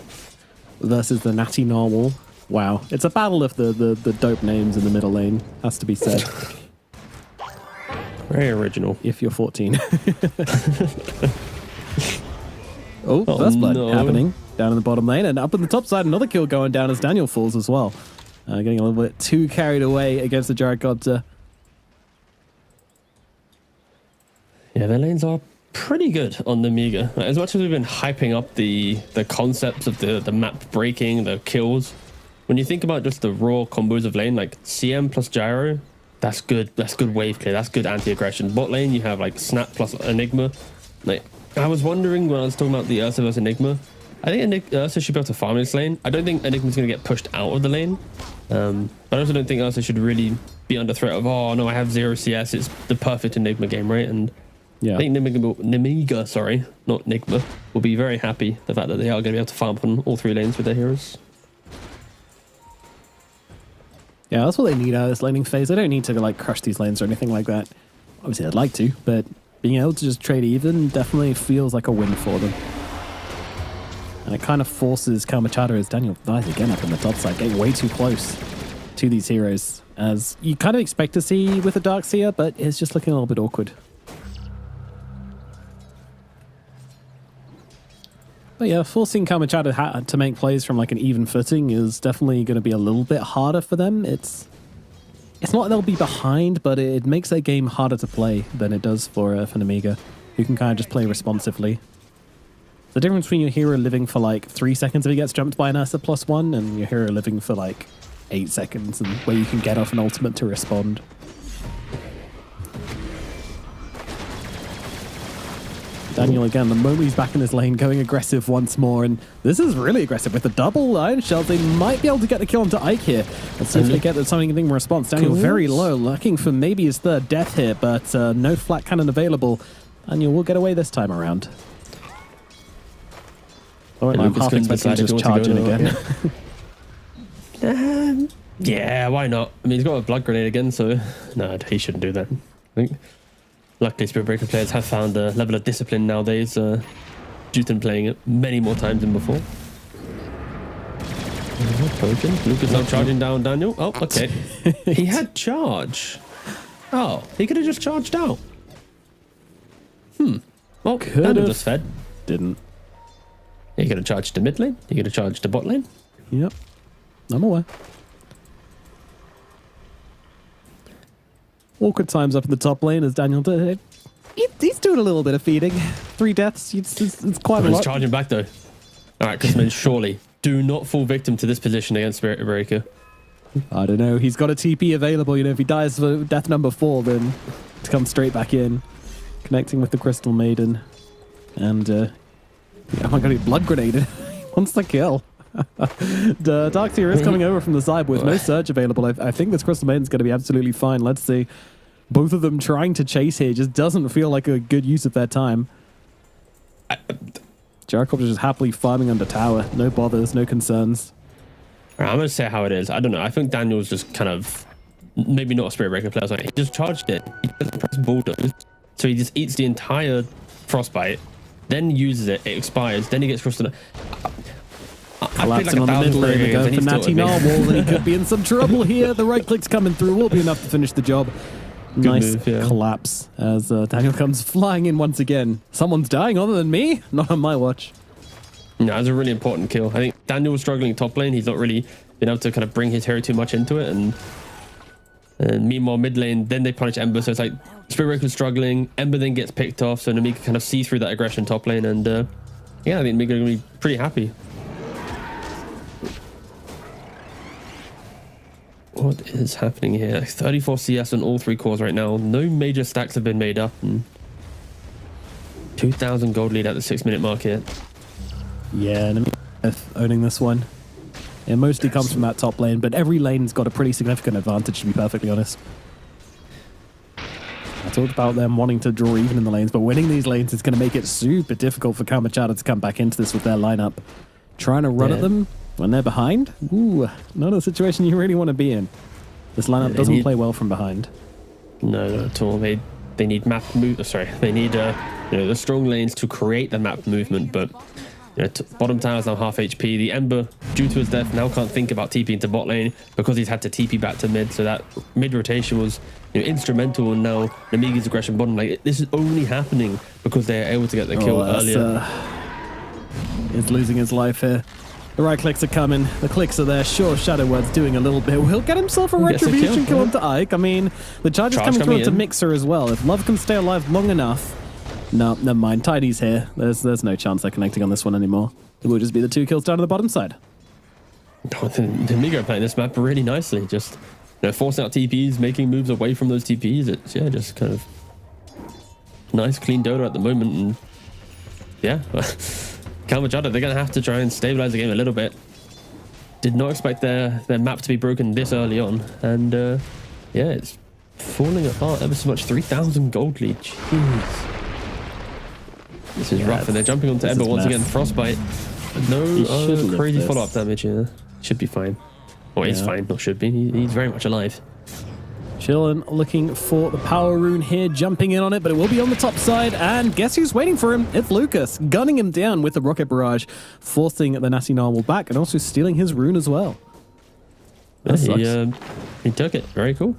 S6: versus the Natty Narwhal. Wow, it's a battle of the dope names in the middle lane, has to be said.
S8: Very original.
S6: If you're 14. First blood happening down in the bottom lane. And up in the top side, another kill going down as Daniel falls as well. Getting a little bit too carried away against the Gyrocopter.
S8: Yeah, their lanes are pretty good on the Amiga. As much as we've been hyping up the concepts of the map breaking, the kills, when you think about just the raw combos of lane, like CM plus Gyro, that's good. That's good wave clear. That's good anti-aggression. Bot lane, you have like Snap plus Enigma. Like, I was wondering when I was talking about the Ursa versus Enigma. I think Ursa should be able to farm this lane. I don't think Enigma's going to get pushed out of the lane. But I also don't think Ursa should really be under threat of, oh no, I have 0 CS. It's the perfect Enigma game, right? And yeah, I think Namiga, sorry, not Enigma, will be very happy the fact that they are going to be able to farm on all 3 lanes with their heroes.
S6: Yeah, that's what they need out of this laning phase. They don't need to like crush these lanes or anything like that. Obviously, I'd like to, but being able to just trade even definitely feels like a win for them. And it kind of forces Kamachata as Daniel dies again up in the top side, getting way too close to these heroes, as you kind of expect to see with a Darkseer, but it's just looking a little bit awkward. But yeah, forcing Kamachata to make plays from like an even footing is definitely going to be a little bit harder for them. It's not that they'll be behind, but it makes their game harder to play than it does for Nemiga, who can kind of just play responsively. The difference between your hero living for like 3 seconds if he gets jumped by an Ursa +1 and your hero living for like 8 seconds and where you can get off an ultimate to respond. Daniel again, the moment he's back in his lane, going aggressive once more, and this is really aggressive with the double Iron Shells. They might be able to get the kill onto Ike here. Let's see if they get something in response. Daniel very low, looking for maybe his third death here, but no flat cannon available. Daniel will get away this time around. All right, I'm half expecting to just charge in again.
S8: Yeah, why not? I mean, he's got a blood grenade again, so no, he shouldn't do that. I think. Luckily, Spirit Breaker players have found a level of discipline nowadays, due to them playing it many more times than before. Lucas now charging down Daniel. Oh, okay. He had charge. Oh, he could have just charged out. Well, Daniel just fed.
S6: Didn't.
S8: He could have charged to mid lane. He could have charged to bot lane.
S6: Yep. I'm aware. Awkward times up in the top lane as Daniel did. He's doing a little bit of feeding. 3 deaths. It's quite a lot.
S8: He's charging back though. All right, Chrisman, surely do not fall victim to this position against Spirit Breaker.
S6: I don't know. He's got a TP available. You know, if he dies for death number 4, then to come straight back in, connecting with the Crystal Maiden, and yeah, oh my god, he blood grenaded. He wants the kill. The Darkseer is coming over from the side with no surge available. I think this Crystal Maiden's going to be absolutely fine. Let's see. Both of them trying to chase here just doesn't feel like a good use of their time. Gyrocopter just happily farming under tower. No bothers, no concerns.
S8: All right, I'm going to say how it is. I don't know. I think Daniel's just kind of, maybe not a Spirit Breaker player. He just charged it. He doesn't press bulldoze. So he just eats the entire frostbite, then uses it. It expires. Then he gets crossed.
S6: Collapsing on the middle lane, going for Natty Narwhal, and he could be in some trouble here. The right click's coming through, will be enough to finish the job. Nice move, yeah. Collapse as Daniel comes flying in once again. Someone's dying other than me? Not on my watch.
S8: No, that's a really important kill. I think Daniel was struggling top lane. He's not really been able to kind of bring his hero too much into it. And meanwhile, mid lane, then they punish Ember. So it's like Spirit Breaker was struggling. Ember then gets picked off. So Nemiga kind of see through that aggression top lane. And yeah, I think Nemiga are going to be pretty happy. What is happening here? 34 CS on all 3 cores right now. No major stacks have been made up. And 2,000 gold lead at the 6-minute mark here.
S6: Yeah, owning this one. It mostly comes from that top lane, but every lane's got a pretty significant advantage, to be perfectly honest. I talked about them wanting to draw even in the lanes, but winning these lanes is going to make it super difficult for Kamachata to come back into this with their lineup. Trying to run at them when they're behind? Ooh, not a situation you really want to be in. This lineup doesn't play well from behind.
S8: No, not at all. They need map move. Sorry, they need the strong lanes to create the map movement. But bottom tower's now half HP. The Ember, due to his death, now can't think about TP into bot lane because he's had to TP back to mid. So that mid rotation was instrumental. And now Nemiga's aggression bottom. Like this is only happening because they are able to get the kill earlier.
S6: He's losing his life here. The right clicks are coming. The clicks are there. Sure, Shadow Word's doing a little bit. He'll get himself a retribution kill onto Ike. I mean, the charge is coming through into Mixer as well. If Love can stay alive long enough. No, never mind. Tidy's here. There's no chance they're connecting on this one anymore. It will just be the 2 kills down to the bottom side.
S8: The Nemiga are playing this map really nicely. Just forcing out TPs, making moves away from those TPs. It's just kind of nice, clean Dota at the moment. And yeah. Kamachata, they're going to have to try and stabilize the game a little bit. Did not expect their map to be broken this early on. And yeah, it's falling apart ever so much. 3,000 gold lead. Jeez. This is rough. And they're jumping onto Ember once again. Frostbite. No crazy follow-up damage here. Should be fine. Well, he's
S6: Yeah.
S8: fine, or should be. He's very much alive.
S6: Chillin looking for the power rune here, jumping in on it, but it will be on the top side. And guess who's waiting for him? It's Lucas, gunning him down with the rocket barrage, forcing the nasty narwhal back and also stealing his rune as well. That sucks.
S8: He took it. Very cool.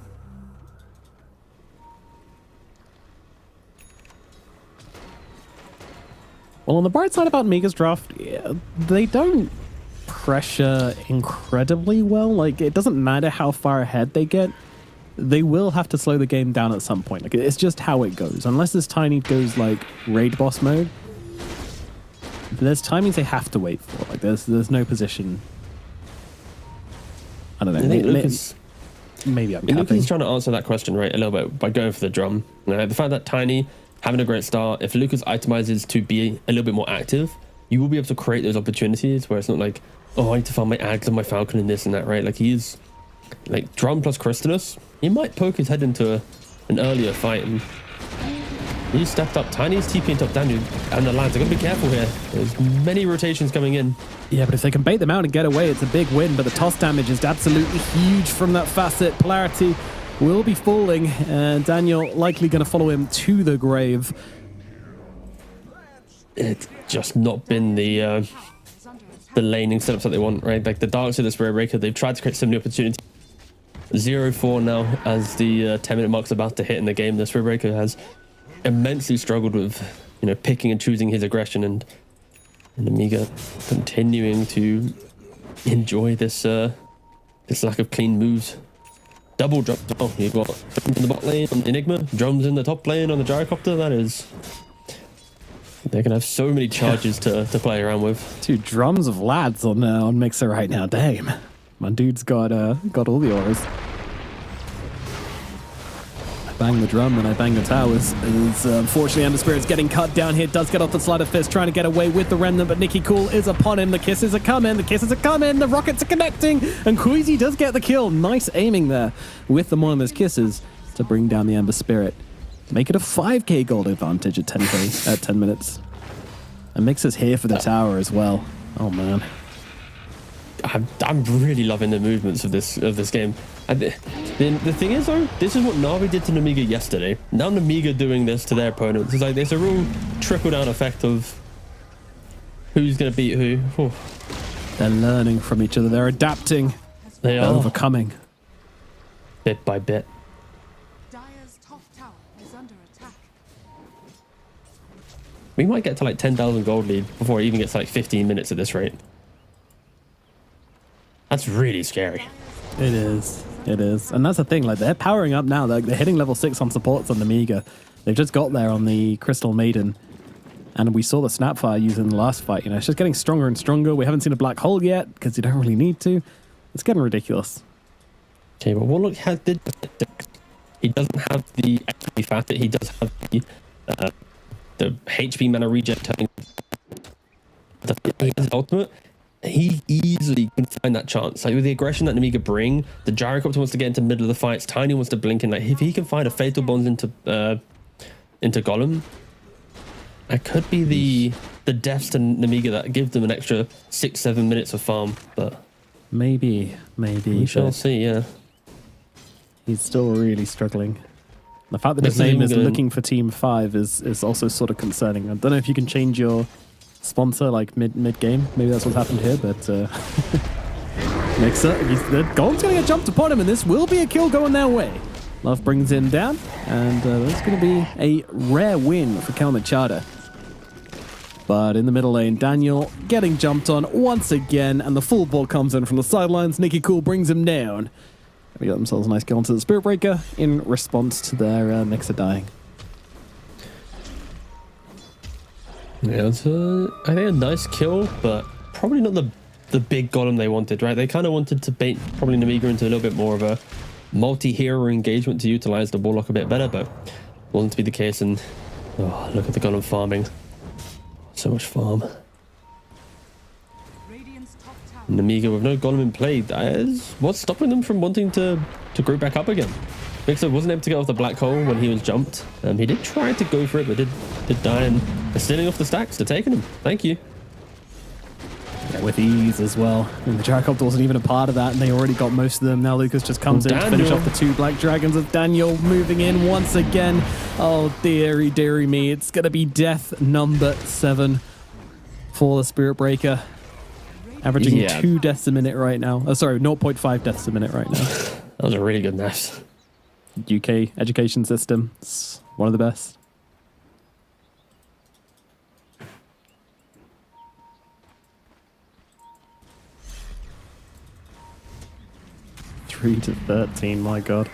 S6: Well, on the bright side about Miga's draft, yeah, they don't pressure incredibly well. Like, it doesn't matter how far ahead they get. They will have to slow the game down at some point. Like, it's just how it goes. Unless this Tiny goes, like, raid boss mode, there's timings they have to wait for. Like, there's no position. I don't know.
S8: I think Lucas,
S6: Maybe I'm
S8: Lucas
S6: capping.
S8: is trying to answer that question, right, a little bit by going for the drum. The fact that Tiny having a great start, if Lucas itemizes to be a little bit more active, you will be able to create those opportunities where it's not like, oh, I need to find my Ags and my Falcon and this and that, right? Like, he's like drum plus Crystallis. He might poke his head into an earlier fight, and he stepped up. Tiny's TPing top Daniel and the lads. They're going to be careful here. There's many rotations coming in.
S6: Yeah, but if they can bait them out and get away, it's a big win. But the toss damage is absolutely huge from that facet. Polarity will be falling, and Daniel likely going to follow him to the grave.
S8: It's just not been the laning setups that they want, right? Like the Dark Side of the Spirit Breaker, they've tried to create so many opportunities. 0-4 now as the 10-minute mark's about to hit in the game. The Spirit Breaker has immensely struggled with, picking and choosing his aggression, and Amiga continuing to enjoy this lack of clean moves. Double drop. Oh, you've got drums in the bot lane on Enigma, drums in the top lane on the Gyrocopter. That is, they're gonna have so many charges to play around with.
S6: 2 drums of lads on Mixer right now. Damn, my dude's got all the auras. I bang the drum and I bang the towers. Unfortunately, Ember Spirit's getting cut down here. Does get off the Sleight of Fist, trying to get away with the Remnant, but Nicky Cool is upon him. The kisses are coming. The kisses are coming. The rockets are connecting, and Queasy does get the kill. Nice aiming there with the Moila's kisses to bring down the Ember Spirit. Make it a 5k gold advantage at 10k at 10 minutes. And Mixer's here for the tower as well. Oh man.
S8: I'm really loving the movements of this game. The thing is though, this is what Navi did to Namiga yesterday. Now Namiga doing this to their opponents. It's like there's a real trickle down effect of who's gonna beat who. Whew.
S6: They're learning from each other. They're adapting.
S8: They
S6: They're
S8: are
S6: overcoming.
S8: bit by bit.
S3: Dire's top tower is under attack.
S8: We might get to like 10,000 gold lead before it even gets to like 15 minutes at this rate. That's really scary.
S6: It is. It is. And that's the thing. Like, they're powering up now. They're hitting level 6 on supports on the Amiga. They've just got there on the Crystal Maiden. And we saw the Snapfire used in the last fight. It's just getting stronger and stronger. We haven't seen a black hole yet because you don't really need to. It's getting ridiculous.
S8: Okay, but Warlock he doesn't have the XP facet. He does have the HP mana regen turning. His ultimate. He easily can find that chance. Like with the aggression that Namiga bring, the Gyrocopter wants to get into the middle of the fights. Tiny wants to blink in. Like if he can find a fatal bonds into Golem, that could be the deaths to Namiga that give them an extra 6-7 minutes of farm. But
S6: Maybe.
S8: we shall see. Yeah,
S6: He's still really struggling. The fact that his
S8: This is
S6: name is
S8: even-
S6: looking for Team 5 is also sort of concerning. I don't know if you can change your sponsor like mid game. Maybe that's what's happened here, but Mixer, the Golem's going to get jumped upon him, and this will be a kill going their way. Love brings him down, and that's going to be a rare win for Cal Machado. But in the middle lane, Daniel getting jumped on once again, and the full ball comes in from the sidelines. Nicky Cool brings him down. They got themselves a nice kill onto the Spirit Breaker in response to their Mixer dying.
S8: yeah. It's I think a nice kill, but probably not the big Golem they wanted. Right? They kind of wanted to bait probably Namiga into a little bit more of a multi-hero engagement to utilize the Warlock a bit better, but wasn't to be the case. And oh, look at the Golem farming. So much farm.
S3: Radiant's top tower.
S8: Namiga with no Golem in play. That is what's stopping them from wanting to group back up again. Mixer wasn't able to get off the black hole when he was jumped. He did try to go for it, but did die, and they're stealing off the stacks. They're taking him. Thank you.
S10: with ease as well. And the Gyrocopter wasn't even a part of that, and they already got most of them. Now Lucas just comes in to finish off the 2 Black Dragons of Daniel moving in once again. Oh, dearie me. It's going to be death number 7 for the Spirit Breaker. Averaging 2 deaths a minute right now. Oh, sorry, 0.5 deaths a minute right now.
S7: That was a really good knife.
S10: UK education system. It's one of the best. To 13, my god.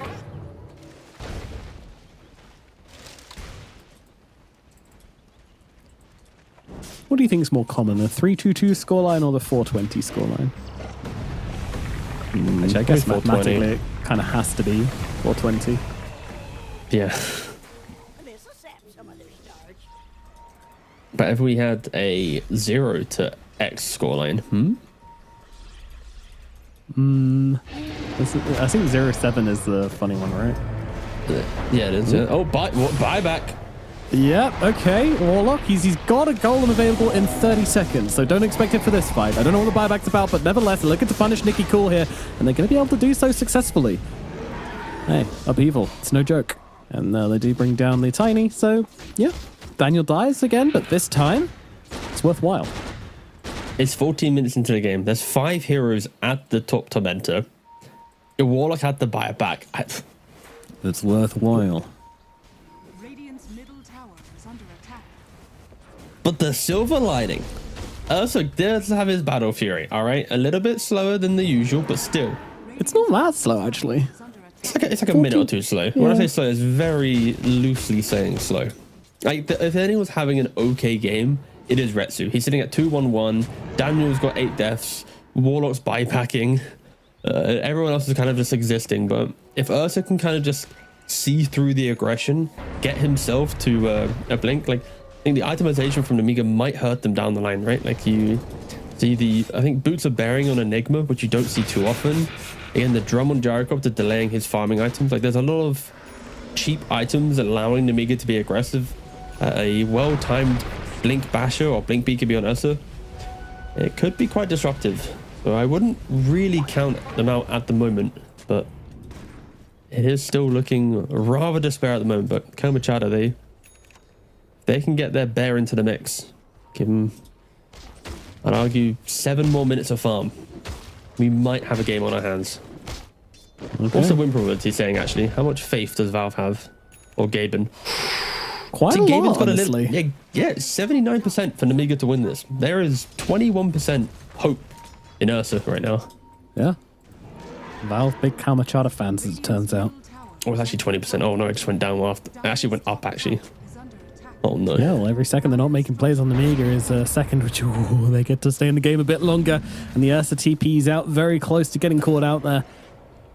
S10: What do you think is more common, the 3-2-2 scoreline or the 420 scoreline? Actually, I guess mathematically it kind of has to be 420.
S7: Yeah. But if we had a 0 to X scoreline,
S10: I think 0-7 is the funny one, right?
S7: Yeah, it is. Yeah. Oh, buyback.
S10: Yep, okay. Warlock, he's got a golem available in 30 seconds, so don't expect it for this fight. I don't know what the buyback's about, but nevertheless, they're looking to punish Nicky Cool here, and they're going to be able to do so successfully. Hey, upheaval. It's no joke. And they do bring down the Tiny, so yeah. Daniel dies again, but this time, it's worthwhile.
S7: It's 14 minutes into the game. There's 5 heroes at the top tormentor. Your Warlock had to buy it back.
S10: It's worthwhile.
S3: Radiant's middle tower is under attack.
S7: But the silver lining. Ursa does have his Battle Fury, alright? A little bit slower than the usual, but still.
S10: It's not that slow, actually.
S7: It's like a minute or two slow. Yeah. When I say slow, it's very loosely saying slow. Like, if anyone's having an okay game, it is Retsu. He's sitting at 2-1-1. Daniel's got 8 deaths. Warlock's bypacking. Everyone else is kind of just existing. But if Ursa can kind of just see through the aggression, get himself to a blink, like, I think the itemization from the Amiga might hurt them down the line, right? Like, you see I think Boots of Bearing on Enigma, which you don't see too often. Again, the Drum on Gyrocopter delaying his farming items. Like, there's a lot of cheap items allowing the Amiga to be aggressive. A well-timed Blink Basher or Blink BKB on Ursa, it could be quite disruptive. So I wouldn't really count them out at the moment, but it is still looking rather despair at the moment. But Kamachata, they can get their bear into the mix. Give them, I'd argue, 7 more minutes of farm. We might have a game on our hands. Okay. What's the win probability saying, actually? How much faith does Valve have? Or Gaben?
S10: Quite a lot, honestly.
S7: Yeah, 79% for Namiga to win this. There is 21% hope in Ursa right now.
S10: Yeah. Valve big Kamachata fans, as it turns out.
S7: Oh, it's actually 20%. Oh, no, it just went down after. It actually went up, actually. Oh, no.
S10: Yeah, well, every second they're not making plays on the Amiga is a second, which they get to stay in the game a bit longer. And the Ursa TP's out very close to getting caught out there.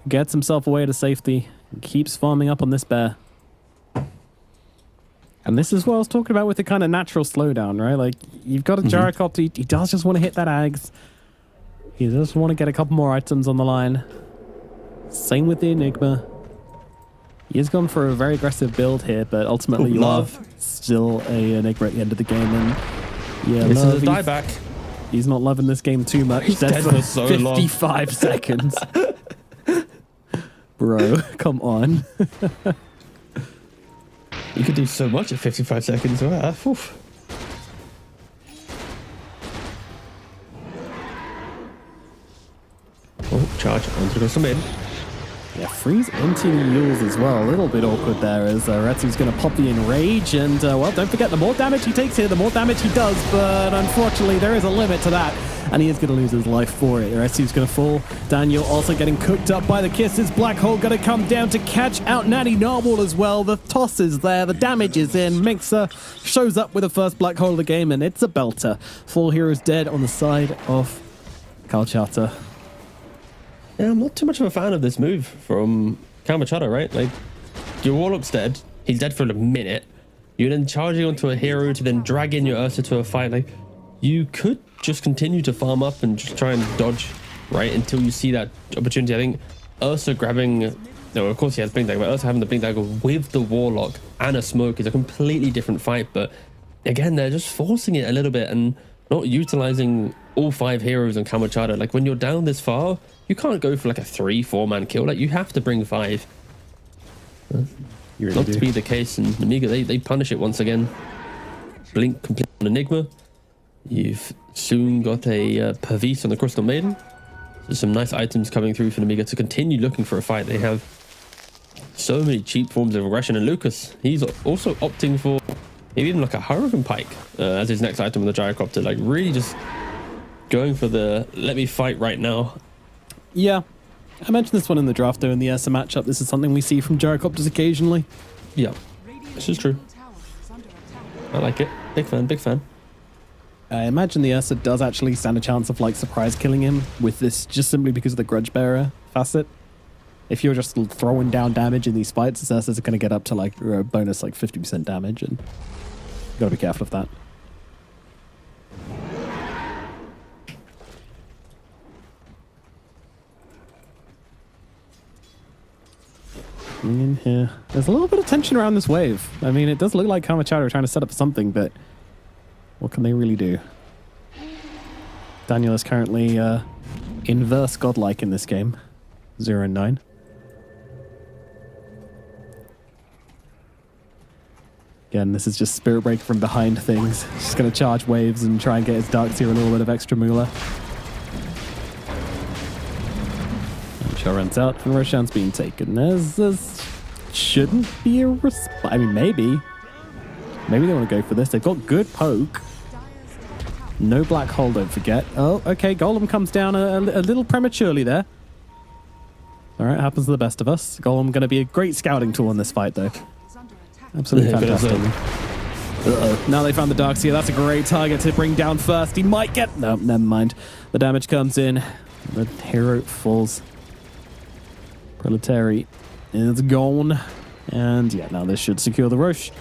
S10: Gets himself away to safety. And keeps farming up on this bear. And this is what I was talking about with the kind of natural slowdown, right? Like, you've got a Gyrocopter, he does just want to hit that Ags. He does want to get a couple more items on the line. Same with the Enigma. He has gone for a very aggressive build here, but ultimately you are still a Enigma at the end of the game. And yeah,
S7: this is a dieback.
S10: He's not loving this game too much.
S7: He's dead for so
S10: 55 seconds. Bro, come on.
S7: You could do so much at 55 seconds. Oof. Oh, charge. I'm going to go some in.
S10: Yeah, freeze into Yules as well. A little bit awkward there as Retsu's going to pop the Enrage. And, well, don't forget, the more damage he takes here, the more damage he does. But unfortunately, there is a limit to that. And he is going to lose his life for it. Retsu's going to fall. Daniel also getting cooked up by the kisses. Black Hole going to come down to catch out Natty Narwhal as well. The toss is there. The damage is in. Mixer shows up with the first Black Hole of the game. And it's a belter. 4 heroes dead on the side of Kamachata.
S7: Yeah, I'm not too much of a fan of this move from Kamachata, right? Like, your Warlock's dead. He's dead for a minute. You're then charging onto a hero to then drag in your Ursa to a fight. Like, you could just continue to farm up and just try and dodge, right? Until you see that opportunity. I think Ursa grabbing... No, of course he has Blink Dagger, but Ursa having the Blink Dagger with the Warlock and a smoke is a completely different fight. But again, they're just forcing it a little bit and not utilizing
S8: all 5 heroes on Kamachada. Like when you're down this far, you can't go for like a 3-4 man kill. Like you have to bring 5.
S10: You really
S8: Not
S10: do.
S8: to be the case, and Amiga, they punish it once again. Blink complete on Enigma. You've soon got a Pervis on the Crystal Maiden. There's some nice items coming through for Amiga to continue looking for a fight. They have so many cheap forms of aggression, and Lucas, he's also opting for maybe even like a Hurricane Pike as his next item on the Gyrocopter. Like really just going for the let me fight right now.
S10: Yeah. I mentioned this one in the draft, though, in the ESA matchup. This is something we see from gyrocopters occasionally.
S8: Yeah, this is true. I like it. Big fan, big fan.
S10: I imagine the ESA does actually stand a chance of like surprise killing him with this just simply because of the Grudge Bearer facet. If you're just throwing down damage in these fights, the ESAs are going to get up to like a bonus like 50% damage, and you got to be careful of that. In here, there's a little bit of tension around this wave. I mean, it does look like Kamachara are trying to set up something, but what can they really do? Daniel is currently inverse godlike in this game, 0-9. Again, this is just Spirit Breaker from behind things. Just going to charge waves and try and get his Darkseer a little bit of extra moolah. Shell runs out and Roshan's being taken. There's shouldn't be a I mean, maybe they want to go for this. They've got good poke. No black hole, don't forget. Oh, okay. Golem comes down a little prematurely there. All right, happens to the best of us. Golem going to be a great scouting tool in this fight, though. Absolutely fantastic. Uh-oh. Now they found the Darkseer. That's a great target to bring down first. He might get... No, never mind. The damage comes in. The hero falls. Proletary is gone. And yeah, now this should secure the Roche.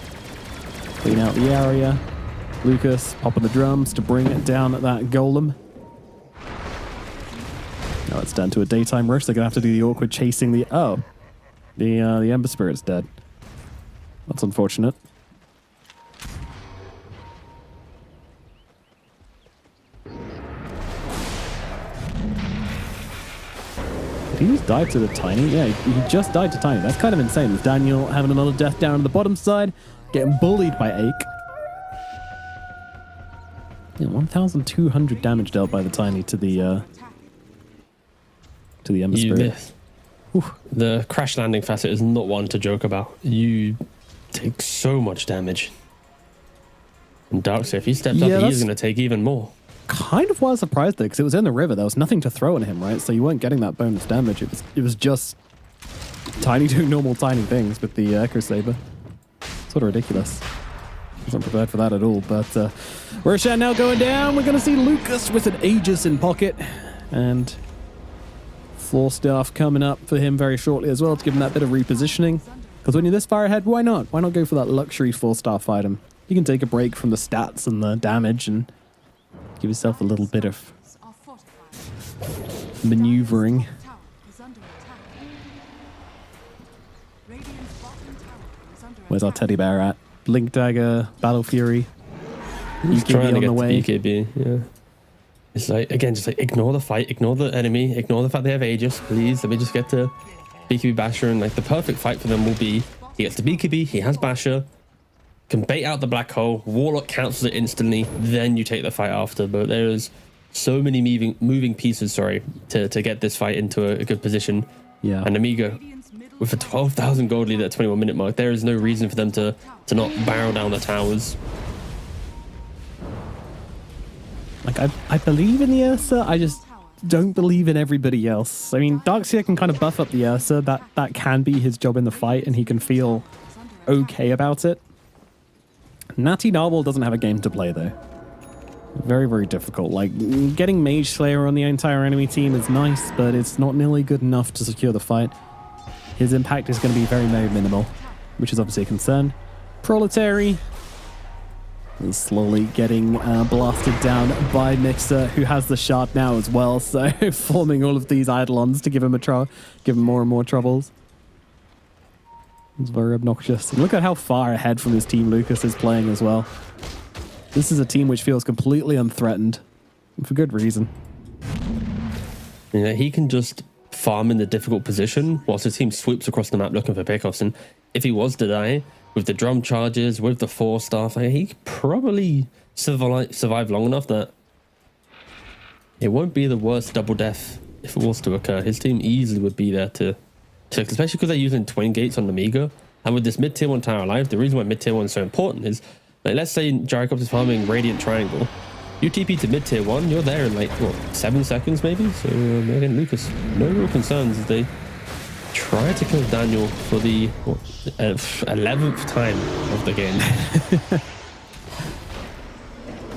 S10: Clean out the area. Lucas popping the drums to bring it down at that golem. Now it's down to a daytime Roche. They're going to have to do the awkward chasing the... Oh. The Ember Spirit's dead. That's unfortunate. Did he just die to the Tiny? Yeah, he just died to Tiny. That's kind of insane. With Daniel having another death down on the bottom side, getting bullied by Ake. Yeah, 1,200 damage dealt by the Tiny to the Ember Spirit.
S8: The crash landing facet is not one to joke about. You take so much damage. And Darkseer, if he steps up, he's going to take even more.
S10: Kind of was surprised though, because it was in the river. There was nothing to throw at him, right? So you weren't getting that bonus damage. It was just Tiny doing normal Tiny things with the Echo Saber. Sort of ridiculous. Wasn't prepared for that at all. But Roshan now going down. We're going to see Lucas with an Aegis in pocket. And 4 staff coming up for him very shortly as well to give him that bit of repositioning. Because when you're this far ahead, why not? Why not go for that luxury 4-star item? You can take a break from the stats and the damage and give yourself a little bit of maneuvering. Where's our teddy bear at? Blink Dagger, Battle Fury.
S8: He's trying to get
S10: on the way.
S8: BKB, yeah. It's like, again, just like ignore the fight, ignore the enemy, ignore the fact they have Aegis, please. Let me just get to BKB Basher, and like the perfect fight for them will be he gets to BKB, he has Basher, can bait out the black hole, Warlock cancels it instantly, then you take the fight after. But there's so many moving pieces, to get this fight into a good position.
S10: Yeah.
S8: And Amiga, with a 12,000 gold lead at the 21-minute mark, there is no reason for them to not barrel down the towers.
S10: Like, I believe in the Ursa, I just don't believe in everybody else. I mean, Darkseer can kind of buff up the Ursa. That can be his job in the fight, and he can feel okay about it. Natty Narwhal doesn't have a game to play, though. Very, very difficult. Like, getting Mage Slayer on the entire enemy team is nice, but it's not nearly good enough to secure the fight. His impact is going to be very, very minimal, which is obviously a concern. Proletary is slowly getting blasted down by Mixer, who has the shard now as well, so forming all of these Eidolons to give him more and more troubles. It's very obnoxious. And look at how far ahead from his team Lucas is playing as well. This is a team which feels completely unthreatened. for good reason.
S8: You know, he can just farm in the difficult position whilst his team sweeps across the map looking for pickoffs. And if he was to die with the drum charges, with the 4 stuff, he could probably survive long enough that it won't be the worst double death if it was to occur. His team easily would be there to especially because they're using twin gates on Amiga. And with this mid tier 1 tower alive, the reason why mid tier 1 is so important is, like, let's say Gyrocopter is farming Radiant Triangle. You TP to mid tier 1, you're there in like, what, 7 seconds maybe? So again, Lucas, no real concerns as they try to kill Daniel for the 11th time of the game.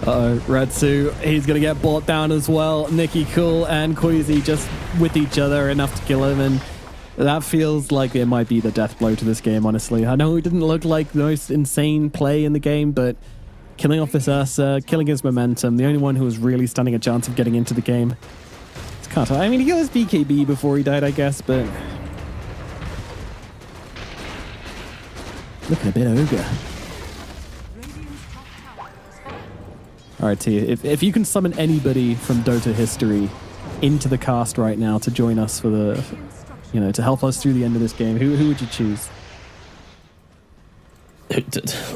S10: Uh-oh, Retsu, he's going to get brought down as well. Nicky Cool and Queasy just with each other enough to kill him, and that feels like it might be the death blow to this game, honestly. I know it didn't look like the most insane play in the game, but killing off this Ursa, killing his momentum, the only one who was really standing a chance of getting into the game. It's Carter. I mean, he got his BKB before he died, I guess, but looking a bit ogre. All right, T, if you can summon anybody from Dota history into the cast right now to join us for the, you know, to help us through the end of this game, who would you choose?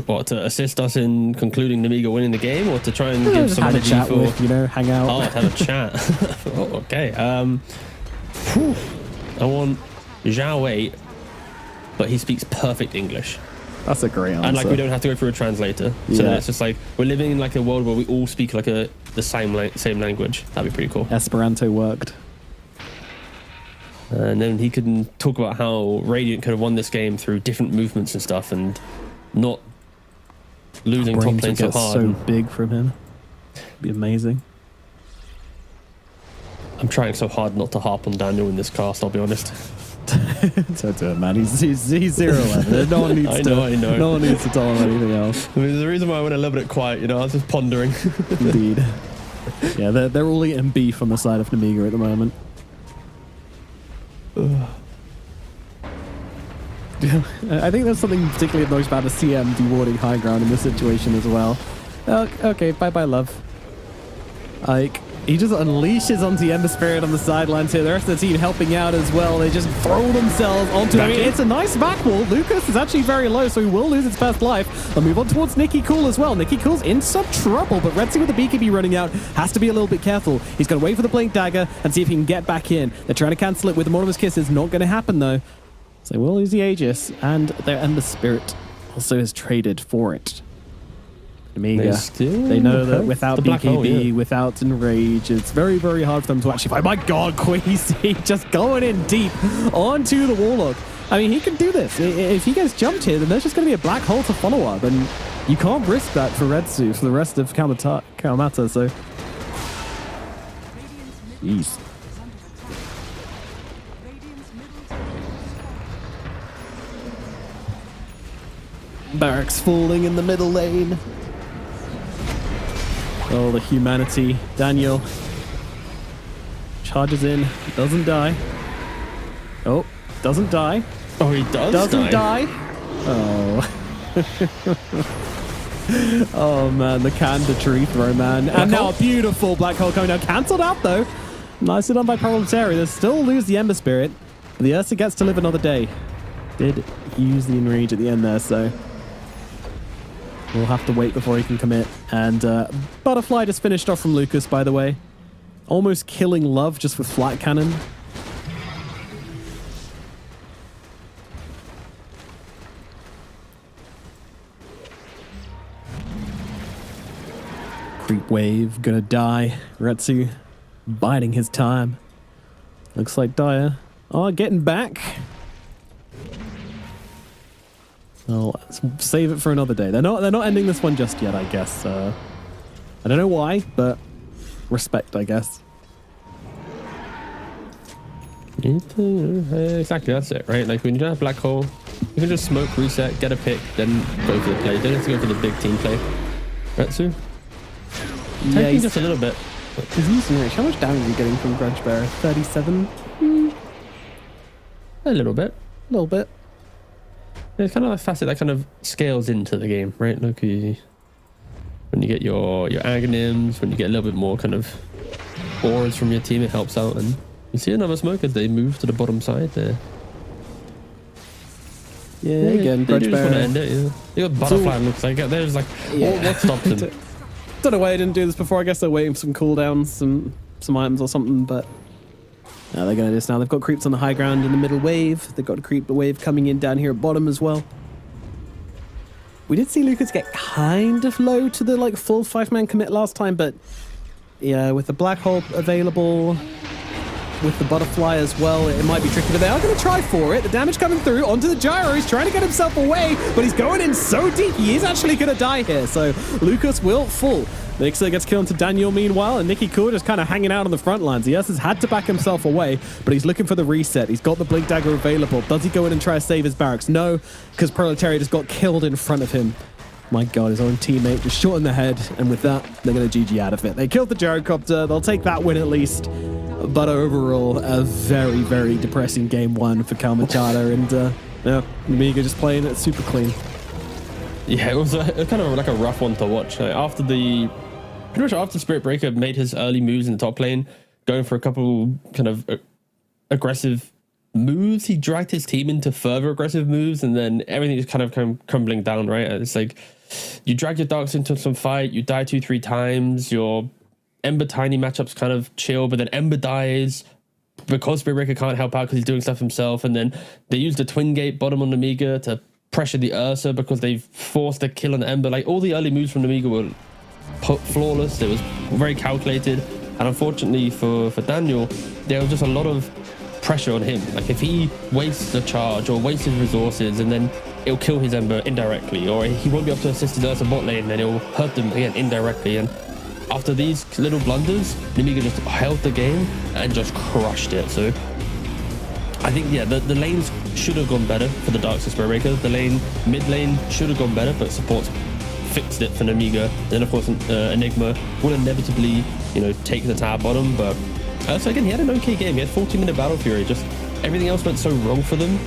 S8: What, to assist us in concluding Namiga winning the game, or to try and give some
S10: have a
S8: energy
S10: chat
S8: for,
S10: with, you know, hang out.
S8: Oh, have a chat. Oh, okay. I want Zhao 8, but he speaks perfect English.
S10: That's a great answer.
S8: And like, we don't have to go through a translator. So
S10: Yeah.
S8: it's just like we're living in like a world where we all speak like the same language. That'd be pretty cool.
S10: Esperanto worked.
S8: And then he can talk about how Radiant could have won this game through different movements and stuff, and not losing top
S10: Brains
S8: lane
S10: would
S8: so
S10: get
S8: hard.
S10: so big from him. It'd be amazing.
S8: I'm trying so hard not to harp on Daniel in this cast, I'll be honest.
S10: Don't do it, man. He's 0-11. No one needs
S8: I
S10: to.
S8: know.
S10: No one needs to tell him anything else.
S8: I mean, there's a reason why I went a little bit quiet, you know, I was just pondering.
S10: Indeed. Yeah, they're all eating beef on the side of Namiga at the moment. I think there's something particularly annoying about the CM dewarding high ground in this situation as well. Okay, bye-bye, love. Like, he just unleashes onto the Ember Spirit on the sidelines here. The rest of the team helping out as well. They just throw themselves onto it. It's a nice back wall. Lucas is actually very low, so he will lose his first life. I'll move on towards Nicky Cool as well. Nicky Cool's in some trouble, but Retsu with the BKB running out has to be a little bit careful. He's going to wait for the Blink Dagger and see if he can get back in. They're trying to cancel it with Mortimer's Kisses. Not going to happen, though. So they will lose the Aegis, and their Ember Spirit also is traded for it. Amiga. They know that without BKB, without Enrage, it's very, very hard for them to actually fight. My God, Queasy just going in deep onto the Warlock. I mean, he can do this. If he gets jumped here, then there's just going to be a black hole to follow up, and you can't risk that for Retsu for the rest of Kalamata, so... Jeez. Barracks falling in the middle lane. Oh, the humanity. Daniel charges in, doesn't die. Oh, doesn't die.
S8: Oh, he
S10: Doesn't die. Oh. Oh, man, the candor tree throw, man. And now a beautiful black hole coming down. Cancelled out, though. Nicely done by Parliamentary. They still lose the Ember Spirit. But the Ursa gets to live another day. Did use the Enrage at the end there, so... we'll have to wait before he can commit. And Butterfly just finished off from Lucas, by the way. Almost killing Love just with Flat Cannon. Creep Wave, gonna die. Retsu biding his time. Looks like Dire are getting back. Well, let's save it for another day. They're not ending this one just yet, I guess. I don't know why, but respect, I guess.
S8: Exactly, that's it, right? Like, when you don't have black hole, you can just smoke, reset, get a pick, then go for the play. You don't have to go for the big team play. Retsu?
S10: Yeah, he's
S8: just a little bit.
S10: He's using Rich. How much damage are you getting from Grudge Bearer? 37?
S8: A little bit.
S10: A little bit.
S8: It's kind of a facet that kind of scales into the game, right? Like when you get your Aghanims, when you get a little bit more kind of auras from your team, it helps out. And you see another smoke as they move to the bottom side there.
S10: Yeah, again,
S8: they
S10: Grudge
S8: do just want to
S10: Bearer.
S8: end it. Yeah. You got Butterfly, looks like there's like, what stops them?
S10: Don't know why I didn't do this before. I guess they're waiting for some cooldowns, some items or something, but they're going to do this now. They've got creeps on the high ground in the middle wave. They've got a creep wave coming in down here at bottom as well. We did see Lucas get kind of low to the like full 5-man commit last time, but yeah, with the black hole available, with the butterfly as well, it might be tricky, but they are going to try for it. The damage coming through onto the gyro. He's trying to get himself away, but he's going in so deep. He is actually going to die here, so Lucas will fall. Mixer gets killed to Daniel meanwhile, and Nicky Cool just kind of hanging out on the front lines. He has had to back himself away, but he's looking for the reset. He's got the Blink Dagger available. Does he go in and try to save his barracks? No, because Proletariat just got killed in front of him. My God, his own teammate just shot in the head, and with that, they're going to GG out of it. They killed the gyrocopter. They'll take that win at least. But overall, a very, very depressing game one for Cal Machado, and yeah, Amiga just playing it super clean.
S8: Yeah, it was kind of like a rough one to watch. Like pretty much after Spirit Breaker made his early moves in the top lane, going for a couple kind of aggressive moves, he dragged his team into further aggressive moves, and then everything just kind of crumbling down, right? It's like you drag your Darks into some fight, you die 2-3 times, your Ember Tiny matchups kind of chill, but then Ember dies because Spirit Breaker can't help out because he's doing stuff himself, and then they use the Twin Gate bottom on Amiga to pressure the Ursa because they've forced a kill on Ember. Like, all the early moves from Amiga were flawless. It was very calculated, and unfortunately for Daniel, there was just a lot of pressure on him. Like, if he wastes a charge or wastes his resources, and then it'll kill his Ember indirectly, or he won't be able to assist his Ursa bot lane, and it'll hurt them again indirectly. And after these little blunders, Nemiga just held the game and just crushed it. So I think, yeah, the lanes should have gone better for the Dark Spirit Breaker. The mid lane should have gone better, but supports fixed it for Nemiga. Then of course Enigma will inevitably, take the tower bottom. But so again, he had an okay game. He had 40-minute Battle Fury. Just everything else went so wrong for them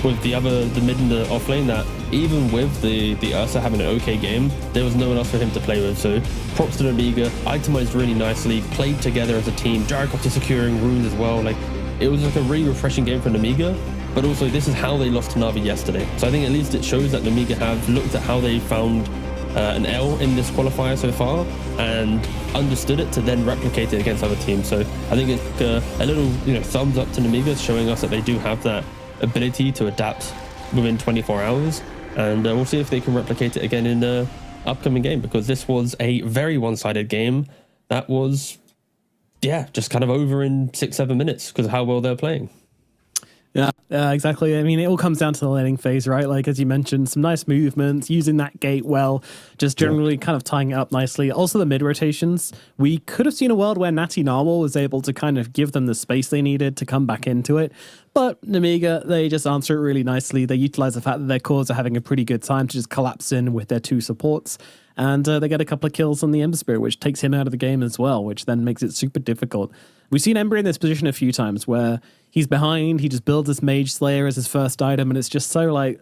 S8: with the mid and the off lane that even with the Ursa having an okay game, there was no one else for him to play with. So props to Amiga, itemized really nicely, played together as a team, Gyrocopter securing runes as well. Like, it was like a really refreshing game for Amiga, but also this is how they lost to Navi yesterday. So I think at least it shows that Amiga have looked at how they found an L in this qualifier so far and understood it to then replicate it against other teams. So I think it's a little thumbs up to Amiga, showing us that they do have that ability to adapt within 24 hours, and we'll see if they can replicate it again in the upcoming game, because this was a very one-sided game that was just kind of over in 6-7 minutes because of how well they're playing.
S10: Yeah, exactly. I mean, it all comes down to the laning phase, right? Like, as you mentioned, some nice movements, using that gate well, just generally kind of tying it up nicely. Also, the mid rotations. We could have seen a world where Natty Narwhal was able to kind of give them the space they needed to come back into it. But Nemiga, they just answer it really nicely. They utilize the fact that their cores are having a pretty good time to just collapse in with their two supports. And they get a couple of kills on the Ember Spirit, which takes him out of the game as well, which then makes it super difficult. We've seen Ember in this position a few times where he's behind, he just builds this Mage Slayer as his first item, and it's just so meh.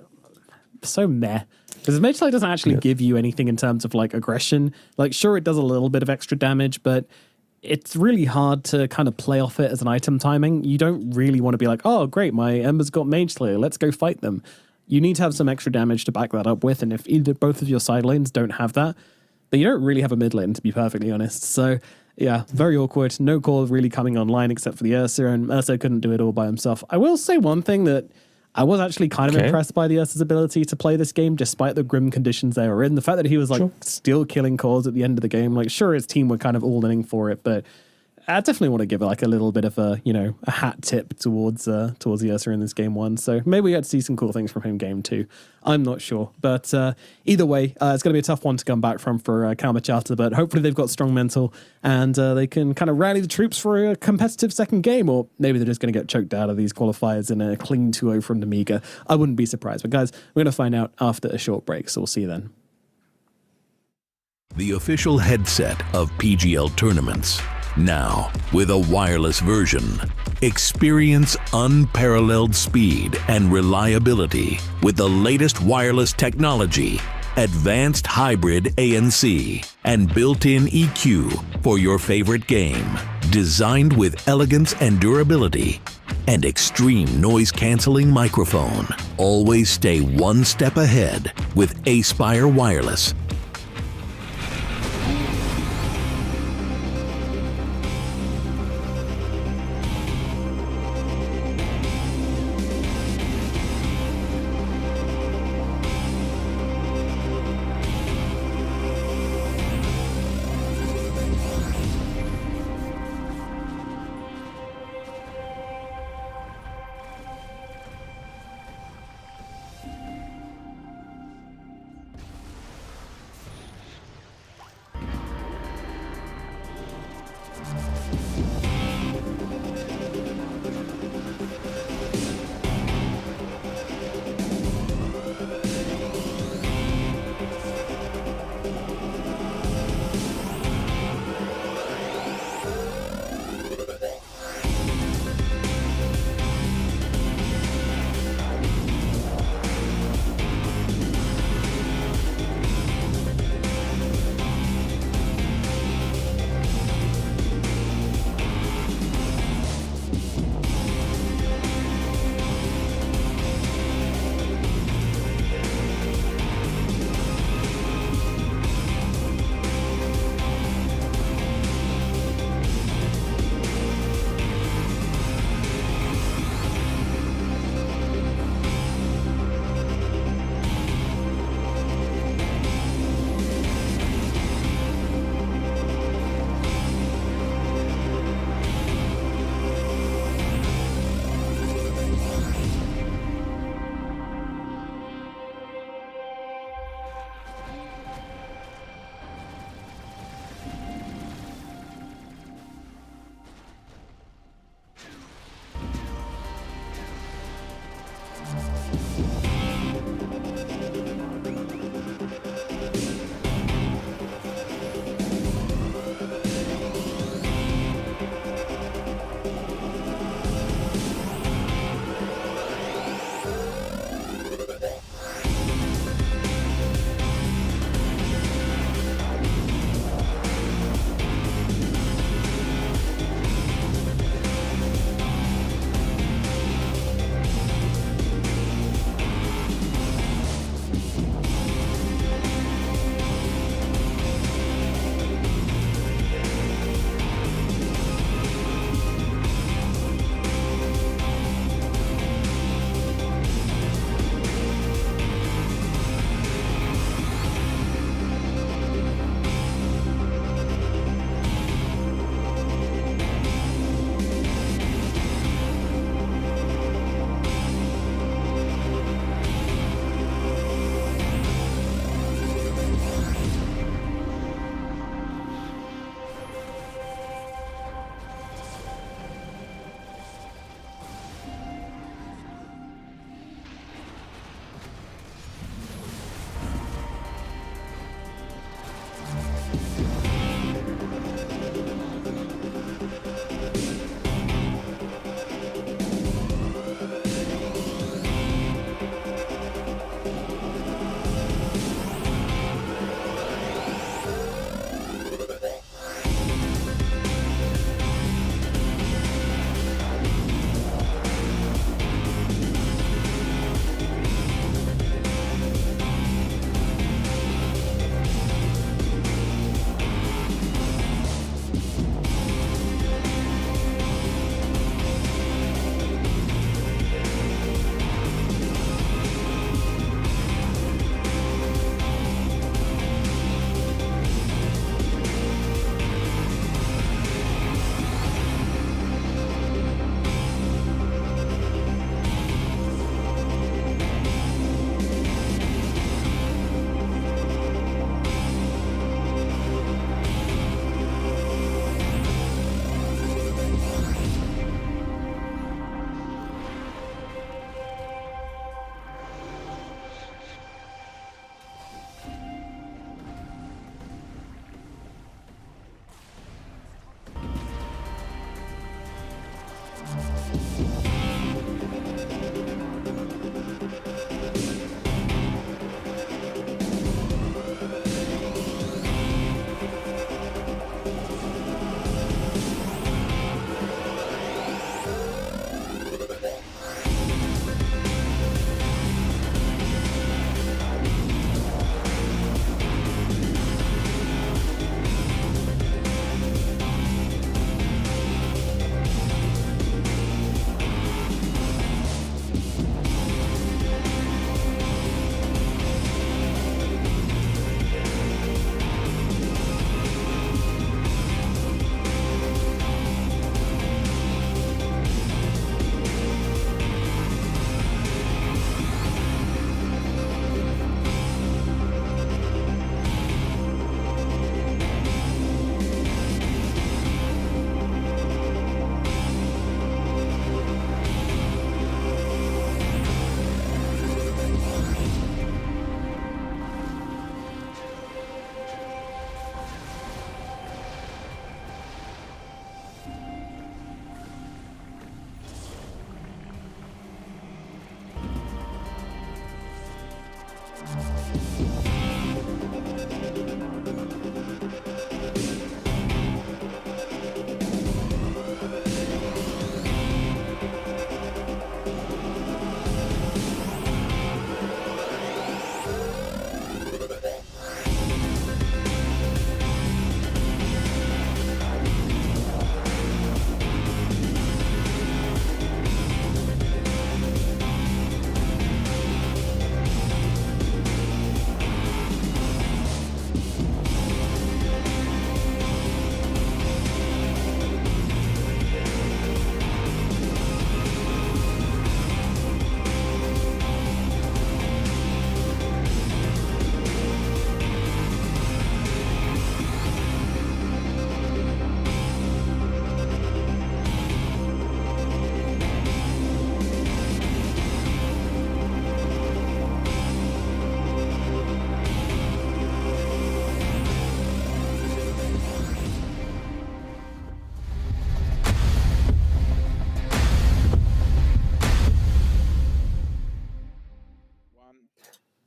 S10: Because his Mage Slayer doesn't actually give you anything in terms of like aggression. Like, sure, it does a little bit of extra damage, but it's really hard to kind of play off it as an item timing. You don't really want to be like, oh, great, my Ember's got Mage Slayer, let's go fight them. You need to have some extra damage to back that up with, and if both of your side lanes don't have that, then you don't really have a mid lane, to be perfectly honest. So, yeah, very awkward. No core really coming online except for the Ursa, and Ursa couldn't do it all by himself. I will say one thing, that I was actually kind of impressed by the Ursa's ability to play this game despite the grim conditions they were in. The fact that he was still killing cores at the end of the game, like, sure, his team were kind of all in for it, but I definitely want to give it like a little bit of a hat tip towards the Ursa in this game one. So maybe we get to see some cool things from him game two. I'm not sure, but either way, it's going to be a tough one to come back from for Cal Machado, but hopefully they've got strong mental and they can kind of rally the troops for a competitive second game, or maybe they're just going to get choked out of these qualifiers in a clean 2-0 from Nemiga. I wouldn't be surprised, but guys, we're going to find out after a short break, so we'll see you then.
S4: The official headset of PGL tournaments. Now, with a wireless version, experience unparalleled speed and reliability with the latest wireless technology, advanced hybrid ANC, and built-in EQ for your favorite game. Designed with elegance and durability and extreme noise-canceling microphone. Always stay one step ahead with Aspire Wireless.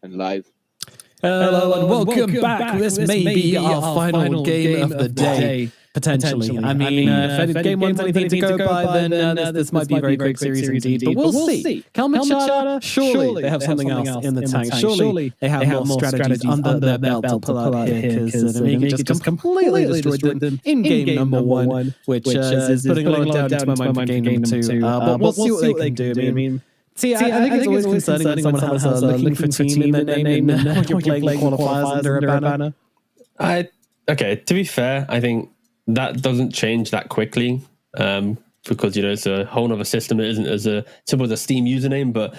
S9: And live.
S10: Hello and welcome back. This may be our final game of the day. Potentially. I mean, if game one's anything to go by, then this might be a very quick series indeed. But we'll see. Kalmachara, surely they have something else in the tank. Surely they have more strategies under their belt to pull out here, because Namika just completely destroyed them in game number one, which is putting a lot of doubt into my mind for game number two. But we'll see what they can do. I mean, See, I think it's always concerning when someone has looking for team in their name and when you're playing qualifiers under a banner.
S7: Okay, to be fair, I think that doesn't change that quickly because, it's a whole other system. It isn't as simple as a Steam username, but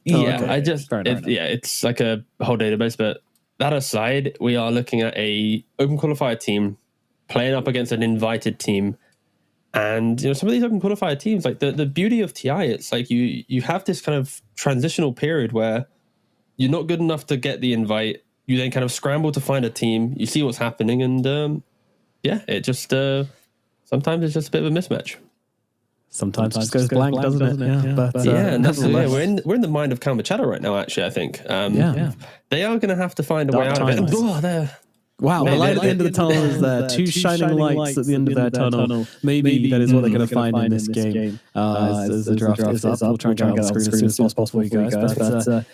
S7: it's like a whole database. But that aside, we are looking at a open qualifier team playing up against an invited team. And some of these open qualifier teams, like the beauty of TI, it's like you have this kind of transitional period where you're not good enough to get the invite. You then kind of scramble to find a team. You see what's happening, and it just sometimes it's just a bit of a mismatch.
S10: Sometimes it just goes blank, doesn't it? Yeah, but
S7: and that's we're in the mind of Kalmachara right now. Actually, I think they are going to have to find a way out of it.
S10: Wow, the light at the end of the tunnel is there. Two shining lights at the end of that tunnel. Maybe that is what they're going to find in this game. As the draft is up, we'll try and get on the screen as soon as possible for you guys. But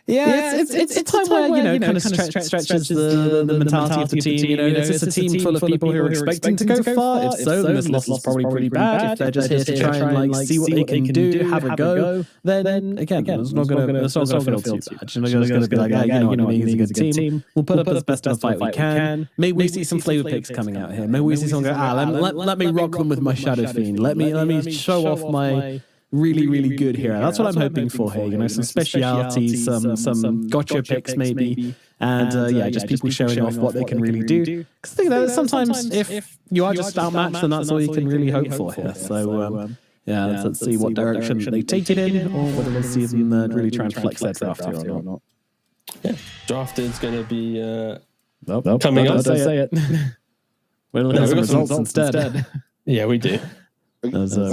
S10: it's a time where, kind of stretches the mentality of the team. This is a team full of people who are expecting to go far. If so, then this loss is probably pretty bad. If they're just here to try and see what they can do, have a go, then again, it's not going to feel too bad. It's just going to be like, he's a good team. We'll put up as best of a fight we can. Maybe we see some flavor picks coming out here. Maybe we see someone go, let me rock them with my Shadow Fiend. Let me show off my really good hero. That's what I'm hoping for here. Some specialities, some gotcha picks maybe, and just people showing off what they can really do. Because sometimes if you are just outmatched, then that's all you can really hope for here. So let's see what direction they take it in, or whether we'll see them really try and flex their draft here or not.
S7: Yeah, draft is going to be
S10: coming up. Don't say it. We'll look at some results instead.
S7: Yeah, we do.
S10: As we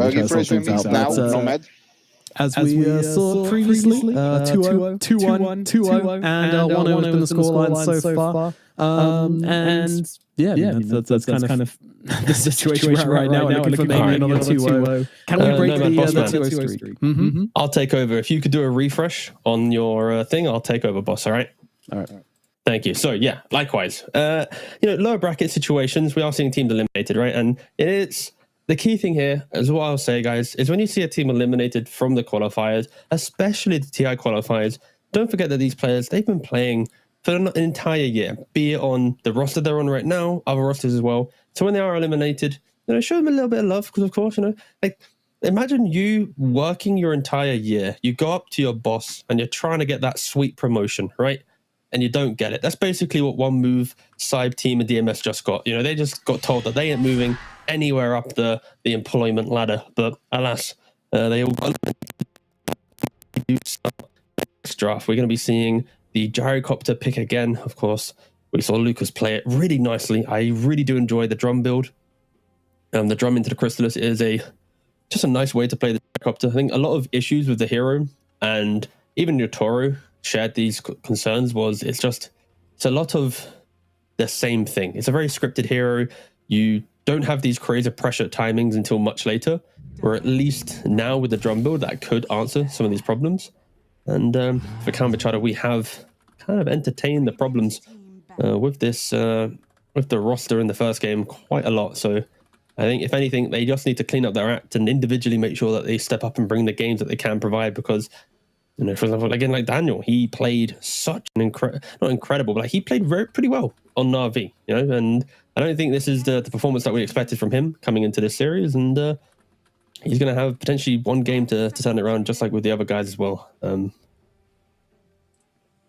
S10: saw previously, 2-0, 2-1, 2-0, and 1-0 has been the scoreline so far. That's kind of the situation we're at right now. Looking for maybe another 2-0. Can we break the 2-0 streak?
S7: I'll take over. If you could do a refresh on your thing, I'll take over, boss. All right. Thank you. So likewise, lower bracket situations, we are seeing teams eliminated, right? And it's the key thing here, as what I'll say, guys, is when you see a team eliminated from the qualifiers, especially the TI qualifiers, don't forget that these players, they've been playing for an entire year, be it on the roster they're on right now, other rosters as well. So when they are eliminated, show them a little bit of love, because of course, imagine you working your entire year. You go up to your boss and you're trying to get that sweet promotion, right? And you don't get it. That's basically what one move Cybe team and DMS just got. They just got told that they ain't moving anywhere up the employment ladder. But alas, they all got next draft. We're going to be seeing the gyrocopter pick again, of course. We saw Lucas play it really nicely. I really do enjoy the drum build. The drum into the Crystallis is just a nice way to play the gyrocopter. I think a lot of issues with the hero and even your Toro
S8: shared these concerns was it's a lot of the same thing. It's a very scripted hero. You don't have these crazy pressure timings until much later, or at least now with the drum build that could answer some of these problems. And for Cal Machado, we have kind of entertained the problems with this with the roster in the first game quite a lot. So I think if anything, they just need to clean up their act and individually make sure that they step up and bring the games that they can provide. Because, you know, for example, again, like Daniel, he played such an not incredible, but like he played pretty well on Na'Vi, you know, and I don't think this is the performance that we expected from him coming into this series. And he's going to have potentially one game to turn it around, just like with the other guys as well.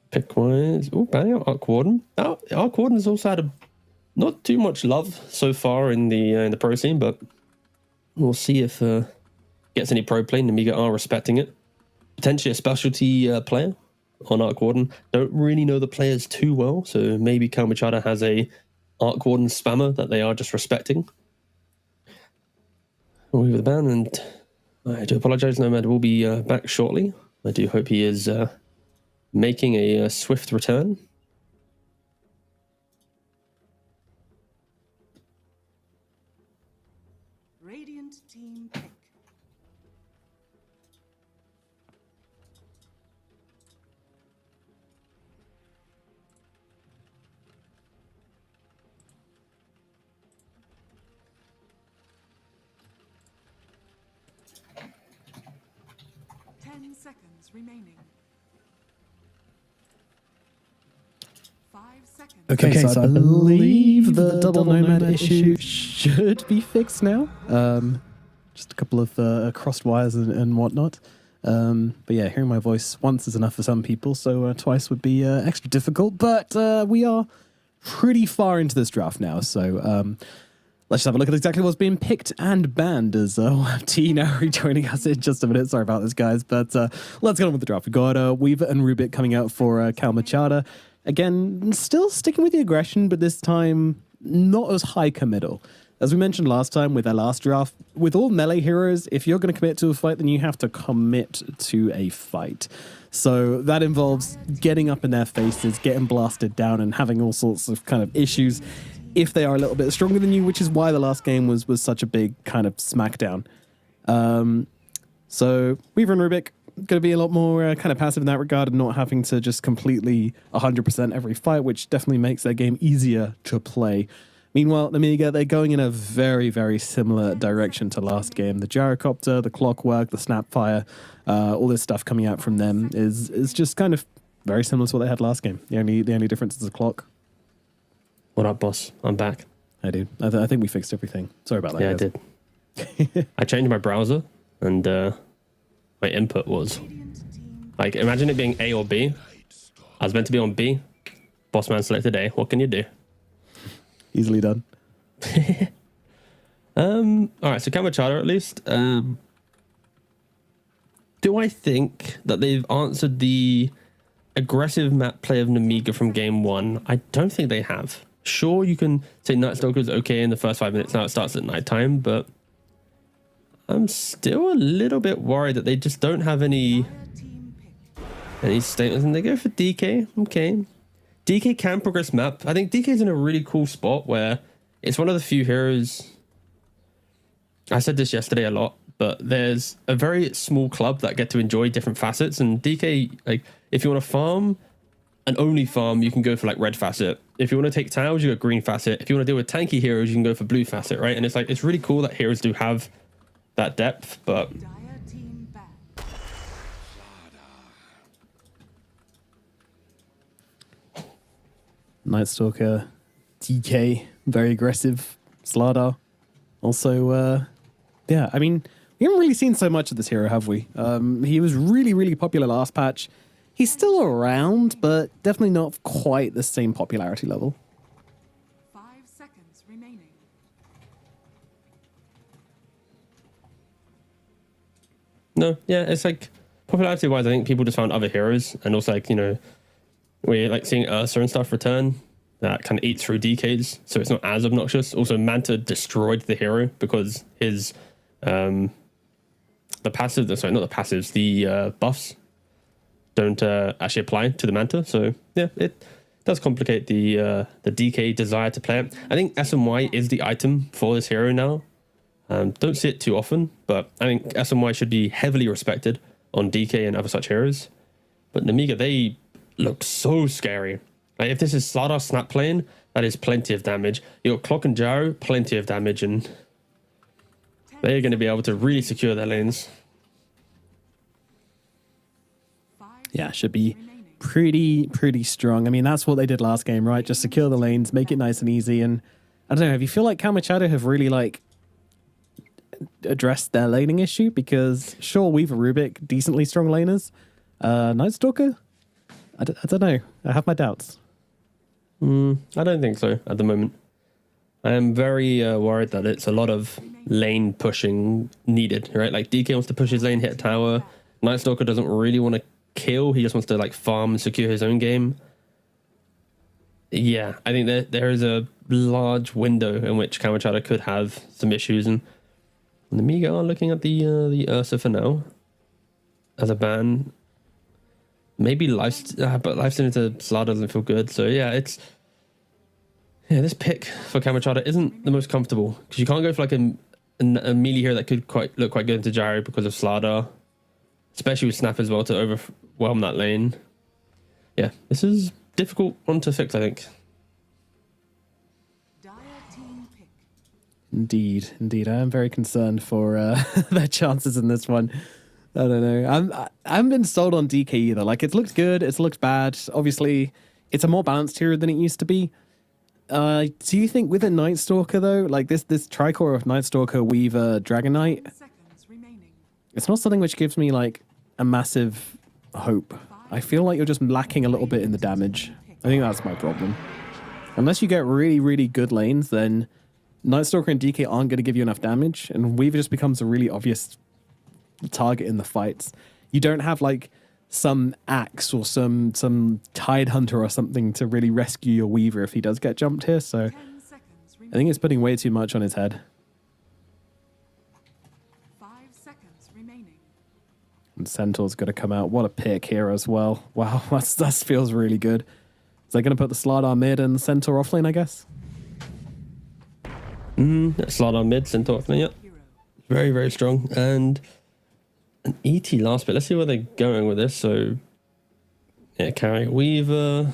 S8: Pick wise, oh, bang out Arc Warden. Arc Warden has also had not too much love so far in the pro scene, but we'll see if gets any pro play. Namiga are respecting it. Potentially a specialty player on Arc Warden. Don't really know the players too well, so maybe Cal Machado has a Arc Warden spammer that they are just respecting. Over the ban, and I do apologize. Nomad will be back shortly. I do hope he is making a swift return.
S3: Radiant team pick. Seconds remaining. 5 seconds.
S10: Okay, so I believe the double nomad issue should be fixed now. Just a couple of crossed wires and whatnot. But yeah, hearing my voice once is enough for some people, so twice would be extra difficult. But we are pretty far into this draft now, so let's just have a look at exactly what's being picked and banned, as we'll have T now rejoining us in just a minute. Sorry about this, guys, but let's get on with the draft. We've got Weaver and Rubik coming out for Cal Machado. Again, still sticking with the aggression, but this time not as high committal. As we mentioned last time with our last draft, with all melee heroes, if you're going to commit to a fight, then you have to commit to a fight. So that involves getting up in their faces, getting blasted down, and having all sorts of kind of issues if they are a little bit stronger than you, which is why the last game was such a big kind of smackdown. So Weaver and Rubik going to be a lot more kind of passive in that regard and not having to just completely 100% every fight, which definitely makes their game easier to play. Meanwhile, Amiga, they're going in a very, very similar direction to last game. The gyrocopter, the clockwork, the snapfire, all this stuff coming out from them is just kind of very similar to what they had last game. The only difference is the clock.
S8: What up, boss? I'm back.
S10: I do. I think we fixed everything. Sorry about that.
S8: Yeah,
S10: guys.
S8: I did. I changed my browser, and my input was like, imagine it being A or B. I was meant to be on B. Boss man selected A. What can you do?
S10: Easily done.
S8: All right, so Cal Machado at least. Do I think that they've answered the aggressive map play of Namiga from game one? I don't think they have. Sure, you can say Night Stalker is okay in the first 5 minutes. Now it starts at nighttime, but I'm still a little bit worried that they just don't have any statements, and they go for DK. Okay. DK can progress map. I think DK is in a really cool spot where it's one of the few heroes. I said this yesterday a lot, but there's a very small club that get to enjoy different facets, and DK, like, if you want to farm and only farm, you can go for like red facet. If you want to take towers, you go green facet. If you want to deal with tanky heroes, you can go for blue facet, right? And it's like, it's really cool that heroes do have that depth, but
S10: Night Stalker, DK, very aggressive. Slardar, also, yeah, I mean, we haven't really seen so much of this hero, have we? He was really, really popular last patch. He's still around, but definitely not quite the same popularity level.
S3: 5 seconds remaining.
S8: no, yeah, it's like popularity-wise, I think people just found other heroes, and also like, you know, we're like seeing Ursa and stuff return that kind of eats through DKs, so it's not as obnoxious. Also, Manta destroyed the hero because his the passive, sorry, not the passives, the buffs don't actually apply to the Manta. So yeah, it does complicate the DK desire to play it. I think SMY is the item for this hero now. Don't see it too often, but I think SMY should be heavily respected on DK and other such heroes. But Namiga, they look so scary. Like if this is Slardar snap playing, that is plenty of damage. You got Clock and Gyro, plenty of damage, and they're going to be able to really secure their lanes.
S10: Yeah, should be pretty strong. I mean, that's what they did last game, right? Just secure the lanes, make it nice and easy. And I don't know, if you feel like Kamachado have really like addressed their laning issue, because sure, Weaver Rubik, decently strong laners. Night Stalker? I don't know. I have my doubts.
S8: I don't think so at the moment. I am very worried that it's a lot of lane pushing needed, right? Like DK wants to push his lane, hit a tower. Night Stalker doesn't really want to kill. He just wants to like farm and secure his own game. Yeah, I think that there is a large window in which Kamachada could have some issues, and the Amiga are looking at the Ursa for now as a ban. Maybe but Lifesteal into Slardar doesn't feel good. So yeah, this pick for Kamachada isn't the most comfortable, because you can't go for like a melee hero that could look quite good into Gyro because of Slardar, especially with Snap as well to overwhelm that lane. Yeah, this is difficult one to fix, I think.
S10: Indeed. I am very concerned for their chances in this one. I don't know. I haven't been sold on DK either. Like, it's looked good, it's looked bad. Obviously, it's a more balanced hero than it used to be. Do you think with a Night Stalker though, like this tricore of Night Stalker, Weaver, Dragon Knight, it's not something which gives me like a massive hope. I feel like you're just lacking a little bit in the damage. I think that's my problem. Unless you get really good lanes, then Night Stalker and DK aren't going to give you enough damage, and Weaver just becomes a really obvious target in the fights. You don't have like some axe or some Tide Hunter or something to really rescue your Weaver if he does get jumped here, so I think it's putting way too much on his head.
S3: 5 seconds remaining.
S10: And Centaur's going to come out. What a pick here as well. Wow, that feels really good. Is they going to put the Slardar mid and Centaur offlane, I guess?
S8: Slardar mid, Centaur offlane, yep. Very strong. And an ET last bit. Let's see where they're going with this. So, yeah, carry Weaver,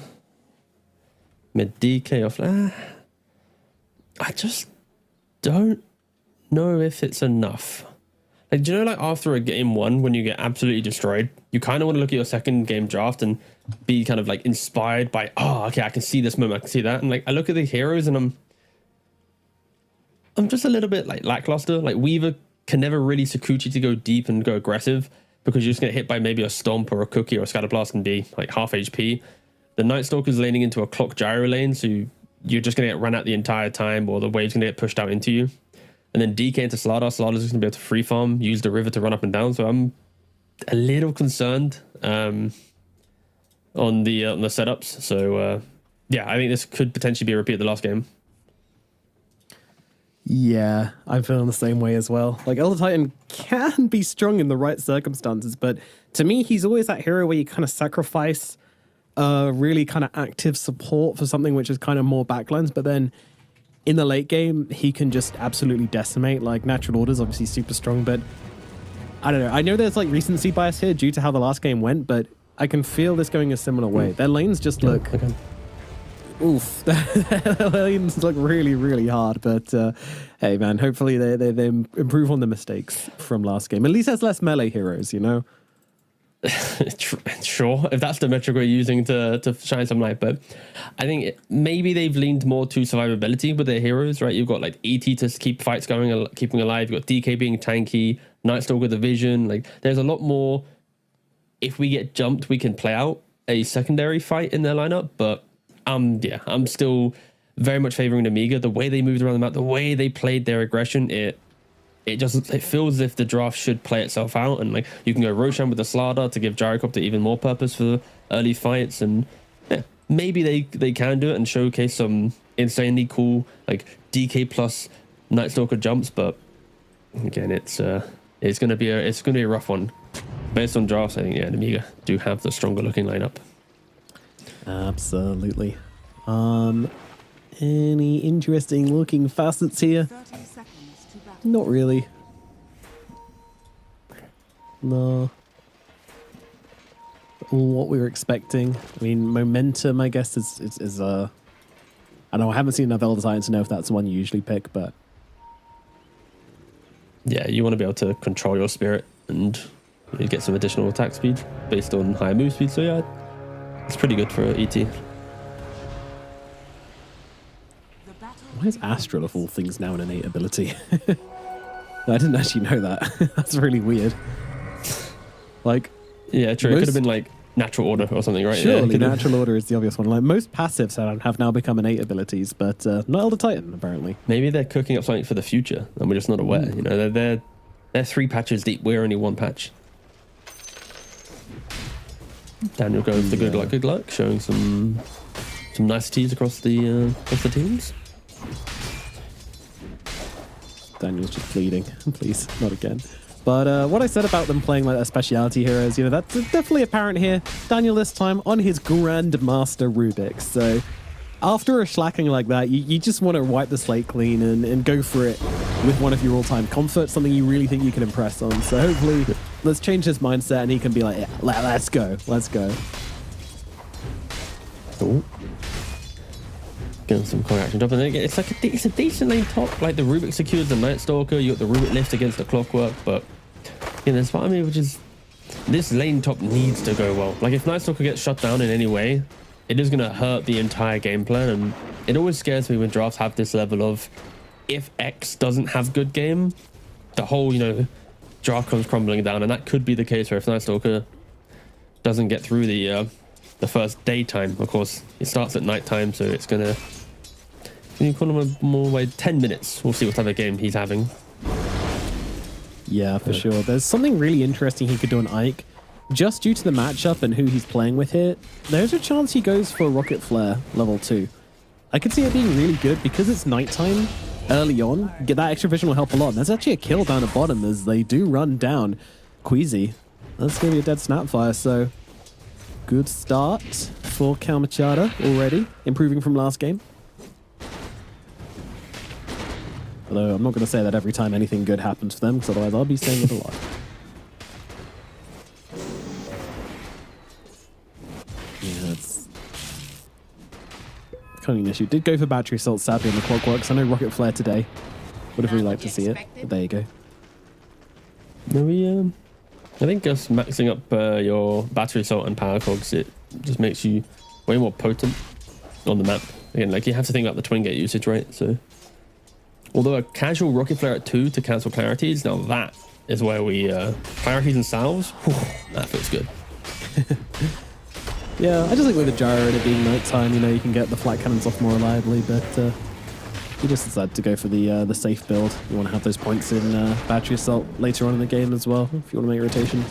S8: mid DK off. I just don't know if it's enough. Like, do you know, like after a game one, when you get absolutely destroyed, you kind of want to look at your second game draft and be kind of like inspired by, oh, okay, I can see this moment, I can see that. And like, I look at the heroes and I'm just a little bit like lackluster. Like Weaver can never really Sakuchi to go deep and go aggressive, because you're just going to get hit by maybe a Stomp or a Cookie or a Scatterblast and be like half HP. The Night Stalker's laning into a Clock Gyro lane, so you're just going to get run out the entire time, or the wave's going to get pushed out into you. And then DK into Slardar. Slardar's just going to be able to free farm, use the river to run up and down. So I'm a little concerned on the setups. So yeah, I think this could potentially be a repeat of the last game.
S10: Yeah, I'm feeling the same way as well. Like, Elder Titan can be strong in the right circumstances, but to me, he's always that hero where you kind of sacrifice really kind of active support for something which is kind of more backlines, but then in the late game, he can just absolutely decimate. Like, Natural Order's obviously super strong, but I don't know. I know there's like recency bias here due to how the last game went, but I can feel this going a similar way. Their lanes just look... Oof, their lanes look really hard, but hey man, hopefully they improve on the mistakes from last game. At least there's less melee heroes, you know?
S8: Sure, if that's the metric we're using to shine some light, but I think maybe they've leaned more to survivability with their heroes, right? You've got like ET to keep fights going, keeping alive. You've got DK being tanky, Night Stalker with the vision. Like, there's a lot more. If we get jumped, we can play out a secondary fight in their lineup, but yeah, I'm still very much favoring Amiga. The way they moved around the map, the way they played their aggression, it feels as if the draft should play itself out. And like, you can go Roshan with the Slardar to give Gyrocopter even more purpose for early fights, and yeah, maybe they can do it and showcase some insanely cool like DK plus Night Stalker jumps. But again, it's gonna be a rough one. based on drafts, I think yeah, Amiga do have the stronger looking lineup.
S10: Absolutely. Any interesting looking facets here?
S3: 30 seconds to battle.
S10: Not really. No. What we were expecting. I mean, momentum, I guess, is I know I haven't seen enough Elder Titan to know if that's the one you usually pick, but
S8: Yeah, you want to be able to control your spirit and you get some additional attack speed based on higher move speed. So yeah, it's pretty good for ET.
S3: The battle
S10: why is Astral of all things now an innate ability? I didn't actually know that. That's really weird. Like,
S8: Yeah, true. It
S10: Most-
S8: could have been like natural order or something, right?
S10: surely
S8: yeah,
S10: Natural Order is the obvious one. Like, most passives have now become innate abilities, but not Elder Titan, apparently.
S8: Maybe they're cooking up something for the future and we're just not aware. You know, they're 3 patches deep. We're only 1 patch. Daniel goes to good luck, showing some niceties across the teams.
S10: Daniel's just pleading, please, not again. But what I said about them playing like their speciality heroes, you know, that's definitely apparent here. Daniel this time on his Grandmaster Rubik. So after a slacking like that, you just want to wipe the slate clean and go for it with one of your all-time comforts, something you really think you can impress on. So hopefully, let's change his mindset and he can be like, yeah, let's go.
S8: Cool. Getting some core action top, and then it's like it's a decent lane top. Like the Rubik secures the Night Stalker, you got the Rubik lift against the Clockwork, but you know, there's part of me which is this lane top needs to go well. Like if Night Stalker gets shut down in any way, it is gonna hurt the entire game plan, and it always scares me when drafts have this level of if X doesn't have good game, the whole draft comes crumbling down, and that could be the case where if Night Stalker doesn't get through the first daytime. Of course, it starts at nighttime, so it's gonna. Can you call him more like 10 minutes? We'll see what type of game he's having.
S10: Yeah, for sure. There's something really interesting he could do on Ike. Just due to the matchup and who he's playing with here, there's a chance he goes for Rocket Flare level 2. I could see it being really good because it's nighttime early on. Get that extra vision will help a lot. And there's actually a kill down at bottom as they do run down Queasy. That's going to be a dead Snapfire, so good start for Cal Machado already, improving from last game. Although I'm not going to say that every time anything good happens for them, because otherwise I'll be saying it a lot. Yeah, it's kind of an issue. Did go for Battery Assault, sadly, in the Clockworks. I know Rocket Flare today. Would have really liked to see it. But there you go.
S8: No, I think just maxing up your Battery Assault and Power Cogs, it just makes you way more potent on the map. Again, like you have to think about the twin gate usage, right? So, although a casual Rocket Flare at 2 to cancel clarities, now that is where we clarities and salves. Whew, that feels good.
S10: Yeah, I just think with the gyro and it being nighttime, you can get the flat cannons off more reliably, but you just decided to go for the safe build. You want to have those points in Battery Assault later on in the game as well, if you want to make rotation.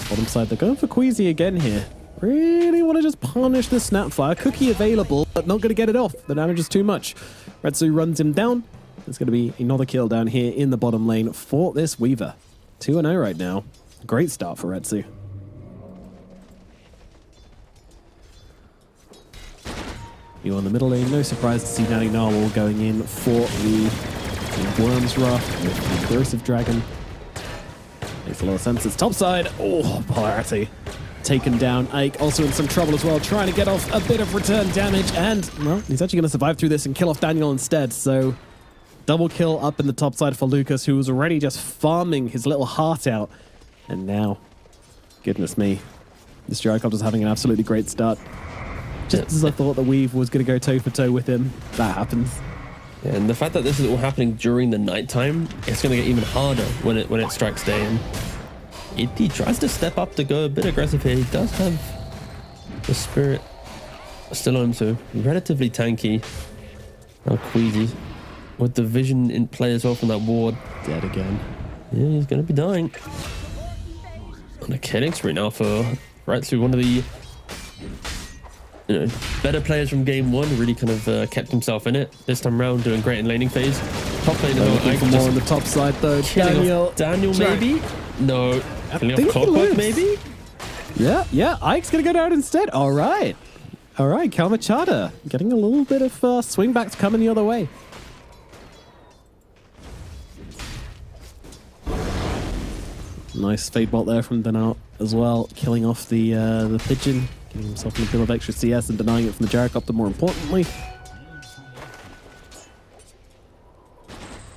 S10: Bottom side, they're going for Queasy again here. Really want to just punish the Snapfire. Cookie available, but not going to get it off. The damage is too much. Retsu runs him down. There's going to be another kill down here in the bottom lane for this Weaver. 2-0 right now. Great start for Retsu. You on the middle lane, no surprise to see Danny Narwhal going in for the Worm's Wrath with the Corrosive Dragon. Makes a lot of sense. It's topside. Oh, polarity. Taken down. Ike also in some trouble as well, trying to get off a bit of return damage, and, well, he's actually going to survive through this and kill off Daniel instead, so double kill up in the top side for Lucas, who was already just farming his little heart out, and now, goodness me, this Gyrocopter's having an absolutely great start. Just as I thought the Weave was going to go toe-for-toe with him, that happens.
S8: Yeah, and the fact that this is all happening during the nighttime, it's going to get even harder when it strikes day. And he tries to step up to go a bit aggressive here. He does have the spirit still on him, so relatively tanky. Now Queasy with the vision in play as well from that ward.
S10: Dead again.
S8: Yeah, he's going to be dying. On a killing spree now for right through one of the better players from game 1, really kind of kept himself in it. This time around, doing great in laning phase. Top lane
S10: looking for more on the top side though.
S8: Daniel maybe? No.
S10: I
S8: Killing
S10: think
S8: off
S10: he
S8: Clockwork,
S10: lives.
S8: maybe?
S10: Yeah. Ike's going to go down instead. All right. Kalmachada getting a little bit of swing backs coming the other way. Nice fade bolt there from Denal as well, killing off the pigeon, getting himself a bit of extra CS and denying it from the gyrocopter more importantly.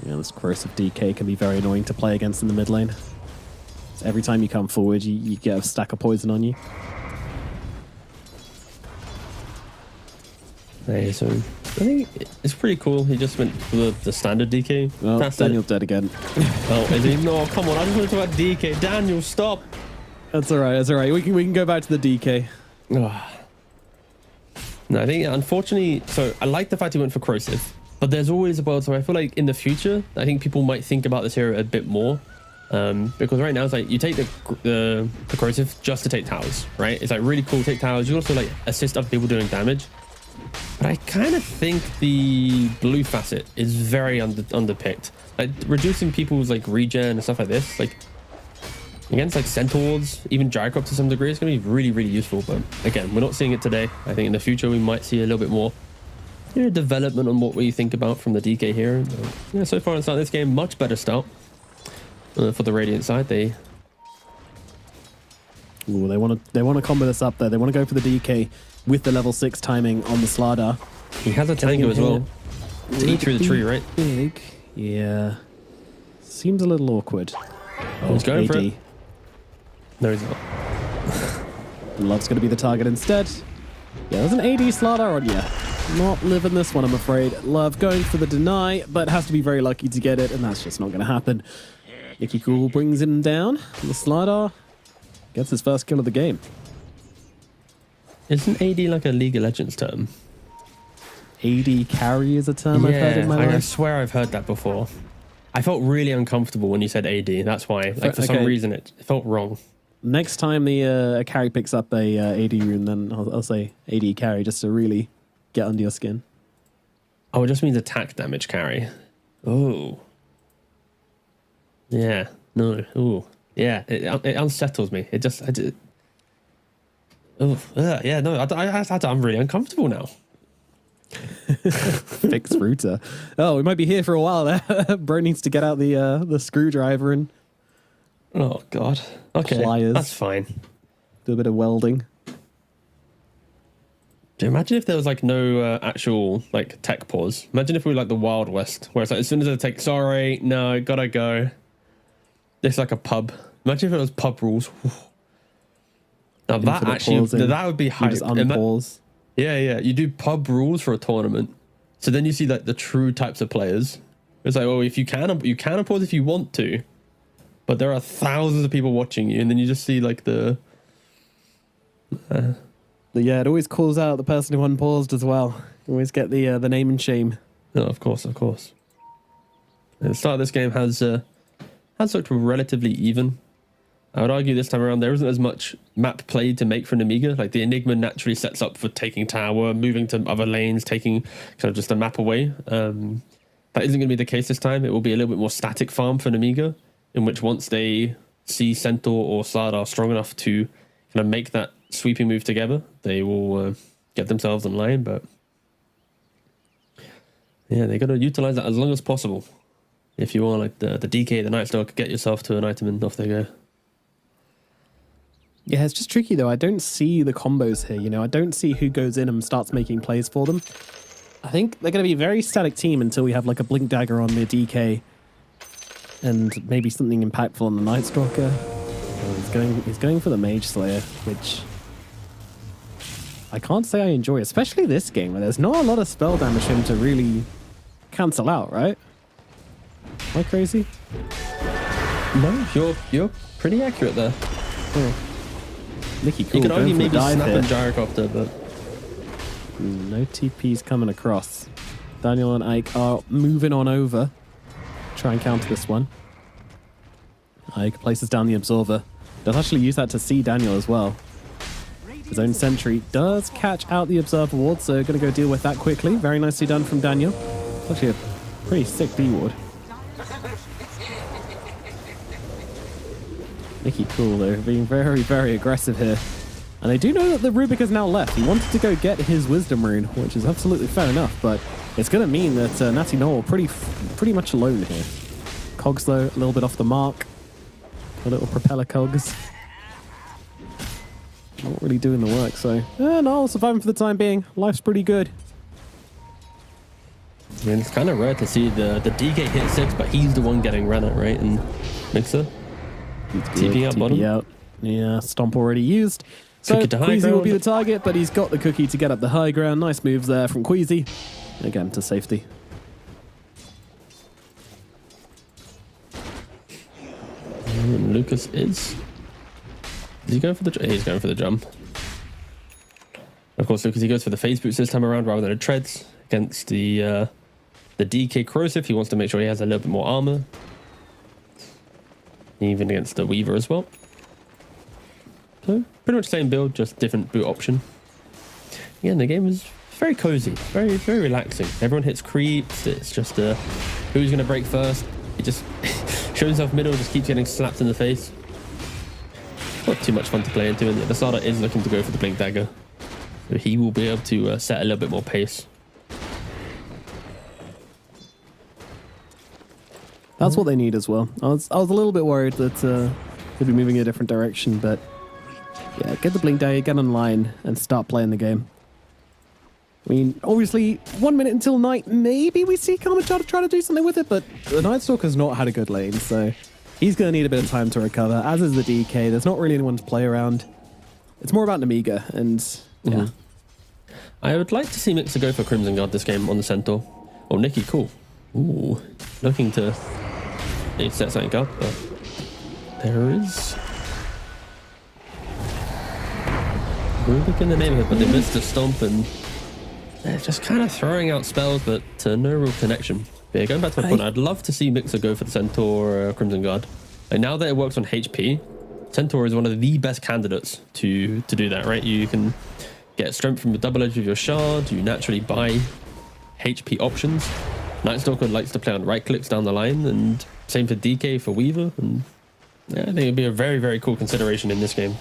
S10: Yeah, this corrosive DK can be very annoying to play against in the mid lane. So every time you come forward, you get a stack of poison on you.
S8: Hey, so I think it's pretty cool. He just went for the standard DK.
S10: Well,
S8: That's
S10: Daniel's dead again.
S8: Oh, is he? No, come on. I just want to talk about DK. Daniel, stop.
S10: That's all right. We can go back to the DK.
S8: No, I think, unfortunately, so I like the fact he went for corrosive, but there's always a world, so I feel like in the future, I think people might think about this hero a bit more. Because right now it's like you take the corrosive just to take towers, right? It's like really cool to take towers. You also like assist other people doing damage. But I kind of think the blue facet is very underpicked. Like reducing people's like regen and stuff like this, like against like centaurs, even gyrocopters to some degree, it's going to be really, really useful. But again, we're not seeing it today. I think in the future we might see a little bit more development on what we think about from the DK here. Yeah, so far in the start of this game, much better start for the Radiant side. They
S10: want to combo this up there. They want to go for the DK with the level 6 timing on the Slardar.
S8: He has a tango as well to eat through the tree, right?
S10: Big. Yeah. Seems a little awkward. Oh,
S8: He's going
S10: AD.
S8: for it. No, he's not.
S10: Love's going to be the target instead. Yeah, there's an AD Slardar on you. Not living this one, I'm afraid. Love going for the deny, but has to be very lucky to get it, and that's just not going to happen. Ikikul brings him down. The Slardar gets his first kill of the game.
S8: Isn't AD like a League of Legends term?
S10: AD carry is a term I've heard in my
S8: I
S10: life.
S8: swear I've heard that before. I felt really uncomfortable when you said AD. That's why, like for some reason, it felt wrong.
S10: Next time the carry picks up a AD rune, then I'll say AD carry just to really get under your skin.
S8: Oh, it just means attack damage carry. Oh. Yeah. No. Oh. Yeah. It unsettles me. It just. Oh. Yeah. No. I'm really uncomfortable now.
S10: Fixed router. Oh, we might be here for a while there. Bro needs to get out the screwdriver and
S8: oh god. Okay,
S10: pliers.
S8: that's fine.
S10: Do a bit of welding.
S8: Do you imagine if there was like no actual like tech pause? Imagine if we were like the Wild West, where it's like as soon as I take sorry, no, gotta go. It's like a pub. Imagine if it was pub rules. Now that actually, that would be hype.
S10: Just unpause.
S8: Yeah. You do pub rules for a tournament. So then you see like the true types of players. It's like, oh, if you can pause if you want to, but there are thousands of people watching you, and then you just see like the.
S10: Yeah, it always calls out the person who unpaused as well. You always get the name and shame.
S8: No, of course. The start of this game has looked relatively even. I would argue this time around there isn't as much map play to make for an Amiga. Like the Enigma naturally sets up for taking tower, moving to other lanes, taking kind of just a map away. That isn't going to be the case this time. It will be a little bit more static farm for an Amiga, in which once they see Centaur or Slardar strong enough to kind of make that sweeping move together, they will get themselves online. But yeah, they got to utilize that as long as possible. If you are like the DK, the Night Stalker, get yourself to an item and off they go.
S10: Yeah, it's just tricky though. I don't see the combos here, you know. I don't see who goes in and starts making plays for them. I think they're going to be a very static team until we have like a Blink Dagger on the DK and maybe something impactful on the Night Stalker. Oh, he's going for the Mage Slayer, which I can't say I enjoy, especially this game where there's not a lot of spell damage for him to really cancel out, right? Am I crazy?
S8: No, you're pretty accurate there.
S10: Oh. Nicky cool.
S8: You can only maybe snap
S10: here.
S8: and gyrocopter, but
S10: no TP's coming across. Daniel and Ike are moving on over. Try and counter this one. Ike places down the Absorber. Does actually use that to see Daniel as well. His own sentry does catch out the Observer ward, so going to go deal with that quickly. Very nicely done from Daniel. It's actually a pretty sick B ward. Nikki Cool, though, being very, very aggressive here. And I do know that the Rubik has now left. He wanted to go get his Wisdom Rune, which is absolutely fair enough, but it's going to mean that Natty Noel pretty much alone here. Cogs, though, a little bit off the mark. A little propeller cogs. Not really doing the work, so... Noel surviving for the time being. Life's pretty good.
S8: I mean, it's kind of rare to see the DK hit 6, but he's the one getting ran at, right? And Mixer TP out bottom.
S10: Out. Yeah, Stomp already used. So
S8: Cookie to high
S10: Queasy will
S8: ground.
S10: be the target, but he's got the Cookie to get up the high ground. Nice moves there from Queasy. Again, to safety.
S8: Lucas is he going for the he's going for the jump. Of course, Lucas, he goes for the phase boots this time around rather than a treads against the DK corrosive. He wants to make sure he has a little bit more armor, even against the Weaver as well. So pretty much same build, just different boot option. Again, the game is very cozy, very, very relaxing. Everyone hits creeps. It's just who's going to break first. He just shows himself middle, just keeps getting slapped in the face. Not too much fun to play into, and the Basada is looking to go for the Blink Dagger. So he will be able to set a little bit more pace.
S10: That's what they need as well. I was a little bit worried that they'd be moving in a different direction, but yeah, get the Blink Dagger, get online, and start playing the game. I mean, obviously, 1 minute until night, maybe we see Kamachata try to do something with it, but the Night Stalker's not had a good lane, so he's going to need a bit of time to recover, as is the DK. There's not really anyone to play around. It's more about Namiga, and yeah.
S8: I would like to see Mixer go for Crimson Guard this game on the Centaur. Oh, Nikki, cool. Ooh, looking to set something up, but there is Rubik in the neighborhood, but they missed the stomp and they're just kind of throwing out spells, but no real connection. But yeah, going back to my point, I'd love to see Mixer go for the Centaur or Crimson Guard. And now that it works on HP, Centaur is one of the best candidates to do that, right? You can get strength from the double edge of your shard, you naturally buy HP options. Night Stalker likes to play on right clicks down the line, and same for DK, for Weaver, and yeah, I think it'd be a very, very cool consideration in this game.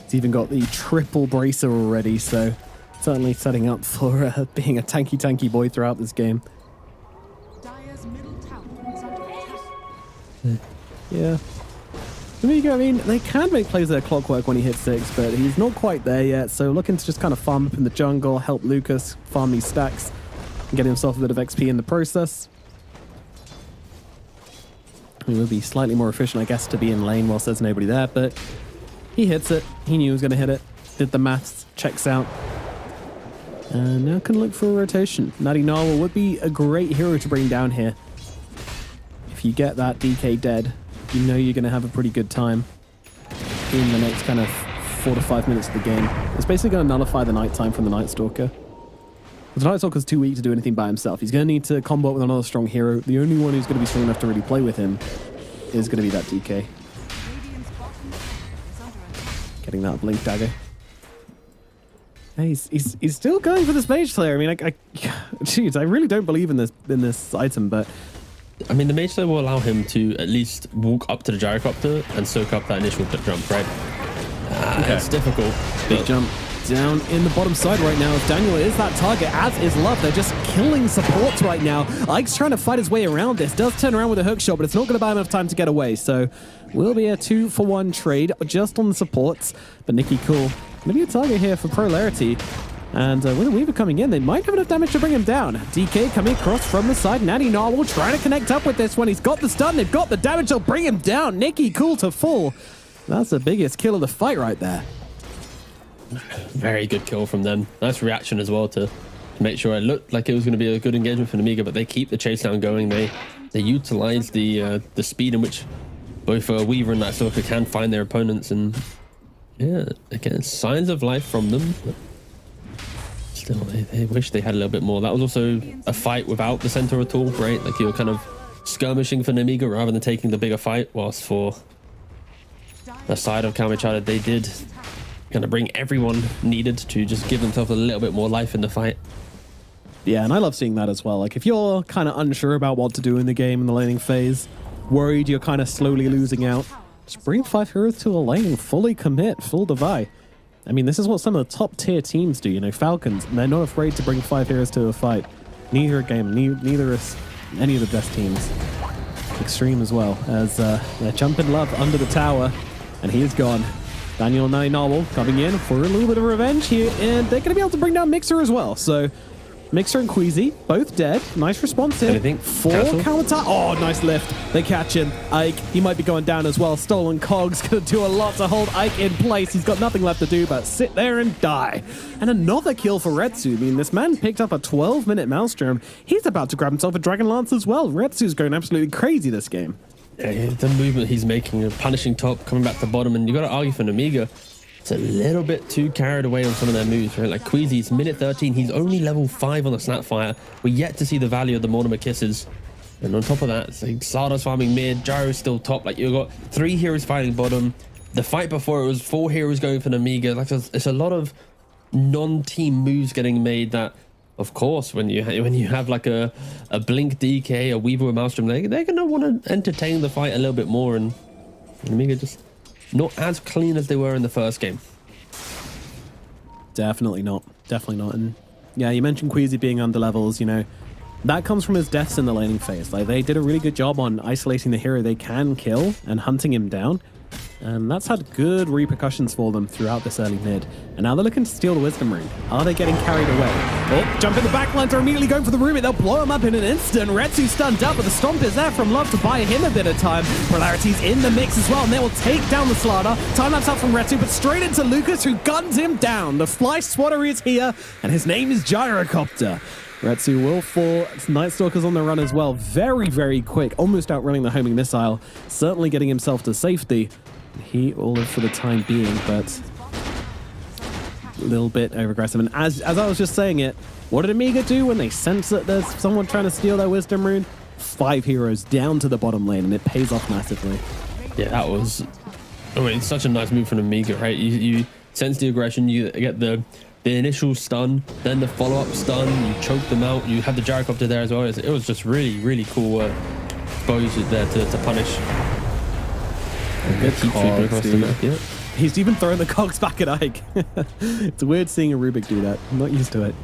S10: He's even got the triple bracer already, so certainly setting up for being a tanky boy throughout this game.
S3: Dire's middle tower is under attack.
S10: Yeah. Namiga, I mean, they can make plays at clockwork when he hits 6, but he's not quite there yet, so looking to just kind of farm up in the jungle, help Lucas farm these stacks, and get himself a bit of XP in the process. He would be slightly more efficient, I guess, to be in lane whilst there's nobody there, but he hits it. He knew he was going to hit it. Did the maths, checks out. And now can look for a rotation. Natty Narwhal would be a great hero to bring down here. If you get that DK dead, you know you're going to have a pretty good time in the next kind of 4 to 5 minutes of the game. It's basically going to nullify the nighttime from the Night Stalker. The Night Stalker's too weak to do anything by himself. He's going to need to combo with another strong hero. The only one who's going to be strong enough to really play with him is going to be that DK.
S3: Radiant's bottom tower is under attack.
S10: Getting that Blink Dagger. He's still going for this Mage Slayer. I mean, jeez, I really don't believe in this item, but
S8: I mean, the Mage Slayer will allow him to at least walk up to the gyrocopter and soak up that initial jump, right? It's difficult.
S10: Big jump down in the bottom side right now. Daniel is that target, as is Love. They're just killing supports right now. Ike's trying to fight his way around this. Does turn around with a hook shot, but it's not going to buy him enough time to get away. So will be a 2-for-1 trade just on the supports. But Nikki Cool, maybe a target here for Polarity. And with a Weaver coming in, they might have enough damage to bring him down. DK coming across from the side. Natty Narwhal trying to connect up with this one. He's got the stun. They've got the damage. They'll bring him down. Nikki Cool to fall. That's the biggest kill of the fight right there.
S8: Very good kill from them. Nice reaction as well to make sure it looked like it was going to be a good engagement for Namiga, but they keep the chase down going. They utilize the speed in which both Weaver and Night Stalker can find their opponents, and yeah, again, signs of life from them. But still, they wish they had a little bit more. That was also a fight without the center at all, right? Like you were kind of skirmishing for Namiga rather than taking the bigger fight, whilst for the side of Kamachata, they did kind of bring everyone needed to just give themselves a little bit more life in the fight.
S10: Yeah, and I love seeing that as well. Like, if you're kind of unsure about what to do in the game in the laning phase, worried you're kind of slowly losing out, Just bring 5 heroes to a lane, fully commit, full divide. I mean, this is what some of the top tier teams do. You know, Falcons, they're not afraid to bring 5 heroes to a fight. Neither a game, neither is any of the best teams. Extreme as well, as they're jumping love under the tower, and he is gone. Daniel Narwhal coming in for a little bit of revenge here, and they're going to be able to bring down Mixer as well. So Mixer and Queasy, both dead. Nice response here.
S8: Anything?
S10: 4
S8: Cancel?
S10: counter. Oh, nice lift. They catch him. Ike, he might be going down as well. Stolen Cogs going to do a lot to hold Ike in place. He's got nothing left to do but sit there and die. And another kill for Retsu. I mean, this man picked up a 12-minute Maelstrom. He's about to grab himself a Dragon Lance as well. Retsu's going absolutely crazy this game.
S8: Yeah, the movement he's making, punishing top, coming back to bottom, and you got to argue for Namiga. It's a little bit too carried away on some of their moves, right? Like Queasy's minute 13, he's only level 5 on the Snapfire. We're yet to see the value of the Mortimer Kisses. And on top of that, it's like Sada's farming mid, Gyro's still top. Like you've got 3 heroes fighting bottom. The fight before it was 4 heroes going for Namiga. Like it's a lot of non-team moves getting made that, of course, when you have like a Blink DK, a Weaver with Maelstrom, they're going to want to entertain the fight a little bit more. And Namiga just not as clean as they were in the first game.
S10: Definitely not. Definitely not. And yeah, you mentioned Queasy being under levels, you know. That comes from his deaths in the laning phase. Like, they did a really good job on isolating the hero they can kill and hunting him down. And that's had good repercussions for them throughout this early mid. And now they're looking to steal the Wisdom Ring. Are they getting carried away? Oh, jump in the backlines. They're immediately going for the Rubik. They'll blow him up in an instant. Retsu's stunned up, but the Stomp is there from Love to buy him a bit of time. Polarity's in the mix as well, and they will take down the Slardar. Time-lapse out from Retsu, but straight into Lucas, who guns him down. The Fly Swatter is here, and his name is Gyrocopter. Retsu will fall. Night Stalker's on the run as well. Very, very quick. Almost outrunning the homing missile. Certainly getting himself to safety. He will live for the time being, but a little bit over-aggressive. And as I was just saying it, what did Amiga do when they sense that there's someone trying to steal their Wisdom Rune? 5 heroes down to the bottom lane, and it pays off massively.
S8: Yeah, that was... I mean, it's such a nice move from Amiga, right? You sense the aggression, you get the initial stun, then the follow-up stun, you choke them out, you have the Gyrocopter there as well. It was just really, really cool exposure there to punish.
S10: Good cogs, dude.
S8: Yeah.
S10: He's even throwing the cogs back at Ike. It's weird seeing a Rubik do that. I'm not used to it.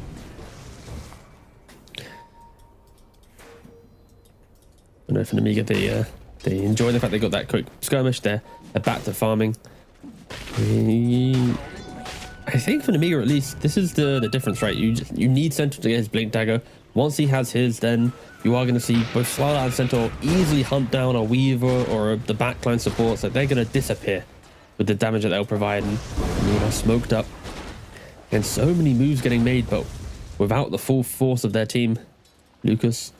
S8: I know for Amiga, they enjoy the fact they got that quick skirmish there. They're back to farming. I think for Amiga, at least, this is the difference, right? You need Centaur to get his Blink Dagger. Once he has his, then you are going to see both Slardar and Centaur easily hunt down a Weaver or the backline support, so they're going to disappear with the damage that they'll provide. And you know, smoked up. And so many moves getting made, but without the full force of their team. Lucas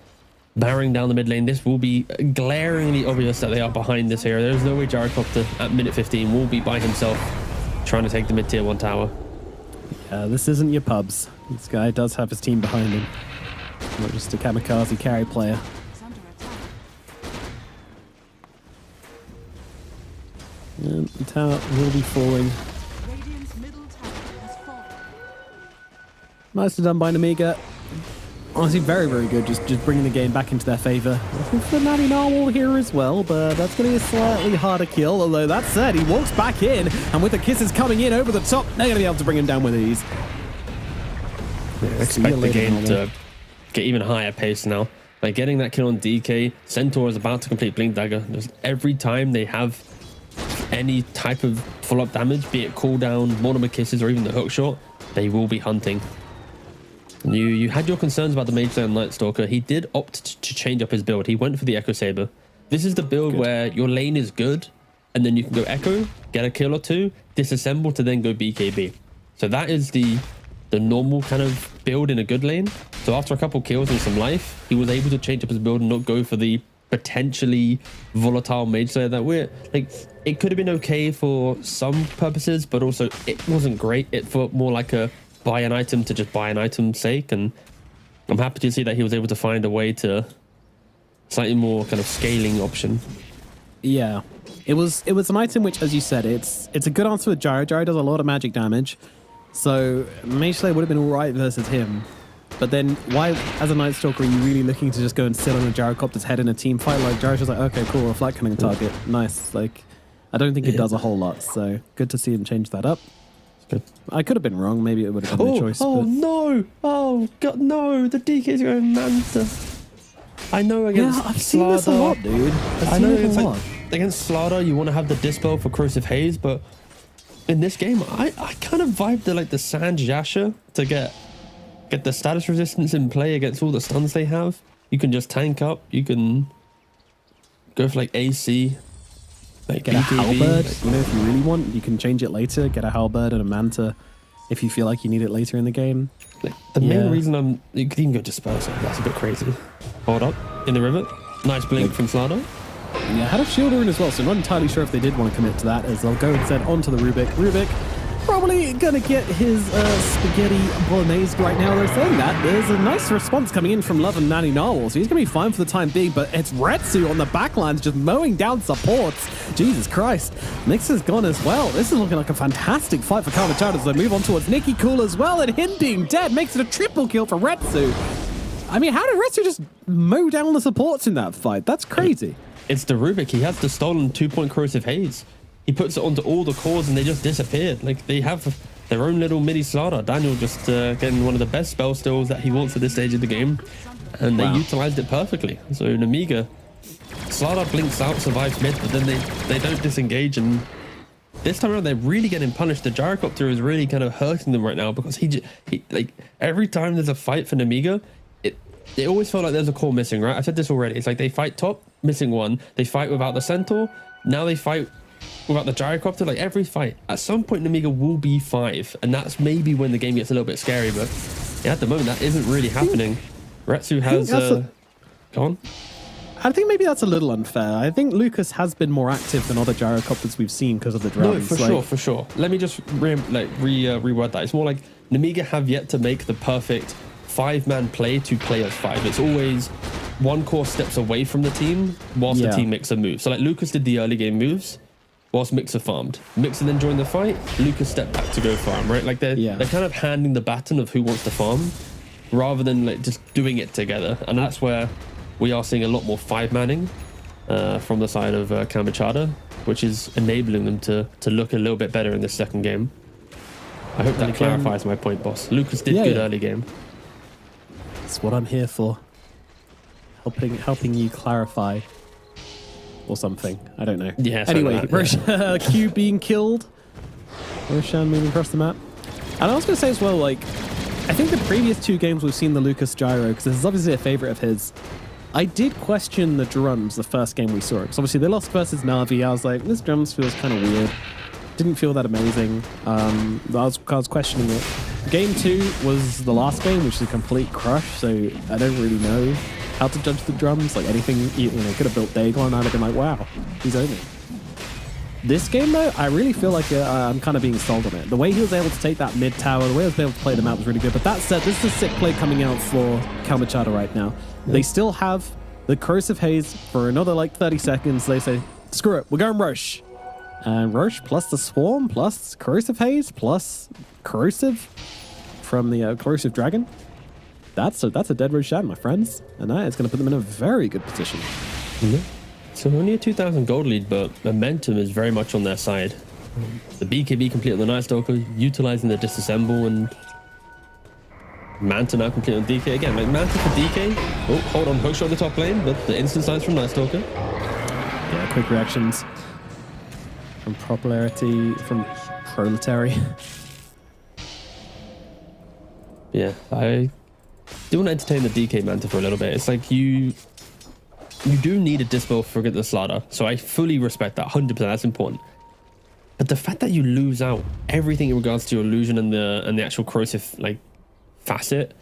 S8: barring down the mid lane. This will be glaringly obvious that they are behind this hero. There's no way Gyrocopter at minute 15 will be by himself trying to take the mid tier 1 tower.
S10: This isn't your pubs. This guy does have his team behind him. Not just a kamikaze carry player. And the tower will be falling.
S3: Radiant's middle tower has fallen.
S10: Nicely done by Namiga. Honestly, very, very good. Just bringing the game back into their favor. Looking for Natty Narwhal here as well, but that's going to be a slightly harder kill. Although that said, he walks back in, and with the kisses coming in over the top, they're going to be able to bring him down with ease.
S8: Yeah, expect the game to get even higher pace now. By getting that kill on DK, Centaur is about to complete Blink Dagger. Just every time they have any type of follow-up damage, be it cooldown, Mortimer Kisses, or even the hook shot, they will be hunting. You had your concerns about the Mage Slayer and Night Stalker. He did opt to change up his build. He went for the Echo Saber. This is the build where your lane is good, and then you can go Echo, get a kill or two, disassemble to then go BKB. So that is the normal kind of build in a good lane. So after a couple kills and some life, he was able to change up his build and not go for the potentially volatile Mage Slayer that we're like. It could have been okay for some purposes, but also it wasn't great. It felt more like a buy an item to just buy an item's sake, and I'm happy to see that he was able to find a way to slightly more kind of scaling option.
S10: Yeah, it was an item which, as you said, it's a good answer with Gyro. Gyro does a lot of magic damage, so Mage Slayer would have been alright versus him. But then why, as a Night Stalker, are you really looking to just go and sit on a Gyrocopter's head in a team fight? Like, Gyro's just like, okay, cool, reflect cannon target, nice. Like, I don't think it does a whole lot, so good to see him change that up.
S8: Good.
S10: I could have been wrong. Maybe it would have been a choice.
S8: Oh
S10: but...
S8: no! Oh god, no! The DK's going Manta. I know against
S10: I've seen this a lot, dude.
S8: I know against Slaughter, you want to have the dispel for Corrosive Haze, but in this game, I kind of vibed the Sand Yasha to get the status resistance in play against all the stuns they have. You can just tank up. You can go for like AC. Like
S10: get a
S8: BKB,
S10: halberd,
S8: like,
S10: you know, if you really want, you can change it later. Get a halberd and a manta if you feel like you need it later in the game.
S8: like, the main reason you could even go dispersal. That's a bit crazy. Hold up in the river. Nice blink from Slaughter.
S10: Yeah, had a shield rune as well, so I'm not entirely sure if they did want to commit to that, as they'll go instead onto the Rubik. Rubik probably gonna get his spaghetti bolognese right now. They're saying that. There's a nice response coming in from Love and Nanny Narwhal, so he's gonna be fine for the time being, but it's Retsu on the backlines just mowing down supports. Jesus Christ. Nyx is gone as well. This is looking like a fantastic fight for Kamachata as they move on towards Nikki Cool as well, and him being dead makes it a triple kill for Retsu. I mean, how did Retsu just mow down the supports in that fight? That's crazy.
S8: It's the Rubik. He has the stolen 2-point Corrosive Haze. He puts it onto all the cores and they just disappeared. Like, they have their own little mini Slaughter. Daniel just getting one of the best spell stills that he wants at this stage of the game. And they utilized it perfectly. So Namiga, Slaughter blinks out, survives mid, but then they don't disengage. And this time around, they're really getting punished. The Gyrocopter is really kind of hurting them right now because he like, every time there's a fight for Namiga, it always felt like there's a core missing, right? I said this already. It's like they fight top, missing one. They fight without the Centaur. Now they fight without the Gyrocopter. Like every fight, at some point, Namiga will be 5. And that's maybe when the game gets a little bit scary. But yeah, at the moment, that isn't really happening. Retsu has... Go on.
S10: I think maybe that's a little unfair. I think Lucas has been more active than other Gyrocopters we've seen because of the drums.
S8: No, for sure. Let me just reword that. It's more like Namiga have yet to make the perfect 5-man play to play as 5. It's always one core steps away from the team whilst the team makes a move. So like Lucas did the early game moves whilst Mixer farmed. Mixer then joined the fight, Lucas stepped back to go farm, right? Like they're kind of handing the baton of who wants to farm rather than like just doing it together. And that's where we are seeing a lot more 5-manning from the side of Kamachata, which is enabling them to look a little bit better in this second game. I hope that clarifies my point, boss. Lucas did good early game.
S10: That's what I'm here for. Helping you clarify or something. I don't know.
S8: Yeah.
S10: Anyway, Q being killed. Roshan moving across the map. And I was going to say as well, like, I think the previous 2 games we've seen the Lucas Gyro, because this is obviously a favorite of his. I did question the drums the first game we saw it. Because obviously they lost versus Na'Vi. I was like, this drums feels kind of weird. Didn't feel that amazing. I was questioning it. Game 2 was the last game, which is a complete crush, so I don't really know how to judge the drums. Like anything, you know, could have built Dagon, I'd have been like, wow, he's owning. This game, though, I really feel like I'm kind of being sold on it. The way he was able to take that mid tower, the way he was able to play the map was really good. But that said, this is a sick play coming out for Kamachata right now. They still have the Corrosive Haze for another like 30 seconds. They say, screw it, we're going Roche. And Roche plus the Swarm plus Corrosive Haze plus Corrosive from the Corrosive Dragon. That's a dead Roshan, my friends. And that is going to put them in a very good position.
S8: Yeah. So only a 2,000 gold lead, but momentum is very much on their side. The BKB complete on the Night Stalker, utilizing the disassemble, and Manta now complete on DK. Again, like Manta for DK. Oh, hold on, hookshot on the top lane, but the instant slides from Night Stalker.
S10: Yeah, quick reactions from Proletary.
S8: Yeah, I do want to entertain the DK Manta for a little bit. It's like you do need a dispo for the Slaughter, so I fully respect that. 100%, that's important. But the fact that you lose out everything in regards to your illusion and the actual corrosive like facet,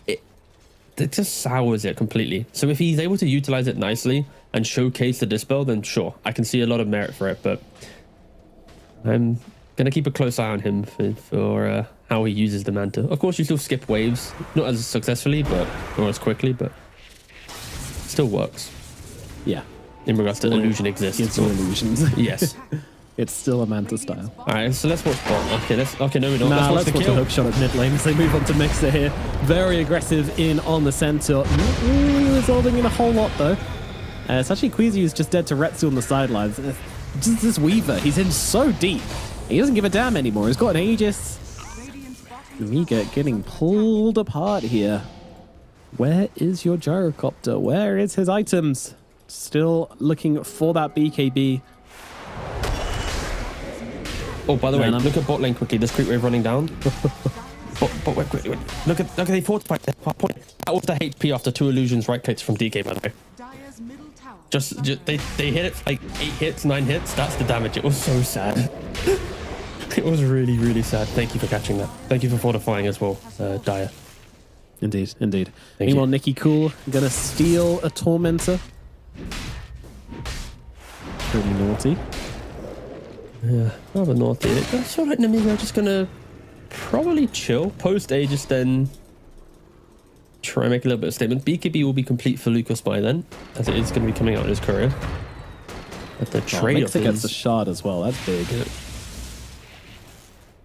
S8: it just sours it completely. So if he's able to utilize it nicely and showcase the dispel, then sure, I can see a lot of merit for it. But I'm gonna keep a close eye on him for how he uses the Manta. Of course, you still skip waves, not as successfully, or as quickly, but still works.
S10: Yeah.
S8: In regards to illusion exists.
S10: It's all illusions.
S8: Yes.
S10: It's still a Manta style.
S8: All right, so let's watch bot. Okay, no, we don't.
S10: Nah,
S8: let's watch the kill.
S10: Hook shot at mid lane as they move on to Mixer here. Very aggressive in on the center. Not really resulting in a whole lot though. It's actually Queasy who's just dead to Retsu on the sidelines. just this Weaver. He's in so deep. He doesn't give a damn anymore. He's got an Aegis. Amiga getting pulled apart here. Where is your gyrocopter? Where is his items? Still looking for that BKB.
S8: Oh, by the way, look at bot lane quickly. This creep wave running down. But wait, quickly. Look at they fortified their point. That was the HP after 2 illusions right clicks from DK, by the way.
S3: Dire's middle tower.
S8: Just they hit it like 8 hits, 9 hits. That's the damage. It was so sad. It was really, really sad. Thank you for catching that. Thank you for fortifying as well, Dire.
S10: Indeed, indeed.
S8: Thank
S10: Meanwhile,
S8: you.
S10: Nicky Cool gonna steal a Tormentor. Pretty naughty.
S8: Yeah, rather naughty. I feel like Namiga are just gonna probably chill post Aegis, then try and make a little bit of statement. BKB will be complete for Lucas by then, as it is going to be coming out in his career. But the trade-off
S10: Mixer gets a shard as well. That's big.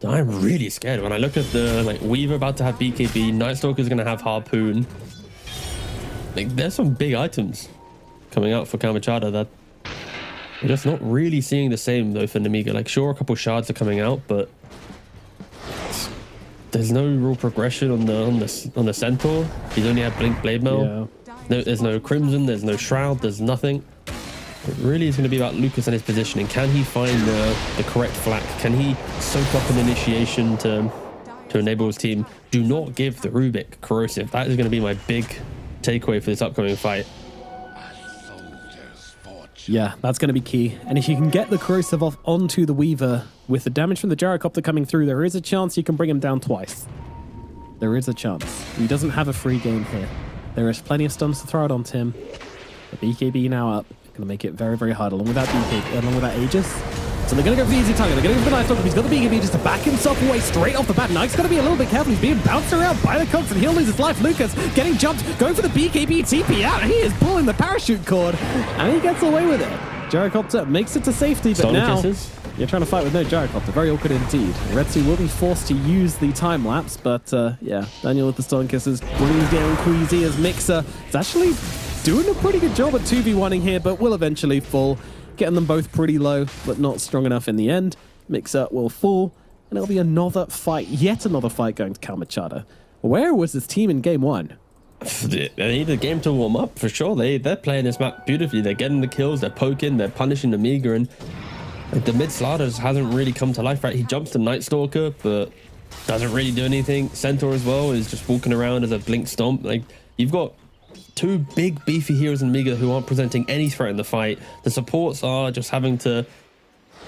S8: I'm really scared when I look at the Weaver about to have BKB, Nightstalker's going to have Harpoon. There's some big items coming out for Kamachada that we're just not really seeing the same though for Namiga. Sure, a couple shards are coming out, but there's no real progression on the Centaur. He's only had Blink Blade Mail. No, there's no Crimson, there's no Shroud, there's nothing. It really is going to be about Lucas and his positioning. Can he find the correct flak? Can he soak up an initiation to enable his team? Do not give the Rubik corrosive. That is going to be my big takeaway for this upcoming fight.
S10: Yeah, that's going to be key. And if you can get the corrosive off onto the Weaver with the damage from the gyrocopter coming through, there is a chance you can bring him down twice. There is a chance. He doesn't have a free game here. There is plenty of stuns to throw out onto him. The BKB now up. Going to make it very, very hard along with that BKB, along with that Aegis. So they're going to go for the easy target. They're going to go for the Night Stalker. He's got the BKB just to back himself away straight off the bat. Knight's got to be a little bit careful. He's being bounced around by the Cox and he'll lose his life. Lucas getting jumped, going for the BKB TP out. He is pulling the parachute cord and he gets away with it. Gyrocopter makes it to safety, but
S8: Stone
S10: now
S8: kisses.
S10: you're trying to fight with no Gyrocopter. Very awkward indeed. Retsu will be forced to use the time lapse, but yeah, Daniel with the Stone Kisses brings down Queasy as Mixer is actually doing a pretty good job at 2v1ing here, but will eventually fall. Getting them both pretty low, but not strong enough in the end. Mixer will fall, and it'll be another fight, yet another fight going to Kamachada. Where was this team in game 1?
S8: They need a game to warm up for sure. They're playing this map beautifully. They're getting the kills, they're poking, they're punishing Amiga, and the mid Slaughters hasn't really come to life, right? He jumps to Night Stalker, but doesn't really do anything. Centaur as well is just walking around as a blink stomp. You've got 2 big beefy heroes in Amiga who aren't presenting any threat in the fight. The supports are just having to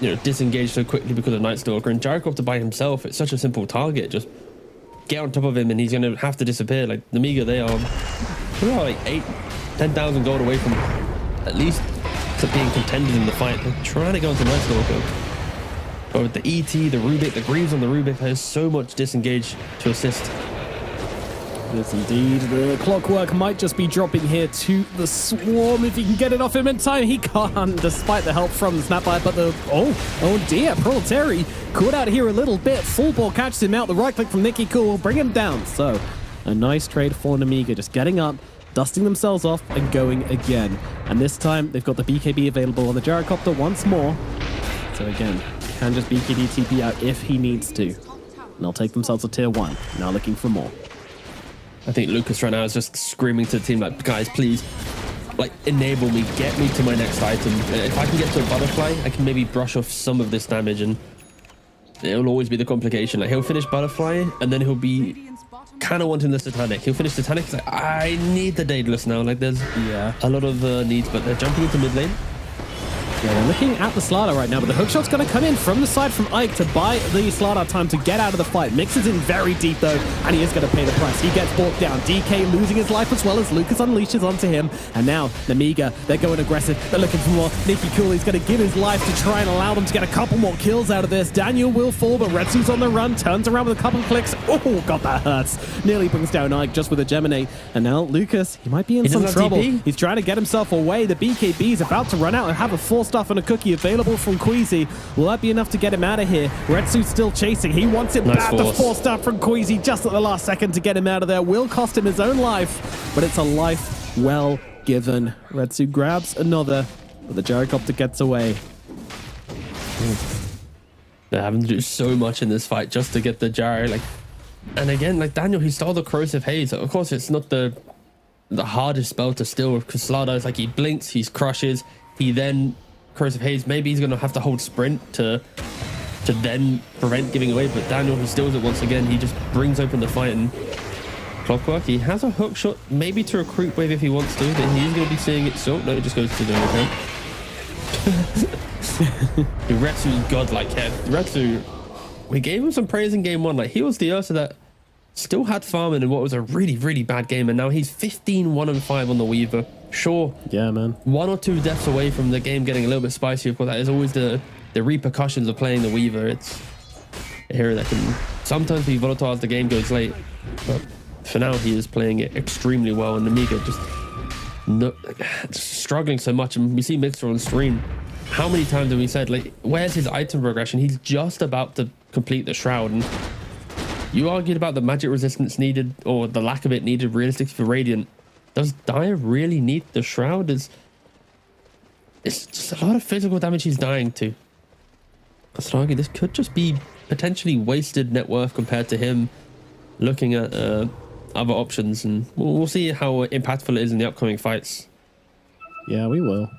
S8: disengage so quickly because of Night Stalker, and Gyrocopter by himself, it's such a simple target. Just get on top of him and he's going to have to disappear. The Amiga, they are 10,000 gold away from at least to being contenders in the fight. They're trying to go into Night Stalker. But with the ET, the Rubik, the Greaves on the Rubik, there's so much disengage to assist.
S10: Yes, indeed. The clockwork might just be dropping here to the Swarm. If he can get it off him in time, he can't, despite the help from the Snapfire. But oh dear, Proletary caught out here a little bit. Full ball catches him out. The right click from Nicky Cool will bring him down. So, a nice trade for Namiga, just getting up, dusting themselves off, and going again. And this time, they've got the BKB available on the Gyrocopter once more. So again, can just BKB TP out if he needs to. And they'll take themselves to tier 1. Now looking for more.
S8: I think Lucas right now is just screaming to the team, guys, please, enable me, get me to my next item. If I can get to a butterfly, I can maybe brush off some of this damage, and it'll always be the complication. He'll finish butterfly, and then he'll be kind of wanting the Satanic. He'll finish Satanic, he's I need the Daedalus now. There's a lot of needs, but they're jumping into mid lane.
S10: Yeah, they're looking at the Slardar right now, but the hookshot's going to come in from the side from Ike to buy the Slardar time to get out of the fight. Mix is in very deep, though, and he is going to pay the price. He gets brought down. DK losing his life as well as Lucas unleashes onto him. And now, Namiga, they're going aggressive. They're looking for more. Nicky Cooley's going to give his life to try and allow them to get a couple more kills out of this. Daniel will fall, but Retsu's on the run, turns around with a couple clicks. Oh, God, that hurts. Nearly brings down Ike just with a Geminate. And now, Lucas, he might be in some trouble. He's trying to get himself away. The BKB is about to run out and have a 4-stuff and a cookie available from Queasy. Will that be enough to get him out of here? Retsu's still chasing. He wants it bad. The 4-star from Queasy just at the last second to get him out of there. Will cost him his own life, but it's a life well given. Retsu grabs another, but the Gyrocopter gets away.
S8: They're having to do so much in this fight just to get the gyro. Like, and again, like Daniel, he stole the Corrosive Haze. Of course, it's not the hardest spell to steal because Slada is like he blinks, he crushes, he then Corrosive Haze. Maybe he's gonna have to hold sprint to then prevent giving away. But Daniel, who steals it once again, he just brings open the fight. And Clockwork, he has a hook shot, maybe to a creep wave if he wants to, but he's gonna be seeing it. So no, it just goes to the okay. Retsu's godlike head. Retsu, we gave him some praise in game 1. Like, he was the Ursa that still had farming in what was a really, really bad game, and now he's 15-1-5 on the Weaver. Sure,
S6: yeah, man,
S8: 1 or 2 deaths away from the game getting a little bit spicy. Of course, that is always the repercussions of playing the Weaver. It's a hero that can sometimes be volatile as the game goes late, but for now he is playing it extremely well, and Amiga just struggling so much. And we see Mixer on stream. How many times have we said, like, where's his item progression? He's just about to complete the Shroud, and you argued about the magic resistance needed, or the lack of it needed realistically for Radiant. Does Dire really need the Shroud? It's just a lot of physical damage he's dying to. Let's argue this could just be potentially wasted net worth compared to him looking at other options, and we'll see how impactful it is in the upcoming fights.
S10: Yeah, we will.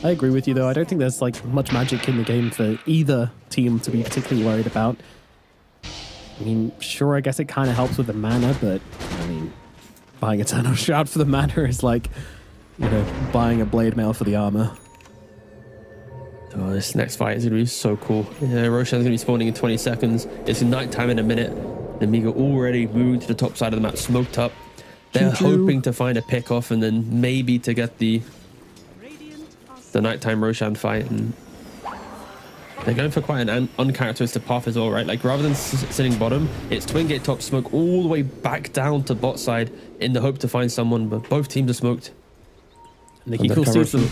S10: I agree with you, though. I don't think there's like much magic in the game for either team to be particularly worried about. I mean, sure, I guess it kind of helps with the mana, but I mean, buying Eternal Shroud for the mana is like, you know, buying a blade mail for the armor.
S8: Oh, this next fight is going to be so cool. Yeah, Roshan's going to be spawning in 20 seconds. It's nighttime in a minute. Amiga already moving to the top side of the map, smoked up. They're hoping to find a pick off and then maybe to get the nighttime Roshan fight. And they're going for quite an uncharacteristic path as well, right? Like, rather than sitting bottom, it's twin gate top smoke all the way back down to bot side in the hope to find someone, but both teams are smoked.
S10: Nikki Cool sees them.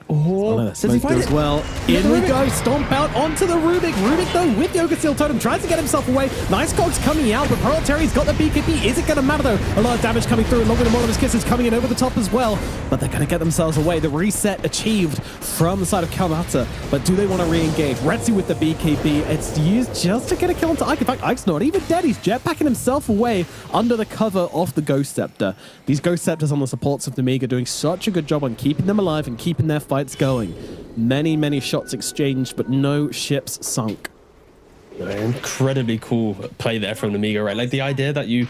S8: Oh,
S10: does he find it? Well, in we go. Stomp out onto the Rubik. Rubik, though, with Yoga Seal Totem, tries to get himself away. Nice Cogs coming out, but Proletary's got the BKB. Is it going to matter, though? A lot of damage coming through, along with the Mortimer's Kisses coming in over the top as well. But they're going to get themselves away. The reset achieved from the side of Kalmata. But do they want to re-engage? Retsu with the BKB. It's used just to get a kill onto Ike. In fact, Ike's not even dead. He's jetpacking himself away under the cover of the Ghost Scepter. These Ghost Scepters on the supports of the Amiga doing such a good job on keeping them alive and keeping their fights going. Many shots exchanged, but no ships sunk.
S8: Incredibly cool play there from the Amiga, right? Like the idea that you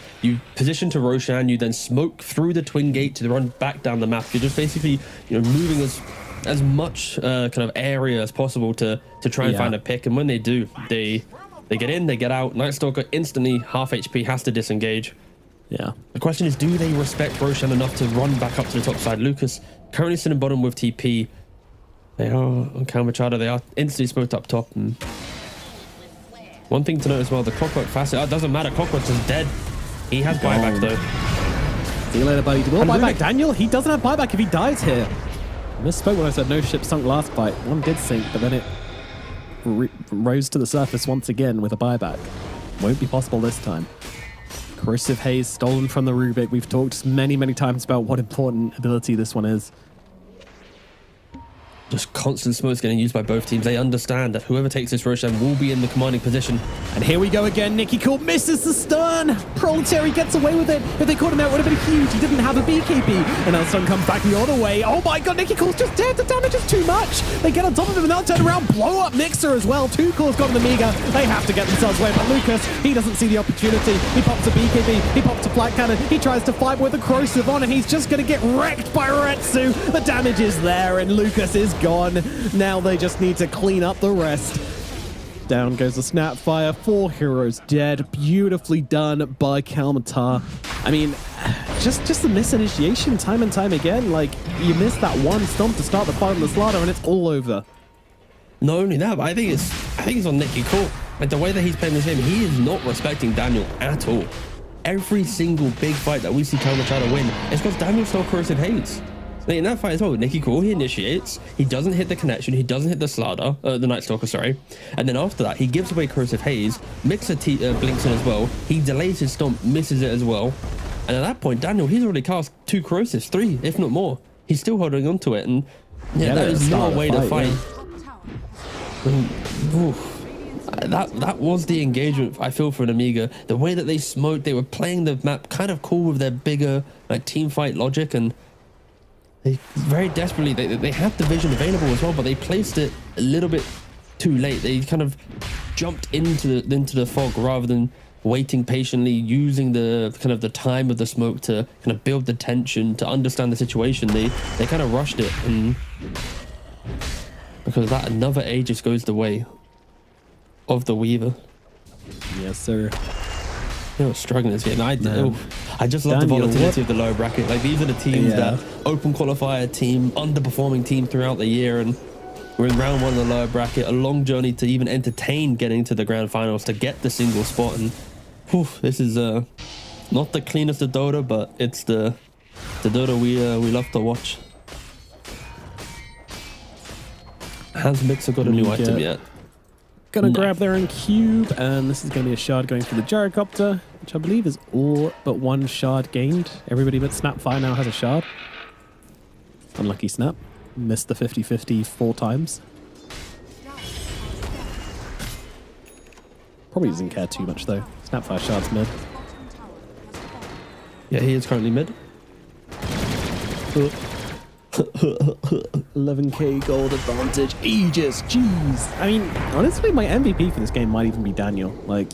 S8: position to Roshan, you then smoke through the twin gate to run back down the map. You're just basically, you know, moving as much kind of area as possible to try and find a pick. And when they do, they get in, they get out. Night Stalker instantly half HP, has to disengage.
S10: Yeah.
S8: The question is, do they respect Roshan enough to run back up to the top side? Lucas currently sitting bottom with TP. They are on Kalmachada. They are instantly smoked up top. And one thing to note as well, the Clockwork Facet. It doesn't matter. Clockwork's just dead. He has buyback though.
S10: See you later, buddy. Will buyback Daniel? He doesn't have buyback if he dies here. I misspoke when I said no ship sunk last fight. One did sink, but then it rose to the surface once again with a buyback. Won't be possible this time. Corrosive Haze stolen from the Rubik. We've talked many times about what important ability this one is.
S8: Just constant smokes getting used by both teams. They understand that whoever takes this Roshan will be in the commanding position.
S10: And here we go again. Nikki Cool misses the stun. Proletary gets away with it. If they caught him out, it would have been huge. He didn't have a BKB. And now the stun comes back the other way. Oh my god, Nikki Cool's just dead. The damage is too much. They get on top of him and now turn around, blow up Mixer as well. 2 cores got the Amiga. They have to get themselves away. But Lucas, he doesn't see the opportunity. He pops a BKB. He pops a flat cannon. He tries to fight with a Corrosive on, and he's just going to get wrecked by Retsu. The damage is there, and Lucas is gone. Now they just need to clean up the rest. Down goes the Snapfire. 4 heroes dead. Beautifully done by Kalmatar. I mean, just the misinitiation time and time again. Like, you miss that one stomp to start the fight on the Slaughter, and it's all over.
S8: Not only that, but I think it's on Nikki Cool. Like, the way that he's playing this game, he is not respecting Daniel at all. Every single big fight that we see Kalmachada win, it's because Daniel stole Corrosive Haze. In that fight as well, Nikki Cool, he initiates, he doesn't hit the connection, he doesn't hit the Slaughter, the Night Stalker, sorry. And then after that, he gives away Corrosive Haze, Mixer blinks in as well, he delays his stomp, misses it as well. And at that point, Daniel, he's already cast 2 Corrosives, 3, if not more. He's still holding on to it, and that is not a way to fight. Oof. That was the engagement I feel for an Amiga. The way that they smoked, they were playing the map kind of cool with their bigger like team fight logic, and they very desperately they had the vision available as well, but they placed it a little bit too late. They kind of jumped into the fog rather than waiting patiently, using the kind of the time of the smoke to kind of build the tension, to understand the situation. They kind of rushed it, and because of that, another Aegis goes the way of the Weaver.
S10: Yes, sir.
S8: They were struggling this game. I just love the volatility of the lower bracket. Like, these are the teams that open qualifier team, underperforming team throughout the year, and we're in round one of the lower bracket. A long journey to even entertain getting to the grand finals to get the single spot. And this is not the cleanest of Dota, but it's the Dota we love to watch. Has Mixer got a new item yet?
S10: Gonna grab their own cube, and this is gonna be a shard going for the gyrocopter, which I believe is all but one shard gained. Everybody but Snapfire now has a shard. Unlucky Snap. Missed the 50-50 4 times. Probably doesn't care too much though. Snapfire shard's mid.
S8: Yeah, he is currently mid.
S10: 11k gold advantage. Aegis, jeez. I mean, honestly, my MVP for this game might even be Daniel. Like,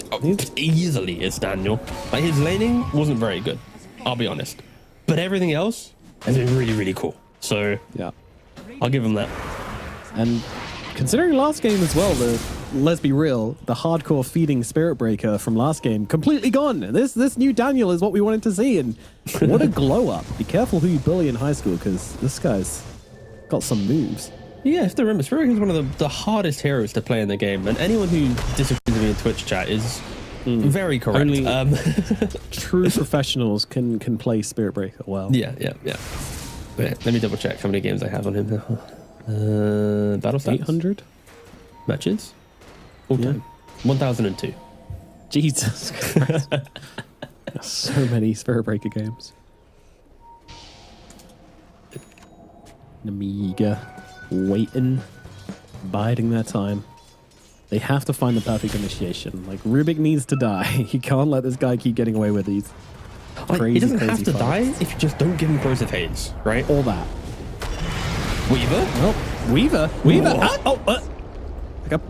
S8: easily it's Daniel. Like, his laning wasn't very good, I'll be honest, but everything else has been really, really cool. So
S10: yeah,
S8: I'll give him that.
S10: And considering last game as well, let's be real, the hardcore feeding Spirit Breaker from last game completely gone. This new Daniel is what we wanted to see, and what a glow up. Be careful who you bully in high school, because this guy's got some moves.
S8: Yeah, if to remember, Spirit Breaker is one of the hardest heroes to play in the game, and anyone who disagrees with me in Twitch chat is very correct.
S10: Only true professionals can play Spirit Breaker well.
S8: Yeah. Wait, let me double check how many games I have on him now. Battle stats?
S10: 800
S8: matches all time. 1002.
S10: Jesus Christ. So many Spirit Breaker games. Amiga waiting, biding their time. They have to find the perfect initiation. Like, Rubik needs to die. You can't let this guy keep getting away with these crazy,
S8: he doesn't have to
S10: fights.
S8: die if you just don't give him Corrosive Haze, right?
S10: All that.
S8: Weaver?
S10: Oh, Weaver.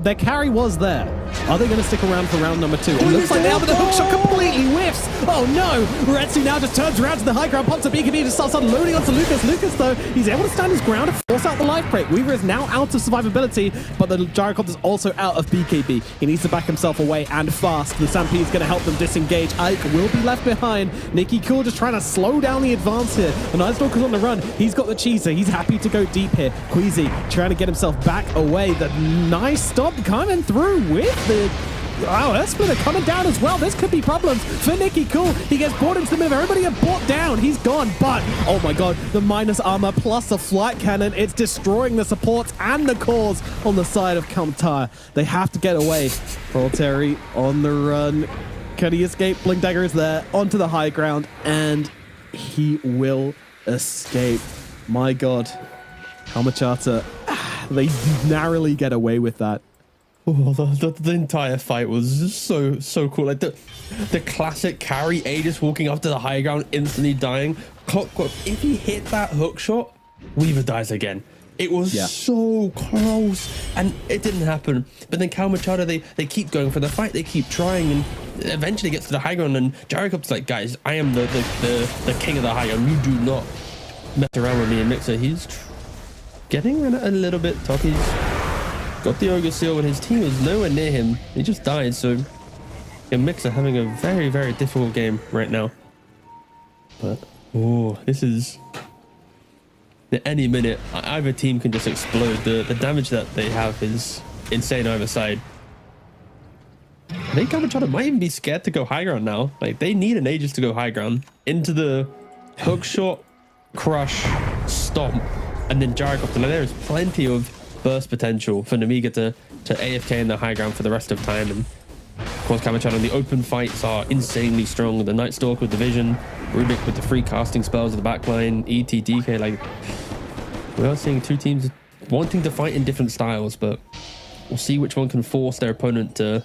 S10: Their carry was there. Are they going to stick around for round number 2? It looks like now, but the hookshot completely whiffs. Oh no! Retsu now just turns around to the high ground, pops a BKB, just starts unloading onto Lucas. Lucas, though, he's able to stand his ground and force out the life break. Weaver is now out of survivability, but the gyrocopter's also out of BKB. He needs to back himself away, and fast. The Stampede is going to help them disengage. Ike will be left behind. Nicky Cool just trying to slow down the advance here. The Night Stalker's on the run. He's got the cheeser. He's happy to go deep here. Queasy trying to get himself back away. The nice stop coming through with the... Wow, Earth Splitter coming down as well. This could be problems for Nicky Cool. He gets brought into the middle. Everybody get brought down. He's gone, but oh my god, the minus armor plus a flight cannon. It's destroying the supports and the cores on the side of Kamtar. They have to get away. Proletary on the run. Can he escape? Blink Dagger is there onto the high ground, and he will escape. My god. Kamachata, they narrowly get away with that.
S8: Oh, the entire fight was just so cool. Like the classic carry, Aegis walking up to the high ground, instantly dying. Clockwork, if he hit that hook shot, Weaver dies again. It was so close, and it didn't happen. But then Cal Machado, they keep going for the fight. They keep trying, and eventually gets to the high ground. And Jyrocop's like, guys, I am the king of the high ground. You do not mess around with me. And Mixer, he's getting a little bit tough. He's got the Ogre Seal, and his team is nowhere near him. He just died, so Mixer having a very, very difficult game right now. But, oh, this is... At any minute, either team can just explode. The damage that they have is insane either side. I think Kamachata might even be scared to go high ground now. Like, they need an Aegis to go high ground. Into the hook shot, crush, stomp, and then Gyrocopter. Now, there is plenty of burst potential for Namiga to AFK in the high ground for the rest of time. And of course, Kamachata, the open fights are insanely strong. The Night Stalker with the vision, Rubik with the free casting spells at the backline, ET, DK. Like, we are seeing two teams wanting to fight in different styles, but we'll see which one can force their opponent to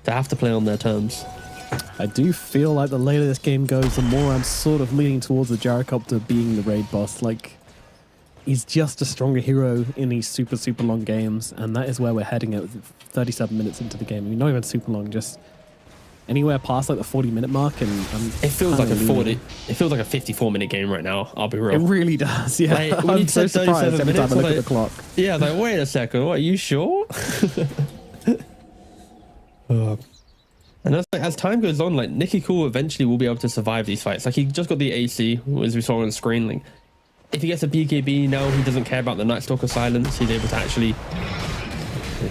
S8: have to play on their terms.
S10: I do feel like the later this game goes, the more I'm sort of leaning towards the Gyrocopter being the raid boss. Like, he's just a stronger hero in these super, super long games, and that is where we're heading at 37 minutes into the game. I mean, not even super long, just anywhere past like the 40-minute mark, and
S8: it feels like a 40. It feels like a 54-minute game right now. I'll be real.
S10: It really does. Yeah,
S8: Like, when
S10: I'm
S8: you
S10: so
S8: said
S10: surprised
S8: 37
S10: every time I look
S8: minutes,
S10: at the clock.
S8: Yeah, like wait a second. What, are you sure? And that's like, as time goes on, like Nicky Cool eventually will be able to survive these fights. Like he just got the AC, as we saw on the screen. Like if he gets a BKB now, he doesn't care about the Night Stalker silence. He's able to actually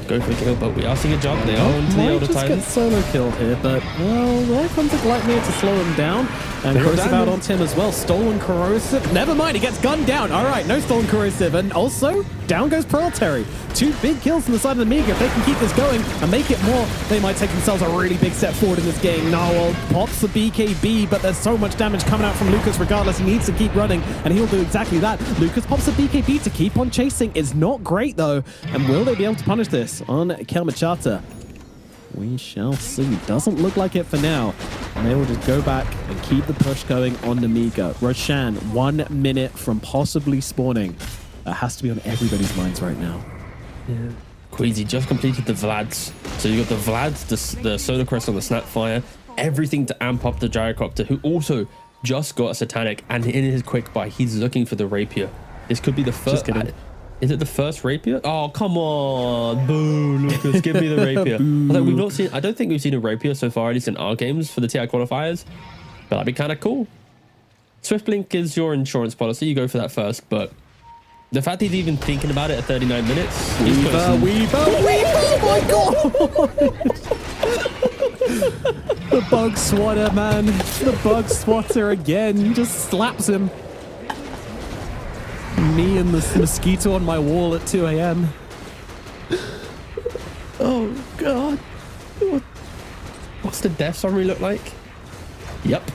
S8: go for the kill. But we are seeing a jump. They are into the
S10: Might
S8: Elder
S10: just
S8: Titan.
S10: get solo killed here, but well, there comes a Glightmere to slow him down, and
S8: They're
S10: corrosive out
S8: down.
S10: onto him as well. Stolen corrosive. Never mind, he gets gunned down. All right, no stolen corrosive, and also down goes Proletary. 2 big kills from the side of the Mega. If they can keep this going and make it more, they might take themselves a really big step forward in this game. Narwhal pops the BKB, but there's so much damage coming out from Lucas regardless. He needs to keep running, and he'll do exactly that. Lucas pops the BKB to keep on chasing. It's not great, though. And will they be able to punish this on Kelmachata? We shall see. Doesn't look like it for now. And they will just go back and keep the push going on Namiga. Roshan, 1 minute from possibly spawning. That has to be on everybody's minds right now.
S8: Yeah. Queasy just completed the Vlads. So you got the Vlads, the Solar Crest on the Snapfire, everything to amp up the Gyrocopter, who also just got a Satanic, and in his quick buy, he's looking for the Rapier. This could be the first. Is it the first Rapier? Oh, come on. Boo, Lucas, give me the Rapier. I don't think we've seen a Rapier so far, at least in our games for the TI qualifiers. But that'd be kind of cool. Swiftblink is your insurance policy. You go for that first, but the fact he's even thinking about it at 39 minutes.
S10: Weaver, oh my god! The bug swatter, man. The bug swatter again. Just slaps him. Me and the mosquito on my wall at 2 a.m.
S8: Oh god. What's the death summary look like? Yep.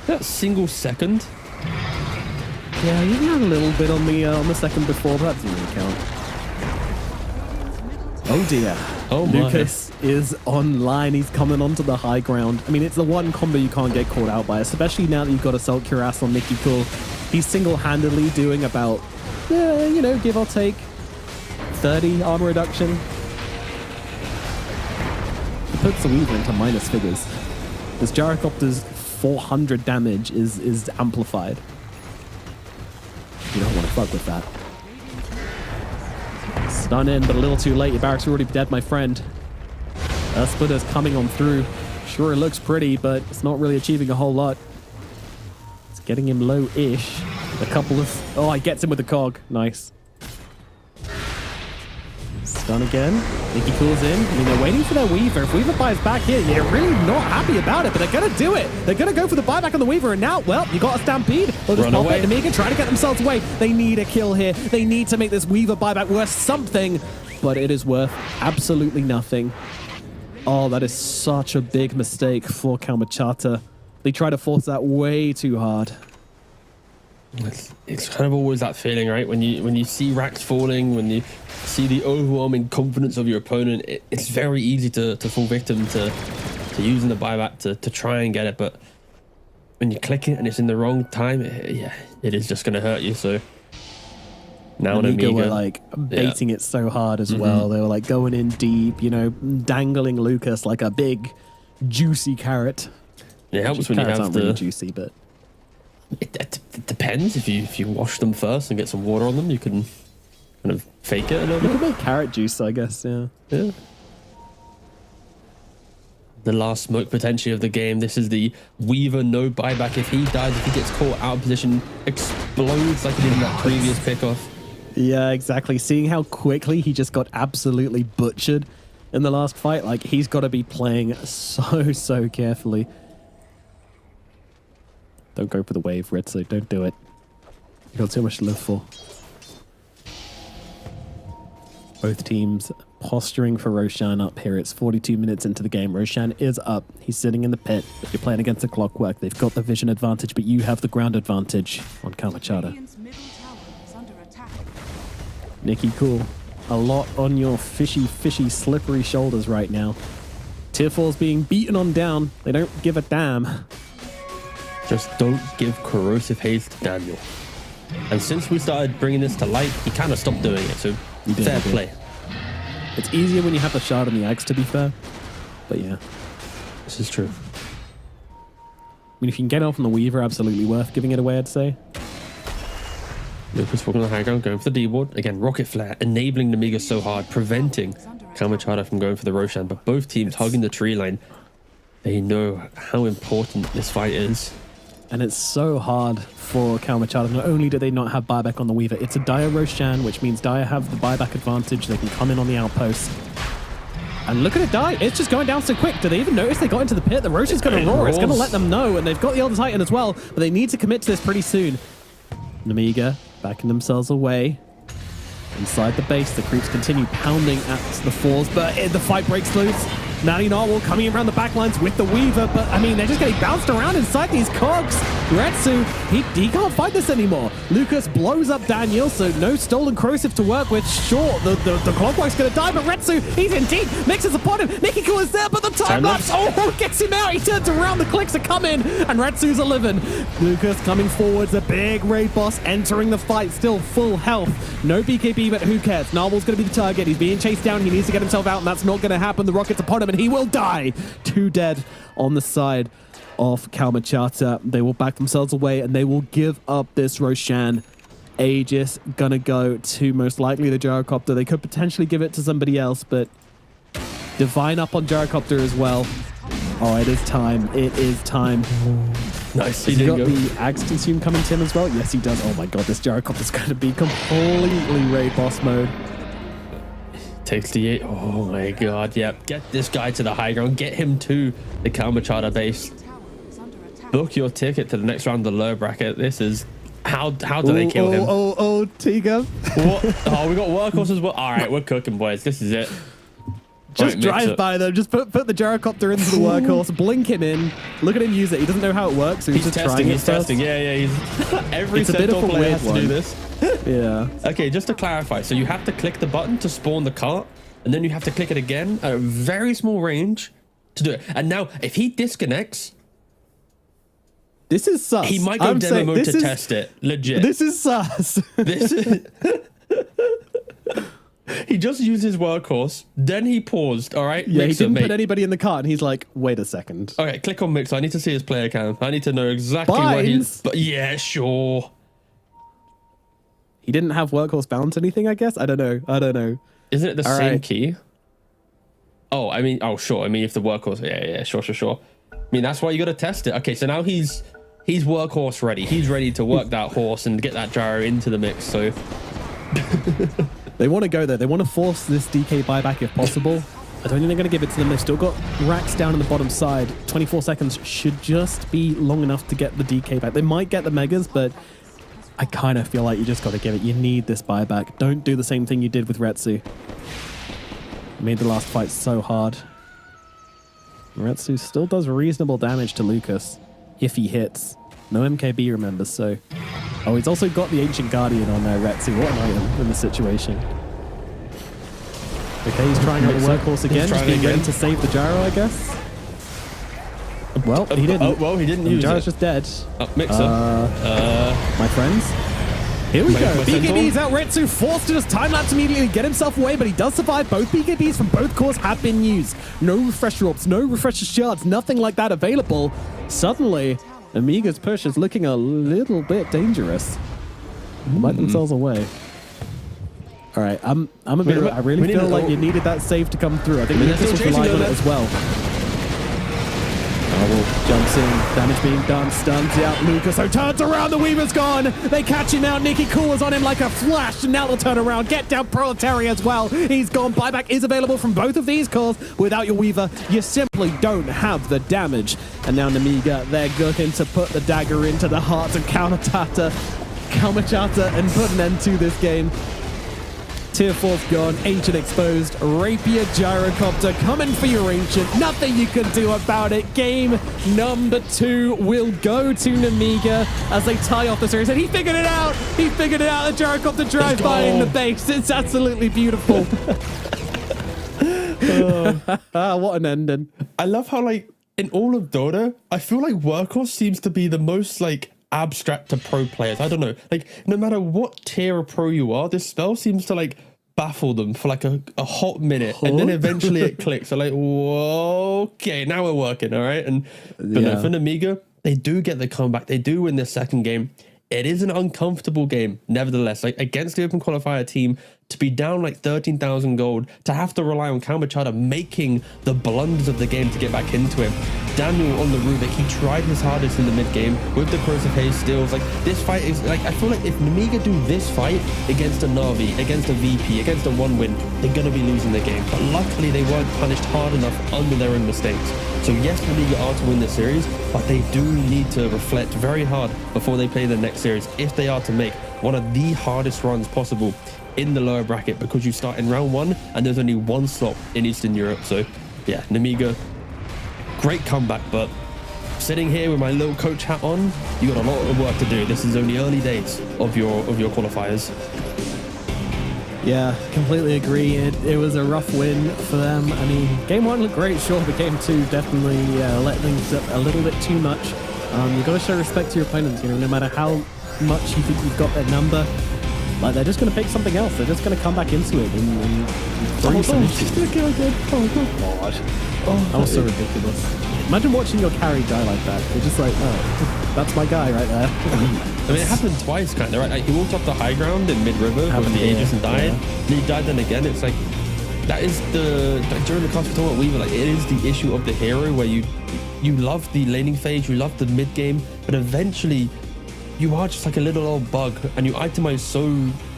S8: That single second.
S10: Yeah, you even had a little bit on the second before, but that doesn't really count. Oh dear.
S8: Oh my.
S10: Lucas is online. He's coming onto the high ground. I mean, it's the one combo you can't get caught out by, especially now that you've got a Salt Cuirass on Nicky Cool. He's single-handedly doing about, give or take 30 armor reduction. He puts the Weaver into minus figures. This Gyrocopter's 400 damage is amplified. You don't want to fuck with that. Stun in, but a little too late. Your barracks are already dead, my friend. Splitter's coming on through. Sure, it looks pretty, but it's not really achieving a whole lot. It's getting him low-ish. A couple of... Oh, he gets him with the cog. Nice. Stun again. Nicky Cool's in. I mean, they're waiting for their Weaver. If Weaver buys back here, you're really not happy about it, but they're going to do it. They're going to go for the buyback on the Weaver, and now, well, you got a Stampede. They'll just pop it. Amiga trying to get themselves away. They need a kill here. They need to make this Weaver buyback worth something, but it is worth absolutely nothing. Oh, that is such a big mistake for Kalmachata. They try to force that way too hard.
S8: It's kind of always that feeling, right? When you see racks falling, when you see the overwhelming confidence of your opponent, it's very easy to fall victim to using the buyback to try and get it. But when you click it and it's in the wrong time, it is just going to hurt you. So now
S10: Amiga were like baiting it so hard as well. They were like going in deep, dangling Lucas like a big juicy carrot.
S8: Yeah, it helps when you have
S10: really juicy, but
S8: it depends. If you wash them first and get some water on them, you can kind of fake it a little bit.
S10: You can make carrot juice, I guess. Yeah.
S8: The last smoke potentially of the game. This is the Weaver no buyback. If he dies, if he gets caught out of position, explodes like he did in that previous pickoff.
S10: Yeah, exactly. Seeing how quickly he just got absolutely butchered in the last fight, like he's got to be playing so carefully. Don't go for the wave, Ritsu. Don't do it. You've got too much to live for. Both teams posturing for Roshan up here. It's 42 minutes into the game. Roshan is up. He's sitting in the pit, but you're playing against the clockwork. They've got the vision advantage, but you have the ground advantage on Kamachata.
S3: Radiant's middle tower is under attack.
S10: Nicky Cool a lot on your fishy, slippery shoulders right now. Tier 4's being beaten on down. They don't give a damn.
S8: Just don't give corrosive haze to Daniel. And since we started bringing this to light, he kind of stopped doing it. So fair play.
S10: It's easier when you have the shard and the axe, to be fair. But yeah.
S8: This is true.
S10: I mean, if you can get off on the Weaver, absolutely worth giving it away, I'd say.
S8: Lucas walking on the high ground, going for the D-ward. Again, Rocket Flare, enabling Namiga so hard, preventing Kamachada from going for the Roshan. But both teams hugging the tree line. They know how important this fight is.
S10: And it's so hard for Kamachada. Not only do they not have buyback on the Weaver, it's a Dire Roshan, which means Dire have the buyback advantage. They can come in on the outpost. And look at it die. It's just going down so quick. Do they even notice they got into the pit? The Roshan's going to roar. It's going to let them know. And they've got the Elder Titan as well. But they need to commit to this pretty soon. Namiga backing themselves away. Inside the base, the creeps continue pounding at the fours. But the fight breaks loose. Nani Narwhal coming around the backlines with the Weaver, but I mean, they're just getting bounced around inside these cogs. Retsu, he can't fight this anymore. Lucas blows up Daniel, so no stolen corrosive to work with. Sure, the Clockwork's gonna die, but Retsu, he's in deep. Mix is upon him. Nikiko is there, but the time lapse, gets him out. He turns around, the clicks are coming, and Retsu's a living. Lucas coming forwards, a big raid boss entering the fight, still full health. No BKB, but who cares? Narwhal's gonna be the target. He's being chased down. He needs to get himself out, and that's not gonna happen. The rocket's upon him, and he will die. 2 dead on the side of Kamachata. They will back themselves away and they will give up this Roshan. Aegis gonna go to most likely the Gyrocopter. They could potentially give it to somebody else, but Divine up on Gyrocopter as well. Oh, it is time. It is time.
S8: Nice.
S10: Has he got the Axe Consume coming to him as well? Yes, he does. Oh my god, this Gyrocopter's going to be completely raid boss mode.
S8: Takes the 8. Oh my god, yep. Get this guy to the high ground. Get him to the Kamachada base. Book your ticket to the next round of the lower bracket. This is... How do they kill him?
S10: Tiga.
S8: What? Oh, we got Workhorse as well. All right, we're cooking, boys. This is it.
S10: Just drive by them. Just put the Gyrocopter into the Workhorse. Blink him in. Look at him use it. He doesn't know how it works, so he's just
S8: testing.
S10: trying
S8: He's testing. Yeah. He's every
S10: it's a bit of a
S8: player
S10: weird
S8: has to
S10: one.
S8: do this.
S10: Yeah.
S8: Okay, just to clarify, so you have to click the button to spawn the cart, and then you have to click it again at a very small range to do it. And now, if he disconnects,
S10: this is sus.
S8: he might go demo mode to test it. Legit.
S10: This is sus.
S8: This is. He just used his Workhorse, then he paused. All right.
S10: Yeah,
S8: Mixer,
S10: he didn't put anybody in the cart, and he's like, "Wait a second."
S8: Okay, click on Mixer. I need to see his player cam. I need to know exactly what he's. But yeah, sure.
S10: He didn't have Workhorse bound to anything, I guess. I don't know.
S8: Isn't it the same key? Oh, I mean, sure. I mean, if the Workhorse, yeah, sure. I mean, that's why you got to test it. Okay, so now he's Workhorse ready. He's ready to work that horse and get that gyro into the mix. So
S10: they want to go there. They want to force this DK buyback if possible. I don't think they're going to give it to them. They've still got racks down on the bottom side. 24 seconds should just be long enough to get the DK back. They might get the megas, but I kind of feel like you just got to give it. You need this buyback. Don't do the same thing you did with Retsu. You made the last fight so hard. Retsu still does reasonable damage to Lucas if he hits. No MKB, remember, so... Oh, he's also got the Ancient Guardian on there, Retsu. What an item in this situation. Okay, he's trying out the Workhorse again. Just being ready to save the gyro, I guess. Well, he didn't.
S8: Well, he didn't use it.
S10: Gyro's just dead.
S8: Mixer.
S10: My friends. Here we go. BKB's out. Retsu forced to just time-lapse immediately, get himself away, but he does survive. Both BKBs from both cores have been used. No refresher orbs, no refresher shards, nothing like that available. Suddenly, Amiga's push is looking a little bit dangerous. Light themselves away. All right, I really feel like you needed that save to come through. I think Lucas was relying on it as well. Narwhal jumps in, damage being done, stuns out Lucas, so turns around, the Weaver's gone! They catch him out, Nikki Cool is on him like a flash, and now they'll turn around, get down Proletary as well, he's gone, buyback is available from both of these cores. Without your Weaver, you simply don't have the damage. And now Namiga, they're looking to put the dagger into the heart of Kamachata and put an end to this game. Tier 4's gone, Ancient exposed, Rapier Gyrocopter coming for your Ancient. Nothing you can do about it. Game number 2 will go to Nemiga as they tie off the series. And he figured it out. He figured it out. The Gyrocopter drive by in the base. It's absolutely beautiful. What an ending.
S8: I love how, like, in all of Dota, I feel like Workhorse seems to be the most, like, abstract to pro players. I don't know. Like, no matter what tier of pro you are, this spell seems to, like, baffle them for, like, a hot minute. And then eventually it clicks. So, like, whoa, okay, now we're working, all right? And but no, for Nemiga, they do get the comeback. They do win their second game. It is an uncomfortable game, nevertheless. Like, against the Open Qualifier team, to be down like 13,000 gold, to have to rely on Kamachada making the blunders of the game to get back into him. Daniel on the Rubik, he tried his hardest in the mid game with the Corrosive Haze stills. Like, this fight is like, I feel like if Nemiga do this fight against a Na'Vi, against a VP, against a 1-win, they're going to be losing the game. But luckily, they weren't punished hard enough under their own mistakes. So yes, Nemiga are to win this series, but they do need to reflect very hard before they play the next series if they are to make one of the hardest runs possible in the lower bracket, because you start in round 1 and there's only one slot in Eastern Europe. So yeah, Nemiga, great comeback, but sitting here with my little coach hat on, you got a lot of work to do. This is only early days of your qualifiers.
S10: Yeah, completely agree. It was a rough win for them. I mean, game 1 looked great, sure, but game 2 definitely let things up a little bit too much. You've got to show respect to your opponents, you know, no matter how much you think you've got their number. Like, they're just going to pick something else. They're just going to come back into it and bring some issues. Oh, God. Oh, that was so ridiculous. Imagine watching your carry die like that. You're just like, oh, that's my guy right there.
S8: I mean, it happened twice, kind of, right? Like, he walked off the high ground in mid-river with the Aegis and died. And he died then again. It's like, that is like, during the custom tournament, we were like, it is the issue of the hero where you love the laning phase, you love the mid-game, but eventually you are just like a little old bug, and you itemize so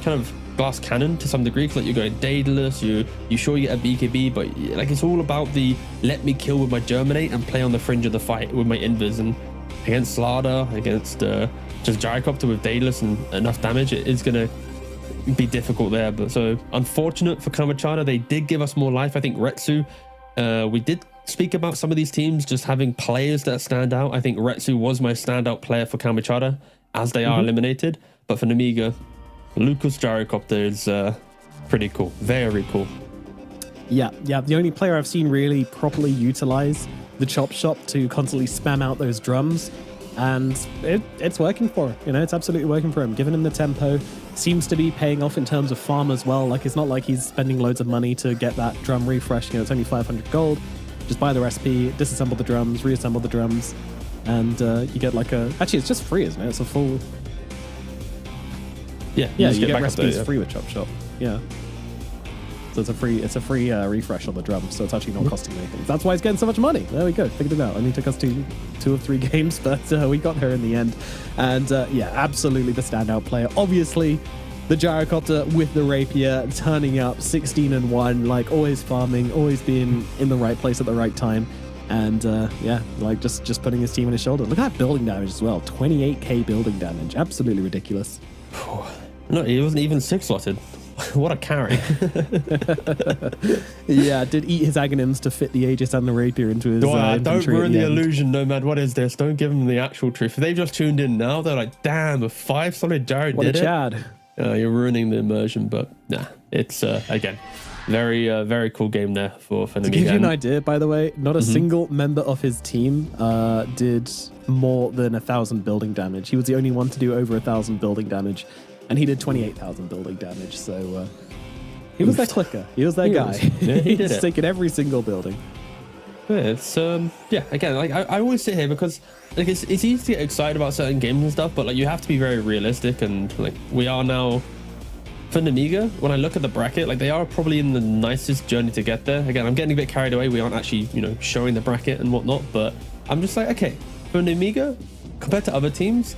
S8: kind of glass cannon to some degree, because like you're going Daedalus, you sure you get a BKB, but like it's all about the let me kill with my Germinate and play on the fringe of the fight with my Invis. And against Slada, against just Gyrocopter with Daedalus and enough damage, it is going to be difficult there. But so unfortunate for Kamachada, they did give us more life. I think Retsu, we did speak about some of these teams just having players that stand out. I think Retsu was my standout player for Kamachada as they are eliminated. But for Nemiga, Lucas Gyrocopter is pretty cool. Very cool.
S10: Yeah. The only player I've seen really properly utilize the chop shop to constantly spam out those drums. And it's working for him. You know, it's absolutely working for him. Giving him the tempo seems to be paying off in terms of farm as well. Like, it's not like he's spending loads of money to get that drum refresh. You know, it's only 500 gold. Just buy the recipe, disassemble the drums, reassemble the drums, and you get like a... Actually, it's just free, isn't it? It's a full... Yeah, you get recipes free with Chop Shop. Yeah. So it's a free refresh on the drum, so it's actually not costing anything. That's why it's getting so much money. There we go, figured it out. Only took us two or three games, but we got her in the end. And yeah, absolutely the standout player. Obviously, the Gyrocopter with the Rapier, turning up 16-1, like always farming, always being in the right place at the right time. And yeah, like just putting his team on his shoulder. Look at that building damage as well. 28k building damage. Absolutely ridiculous.
S8: No, he wasn't even 6-slotted. What a carry.
S10: Yeah, did eat his Aghanims to fit the Aegis and the Rapier into his
S8: don't ruin the illusion, Nomad. What is this? Don't give them the actual truth. If they've just tuned in now, they're like, damn, a 5-solid Jared did it.
S10: Chad.
S8: You're ruining the immersion, but nah, it's, again, very cool game there for Nemiga.
S10: To give you an idea, by the way, not a single member of his team did more than 1,000 building damage. He was the only one to do over 1,000 building damage. And he did 28,000 building damage, so he was their clicker. He was their guy.
S8: He did
S10: He's taking every single building.
S8: Yeah, it's yeah. Again, like I always sit here because like it's easy to get excited about certain games and stuff, but like you have to be very realistic. And like we are now for Nemiga. When I look at the bracket, like they are probably in the nicest journey to get there. Again, I'm getting a bit carried away. We aren't actually showing the bracket and whatnot, but I'm just like, okay, for Nemiga compared to other teams,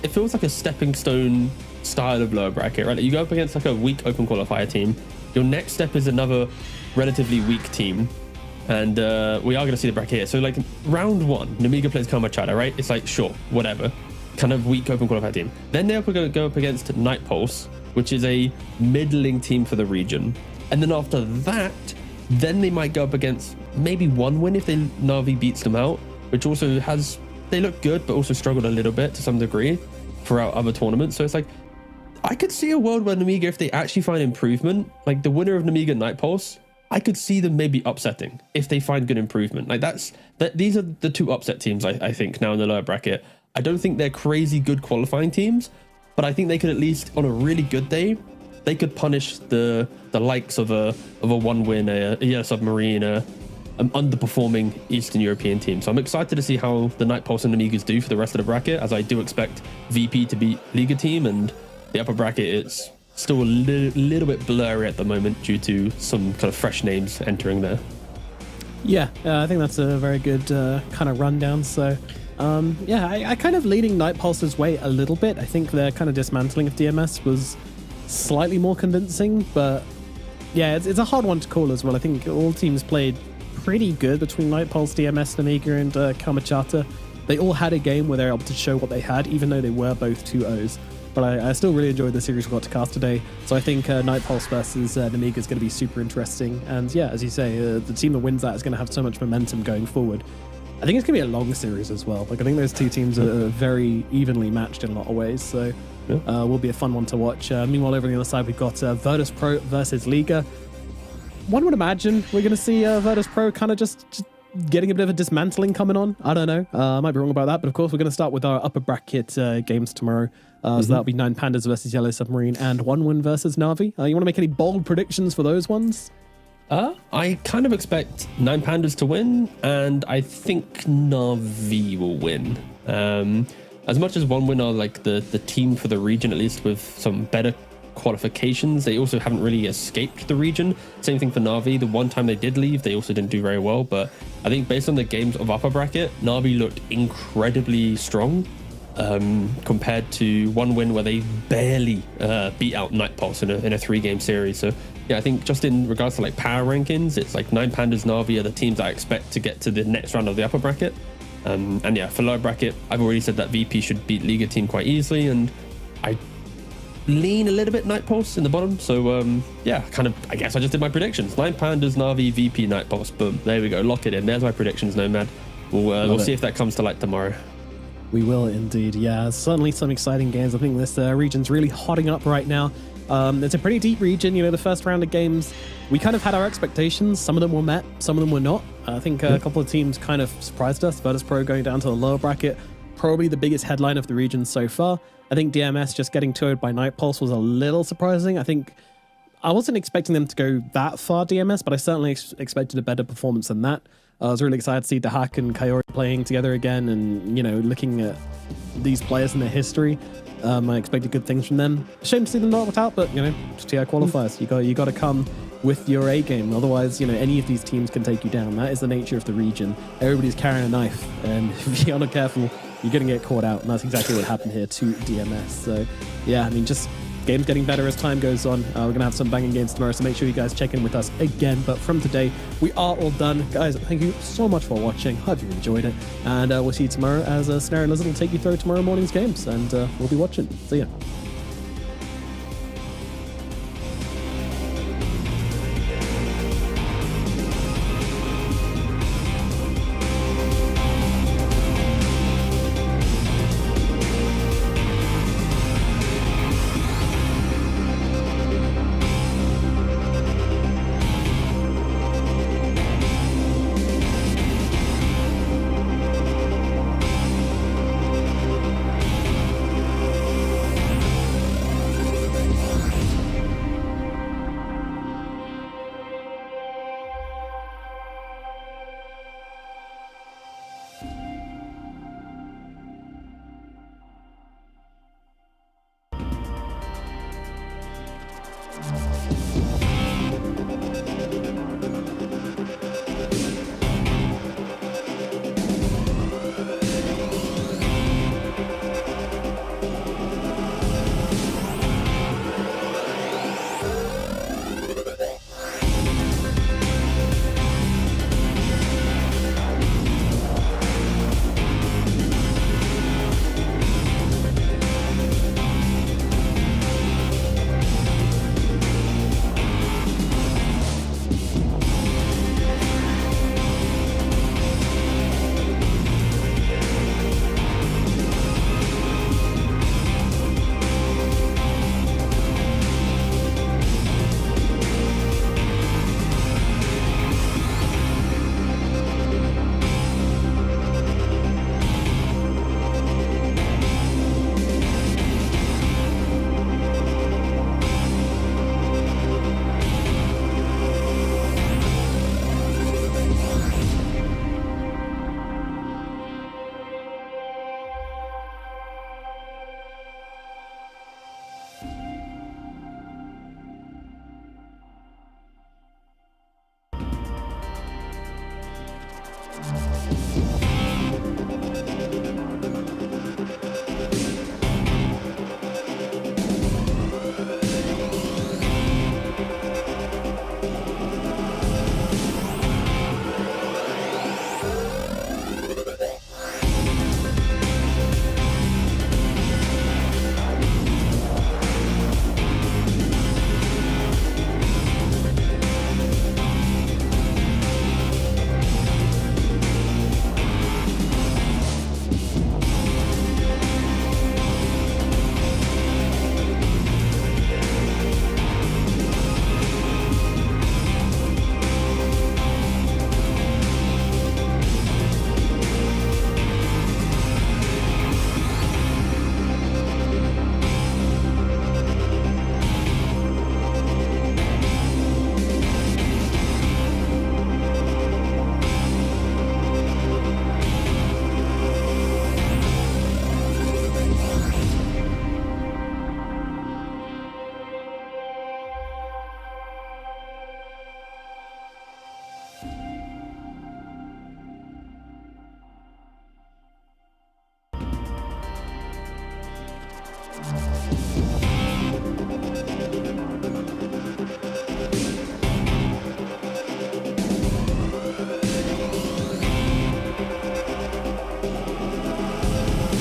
S8: it feels like a stepping stone style of lower bracket, right? Like you go up against like a weak open qualifier team. Your next step is another relatively weak team, and we are going to see the bracket here. So like round 1, Nemiga plays Kamachada, right? It's like sure, whatever, kind of weak open qualifier team. Then they're going to go up against Night Pulse, which is a middling team for the region. And then after that, then they might go up against maybe 1win if Na'Vi beats them out, which also they look good, but also struggled a little bit to some degree throughout other tournaments. So it's like, I could see a world where Namiga, if they actually find improvement, like the winner of Namiga Night Pulse, I could see them maybe upsetting if they find good improvement. Like these are the two upset teams, I think, now in the lower bracket. I don't think they're crazy good qualifying teams, but I think they could at least, on a really good day, they could punish the likes of a 1win, a Yellow Submarine, an underperforming Eastern European team. So I'm excited to see how the Night Pulse and Amigas do for the rest of the bracket, as I do expect VP to beat Liga team, and the upper bracket is still a little bit blurry at the moment due to some kind of fresh names entering there.
S10: Yeah, I think that's a very good kind of rundown. So, I kind of leaning Night Pulse's way a little bit. I think their kind of dismantling of DMS was slightly more convincing, but yeah, it's a hard one to call as well. I think all teams played pretty good between Night Pulse, DMS, Amiga, and Kamachata. They all had a game where they were able to show what they had, even though they were both 2-0s. But I still really enjoyed the series we got to cast today. So I think Night Pulse versus Namiga is going to be super interesting. And yeah, as you say, the team that wins that is going to have so much momentum going forward. I think it's going to be a long series as well. Like, I think those two teams are very evenly matched in a lot of ways. So will be a fun one to watch. Meanwhile, over on the other side, we've got Virtus Pro versus Liga. One would imagine we're going to see Virtus Pro kind of just getting a bit of a dismantling coming on. I don't know. I might be wrong about that. But of course, we're going to start with our upper bracket games tomorrow. So that'll be 9 Pandas versus Yellow Submarine and 1win versus Na'Vi. You want to make any bold predictions for those ones?
S8: I kind of expect 9 Pandas to win, and I think Na'Vi will win. As much as 1win are like the team for the region, at least with some better qualifications, they also haven't really escaped the region. Same thing for Na'Vi. The one time they did leave, they also didn't do very well. But I think based on the games of upper bracket, Na'Vi looked incredibly strong. Compared to 1win where they barely beat out Night Pulse in a 3-game series. So yeah, I think just in regards to like power rankings, it's like 9 Pandas, Na'Vi are the teams I expect to get to the next round of the upper bracket. And yeah, for lower bracket, I've already said that VP should beat Liga team quite easily, and I lean a little bit Night Pulse in the bottom. So yeah, kind of, I guess I just did my predictions. 9 Pandas, Na'Vi, VP, Night Pulse. Boom, there we go, lock it in. There's my predictions, Nomad. We'll see if that comes to light tomorrow.
S10: We will indeed, yeah. Certainly some exciting games. I think this region's really hotting up right now. It's a pretty deep region. You know, the first round of games, we kind of had our expectations. Some of them were met, some of them were not. I think a couple of teams kind of surprised us. Virtus Pro going down to the lower bracket, probably the biggest headline of the region so far. I think DMS just getting 2-0'd by Night Pulse was a little surprising. I think I wasn't expecting them to go that far, DMS, but I certainly expected a better performance than that. I was really excited to see Dahak and Kayori playing together again, and, you know, looking at these players and their history. I expected good things from them. Shame to see them not out, but, you know, it's TI qualifiers. You got to come with your A game. Otherwise, you know, any of these teams can take you down. That is the nature of the region. Everybody's carrying a knife, and if you're not careful, you're going to get caught out. And that's exactly what happened here to DMS. So, yeah, I mean, just games getting better as time goes on. We're going to have some banging games tomorrow, so make sure you guys check in with us again. But from today, we are all done. Guys, thank you so much for watching. Hope you enjoyed it. And we'll see you tomorrow as Snare and Lizard will take you through tomorrow morning's games. And we'll be watching. See ya.
S3: Thank you.